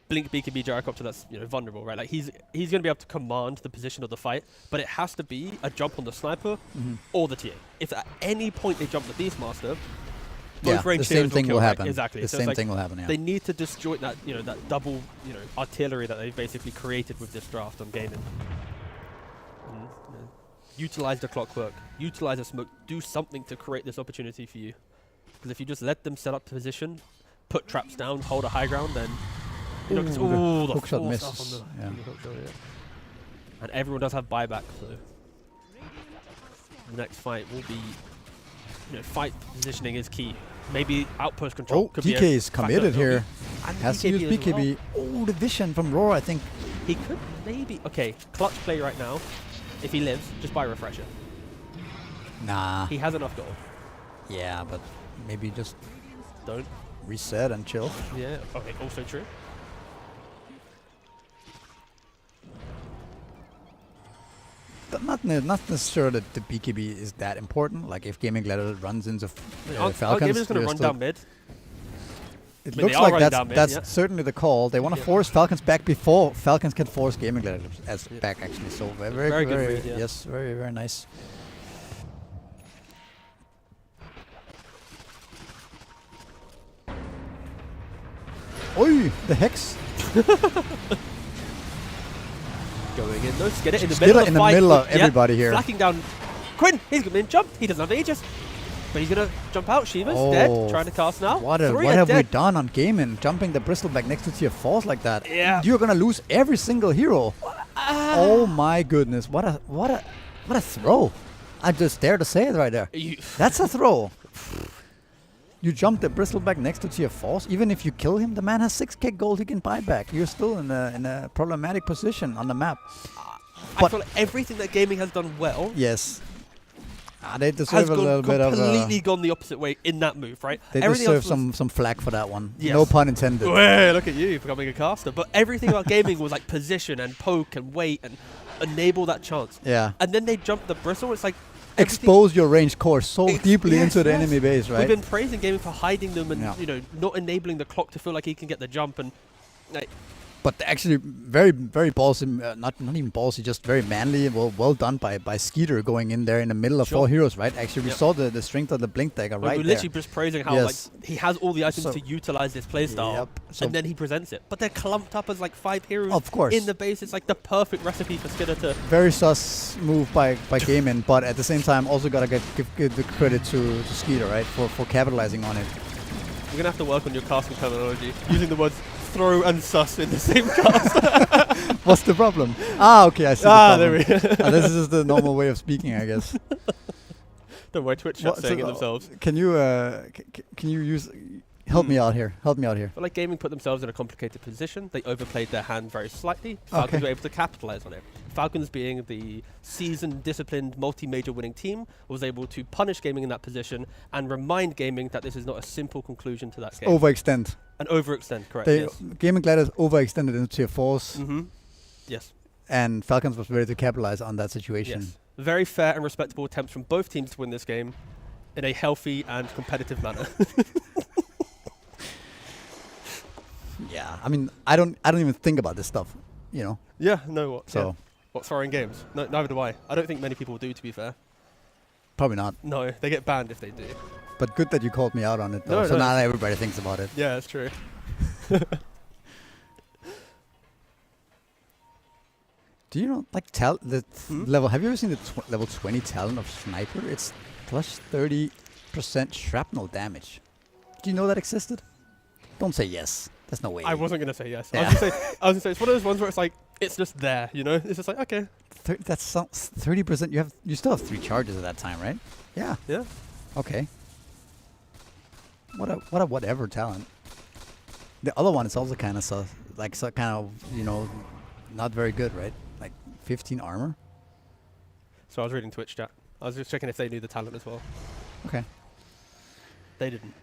Blink BKB Gyrocopter that's vulnerable, right? Like he's going to be able to command the position of the fight, but it has to be a jump on the sniper or the TA. If at any point they jump the Beastmaster, both range the same thing will happen. Right? Exactly. The same thing will happen. Yeah. They need to disjoint that that double artillery that they've basically created with this draft on Gaimin. Utilize the clockwork, utilize the smoke, do something to create this opportunity for you. Because if you just let them set up position, put traps down, hold a high ground, then the hookshot misses. And everyone does have buyback, so the next fight will be, fight positioning is key. Maybe outpost control. Could DK be is committed here. And Has to use BKB. well. Oh, the vision from Roar, I think. He could maybe. Okay, clutch play right now. If he lives, just buy Refresher. Nah. He has enough gold. Yeah, but maybe just Don't. reset and chill. Yeah. Okay. Also true. But not necessarily that the BKB is that important. Like if Gaimin Gladiators runs into Falcons, Gaimin's going to run down mid. It I mean, looks they are like running down mid, that's certainly the call. They want to force Falcons back before Falcons can force Gaimin Gladiators back actually. So very good read, yeah. Yes, very nice. Oi, the Hex. Going in, no Skidder in the Skidder middle of in the the fight. middle of everybody here. Flacking down Quinn. He's going to jump. He doesn't have Aegis. But he's going to jump out. Shiva's dead. Trying to cast now. What Three have we dead. done on Gaimin? Jumping the Bristleback next to tier 4s like that. Yeah. You're going to lose every single hero. Oh my goodness. What a throw. I just dare to say it right there. That's a throw. You jump the Bristleback next to tier 4s. Even if you kill him, the man has 6k gold he can buy back. You're still in a problematic position on the map. I feel like everything that Gaming has done well Yes. They has deserve a little bit of completely gone the opposite way in that move, right? They Everything deserve else some flack for that one. Yes. No pun intended. Well, look at you becoming a caster. But everything about Gaming was like position and poke and wait and enable that chance. Yeah. And then they jump the bristle. It's like Expose your ranged core so deeply into the enemy base, right? We've been praising Gaming for hiding them and not enabling the clock to feel like he can get the jump and like. But actually, very ballsy, not even ballsy, just very manly. Well done by Skeeter going in there in the middle of 4 heroes, right? Actually, we saw the strength of the Blink dagger right we're there. literally just praising how like he has all the items to utilize this playstyle, and then he presents it. But they're clumped up as like 5 heroes of course. in the base. It's like the perfect recipe for Skidder to. Very sus move by Gaimin, but at the same time, also gotta give the credit to Skeeter, right, for capitalizing on it. We're gonna have to work on your casting terminology, using the words throw and sus in the same cast. What's the problem? Okay, I see the problem. There we go. This is the normal way of speaking, I guess. Don't worry, Twitch chat's saying it themselves. Can you use... Help me out here. But like Gaming put themselves in a complicated position. They overplayed their hand very slightly. Falcons were able to capitalize on it. Falcons, being the seasoned, disciplined, multi-major winning team, was able to punish Gaming in that position and remind Gaming that this is not a simple conclusion to that game. Overextend. And overextend, correct. They yes. Gaimin Gladiators overextended into tier 4s. Yes. And Falcons was ready to capitalize on that situation. Yes. Very fair and respectable attempts from both teams to win this game in a healthy and competitive manner. Yeah, I mean, I don't even think about this stuff, Yeah, no, what? So, yeah. What, throwing games? No, neither do I. I don't think many people do, to be fair. probably not. No, they get banned if they do. But good that you called me out on it, though. No, so now everybody thinks about it. Yeah, that's true. Do you know, like, the level? Have you ever seen the level 20 talent of Sniper? It's plus 30% shrapnel damage. Do you know that existed? Don't say yes. There's no way. I wasn't going to say yes. Yeah. I was going to say it's one of those ones where it's like, it's just there, It's just like, okay. That's 30%. You still have 3 charges at that time, right? Yeah. Yeah. Okay. What a whatever talent. The other one is also kind of sus. like so kind of, not very good, right? Like 15 armor. So I was reading Twitch chat. I was just checking if they knew the talent as well. Okay. They didn't.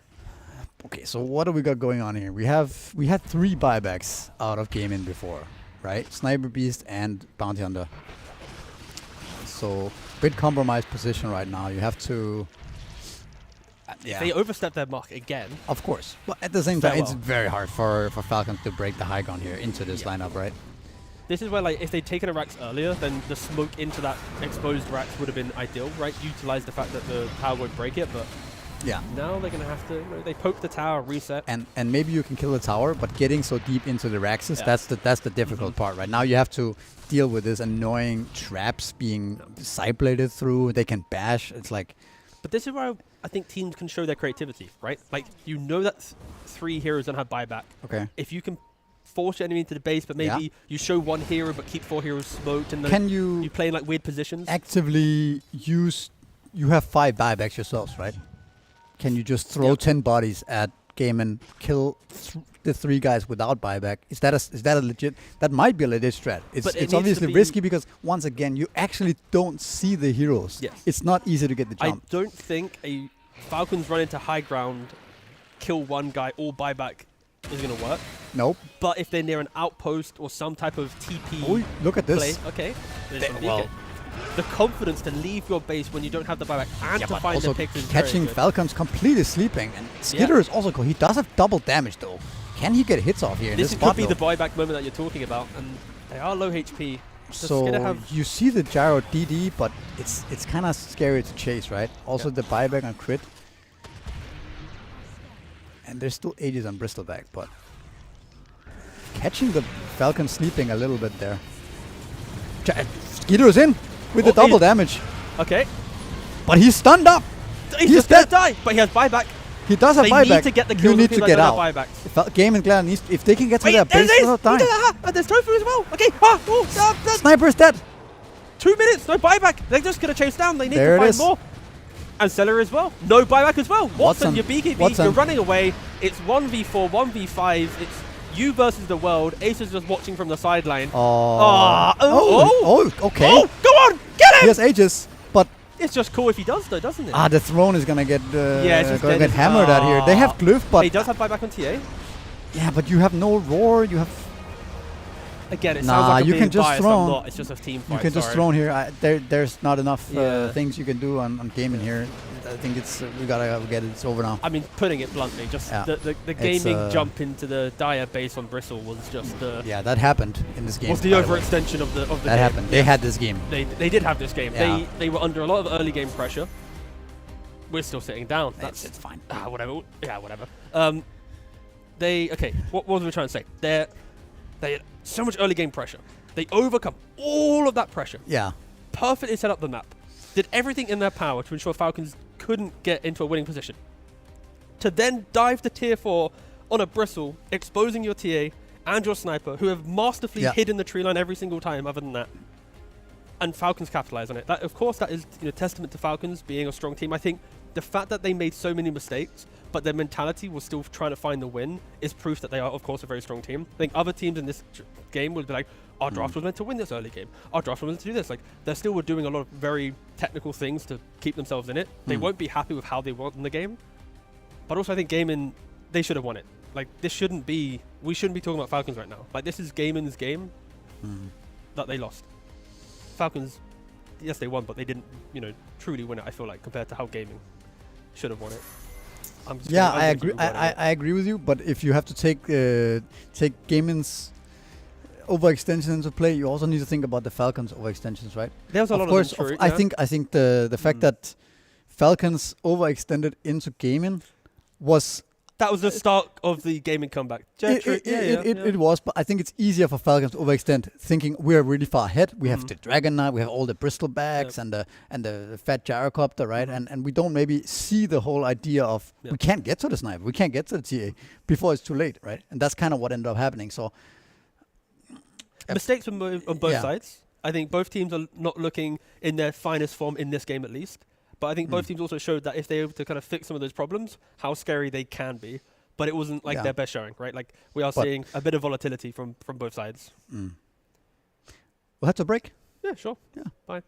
Okay, so what do we got going on here? We had 3 buybacks out of Gaimin before, right? Sniper Beast and Bounty Hunter. So bit compromised position right now. You have to. If they overstep their mark again. Of course, but at the same time, it's Farewell. very hard for Falcons to break the high ground here into this lineup, right? This is where, like, if they'd taken a Rax earlier, then the smoke into that exposed Rax would have been ideal, right? Utilize the fact that the tower won't break it, but Yeah. now they're going to have to, they poke the tower, reset. And maybe you can kill the tower, but getting so deep into the Raxes, Yeah. that's the difficult part, right? Now you have to deal with this annoying traps being side-bladed through. They can bash. It's like, But this is where I think teams can show their creativity, right? Like, you know that 3 heroes don't have buyback. okay. If you can force your enemy into the base, but maybe you show 1 hero but keep 4 heroes smoked, and then Can you you play in like weird positions. actively use? You have 5 buybacks yourselves, right? Can you just throw 10 bodies at game and kill the 3 guys without buyback? Is that a legit? That might be a legit strat. But it It's needs to obviously be- risky because once again you actually don't see the heroes. Yes. It's not easy to get the I jump. don't think a Falcons run into high ground, kill 1 guy, all buyback is going to work. Nope. But if they're near an outpost or some type of TP Oh, look at this. play, okay. there's some well- beacon. The confidence to leave your base when you don't have the buyback and to But find also the picks is very catching good. Falcons completely sleeping, and Skitter is also cool. He does have double damage though. Can he get hits off here in This this could spot? be though? the buyback moment that you're talking about, and they are low HP. Does So Skitter have you see the gyro DD, but it's kind of scary to chase, right? Also the buyback on crit, and there's still ages on Bristleback, but catching the Falcon sleeping a little bit there. Skitter is in with the Oh, double he- damage, okay? but he's stunned up. He's He's just gonna dead. die, but he has buyback. He does have They buyback. need to get the kills. You need to get out. Buybacks. Gaimin Gladiators needs, if they can get to Wait, their there base it is! without dying. There's Tofu as well. Okay, Sniper is dead. 2 minutes, no buyback. They're just gonna chase down. They need There to it find is. more. And Seller as well. No buyback as well. Watson, Watson, you're BKB. Watson. You're running away. It's 1v4, 1v5. It's you versus the world. Ace is just watching from the sideline. Okay. Oh, go on, get He him! has ages, but It's just cool if he does, though, doesn't it? the throne is gonna get it's just gonna dead get as- hammered out here. They have glyph, but he does have buyback on TA. yeah, but you have no roar. You have Again, it Nah, sounds like I'm you being can just biased. throw. I'm not. It's just a team fight. you can just sorry. throne here. There's not enough Yeah. things you can do on gaming here. I think it's we gotta get it. It's over now. I mean, putting it bluntly, just Yeah. the It's, gaming jump into the Dire base on Bristle was just Yeah, that happened in this game. was the by way. overextension of the That game. happened. They had this game. They did have this game. Yeah. They were under a lot of early game pressure. We're still sitting down. It's fine. Whatever. Yeah, whatever. What was we trying to say? They had so much early game pressure. They overcome all of that pressure. Yeah. Perfectly set up the map. Did everything in their power to ensure Falcons couldn't get into a winning position. To then dive to tier 4 on a Bristle, exposing your TA and your sniper, who have masterfully hidden the tree line every single time other than that. And Falcons capitalize on it. That, of course, that is testament to Falcons being a strong team. I think the fact that they made so many mistakes, but their mentality was still trying to find the win, is proof that they are, of course, a very strong team. I think other teams in this game would be like, our draft was meant to win this early game. Our draft was meant to do this. Like, they still were doing a lot of very technical things to keep themselves in it. They won't be happy with how they won the game. But also, I think Gaimin, they should have won it. Like, we shouldn't be talking about Falcons right now. Like, this is Gaimin's game that they lost. Falcons, yes, they won, but they didn't, truly win it, I feel like, compared to how Gaming should have won it. I agree. I agree with you. But if you have to take Gaimin's overextension into play, you also need to think about the Falcons overextensions, right? There's a lot course, of them, true, I think the fact that Falcons overextended into Gaimin was that was the start of the Gaming comeback. it was, but I think it's easier for Falcons to overextend, thinking we're really far ahead. We have the Dragon Knight, we have all the Bristlebags and the fat gyrocopter, right? And we don't maybe see the whole idea of we can't get to the sniper, we can't get to the TA before it's too late, right? And that's kind of what ended up happening. So mistakes on both sides. I think both teams are not looking in their finest form in this game, at least. But I think both teams also showed that if they're able to kind of fix some of those problems, how scary they can be. but it wasn't like Yeah. their best showing, right? Like we are But- seeing a bit of volatility from both sides. We'll have to break. Yeah, sure. Yeah. Bye.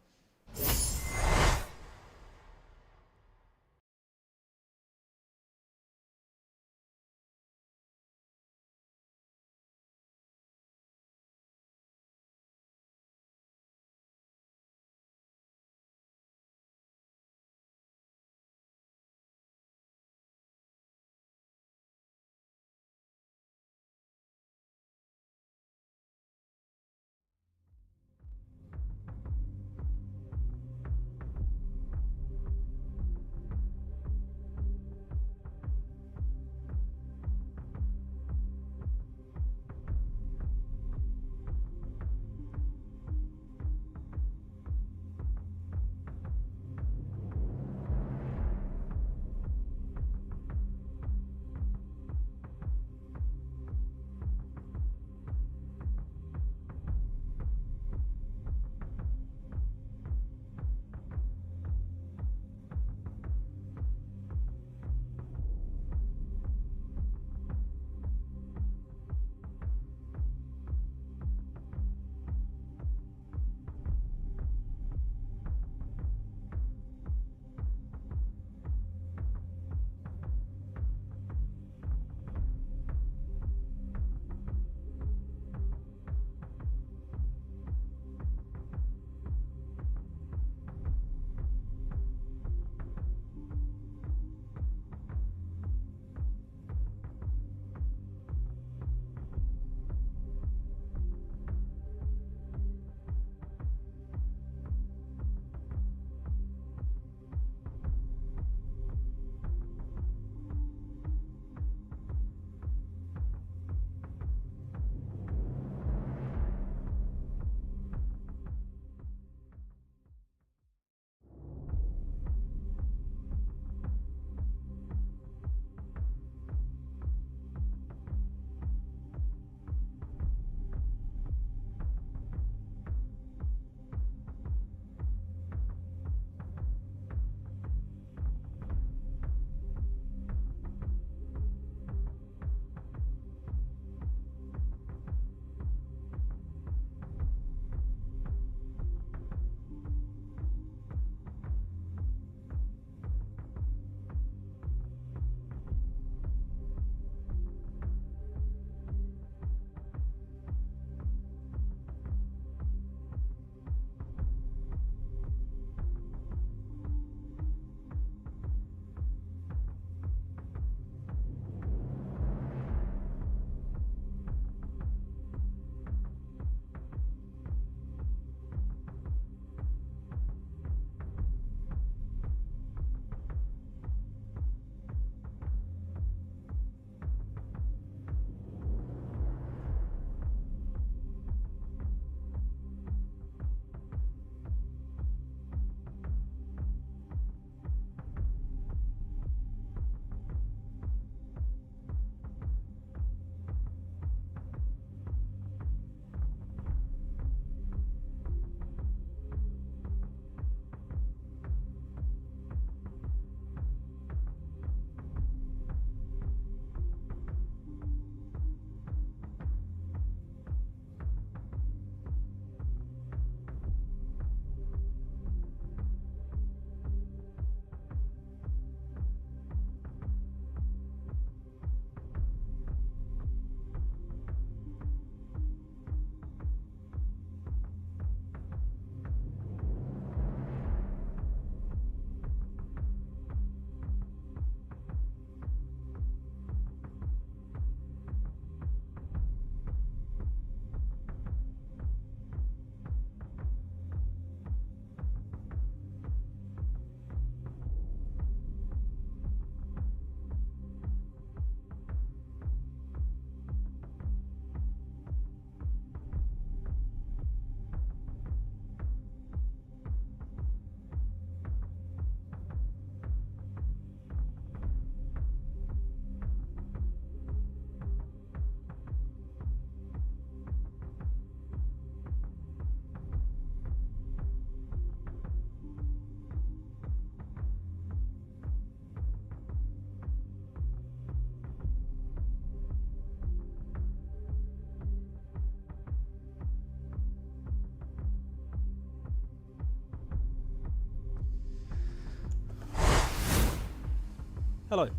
Hello.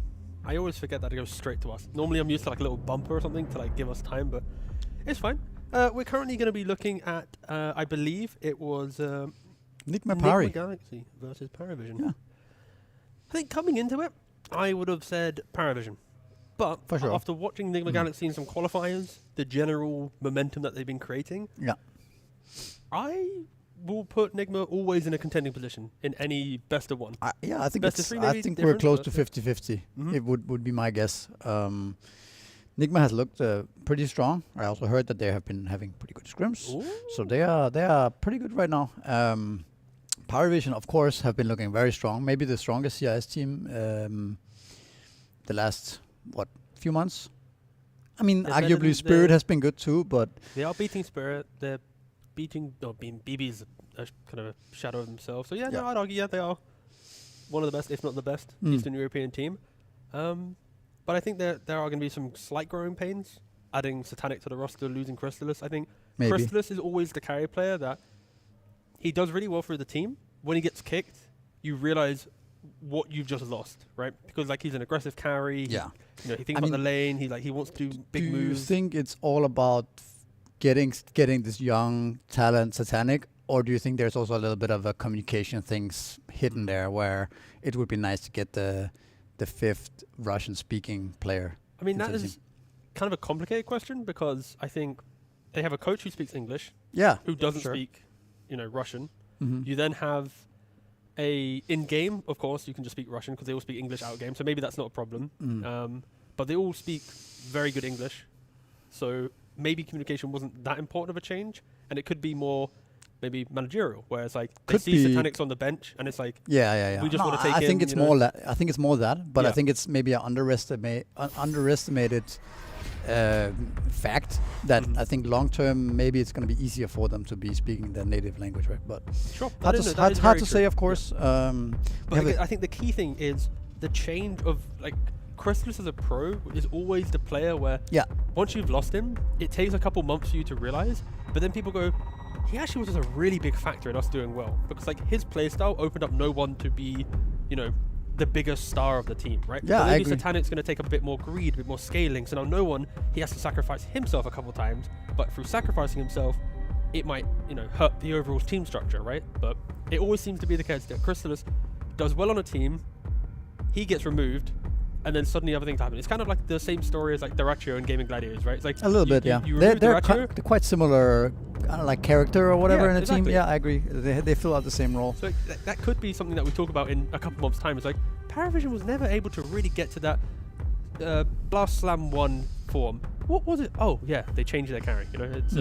I always forget that it goes straight to us. Normally I'm used to like a little bumper or something to like give us time, but it's fine. We're currently going to be looking at, I believe it was Nigma Galaxy versus PARIVISION. Yeah. I think coming into it, I would have said PARIVISION. But For sure. after watching Nigma Galaxy in some qualifiers, the general momentum that they've been creating, Yeah. I will put Nigma always in a contending position in any best of one. I think Best of it's. three I maybe think we're different, close but to yeah. 50-50. Mhm. It would be my guess. Nigma has looked pretty strong. I also heard that they have been having pretty good scrims, so they are pretty good right now. PARIVISION, of course, have been looking very strong. Maybe the strongest CIS team the last few months. I mean, They're better arguably than Spirit the- has been good too, but They are beating Spirit. They're beating... BB's a kind of a shadow of themselves. So yeah, Yeah. no, I'd argue, they are one of the best, if not the best, Eastern European team. But I think there are going to be some slight growing pains. Adding Satanic to the roster, losing Crystallis. I think maybe. Crystallis is always the carry player that he does really well for the team. When he gets kicked, you realize what you've just lost, right? Because like he's an aggressive carry. Yeah. He thinks I about the mean, lane. He wants to do big Do moves. you think it's all about getting this young talent Satanic, or do you think there's also a little bit of a communication things hidden there where it would be nice to get the fifth Russian-speaking player? I mean, into that the is team? kind of a complicated question because I think they have a coach who speaks English, Yeah. who doesn't sure. speak, Russian. Mhm. You then have in-game, of course, you can just speak Russian because they all speak English out-game, so maybe that's not a problem. But they all speak very good English, so maybe communication wasn't that important of a change, and it could be more maybe managerial, where it's like they Could see be- Satanics on the bench, and it's like, Yeah. We just wanna take I think him, it's you know. more. I think it's more that, but I Yeah. think it's maybe an underestimated fact that Mhm. I think long term maybe it's going to be easier for them to be speaking their native language, right? But sure, hard that is hard very to true. say, of course. But we have again, a- I think the key thing is the change of like Crystallis as a pro is always the player where Yeah. once you've lost him, it takes a couple months for you to realize. But then people go, he actually was just a really big factor in us doing well because like his playstyle opened up no one to be, the biggest star of the team, right? Yeah, so I maybe agree. Satanic's going to take a bit more greed, a bit more scaling. So now no one, he has to sacrifice himself a couple times, but through sacrificing himself, it might, hurt the overall team structure, right? But it always seems to be the case that Crystallis does well on a team, he gets removed, and then suddenly other things happen. It's kind of like the same story as like Dyrachio and Gaimin Gladiators, right? It's like A little bit, yeah. You They're remove Dyrachio, they're quite similar, kind of like character or whatever Yeah, in a exactly. team. Yeah, I agree. They fill out the same role. so that could be something that we talk about in a couple months' time. It's like PARIVISION was never able to really get to that Blast Slam 1 form. What was it? Oh, yeah, they changed their carry. It's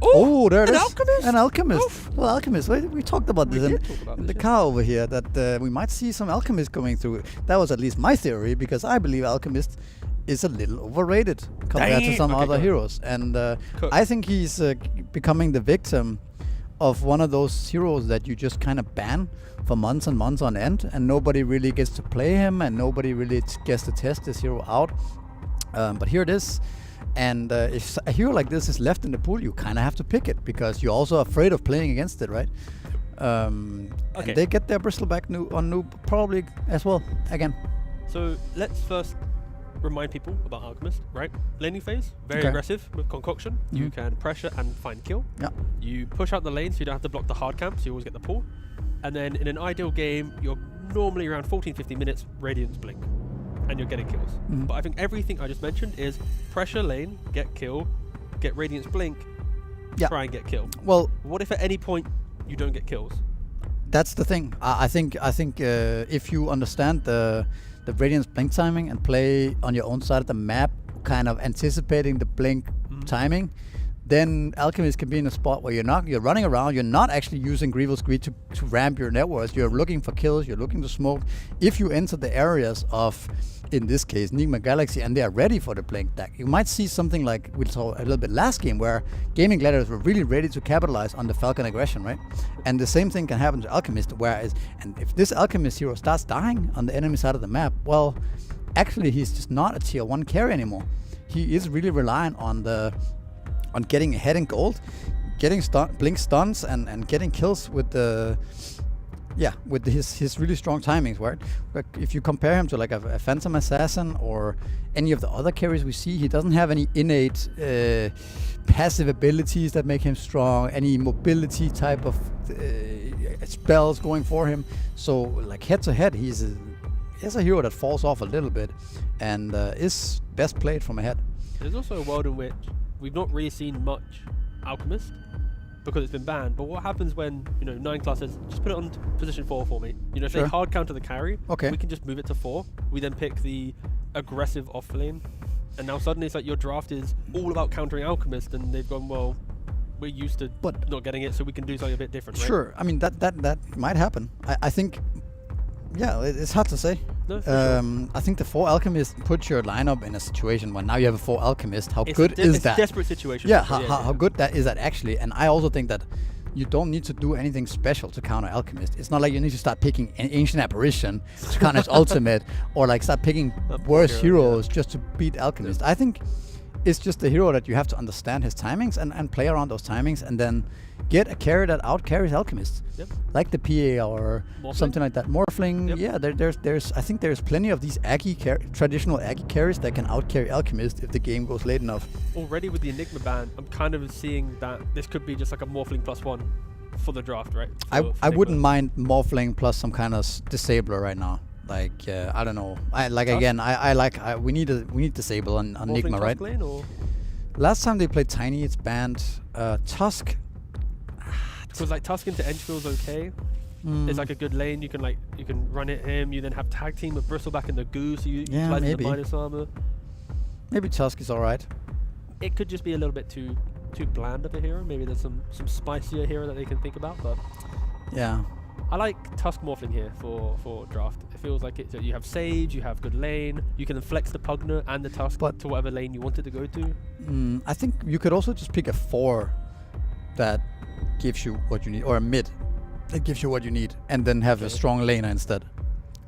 Oh, there it an is. Alchemist? An alchemist. Oof. Well, alchemist. We talked about We this did talk about in this, the yeah. car over here that we might see some alchemist coming through. That was at least my theory because I believe alchemist is a little overrated compared to Dang. some Okay, other go. heroes, and Cool. I think he's becoming the victim of one of those heroes that you just kind of ban for months and months on end, and nobody really gets to play him, and nobody really gets to test this hero out. But here it is. And if a hero like this is left in the pool, you kind of have to pick it because you're also afraid of playing against it, right? And they get their Bristol back on noob probably as well again. So let's first remind people about Alchemist, right? Laning phase, very Okay. aggressive with Concoction. You Mhm. can pressure and find kill. Yeah. You push out the lane so you don't have to block the hard camp, so you always get the pull. And then in an ideal game, you're normally around 14-15 minutes, Radiance Blink, and you're getting kills. Mhm. But I think everything I just mentioned is pressure lane, get kill, get Radiance Blink, Yeah. try and get kill. Well, What if at any point you don't get kills? that's the thing. I think if you understand the Radiance blink timing and play on your own side of the map, kind of anticipating the blink timing, then Alchemist can be in a spot where you're running around, you're not actually using Grievous Greed to ramp your networks, you're looking for kills, you're looking to smoke. If you enter the areas of, in this case, Nigma Galaxy, and they are ready for the blink deck, you might see something like we saw a little bit last game where Gaimin Gladiators were really ready to capitalize on the Falcon aggression, right? And the same thing can happen to Alchemist, and if this Alchemist hero starts dying on the enemy side of the map, well, actually he's just not a tier 1 carry anymore. He is really reliant on getting ahead in gold, getting blink stuns and getting kills with the Yeah, with his really strong timings, right? Like if you compare him to like a Phantom Assassin or any of the other carries we see, he doesn't have any innate passive abilities that make him strong, any mobility type of spells going for him. So like head to head, he's a hero that falls off a little bit and is best played from ahead. There's also a world in which we've not really seen much Alchemist because it's been banned. But what happens when 9 class says just put it on position 4 for me? If Sure. they hard counter the carry, Okay. we can just move it to 4. We then pick the aggressive off lane, and now suddenly it's like your draft is all about countering Alchemist, and they've gone, well, we're used to But- not getting it, so we can do something a bit different. Right? Sure, I mean that might happen. I think, yeah, it's hard to say. No, for sure. I think the 4 Alchemist puts your lineup in a situation where now you have a 4 Alchemist. How It's good it's is a that? desperate situation. Yeah, for sure, how good that is that actually. And I also think that you don't need to do anything special to counter Alchemist. It's not like you need to start picking an Ancient Apparition to counter his ultimate, or like start picking That poor worse hero, heroes just to beat Alchemist. I think it's just a hero that you have to understand his timings and play around those timings, and then get a carry that out carries Alchemist, Yep. like the PA or Morphling? something like that. Morphling, Yep. yeah. There's I think there's plenty of these traditional Aggie carries that can out carry Alchemist if the game goes late enough. Already with the Enigma ban, I'm kind of seeing that this could be just like a Morphling +1 for the draft, right? I For I wouldn't Enigma. mind Morphling plus some kind of disabler right now. Like I don't know. We need disable on Morphling Nigma, right? Tusk lane, or Last time they played Tiny, it's banned. Tusk. because like Tusk into Edgefield's okay. Mm, It's like a good lane. You can run at him. You then have tag team with Bristleback and the Goo, so you Yeah, utilize the maybe. minus armor. maybe Tusk is all right. It could just be a little bit too bland of a hero. Maybe there's some spicier hero that they can think about. But Yeah. I like Tusk Morphling here for draft. It feels like you have Sage, you have good lane. You can flex the Pugner and the Tusk But- to whatever lane you want it to go to. I think you could also just pick a 4 that gives you what you need, or a mid that gives you what you need, and then have a Okay. strong laner instead.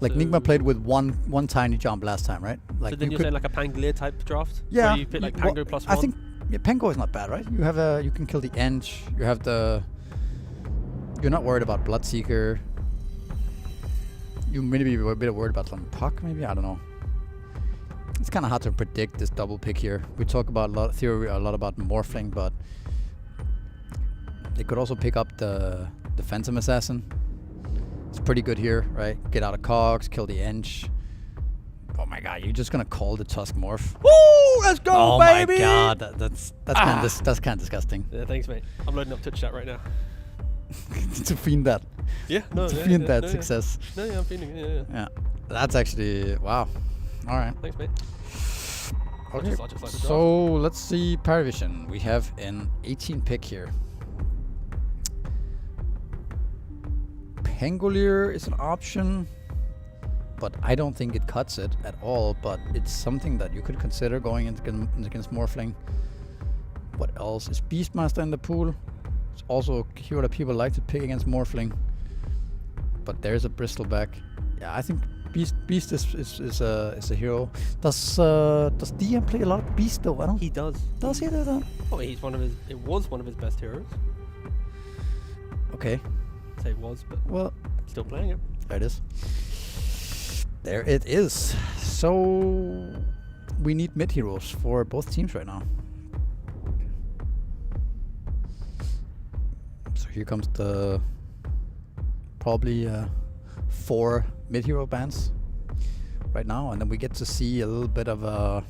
Like So- Nigma played with one tiny jump last time, right? Like So then you you're could, saying like a Pangolier type draft? yeah. Where you pick like Pango +1? I think Pango is not bad, right? You can kill the Eng. You have you're not worried about Bloodseeker. You maybe were a bit worried about some Puck, maybe, I don't know. It's kind of hard to predict this double pick here. We talk about a lot about Morphling, but they could also pick up the Phantom Assassin. It's pretty good here, right? Get out of cogs, kill the Eng. Oh my god, you're just gonna call the Tusk Morph? Woo! Let's go, Oh baby! my god, that's kind of disgusting. Yeah, thanks, mate. I'm loading up Twitch chat right now. To fiend that, Yeah, no, to yeah, fiend yeah, that no, yeah. success. No, yeah, I'm feeling it. Yeah, yeah. Yeah, that's actually wow. All right. Thanks, mate. Okay. I'll just like the So let's see PARIVISION. We have an 18 pick here. Pangolier is an option, but I don't think it cuts it at all. But it's something that you could consider going against Morphling. What else? Is Beastmaster in the pool? It's also a hero that people like to pick against Morphling. But there's a Bristleback. Yeah, I think Beast is a hero. Does DM play a lot of Beast though? I don't. He does. Does he do that? Oh, he's it was one of his best heroes. Okay. I'd say it was, but Well, still playing it. there it is. There it is. So we need mid heroes for both teams right now. So here comes the probably 4 mid hero bans right now, and then we get to see a little bit of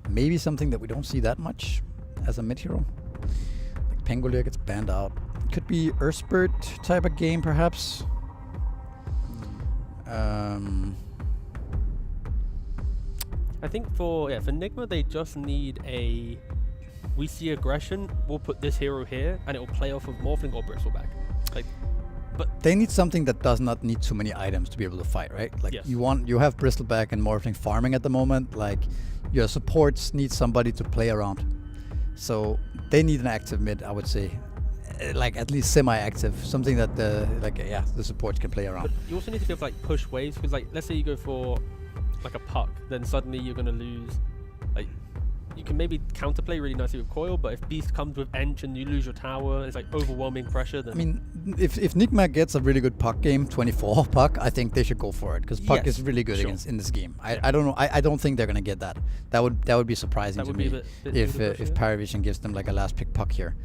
maybe something that we don't see that much as a mid hero. Like Pangolier gets banned out. Could be Earthspurt type of game, perhaps. I think for Nigma they just need a. We see aggression. We'll put this hero here, and it will play off of Morphling or Bristleback. Like, They need something that does not need too many items to be able to fight, right? Like Yes. you have Bristleback and Morphling farming at the moment. Like your supports need somebody to play around, so they need an active mid, I would say, like at least semi-active, something that the supports can play around. but you also need to be able to like push waves because like let's say you go for like a Puck, then suddenly you're gonna lose. Like, you can maybe counterplay really nicely with Coil, but if Beast comes with Ench and you lose your tower, it's like overwhelming pressure. Then I mean, if Nigma gets a really good puck game, 24 puck, I think they should go for it because puck Yes, is really good sure. against in this game. I don't know. I don't think they're gonna get that. That would be surprising that to would be me a bit if ludicrous, yeah. PARIVISION gives them like a last pick puck here.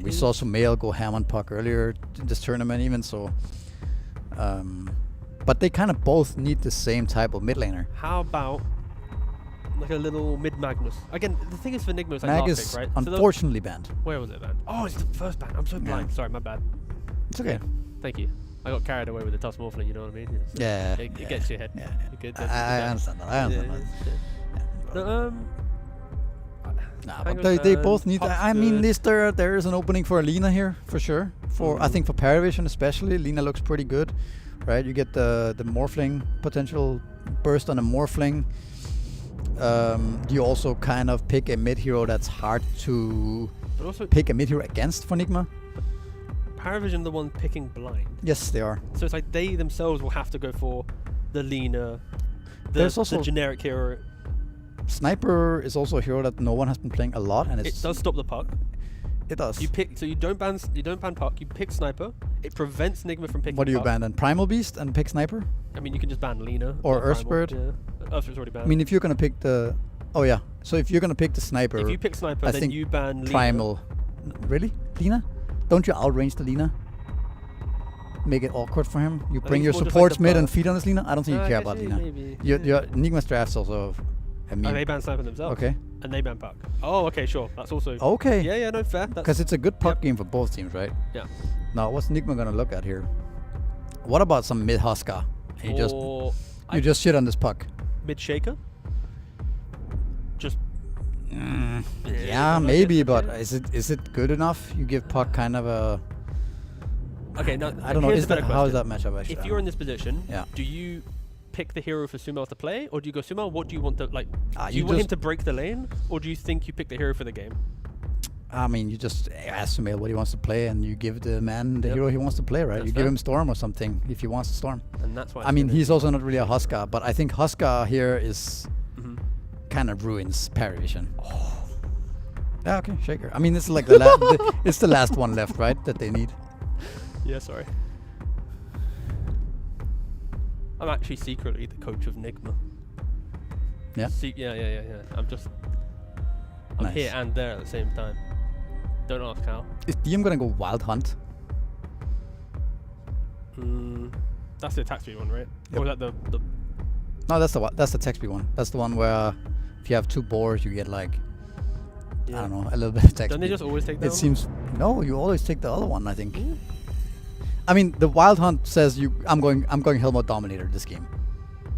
We saw Sumail go ham on puck earlier in this tournament even so. But they kind of both need the same type of mid laner. How about like a little mid Magnus? Again, the thing is for Nigma, it's like Mag last is pick, right? So those- unfortunately banned. where was it banned? Oh, it's the first ban. I'm so blind. Sorry, my bad. It's okay. Thank you. I got carried away with the tough morphling, you know what I mean? It's, Yeah. It gets to your head. Yeah. You get I understand that. I understand that. No, Nah, Hang but on, they both need. Puck's I mean, good. there is an opening for Lina here for sure. I think for PARIVISION especially, Lina looks pretty good, right? You get the morphling potential burst on a morphling. You also kind of pick a mid hero that's hard to but also pick a mid hero against for Nigma. PARIVISION the one picking blind. Yes, they are. So it's like they themselves will have to go for the Lina, There's the also- generic hero. Sniper is also a hero that no one has been playing a lot, and It does stop the puck. It does. You pick, so you don't ban puck. You pick sniper. It prevents Nigma from picking. What do you puck. ban then? Primal Beast and pick Sniper? I mean, you can just ban Lina Or Primal, Earthbird? Yeah, Earthbird's already banned. I mean, if you're gonna pick the, so if you're gonna pick the Sniper, if you pick sniper, I then think you ban Lina. Primal. Really? Lina? Don't you outrange the Lina? Make it awkward for him? You I bring think your it's more just supports like the mid and buff. feed on this Lina? I don't think No, you I care guess about you Lina. maybe, Your yeah. Nigma's draft's also a Oh, meme. they ban sniper themselves. Okay. And they ban puck. Oh, okay, sure. That's also. Okay. Yeah, no, fair. Because it's a good puck Yep. game for both teams, right? Yeah. Now, what's Nigma gonna look at here? What about some mid Huska? And Or you just shit on this puck. mid shaker. Just. Yeah, maybe, but is it good enough? You give puck kind of a. Okay, now I don't know. here's Is a better that how is question. that matchup actually? If you're in this position, Yeah. do you pick the hero for Sumail to play, or do you go Sumail? What do you want to like? Do you you want him just- to break the lane, or do you think you pick the hero for the game? I mean, you just ask Sumail what he wants to play, and you give the man the Yep. hero he wants to play, right? That's You give fair. him Storm or something if he wants to Storm. And that's why. I mean, he's also not really a Huska, but I think Huska here is Mhm. kind of ruins PARIVISION. Yeah, okay, Shaker. I mean, this is like the it's the last one left, right? That they need. Yeah, sorry. I'm actually secretly the coach of Nigma. Yeah? Yeah. I'm Nice. here and there at the same time. Don't ask how. Is DM gonna go Wild Hunt? That's the attack speed one, right? Yep. Or is that the No, that's the text speed one. That's the one where if you have two boards, you get like I don't know, a little bit of text. Don't they speed. just always take that It one? seems no. You always take the other one. I think. I mean, the Wild Hunt says I'm going Helmut Dominator this game.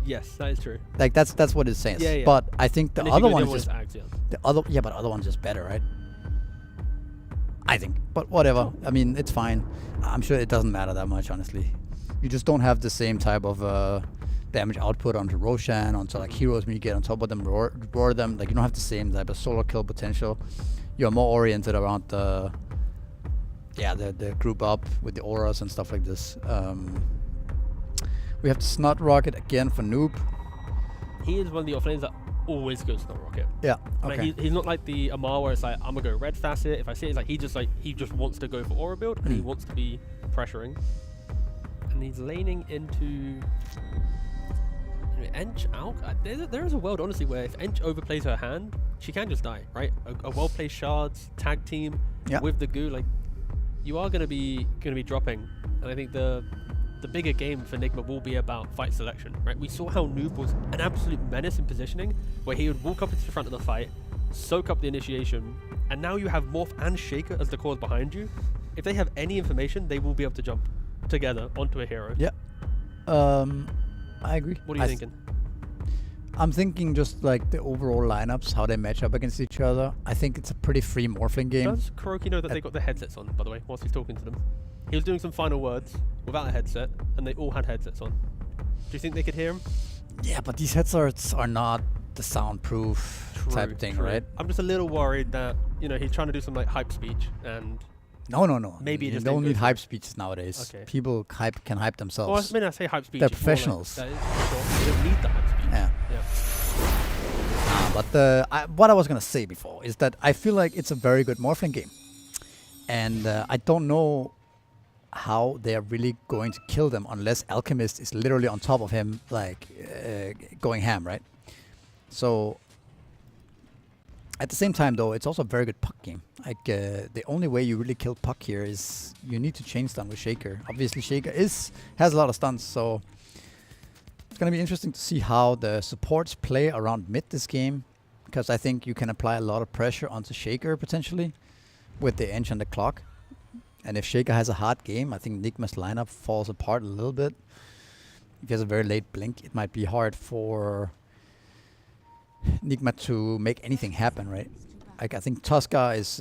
Yes, that is true. Like that's what it says. Yeah. But I think the And if you other go one the is just Ags, yeah. but the other one's just better, right? I think. But whatever. I mean, it's fine. I'm sure it doesn't matter that much, honestly. You just don't have the same type of damage output onto Roshan, onto like heroes when you get on top of them, roar them. Like you don't have the same type of solo kill potential. You're more oriented around the group up with the auras and stuff like this. We have the Snot Rocket again for Noob. He is one of the offlanes that always goes to the rocket. Yeah. Like Okay. he's not like the Amar where it's like I'm gonna go red facet. If I see it, it's like he just wants to go for aura build and he wants to be pressuring. And he's laning into Ench out. There is a world honestly where if Ench overplays her hand, she can just die, right? A well played shards tag team Yeah. with the goo, like you are gonna be dropping. And I think the bigger game for Nigma will be about fight selection, right? We saw how Noob was an absolute menace in positioning, where he would walk up into the front of the fight, soak up the initiation, and now you have Morph and Shaker as the cores behind you. If they have any information, they will be able to jump together onto a hero. Yeah. I agree. What are you thinking? I'm thinking just like the overall lineups, how they match up against each other. I think it's a pretty free morphling game. Does Kuroki know that they got their headsets on, by the way, whilst he's talking to them? He was doing some final words without a headset, and they all had headsets on. Do you think they could hear him? Yeah, but these headsets are not the soundproof type thing, True. right? I'm just a little worried that, he's trying to do some like hype speech, and No. Maybe it you just don't didn't go need through. hype speeches nowadays. Okay. People can hype well, themselves. I say hype speech. They're it's more like- professionals. that is for sure. They don't need the hype speech. Yeah. Yeah. But what I was gonna say before is that I feel like it's a very good Morphling game, and I don't know how they are really going to kill them unless Alchemist is literally on top of him, like going ham, right? So at the same time, though, it's also a very good puck game. Like the only way you really kill puck here is you need to chain stun with Shaker. Obviously, Shaker has a lot of stuns, so it's gonna be interesting to see how the supports play around mid this game, because I think you can apply a lot of pressure onto Shaker potentially with the Ench and the clock. And if Shaker has a hard game, I think Nigma's lineup falls apart a little bit. If he has a very late blink, it might be hard for Nigma to make anything happen, right? Like, I think Tosca is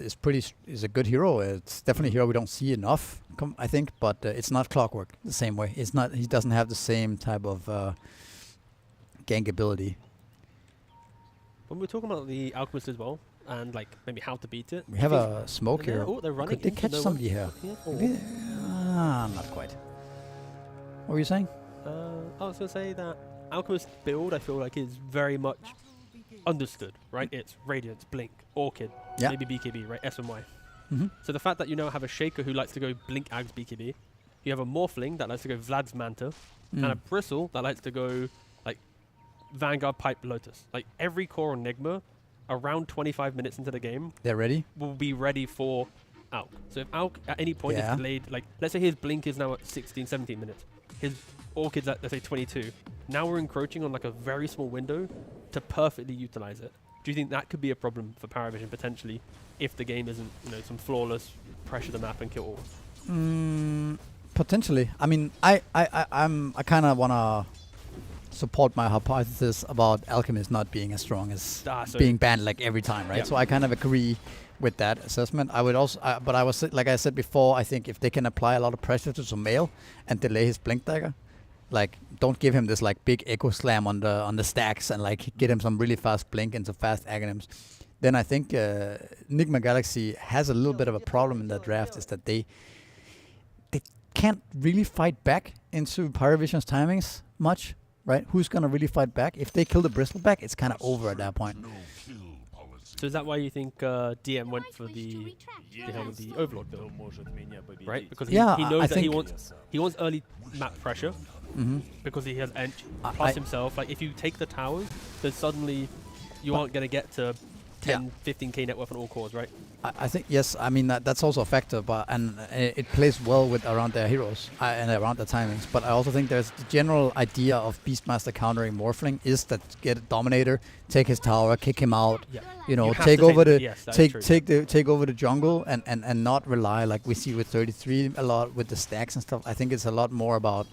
a good hero. It's definitely a hero we don't see enough, I think, but it's not Clockwork the same way. It's not. He doesn't have the same type of gank ability. When we're talking about the Alchemist as well, and like maybe how to beat it, We have a smoke here. Oh, they're running. Could they into catch nowhere. somebody here? Maybe not quite. What were you saying? I was going to say that Alchemist build, I feel like, is very much understood, right? It's Radiance, Blink, Orchid, Yeah. maybe BKB, right? S and Y. Mm-hmm. So the fact that you now have a Shaker who likes to go Blink, Ags, BKB, you have a Morphling that likes to go Vlad's Manta, and a Bristle that likes to go like Vanguard, Pipe, Lotus. Like every core on Nigma, around 25 minutes into the game, They're ready. will be ready for Alk. So if Alk at any point Yeah. is delayed, like let's say his Blink is now at 16, 17 minutes, his Orchid's at, let's say, 22. Now we're encroaching on like a very small window to perfectly utilize it. Do you think that could be a problem for PARIVISION potentially if the game isn't, some flawless pressure the map and kill all? Potentially. I mean, I kind of wanna support my hypothesis about Alchemist not being as strong as So being banned like every time, right? Yeah. So I kind of agree with that assessment. I would also, but I was like I said before, I think if they can apply a lot of pressure to Sumail and delay his blink dagger, like don't give him this like big echo slam on the stacks and like get him some really fast blink into fast agonyms, then I think Nigma Galaxy has a little bit of a problem in that draft, is that they can't really fight back into PARIVISION's timings much, right? Who's gonna really fight back? If they kill the Bristleback, it's kind of over at that point. So is that why you think DM went for the Overlord build, right? Because Yeah, he I knows that he think- wants early map pressure because he has Ench plus himself. Like if you take the towers, then suddenly you aren't going to get to 10, 15k net worth on all cores, right? I think yes. I mean that's also a factor, but it plays well with around their heroes and around their timings. But I also think there's the general idea of Beastmaster countering Morphling is that get a Dominator, take his tower, kick him out, Yeah. you have take to over take the yes, that is true. take over the jungle and not rely like we see with 33 a lot with the stacks and stuff. I think it's a lot more about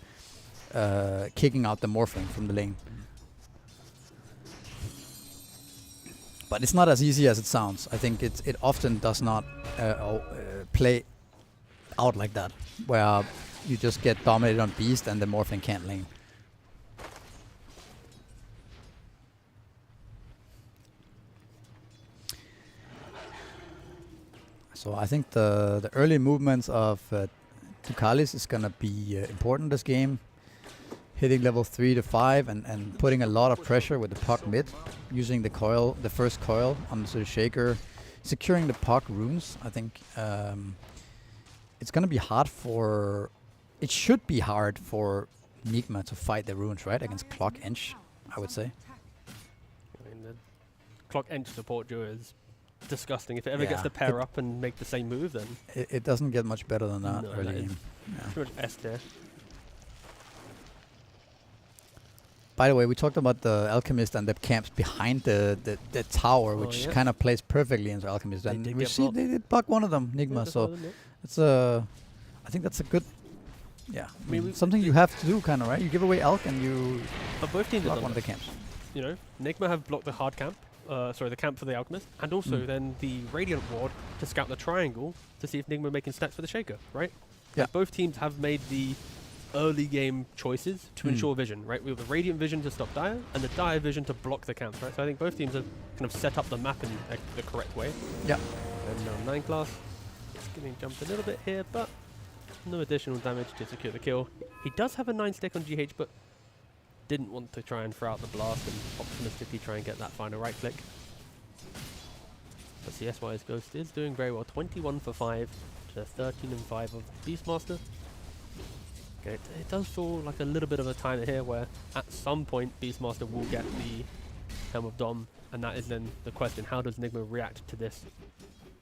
kicking out the Morphling from the lane. But it's not as easy as it sounds. I think it often does not play out like that, where you just get dominated on Beast and the Morphling can't lane. So I think the early movements of Tukalis is gonna be important this game. Hitting level 3 to 5 and putting a lot of pressure with the puck mid, using the coil, the first coil onto the Shaker, securing the puck runes. I think it's gonna be hard for. It should be hard for Nigma to fight the runes, right, against Clock Ench, I would say. I mean, the Clock Ench support duo is disgusting. If it ever gets Yeah, to pair up and make the same move, then It doesn't get much better than that No, early that is game. Yeah. pretty much S tier. By the way, we talked about the Alchemist and the camps behind the tower, which yeah. kind of plays perfectly into Alchemist. They And did we get see blocked. they did block one of them, Yeah, Nigma. that's So all, isn't it? it's I think that's a good, yeah, I mean, we- something you have to do, kind of, right? You give away Alch and you But both teams have block done one of the that. camps. Nigma have blocked the hard camp, the camp for the Alchemist, and also then the Radiant Ward to scout the triangle to see if Nigma are making stacks for the Shaker, right? Yeah. Like both teams have made the early game choices to ensure vision, right? We have the Radiant vision to stop Dire, and the Dire vision to block the camps, right? So I think both teams have kind of set up the map in the correct way. Yeah. And now 9 class is getting jumped a little bit here, but no additional damage to secure the kill. He does have a 9 stack on GH, but didn't want to try and throw out the blast and optimistically try and get that final right click. But CS-wise, Ghost is doing very well. 21 for 5 to 13 and 5 of Beastmaster. Okay, it does feel like a little bit of a timer here where at some point Beastmaster will get the Helm of Dom, and that is then the question, how does Nigma react to this?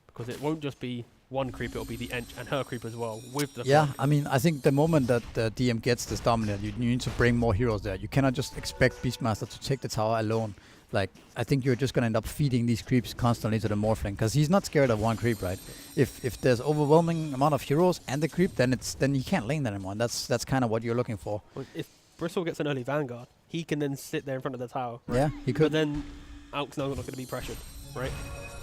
Because it won't just be one creep, it'll be the Ench and her creep as well with the Yeah, I mean, I think the moment that the DM gets this dominant, you need to bring more heroes there. You cannot just expect Beastmaster to take the tower alone. Like, I think you're just going to end up feeding these creeps constantly to the Morphling, because he's not scared of one creep, right? If there's overwhelming amount of heroes and the creep, then he can't lane that anymore. That's kind of what you're looking for. Well, if Bristle gets an early Vanguard, he can then sit there in front of the tower. Right? Yeah, he could. But then Alk's now not going to be pressured, right?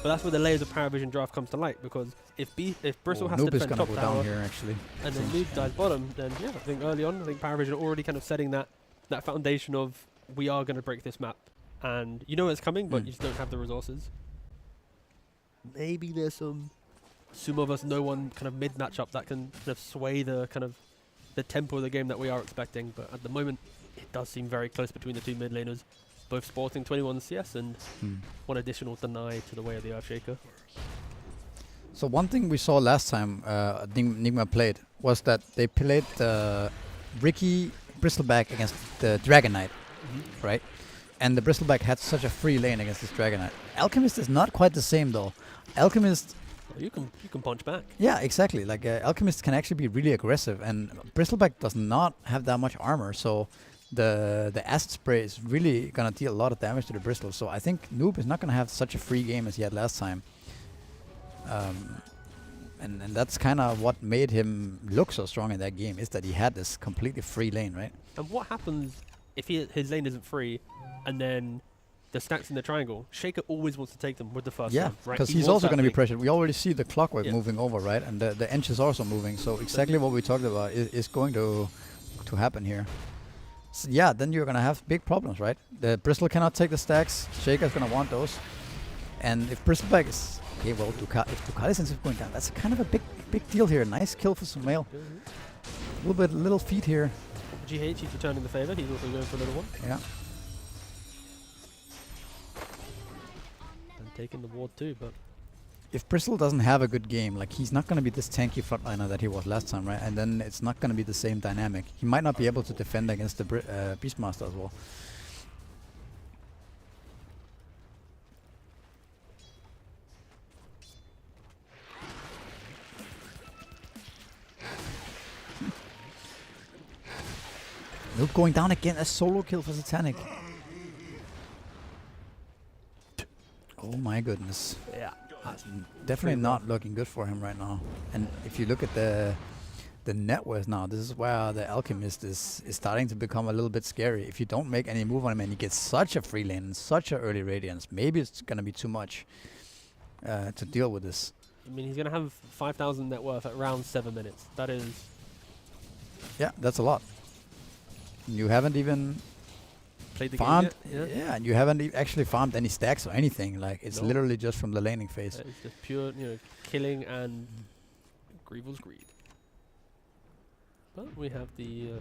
But that's where the layers of PARIVISION draft comes to light, because if Bristle has to Noob is defend gonna top go tower down here actually. and then Noob dies bottom, then yeah, I think early on, I think PARIVISION are already kind of setting that foundation of we are going to break this map. And you know it's coming, but you just don't have the resources. Maybe there's some Sumo vs no one kind of mid matchup that can kind of sway the kind of the tempo of the game that we are expecting. But at the moment, it does seem very close between the two mid laners, both sporting 21 CS and one additional deny to the way of the Earthshaker. So one thing we saw last time Nigma played was that they played Ricky Bristleback against the Dragon Knight, right? And the Bristleback had such a free lane against this Dragon Knight. Alchemist is not quite the same though. Alchemist, well, you can punch back. yeah, exactly. Like Alchemist can actually be really aggressive, and Bristleback does not have that much armor, so the acid spray is really gonna deal a lot of damage to the Bristle. So I think Noob is not gonna have such a free game as he had last time. And that's kind of what made him look so strong in that game, is that he had this completely free lane, right? And what happens if his lane isn't free, and then the stacks in the triangle? Shaker always wants to take them with the first Yeah, one, right? because He he's wants also that going to be link. pressured. We already see the clockwork Yeah. moving over, right? And the Ench is also moving. So exactly what we talked about is going to happen here. So yeah, then you're going to have big problems, right? The Bristle cannot take the stacks. Shaker's going to want those. And if Bristleback is... Okay, well, if Ducalis ends up going down, that's kind of a big deal here. Nice kill for Sumail. Little feat here. GH, he's returning the favor. He's also going for a little one. Yeah. And taking the ward too, but... If Bristle doesn't have a good game, like he's not going to be this tanky frontliner that he was last time, right? And then it's not going to be the same dynamic. He might not be able to defend against the Beastmaster as well. Noob going down again, a solo kill for Satanic. Oh my goodness. Yeah. Definitely not looking good for him right now. And if you look at the net worth now, this is where the Alchemist is starting to become a little bit scary. If you don't make any move on him and he gets such a free lane, such a early Radiance, maybe it's going to be too much to deal with this. I mean, he's going to have 5,000 net worth at around 7 minutes. That is... Yeah, that's a lot. You haven't even Played the farmed, game yet? yeah, and you haven't actually farmed any stacks or anything. Like it's No. literally just from the laning phase. It's just pure, killing and Grievel's greed. But we have the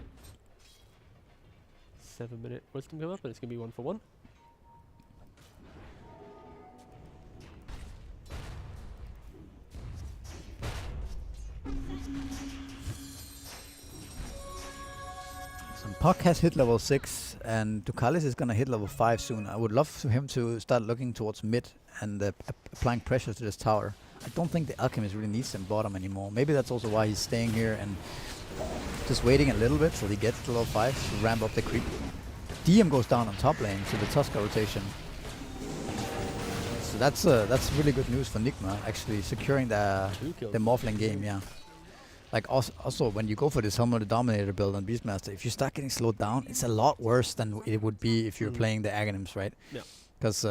7-minute wisdom come up, and it's going to be 1 for 1. Puck has hit level 6 and Ducalis is gonna hit level 5 soon. I would love for him to start looking towards mid and applying pressure to this tower. I don't think the Alchemist really needs him bottom anymore. Maybe that's also why he's staying here and just waiting a little bit till he gets to level 5 to ramp up the creep. DM goes down on top lane to the Tusker rotation. So that's really good news for Nigma, actually securing the Morphling game, yeah. Like also when you go for this Helm of the Dominator build on Beastmaster, if you start getting slowed down, it's a lot worse than it would be if you're playing the Aghanims, right? Yeah. Because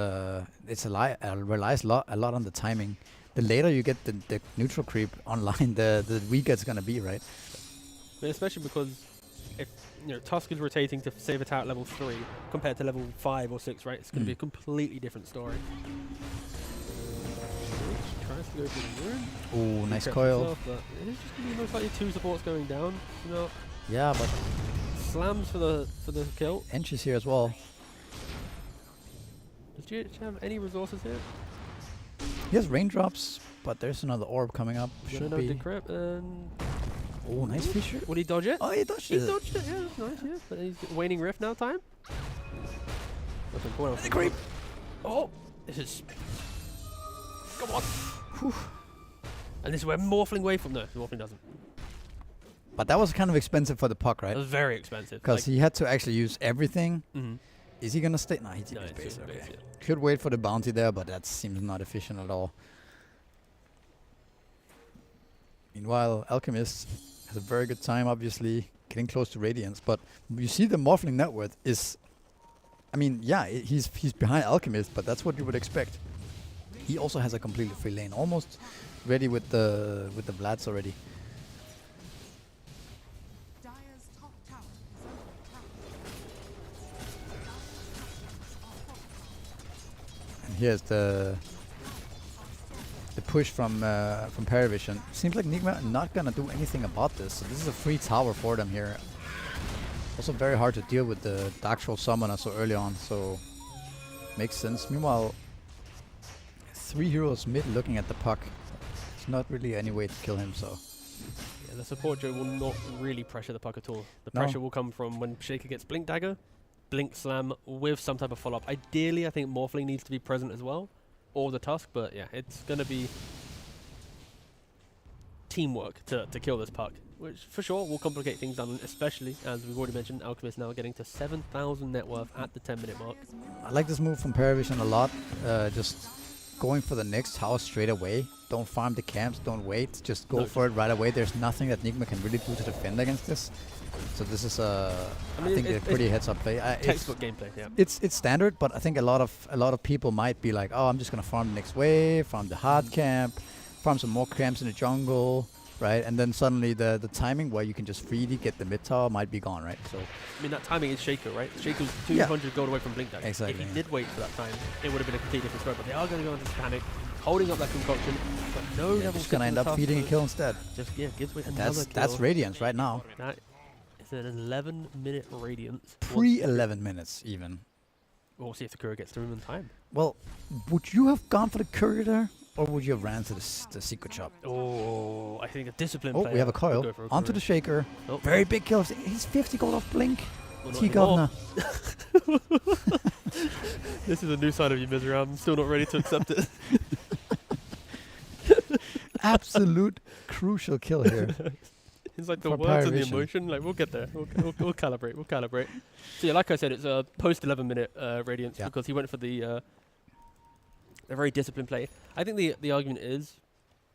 it's relies a lot on the timing. The later you get the neutral creep online, the weaker it's gonna be, right? But especially because if Tusk is rotating to save a tower at level 3 compared to level 5 or 6, right? It's going to be a completely different story. Tries to go for the rune. Oh, nice coil. Himself, but it is just going to be most likely 2 supports going down. Yeah, but slams for the kill. Ench is here as well. Does GH have any resources here? He has raindrops, but there's another orb coming up. Should No be. decrypt and Oh, nice feature. would he dodge it? Oh, he dodged He it. dodged it. Yeah, that's nice. Yeah, but he's waning rift now. Time. The creep. Oh, this is. Come on. Whew. And this is where Morphling wave from. No, Morphling doesn't. But that was kind of expensive for the puck, It right? was very expensive. Because he had to actually use everything. Mhm. Is he gonna stay? No, he's No, in it's space. in Okay. space, yeah. Could wait for the bounty there, but that seems not efficient at all. Meanwhile, Alchemist has a very good time, obviously, getting close to Radiance. But you see the Morphling net worth is... I mean, yeah, he's behind Alchemist, but that's what you would expect. He also has a completely free lane, almost ready with the Vlads already. Dire's top tower is under attack. And here's the push from PARIVISION. Seems like Nigma not gonna do anything about this. So this is a free tower for them here. Also very hard to deal with the Dark Troll Summoner so early on, so makes sense. Meanwhile, 3 heroes mid looking at the puck. There's not really any way to kill him, so... Yeah, the support Joe will not really pressure the puck at all. The No. pressure will come from when Shaker gets Blink Dagger, Blink Slam with some type of follow-up. Ideally, I think Morphling needs to be present as well, or the Tusk, but yeah, it's going to be teamwork to kill this puck, which for sure will complicate things down, especially, as we've already mentioned, Alchemist now getting to 7,000 net worth at the 10-minute mark. I like this move from PARIVISION a lot. Just going for the next house straight away. Don't farm the camps, don't wait. Just go No. for it right away. There's nothing that Nigma can really do to defend against this. So this is I mean, think a it's pretty heads-up play. Textbook gameplay, yeah. It's standard, but I think a lot of people might be like, oh, I'm just gonna farm the next wave, farm the hard camp, farm some more camps in the jungle, right? And then suddenly the timing where you can just freely get the mid tower might be gone, right? So I mean, that timing is Shaker, right? Shaker's Yeah. 200 gold away from Blink Dagger. Exactly, If he yeah. did wait for that time, it would have been a completely different story. But they are going to go into panic, holding up that concoction. But no yeah, level just gonna end up feeding a kill instead. Just, yeah, gives away And another that's kill. Radiance right now. That is an 11-minute Radiance. Pre 11 minutes even. We'll see if the courier gets to him in time. Well, would you have gone for the courier there, or would you have ran to the secret shop? Oh, I think a disciplined Oh, player we have a would coil go for a onto the courier. shaker. Oh, Very big kill. He's 50 gold off Blink. well, not T anymore. Governor. This is a new side of you, Misery. I'm still not ready to accept it. Absolute crucial kill here. It's like the For words and the PARIVISION. emotion. Like, we'll get there. We'll calibrate. We'll calibrate. So yeah, like I said, it's a post 11-minute Radiance Yeah. because he went for the a very disciplined play. I think the argument is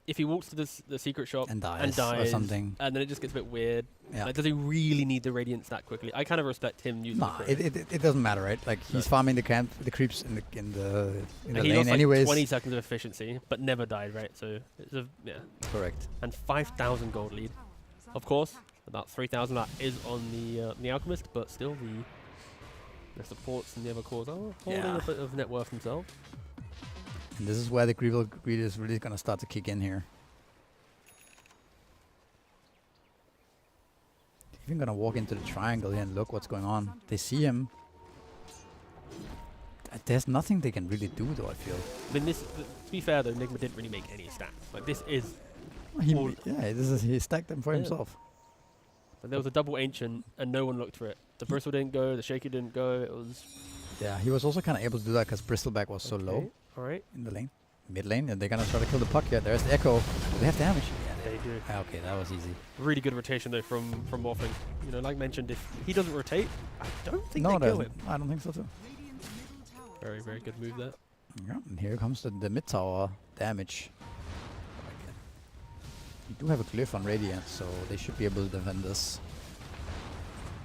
if he walks to the secret shop And dies or something. and then it just gets a bit weird. Yeah. Like, does he really need the Radiance that quickly? I kind of respect him using Nah, the courier. it doesn't matter, right? Like he's No. farming the camp, the creeps in the And he lane lost like anyways. 20 seconds of efficiency, but never died, right? So it's a Correct. and 5,000 gold lead. Of course, about 3,000 that is on the Alchemist, but still the supports and the other cores are holding Yeah. a bit of net worth themselves. And this is where the greed is really gonna start to kick in here. Even gonna walk into the triangle here and look what's going on. They see him. There's nothing they can really do though, I feel. I mean, to be fair though, Nigma didn't really make any stats. Like this is, All- He stacked them for Yeah. himself. but there was a double ancient and no one looked for it. The Bristle didn't go, the Shaker didn't go. It was Yeah, he was also kind of able to do that because Bristleback was so low All right, in the lane, mid lane, and they're gonna try to kill the puck here. There's the Echo. Do they have damage? Yeah, they do. Okay, that was easy. Really good rotation though from Morphling. You know, like mentioned, if he doesn't rotate, I don't think No, they kill there's- him. I don't think so too. Radiant's middle tower Very, is very under good move there. attack. Yeah, and here comes the mid tower damage. You do have a glyph on Radiant, so they should be able to defend this.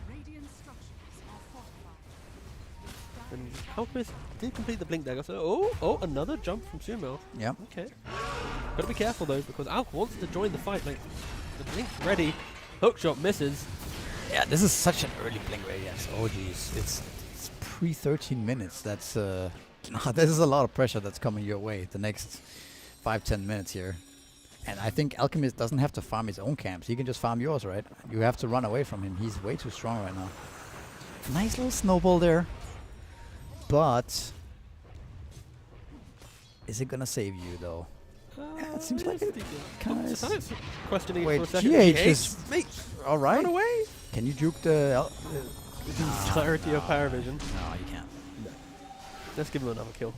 Radiant structures are fortified. And Alchemist did complete the Blink Dagger, so oh, another jump from Sumo. Yeah. Okay. Gotta be careful though, because Alk wants to join the fight. Like, the Blink's ready. Hookshot misses. Yeah, this is such an early blink Radiance. Oh jeez, it's pre 13 minutes. That's this is a lot of pressure that's coming your way the next 5-10 minutes here. And I think Alchemist doesn't have to farm his own camps. He can just farm yours, right? You have to run away from him. He's way too strong right now. Nice little snowball there. But is it gonna save you though? Yeah, it seems like it kind of is. Questioning Wait, it for a second. GH is Mate, all right. run away. Can you juke the? Clarity of PARIVISION. No, you can't. Let's give him another kill.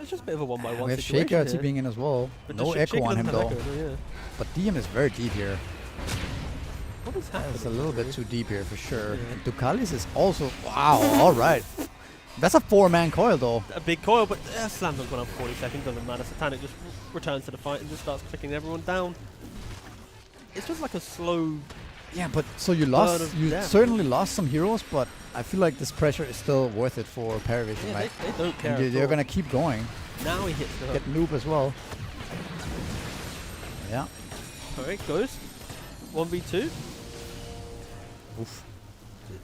It's just a bit of a one-by-one We have situation Shaker here. TPing in as well. But No the echo on him though. Yeah. But DM is very deep here. What is happening? It's a little bit too deep here for sure. Yeah. And Ducalis is also wow. All right. That's a 4-man coil though. A big coil, but Slam not gone up 40 seconds, doesn't matter. Satanic just returns to the fight and just starts clicking everyone down. It's just like a slow... Yeah, but so you Burn lost. of You death. certainly lost some heroes, but I feel like this pressure is still worth it for PARIVISION, Yeah, right? they don't care. And at they're all. gonna keep going. Now he hits the hook. Get Noob as well. Yeah. Alright, Ghost. 1v2. Oof.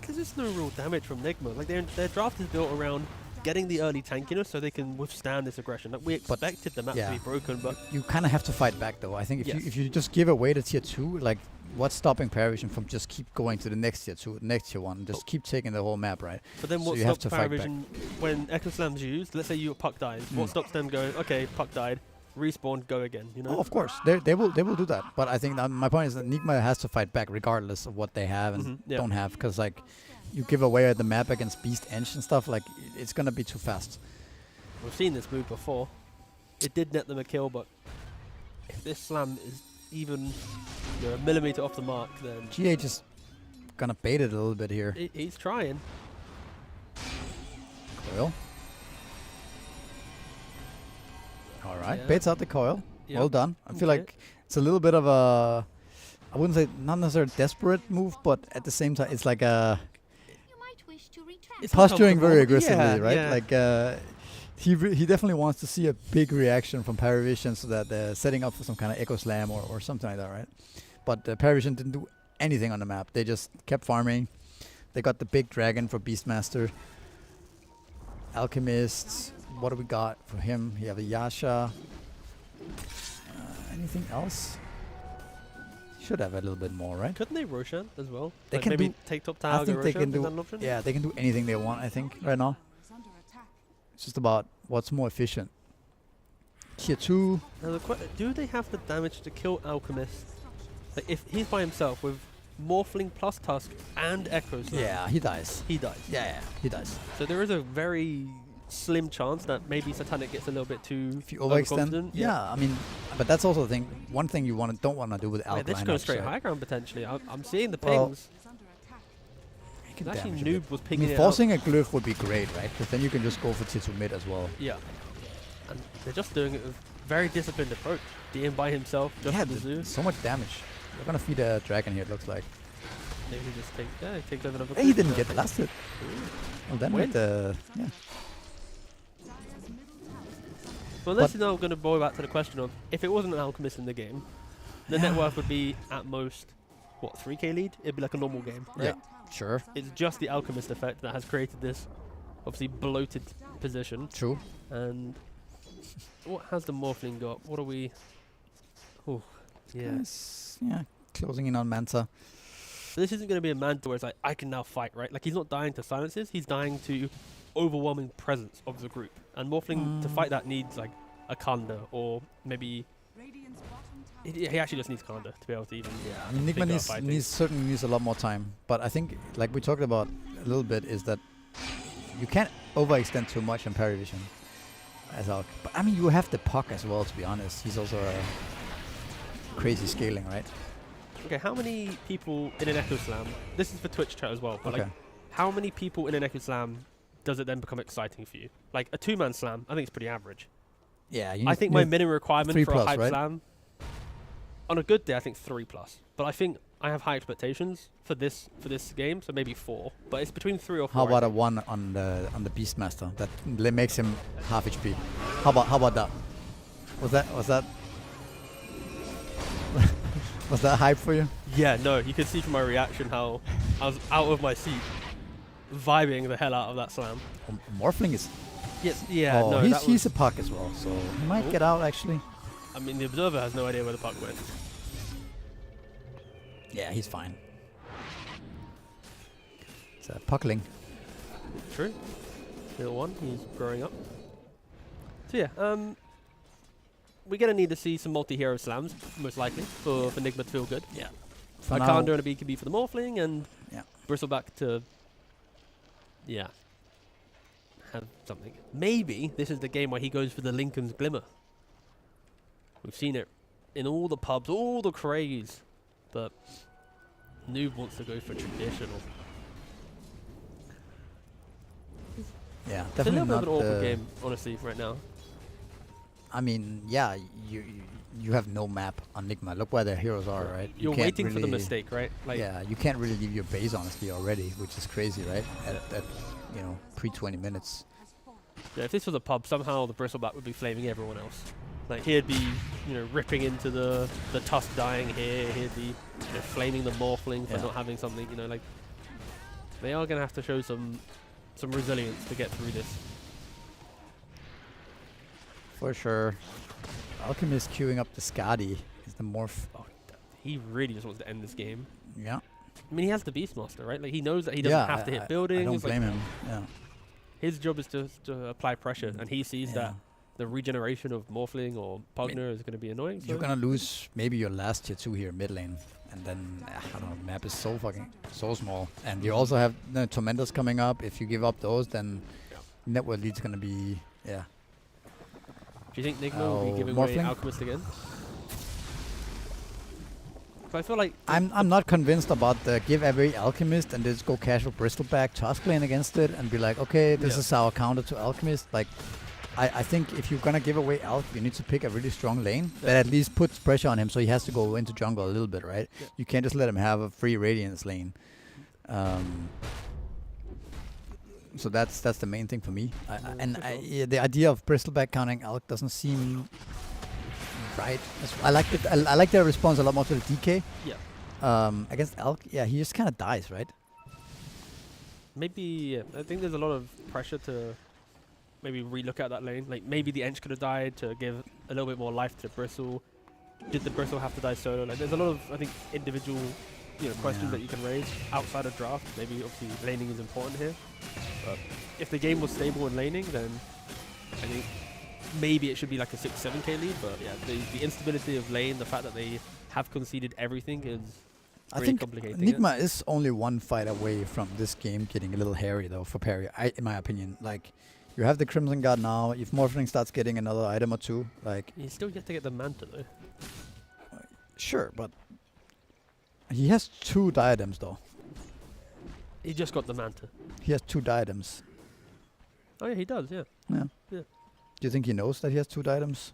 There's just no real damage from Nigma. Like their draft is built around getting the early tankiness so they can withstand this aggression. Like we expected the map to be broken, but You kind of have to fight back though. I think if Yes. you just give away the tier 2, like what's stopping PARIVISION from just keep going to the next tier 2, next tier 1, just keep taking the whole map, right? but then So what you have stops to fight back. PARIVISION when Echo Slam's used? Let's say your puck dies. What stops them going? Okay, puck died. Respawn, go again. You know. Oh, of course, they will do that. But I think that my point is that Nigma has to fight back regardless of what they have and Yeah. don't have, because like you give away the map against Beast Eng and stuff, like it's gonna be too fast. We've seen this move before. It did net them a kill, but if this Slam is even a millimeter off the mark, then GH is gonna bait it a little bit here. he's trying. Coil. All right, Yeah. baits out the coil. Yep. Well done. I feel Okay. like it's a little bit of a, I wouldn't say not necessarily desperate move, but at the same time, it's like a You might wish to retract. It's posturing very uncomfortable. aggressively, Yeah, right? yeah. Like he definitely wants to see a big reaction from PARIVISION, so that they're setting up for some kind of Echo Slam or something like that, right? But PARIVISION didn't do anything on the map. They just kept farming. They got the big dragon for Beastmaster. Alchemist. What do we got for him? You have a Yasha. Anything else? Should have a little bit more, right? Couldn't they Roshan as well? They Like can maybe do- take top I tower. think go they Roshan? can Is do. that an option? Yeah, they can do anything they want. I think right now. Is under attack. It's just about what's more efficient. Tier 2. Now do they have the damage to kill Alchemist? Like if he's by himself with Morphling plus Tusk and Echo Slam, Yeah, he dies. he dies. Yeah, he dies. So there is a very slim chance that maybe Satanic gets a little bit too If you overextend, overconfident. yeah, I mean, but that's also the thing. One thing you don't want to do with Yeah, they're Alkaline. just going straight high ground potentially. I'm seeing the Well, pings. Is under attack. can Actually, damage a bit. Noob was I pinging mean, it forcing a glyph would be great, right? Because then you can just go for tier 2 mid as well. out. Yeah. And they're just doing it with a very disciplined approach. DM by himself, just Yeah, for the zoo. so much damage. They're gonna feed a dragon here. It looks like. Maybe he just takes over another. Hey, he clip, didn't so- get blasted. Well, then Win. with the yeah. Dire's middle tower is under Well, this is now going to boil back to the question of if it wasn't an Alchemist in the game, the net worth would be at most, what, 3k lead? It'd be like a normal game, right? Yeah, sure, It's just the Alchemist effect that has created this obviously bloated position. true. And what has the Morphling got? What are we... Oh, yeah. Yes, yeah, closing in on Manta. This isn't going to be a Manta where it's like, I can now fight, right? Like, he's not dying to silences, he's dying to overwhelming presence of the group. And Morphling, to fight that, needs, like, a Kanda, or maybe... Radiant's bottom tower. He actually just needs Kanda to be able to even... I mean, think Nigma about fighting. certainly needs a lot more time. But I think, like we talked about a little bit, is that you can't overextend too much on PARIVISION as Alk. But I mean, you have the puck as well. To be honest, he's also a crazy scaling, right? Okay, how many people in an Echo Slam? This is for Twitch chat as well, but Okay. like, how many people in an Echo Slam does it then become exciting for you? Like a 2-man slam, I think it's pretty average. Yeah, I think my minimum requirement 3 for a plus, hype right? slam, on a good day, I think 3+. But I think I have high expectations for this game, so maybe 4. But it's between 3 or 4. How I about a think. 1 on the Beastmaster that makes him half HP? How about that? Was that was that hype for you? Yeah, no, you could see from my reaction how I was out of my seat, vibing the hell out of that slam. Morphling is Yes, yeah, oh, no, he's a puck as well, so he might get out actually. I mean, the observer has no idea where the puck went. Yeah, he's fine. It's a puckling. True. Still one. He's growing up. So yeah, we're gonna need to see some multi-hero slams, most likely, for Nigma to feel good. Yeah. Lycander and a BKB for the Morphling, and Yeah. Bristleback to, have something. Maybe this is the game where he goes for the Lincoln's Glimmer. We've seen it in all the pubs, all the craze, but Noob wants to go for traditional. Yeah, It's a definitely little bit not of an awkward the- game, honestly, right now. I mean, yeah, you have no map on Nigma. Look where their heroes are, right? You You're can't waiting for the really- mistake, right? Like, Yeah, you can't really leave your base honestly already, which is crazy, right? At pre 20 minutes. yeah, if this was a pub, somehow the Bristleback would be flaming everyone else. Like, he'd be, ripping into the Tusk dying here. He'd be flaming the Morphling for Yeah. not having something, like, they are going to have to show some resilience to get through this. For sure. Alchemist queuing up the Skadi is the morph. Oh, he really just wants to end this game. Yeah. I mean, he has the Beastmaster, right? Like, he knows that he doesn't have to hit buildings. I don't like, blame him. Yeah. his job is to apply pressure, and he sees Yeah. that the regeneration of Morphling or Pugner is going to be annoying. You're so- gonna lose maybe your last tier 2 here mid lane, and then I don't know. The map is so small, and you also have the Tormentors coming up. If you give up those, then network lead's gonna be Do you think Nigma will be giving away Morphling? Alchemist again? 'Cause I feel like I'm not convinced about the give away Alchemist and just go casual Bristleback Tusk lane against it and be like, okay, this Yeah. is our counter to Alchemist. Like, I think if you're gonna give away Alch, you need to pick a really strong lane that at least puts pressure on him, so he has to go into jungle a little bit, right? Yeah. You can't just let him have a free Radiance lane. So that's the main thing for me. The idea of Bristleback counting Alch doesn't seem right. I like it. I like their response a lot more to the DK. Yeah. Against Alch, yeah, he just kind of dies, right? maybe I think there's a lot of pressure to maybe relook at that lane. Like, maybe the Ench could have died to give a little bit more life to Bristle. Did the Bristle have to die solo? Like, there's a lot of, I think, individual questions that you can raise outside of draft. Maybe, obviously, laning is important here. But if the game was stable in laning, then I think maybe it should be like a 6-7k lead. But yeah, the instability of lane, the fact that they have conceded everything is I really think complicating Nigma is only one fight away from this game getting a little hairy, though, for Parry, in my opinion. Like, you have the Crimson Guard now. If Morphling starts getting another item or two, like... He's still yet to get the Manta, though. Sure, but... He has 2 diadems, though. He just got the Manta. He has 2 diadems. Oh, yeah, he does, yeah. Yeah. Yeah. Do you think he knows that he has 2 diadems?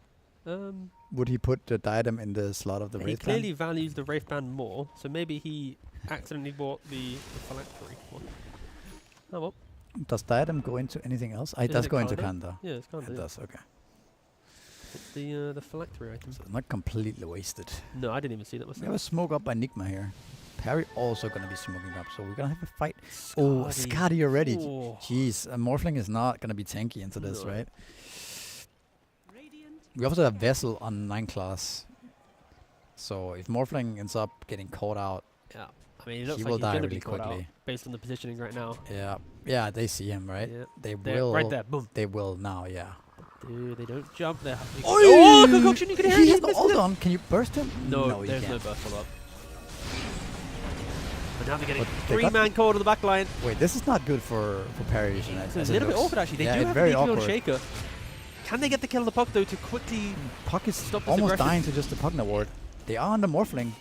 Would he put the diadem in the slot of the He Wraith clearly values the Wraith Band more, so maybe he accidentally bought the Phylactery one. Oh well. Does diadem go into anything else? It Isn't does it go into Kanda? Kanda. Yeah, it's kind It of. does, okay. It's the Phylactery item. So not completely wasted. No, I didn't even see that We have myself. a smoke up by Nigma here. Parry also gonna be smoking up, so we're gonna have a fight. Oh, Skadi already. Oh. Jeez, Morphling is not gonna be tanky into this, No. right? We also have Vessel on 9 class. So if Morphling ends up getting caught out, Yeah. I mean, it looks he like will he's die going to really be caught out quickly. based on the positioning right now. Yeah, they see him, right? Yeah. They There, will. right there, boom. They will now, yeah. Dude, they don't jump there. Oh, Concoction, you can hear he it. has He's no missing ult it. on. Can you burst him? No, you there's no can't. burst follow up. But now they're getting But they got- 3-man call to the back line. Wait, this is not good for PARIVISION. It's a little bit awkward, actually. They Yeah, do it's have very the DP on awkward. Shaker. Can they get the kill on the puck, though, to quickly... Puck is Stop this almost aggression. dying to just the Pugna ward. They are on the Morphling.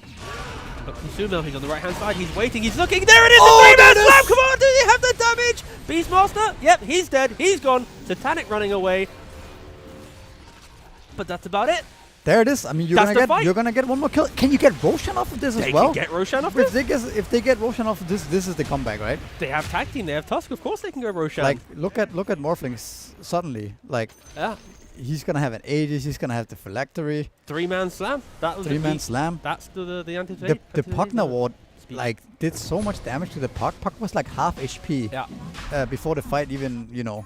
Look, Sumo, he's on the right-hand side. He's waiting. He's looking. There it is! Oh, The 3-man there it slam! is! Come on, do they have the damage? Beastmaster? Yep, he's dead. He's gone. Satanic running away. But that's about it. There it is. I mean, That's the fight. you're gonna get one more kill. Can you get Roshan off of this They as well? can get Roshan off if this. they get Roshan off of this, this is the comeback, right? They have tag team. They have Tusk. Of course they can go Roshan. Like, look at Morphling suddenly. Like, yeah. he's gonna have an Aegis. He's gonna have the Phylactery. 3-man slam. That was 3-man the slam. That's the anti The Pugna ward speed. like did so much damage to the Puck. Puck was like half HP Yeah. before the fight even I mean, it all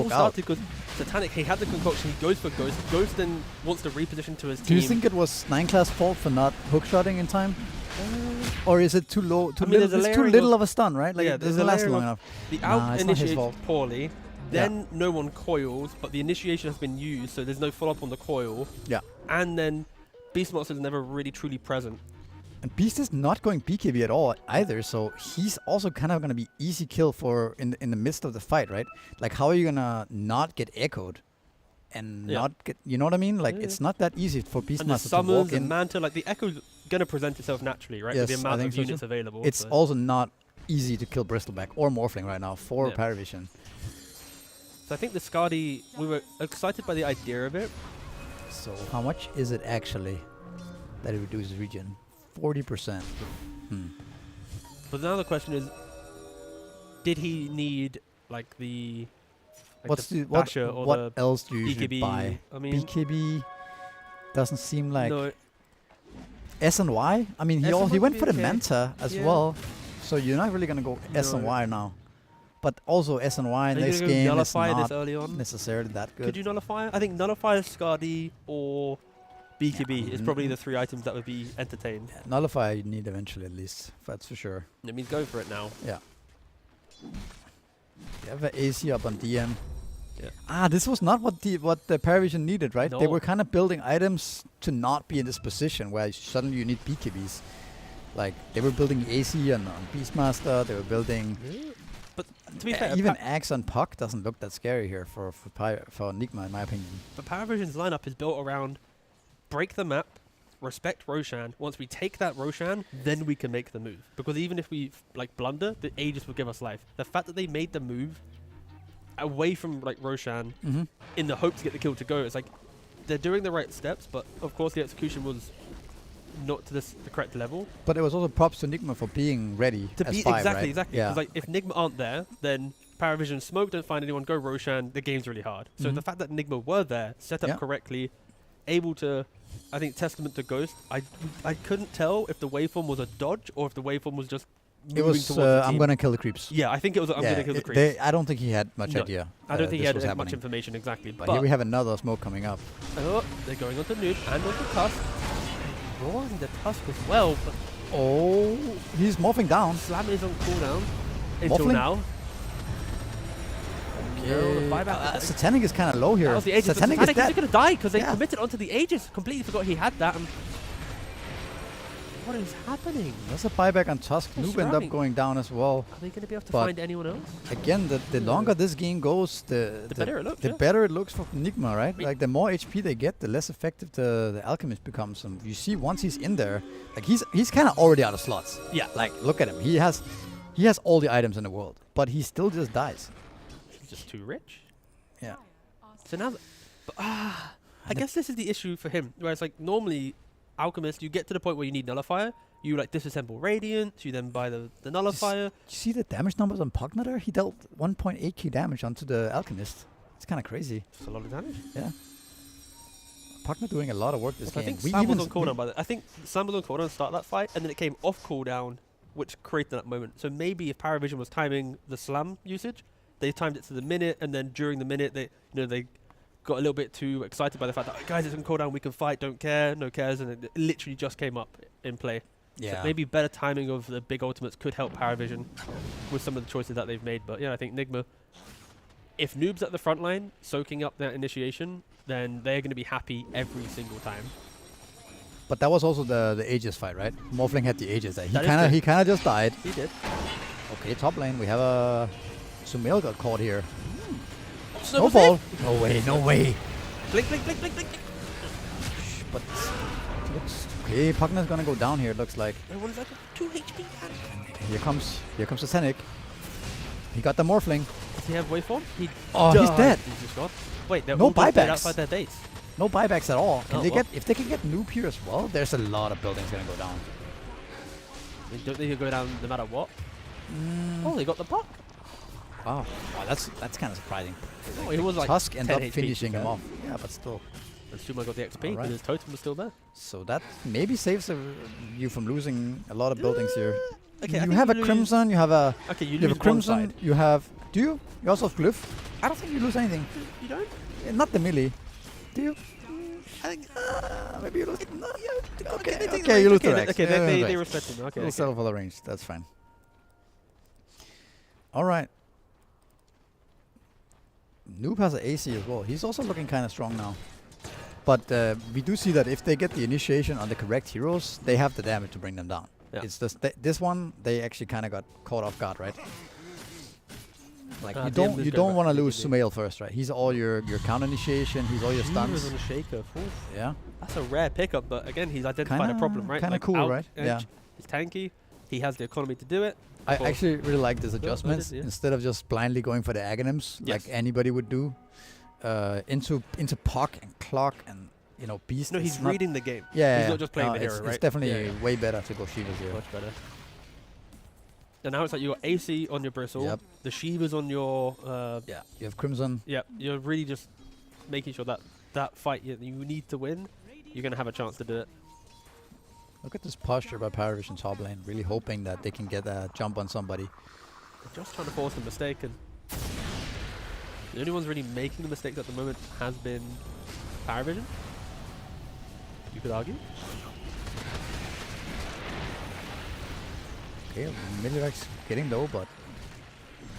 broke out. started because Satanic, he had the concoction, he goes for Ghost. Ghost then wants to reposition to his team. Do you think it was 9-class fault for not hookshotting in time? Or is it too low? Too little? It's too little of a stun, right? Like yeah, it doesn't last long enough. The Nah, out it's not his initiates fault. poorly, then no one coils, but the initiation has been used, so there's no follow-up on the coil. Yeah. And then Beast Monster is never really truly present. And Beast is not going BKB at all either, so he's also kind of going to be easy kill for in the midst of the fight, right? Like, how are you gonna not get echoed and not get? You know what I mean? Like, it's not that easy for And the Beastmaster to summons walk and in. Manta, like the echo's gonna present itself naturally, right? Yes, With the I amount think of so units too. available. It's so. also not easy to kill Bristleback or Morphling right now for Yeah. PARIVISION. So I think the Skadi, we were excited by the idea of it. So how much is it actually that it reduces regen? 40%. But now the question is, did he need like the What's the Basher or what the else do you usually BKB? buy? I mean, BKB doesn't seem like no, S and Y. I mean, S and he Y went would for be the okay. Manta as Yeah. well. So you're not really gonna go S and No. Y now. But also S and Y in are you this gonna go game is nullify this not early on? necessarily that good. Could you nullify? I think nullify, Skadi, or BKB is probably Mm. the three items that would be entertained. Yeah, Nullify you need eventually at least. That's for sure. I mean, go for it now. Yeah. You have an AC up on DM. Yeah. Ah, this was not what the PARIVISION needed, right? They No. were kind of building items to not be in this position where suddenly you need BKBs. Like, they were building AC on Beastmaster, they were building... But to be fair, even Axe on Puck doesn't look that scary here for Nigma, in my opinion. but PARIVISION's lineup is built around break the map, respect Roshan. Once we take that Roshan, then we can make the move. Because even if we like blunder, the Aegis will give us life. The fact that they made the move away from like Roshan in the hope to get the kill to go, it's like they're doing the right steps, but of course the execution was not to the correct level. But it was also props to Nigma for being ready To as be 5, exactly, right? exactly. Yeah. Because like if Nigma aren't there, then PARIVISION smoke, don't find anyone, go Roshan, the game's really hard. So the fact that Nigma were there, set up Yeah. correctly, able to, I think, testament to Ghost. I couldn't tell if the waveform was a dodge or if the waveform was just moving It was, towards the I'm team. gonna kill the creeps. Yeah, I think it was I'm gonna kill the creeps. I don't think he had much No, idea. I don't think he this had was much happening. information exactly. But here we have another smoke coming up. Oh, they're going onto Noob and onto Tusk. Roaring the Tusk as well, but Oh, he's morphing down. Slam is on cooldown until Morphling? now. No, the buyback. Satanic is kind of low here. That was the Aegis. but Satanic is Satanic is dead. going to die because they Yeah. committed onto the Aegis. Completely forgot he had that. What is happening? There's a buyback on Tusk. They're Noob ended up surrounding. going down as well. Are they going to be able to But find anyone else? Again, the longer this game goes, the better it looks, The yeah. better it looks for Nigma, right? mean- Like the more HP they get, the less effective the alchemist becomes. And you see, once he's in there, like he's kind of already out of slots. Yeah. Like look at him. He has all the items in the world, but he still just dies. He's just too rich. Yeah. So now, I guess this is the issue for him. Whereas like normally, Alchemist, you get to the point where you need Nullifier. You like disassemble Radiant. You then buy the Nullifier. You see the damage numbers on Pugna there? He dealt 1.8k damage onto the alchemist. It's kind of crazy. It's a lot of damage. Yeah. Pugna doing a lot of work this So I game. think Sam was on cooldown by the. I think Sam was on cooldown to start that fight, and then it came off cooldown, which created that moment. So maybe if PARIVISION was timing the slam usage, they timed it to the minute, and then during the minute they got a little bit too excited by the fact that guys, it's on cooldown, we can fight, don't care, no cares, and it literally just came up in play. Yeah. So maybe better timing of the big ultimates could help PARIVISION with some of the choices that they've made. But yeah, I think Nigma, if Noob's at the front line soaking up that initiation, then they're going to be happy every single time. But that was also the Aegis fight, right? Morphling had the Aegis. He That is kind true. of just died. He did. Okay, top lane. We have a Sumail got caught here. Snowball. No way, no way. Blink, blink, blink, blink, blink. But looks okay. Pugna's gonna go down here. It looks like. What is that? 2 HP. Here comes Satanic. He got the Morphling. Does he have waveform? He Oh, he's died. dead. He's just gone. Wait, they're No all just dead buybacks. outside their base. No buybacks at all. Can Oh, they well. if they can get Noob here as well? There's a lot of buildings gonna go down. Don't they go down no matter what? Oh, they got the puck. Wow, that's kind of surprising. Oh, he was like Tusk ended 10 up HP finishing to him go. off. Yeah, but still. And Suma got the XP, Alright. but his totem was still there. So that maybe saves you from losing a lot of buildings here. Okay, I you think have a lose- Crimson. You have a Okay, you you have lose a Crimson. one side. You have. Do you? You also have Glyph. I don't think you lose anything. You don't? Not the melee. Do you? I think maybe you lose. No, yeah, okay, you lose the Rex. Okay, Yeah, they right. respect him. Okay. We'll settle for the range. That's fine. All right. Noob has an AC as well. He's also looking kind of strong now. But we do see that if they get the initiation on the correct heroes, they have the damage to bring them down. Yeah. It's just this one, they actually kind of got caught off guard, right? Like you don't want to lose Sumail first, right? He's all your counter initiation. He's all your stuns. On a shaker. Oof. Yeah. That's a rare pickup, but again, he's identified a problem, right? Kind of cool, out right? edge, Yeah. He's tanky. He has the economy to do it. I Cool. actually really like this adjustment. yeah. Instead of just blindly going for the Aghanims like anybody would do, into Puck and Clock and Beast. No, he's reading the game. Yeah, he's not just playing the hero, right? It's definitely Yeah. way better to go Shivas here. Much better. And now it's like you got AC on your bristle. Yep. The Shiva's on your. Yeah, you have Crimson. Yeah, you're really just making sure that fight you need to win, you're gonna have a chance to do it. Look at this posture by PARIVISION top lane. Really hoping that they can get a jump on somebody. They're just trying to force the mistake, and the only ones really making the mistakes at the moment has been PARIVISION. You could argue. Okay, Milirex getting low, but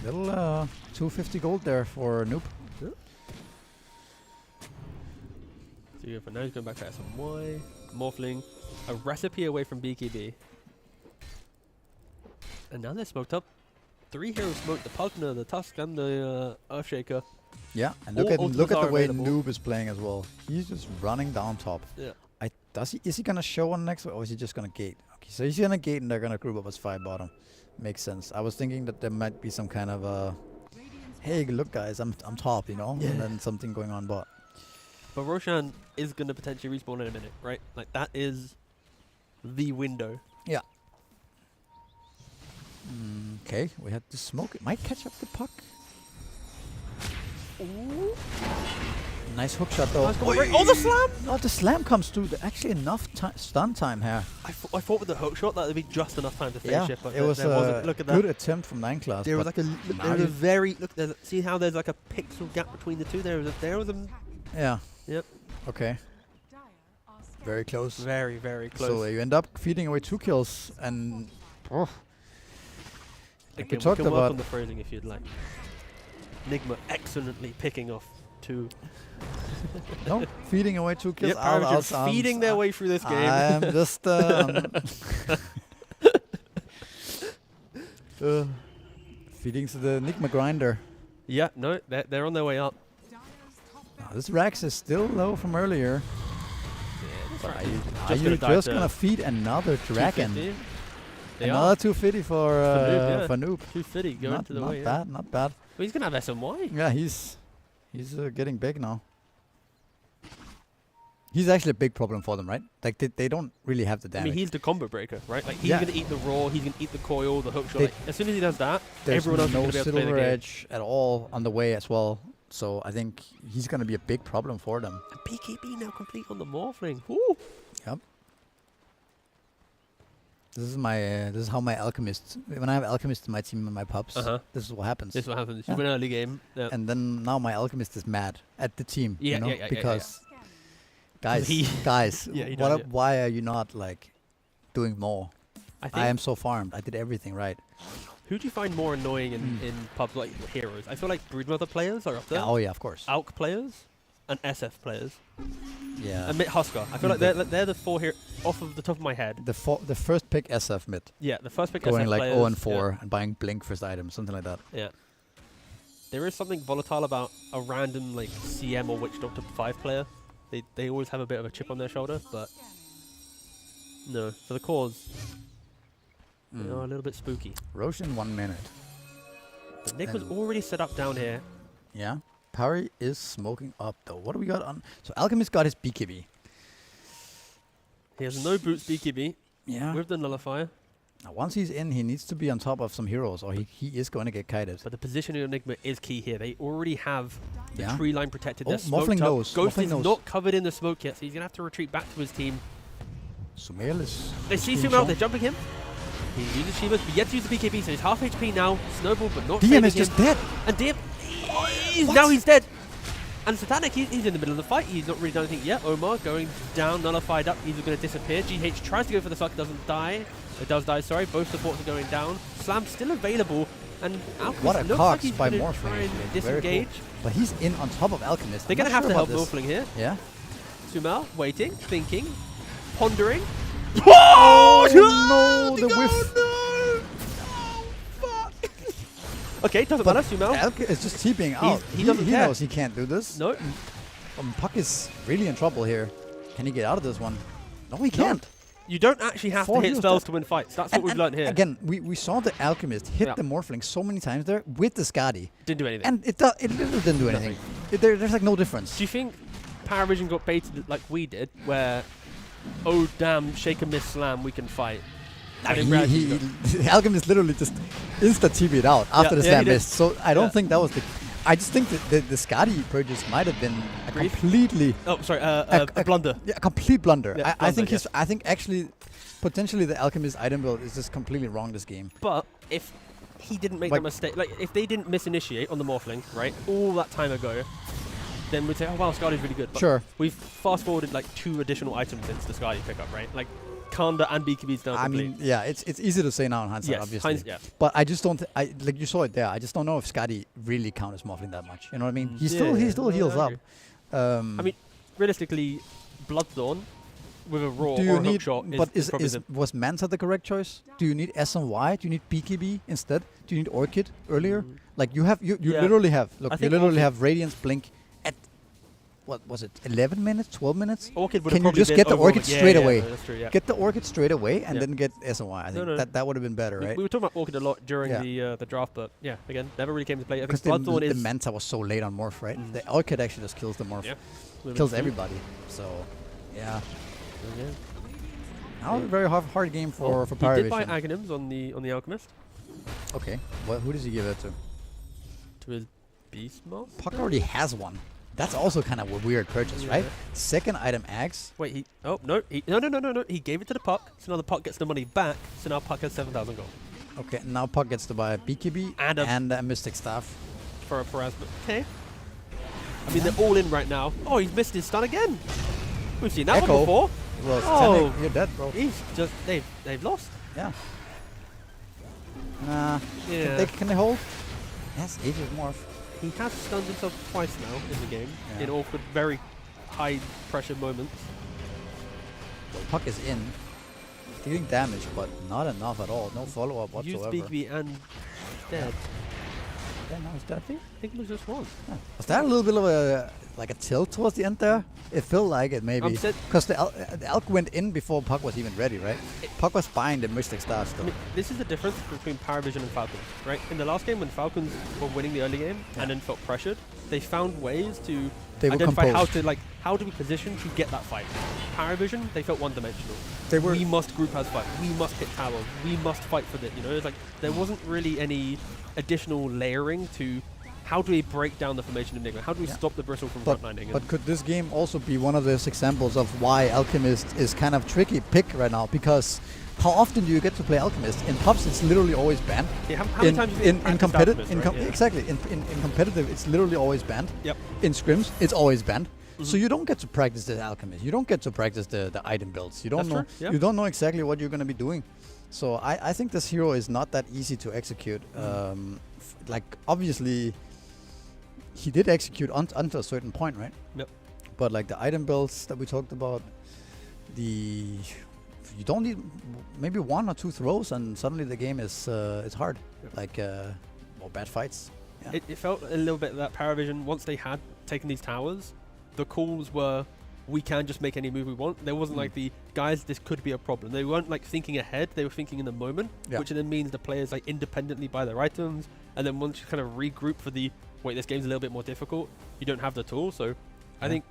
little 250 gold there for Noob. So you go for now, he's going back to SMY. Morphling, a recipe away from BKB. And now they're smoked up. 3 heroes smoked: the Pugner, the Tusk, and the Earthshaker. Yeah, and All look at ultimates the are way available. Noob is playing as well. He's just running down top. Yeah. Is he gonna show on next, or is he just gonna gate? Okay, so he's gonna gate, and they're gonna group up as 5 bottom. Makes sense. I was thinking that there might be some kind of hey, look guys, I'm top, Yeah. and then something going on bot. But Roshan is going to potentially respawn in a minute, right? Like, that is the window. Yeah. Okay, we had to smoke. It might catch up the Puck. Ooh. Nice hook shot though. Nice oh, the slam! Oh, the slam comes through. Actually enough stun time here. I thought with the hook shot that would be just enough time to finish it, but it was there wasn't. Look at good that. attempt from 9 class. There was but like a very look. See how there's like a pixel gap between the two. There was a yeah. Yep. Okay. Dire are scattered. Very close. very close. So you end up feeding away 2 kills, and like Again, we talked can work about. on the phrasing if you'd like. Nigma excellently picking off 2. No, feeding away 2 kills. Yep, Pirates are feeding their way through this game. I'm just feeding to the Nigma grinder. Yeah, no, they're on their way up. Dire's top Now, this Rax is still low from earlier. But are you gonna die just to gonna feed another dragon? 250. They Another are 250 for Noob. 250 going Not to the way. bad, not bad. Well, he's gonna have SMY. Yeah, he's getting big now. He's actually a big problem for them, right? Like they don't really have the I damage. mean, he's the combo breaker, right? Like he's Yeah. gonna eat the raw, he's gonna eat the coil, the hook shot. They- Like, as soon as he does that, There's everyone else is no gonna be able to play the silver game. edge at all on the way as well. So I think he's gonna be a big problem for them. And PKB now complete on the Morphling. Woo! Yep. This is how my alchemists. When I have alchemists in my team and my pups, this is what happens. This is what happens. Yeah. You win early game. Yeah. And then now my alchemist is mad at the team, Yeah, you know, yeah, because scanning. guys, Yeah, he does, yeah. why are you not like doing more? I think. I am so farmed. I did everything right. Who do you find more annoying in pubs like heroes? I feel like Broodmother players are up there. Oh yeah, of course. Alk players and SF players. Yeah. And Mid Husker. I feel like they're the 4 here off of the top of my head. The first pick SF mid, Yeah, the first pick going SF like players. 0 and 4 and buying blink first item, something like that. Yeah. There is something volatile about a random like CM or Witch Doctor 5 player. They always have a bit of a chip on their shoulder, but no, for the cause, they are a little bit spooky. Roshan 1 minute. But Nick was And- already set up down here. Yeah. Pari is smoking up though. What do we got on? So Alchemist got his BKB. He has no boots BKB Yeah. with the nullifier, Now, once he's in, he needs to be on top of some heroes, or he is going to get kited. but the positioning of Enigma is key here. They already have the Yeah. tree line protected. Oh, They're smoked Muffling up. knows, Ghost Muffling is knows. not covered in the smoke yet, so he's gonna have to retreat back to his team. Sumail is. They see being Sumail, shown. they're jumping him. He uses Shivas, but yet to use the BKB, so he's half HP now. Snowball, but not DM saving is just him. dead. And DM, Now he's dead. And Satanic, he's in the middle of the fight. He's not really done anything yet. Omar going down, nullified up. He's going to disappear. GH tries to go for the suck, doesn't die. It does die, sorry. Both supports are going down. Slam still available. And Alchemist What a looks cox like he's by going to Morphling. try and Very disengage. cool. But he's in on top of Alchemist. They're going to have to help Morphling here. Yeah. Sumal, waiting, thinking, pondering. Oh, no, the whiff. Okay, doesn't matter, Sumal. Alke is just TPing out. He doesn't he care. knows he can't do this. No. Puck is really in trouble here. Can he get out of this one? No, he can't. You don't actually have to Four hit heals spells dead. to win fights. That's what we've learned here. Again, we saw the Alchemist hit Yeah. the Morphling so many times there with the Skadi. Didn't do anything. And it literally didn't do anything. There's like no difference. Do you think PARIVISION got baited like we did, where, oh damn, shake and miss slam, we can fight? And in reality, The Alchemist literally just insta-TP'd out after the yeah, slam he did. missed. So I don't Yeah. think that was the... I just think that the Skadi purchase might have been a Brief? completely... oh, sorry, a blunder. Yeah, a complete blunder. Yeah, I blunder, think yes. I think actually, potentially the Alchemist item build is just completely wrong this game. But if he didn't make Like- that mistake, like if they didn't misinitiate on the Morphling, right, all that time ago, then we'd say, oh wow, Skadi's really good. But Sure. we've fast forwarded like 2 additional items since the Skadi pickup, right? Like Kanda and BKB's down I complete. mean, yeah, it's easy to say now in hindsight, Yes, obviously. yeah. But I just don't. Like you saw it there. I just don't know if Skadi really counters Morphling that much. You know what I mean? He still no, heals I up. I mean, realistically, Bloodthorn with a raw do or you a hook need? shot But is probably the was Manta the correct choice? Do you need SNY? Do you need BKB instead? Do you need Orchid earlier? Like you have, you Yeah. literally have. Look, I you think literally Orchid- have Radiance Blink at what was it? 11 minutes? 12 minutes? Orchid would Can have you probably just been get the overall- Orchid yeah, straight yeah, away? no, that's true, yeah. Get the Orchid straight away and Yeah. then get SNY. I think no. that would have been better, right? We were talking about Orchid a lot during Yeah. the draft, but yeah, again, never really came to play. I think Because Bloodthorn the is Manta was so late on Morph, right? Mm. The Orchid actually just kills the Morph. Yeah. Kills everybody. So, yeah. Now a very hard game for He did buy PARIVISION. Aghanims on the Alchemist Okay. Who does he give it to? to his Beastmaster. Puck already has one. That's also kind of a weird purchase, right? Yeah. Second item, Axe. Wait, no, he gave it to the Puck, so now the Puck gets the money back, so now Puck has 7,000 gold Okay, now Puck gets to buy a BKB And a- a Mystic Staff. for Asma. Okay. I mean, they're all in right now. Oh, he's missed his stun again. We've seen that Echo. one before. Well, Oh. You're dead, bro. He's just, they've lost. Yeah. Nah. Yeah. Can they hold? Yes, Aegis Morph. He has stunned himself twice now in the game, Yeah. in awkward, very high pressure moments. Puck is in. Dealing damage, but not enough at all. No follow-up whatsoever. Used BKB and dead. Yeah, no, he's dead. I think it was just one. Yeah. Was that a little bit of a tilt towards the end there? It felt like it maybe. Said- Because the Elk went in before Puck was even ready, right? Puck was buying the Mystic Star I still. mean, this is the difference between PARIVISION and Falcons, right? In the last game, when Falcons were winning the early game and then felt pressured, they found ways to They were identify composed. how do we position to get that fight. PARIVISION, they felt one-dimensional. They were- We must group as fight. We must hit tower. We must fight for this. You know, it's like there wasn't really any additional layering to how do we break down the formation of Nigma? How do we Yeah. stop the Bristle from But, frontlining? but could this game also be one of those examples of why Alchemist is kind of tricky pick right now? Because how often do you get to play Alchemist? In pubs, it's literally always banned. Yeah, how many times have you in practiced competitive, Alchemist, right? Yeah. exactly. In competitive, it's literally always banned. Yep. In scrims, it's always banned. So Mhm. you don't get to practice the Alchemist. You don't get to practice the item builds. You don't That's know. true, yeah. You don't know exactly what you're going to be doing. So I think this hero is not that easy to execute. Like obviously, he did execute until a certain point, right? Yep. But like the item builds that we talked about, you don't need maybe 1 or 2 throws, and suddenly the game is it's hard. Yep. Like more bad fights. Yeah. It felt a little bit that PARIVISION, once they had taken these towers, the calls were, we can just make any move we want. There wasn't like the, guys, this could be a problem. They weren't like thinking ahead, they were thinking in the moment, Yeah. which then means the players like independently buy their items, and then once you kind of regroup for the, wait, this game's a little bit more difficult, you don't have the tool. So I Yeah. think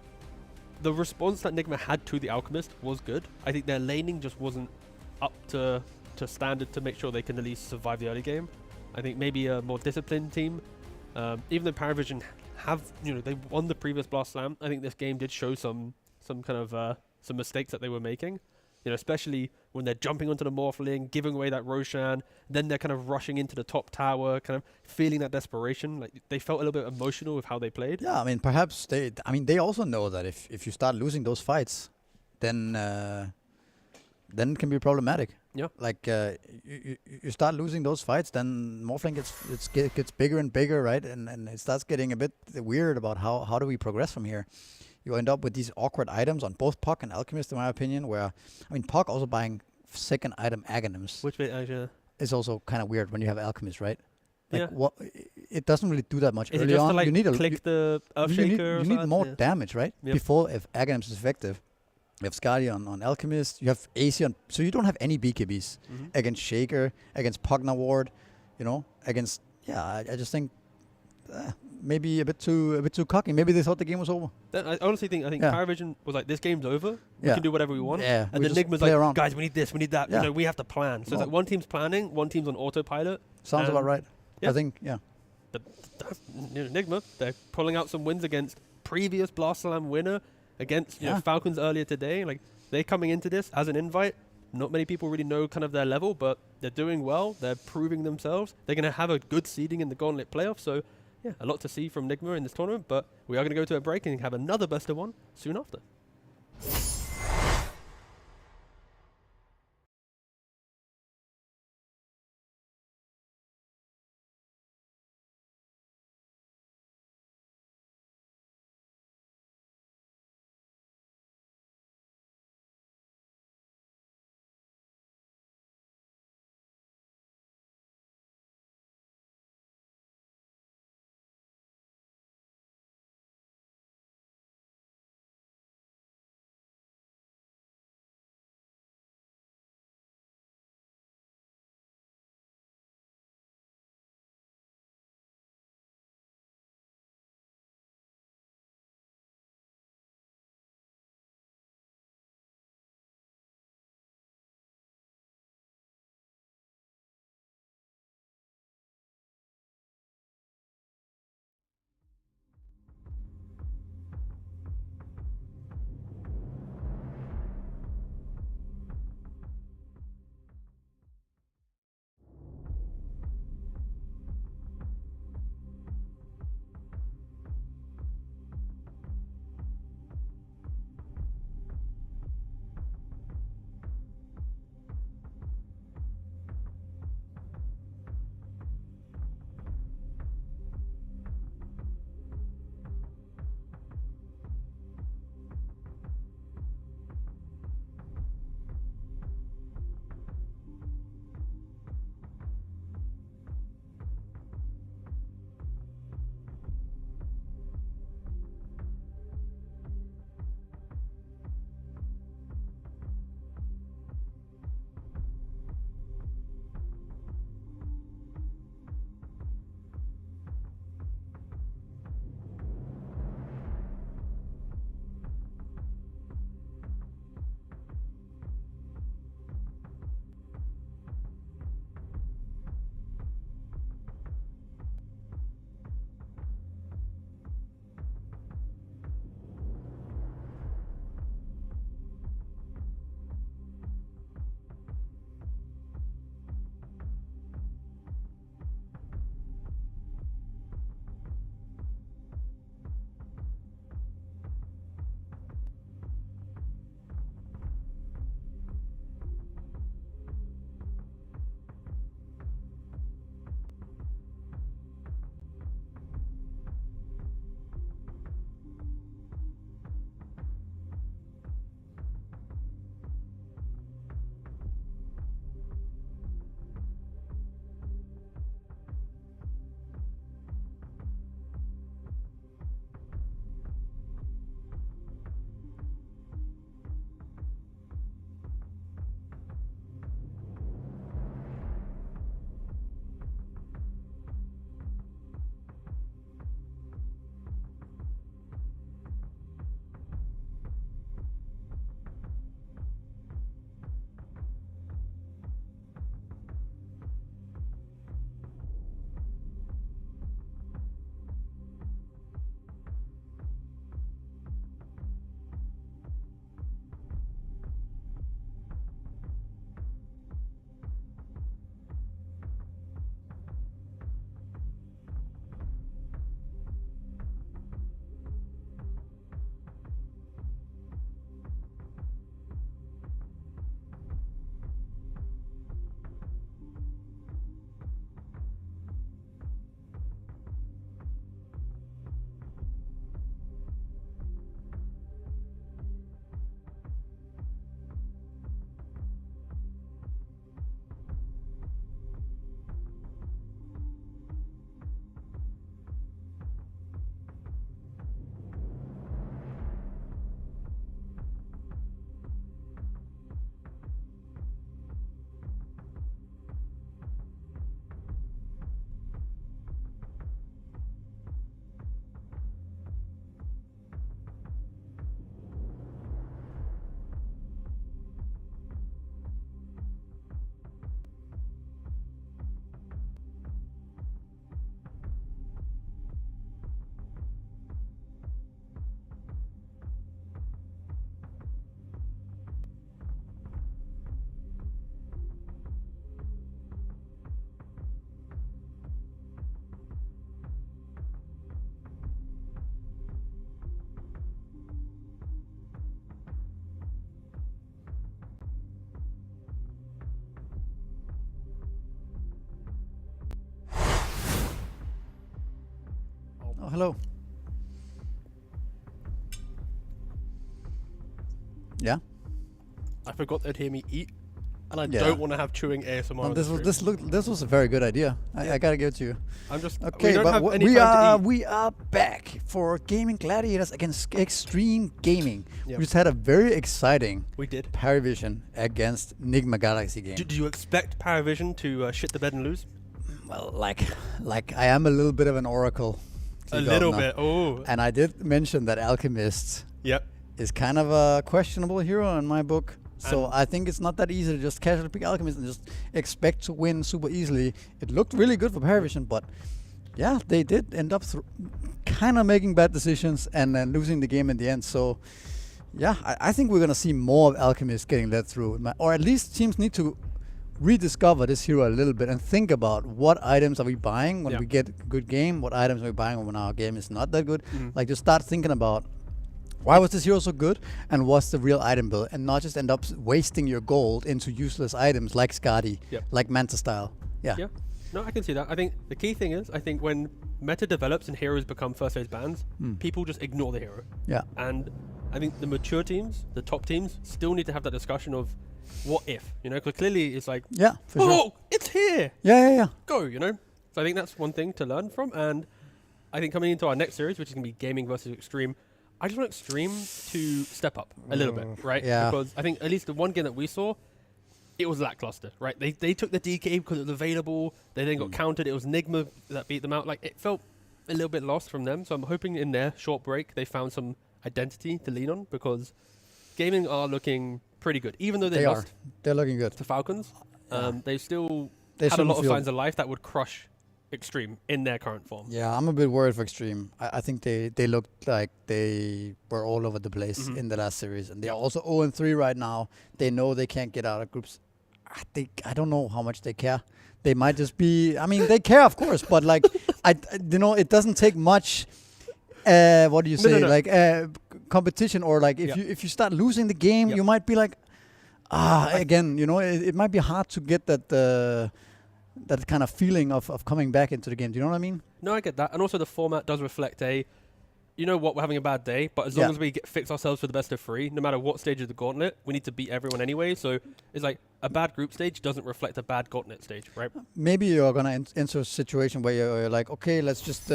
the response that Nigma had to the Alchemist was good. I think their laning just wasn't up to standard to make sure they can at least survive the early game. I think maybe a more disciplined team, even though PARIVISION have, they won the previous Blast Slam, I think this game did show some kind of some mistakes that they were making. You know, especially when they're jumping onto the Morphling, giving away that Roshan, then they're kind of rushing into the top tower, kind of feeling that desperation. Like they felt a little bit emotional with how they played. Yeah, I mean, perhaps they also know that if you start losing those fights, then it can be problematic. Yeah. Like you start losing those fights, then Morphling gets bigger and bigger, right? And it starts getting a bit weird about how do we progress from here. You end up with these awkward items on both Puck and Alchemist, in my opinion, where, I mean, Puck also buying second item Aghanims Which bit actually? is also kind of weird when you have Alchemist, right? Like, Yeah. what? It doesn't really do that much Is it early just on. to like you need click the Earthshaker? you need more damage, right? Yep. Before, if Aghanims is effective. You have Skadi on Alchemist, you have AC on, so you don't have any BKBs against Shaker, against Pugna Ward, you know, against, I just think maybe a bit too cocky. Maybe they thought the game was over. I honestly think Yeah. PARIVISION was like, this game's over. We Yeah. can do whatever we want. Yeah, And we then just Nigma's play like, around. guys, we need this, we need that. Yeah. You know, we have to plan. So it's like one team's planning, one team's on autopilot. Sounds about right. yeah. I think, yeah. But you know, Nigma, they're pulling out some wins against previous Blast Slam winner, against you know, Yeah. Falcons earlier today. Like, they're coming into this as an invite. Not many people really know kind of their level, but they're doing well. They're proving themselves. They're going to have a good seeding in the Gauntlet playoffs. So, yeah, a lot to see from Nigma in this tournament. But we are going to go to a break and have another best of one soon after. Oh, hello. Yeah. I forgot they'd hear me eat, and I Yeah. don't want to have chewing ASMR. Well, on the stream. this was a very good idea. I gotta give it to you. I'm just Okay, we don't but have any we time to eat. we are back for Gaimin Gladiators against Xtreme Gaming. Yep. We just had a very exciting We did. PARIVISION against Nigma Galaxy game. Did you expect PARIVISION to shit the bed and lose? Well, like I am a little bit of an oracle. A little bit. Oh. And I did mention that Alchemist Yep. is kind of a questionable hero in my book. So And- I think it's not that easy to just casually pick Alchemist and just expect to win super easily. It looked really good for PARIVISION, but yeah, they did end up kind of making bad decisions and then losing the game in the end. So yeah, I think we're gonna see more of Alchemist getting led through, or at least teams need to rediscover this hero a little bit and think about what items are we buying when Yeah. we get a good game, what items are we buying when our game is not that good. Mhm. Like just start thinking about why was this hero so good and what's the real item build, and not just end up wasting your gold into useless items like Skadi, Yep. like Manta style. Yeah. Yeah. No, I can see that. I think the key thing is, I think when meta develops and heroes become first phase bans, people just ignore the hero. Yeah. And I think the mature teams, the top teams, still need to have that discussion of what if, you know, because clearly it's like, Yeah, for oh, sure. it's here, Yeah. go, you know. So I think that's one thing to learn from. And I think coming into our next series, which is going to be Gaming versus Xtreme, I just want Xtreme to step up a little bit, right? Yeah. Because I think at least the one game that we saw, it was lackluster, right? They took the DK because it was available. They then got countered. It was Nigma that beat them out. Like, it felt a little bit lost from them. So I'm hoping in their short break they found some identity to lean on, because Gaming are looking pretty good. Even though they lost They're looking good. to Falcons, they still They had a lot shouldn't of feel- signs of life that would crush Xtreme in their current form. Yeah, I'm a bit worried for Xtreme. I think they looked like they were all over the place in the last series, and they're also 0-3 right now. They know they can't get out of groups. I don't know how much they care. They might just be. I mean, they care, of course, but like, it doesn't take much. What do you say? No. Like competition, or like if you start losing the game, you might be like, again, it might be hard to get that kind of feeling of coming back into the game. Do you know what I mean? No, I get that. And also the format does reflect you know what, we're having a bad day, but as long as we fix ourselves for the best of 3, no matter what stage of the gauntlet, we need to beat everyone anyway. So it's like a bad group stage doesn't reflect a bad gauntlet stage, right? Maybe you're gonna enter a situation where you're like, okay, let's just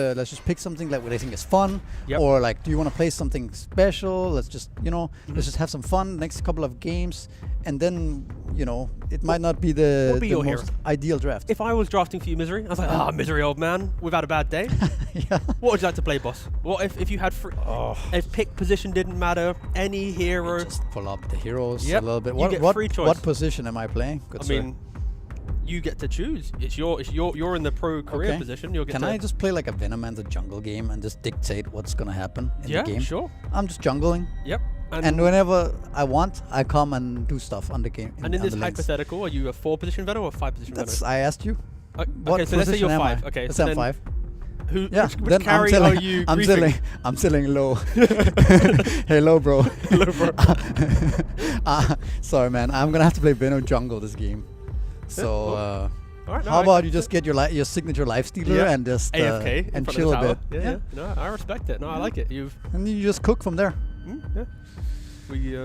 pick something like what I think is fun, or like, do you want to play something special? Let's just let's just have some fun next couple of games, and then it might not be the your most ideal draft. If I was drafting for you, Misery, I was like, Misery, old man, we've had a bad day. Yeah. What would you like to play, boss? What if you had if pick position didn't matter, any hero? Just pull up the heroes a Yep. little bit. You What get what, free choice. what position am I playing? Good I sir. mean, you get to choose. You're in the pro career position. You'll get Can to I just play like a Venom and the jungle game and just dictate what's gonna happen in the game? Sure. I'm just jungling, Yep. and whenever I want, I come and do stuff on the game. And in on this the lanes. hypothetical, are you a 4-position Venom or a 5-position Venom? That's I asked you. Okay, so let's say you're position am I? 5. Okay, Let's so say I'm then 5. Which then carry I'm are selling, you I'm griefing? selling low. Hello, bro. Hello, bro. Sorry, man. I'm gonna have to play Venom jungle this game. So All right, no, how I about you just get your signature life stealer and just AFK in and front chill of the a tower. bit. Yeah. No, I respect it. No, I like it. And you just cook from there. Yeah. We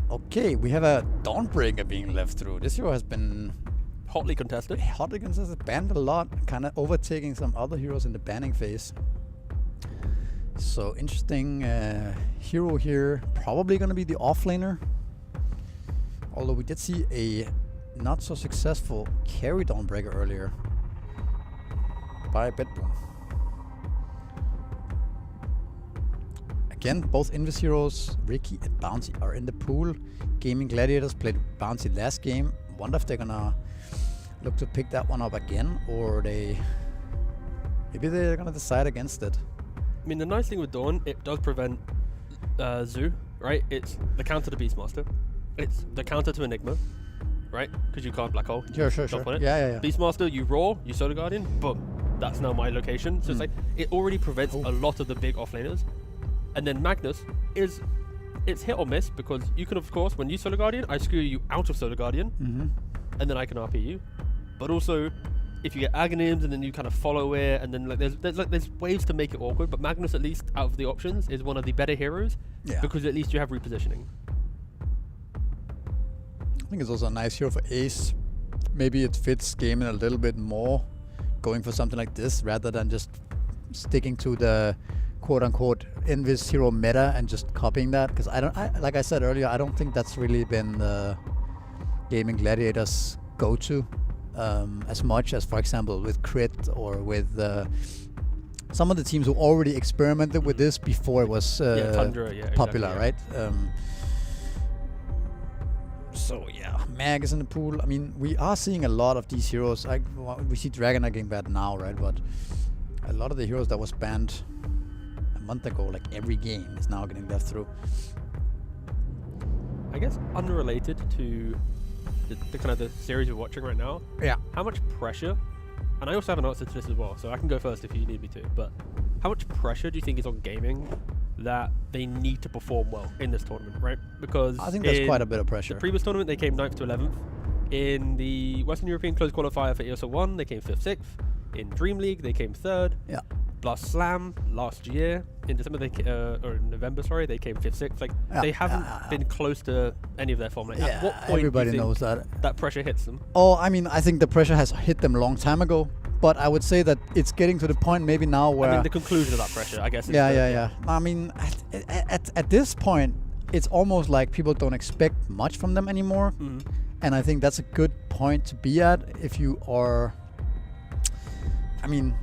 Okay, we have a Dawnbreaker being left through. This hero has been hotly contested. hotly contested, banned a lot, kind of overtaking some other heroes in the banning phase. So interesting hero here, probably going to be the offlaner. Although we did see a not so successful carry Dawnbreaker earlier by Bedboom. Again, both Invis heroes, Ricky and Bounty, are in the pool. Gaimin Gladiators played Bounty last game. Wonder if they're gonna look to pick that one up again, or maybe they're gonna decide against it. I mean, the nice thing with Dawn, it does prevent Zoo, right? It's the counter to Beastmaster. It's the counter to Enigma, right? Because you can't black hole. Sure. Jump on it. Yeah. Beastmaster, you roar, you Solar Guardian, boom. That's now my location. So it's like, it already prevents a lot of the big offlaners. And then Magnus it's hit or miss, because you can, of course, when you Solar Guardian, I screw you out of Solar Guardian, and then I can RP you. But also, if you get Aghanims and then you kind of follow it, and then like there's ways to make it awkward. But Magnus, at least out of the options, is one of the better heroes because at least you have repositioning. I think it's also a nice hero for Ace. Maybe it fits Gaimin a little bit more, going for something like this rather than just sticking to the quote-unquote Invis hero meta and just copying that. Because like I said earlier, I don't think that's really been the Gaimin Gladiators go-to as much as, for example, with Crit or with some of the teams who already experimented with this before it was Tundra, popular, exactly, right? So yeah, Mag is in the pool. I mean, we are seeing a lot of these heroes. We see Dragonair getting banned now, right? But a lot of the heroes that was banned a month ago, like every game, is now getting left through. I guess unrelated to the kind of the series we're watching right now. Yeah. How much pressure? And I also have an answer to this as well, so I can go first if you need me to. But how much pressure do you think is on gaming that they need to perform well in this tournament, right? Because I think there's quite a bit of pressure. The previous tournament, they came 9th to 11th. In the Western European Closed Qualifier for ESL 1, they came 5th, 6th. In Dream League, they came 3rd. Yeah. Blast Slam last year in December, or in November, sorry, they came 5th, 6th. Like they haven't been close to any of their form. Like, at what point everybody do you knows think that pressure hits them? Oh, I mean, I think the pressure has hit them a long time ago. But I would say that it's getting to the point maybe now where... I mean, the conclusion of that pressure, I guess. Yeah. I mean, at this point, it's almost like people don't expect much from them anymore. Mm-hmm. And I think that's a good point to be at if you are... I mean,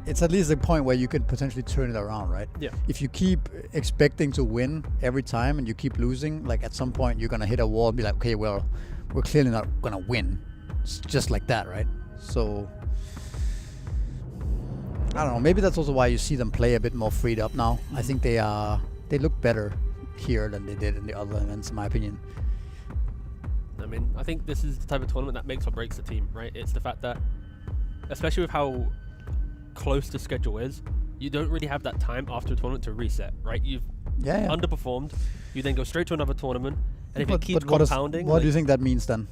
it's at least a point where you could potentially turn it around, right? Yeah. If you keep expecting to win every time and you keep losing, like at some point you're going to hit a wall and be like, okay, well, we're clearly not going to win. It's just like that, right? So... I don't know. Maybe that's also why you see them play a bit more freed up now. I think they look better here than they did in the other events, in my opinion. I mean, I think this is the type of tournament that makes or breaks the team, right? It's the fact that, especially with how close the schedule is, you don't really have that time after a tournament to reset, right? You've underperformed. You then go straight to another tournament, and if it keeps compounding, what do you think that means then?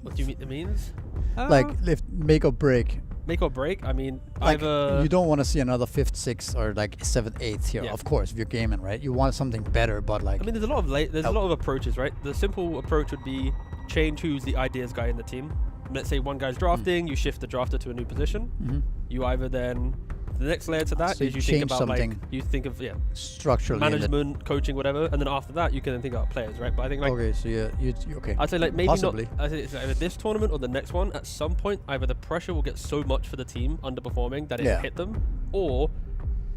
What do you mean it means? Like, if make or break. Make or break. I mean, like either you don't want to see another 5th, 6th, or like 7th, 8th here. Yeah. Of course, if you're gaming, right? You want something better, but like. I mean, there's a lot of approaches, right? The simple approach would be change who's the ideas guy in the team. Let's say one guy's drafting, you shift the drafter to a new position. Mm-hmm. You either then the next layer to that so is you change think about something like you think of structurally management, coaching, whatever, and then after that you can then think about players, right? But I think like okay, so you okay. I'd say like maybe possibly. not. I'd say it's either this tournament or the next one. At some point, either the pressure will get so much for the team underperforming that it will hit them, or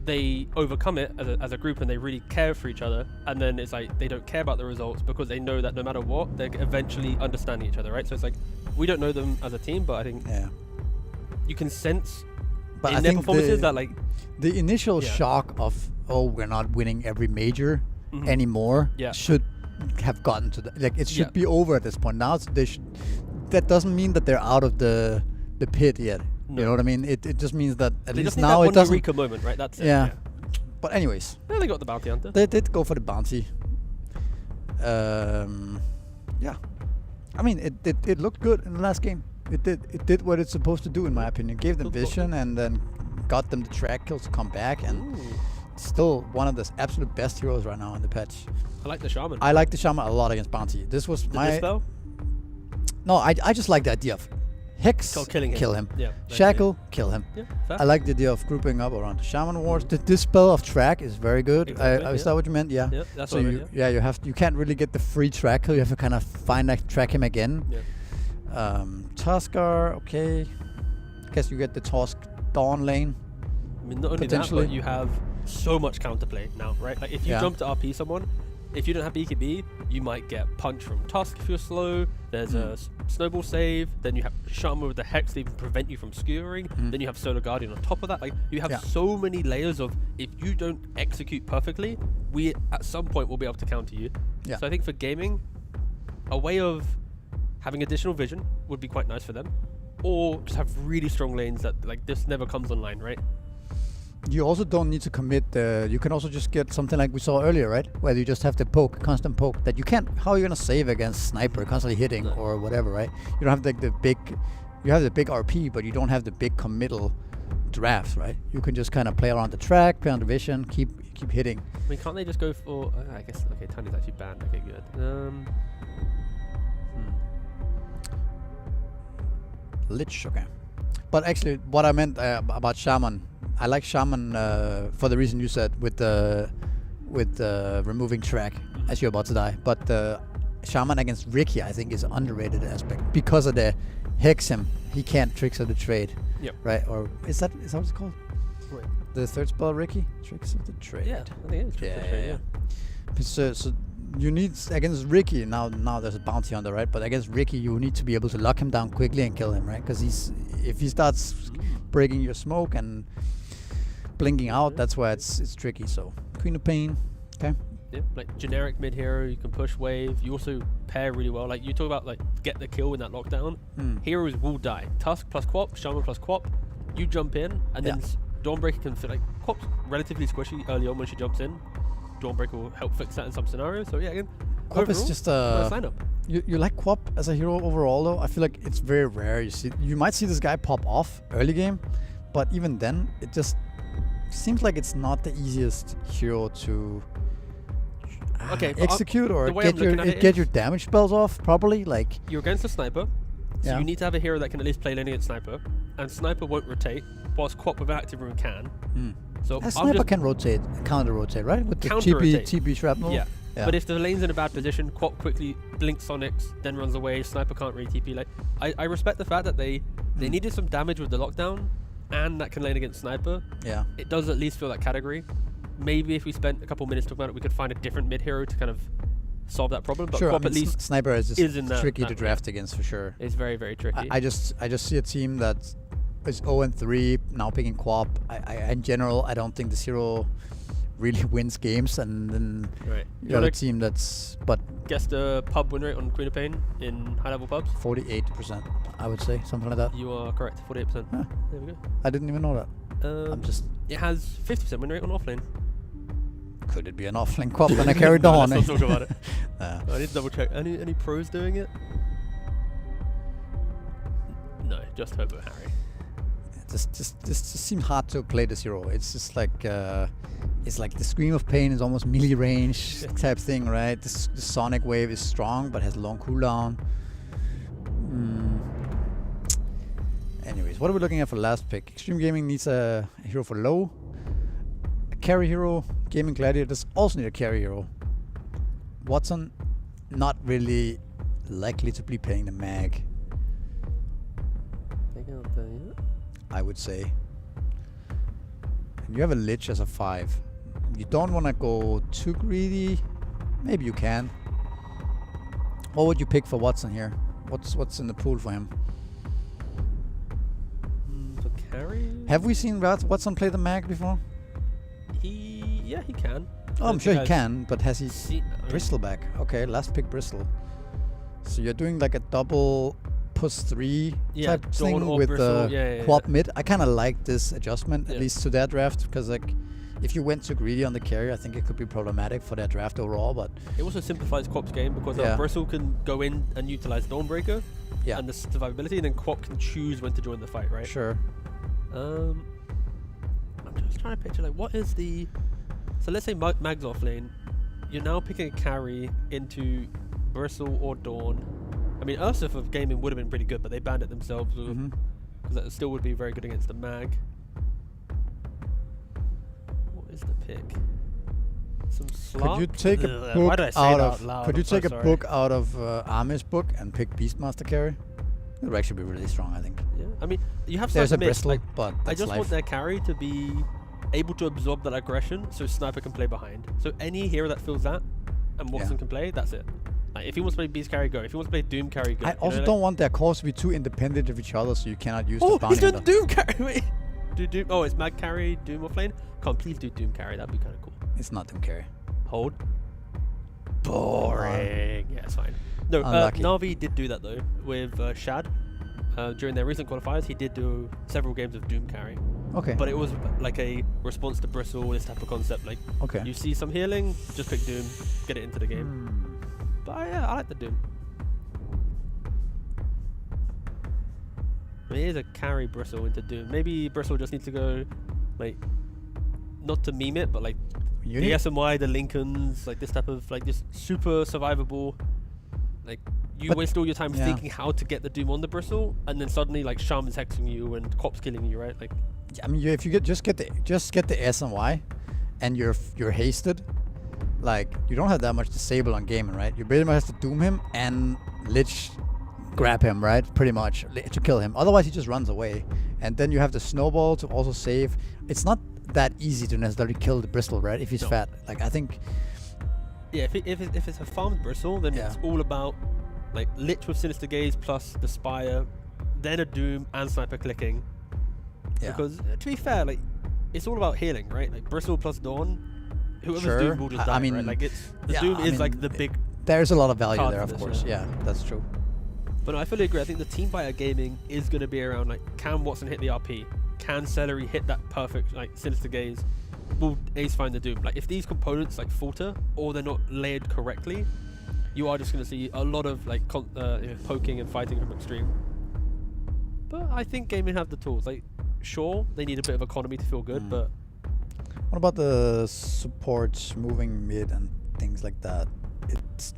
they overcome it as a group and they really care for each other, and then it's like they don't care about the results because they know that no matter what, they're eventually understanding each other, right? So it's like we don't know them as a team, but I think you can sense in their performances that like the initial shock of we're not winning every major anymore should have gotten to like it should be over at this point. Now that doesn't mean that they're out of the pit yet. No. You know what I mean? It just means that at least now it doesn't. Eureka moment, right? That's it. Yeah. But anyways, they got the bounty hunter. They did go for the bounty. Yeah. I mean, it looked good in the last game. It did what it's supposed to do, in my opinion. Gave them vision and then got them the track kills to come back, and still one of the absolute best heroes right now in the patch. I like the shaman. I like the shaman a lot against bounty. This was my dispel? No, I just like the idea of Hex, kill him. Yeah, Shackle, kill him. Yeah, I like the idea of grouping up around the Shaman Wars. The dispel of track is very good. Exactly, is that what you meant? Yeah. Yeah, that's so what you you can't really get the free track kill. You have to kind of find that track him again. Yeah. Tuskar, okay. Guess you get the Tusk Dawn lane. I mean, not only that, but you have so much counterplay now, right? Like if you jump to RP someone, if you don't have BKB, you might get punched from Tusk if you're slow. There's a snowball save. Then you have Shaman with the Hex to even prevent you from skewering. Then you have Solar Guardian on top of that. Like you have so many layers of if you don't execute perfectly, we at some point will be able to counter you. Yeah. So I think for gaming, a way of having additional vision would be quite nice for them, or just have really strong lanes that like this never comes online, right? You also don't need to commit. You can also just get something like we saw earlier, right? Where you just have the poke, constant poke that you can't. How are you gonna save against sniper constantly hitting or whatever, right? You don't have like the big you have the big RP, but you don't have the big committal drafts, right? You can just kind of play around the track, play on the vision, keep hitting. I mean, can't they just go for? I guess. Okay, Tiny's actually banned. Okay, good. Lich, okay. But actually, what I meant about Shaman, I like Shaman for the reason you said with removing track as you're about to die. But Shaman against Ricky, I think, is an underrated aspect because of the hex him. He can't tricks of the trade. Yep. Right? Or is that what it's called? Wait. The third spell, Ricky? Tricks of the trade. Yeah, I think it is. Tricks of the Trade, yeah. So you need against Ricky now there's a bounty on the right, but against Ricky you need to be able to lock him down quickly and kill him, right? Because if he starts breaking your smoke and blinking out, that's why it's tricky. So Queen of Pain, okay. Yeah, like generic mid hero, you can push wave. You also pair really well. Like you talk about like get the kill in that lockdown. Heroes will die. Tusk plus Quap, Shaman plus Quap. You jump in, and then Dawnbreaker can fit. Like Quap's relatively squishy early on when she jumps in. Dawnbreaker will help fix that in some scenarios. So yeah, again, Quap is just a sign up. You like Quap as a hero overall though? I feel like it's very rare. You might see this guy pop off early game, but even then, it just seems like it's not the easiest hero to execute or get your damage spells off properly. Like you're against a sniper, so you need to have a hero that can at least play lane against sniper, and sniper won't rotate, whilst Quap with active rune can. So a sniper can rotate, counter rotate, right? With the TP shrapnel. Yeah. But if the lane's in a bad position, Quap quickly blinks Sonics, then runs away. Sniper can't really TP. Like I respect the fact that they needed some damage with the lockdown, and that can lane against sniper. Yeah. It does at least feel that category. Maybe if we spent a couple minutes talking about it, we could find a different mid hero to kind of solve that problem. But sure, Quap at least sniper is just in tricky to draft against for sure. It's very, very tricky. I just see a team that is 0-3 now picking Quap. In general, I don't think this hero really wins games, and then you got a team that's guess the pub win rate on Queen of Pain in high level pubs. 48%, I would say, something like that. You are correct, 48%. Huh. There we go. I didn't even know that. It has 50% win rate on offlane. Could it be an offlane Quap and I carried on? Let's not talk about it. I need to double check. Any pros doing it? No, just Turbo Harry. This just seems hard to play this hero. It's just like it's like the Scream of Pain is almost melee range type thing, right? The Sonic Wave is strong but has long cooldown. Anyways, what are we looking at for last pick? Xtreme Gaming needs a hero for low. A carry hero. Gaimin Gladiators also need a carry hero. Watson, not really likely to be playing the mag, I would say. And you have a Lich as a 5. You don't want to go too greedy. Maybe you can. What would you pick for Watson here? What's in the pool for him? For carry? Have we seen Watson play the mag before? Yeah, he can. Oh, I'm sure he can, but has he Bristleback? Okay, last pick Bristle. So you're doing like a double +3 type thing with the Quap mid. I kind of like this adjustment, at least to their draft, because like if you went too greedy on the carry, I think it could be problematic for their draft overall. But it also simplifies Quap's game because Bristle can go in and utilize Dawnbreaker and the survivability, and then Quap can choose when to join the fight, right? Sure. I'm just trying to picture like what is the. So let's say Mag's off lane. You're now picking a carry into Bristle or Dawn. I mean, Ursuf of Gaming would have been pretty good, but they banned it themselves because that still would be very good against the mag. What is the pick? Some Slark? Could you take a book out of? Could you take a book out of Army's book and pick Beastmaster carry? It would actually be really strong, I think. Yeah, I mean, you have there's a miss, Bristle, but I just want their carry to be able to absorb that aggression, so Sniper can play behind. So any hero that fills that, and Watson can play, that's it. Like if he wants to play Beast carry, go. If he wants to play Doom carry, go. I also don't want their cores to be too independent of each other, so you cannot use the bounty. Oh, he's doing Doom carry! Wait. Do Doom. Oh, it's Mag carry, Doom offlane? Come on, please do Doom carry. That'd be kind of cool. It's not Doom carry. Hold. Boring. Yeah, it's fine. No, Na'Vi did do that though with Shad. During their recent qualifiers, he did do several games of Doom carry. Okay. But it was like a response to Bristle, this type of concept. Like, you see some healing, just pick Doom, get it into the game. But yeah, I like the Doom. It is a carry Bristle into Doom. Maybe Bristle just needs to go, like, not to meme it, but like You the need- SMY, the Lincolns, like this type of like this super survivable. Like you But- waste all your time yeah. thinking how to get the Doom on the Bristle, and then suddenly like Shaman's hexing you and Cop's killing you, right? Like I mean, if you just get the S and Y, and you're hasted, like you don't have that much disable on Gaimin, right? You pretty much have to doom him and Lich grab him, right? Pretty much to kill him. Otherwise, he just runs away, and then you have the snowball to also save. It's not that easy to necessarily kill the Bristle, right? If he's No. fat, like I think. yeah, if it's a farmed Bristle, then Yeah. it's all about like Lich with Sinister Gaze plus the Spire, then a Doom and Sniper clicking. Yeah. Because to be fair, like it's all about healing, right? Like Bristle plus Dawn, whoever's Sure. Doom will just I die, mean, right? Like it's the yeah, Doom I is like mean, the big. There's a lot of value card there, for of this, course. yeah. Yeah, that's true. But no, I fully agree. I think the team buyer gaming is going to be around like, can Watson hit the RP? Can Celery hit that perfect like Sinister Gaze? Will Ace find the Doom? Like if these components like falter or they're not layered correctly, you are just going to see a lot of like poking and fighting from Extreme. But I think gaming have the tools. Like sure, they need a bit of economy to feel good, but What about the supports moving mid and things like that?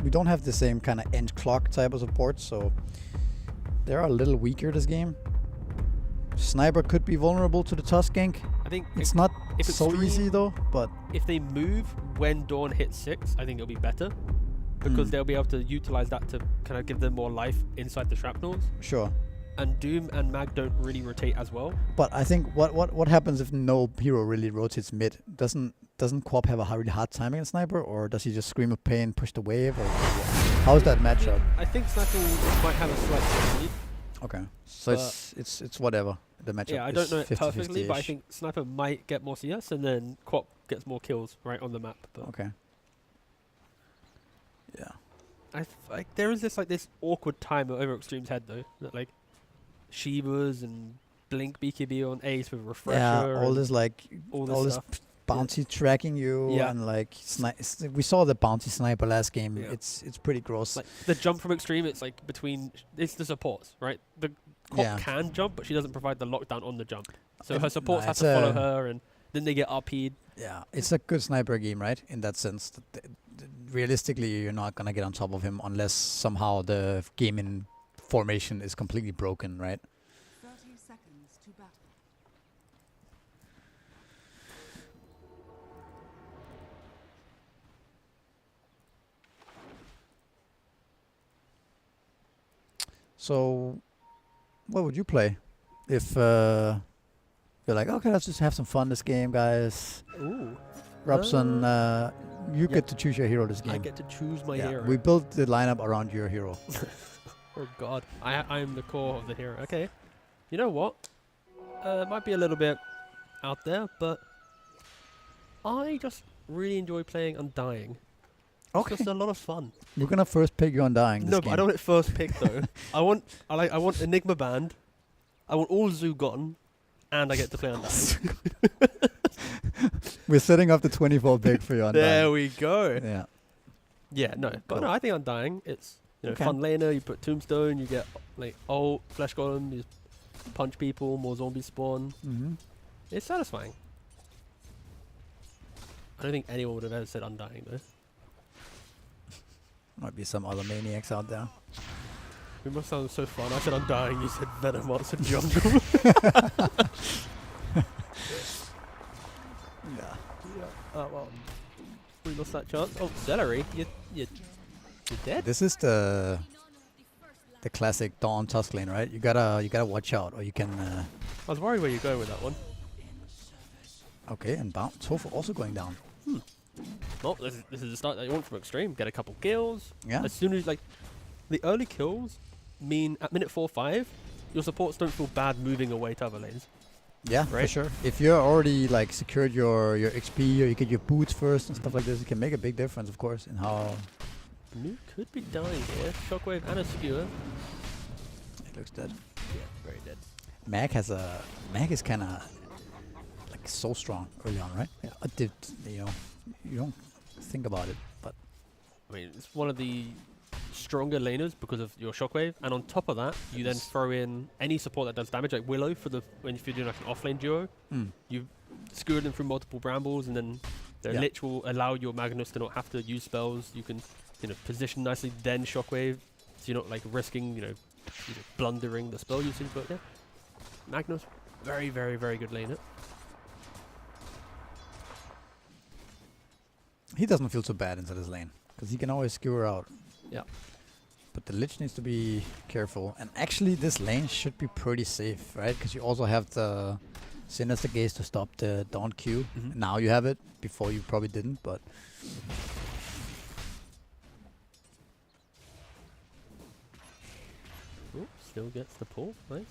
We don't have the same kind of end clock type of support, so they're a little weaker this game. Sniper could be vulnerable to the Tusk gank. I think It's not if it's so Extreme- easy though, but if they move when Dawn hits 6, I think it'll be better. Because they'll be able to utilize that to kind of give them more life inside the shrapnels. sure. And Doom and Mag don't really rotate as well. But I think what happens if no hero really rotates mid? Doesn't Quap have a really hard time against Sniper, or does he just scream of pain, push the wave, or how's that matchup? I think Sniper might have a slight lead. Okay, so it's whatever the matchup. Yeah, I don't know it 50-50 perfectly, but I -ish. think Sniper might get more CS and then Quap gets more kills right on the map. But Okay. Yeah. like there is this awkward time over Extreme's head though, that like Shivas and Blink BKB on Ace with Refresher. Yeah, all and this like all this all this stuff. bounty tracking you, Yeah. and like we saw the bounty sniper last game. Yeah. It's pretty gross. Like the jump from Extreme, it's like it's the supports, right? The Quap Yeah. can jump, but she doesn't provide the lockdown on the jump. So It- her supports nah, have it's to follow a- her, and then they get RP'd. Yeah, it's a good sniper game, right? In that sense, realistically, you're not gonna get on top of him unless somehow the game in formation is completely broken, right? 30 seconds to battle. So, what would you play if you're like, okay, let's just have some fun this game, guys? Ooh. Robson, you yeah. get to choose your hero this game. I get to choose my yeah, hero. we built the lineup around your hero. Oh god, I am the core of the hero. Okay, you know what? It might be a little bit out there, but I just really enjoy playing Undying. It's just a lot of fun. We're gonna first pick you Undying. This No, game. but I don't want it first pick though. I want Enigma Band. I want all Zoo gone, and I get to play Undying. We're setting up the 24 pick for you Undying. There we go. Yeah. Yeah, no, but Cool. no, I think Undying. It's Okay. fun laner. You put Tombstone. You get like Flesh Golem. You punch people. More zombies spawn. Mm-hmm. It's satisfying. I don't think anyone would have ever said Undying though. Might be some other maniacs out there. It must sound so fun. I said Undying. You said Venom. I said Jungle. Yeah. Oh well. We lost that chance. Oh, Celery. You're dead. This is the classic Dawn Tusk lane, right? You gotta watch out, or you can. I was worried where you're going with that one. Okay, and Tofu also going down. Well, this is the start that you want from Extreme. Get a couple kills. Yeah. As soon as the early kills mean at minute 4-5, your supports don't feel bad moving away to other lanes. Yeah, for Right. sure. If you're already like secured your XP, or you get your boots first and stuff like this, it can make a big difference, of course, in how Nuke could be dying here. Shockwave and a skewer. it looks dead. Yeah, very dead. Mag is kind of like so strong early on, right? Yeah. You don't think about it, but I mean, it's one of the stronger laners because of your shockwave, and on top of that, you then throw in any support that does damage, like Willow for the if you're doing like an offlane duo. You skewer them through multiple brambles, and then the Lich will allow your Magnus to not have to use spells. You can, position nicely, then shockwave, so you're not like risking, blundering the spell usage. But yeah, Magnus, very, very, very good laner. He doesn't feel so bad into this lane, because he can always skewer out. Yeah. But the Lich needs to be careful. And actually, this lane should be pretty safe, right? Because you also have the Sinister Gaze to stop the Dawn Q. Now you have it. Before you probably didn't, but... Ooh, still gets the pull. Nice.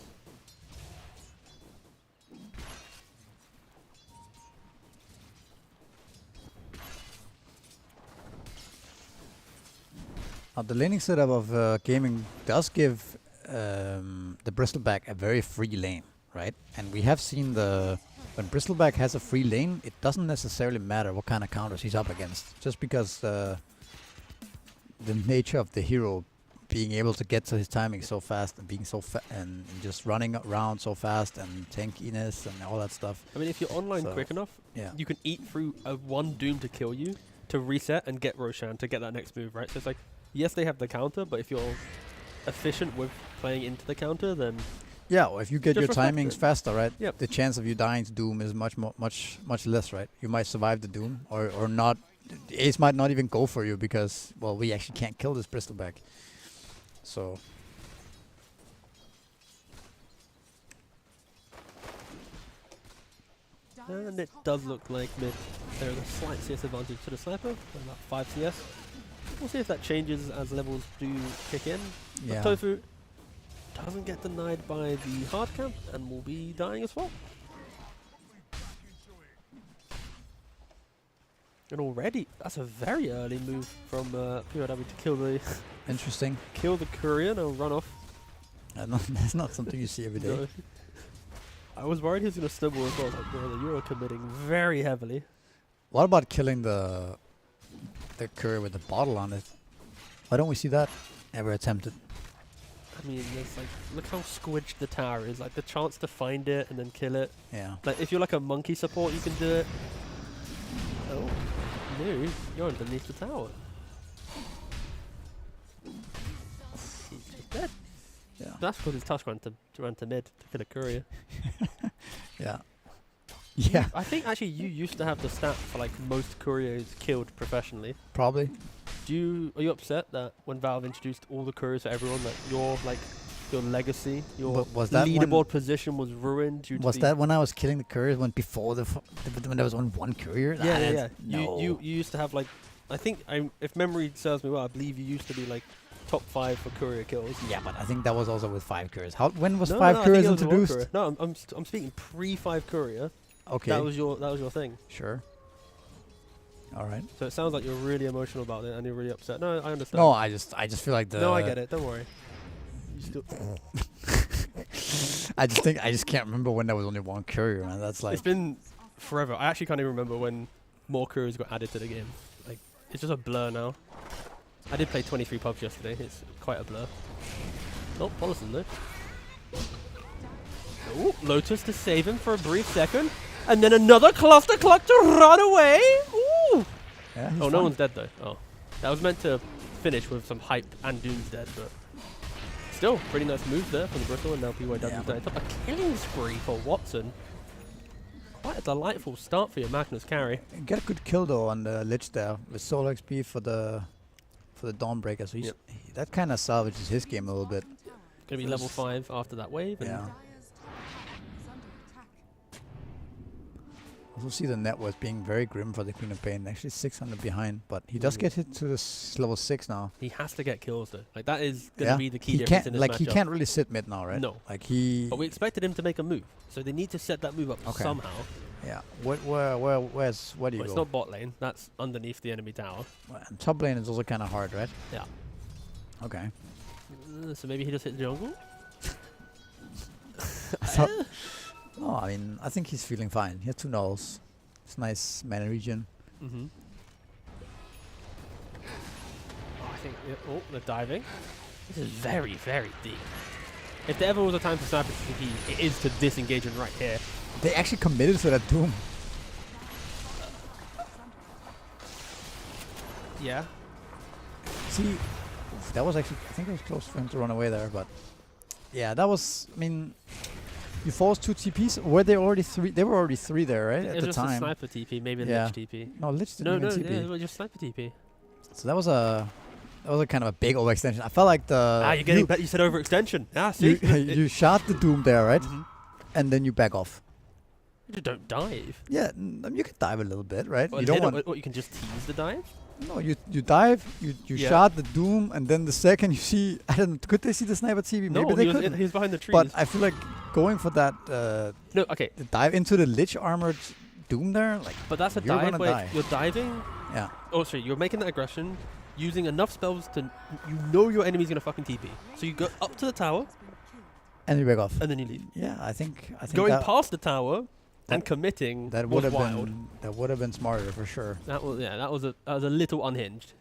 The laning setup of gaming does give the Bristleback a very free lane, right? And we have seen when Bristleback has a free lane, it doesn't necessarily matter what kind of counters he's up against, just because the nature of the hero being able to get to his timing so fast and being so and just running around so fast and tankiness and all that stuff. I mean, if you're online quick enough, you can eat through one Doom to kill you, to reset and get Roshan to get that next move, right? So it's like, yes, they have the counter, but if you're efficient with playing into the counter, then yeah, or if you get your timings faster, right? Yep. The chance of you dying to Doom is much less, right? You might survive the Doom, or not. The Ace might not even go for you because, well, we actually can't kill this Bristleback. So. And it does look like mid. There is a slight CS advantage to the sniper, about 5 CS. We'll see if that changes as levels do kick in. Yeah. But Tofu doesn't get denied by the hard camp and will be dying as well. And already, that's a very early move from POW to kill the Interesting. kill the courier. No, run off. That's not something you see every day. No. I was worried he was going to snowball as well. Like, brother, you are committing very heavily. What about killing the courier with the bottle on it? Why don't we see that ever attempted? I mean, it's like, look how squidged the tower is. Like, the chance to find it and then kill it. Yeah. Like, if you're like a monkey support, you can do it. Oh, no, you're underneath the tower. He's just dead. Yeah. That's because his task ran to mid to kill a courier. Yeah. Yeah. I think actually you used to have the stat for like most couriers killed professionally. Probably. Are you upset that when Valve introduced all the couriers for everyone, that your legacy, your was that leaderboard position was ruined due to was that when I was killing the couriers when before when there was only one courier? Yeah. No. You used to have like, I think if memory serves me well, I believe you used to be like top 5 for courier kills. Yeah, but I think that was also with 5 couriers. When was No, 5 I think couriers it was one introduced? courier. No, I'm speaking pre-5 courier. Okay. That was your thing. Sure. All right. So it sounds like you're really emotional about it and you're really upset. No, I understand. No, I just feel like No, I get it. Don't worry. You still I just can't remember when there was only one courier, man. That's like it's been forever. I actually can't even remember when more couriers got added to the game. Like, it's just a blur now. I did play 23 pubs yesterday. It's quite a blur. Oh, Paulison though. Oh, Lotus to save him for a brief second. And then another cluster clock to run away. Ooh. yeah, Oh, no one's dead though. Oh, that was meant to finish with some hype and Doom's dead, but still, pretty nice move there from the Bristle, and now PYW dead. A killing spree for Watson. Quite a delightful start for your Magnus carry. Get a good kill though on the Lich there with solo XP for the Dawnbreaker. So that kind of salvages his game a little bit. Gonna be level 5 after that wave. And Yeah. Also see the net worth being very grim for the Queen of Pain. Actually 600 behind, but he does get hit to this level 6 now. he has to get kills though. Like, that is gonna be the key difference in this matchup. He can't really sit mid now, right? No. Like he. But we expected him to make a move, so they need to set that move up somehow. Yeah. Where do you It's go? not bot lane. That's underneath the enemy tower. And top lane is also kind of hard, right? Yeah. Okay. So maybe he just hit the jungle. No, I mean, I think he's feeling fine. He has 2 nulls. It's nice mana region. I Oh, they're diving. This is very, very deep. If there ever was a time for sniper TP, it is to this engagement right here. They actually committed to that Doom. Yeah. See, oof, that was actually, I think it was close for him to run away there, but yeah, that was, I mean, you forced 2 TPs. Were they already 3? They were already 3 there, right? It At was the just a time. sniper TP, maybe a Yeah. lich TP. No, Lich No, didn't no, even yeah, TP. it was just sniper TP. So that was a kind of a big overextension. I felt like You're getting you said overextension. Ah, see? you shot the Doom there, right? Mhm. And then you back off. You just don't dive. Yeah, you can dive a little bit, right? Well, you don't want. what, you can just tease the dive? No, you dive, you Yeah. shot the Doom, and then the second you see, I don't know, could they see the sniper TV? No, Maybe they he was, couldn't. he was behind the trees. But I feel like going for that no, okay, the dive into the Lich armored Doom there, like, but that's a You're dive gonna where die. you're diving. yeah. Oh, sorry, you're making that aggression, using enough spells to, you know your enemy's gonna fucking TP. So you go up to the tower, And you back off. and then you leave. Yeah, I think Going that, past the tower and that- committing that was would have wild. been smarter for sure. That was that was a little unhinged.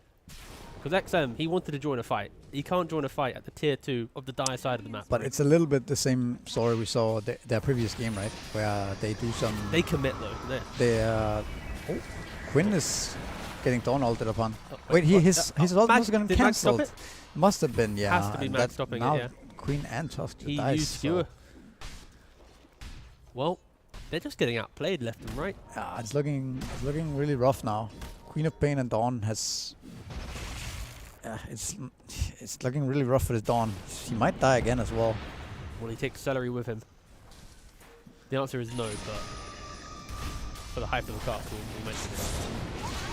Because XM, he wanted to join a fight. He can't join a fight at the tier 2 of the dire side of the map. But it's a little bit the same story we saw their previous game, right? Where they do some. They commit though. Oh, Quinn is getting Dawn ulted upon. Oh, Wait, what? his ult Mag- was getting did Mag stop cancelled. it? Must have been, yeah. Has to be and Mag that stopping it, now yeah. Queen and Tusk He dies. used fewer. Well, they're just getting outplayed left and right. Yeah, it's looking really rough now. Queen of Pain and Dawn has. Yeah, it's looking really rough for this Dawn. He might die again as well. Will he take Celery with him? The answer is no, but for the hype of the cartoon, we mentioned it.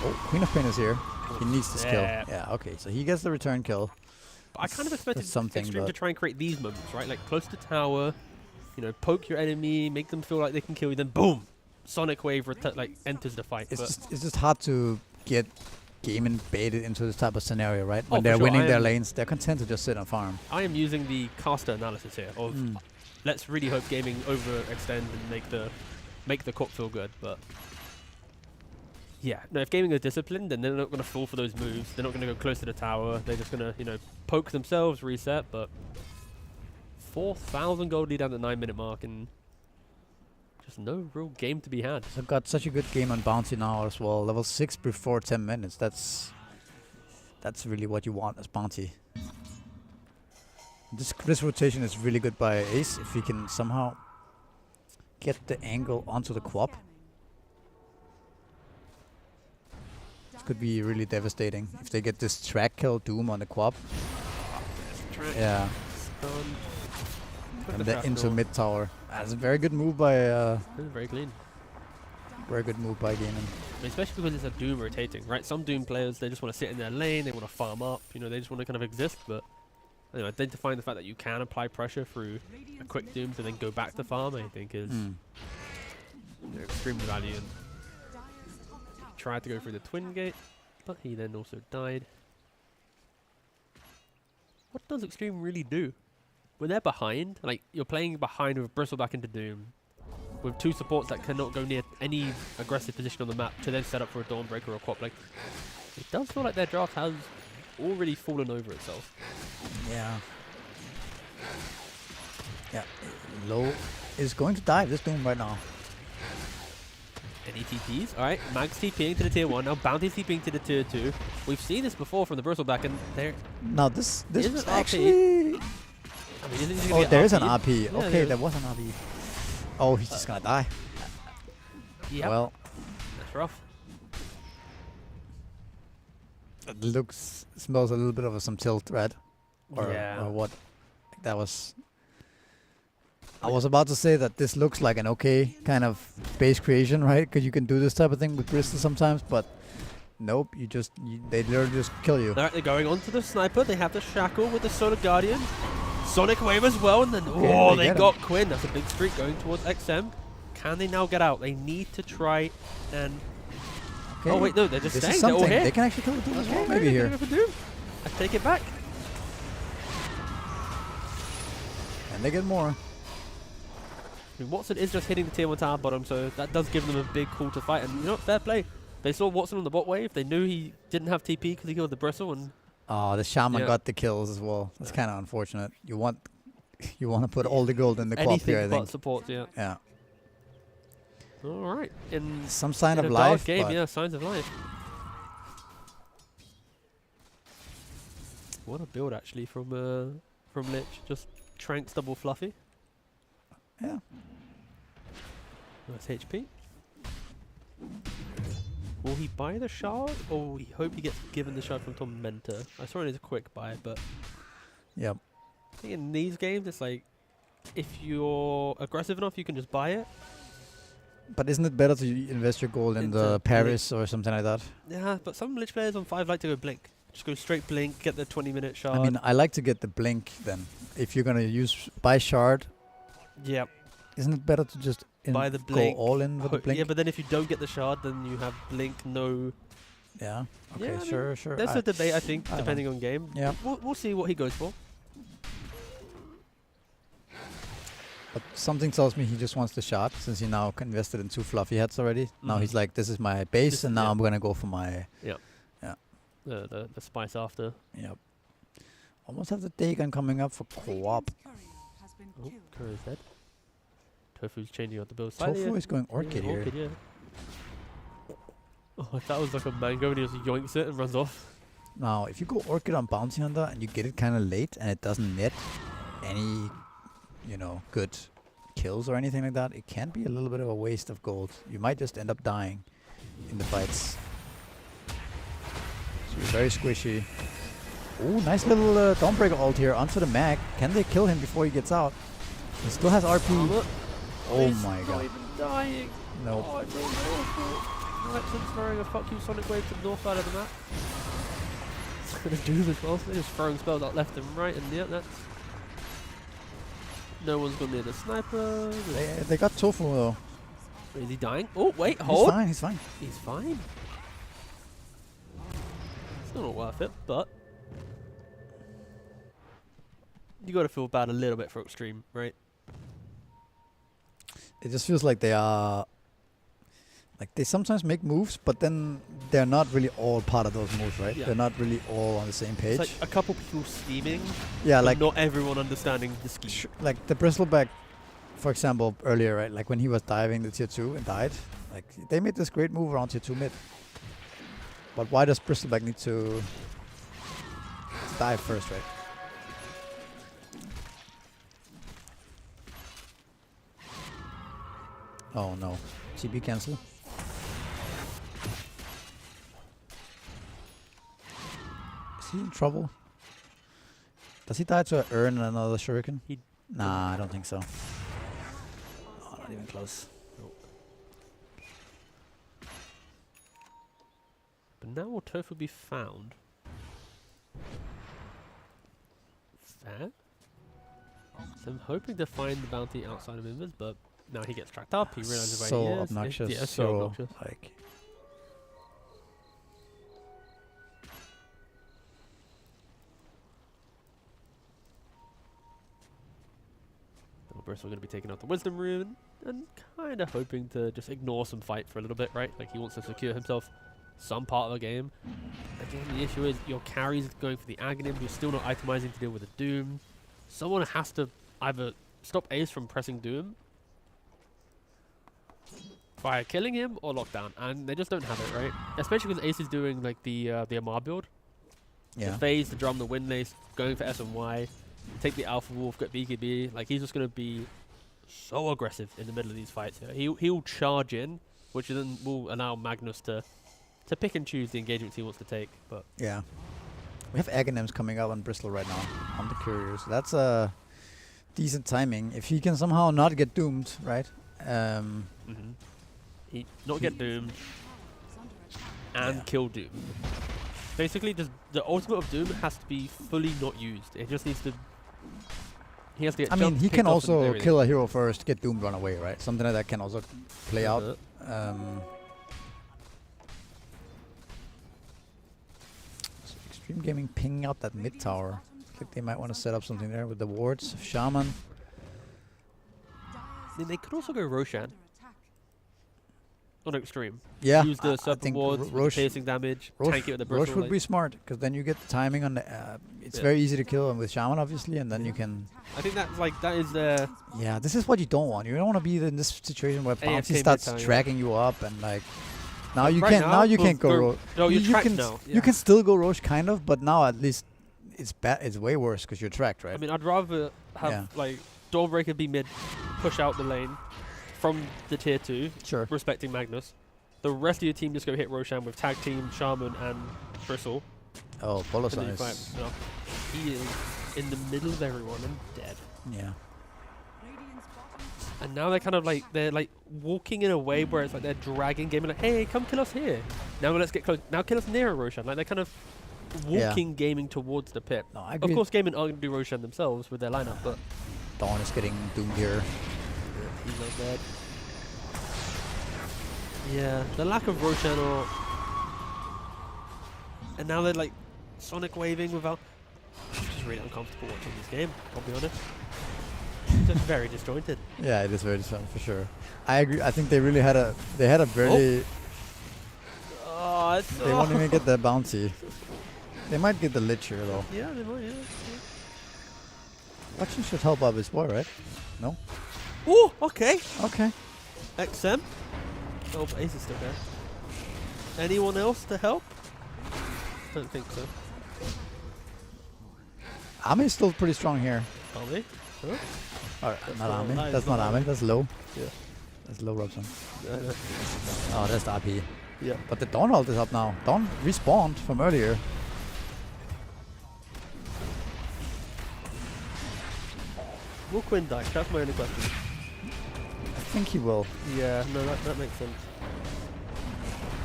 Oh, Queen of Pain is here. He needs this kill. Yeah. Yeah, okay, so he gets the return kill. But I kind of expected something, Xtreme to but- try and create these moments, right? Like close to tower, you know, poke your enemy, make them feel like they can kill you, then boom, Sonic Wave like enters the fight. But It's just hard to get Gaimin baited into this type of scenario, right? When for they're sure, winning I their am- lanes, they're content to just sit and farm. I am using the caster analysis here of let's really hope gaming overextend and make the court feel good, but yeah, no, if gaming are disciplined, then they're not going to fall for those moves. They're not going to go close to the tower. They're just going to, you know, poke themselves, reset, but 4,000 gold lead down the 9-minute mark, and just no real game to be had. They've got such a good game on Bounty now as well. Level 6 before 10 minutes. That's really what you want as Bounty. This rotation is really good by Ace if he can somehow get the angle onto the Quap. This could be really devastating if they get this track kill Doom on the Quap. Yeah, and then into mid tower. That's a very good move by Very clean. Gaimin. Especially because it's a Doom rotating, right? Some Doom players, they just want to sit in their lane, they want to farm up, you know, they just want to kind of exist, but you know, identifying the fact that you can apply pressure through a quick Doom to then go back to farm, I think is you know, extremely valiant. Tried to go through the twin gate, but he then also died. What does Xtreme really do? When they're behind, like you're playing behind with Bristleback into Doom, with 2 supports that cannot go near any aggressive position on the map to then set up for a Dawnbreaker or a Quap, like it does feel like their draft has already fallen over itself. Yeah. Yeah. Low is going to die this Doom right now. Any TPs? Alright, Mag's TPing to the tier 1, now Bounty's TPing to the tier 2. We've seen this before from the Bristleback, and there Now this Is was it RP? actually. I mean, isn't it gonna Oh, get there is an RP'd? RP. Yeah, Okay, there there is. was an RP. Oh, he's just gonna die. Yep. Well, That's rough. it smells a little bit of some tilt, right? Or Yeah. what? That was. I was about to say that this looks like an okay kind of base creation, right? Because you can do this type of thing with Bristol sometimes, but nope. They literally just kill you. Alright, they're going on to the sniper. They have the shackle with the Solar Guardian. Sonic Wave as well, and then Okay, they get got Quinn. That's a big streak going towards XM. Can they now get out? They need to try and. Okay. Oh wait, no, they're just This staying. is They're all something. here. They can actually kill the Doom as well, Okay, maybe they're here. gonna go for Doom. I take it back. And they get more. I mean, Watson is just hitting the tier 1 tower bottom, so that does give them a big call to fight. And you know what? Fair play. They saw Watson on the bot wave. They knew he didn't have TP because he killed the Bristle, and Oh, the shaman Yeah. got the kills as well. That's kind of unfortunate. You want to put all the gold in the co-op here, I Anything but think. support, yeah. Yeah. All right. In Some sign in of a dark life, game, but yeah, signs of life. What a build actually from Lich. Just Tranks double fluffy. yeah. Nice HP. Will he buy the shard, or will he hope he gets given the shard from Tormentor? I saw it as a quick buy, but Yep. I think in these games, it's like, if you're aggressive enough, you can just buy it. But isn't it better to invest your gold in Into the Blink. Paris or something like that? Yeah, but some Lich players on 5 like to go Blink. Just go straight Blink, get the 20-minute shard. I mean, I like to get the blink then. If you're gonna buy shard, yep. isn't it better to just Buy the go blink. all in with the blink? Yeah, but then if you don't get the shard, then you have Blink, no... Yeah. Okay. Yeah, I mean, sure. There's a debate, I think, I don't depending on game. Yeah. We'll see what he goes for. But something tells me he just wants the shot since he now invested in 2 fluffy heads already. Now he's like, this is my base, This- and now yeah. I'm gonna go for my. The spice after. Yep. Almost have the Dagon coming up for co-op. Radiant's courier has been Oh, killed. Courier's dead. Tofu's changing out the build slightly. Tofu is going Orchid here. Orchid, yeah. Oh, if that was like a mango and he just yoinks it and runs off. Now, if you go Orchid on Bounty Hunter and you get it kind of late and it doesn't net any, good kills or anything like that, it can be a little bit of a waste of gold. You might just end up dying in the fights. So you're very squishy. Oh, nice little Dawnbreaker ult here onto the mag. Can they kill him before he gets out? He still has RP. Oh He's my not god. even dying. Nope. Oh, it's awful. Nexon's throwing a fuck you Sonic Wave to the north side of the map. It's gonna do as well. They're just throwing spells out left and right, and yeah, that's... No one's gonna near the sniper. They got Tofu though. Is he dying? Oh, wait, hold! He's fine. He's fine. Still not worth it, but... You gotta feel bad a little bit for Xtreme, right? It just feels like they are... Like, they sometimes make moves, but then they're not really all part of those moves, right? Yeah. They're not really all on the same page. It's like a couple people scheming, yeah, but like not everyone understanding the scheme. like the Bristleback, for example, earlier, right? Like when he was diving the tier 2 and died, like they made this great move around tier 2 mid. But why does Bristleback need to dive first, right? Oh no. TP cancel. Is he in trouble? Does he die to earn another shuriken? Nah, I don't think so. Oh, not even close. But now will Tofu be found? Fair. So I'm hoping to find the bounty outside of Invers, but now he gets tracked up. He realizes where So he is. obnoxious. Yeah, so obnoxious. Like, Bristol going to be taking out the Wisdom Rune and kind of hoping to just ignore some fight for a little bit, right? Like he wants to secure himself some part of the game. Again, the issue is your carry's going for the Aghanim. You're still not itemizing to deal with the Doom. Someone has to either stop Ace from pressing Doom by killing him or lockdown, and they just don't have it, right? Especially because Ace is doing like the Amar build. yeah. The phase, the drum, the wind lace, going for S and Y, take the Alpha Wolf, get BKB. Like he's just going to be so aggressive in the middle of these fights. He'll charge in, which then will allow Magnus to pick and choose the engagements he wants to take. But Yeah. We have Aghanims coming up on Bristol right now. I'm the curious. That's a decent timing. If he can somehow not get doomed, right? he not get doomed Is under attack. and Yeah. kill Doom. Basically, just the ultimate of Doom has to be fully not used. It just needs to. He has to get. I mean, jumped, he picked can off and also everything. kill a hero first, get doomed, run away, right? Something like that can also play out. Uh-huh. So Xtreme Gaming pinging out that mid tower. I think they might want to set up something there with the wards. Shaman. Then they could also go Roshan. Under attack. on Xtreme. Yeah, Use the I Serpent think Wards, with the Roche, piercing damage, Roche, tank it with the Roche bristle. would be smart because then you get the timing on the. It's very easy to kill with Shaman, obviously, and then you can. I think that's like that is the Yeah, this is what you don't want. You don't want to be in this situation where Bounty AFK starts mid-time, yeah. dragging you up and like. Now you Right can't. Now you we'll can't go. No, you're you tracked can. now. You can still go Roche kind of, but now at least it's bad. It's way worse because you're tracked, right? I mean, I'd rather have like Dawnbreaker be mid, push out the lane from the tier 2, Sure. respecting Magnus. The rest of your team just go hit Roshan with tag team, Shaman, and Bristle. Oh, Bolos And then you is. fight. No, he is in the middle of everyone and dead. Yeah. Radiant's bottom And now they're kind of like they're like walking in a way where it's like they're dragging Gaimin like, hey, come kill us here. Now let's get close. Now kill us near Roshan. Like they're kind of walking Gaming towards the pit. No, I Of agree. course, Gaimin aren't going to do Roshan themselves with their lineup, but Dawn is getting doomed here. he's not dead. Yeah, the lack of Roshan or... And now they're like Sonic waving without... I'm just really uncomfortable watching this game, I'll be honest. It's just very disjointed. Yeah, it is very fun for sure. I agree. I think they really had a. They had a very. Oh, it's They won't even get the bounty. They might get the lich here though. Yeah, they might, yeah. Watching should help out his boy, right? No. Oh, okay. Okay. XM. Oh, but Ace is still there. Anyone else to help? Don't think so. Ami is still pretty strong here. Are they? Huh? Or That's not not- Ami. that is That's not not Ami. Ami. That's low. Yeah. That's low Robson. Yeah. Oh, that's the RP. Yeah. But the Dawn ult is up now. Dawn respawned from earlier. Will Quinn die? That's my only question. I think he will. Yeah, no, that makes sense.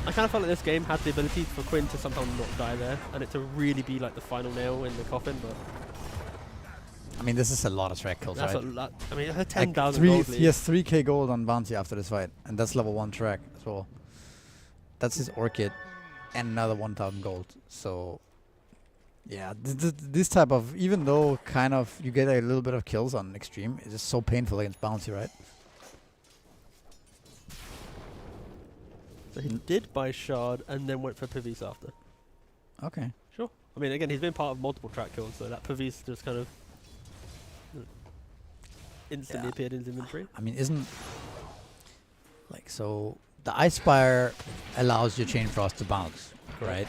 I kind of felt like this game had the ability for Quinn to somehow not die there, and it to really be like the final nail in the coffin, but I mean, this is a lot of track kills, that's right? a lot. I mean, her Like 10,000 gold lead. he has 3k gold on bounty after this fight, and that's level 1 track as well. That's his Orchid, and another 1,000 gold. So, yeah, this type of, even though kind of you get a little bit of kills on Extreme, it's just so painful against bounty, right? So he did buy Shard and then went for Pavis after. Okay. Sure. I mean, again, he's been part of multiple track kills, so that Pavis just kind of instantly Yeah. appeared in his inventory. I mean, isn't like, so the Ice Spire allows your Chain Frost to bounce, right?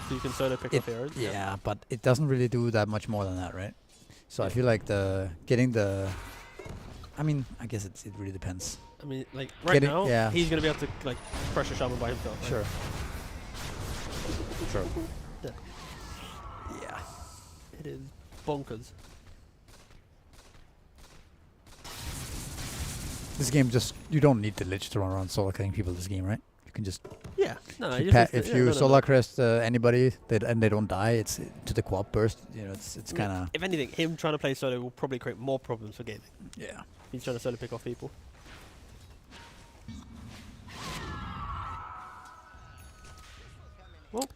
So you can solo pick up heroes. Yeah, but it doesn't really do that much more than that, right? So I feel like getting the, I mean, I guess it really depends. I mean, like, right now, yeah. he's going to be able to, like, pressure Shaman by himself. Right? Sure. Sure. Yeah. Yeah. It is bonkers. This game just, you don't need the Lich to run around solo killing people this game, right? You can just, Yeah. No, if you you, just if yeah, you no, no, solar no. crest anybody and they don't die, it's to the quad burst, you know, it's Yeah, kind of, if anything, him trying to play solo will probably create more problems for gaming. yeah. He's trying to solo pick off people. Well,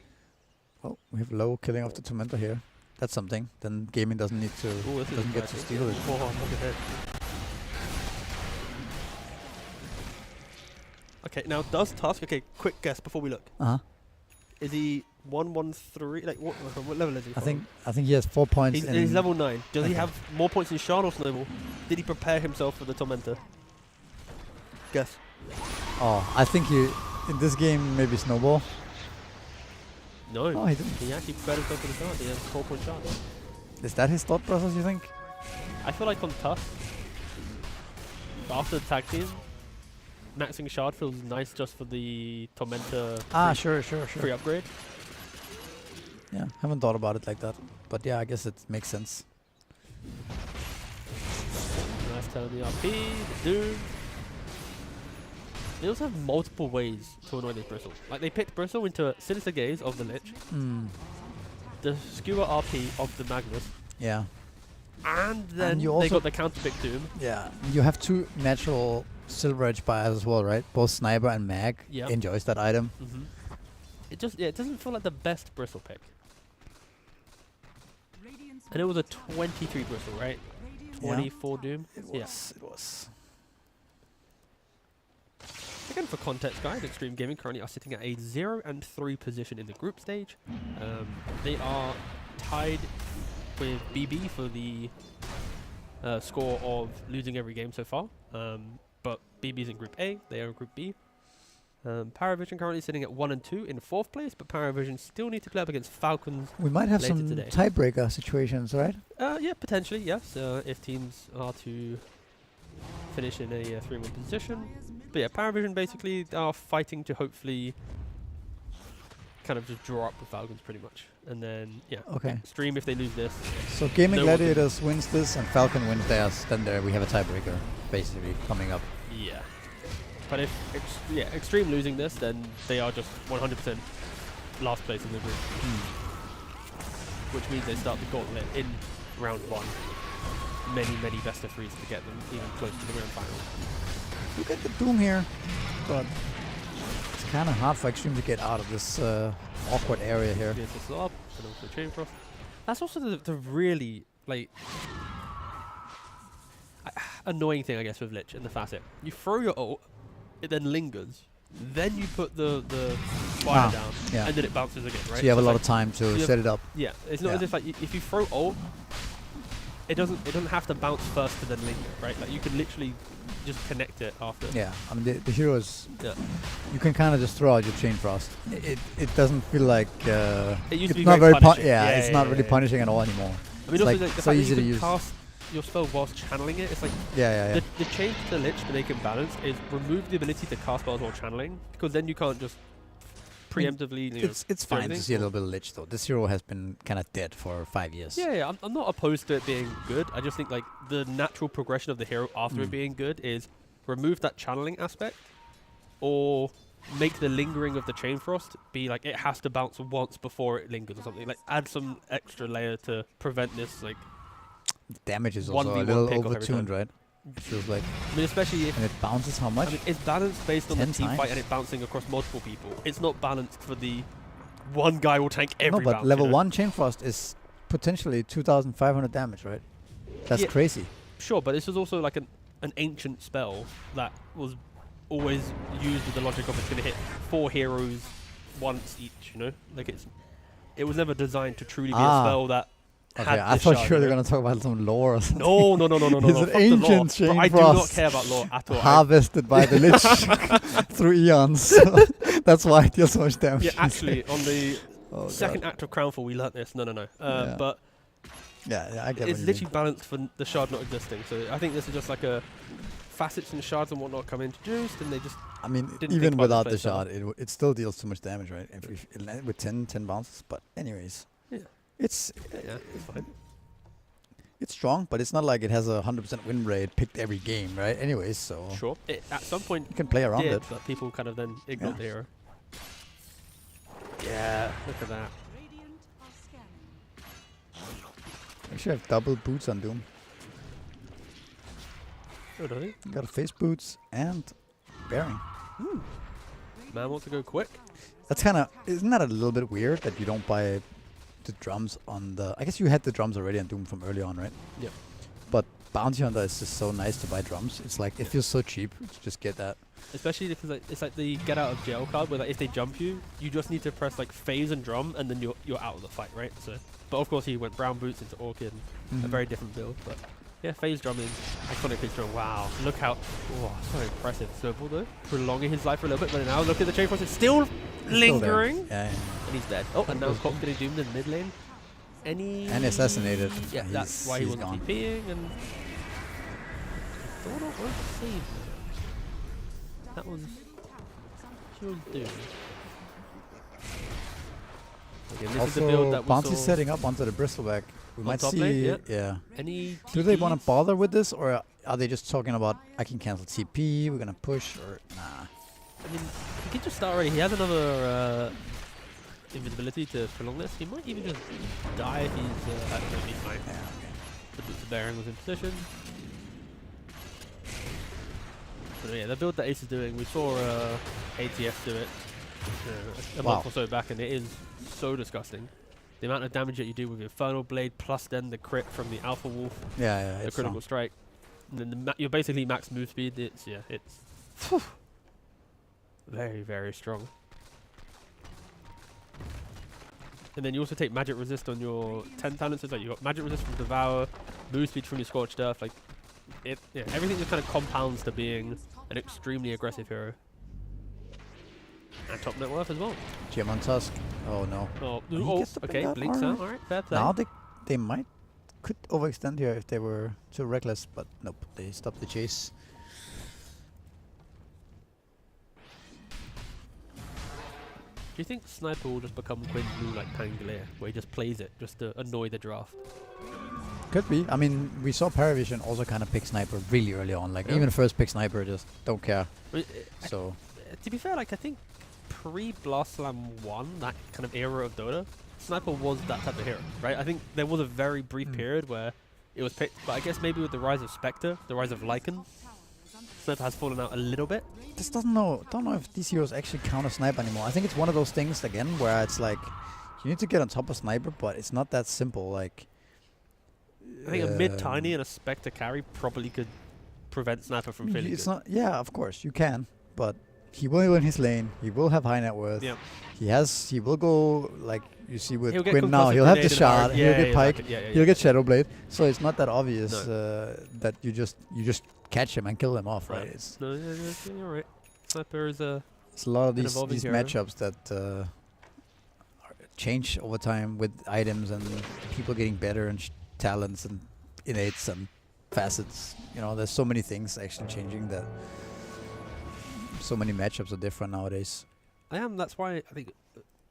Oh, we have low killing of the Tormentor here. That's something. Then gaming doesn't need to, ooh, this is doesn't get to exciting. steal it. Oh, look at that. Okay, now does Tusk, okay, quick guess before we look. Uh-huh. Is he 113? Like, what level is he? I think he has 4 points He's level 9. Does he Okay. have more points in Shard or Snowball? Did he prepare himself for the Tormentor? Guess. Oh, I think in this game, maybe Snowball. No. Oh, he didn't. He actually prepared himself for the Shard. He has 4-point Shard. Is that his thought process, you think? I feel like on Tusk, after the tag team, maxing Shard feels nice just for the Tormentor Sure. free upgrade. Yeah, haven't thought about it like that. But yeah, I guess it makes sense. Nice turn on the RP, the Doom. They also have multiple ways to annoy this Bristle. Like, they picked Bristle into Sinister Gaze of the Lich, the Skewer RP of the Magnus, Yeah. and then you they also- got the counter pick Doom. Yeah. You have 2 natural Silver Edge buyers as well, right? Both Sniper and Mag Yeah. enjoys that item. It just, it doesn't feel like the best Bristle pick. Radiant's And it was a 23 Bristle, right? Radiant's 24 Doom? It Yeah. was. I again, for context guide, Xtreme Gaming currently are sitting at a 0-3 position in the group stage. They are tied with BB for the score of losing every game so far. But BB's in Group A, they are in Group B. PARIVISION currently sitting at 1-2 in 4th place, but PARIVISION still need to play up against Falcons. We might have later some today. tiebreaker situations, right? Yeah, potentially, yes. If teams are to finish in a 3-1 position. But yeah, PARIVISION basically are fighting to hopefully kind of just draw up with Falcons pretty much. And then, yeah. Okay. Xtreme, if they lose this. So Gaimin No one can- Gladiators wins this and Falcon wins theirs, then there we have a tiebreaker basically coming up. Yeah. But if Xtreme losing this, then they are just 100% last place in the group. Which means they start the gauntlet in round 1. Many best of 3s to get them even close to the grand final. Look at the Doom here, but it's kind of hard for Xtreme to get out of this awkward area here. Yes, it's up, and also chain cross. That's also the really like annoying thing, I guess, with Lich and the facet. You throw your ult, it then lingers, then you put the fire down, yeah. and then it bounces again, right? So you have a it's lot like of time to you set it up. Yeah, it's not as if like if you throw ult, it doesn't have to bounce first to then linger, right? Like you can literally just connect it after. Yeah, I mean the heroes, Yeah. you can kind of just throw out your chain frost. It doesn't feel like It used to it's be not very very punishing. it's not really punishing at all anymore. I mean, It's also like like the so fact easy that to you use. can cast your spell whilst channeling it. It's like Yeah. the change to Lich to make it balanced is remove the ability to cast spells while channeling, because then you can't just preemptively. It's do fine to everything. see a little bit of Lich though. This hero has been kind of dead for 5 years. Yeah, I'm not opposed to it being good. I just think like the natural progression of the hero after it being good is remove that channeling aspect, or make the lingering of the chain frost be like it has to bounce once before it lingers or something. Like add some extra layer to prevent this like. Damage is also a 1v1 little pick off every overtuned, time. right? It feels like, I mean, especially if and it bounces how much? I mean, it's balanced based on the 10 team fight times? and it bouncing across multiple people. It's not balanced for the one guy will tank every no, but bounce, level you know? 1 chain frost is potentially 2,500 damage, right? That's Yeah. crazy. Sure, but this was also like an ancient spell that was always used with the logic of it's going to hit 4 heroes once each, you know? Like it was never designed to truly be a spell that Okay, had I this thought shard, you were know? going to talk about some lore or something. No. It's fuck an the lore. ancient Bro, chain I do not frost care about lore at all. harvested by the Lich through eons. So that's why it deals so much damage. Yeah, actually, on the Oh, second God. act of Crownfall, we learnt this. No. Yeah. But Yeah, I get it's what you literally balanced for the shard not existing. So I think this is just like a facets and shards and whatnot come introduced, and they just I mean, didn't think even about without the the play style. shard, it still deals too much damage, right? If with 10 bounces. But anyways, Yeah. it's it's fine. it's strong, but it's not like it has a 100% win rate picked every game, right? Anyways, so Sure. At some point, you can play around did, it. but people kind of then ignored Yeah. the hero. Yeah, look at that. Radiant are scanning. Actually, I have double boots on Doom. Oh, does he? You got face boots and bearing. Man wants to go quick. That's kind of, isn't that a little bit weird that you don't buy the drums on the, I guess you had the drums already on Doom from early on, right? Yep. But Bounty Hunter is just so nice to buy drums. It's like, it feels so cheap to just get that. Especially because it's like the get out of jail card where like if they jump you, you just need to press like phase and drum and then you're out of the fight, right? So, but of course he went brown boots into Orchid, a very different build. But yeah, phase drumming, iconic phase drum. Wow, look how, so impressive. Snowball though, prolonging his life for a little bit, but now look at the chain frost. It's still lingering, Yeah, yeah. and he's dead. Oh, and now Cop's getting doomed in mid lane. And assassinated. Yeah, that's why he he's wasn't gone. TPing and. Thought it was saved. That was pure doom. Again, this is the build that we Bounty's saw. setting up onto the bristleback. We On might top see, lane, yeah. Any Do they want TPs? to bother with this, or are they just talking about, I can cancel TP, we're going to push, or nah? I mean, he could just start already. He has another invisibility to prolong this. He might even just die if he's. I don't know, he's fine. Yeah, okay. The boots of bearing was in position. But yeah, the build that Ace is doing, we saw ATF do it a Wow. month or so back, and it is so disgusting. The amount of damage that you do with Infernal Blade, plus then the crit from the Alpha Wolf, Yeah, the it's critical strong. strike, and then you're basically max move speed. It's. Very, very strong. And then you also take magic resist on your 10 talents. So like you got magic resist from Devour, move speed from your Scorched Earth. Like everything just kind of compounds to being an extremely aggressive hero. And top net worth as well. Gem on Tusk. Oh no. Oh, He oh gets the okay, blink blinks out, out. Alright, fair play. Now they could overextend here if they were too reckless, but nope, they stopped the chase. Do you think Sniper will just become Quinn Blue like Pangolier, where he just plays it just to annoy the draft? Could be. I mean, we saw PARIVISION also kind of pick Sniper really early on. Like, Yeah. even first pick Sniper, just don't care. I mean, So, to be fair, like I think pre-Blast Slam 1, that kind of era of Dota, Sniper was that type of hero, right? I think there was a very brief period where it was picked, but I guess maybe with the rise of Spectre, the rise of Lycan, Sniper has fallen out a little bit. just don't know if these heroes actually counter Sniper anymore. I think it's one of those things, again, where it's like, you need to get on top of Sniper, but it's not that simple. Like, I think a mid-tiny and a Spectre carry probably could prevent Sniper from feeling it's good. not. Yeah, of course you can, but he will win his lane. He will have high net worth. Yeah. He will go like you see with He'll get Quinn now. concussive He'll have the grenade and shot. arc. He'll Yeah, get Pike. exactly. Yeah, He'll yeah. get Shadowblade. So it's not that obvious that you just catch him and kill him off, right? Right. It's No, you're right. Sniper is a a lot of an these evolving hero. matchups that change over time with items and people getting better and talents and innates and facets. You know, there's so many things actually changing that so many matchups are different nowadays. That's why I think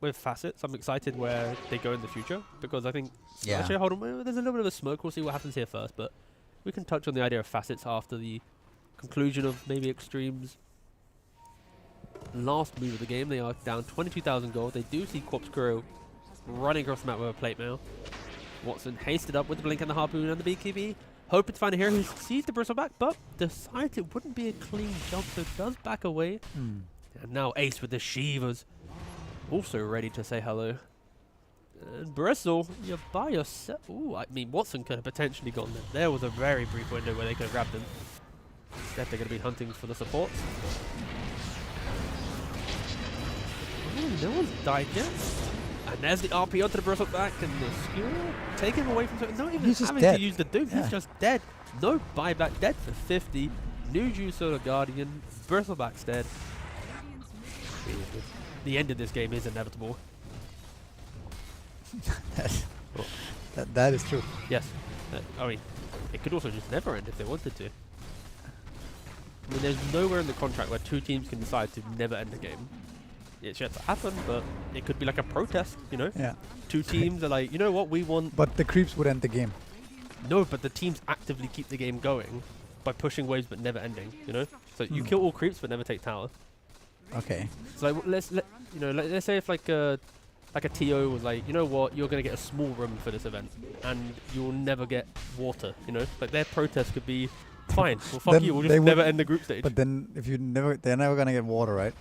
with facets, I'm excited where they go in the future, because I think Yeah. actually, hold on, there's a little bit of a smoke. We'll see what happens here first, but we can touch on the idea of facets after the conclusion of maybe Xtreme's last move of the game. They are down 22,000 gold. They do see Corpse Crow running across the map with a plate mail. Watson hasted up with the blink and the harpoon and the BKB, hoping to find a hero who sees the bristle back, but decides it wouldn't be a clean jump, so does back away. And now Ace with the Shivas, also ready to say hello. And Bristle, you're by yourself. Ooh, I mean, Watson could have potentially gone there. There was a very brief window where they could have grabbed him. Instead, they're going to be hunting for the supports. Ooh, no one's died yet. And there's the RP onto the Bristle back, and the Skewer taken away from something. Not even He's just having dead. to use the Duke, Yeah. he's just dead. No buyback, dead for 50. New Juice Solar Guardian, Bristleback's dead. The end of this game is inevitable. that is true. Yes. I mean, it could also just never end if they wanted to. I mean, there's nowhere in the contract where two teams can decide to never end a game. It's yet to happen, but it could be like a protest, you know? Yeah. Two teams are like, you know what, we want... But the creeps would end the game. No, but the teams actively keep the game going by pushing waves but never ending, you know? So you kill all creeps but never take tower. Okay. So like, let's say if like a TO was like, you know what, you're gonna get a small room for this event, and you'll never get water. You know, like their protest could be, fine, well fuck Then you, we'll they just never would- end the group stage. But then if they're never gonna get water, right?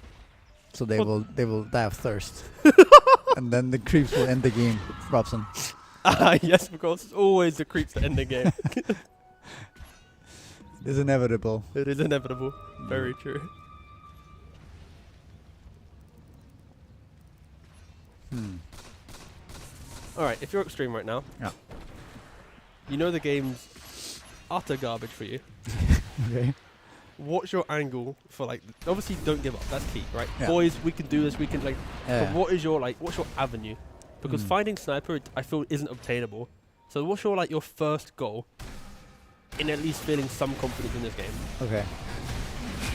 So they Well- will die of thirst. And then the creeps will end the game, Robson. Yes, because it's always the creeps that end the game. It's inevitable. It is inevitable. Very true. All right, if you're Xtreme right now, Yeah. you know the game's utter garbage for you. Okay. What's your angle for like? Obviously, don't give up. That's key, right? Yeah. Boys, we can do this. We can like. Yeah. But what's your avenue? Because finding sniper, I feel, isn't obtainable. So what's your first goal in at least feeling some confidence in this game? Okay.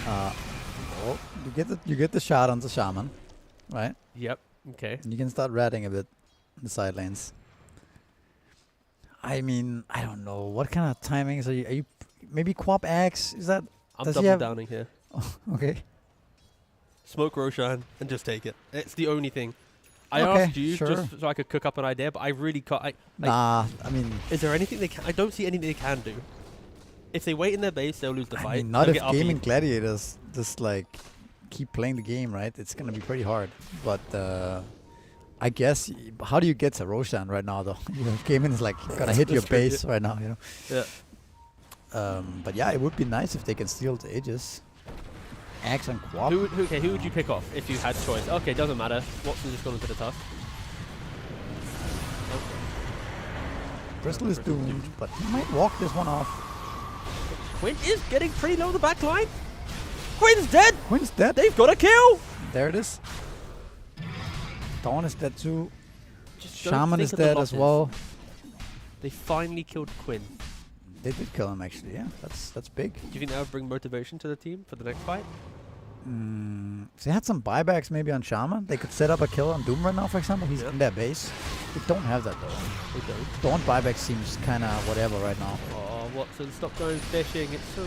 Well, you get the shot on the shaman, right? Yep. Okay. And you can start ratting a bit in the side lanes. I mean, I don't know what kind of timings are you maybe Quap Axe? Is that I'm Does he double have- downing here. okay? Smoke Roshan and just take it. It's the only thing. I Okay, asked you sure. just so I could cook up an idea, but I really can't. Nah, I mean, Is there anything they can? I don't see anything they can do. If they wait in their base, they'll lose the I fight. mean, not They'll if get RP'd. Gaimin Gladiators just like keep playing the game, right? It's gonna be pretty hard. But I guess how do you get to Roshan right now, though? You know, Gaimin is like gonna hit your That's true, base right now, you know. Yeah. But yeah, it would be nice if they can steal the Aegis. Axe and Quap. Who would you pick off if you had choice? Okay, doesn't matter. Watson's just gone into the tusk. Bristol is doomed, but he might walk this one off. Quinn is getting pretty low the back line. Quinn's dead! Quinn's dead. They've got a kill! There it is. Dawn is dead too. Just don't Shaman think is of the dead as losses. well. They finally killed Quinn. They did kill him actually, yeah. That's big. Do you think that would bring motivation to the team for the next fight? So they had some buybacks maybe on Shaman. They could set up a kill on Doom right now, for example. He's in their base. They don't have that though. They don't. Dawn buyback seems kind of whatever right now. Oh, Watson, stop going fishing. It's so...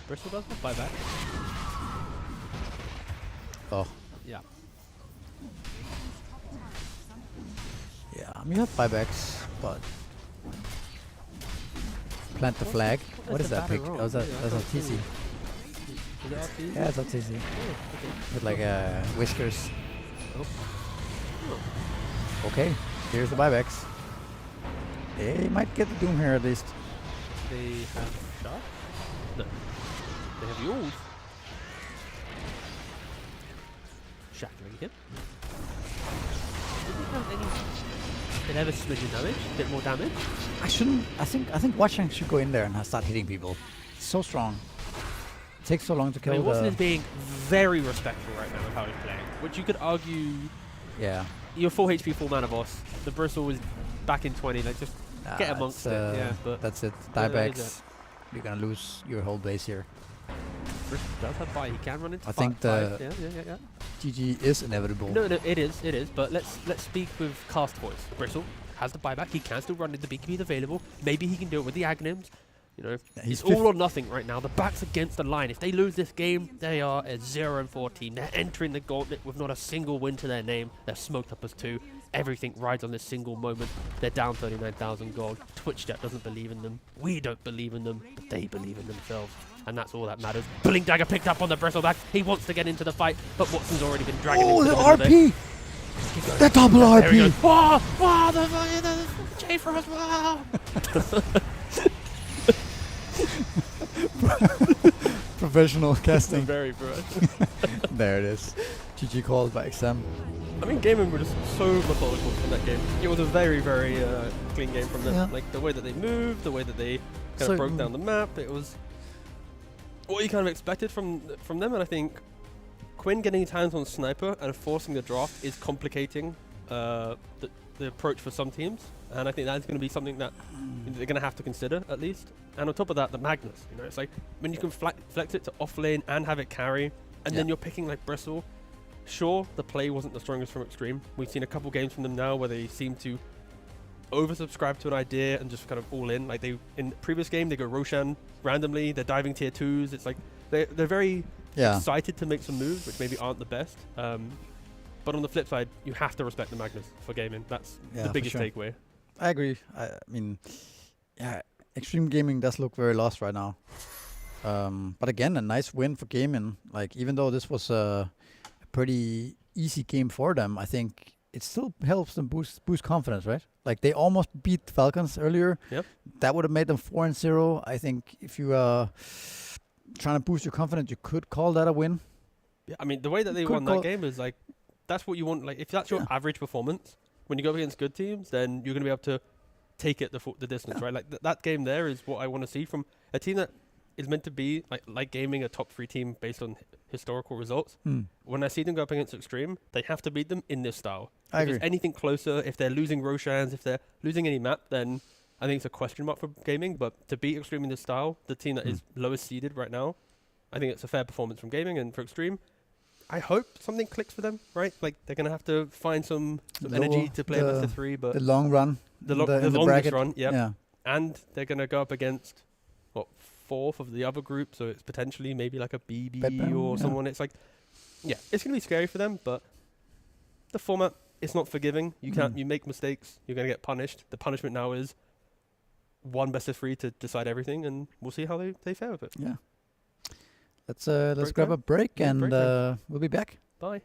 Bristol does not buy back. Oh. Yeah. Yeah, I mean, you have buybacks, but... Plant the flag. What is that pick? Oh, that's a TC. Is it RT? Yeah, it's a TC. Oh, okay. With like whiskers. Oh. Okay, here's the buybacks. They might get the Doom here at least. They have sharks? No. They have yours. Shattering him. Did they have any... Did they have a smidge of damage? A bit more damage? I shouldn't. I think Watchang should go in there and start hitting people. He's so strong. It takes so long to kill. I mean, Watson is being very respectful right now of how he's playing, which you could argue. Yeah. You're 4 HP, 4 mana boss. The Bristle was back in 20. Like just get amongst it. Yeah, but that's it. that is Diebacks. You're gonna lose your whole base here. Bristle does have buy. He can run into. I think the yeah. GG is inevitable. No, it is. But let's speak with cast voice. Bristle has the buyback. He can still run into the beekeeper available. Maybe he can do it with the Aghanims. You know, he's it's all or nothing right now. The back's against the line. If they lose this game, they are a 0-14. They're entering the gauntlet with not a single win to their name. They're smoked up as 2. Everything rides on this single moment. They're down 39,000 gold. Twitch chat doesn't believe in them. We don't believe in them, but they believe in themselves. And that's all that matters. Pulling Dagger picked up on the Bristleback. He wants to get into the fight, but Watson's already been dragging into the middle of it. RP! The double There he RP! goes. Wow, the J-Frost, wow! Professional casting. Very professional. There it is. GG called by XM. I mean, Gaimin were just so methodical in that game. It was a very, very clean game from them. Yeah. Like, the way that they moved, the way that they kind So, of broke down the map, it was what you kind of expected from them, and I think Quinn getting his hands on Sniper and forcing the draft is complicating the approach for some teams, and I think that's going to be something that they're going to have to consider, at least. And on top of that, the Magnus, you know, it's like when you can flex it to off lane and have it carry, and then you're picking like Bristle. Sure, the play wasn't the strongest from Xtreme. We've seen a couple games from them now where they seem to oversubscribe to an idea and just kind of all in. Like they in the previous game, they go Roshan randomly. They're diving tier 2s. It's like they're very excited to make some moves, which maybe aren't the best. But on the flip side, you have to respect the Magnus for gaming. That's the biggest takeaway. I agree. I mean, yeah, Xtreme Gaming does look very lost right now. But again, a nice win for Gaimin. Like, even though this was a pretty easy game for them, I think it still helps them boost confidence, right? Like, they almost beat Falcons earlier. Yep. That would have made them 4-0. I think if you are trying to boost your confidence, you could call that a win. Yeah, I mean, the way that they won that game is like, that's what you want. Like, if that's your average performance, when you go up against good teams, then you're going to be able to take it the distance, right? Like, that game there is what I want to see from a team that is meant to be like gaming a top 3 team based on historical results. When I see them go up against Xtreme, they have to beat them in this style. I if agree. It's anything closer, if they're losing Roshans, if they're losing any map, then I think it's a question mark for gaming. But to beat Xtreme in this style, the team that is lowest seeded right now, I think it's a fair performance from gaming. And for Xtreme, I hope something clicks for them, right? Like, they're going to have to find some energy to play best of 3. But the long run. The the longest bracket. run, Yeah. And they're going to go up against, 4th of the other group, so it's potentially maybe like a BB or someone. It's like, it's going to be scary for them, but the format is not forgiving. You can't, you make mistakes, you're going to get punished. The punishment now is 1 best of 3 to decide everything, and we'll see how they fare with it. Yeah. Let's grab a break, and we'll be back. Bye.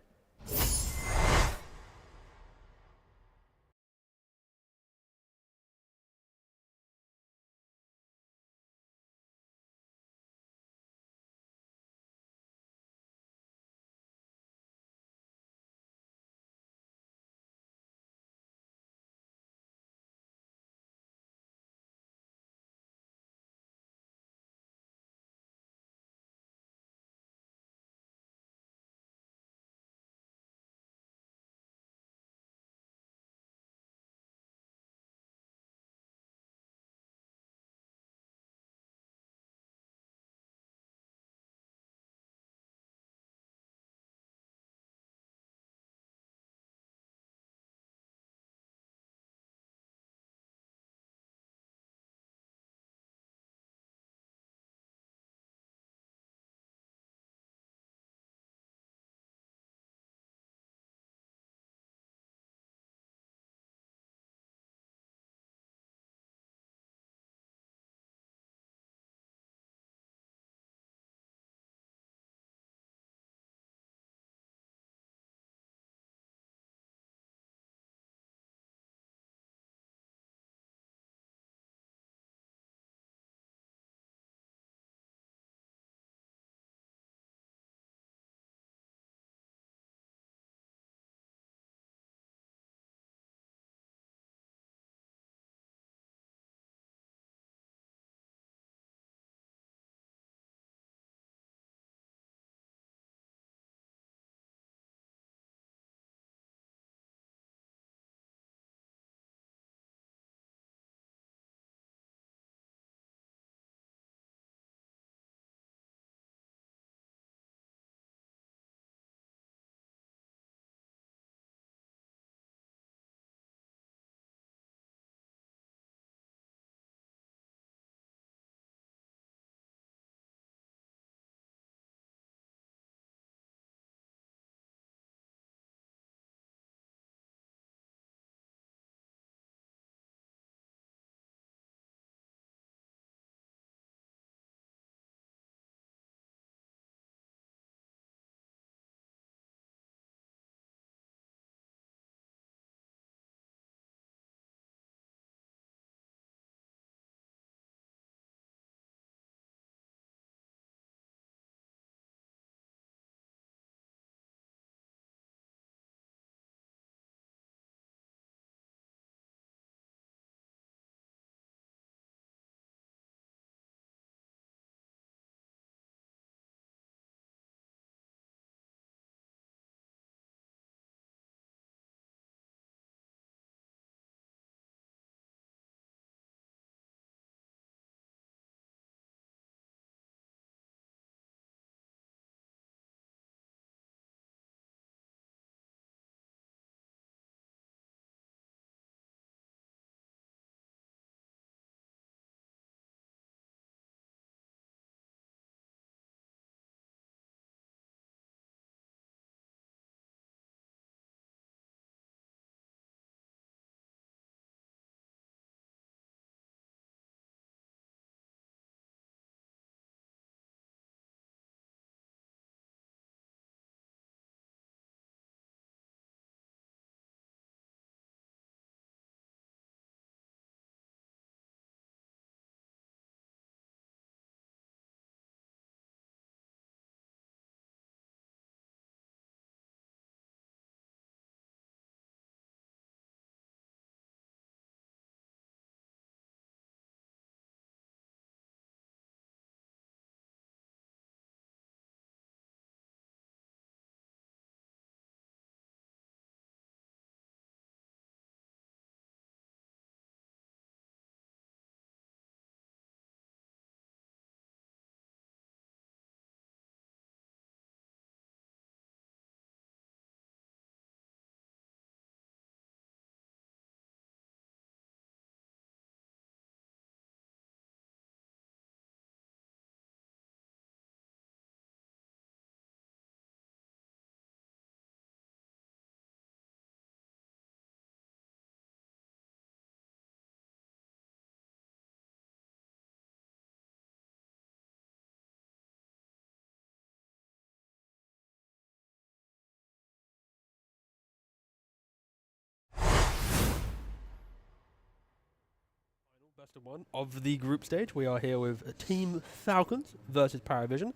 Best of one of the group stage. We are here with Team Falcons versus PARIVISION.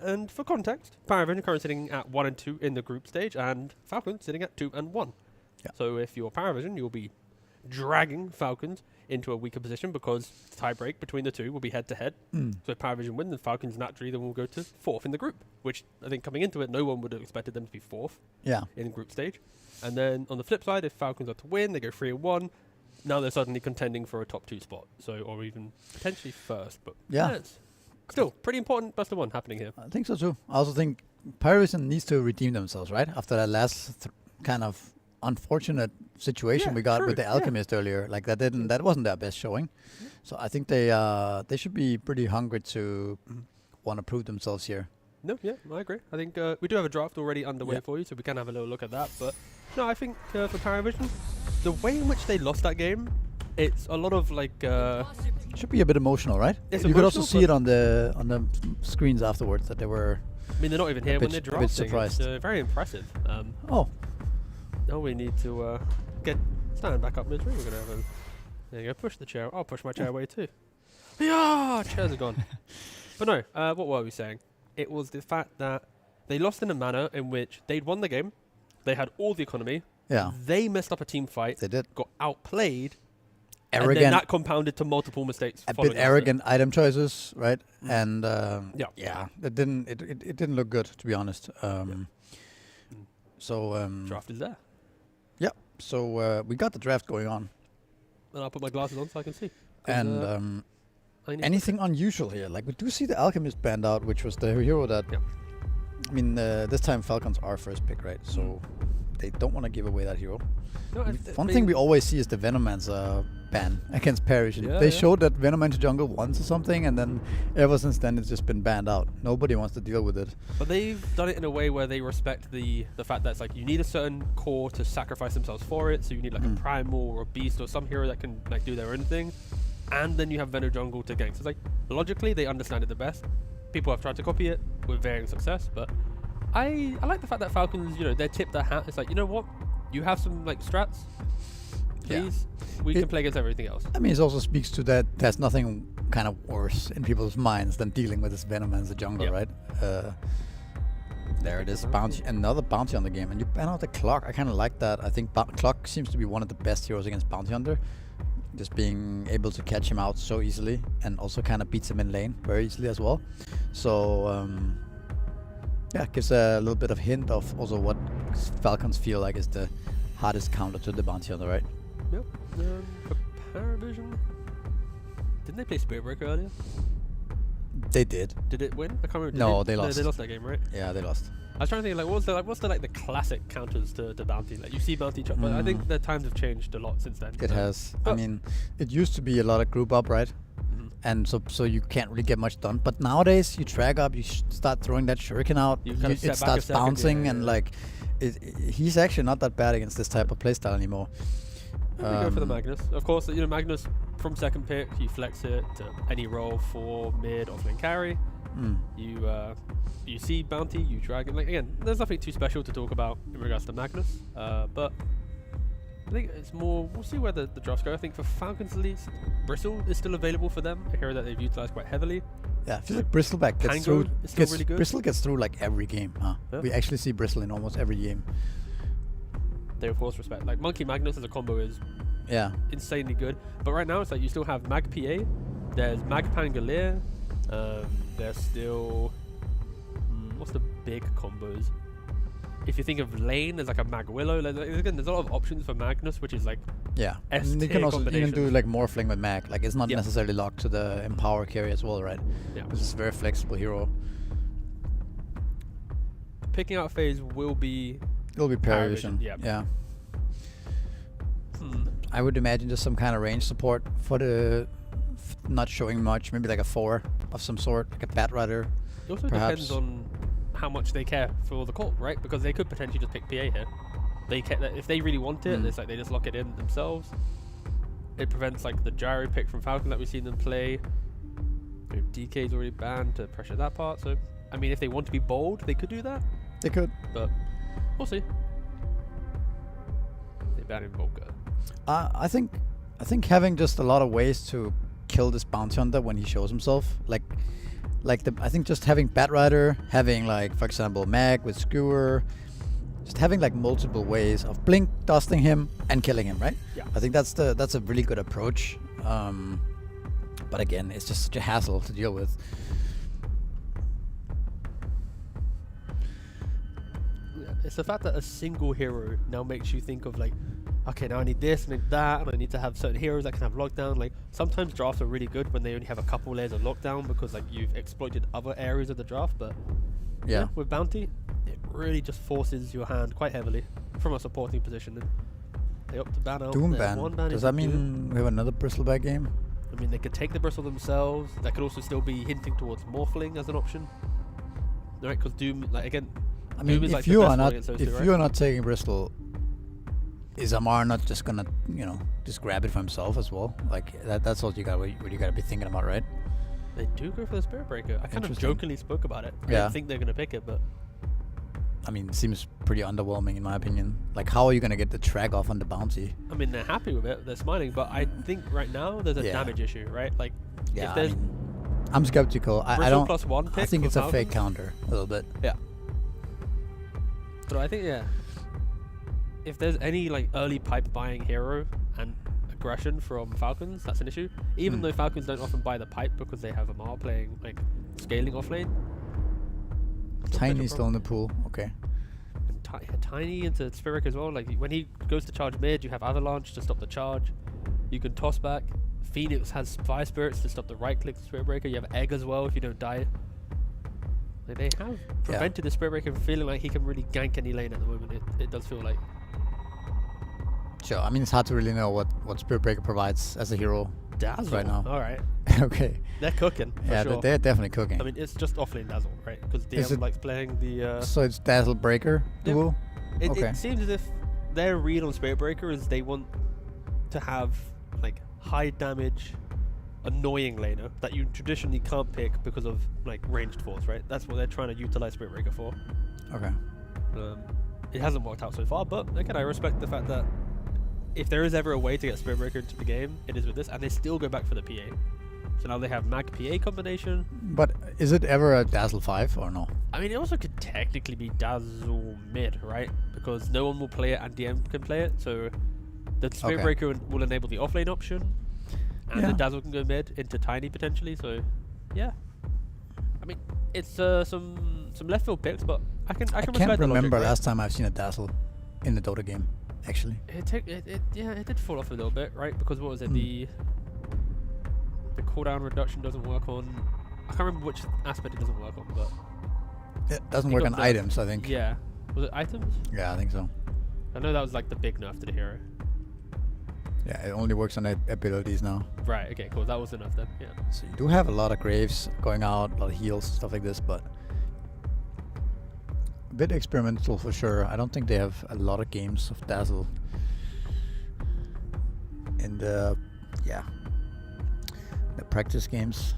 And for context, PARIVISION are currently sitting at 1 and 2 in the group stage, and Falcons sitting at 2 and 1. Yeah. So if you're PARIVISION, you'll be dragging Falcons into a weaker position because the tie break between the two will be head to head. So if PARIVISION win, then Falcons naturally then will go to 4th in the group, which I think coming into it, no one would have expected them to be 4th in the group stage. And then on the flip side, if Falcons are to win, they go 3 and 1. Now they're suddenly contending for a top 2 spot, so or even potentially first. But it's still pretty important best of one happening here. I think so too. I also think PARIVISION needs to redeem themselves, right? After that last kind of unfortunate situation we got with the Alchemist earlier, like that wasn't their best showing. So I think they should be pretty hungry to want to prove themselves here. No, I agree. I think we do have a draft already underway for you, so we can have a little look at that. But no, I think for PARIVISION, the way in which they lost that game, it's a lot of like. Should be a bit emotional, right? You could also see it on the screens afterwards that they were. I mean, they're not even here when they're drafting. A bit surprised. It's very impressive. Now we need to stand back up midway. We're gonna have a. There you go. Push the chair. I'll push my chair away too. Yeah, chairs are gone. But no, what were we saying? It was the fact that they lost in a manner in which they'd won the game. They had all the economy. Yeah. They messed up a team fight. They did. Got outplayed. Arrogant. And then that compounded to multiple mistakes. A bit arrogant item choices, right? And it didn't look good, to be honest. So draft is there. Yeah. So we got the draft going on. And I'll put my glasses on so I can see. And anything unusual here? Like we do see the Alchemist banned out, which was the hero that. Yeah. I mean, this time Falcons are first pick, right? So they don't want to give away that hero. No, one thing we always see is the Venomancer ban against PARIVISION. They showed that Venomancer jungle once or something, and then ever since then it's just been banned out. Nobody wants to deal with it. But they've done it in a way where they respect the fact that it's like you need a certain core to sacrifice themselves for it. So you need like a primal or a beast or some hero that can like do their own thing, and then you have Veno jungle to gank. So it's like logically they understand it the best. People have tried to copy it with varying success, but I like the fact that Falcons, they tip their hat. It's like, you know what? You have some like strats. Please, we can play against everything else. I mean, it also speaks to that there's nothing kind of worse in people's minds than dealing with this Venom as a jungle, right? There it is, bounty, another bounty on the game, and you ban out the Clock. I kind of like that. I think Clock seems to be one of the best heroes against Bounty Hunter. Just being able to catch him out so easily, and also kind of beats him in lane very easily as well. So gives a little bit of hint of also what Falcons feel like is the hardest counter to the Bounty Hunter, right? Yep. For PARIVISION, didn't they play Spiritbreaker earlier? They did. Did it win? I can't remember. No, they lost. They lost that game, right? Yeah, they lost. I was trying to think, like, what's the classic counters to Bounty? Like, you see Bounty chop, but I think the times have changed a lot since then. It has. I mean, it used to be a lot of group up, right? And so you can't really get much done. But nowadays, you drag up, you start throwing that shuriken out, it starts bouncing, and like, he's actually not that bad against this type of playstyle anymore. We go for the Magnus. Of course, Magnus from second pick, you flex it to any role for mid offlane carry. You see Bounty, you drag it. Like, again, there's nothing too special to talk about in regards to Magnus, but I think it's more, we'll see where the drafts go. I think for Falcons at least, Bristle is still available for them, a hero that they've utilized quite heavily. Yeah, I feel like Bristleback gets through. Really good. Bristle gets through like every game. Yeah. We actually see Bristle in almost every game. They of course respect. Like Monkey Magnus as a combo is insanely good. But right now it's like you still have Mag PA, there's Mag Pangolier, there's still what's the big combos? If you think of lane, there's like a Mag Willow. Again, there's a lot of options for Magnus, which is like and you can also even do like Morphling with Mag. Like it's not necessarily locked to the Empower carry as well, right? Yeah, this is a very flexible hero. Picking out phase will be. It'll be PARIVISION. Yeah. I would imagine just some kind of range support for the not showing much. Maybe like a 4 of some sort, like a Bat Rider. It also depends on how much they care for the call, right? Because they could potentially just pick PA here. They if they really want it, it's like they just lock it in themselves. It prevents like the gyro pick from Falcon that we've seen them play. DK's already banned to pressure that part. So I mean, if they want to be bold, they could do that. They could, but we'll see. They ban in Volga. I think I think having just a lot of ways to kill this bounty hunter when he shows himself, I think just having Batrider, having like, for example, Mag with Skewer, just having like multiple ways of blink dusting him and killing him, right? Yeah. I think that's a really good approach. But again, it's just such a hassle to deal with. Yeah, it's the fact that a single hero now makes you think of like, okay, now I need this, I need that, and I need to have certain heroes that can have lockdown. Like sometimes drafts are really good when they only have a couple layers of lockdown because like you've exploited other areas of the draft. But Yeah. with bounty, it really just forces your hand quite heavily from a supporting position. And they opt to ban out. Doom their ban. one ban Does is that Doom. mean we have another Bristleback game? I mean, they could take the bristle themselves. That could also still be hinting towards morphling as an option. Right, because Doom, like again, I mean, Doom is if like the you best are one not against those if two, right? you are not taking Bristol, is Amar not just gonna just grab it for himself as well? Like that's what you gotta be thinking about, right? They do go for the Spirit Breaker. I kind of Interesting. jokingly spoke about it. I Yeah. didn't think they're gonna pick it, but I mean, it seems pretty underwhelming in my opinion. Like, how are you gonna get the track off on the bounty? I mean they're happy with it. They're smiling, but I think right now there's a Yeah. damage issue, right? Like Yeah, if I there's mean, I'm skeptical. I Bristle don't. plus one I pick think for it's a fake Falcons. counter a little bit. Yeah. But I think if there's any like early pipe buying hero and aggression from Falcons, that's an issue. Even though Falcons don't often buy the pipe because they have Amar playing like scaling off lane. Tiny still in the pool. Okay. And Tiny into Spirit as well. Like when he goes to charge mid, you have Avalanche to stop the charge. You can toss back. Phoenix has Fire Spirits to stop the right click Spirit Breaker. You have Egg as well if you don't die. Like they have prevented the Spirit Breaker from feeling like he can really gank any lane at the moment. It does feel like. Sure. I mean, it's hard to really know what Spirit Breaker provides as a hero Dazzle. right now. All right. Okay. They're cooking. For Yeah, sure. they're definitely cooking. I mean, it's just offlane Dazzle, right? Because Is DM it- likes playing the. So it's Dazzle Breaker Yeah. duel. It okay. seems as if their read on Spirit Breaker is they want to have like high damage, annoying laner that you traditionally can't pick because of like ranged force, right? That's what they're trying to utilize Spirit Breaker for. Okay. It hasn't worked out so far, but again, I respect the fact that if there is ever a way to get Spirit Breaker into the game, it is with this, and they still go back for the PA. So now they have Mag PA combination. But is it ever a Dazzle 5 or no? I mean, it also could technically be Dazzle mid, right? Because no one will play it and DM can play it, so the Spirit Okay. Breaker will enable the offlane option, and Yeah. the Dazzle can go mid into Tiny potentially. So, yeah. I mean, it's some left field picks, but I can I respect can't the logic, remember right? last time I've seen a Dazzle in the Dota game, actually. It did fall off a little bit, right? Because what was it? The cooldown reduction doesn't work on. I can't remember which aspect it doesn't work on, but It doesn't It work got on nerfed. items, I think. yeah. Was it items? Yeah, I think so. I know that was like the big nerf to the hero. Yeah, it only works on abilities now. Right. Okay. Cool. That was enough then. Yeah. So you do have a lot of Graves going out, a lot of heals, stuff like this, but a bit experimental for sure. I don't think they have a lot of games of Dazzle in the practice games.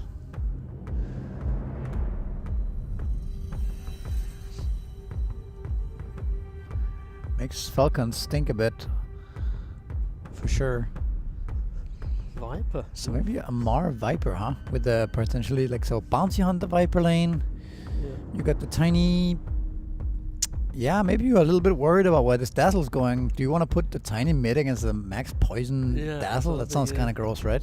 Makes Falcons think a bit, for sure. Viper. So maybe a Mar Viper, huh? With the potentially like so bouncy hunt the Viper lane. Yeah. You got the tiny. Yeah, maybe you're a little bit worried about where this Dazzle's going. Do you want to put the tiny mid against the max poison Yeah, Dazzle? That sounds kind of gross, right?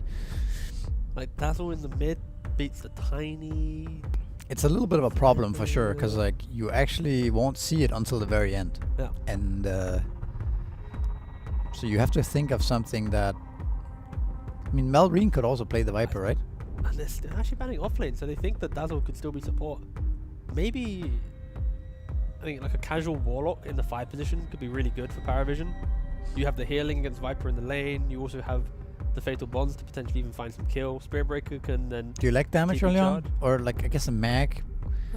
Like Dazzle in the mid beats the Tiny. It's a little bit of a problem for sure, because like you actually won't see it until the very end, Yeah. and so you have to think of something that. I mean, Melreen could also play the Viper, right? And they're actually banning offlane, so they think that Dazzle could still be support. Maybe, I think like a casual Warlock in the 5 position could be really good for PARIVISION. You have the healing against Viper in the lane. You also have the Fatal Bonds to potentially even find some kill. Spirit Breaker can then. Do you like damage TP early on, charge? or like I guess a mag,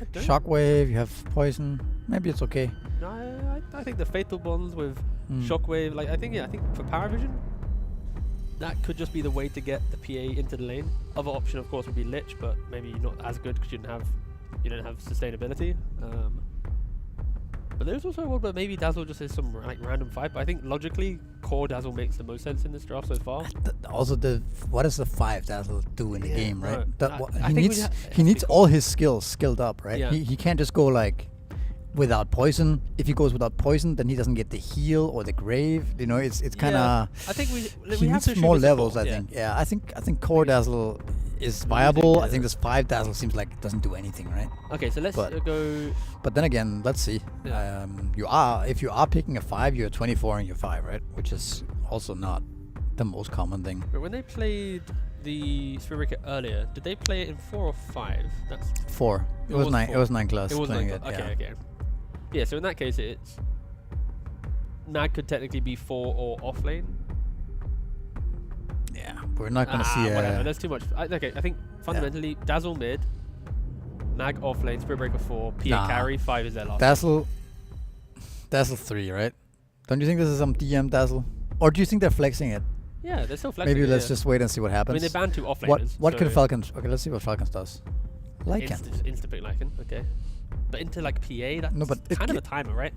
I don't- shockwave? You have poison. Maybe it's okay. No, I think the Fatal Bonds with Mm. Shockwave, like I think for PARIVISION, that could just be the way to get the PA into the lane. Other option, of course, would be Lich, but maybe not as good because you don't have sustainability. But there's also a world where maybe Dazzle just is some like random fight. But I think logically, core Dazzle makes the most sense in this draft so far. Also, what does the 5 Dazzle do in the game, right? no, He needs all his skills skilled up, right? Yeah. He can't just go like without poison. If he goes without poison, then he doesn't get the heal or the grave. You know, it's kind of. I think we He have to needs assume more it's a levels. core, I think. Yeah, I think core Dazzle is viable. I think this 5 Dazzle seems like it doesn't do anything, right? Okay, so let's go. But then again, let's see. Yeah. If you are picking a 5, you're 24 and you're 5, right? Which is also not the most common thing. But when they played the Spirit Breaker earlier, did they play it in 4 or 5? That's 4. It was 9. 4. It was 9 class. It was playing 9. it. Okay, okay. Yeah, so in that case, it's Nag could technically be 4 or off lane. Yeah, we're not gonna see. Whatever. There's too much. Okay, I think fundamentally Dazzle mid, Nag off lane, Spirit Breaker 4, PA carry 5 is their last. Dazzle 3, right? Don't you think this is some DM Dazzle, or do you think they're flexing it? Yeah, they're still flexing. Maybe it, let's just wait and see what I happens. mean, they banned 2 off What laners. could Falcons? Okay, let's see what Falcons does. Lycan. Insta pick Lycan. Okay, but into like PA, that's No, but it kind of a timer, right?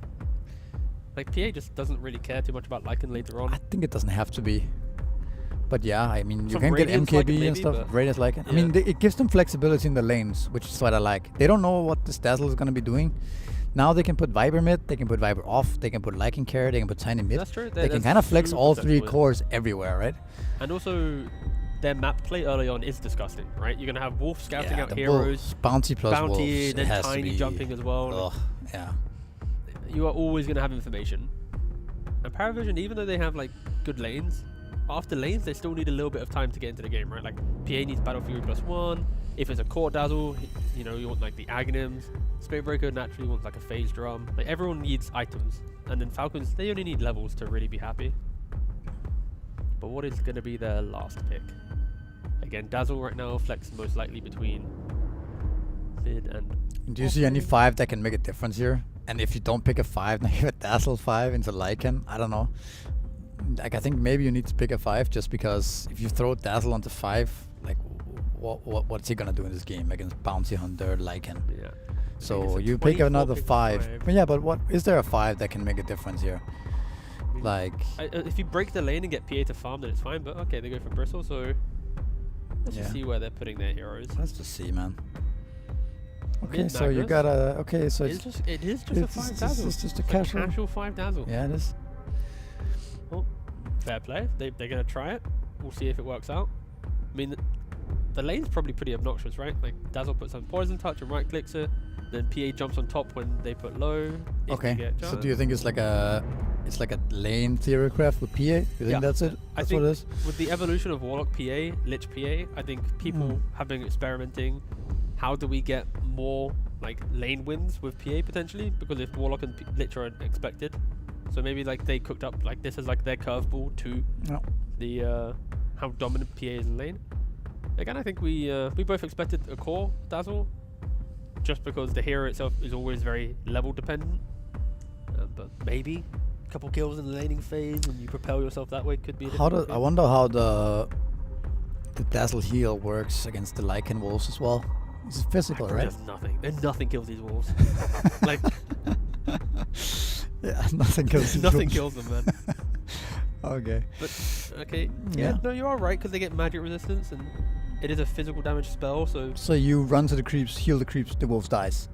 Like PA just doesn't really care too much about Lycan later on. I think it doesn't have to be. But yeah, I mean, you Some can get Radiance MKB Lycan and maybe, stuff. but Radiance Lycan. I yeah. mean, it gives them flexibility in the lanes, which is what I like. They don't know what this Dazzle is going to be doing. Now they can put Viper mid, they can put Viper off, they can put Lycan carry, they can put Tiny mid. That's true. They can kind of flex all 3 cores everywhere, right? And also, their map play early on is disgusting, right? You're gonna have Wolf scouting out the heroes, Bounty plus Bounty, wolves, then it has to Tiny be- jumping as well. Ugh, yeah. You are always gonna have information. And PARIVISION, even though they have like good lanes, after lanes they still need a little bit of time to get into the game, right? Like PA needs Battle Fury +1. If it's a core Dazzle, you know, you want like the Aghanims. Spirit Breaker naturally wants like a phase drum. Like everyone needs items. And then Falcons, they only need levels to really be happy. But what is gonna be their last pick? Again, Dazzle right now flex most likely between mid and. Do you see any 5 that can make a difference here? And if you don't pick a 5, now you have a Dazzle 5 into Lycan. I don't know. Like, I think maybe you need to pick a 5 just because if you throw Dazzle onto 5, like, what's he gonna do in this game against Bounty Hunter, Lycan? Yeah. So you pick another 5. But yeah, but what is there a 5 that can make a difference here? I mean, Like, if you break the lane and get PA to farm, then it's fine. But okay, they go for Bristle, so let's just see where they're putting their heroes. let's just see, man. Okay, Mid so you Magnus. gotta. Okay, so It is just a 5 Dazzle. It's just a It's casual. 5 Dazzle. Yeah, it is. Well, fair play. They're gonna try it. We'll see if it works out. I mean, the lane's probably pretty obnoxious, right? Like Dazzle puts on Poison Touch and right clicks it. Then PA jumps on top when they put low. if Okay. you get So charged. do you think it's like a lane theory craft with PA? You think Yeah. that's it? I That's think what it is? with the evolution of Warlock PA, Lich PA, I think people have been experimenting. How do we get more like lane wins with PA potentially? Because if Warlock and Lich are expected, so maybe like they cooked up like this is like their curveball to No. the how dominant PA is in lane. Again, I think we both expected a core Dazzle, just because the hero itself is always very level dependent. But maybe a couple kills in the laning phase and you propel yourself that way could be. I wonder how the Dazzle heal works against the Lycan wolves as well. It's physical, right? There's nothing. There's nothing kills these wolves. Like Yeah, nothing kills. these nothing wolves. kills them, man. Okay. But okay, Yeah. no, you are right because they get magic resistance and it is a physical damage spell. So So you run to the creeps, heal the creeps, the wolves dies.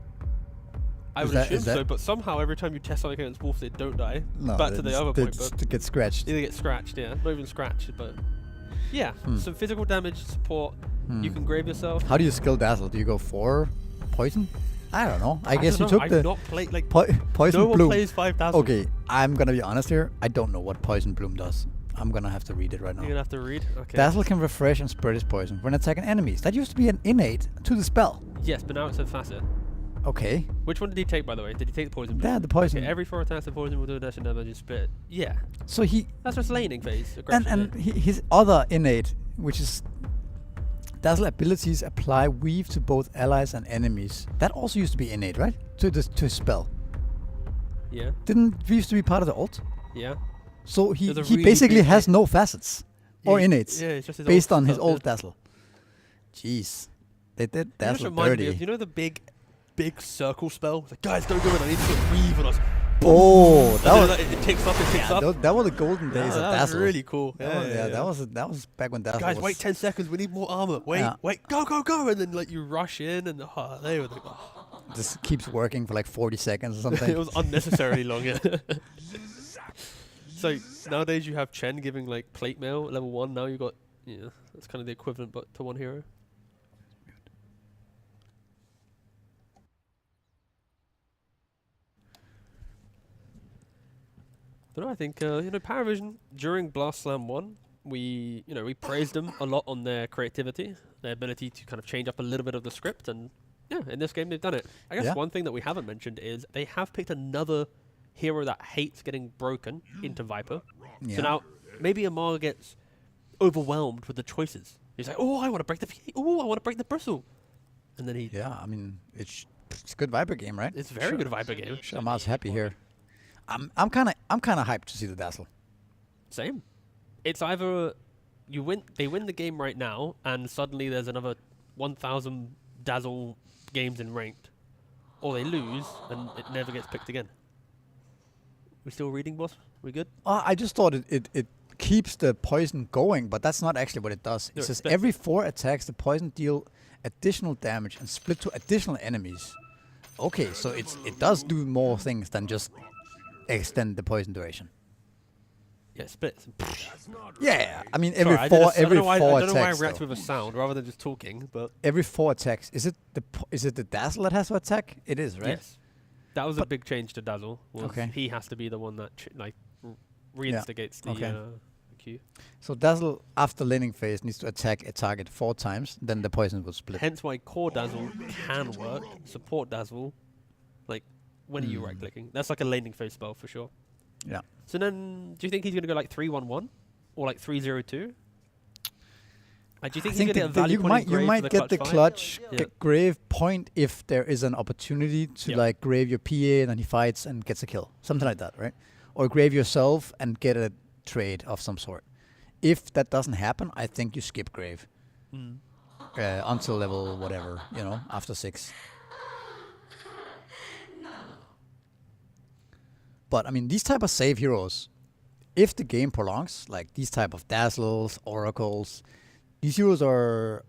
I Is would that- assume is that- so. But somehow every time you test something against wolves, they don't die. No, Back to the other point, They but get scratched. they get scratched. Yeah, not even scratched, but yeah, some physical damage support. You can grave yourself. How do you skill Dazzle? Do you go for poison? I don't know. I guess you don't know. took I've the not played like poison no one bloom. plays 5,000. Okay, I'm gonna be honest here. I don't know what poison bloom does. I'm gonna have to read it right now. You're gonna have to read. Okay. Dazzle can refresh and spread his poison when attacking enemies. That used to be an innate to the spell. Yes, but now it's a facet. Okay. Which one did he take, by the way? Did he take the poison? Yeah, the poison. Okay, every 4 attacks, the poison will do a dash and damage and spit. Yeah, So he that's just laning phase. and aggression there. his other innate, which is Dazzle abilities apply weave to both allies and enemies. That also used to be innate, right? To his spell. Yeah, Didn't weave used to be part of the ult? yeah. So he There's a really basically big has no facets or Yeah, innates Yeah, it's just his based old on his stuff, old yeah. Dazzle. Jeez, they did It just Dazzle reminded me dirty. of, you know, the big circle spell? It's like, guys, don't go in. I need to put weave on us. Oh, that was It ticks up, it ticks up. that was the golden days of That was Dazzle. really cool. That was back when Dazzle Guys, was. wait 10 seconds. We need more armor. Wait, Yeah. wait, go, go, go. And then like you rush in and they were like, This keeps working for like 40 seconds or something. it was unnecessarily long. Yeah. So nowadays you have Chen giving like plate mail at level 1. Now you got, that's kind of the equivalent but to one hero. But no, I think PARIVISION during Blast Slam 1, we praised them a lot on their creativity, their ability to kind of change up a little bit of the script, and yeah, in this game they've done it. I guess one thing that we haven't mentioned is they have picked another hero that hates getting broken into Viper. Yeah. So now maybe Amar gets overwhelmed with the choices. He's like, oh, I want to break the I want to break the bristle, and then he. Yeah, I mean it's a good Viper game, right? It's a very good Viper game. Amar's happy here. I'm kind of hyped to see the Dazzle. Same. It's either they win the game right now, and suddenly there's another 1,000 Dazzle games in ranked, or they lose and it never gets picked again. We still reading, boss? We good? I just thought it keeps the poison going, but that's not actually what it does. No, It says but- every 4 attacks, the poison deal additional damage and split to additional enemies. Okay, so it does do more things than just extend the poison duration. Yeah, splits. Yeah, I mean Sorry, every I 4 don't know why I attacks. react though. with a sound rather than just talking, but Every 4 attacks. Is it the Dazzle that has to attack? It is, right? yes. That was a big change to Dazzle. Was Okay. He has to be the one that reinstigates the Q. So Dazzle after laning phase needs to attack a target 4 times, then the poison will split. Hence why core Dazzle can work. Support Dazzle, like when are you right clicking? That's like a laning phase spell for sure. Yeah. So then, do you think he's going to go like 3-1-1 or like 3-0-2? Like, do you think he's going to get a value point you might get the fight? clutch Yeah. grave point if there is an opportunity to Yeah. like grave your PA and then he fights and gets a kill, something like that, right? Or grave yourself and get a trade of some sort. If that doesn't happen, I think you skip grave until level whatever, after 6. But I mean, these type of save heroes, if the game prolongs, like these type of Dazzles, Oracles, these heroes are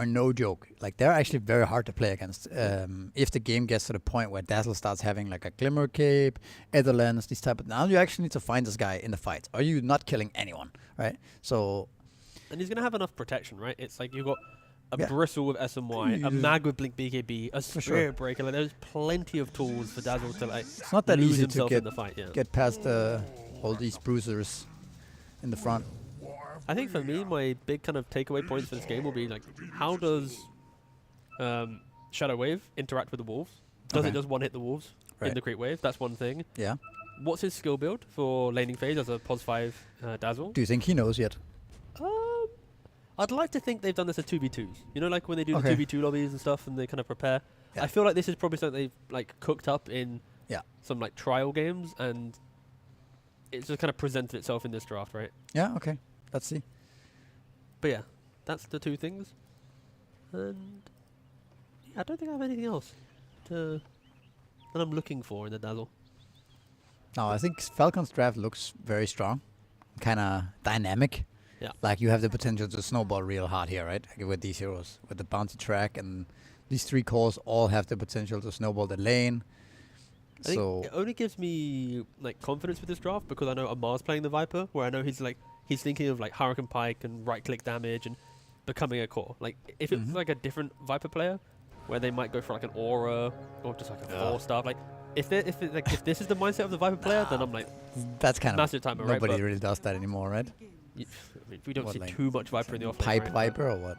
no joke. Like they're actually very hard to play against. If the game gets to the point where Dazzle starts having like a Glimmer Cape, Etherlands, these type of, now you actually need to find this guy in the fight. Are you not killing anyone, right? So, And he's going to have enough protection, right? It's like you've got a Yeah. Bristle with SMY, a Mag with Blink BKB, a sure. Spirit Breaker. Like, there's plenty of tools for Dazzle to like it's not that lose easy to himself in get the fight. Yeah. past all these bruisers in the front. I think for me, my big kind of takeaway points for this game will be like, how does Shadow Wave interact with the wolves? Does it Okay. just one hit the wolves in Right. the Creep Wave? That's one thing. Yeah. What's his skill build for laning phase as a POS 5 Dazzle? Do you think he knows yet? I'd like to think they've done this at 2v2s. You know, like when they do Okay. the 2v2 lobbies and stuff, and they kind of prepare. Yeah. I feel like this is probably something they've like cooked up in Yeah. some like trial games, and it's just kind of presented itself in this draft, right? Yeah. Okay. Let's see. But yeah, that's the 2 things. And yeah, I don't think I have anything else that I'm looking for in the Dazzle. No, I think Falcons draft looks very strong, kind of dynamic. Yeah. Like you have the potential to snowball real hard here, right? Like with these heroes, with the bounty track and these 3 cores all have the potential to snowball the lane. I think So it only gives me like confidence with this draft because I know Amar's playing the Viper, where I know he's thinking of like Hurricane Pike and right click damage and becoming a core. Like if it's like a different Viper player, where they might go for like an aura or just like a 4-star. Like if this is the mindset of the Viper player, then I'm like that's kind of massive timer, right? nobody But really does that anymore, right? I mean, we don't What, see like too much Viper in the offlane. Pipe right? Viper or what?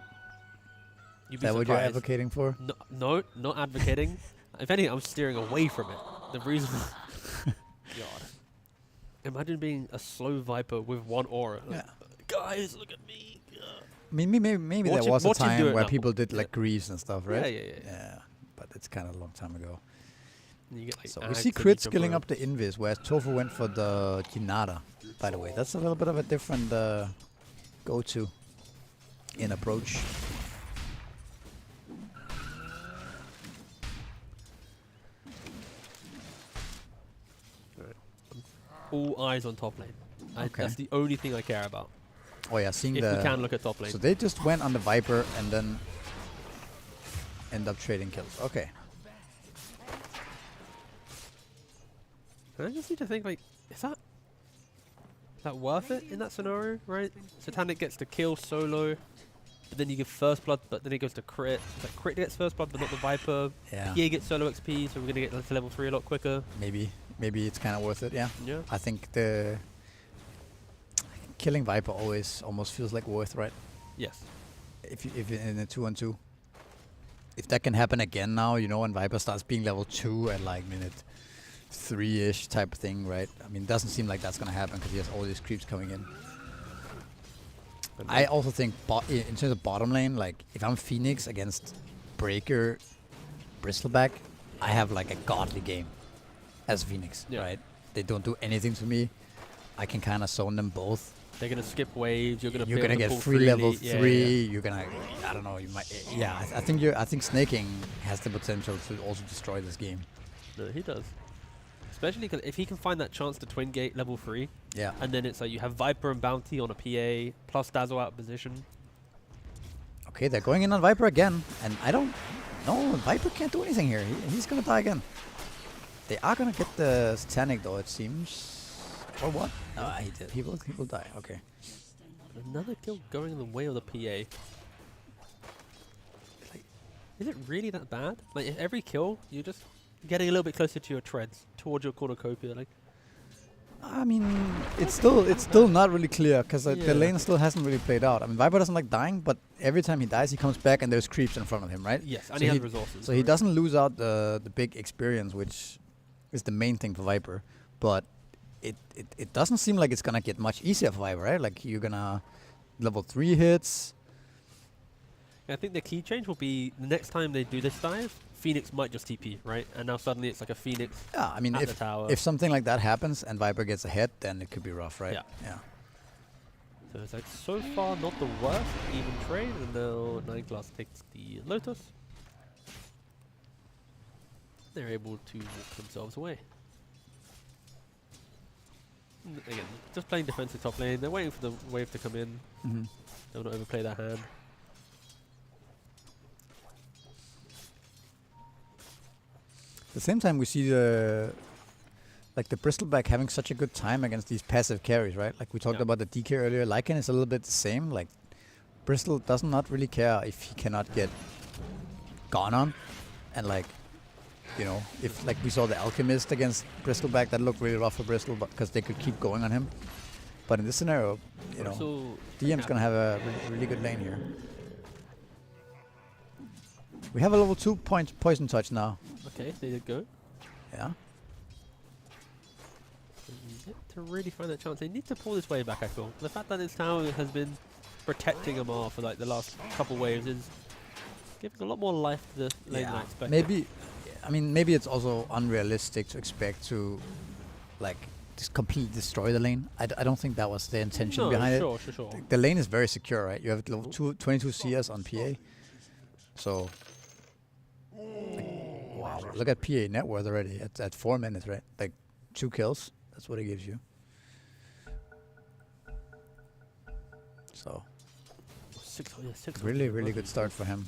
You'd Is be that what you're surprised. advocating for? No, not advocating. If anything, I'm steering away from it. The reason, God, imagine being a slow Viper with 1 aura. Like, guys, look at me. I mean, maybe Watch there it- was a watch him do time it where now. people did Yeah. like Greaves and stuff, right? Yeah. Yeah, but it's kind of a long time ago. And you get, like, So we Ags see and Crit you jump skilling around. up the Invis, whereas Tofu went for the Ginada, by the way. That's a little bit of a different go-to in approach. all eyes on top lane. Okay. That's the only thing I care about. Oh yeah, seeing If the. we can look at top lane. So they just went on the Viper and then end up trading kills. Okay. I just need to think, like, is that worth it in that scenario, right? Satanic gets the kill solo, but then you give first blood, but then it goes to crit. It's like crit gets first blood, but not the Viper. Yeah. PA gets solo XP, so we're gonna get to level 3 a lot quicker. Maybe it's kind of worth it. Yeah. Yeah. I think the killing Viper always almost feels like worth, right? Yes. If in a 2-on-2, if that can happen again now, you know, when Viper starts being level 2 at like minute 3-ish type of thing, right? I mean, it doesn't seem like that's gonna happen because he has all these creeps coming in. I also think in terms of bottom lane, like if I'm Phoenix against Breaker, Bristleback, I have like a godly game as Phoenix, right? They don't do anything to me. I can kind of zone them both. They're gonna skip waves. You're gonna get free level 3. You're gonna, I don't know. You might, yeah. I think Snaking has the potential to also destroy this game. No, he does. Especially if he can find that chance to twin gate level 3. Yeah. And then it's like you have Viper and Bounty on a PA plus Dazzle out of position. Okay, they're going in on Viper again, and I don't know. Viper can't do anything here. He's gonna die again. They are gonna get the Satanic though, it seems. Or what? No, he did. He will die. Okay. Another kill going in the way of the PA. Like, is it really that bad? Like, if every kill, you're just getting a little bit closer to your treads, towards your cornucopia. Like, I mean, it's still not really clear because the lane still hasn't really played out. I mean, Viper doesn't like dying, but every time he dies, he comes back and there's creeps in front of him, right? yes, and So he has resources. So he doesn't lose out the big experience, which is the main thing for Viper. But it doesn't seem like it's gonna get much easier for Viper, right? Like you're gonna level 3 hits. I think the key change will be the next time they do this dive, Phoenix might just TP, right? And now suddenly it's like a Phoenix. Yeah, I mean, at the tower. if something like that happens and Viper gets ahead, then it could be rough, right? Yeah. So it's like so far not the worst even trade, and now 9class takes the Lotus. They're able to walk themselves away. Again, just playing defensive top lane. They're waiting for the wave to come in. Don't want to overplay their hand. At the same time, we see the Bristleback having such a good time against these passive carries, right? Like we talked about the DK earlier. Lycan is a little bit the same. Like Bristol does not really care if he cannot get gone on, and like, you know, if like we saw the Alchemist against Bristleback, that looked really rough for Bristol, but because they could keep going on him. But in this scenario, you know, DM's gonna have a really good lane here. We have a level 2 poison touch now. Okay, they did go. Yeah. To really find that chance, they need to pull this wave back, I feel. The fact that this tower has been protecting Amar for like the last couple waves is giving a lot more life to the lane than I expected. Maybe, I mean, maybe it's also unrealistic to expect to, like, just completely destroy the lane. I don't think that was the intention behind it. Sure. The lane is very secure, right? You have level 22 CS on PA. So, like, wow, look at PA net worth already at 4 minutes, right? Like, 2 kills. That's what it gives you. So, Six really good start for him.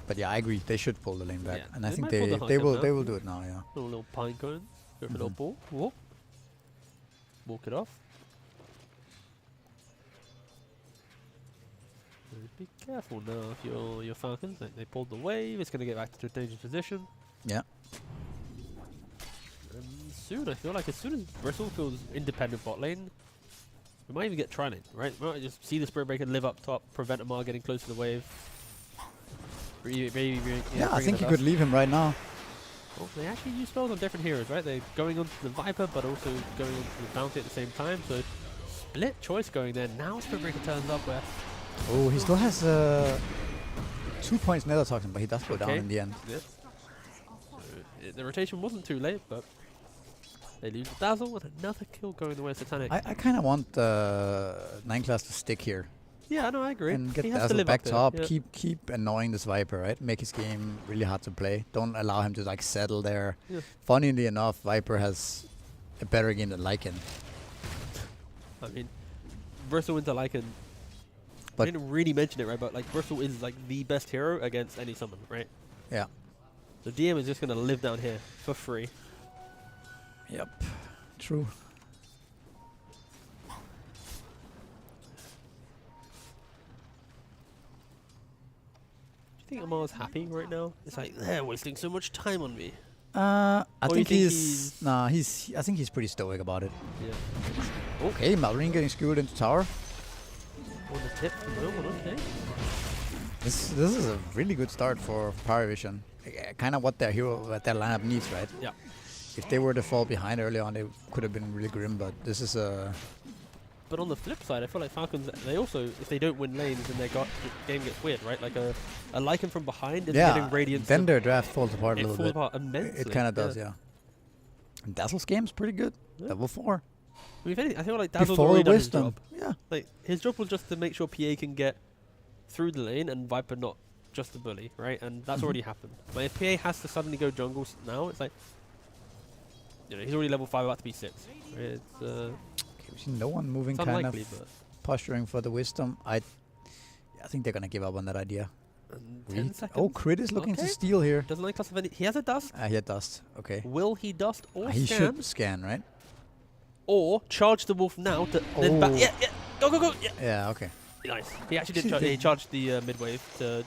But yeah, I agree. They should pull the lane back, Yeah, and I they think might pull the they Hunger now. will do it now. Yeah. Little pine cones. Go for a little ball. Whoop. Walk it off. Be careful now if you're Falcons. They pulled the wave. It's going to get back to a dangerous position. Yeah. And soon, I feel like as soon as Bristle feels independent bot lane, we might even get Trident, right? We might just see the Spirit Breaker live up top, prevent Amar getting close to the wave. Yeah, I think you could leave him right now. Well, they actually use spells on different heroes, right? They're going onto the Viper, but also going onto the Bounty at the same time. So split choice going there. Now Spirit Breaker turns up where... Oh, he still has 2 points Nether Toxin, but he does go down in the end. Yep. So the rotation wasn't too late, but they lose the Dazzle with another kill going the way of Satanic. I kind of want 9class to stick here. Yeah, no, I agree. and get he has to Dazzle live back up to it, top. yeah. Keep annoying this Viper, right? Make his game really hard to play. Don't allow him to like settle there. Yeah. Funnily enough, Viper has a better game than Lycan. I mean, Bristle into Lycan. But- I didn't really mention it, right? But like Bristle is like the best hero against any summon, right? Yeah. So DM is just gonna live down here for free. Yep. True. Do you think Amar's happy right now? It's like they're wasting so much time on me. I Or you think think he's nah. I think he's pretty stoic about it. Yeah. Okay, Malrine getting skewed into tower. On the tip for the moment, okay. This is a really good start for PARIVISION. Kind of what their their lineup needs, right? Yeah. If they were to fall behind early on, it could have been really grim. But this is a But on the flip side, I feel like Falcons, they also, if they don't win lanes, then their game gets weird, right? Like a Lycan from behind is getting Radiance. Then their draft falls apart a it little falls bit. apart immensely. It kind of does, yeah. And Dazzle's game's pretty good. Yeah. Level 4. I mean, if anything, I feel like Dazzle's Before already done his Wisdom. job. Yeah. Like, his job was just to make sure PA can get through the lane and Viper not just the bully, right? And that's already happened. But if PA has to suddenly go jungle now, it's like, you know, he's already level 5, about to be 6. Right? It's We see no one moving, kind unlikely, of but posturing for the Wisdom. I think they're gonna give up on that idea. and Really? 10 seconds. Oh, Crit is looking to Okay. steal here. Doesn't like class of any. He has a dust. He had dust. Okay. Will he dust or He scan? should scan, right? Or charge the wolf now to then back. Oh. Yeah, yeah. Go, go, go. Yeah. Yeah. Okay. Nice. He actually did. He charged the mid wave to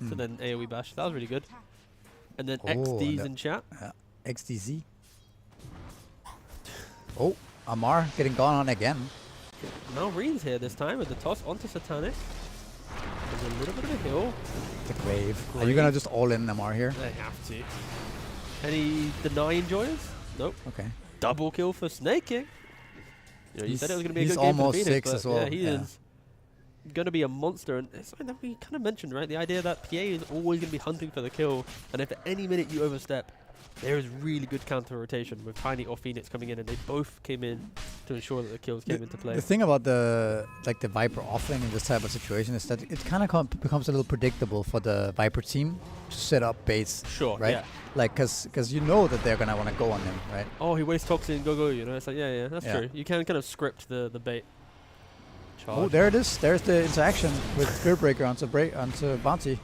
then AoE bash. That was really good. And then Oh, XD's and in chat. XDZ. Oh, Amar getting gone on again. Now Reen's here this time with the toss onto Satanic. There's a little bit of a hill. The grave. Are you gonna just all in Amar here? They have to. Any denying joyers? Nope. Okay. Double kill for Snake King. You know, you said it was going to be a He's good game for almost Phoenix, 6 but as well. yeah, he is going to be a monster. And it's something that we kind of mentioned, right? The idea that PA is always going to be hunting for the kill, and if at any minute you overstep, there is really good counter rotation with Tiny or Phoenix coming in, and they both came in to ensure that the kills came into play. The thing about the Viper offlane in this type of situation is that it kind of becomes a little predictable for the Viper team to set up baits. Sure, right? yeah. Like, cause you know that they're gonna want to go on him, right? Oh, he wastes Toxin, go, go, you know? It's like, yeah, that's Yeah. true. You can kind of script the bait. Charge. Oh, there it is. There's the interaction with Spirit Breaker onto Bounty.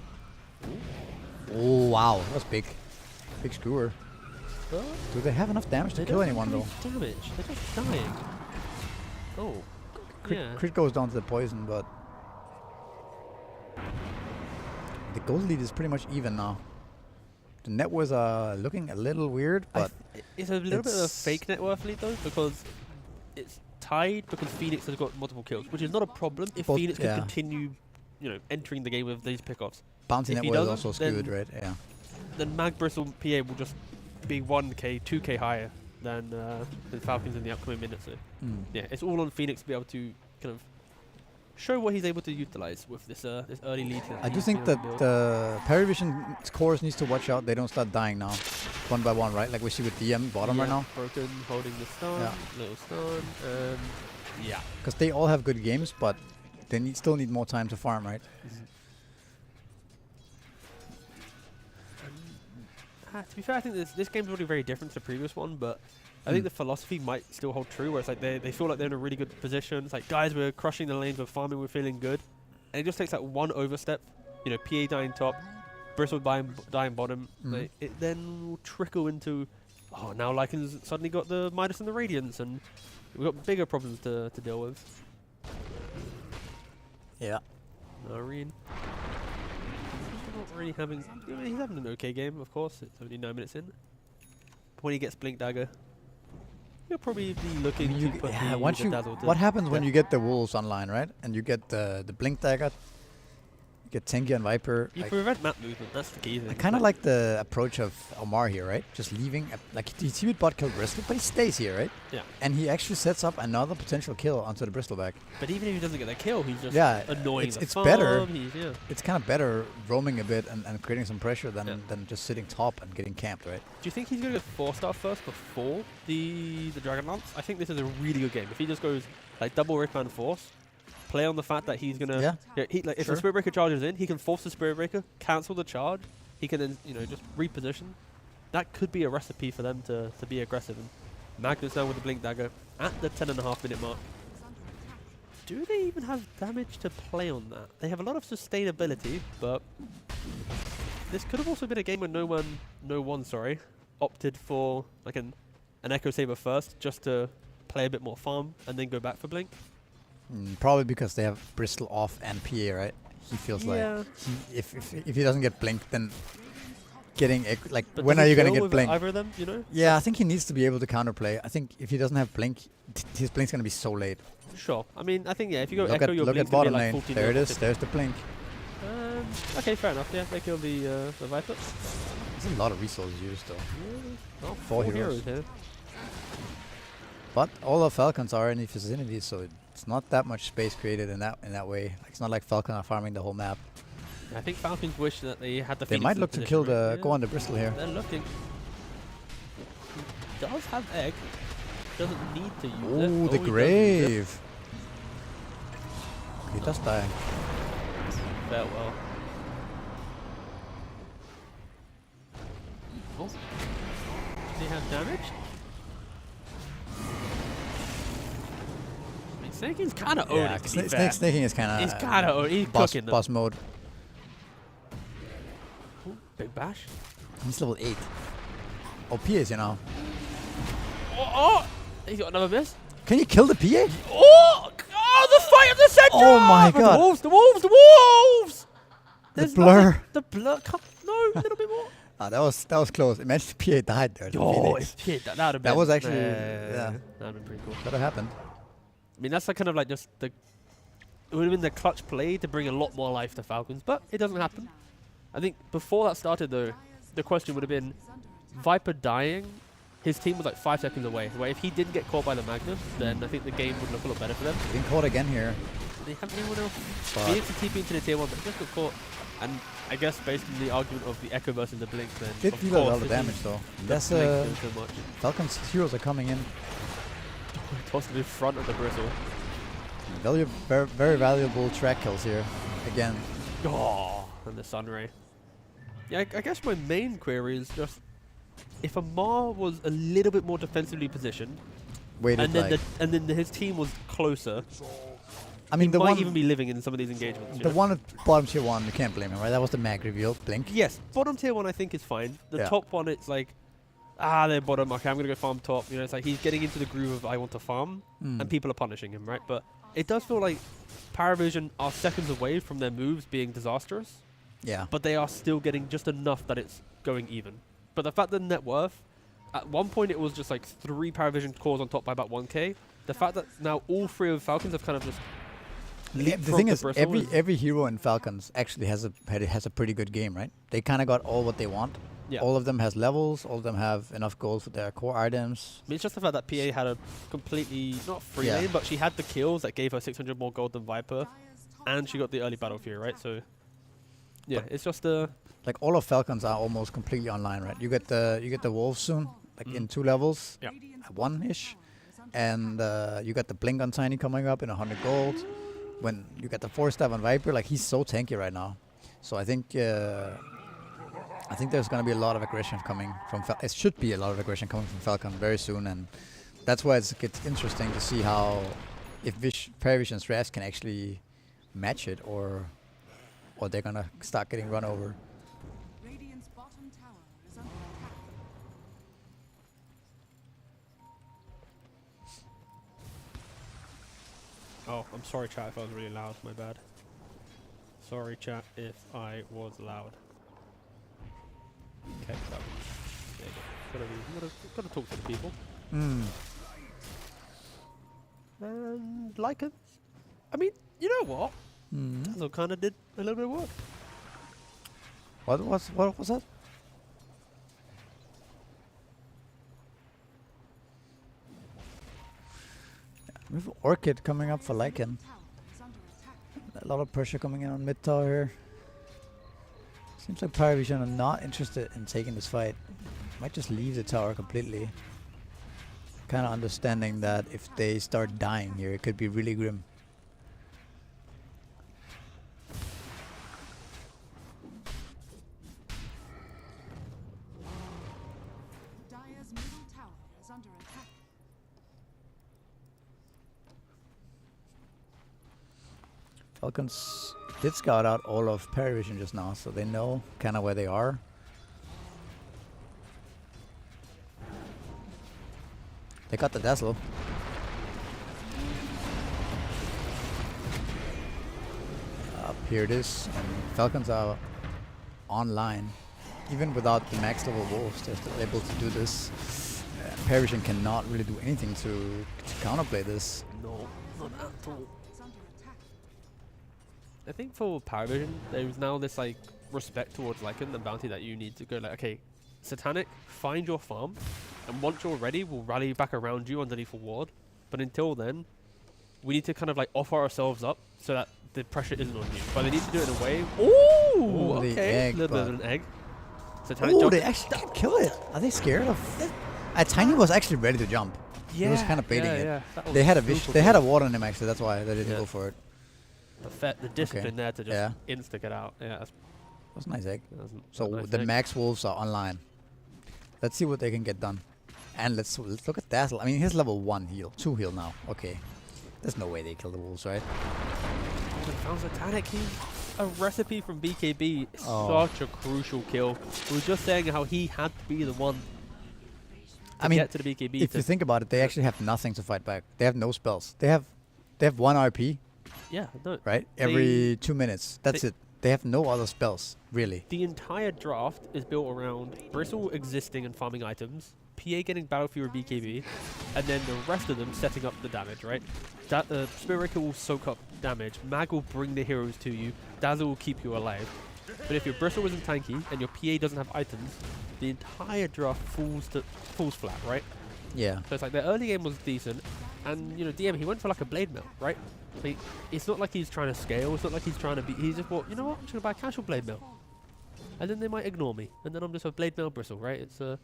Oh wow, that's big. Big skewer. But Do they have enough damage to they kill don't anyone have though? any damage. They're just dying. Oh. Yeah. Crit goes down to the poison, but the gold lead is pretty much even now. The net worths are looking a little weird, but It's a little bit of a it's- fake net worth lead though, because it's tied because Phoenix has got multiple kills, which is not a problem if Both- Phoenix can yeah. continue, you know, entering the game with these pickoffs. Bounty if net he worth is doesn't, also then- skewed, right? Yeah. Then Mag Bristle PA will just be 1k, 2k higher than the Falcons in the upcoming minutes. So yeah, it's all on Phoenix to be able to kind of show what he's able to utilize with this this early lead. I do think that the PARIVISION cores needs to watch out. They don't start dying now, one by one, right? Like we see with DM bottom right now, Broken, holding the stun, Yeah. little stun, and yeah. because they all have good games, but they still need more time to farm, right? To be fair, I think this game's already very different to the previous one, but I think the philosophy might still hold true, where it's like they feel like they're in a really good position. It's like, guys, we're crushing the lanes, we're farming, we're feeling good. And it just takes like one overstep, you know, PA dying top, Bristle dying bottom. Like, it then will trickle into, oh, now Lycan's suddenly got the Midas and the Radiance, and we've got bigger problems to deal with. Yeah. Nareen. Not really having. I mean, he's having an okay game, of course. It's only 9 minutes in. But when he gets Blink Dagger, he'll probably be looking to put Yeah, the, once the you, dazzle to what happens when death. you get the wolves online, right? And you get the Blink Dagger, you get Tenki and Viper. You like, prevent map movement. That's the key thing. I kind of like the approach of Omar here, right? Just leaving, like he with bot killed Bristol, but he stays here, right? Yeah. And he actually sets up another potential kill onto the Bristol back. But even if he doesn't get that kill, he's just Yeah, annoying. it's the better. farm, yeah. It's kind of better roaming a bit and creating some pressure than just sitting top and getting camped, right? Do you think he's going to go 4-star first before the Dragon Lance? I think this is a really good game. If he just goes like double Rickman Force play on the fact that he's gonna. Yeah. Like if the Sure. Spirit Breaker charges in, he can force the Spirit Breaker, cancel the charge. He can then just reposition. That could be a recipe for them to be aggressive. And Magnus now with the Blink Dagger at the 10.5-minute mark. Do they even have damage to play on that? They have a lot of sustainability, but this could have also been a game where no one opted for like an Echo Saber first, just to play a bit more farm and then go back for Blink. Probably because they have Bristol off and PA, right? He feels like if he doesn't get Blink, then getting like But when does are he you gonna kill get with Blink? Either of them, you know? Yeah, I think he needs to be able to counterplay. I think if he doesn't have Blink, his Blink's gonna be so late. Sure. I mean, I think if you go Look Echo, at your look Blink's at gonna be bottom like lane. 14 There it or is. 15. There's the Blink. Okay, fair enough. Yeah, they kill the Viper. There's a lot of resources used though. Well, 4 heroes. here. But all the Falcons are in the vicinity, so it's not that much space created in that way. Like, it's not like Falcon are farming the whole map. I think Falcons wish that they had the. They Phoenix might in look to position, kill right? the go on the Bristol here. They're looking. He does have egg. Doesn't need to use it. Oh, the he does use it. grave. He does die. Farewell. Oh. Does he have damage? I mean, Snaking's kind of owed Yeah, it, to be fair. snaking is kind of. He's kind of he's boss, cooking them. boss mode. Ooh, big bash. He's level 8. Oh, PA is, Oh! He's got another miss. Can you kill the PA? Oh! Oh, the fight at the center! Oh my The god. wolves! The wolves! The wolves! The There's blur. nothing- The blur. No, a little bit more. Ah, that was close. Imagine the PA died there. the Oh, Phoenix. it's that would have been. That was actually that yeah. would have been pretty cool. Could have happened. I mean, that's like kind of like just the. It would have been the clutch play to bring a lot more life to Falcons, but it doesn't happen. I think before that started, though, the question would have been Viper dying. His team was like 5 seconds away. Where if he didn't get caught by the Magnus, then I think the game would look a lot better for them. Being caught again here. They have anyone else. But- Phoenix is TP into the tier 1, but just got caught. And I guess based on the argument of the Echo versus the Blink, then Did of deal a lot course of this damage is though. the That's Blink doing so much. Falcons heroes are coming in. Tossed in front of the Bristle. Very, very valuable track kills here. Again. Oh, and the Sunray. Yeah, I guess my main query is just if Amar was a little bit more defensively positioned, Waited and then like. then his team was closer, I mean, he the might one. even be living in some of these engagements. you The know? one at bottom tier 1, you can't blame him, right? That was the mag reveal. Blink. Yes, bottom tier 1 I think is fine. The Yeah. top one, it's like, they're bottom. Okay, I'm gonna go farm top. You know, it's like he's getting into the groove of I want to farm, and people are punishing him, right? But it does feel like PARIVISION are seconds away from their moves being disastrous, Yeah. but they are still getting just enough that it's going even. But the fact that net worth, at one point it was just like 3 PARIVISION cores on top by about 1k. The fact that now all 3 of Falcons have kind of just The leapfrogged thing is, Bristle every hero in Falcons actually has a pretty good game, right? They kind of got all what they want. Yeah. All of them has levels. All of them have enough gold for their core items. I mean, it's just the fact that PA had a completely, not free Yeah. lane, but she had the kills that gave her 600 more gold than Viper, and she got the early battle fury, right? So, yeah, it's just Like all of Falcons are almost completely online, right? You get the wolves soon, like in 2 levels, Yeah. 1-ish, and you got the blink on Tiny coming up in 100 gold. When you get the 4-stab on Viper, like he's so tanky right now. So I think there's gonna be a lot of aggression coming from. It should be a lot of aggression coming from Falcon very soon, and that's why it gets interesting to see how if PARIVISION's Raz can actually match it, or they're gonna start getting run over. Radiant's bottom tower is under attack. Oh, I'm sorry, chat, if I was really loud. My bad. Sorry, chat, if I was loud. Okay, that was, there you go. Gotta talk to the people. And Lycans. I mean, you know what? Dazzle kind of did a little bit of work. What was that? We have Orchid coming up for Lycan. Tower is under attack. A lot of pressure coming in on mid tower here. Seems like PARIVISION are not interested in taking this fight. Might just leave the tower completely. Kind of understanding that if they start dying here, it could be really grim. tower is under attack. Falcons did scout out all of PARIVISION just now, so they know kind of where they are. They got the Dazzle. Here it is, and Falcons are online. Even without the max level wolves, they're still able to do this. PARIVISION cannot really do anything to counterplay this. No, not at all. Is under attack. I think for PARIVISION, there's now this like respect towards Lycan, the bounty that you need to go like, okay, Satanic, find your farm, and once you're ready, we'll rally back around you underneath a ward. But until then, we need to kind of like offer ourselves up so that the pressure isn't on you. But they need to do it in a way. Ooh, the okay, egg, a little bit of an egg. Satanic Oh, jump. they actually can't kill it. Are they scared of? Tiny was actually ready to jump. He was kind of baiting it. That They had a was they had a ward on him actually. That's why they didn't Yeah. go for it. the discipline there to just Yeah. insta get out. Yeah, that's, That's a nice egg. that's So a nice the egg. max wolves are online. Let's see what they can get done. And let's look at Dazzle. I mean, he's level 1 heal, 2 heal now. Okay. There's no way they kill the wolves, right? They found Satanic. He's a recipe from BKB. Oh. Such a crucial kill. We were just saying how he had to be the one to I mean, get to the BKB. if you think about it, they actually have nothing to fight back. They have no spells. They have 1 RP, yeah, no. right? Every 2 minutes. That's it. They have no other spells, really. The entire draft is built around Bristle existing and farming items, PA getting Battlefield BKB, and then the rest of them setting up the damage, right? That Spirit Breaker will soak up damage, Mag will bring the heroes to you, Dazzle will keep you alive. But if your Bristle isn't tanky and your PA doesn't have items, the entire draft falls flat, right? Yeah. So it's like the early game was decent, and you know DM he went for like a blade mill, right? Like, it's not like he's trying to scale. It's not like he's trying to be. He's just thought, you know what? I'm just gonna buy a casual blade mill, and then they might ignore me, and then I'm just a blade mill bristle, right? It's a.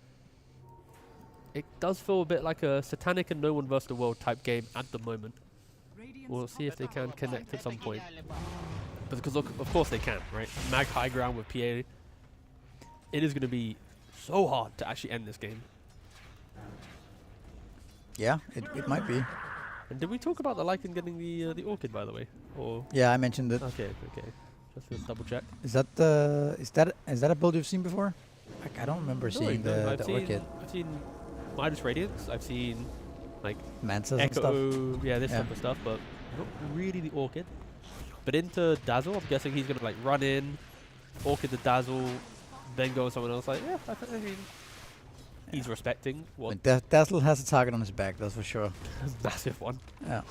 It does feel a bit like a Satanic and no one versus the world type game at the moment. We'll see if they can connect at some point. But because look, of course they can, right? Mag high ground with PA. It is going to be so hard to actually end this game. Yeah, it might be. And did we talk about the Lycan getting the Orchid, by the way? Or Yeah, I mentioned it. okay. Just to double check. Is that a build you've seen before? Like, I don't remember seeing the Orchid. I've seen Midas Radiance. I've seen like Mantas and stuff. Echo, yeah, this Yeah. type of stuff, but not really the Orchid. But into Dazzle, I'm guessing he's gonna like run in, Orchid the Dazzle, then go with someone else. Like, yeah, I mean, he's respecting I what mean, Dazzle has a target on his back, that's for sure. massive one. Yeah. I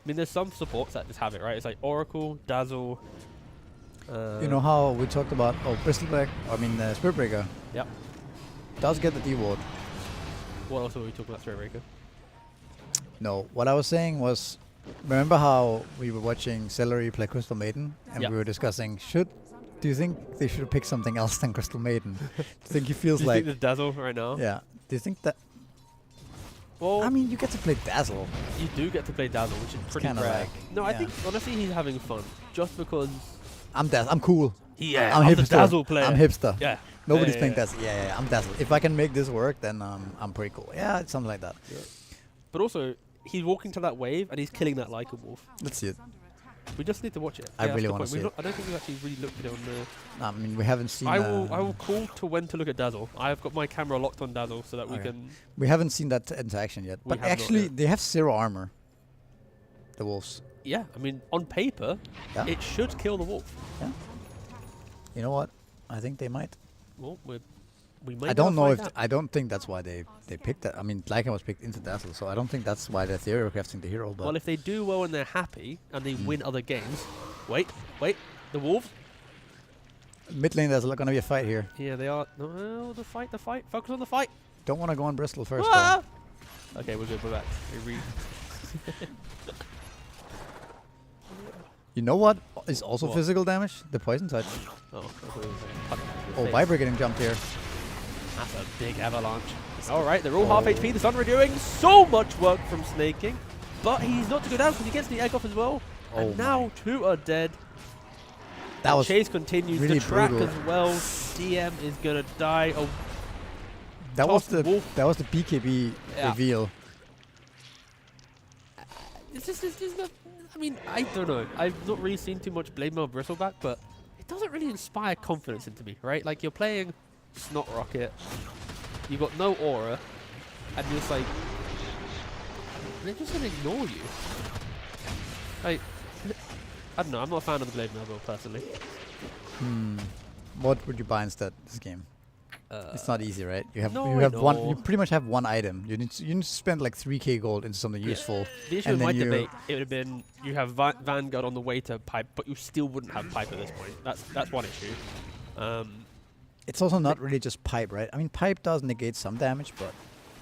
mean, there's some supports that just have it, right? It's like Oracle, Dazzle. You know how we talked about Bristleback? Spirit Breaker Yep. does get the D ward. What else were we talking about, Spirit Breaker? No, what I was saying was, remember how we were watching Celery play Crystal Maiden, and Yep. we were discussing, do you think they should pick something else than Crystal Maiden? Do you think he feels Do you like, think the Dazzle right now? yeah? Do you think that? Well, I mean, you get to play Dazzle. you do get to play Dazzle, which is pretty kinda rare. like, No, I yeah. think honestly he's having fun, just because. I'm cool. Yeah, I'm the hipster. Dazzle player. I'm hipster. Yeah. Nobody's Yeah, playing yeah, Dazzle. Yeah, I'm Dazzle. If I can make this work, then I'm pretty cool. Yeah, it's something like that. But also, he's walking to that wave and he's killing that Lycan wolf. Let's see it. We just need to watch it. I Yeah, that's really the wanna point. see it. I don't think we've actually really looked at it on the. I mean, we haven't seen. I will call to when to look at Dazzle. I've got my camera locked on Dazzle so that we Okay. can. We haven't seen that interaction yet. We But have not actually, yet. they have 0 armor. The wolves. Yeah, I mean, on paper, Yeah. it should kill the wolf. Yeah. You know what? I think they might. Well, we might. I don't know if Find out. I don't think that's why they picked that. I mean, Lycan was picked into Dazzle, so I don't think that's why they're theory crafting the hero. But Well, if they do well and they're happy and they win other games, wait, the wolves. mid lane, there's gonna be a fight here. Yeah, they are. No, the fight. Focus on the fight. Don't want to go on Bristol first. Ah! Okay, we're good. We're back. You know what is also What? physical damage? The poison touch. Oh, I thought it was a punch to the Oh, face. Viper getting jumped here. That's a big avalanche. All right, they're all half HP. The Sun are doing so much work from snaking, but he's not to go down because he gets the egg off as well. Oh And now 2 are dead. That was Chase continues. really the track brutal. as well. DM is gonna die. Oh, That was tossed Wolf. the BKB Yeah. reveal. It's just not, I mean, I don't know. I've not really seen too much Blade Mail Bristleback, but it doesn't really inspire confidence into me, right? Like, you're playing Snot Rocket, you've got no aura, and you're just like, they're just gonna ignore you. Like, I don't know, I'm not a fan of the Blade Mail build, personally. What would you buy instead this game? It's not easy, right? You have No, you I have one. know. You pretty much have one item. You need to spend like 3k gold into something useful. The issue and with my then you- debate, it would have been you have Vanguard on the way to pipe, but you still wouldn't have pipe at this point. That's one issue. It's also not really just pipe, right? I mean, pipe does negate some damage, but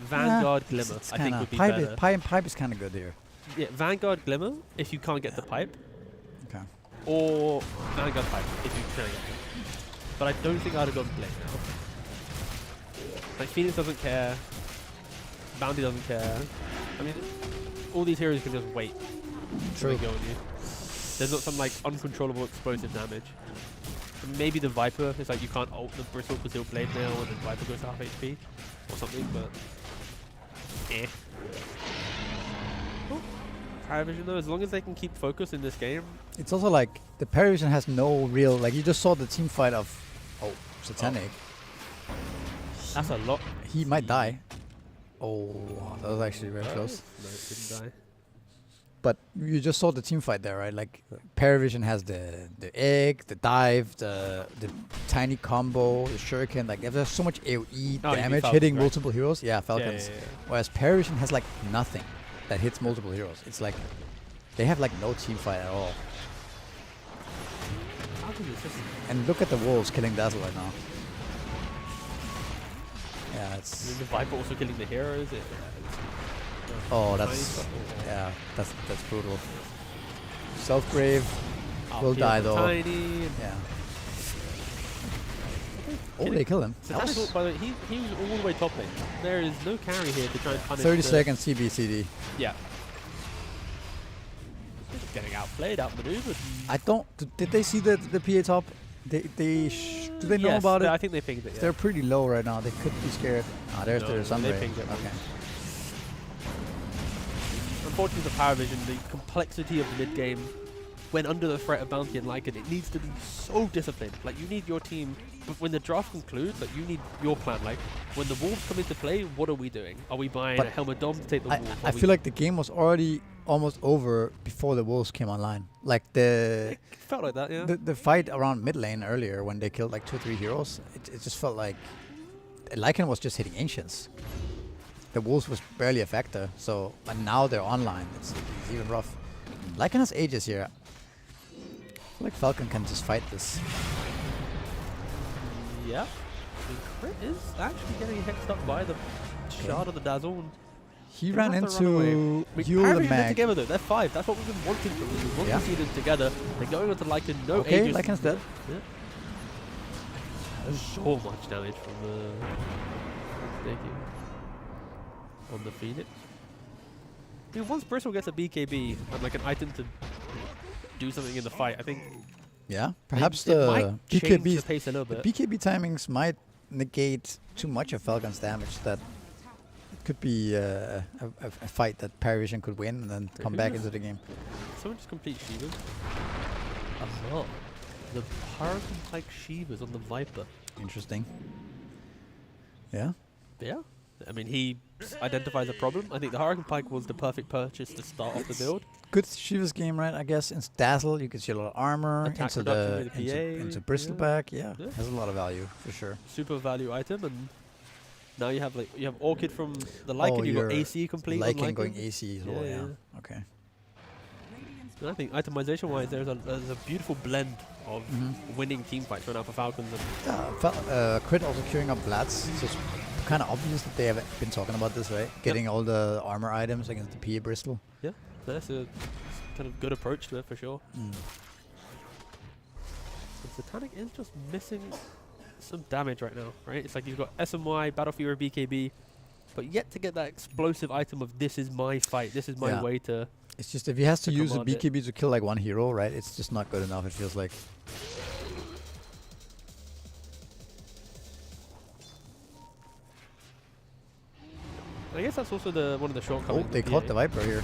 Vanguard it's Glimmer, I think kinda- would be pipe better. Pipe is kind of good here. Yeah, Vanguard Glimmer if you can't get the pipe, Okay. or Vanguard Pipe if you can get it. But I don't think I'd have gone Blade now. Like, Phoenix doesn't care. Bounty doesn't care. I mean, all these heroes can just wait until they True. go on you. There's not some, like, uncontrollable explosive damage. And maybe the Viper is like you can't ult the Bristle because he'll Blade Mail and then Viper goes to half HP or something, but PARIVISION though, as long as they can keep focus in this game. It's also like the PARIVISION has no real like you just saw the team fight of Satanic. That's a lot. He might die. Oh, that was actually very close. No, it didn't die. But you just saw the team fight there, right? Like PARIVISION has the egg, the dive, the tiny combo, the shuriken. Like there's so much AOE Oh, you mean damage Falcons, hitting right? multiple heroes. Yeah, Falcons. Yeah. Whereas PARIVISION has like nothing that hits multiple heroes. It's like they have like no team fight at all. Falcons is just And look at the wolves killing Dazzle right now. Yeah, I mean, it's the Viper also killing the heroes. that's brutal. Self-grave will die though. Tiny. Yeah. Oh, they kill him. So That that's was by the way, he was all the way top lane. There is no carry here to try and punish 30 the- seconds CBCD. Yeah. Just getting outplayed, outmaneuvered. I don't. Did they see the PA top? Do they know Yes, about it? I think they pinged it. Yeah. They're pretty low right now. They could be scared. Ah, there's No, their they Sunray. pinged it wrong. Okay. Unfortunately for PARIVISION, the complexity of the mid game, when under the threat of Bounty and Lycan, it needs to be so disciplined. Like, you need your team, but when the draft concludes, like, you need your plan. Like, when the Wolves come into play, what are we doing? Are we buying But a Helmet Dom to take the Wolf? I feel like the game was already almost over before the wolves came online. Like It felt like that, yeah. the fight around mid lane earlier when they killed like 2-3 heroes, it just felt like Lycan was just hitting ancients. The wolves was barely a factor. So and now they're online. It's even rough. Lycan has ages here. I feel like Falcon can just fight this. Yeah. The crit is actually getting hexed up by the shard of the Dazzle. And He they ran have to run away. into I mean, Yule the PARIVISION, they're Mag. together though. They're 5. That's what we've been wanting from them. We want Yeah. to see them together. They're going on to Lycan. No Okay, Aegis. Lycan's dead. So much damage from the taking on the Phoenix. I mean, once Bristle gets a BKB and like an item to do something in the fight, I think Yeah, perhaps it might the change BKB the pace a little the bit. BKB timings might negate too much of Falcon's damage. That it could be a fight that PARIVISION could win and then come back into the game. Someone just complete Shivas. Oh, the Hurricane like Shivas on the Viper. Interesting. Yeah. Yeah. I mean, he identifies a problem. I think the Hurricane Pike was the perfect purchase to start off the build. Good Shiva's game, right? I guess in Dazzle you can see a lot of armor Attack into reduction the with the PA, into Bristleback. Yeah, Yeah. has a lot of value for sure. Super value item, and now you have Orchid from the Lycan. You got your AC complete. on Lycan going Lycan. AC as well. Yeah, Yeah. yeah. Okay. And I think itemization wise, there's a beautiful blend of winning team fights right now for Falcons. And Crit also queuing up Vlads. So it's kind of obvious that they have been talking about this, right? Getting all the armor items against the PA Bristol. yeah, that's a kind of good approach to it for sure. And Satanic is just missing some damage right now, right? It's like he's got SMY, Battlefield BKB, but yet to get that explosive item of this is my fight, this is my Yeah. way to... It's just if he has to To use a command it. BKB to kill like one hero, right? It's just not good enough. It feels like. I guess that's also one of the Oh, shortcomings. they caught the Viper here.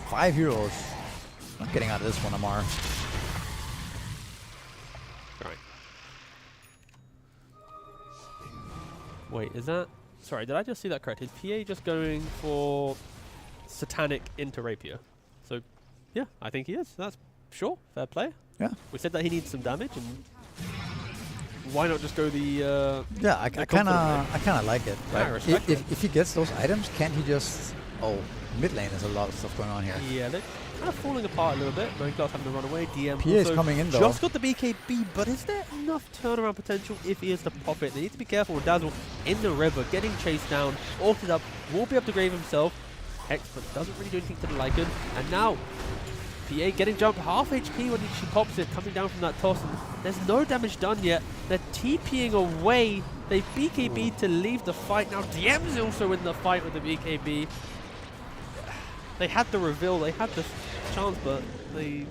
5 heroes. Not getting out of this one, Amar. Right. Wait, is that... Sorry, did I just see that correct? Is PA just going for Satanic into Rapier? So, yeah, I think he is. That's sure, fair play. Yeah. We said that he needs some damage, and why not just go the... Yeah, I kind of like it. Yeah, I Right? respect If he gets those items, can't he just... Oh, mid lane is a lot of stuff going on here. Yeah, they're kind of falling apart a little bit. Nightglass having to run away. DM PA is also coming in though. just got the BKB, but is there enough turnaround potential if he is to pop it? They need to be careful with Dazzle in the river, getting chased down, ulted up, won't be able to grave himself. Hex, but doesn't really do anything to the Lycan. And now, PA getting jumped half HP when she pops it, coming down from that toss. And there's no damage done yet. They're TPing away. They BKB to leave the fight. Now DM's also in the fight with the BKB. They had the reveal, they had the chance, but it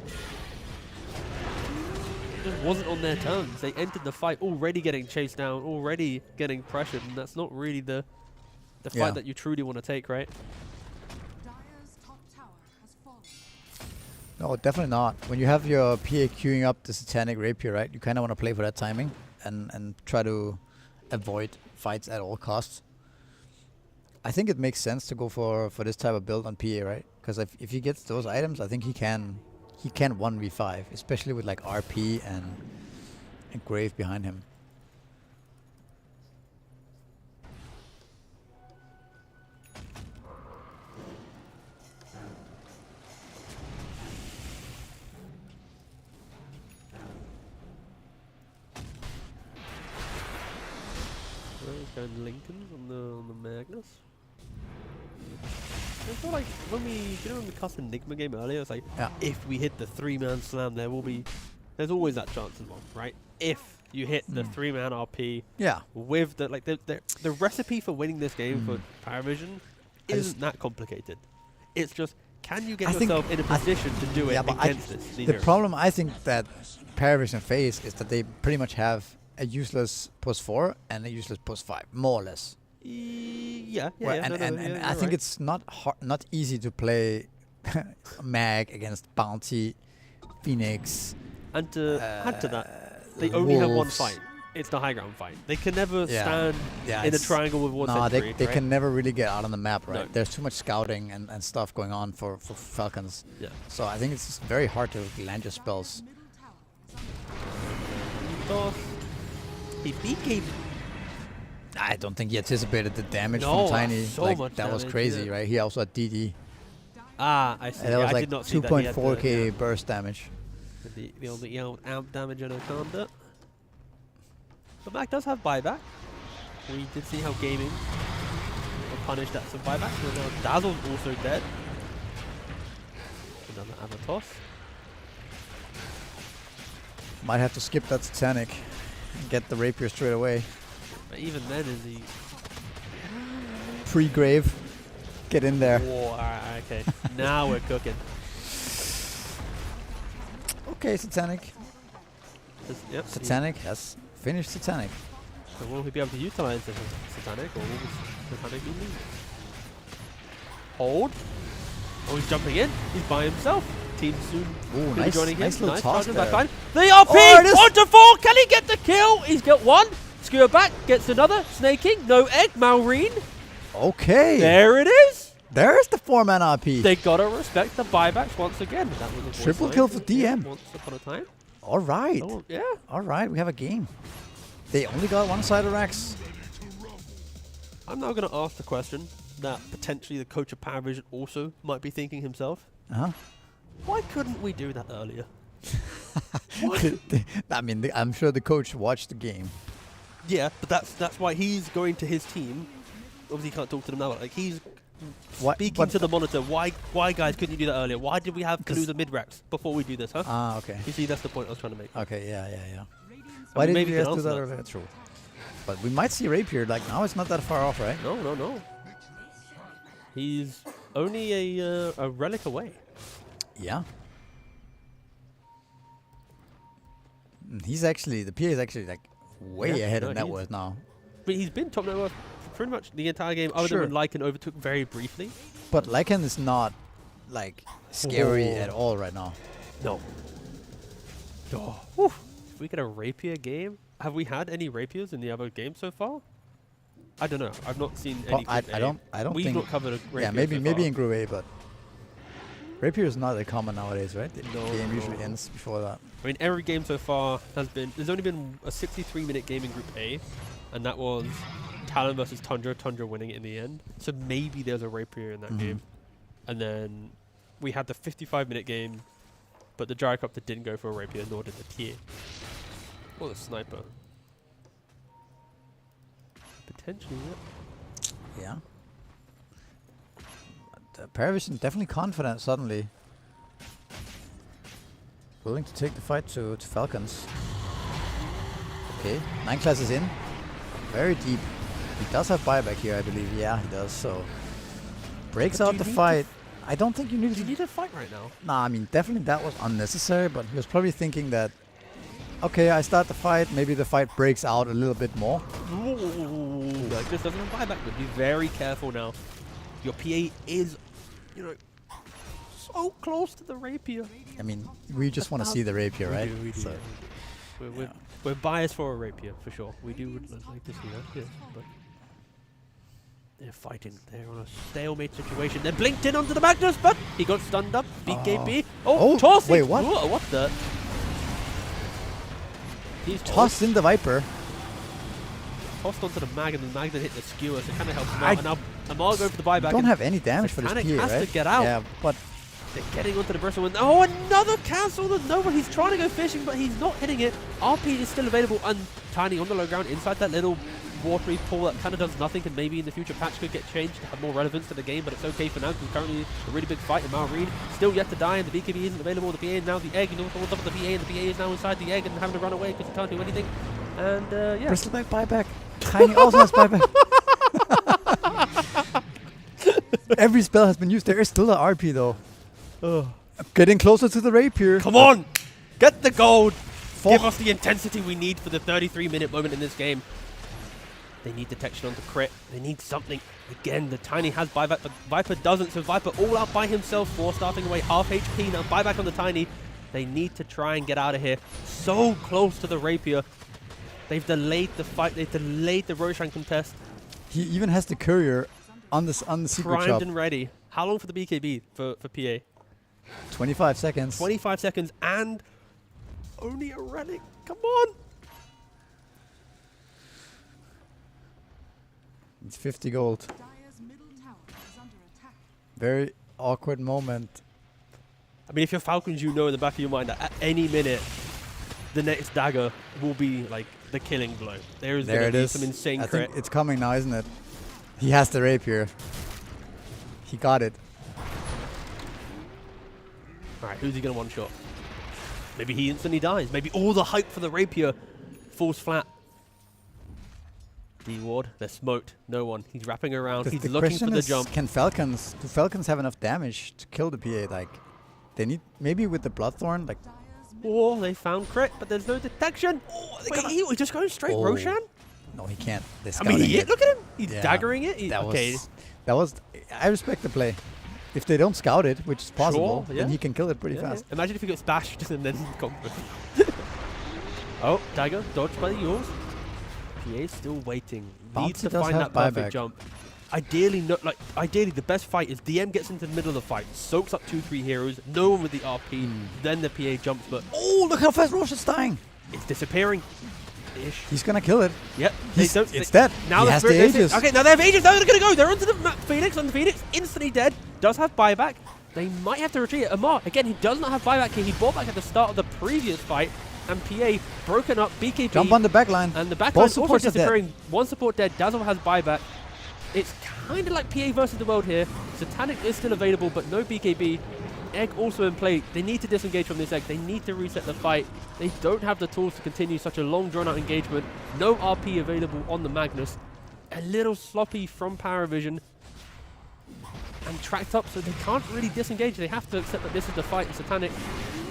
just wasn't on their terms. They entered the fight already getting chased down, already getting pressured, and that's not really the fight that you truly want to take, right? Dire's top tower has fallen. No, definitely not. When you have your PA queuing up the Satanic Rapier, right, you kind of want to play for that timing and try to avoid fights at all costs. I think it makes sense to go for this type of build on PA, right? Because if he gets those items, I think he can 1v5, especially with like RP and Grave behind him. Going Lincolns on the Magnus. I feel like when we cast the Nigma game earlier, it's like if we hit the 3-man slam, there's always that chance involved, right? If you hit the 3-man RP, with the recipe for winning this game for PARIVISION isn't that complicated. It's just, can you get yourself in a position to do it against this? The problem I think that PARIVISION face is that they pretty much have a useless +4 and a useless +5, more or less. Yeah. And I think it's not easy to play Mag against Bounty, Phoenix. And to add to that, they only have one fight. It's the high ground fight. They can never stand in a triangle with one sentry. They can never really get out on the map, right? No. There's too much scouting and stuff going on for Falcons. Yeah. So I think it's very hard to land your spells. He BKB. I don't think he anticipated the damage from Tiny. So like, much that was crazy, right? He also had DD. I see. And that was I like did not see 2.4k burst damage. The old amp damage on Anaconda. But Mac does have buyback. We did see how Gaming were punished at some buyback. So now Dazzle's also dead. Another Avatos. Might have to skip that Satanic and get the Rapier straight away. But even then, is he... Pre-grave. Get in there. Whoa, alright, okay. Now we're cooking. Okay, Satanic. Yep, Satanic has finished Satanic. So will he be able to utilize the Satanic, or will Satanic be leaving? Hold. Oh, he's jumping in. He's by himself. Team soon nice, joining him. nice little toss there. Back the RP! On to 4! Can he get the kill? He's got one. Skewer back. Gets another. Snaking. No egg. Malrine. Okay. There it is. There's the 4-man RP. They gotta respect the buybacks once again. That was a triple kill for DM. Once upon a time. All right. Oh, yeah. All right. We have a game. They only got one side of Rax. I'm now going to ask the question that potentially the coach of PARIVISION also might be thinking himself. Why couldn't we do that earlier? I mean, I'm sure the coach watched the game. Yeah, but that's why he's going to his team. Obviously, he can't talk to them now. But like he's speaking to the monitor. Why guys couldn't you do that earlier? Why did we have to lose the mid racks before we do this? Huh? Ah, okay. You see, that's the point I was trying to make. Okay, yeah. Why didn't you guys do that earlier? True. But we might see Rapier. Like now, it's not that far off, right? No. He's only a relic away. Yeah. He's actually, the PA is actually like way ahead of net worth now. But he's been top net worth pretty much the entire game, other Sure. than when Lycan overtook very briefly. But Lycan is not like scary Oh. at all right now. No. Oh. Whew. If we get a rapier game, have we had any rapiers in the other game so far? I don't know. I've not seen Well, any. I group A. don't We've think. not covered a rapier. Yeah, maybe so maybe far. in Group A, but rapier is not that common nowadays, right? The No, game usually no. ends before that. I mean, every game so far has been. There's only been a 63-minute game in Group A, and that was Talon versus Tundra. Tundra winning it in the end. So maybe there's a rapier in that Mhm. game. And then we had the 55-minute game, but the Gyrocopter didn't go for a rapier, nor did the TA. Or the sniper. Potentially, yeah. Yeah. But, PARIVISION definitely confident suddenly. Willing to take the fight to Falcons. Okay, 9 classes in. Very deep. He does have buyback here, I believe. Yeah, he does. So breaks But do out you the need to fight. I don't think you need Do you to. need a fight right now? Nah, I mean definitely that was unnecessary. But he was probably thinking that, okay, I start the fight. Maybe the fight breaks out a little bit more. Like this doesn't have buyback, but be very careful now. Your PA is, you know, so close to the rapier. I mean, we just want to see the rapier, right? We do. So, We're biased for a rapier, for sure. We do would like to see that, yes. But they're fighting. They're on a stalemate situation. They're blinked in onto the Magnus, but he got stunned up. BKB. Oh, tossing. wait, what? Ooh, what the? He's tossed in the Viper. tossed onto the Mag, and the Mag then hit the skewer, so it kind of helps him I out. And now Amal going for the buyback. Don't and have any damage for this PA, Satanic has right? to get out. Yeah, but They're getting onto the bristle. And oh, another cancel. There's no one. He's trying to go fishing, but he's not hitting it. RP is still available. And Tiny on the low ground inside that little watery pool that kind of does nothing. And maybe in the future patch could get changed to have more relevance to the game. But it's okay for now because currently a really big fight. And Mal Reed still yet to die. And the BKB isn't available. The PA is now the egg. You know what's up with the PA. And the PA is now inside the egg and having to run away because he can't do anything. And yeah. Bristleback buyback. Tiny also has buyback. Every spell has been used. There is still a RP though. Getting closer to the rapier. Come on! Get the gold! Four- Give us the intensity we need for the 33-minute moment in this game. They need detection onto crit. They need something. Again, the Tiny has buyback, but Viper doesn't. So Viper all out by himself, starting away half HP. Now buyback on the Tiny. They need to try and get out of here. So close to the rapier. They've delayed the fight. They've delayed the Roshan contest. He even has the courier on the secret Primed shop. and ready. How long for the BKB for PA? 25 seconds. 25 seconds and only a relic. Come on! It's 50 gold. Dire's middle tower is under attack. Very awkward moment. I mean, if you're Falcons, you know in the back of your mind that at any minute, the next dagger will be like the killing blow. There is There going it to be is. some insane I crit. think it's coming now, isn't it? He has the rapier. He got it. Alright, who's he going to one-shot? Maybe he instantly dies. Maybe all the hype for the rapier falls flat. D-Ward, they're smoked. No one. He's wrapping around. He's The looking for question the is, jump. do Falcons have enough damage to kill the PA? Like, they need, maybe with the Bloodthorn, like, Dire's middle Oh, they found crit, but there's no detection. Oh, wait, he was just going straight Oh. Roshan? no, he can't. They're I mean, scouting it. look at him. He's Yeah, daggering it. He- That okay. was, I respect the play. If they don't scout it, which is possible, Sure, yeah. then he can kill it pretty Yeah, fast. yeah. Imagine if he gets bashed and then combo. Oh, dagger, dodged by the yours. PA still waiting. Needs Bouncy to does find have that perfect buyback. jump. Ideally, ideally, the best fight is DM gets into the middle of the fight, soaks up 2-3 heroes, no one with the RP, then the PA jumps, but Oh, look how fast Roshan's dying. it's disappearing. Ish. He's gonna kill it. Yep. It's dead. Now He the has the Spirit- Aegis. Okay, now they have Aegis. Now they're going to go. They're onto the Phoenix, and the Phoenix instantly dead. Does have buyback. They might have to retreat. Amar, again, he does not have buyback here. He bought back at the start of the previous fight. And PA broken up. BKB. Jump on the backline. And the backline Both also supports are dead. disappearing. One support dead. Dazzle has buyback. It's kind of like PA versus the world here. Satanic is still available, but no BKB. Egg also in play. They need to disengage from this egg. They need to reset the fight. They don't have the tools to continue such a long drawn-out engagement. No RP available on the Magnus. A little sloppy from PARIVISION. And tracked up, so they can't really disengage. They have to accept that this is the fight. And Satanic,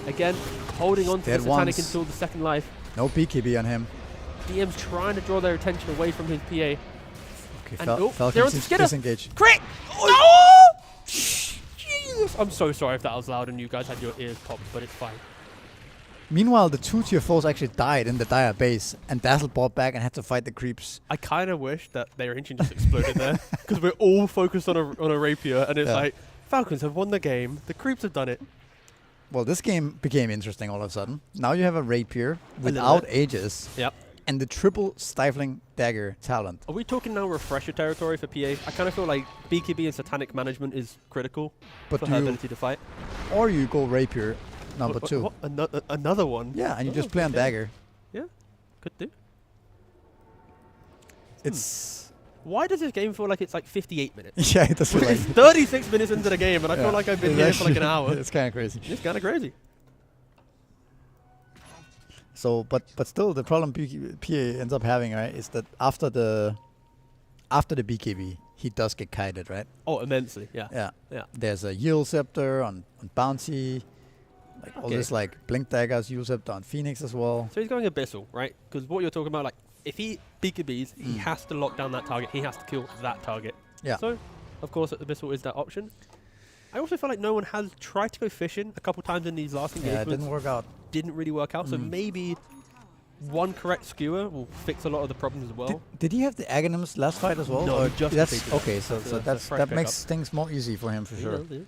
again, holding on to the Dead Satanic once. until the second life. No BKB on him. DM's trying to draw their attention away from his PA. Okay, And they're on Falcons seems Skinner. disengaged. Crit! Oh! Jesus! I'm so sorry if that was loud and you guys had your ears popped, but it's fine. Meanwhile, the 2 tier 4s actually died in the Dire base, and Dazzle brought back and had to fight the creeps. I kind of wish that their engine just exploded there, because we're all focused on a rapier, and it's like, Falcons have won the game, the creeps have done it. Well, this game became interesting all of a sudden. Now you have a rapier without Aegis. Yep. And the triple stifling dagger talent. Are we talking now refresher territory for PA? I kind of feel like BKB and Satanic Management is critical But for her ability to fight. Or you go rapier number 2. What? Another one? Yeah, and you just play on dagger. Yeah, could do. It's... Why does this game feel like it's like 58 minutes? Yeah, it does feel like... It's 36 minutes into the game, and I feel like I've been here for like an hour. It's kind of crazy. It's kind of crazy. So, but still, the problem PA ends up having, right, is that after the BKB, he does get kited, right? Oh, immensely, yeah. Yeah. There's a Yield Scepter on Bounty, like all this like Blink Daggers, Yield Scepter on Phoenix as well. So he's going Abyssal, right? Because what you're talking about, like, if he BKBs, he has to lock down that target. He has to kill that target. Yeah. So, of course, Abyssal is that option. I also feel like no one has tried to go fishing a couple times in these last engagements. Yeah, it didn't work out. Didn't really work out. So maybe one correct skewer will fix a lot of the problems as well. Did he have the Aghanims last fight as well? No, or just that's defeated okay. it. So That's a that's fresh that pickup. makes things more easy for him for sure. Yeah.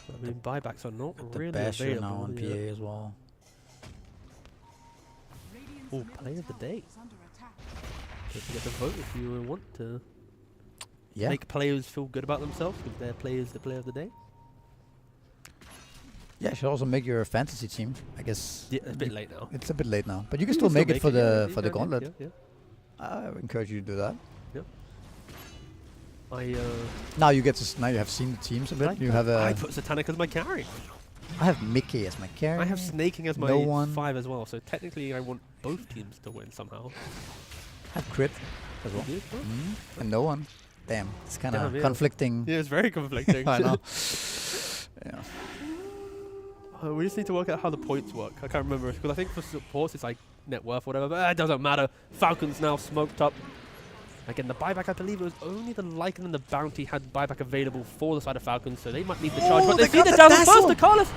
I mean, buybacks are not The really Basher available. now on PA as well. Oh, play of the day. Is under attack. Don't forget to vote if you want to Yeah. make players feel good about themselves, because their play is the play of the day. Yeah, you should also make your fantasy team. I guess Yeah, it's a bit late now. it's a bit late now, but you can You still make it for yeah, the gauntlet. Yeah. I would encourage you to do that. Now Now you have seen the teams a bit. You have I put Satanic as my carry. I have Mickey as my carry. I have Snaking as my No one. 5 as well. So technically, I want both teams to win somehow. I have Crit as well. And no one. Damn, it's kind Damn, of yeah. conflicting. Yeah, it's very conflicting. I know. Yeah. We just need to work out how the points work. I can't remember, because I think for supports it's like net worth or whatever, but it doesn't matter. Falcons now smoked up. Again, the buyback, I believe it was only the Lycan and the Bounty had buyback available for the side of Falcons, so they might need the charge. But they see the Dazzle first, the Carlos.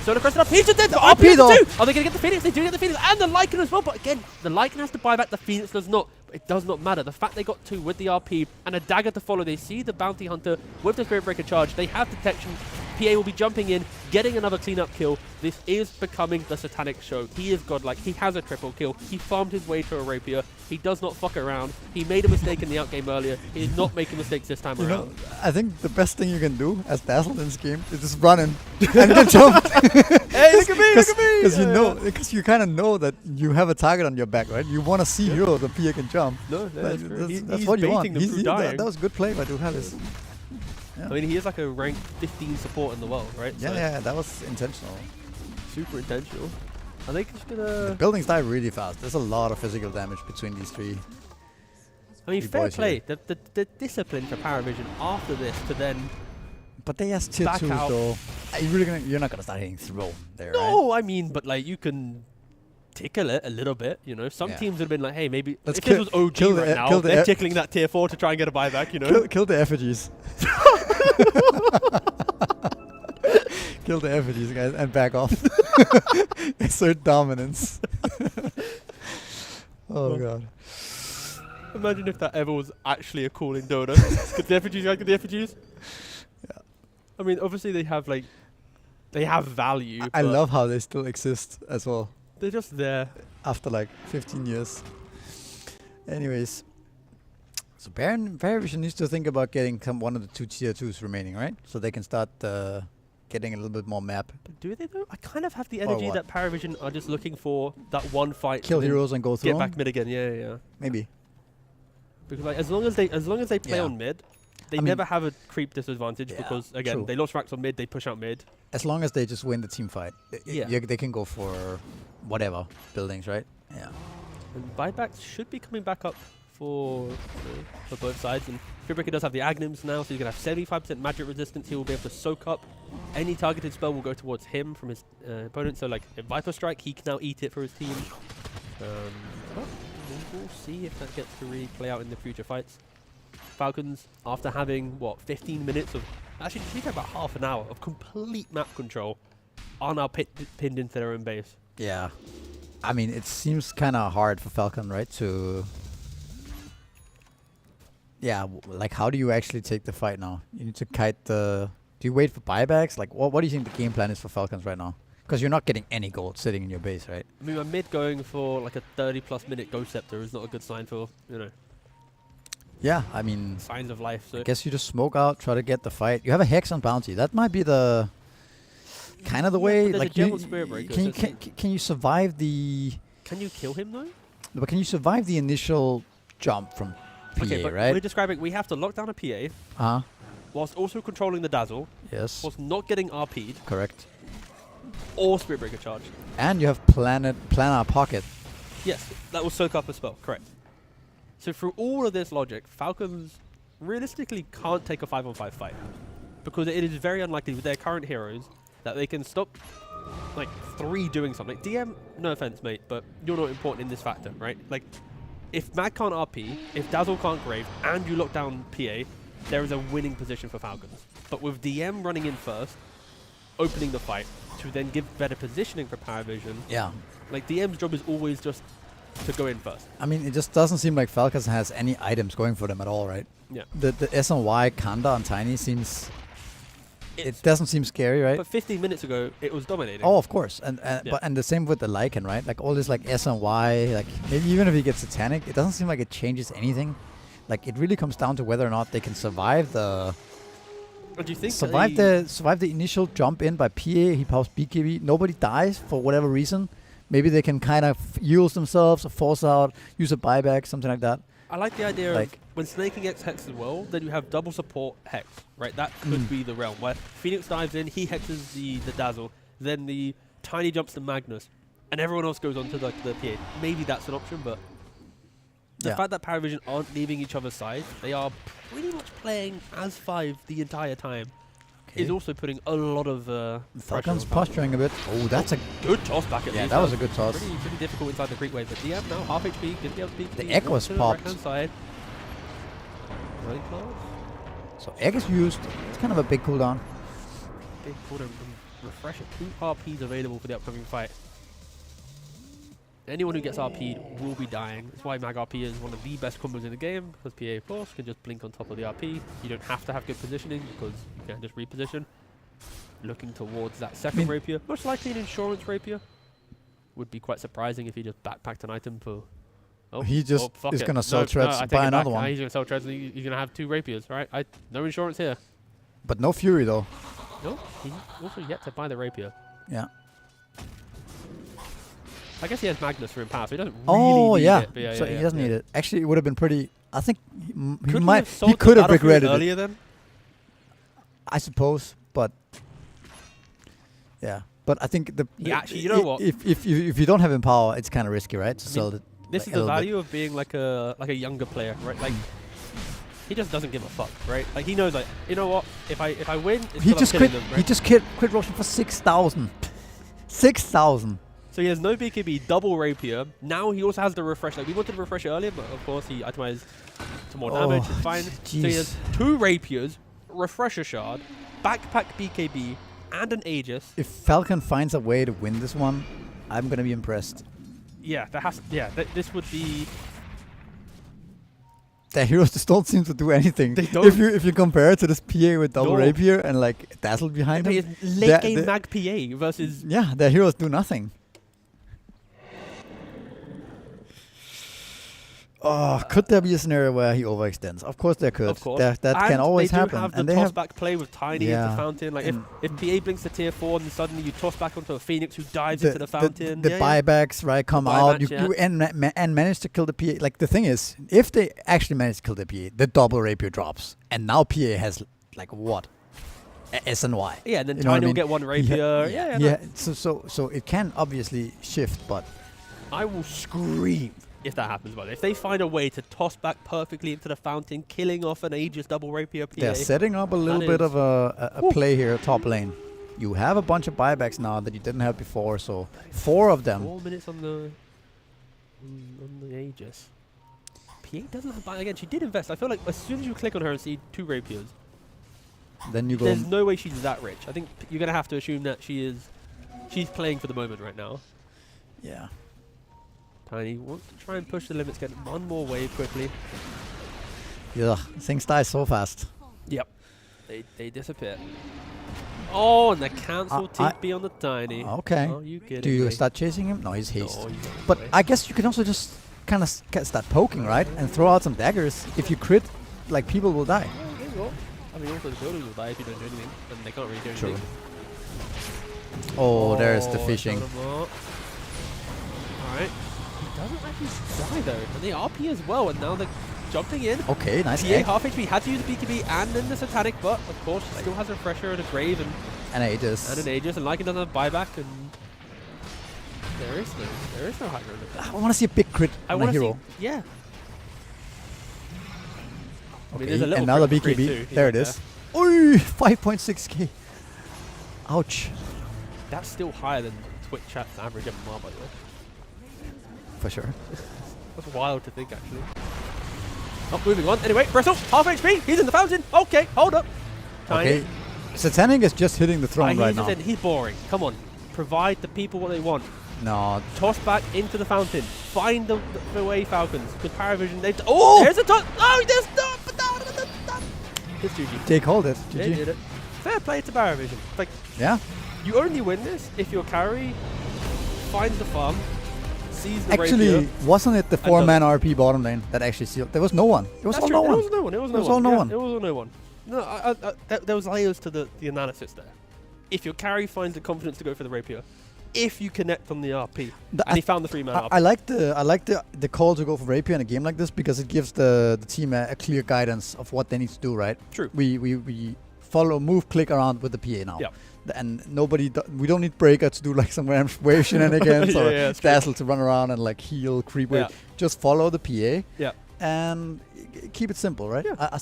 So the question up, he's dead. The RP though. too. Are they going to get the Phoenix? They do get the Phoenix and the Lycan as well. But again, the Lycan has to buy back, the Phoenix does not. But it does not matter. The fact they got 2 with the RP and a dagger to follow, they see the Bounty Hunter with the Spirit Breaker charge. They have detection. PA will be jumping in, getting another cleanup kill. This is becoming the Satanic show. He is godlike. He has a triple kill. He farmed his way to a rapier. He does not fuck around. He made a mistake in the outgame earlier. He is not making mistakes this time You know, around. I think the best thing you can do as Dazzle in this game is just run in and get jumped. Hey, look at me, look at me! Because you know, because you kind of know that you have a target on your back, right? You want to see heroes that PA can jump. No, that's true. That's He's what you want. baiting them through dying. That was a good play by Duhalis. I mean, he is like a ranked 15 support in the world, right? Yeah, So yeah, that was intentional. super intentional. I think it's The gonna. buildings die really fast. There's a lot of physical damage between these 3. I mean, you fair boys play. here. The discipline for PARIVISION after this to then. But they have tier Back 2s out. though. Are you really you're not gonna start hitting throw there, right? No, I mean, but like you can tickle it a little bit. You know, some Yeah. teams would have been like, hey, maybe Let's if this was OG kill the right e- now, kill the they're e- tickling that tier 4 to try and get a buyback. You know. Kill the effigies. Kill the effigies, guys, and back off. Assert dominance. Oh god. Imagine if that ever was actually a call in Dota. Get the effigies, guys. Get the effigies. Yeah. I mean, obviously they have like, they have value. I but love how they still exist as well They're just there. after like 15 years. Anyways, so PARIVISION needs to think about getting one of the 2 tier 2s remaining, right? So they can start getting a little bit more map. But do they though? I kind of have the Or energy what? that PARIVISION are just looking for that one fight. Kill and then heroes and go through Get 'em? back mid again. Yeah, yeah. Maybe. Because like as long as they play Yeah. on mid, they I mean, never have a creep disadvantage yeah, because again true. they lost racks on mid, they push out mid. As long as they just win the team fight. Yeah. They can go for whatever buildings, right? Yeah. And buybacks should be coming back up for both sides. And Spearbreaker does have the Agnims now, so he's going to have 75% magic resistance. He will be able to soak up any targeted spell will go towards him from his opponent. So like a Viper Strike, he can now eat it for his team. But we'll see if that gets to really play out in the future fights. Falcons, after having, what, 15 minutes of... Actually, she had about half an hour of complete map control, are now pinned into their own base. Yeah. I mean, it seems kind of hard for Falcon, right, to... Yeah, like, how do you actually take the fight now? You need to kite the... Do you wait for buybacks? Like, what do you think the game plan is for Falcons right now? Because you're not getting any gold sitting in your base, right? I mean, my mid going for, like, a 30-plus minute Ghost Scepter is not a good sign for, you know... Yeah, I mean... Signs of life, so... I guess you just smoke out, try to get the fight. You have a Hex on Bounty. That might be the... Kind of the way... Like, can you survive the... Can you kill him, though? But can you survive the initial jump from PA, okay, but right? we're describing... We have to lock down a PA... Uh-huh. Whilst also controlling the Dazzle... Yes. Whilst not getting RP'd... Correct. Or Spiritbreaker charge. And you have Planar Pocket. Yes, that will soak up a spell, correct. So through all of this logic, Falcons realistically can't take a 5-on-5 fight. Because it is very unlikely with their current heroes that they can stop, like, 3 doing something. DM, no offense, mate, but you're not important in this factor, right? Like, if Mag can't RP, if Dazzle can't Grave, and you lock down PA, there is a winning position for Falcons. But with DM running in first, opening the fight, to then give better positioning for PARIVISION, Yeah. like, DM's job is always just to go in first. I mean, it just doesn't seem like Falcons has any items going for them at all, right? Yeah. The SNY Kanda on Tiny seems... It doesn't seem scary, right? But 15 minutes ago, it was dominating. Oh, of course. And Yeah. but the same with the Lycan, right? Like all this like SNY, like maybe even if he gets Satanic, it doesn't seem like it changes anything. Like it really comes down to whether or not they can survive the... Or do you think survive the initial jump in by PA, he powers BKB, nobody dies for whatever reason. Maybe they can kind of use themselves, or force out, use a buyback, something like that. I like the idea Like- of when snaking X Hex as well, then you have double support Hex, right? That could be the realm where Phoenix dives in, he hexes the Dazzle, then the Tiny jumps to Magnus, and everyone else goes on to the PA. Maybe that's an option, but the Yeah. fact that PARIVISION aren't leaving each other's side, they are pretty much playing as 5 the entire time, is also putting a lot of Falcons pressure on posturing a bit. Oh, that's a... good toss back at Yeah, least. that was a good toss. Pretty difficult inside the creep wave, but DM now half HP, good to be able to peek. The He egg was walks to the popped. right-hand side. Right class. So egg is used. It's kind of a big cooldown. Big cooldown refresher. 2 RPs available for the upcoming fight. Anyone who gets RP'd will be dying. That's why Mag RP is one of the best combos in the game, because PA of course can just blink on top of the RP. You don't have to have good positioning because you can just reposition. Looking towards that second rapier. Most likely an insurance rapier. Would be quite surprising if he just backpacked an item for... Oh, He just fuck is it. going to sell treads, I take buy it another back. one. He's going to sell treads and he's going to have 2 rapiers, right? No insurance here. But no Fury, though. No, he's also yet to buy the rapier. Yeah. I guess he has Magnus for Empower, so he doesn't really Oh, need yeah. it. But So he doesn't need it. Actually, it would have been pretty... I think he Couldn't could have regretted earlier it. then? I suppose, but... Yeah. But I think Actually, you know what? If you don't have Empower, it's kind of risky, right? To sell it. This like, is a the little bit. value of being like a younger player, right? Like he just doesn't give a fuck, right? Like he knows, like, you know what? If I win, it's He because just I'm quit. killing them, right? He just quit Roshan for 6,000. 6,000. So he has no BKB, double rapier. Now he also has the refresh. Like we wanted to refresh earlier, but of course he itemized to more damage. It's fine. So he has 2 rapiers, refresher shard, backpack BKB, and an Aegis. If Falcon finds a way to win this one, I'm gonna be impressed. Yeah, this would be. The heroes just don't seem to do anything. They don't. If you compare it to this PA with double rapier and like Dazzle behind But him, it's late game Mag PA versus. yeah, their heroes do nothing. Oh, could there be a scenario where he overextends? Of course there could. Of course. That and can always they do happen. have the And they toss have back play with Tiny Yeah. into Fountain. Like if PA blinks to tier 4 and then suddenly you toss back onto a Phoenix who dives the, into the Fountain. the buybacks, right, come The out. buybacks, You and manage to kill the PA. Like the thing is, if they actually manage to kill the PA, the double rapier drops, and now PA has like what? SNY. Yeah, and then You know what I Tiny will mean? get one rapier. Yeah. So it can obviously shift, but I will scream if that happens, by the way. If they find a way to toss back perfectly into the fountain, killing off an Aegis double rapier PA. They're setting up a little bit of a play here top lane. You have a bunch of buybacks now that you didn't have before, so 4 of them. 4 minutes on the Aegis. PA doesn't have buy again. She did invest. I feel like as soon as you click on her and see 2 rapiers, Then you go. there's no way she's that rich. I think you're gonna have to assume that she's playing for the moment right now. Yeah. Tiny wants to try and push the limits, get one more wave quickly. Yeah. Things die so fast. Yep. They disappear. Oh, and the cancel I- TP on the Tiny. Okay. Oh, you kidding Do you me? start chasing him? No, he's No, haste. you don't But play. I guess you can also just kind of start poking, right? And throw out some daggers. If you crit, like, people will die. Yeah, there you go. I mean, also the buildings will die if you don't do anything, and they can't really do anything. Oh, there's the fishing. Alright. He doesn't actually die though. And the RP as well, and now they're jumping in. Okay, nice PA egg. half HP, had to use the BKB and then the Satanic, but of course she still has a Refresher and a Grave and And Aegis. an Aegis, and Lycan doesn't have buyback, and there is no high ground. I want to see a big crit I on a want to see, hero. yeah. I mean, Okay, there's a little another crit BKB. too, There it yeah. is. Oi, 5.6k. Ouch. That's still higher than Twitch chat's average MMR, by the way. For sure. That's wild to think, actually. Oh, moving on. Anyway, Preshow, half HP. He's in the fountain. Okay, hold up. Tiny. Okay. Satanic is just hitting the throne right now. He's boring. Come on. Provide the people what they want. No. Toss back into the fountain. Find the way, Falcons. With PARIVISIon, they've... Oh! There's a toss! Oh, there's no... It's GG. Jake called it. They GG. did it. Fair play to PARIVISIon. Like, Yeah. you only win this if your carry finds the farm, sees the Actually, rapier. wasn't it the 4-man RP bottom lane that actually sealed? There was no one. It was That's all true. no one. It was no one. It was no It was one. all no Yeah, one. It was all no one. No, there was layers to the analysis there. If your carry finds the confidence to go for the rapier, if you connect on the RP, and he found the 3-man RP. I like the call to go for rapier in a game like this because it gives the team a clear guidance of what they need to do. Right. True. We follow, move, click around with the PA now. Yep. And we don't need Breaker to do like some wave shenanigans or Yeah, it's true. Dazzle to run around and like heal, creep wave. Yeah. Just follow the PA. Yeah. And keep it simple, right? Yeah. I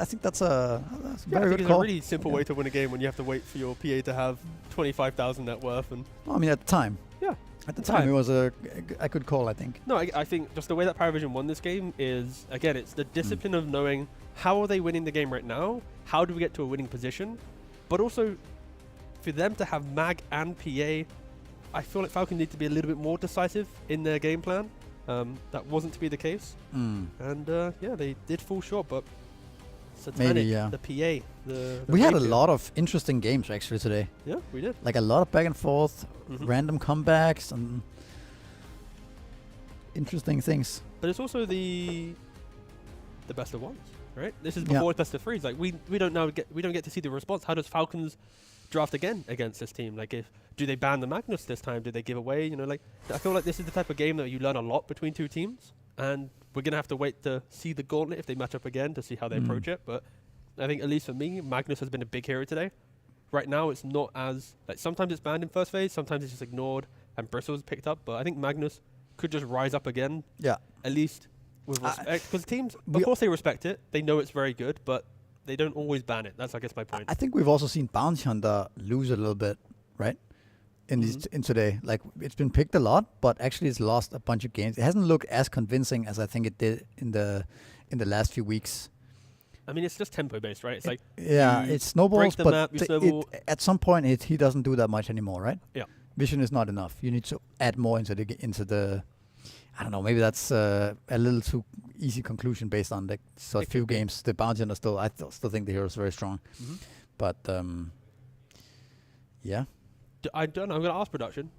think that's a Yeah, I very think good it's call. a really simple way to win a game when you have to wait for your PA to have 25,000 net worth. And Well, I mean, at the time. Yeah. At the At the time, time. it was a good call, I think. no, I think just the way that PARIVISIon won this game is, again, it's the discipline of knowing how are they winning the game right now? How do we get to a winning position? But also, for them to have Mag and PA, I feel like Falcons need to be a little bit more decisive in their game plan. That wasn't to be the case. Mm. And yeah, they did fall short, but Satanic, Maybe, yeah. the PA, the We had a rapier. lot of interesting games actually today. Yeah, we did. Like a lot of back and forth, Mhm. random comebacks, and interesting things. But it's also the best of ones, right? This is Yeah. before it's best of threes. Like we don't get to see the response. How does Falcons draft again against this team? Like, do they ban the Magnus this time? Do they give away? You know, like I feel like this is the type of game that you learn a lot between two teams, and we're gonna have to wait to see the gauntlet if they match up again to see how they approach it. But I think at least for me, Magnus has been a big hero today. Right now, it's not as like sometimes it's banned in first phase, sometimes it's just ignored, and Bristle's picked up. But I think Magnus could just rise up again, Yeah. at least with respect, because teams, of we- course, they respect it. They know it's very good, but they don't always ban it. That's, I guess, my point. I think we've also seen Bounty Hunter lose a little bit, right? In these in today, like it's been picked a lot, but actually it's lost a bunch of games. It hasn't looked as convincing as I think it did in the last few weeks. I mean, it's just tempo based, right? It's like Yeah, you it snowballs, the but map, you snowball. at some point he doesn't do that much anymore, right? Yeah. Vision is not enough. You need to add more into the. I don't know. Maybe that's a little too easy conclusion based on like so It few could be. games. The Bounty Hunter still, still think the hero is very strong, but yeah. I don't know. I'm going to ask production.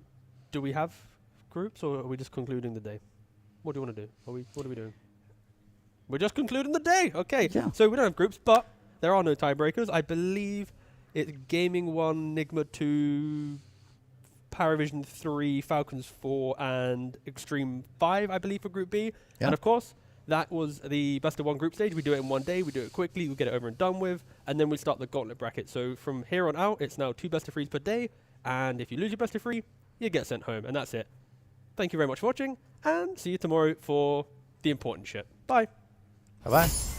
Do we have groups, or are we just concluding the day? What do you want to do? What are we doing? We're just concluding the day. Okay. Yeah. So we don't have groups, but there are no tiebreakers. I believe it's Gaming 1, Nigma 2, PARIVISIon 3, Falcons 4, and Xtreme 5, I believe, for Group B. Yeah. And of course, that was the best of one group stage. We do it in one day. We do it quickly. We get it over and done with. And then we start the gauntlet bracket. So from here on out, it's now 2 best of 3s per day. And if you lose your best of 3, you get sent home. And that's it. Thank you very much for watching, and see you tomorrow for the important shit. Bye. Bye-bye.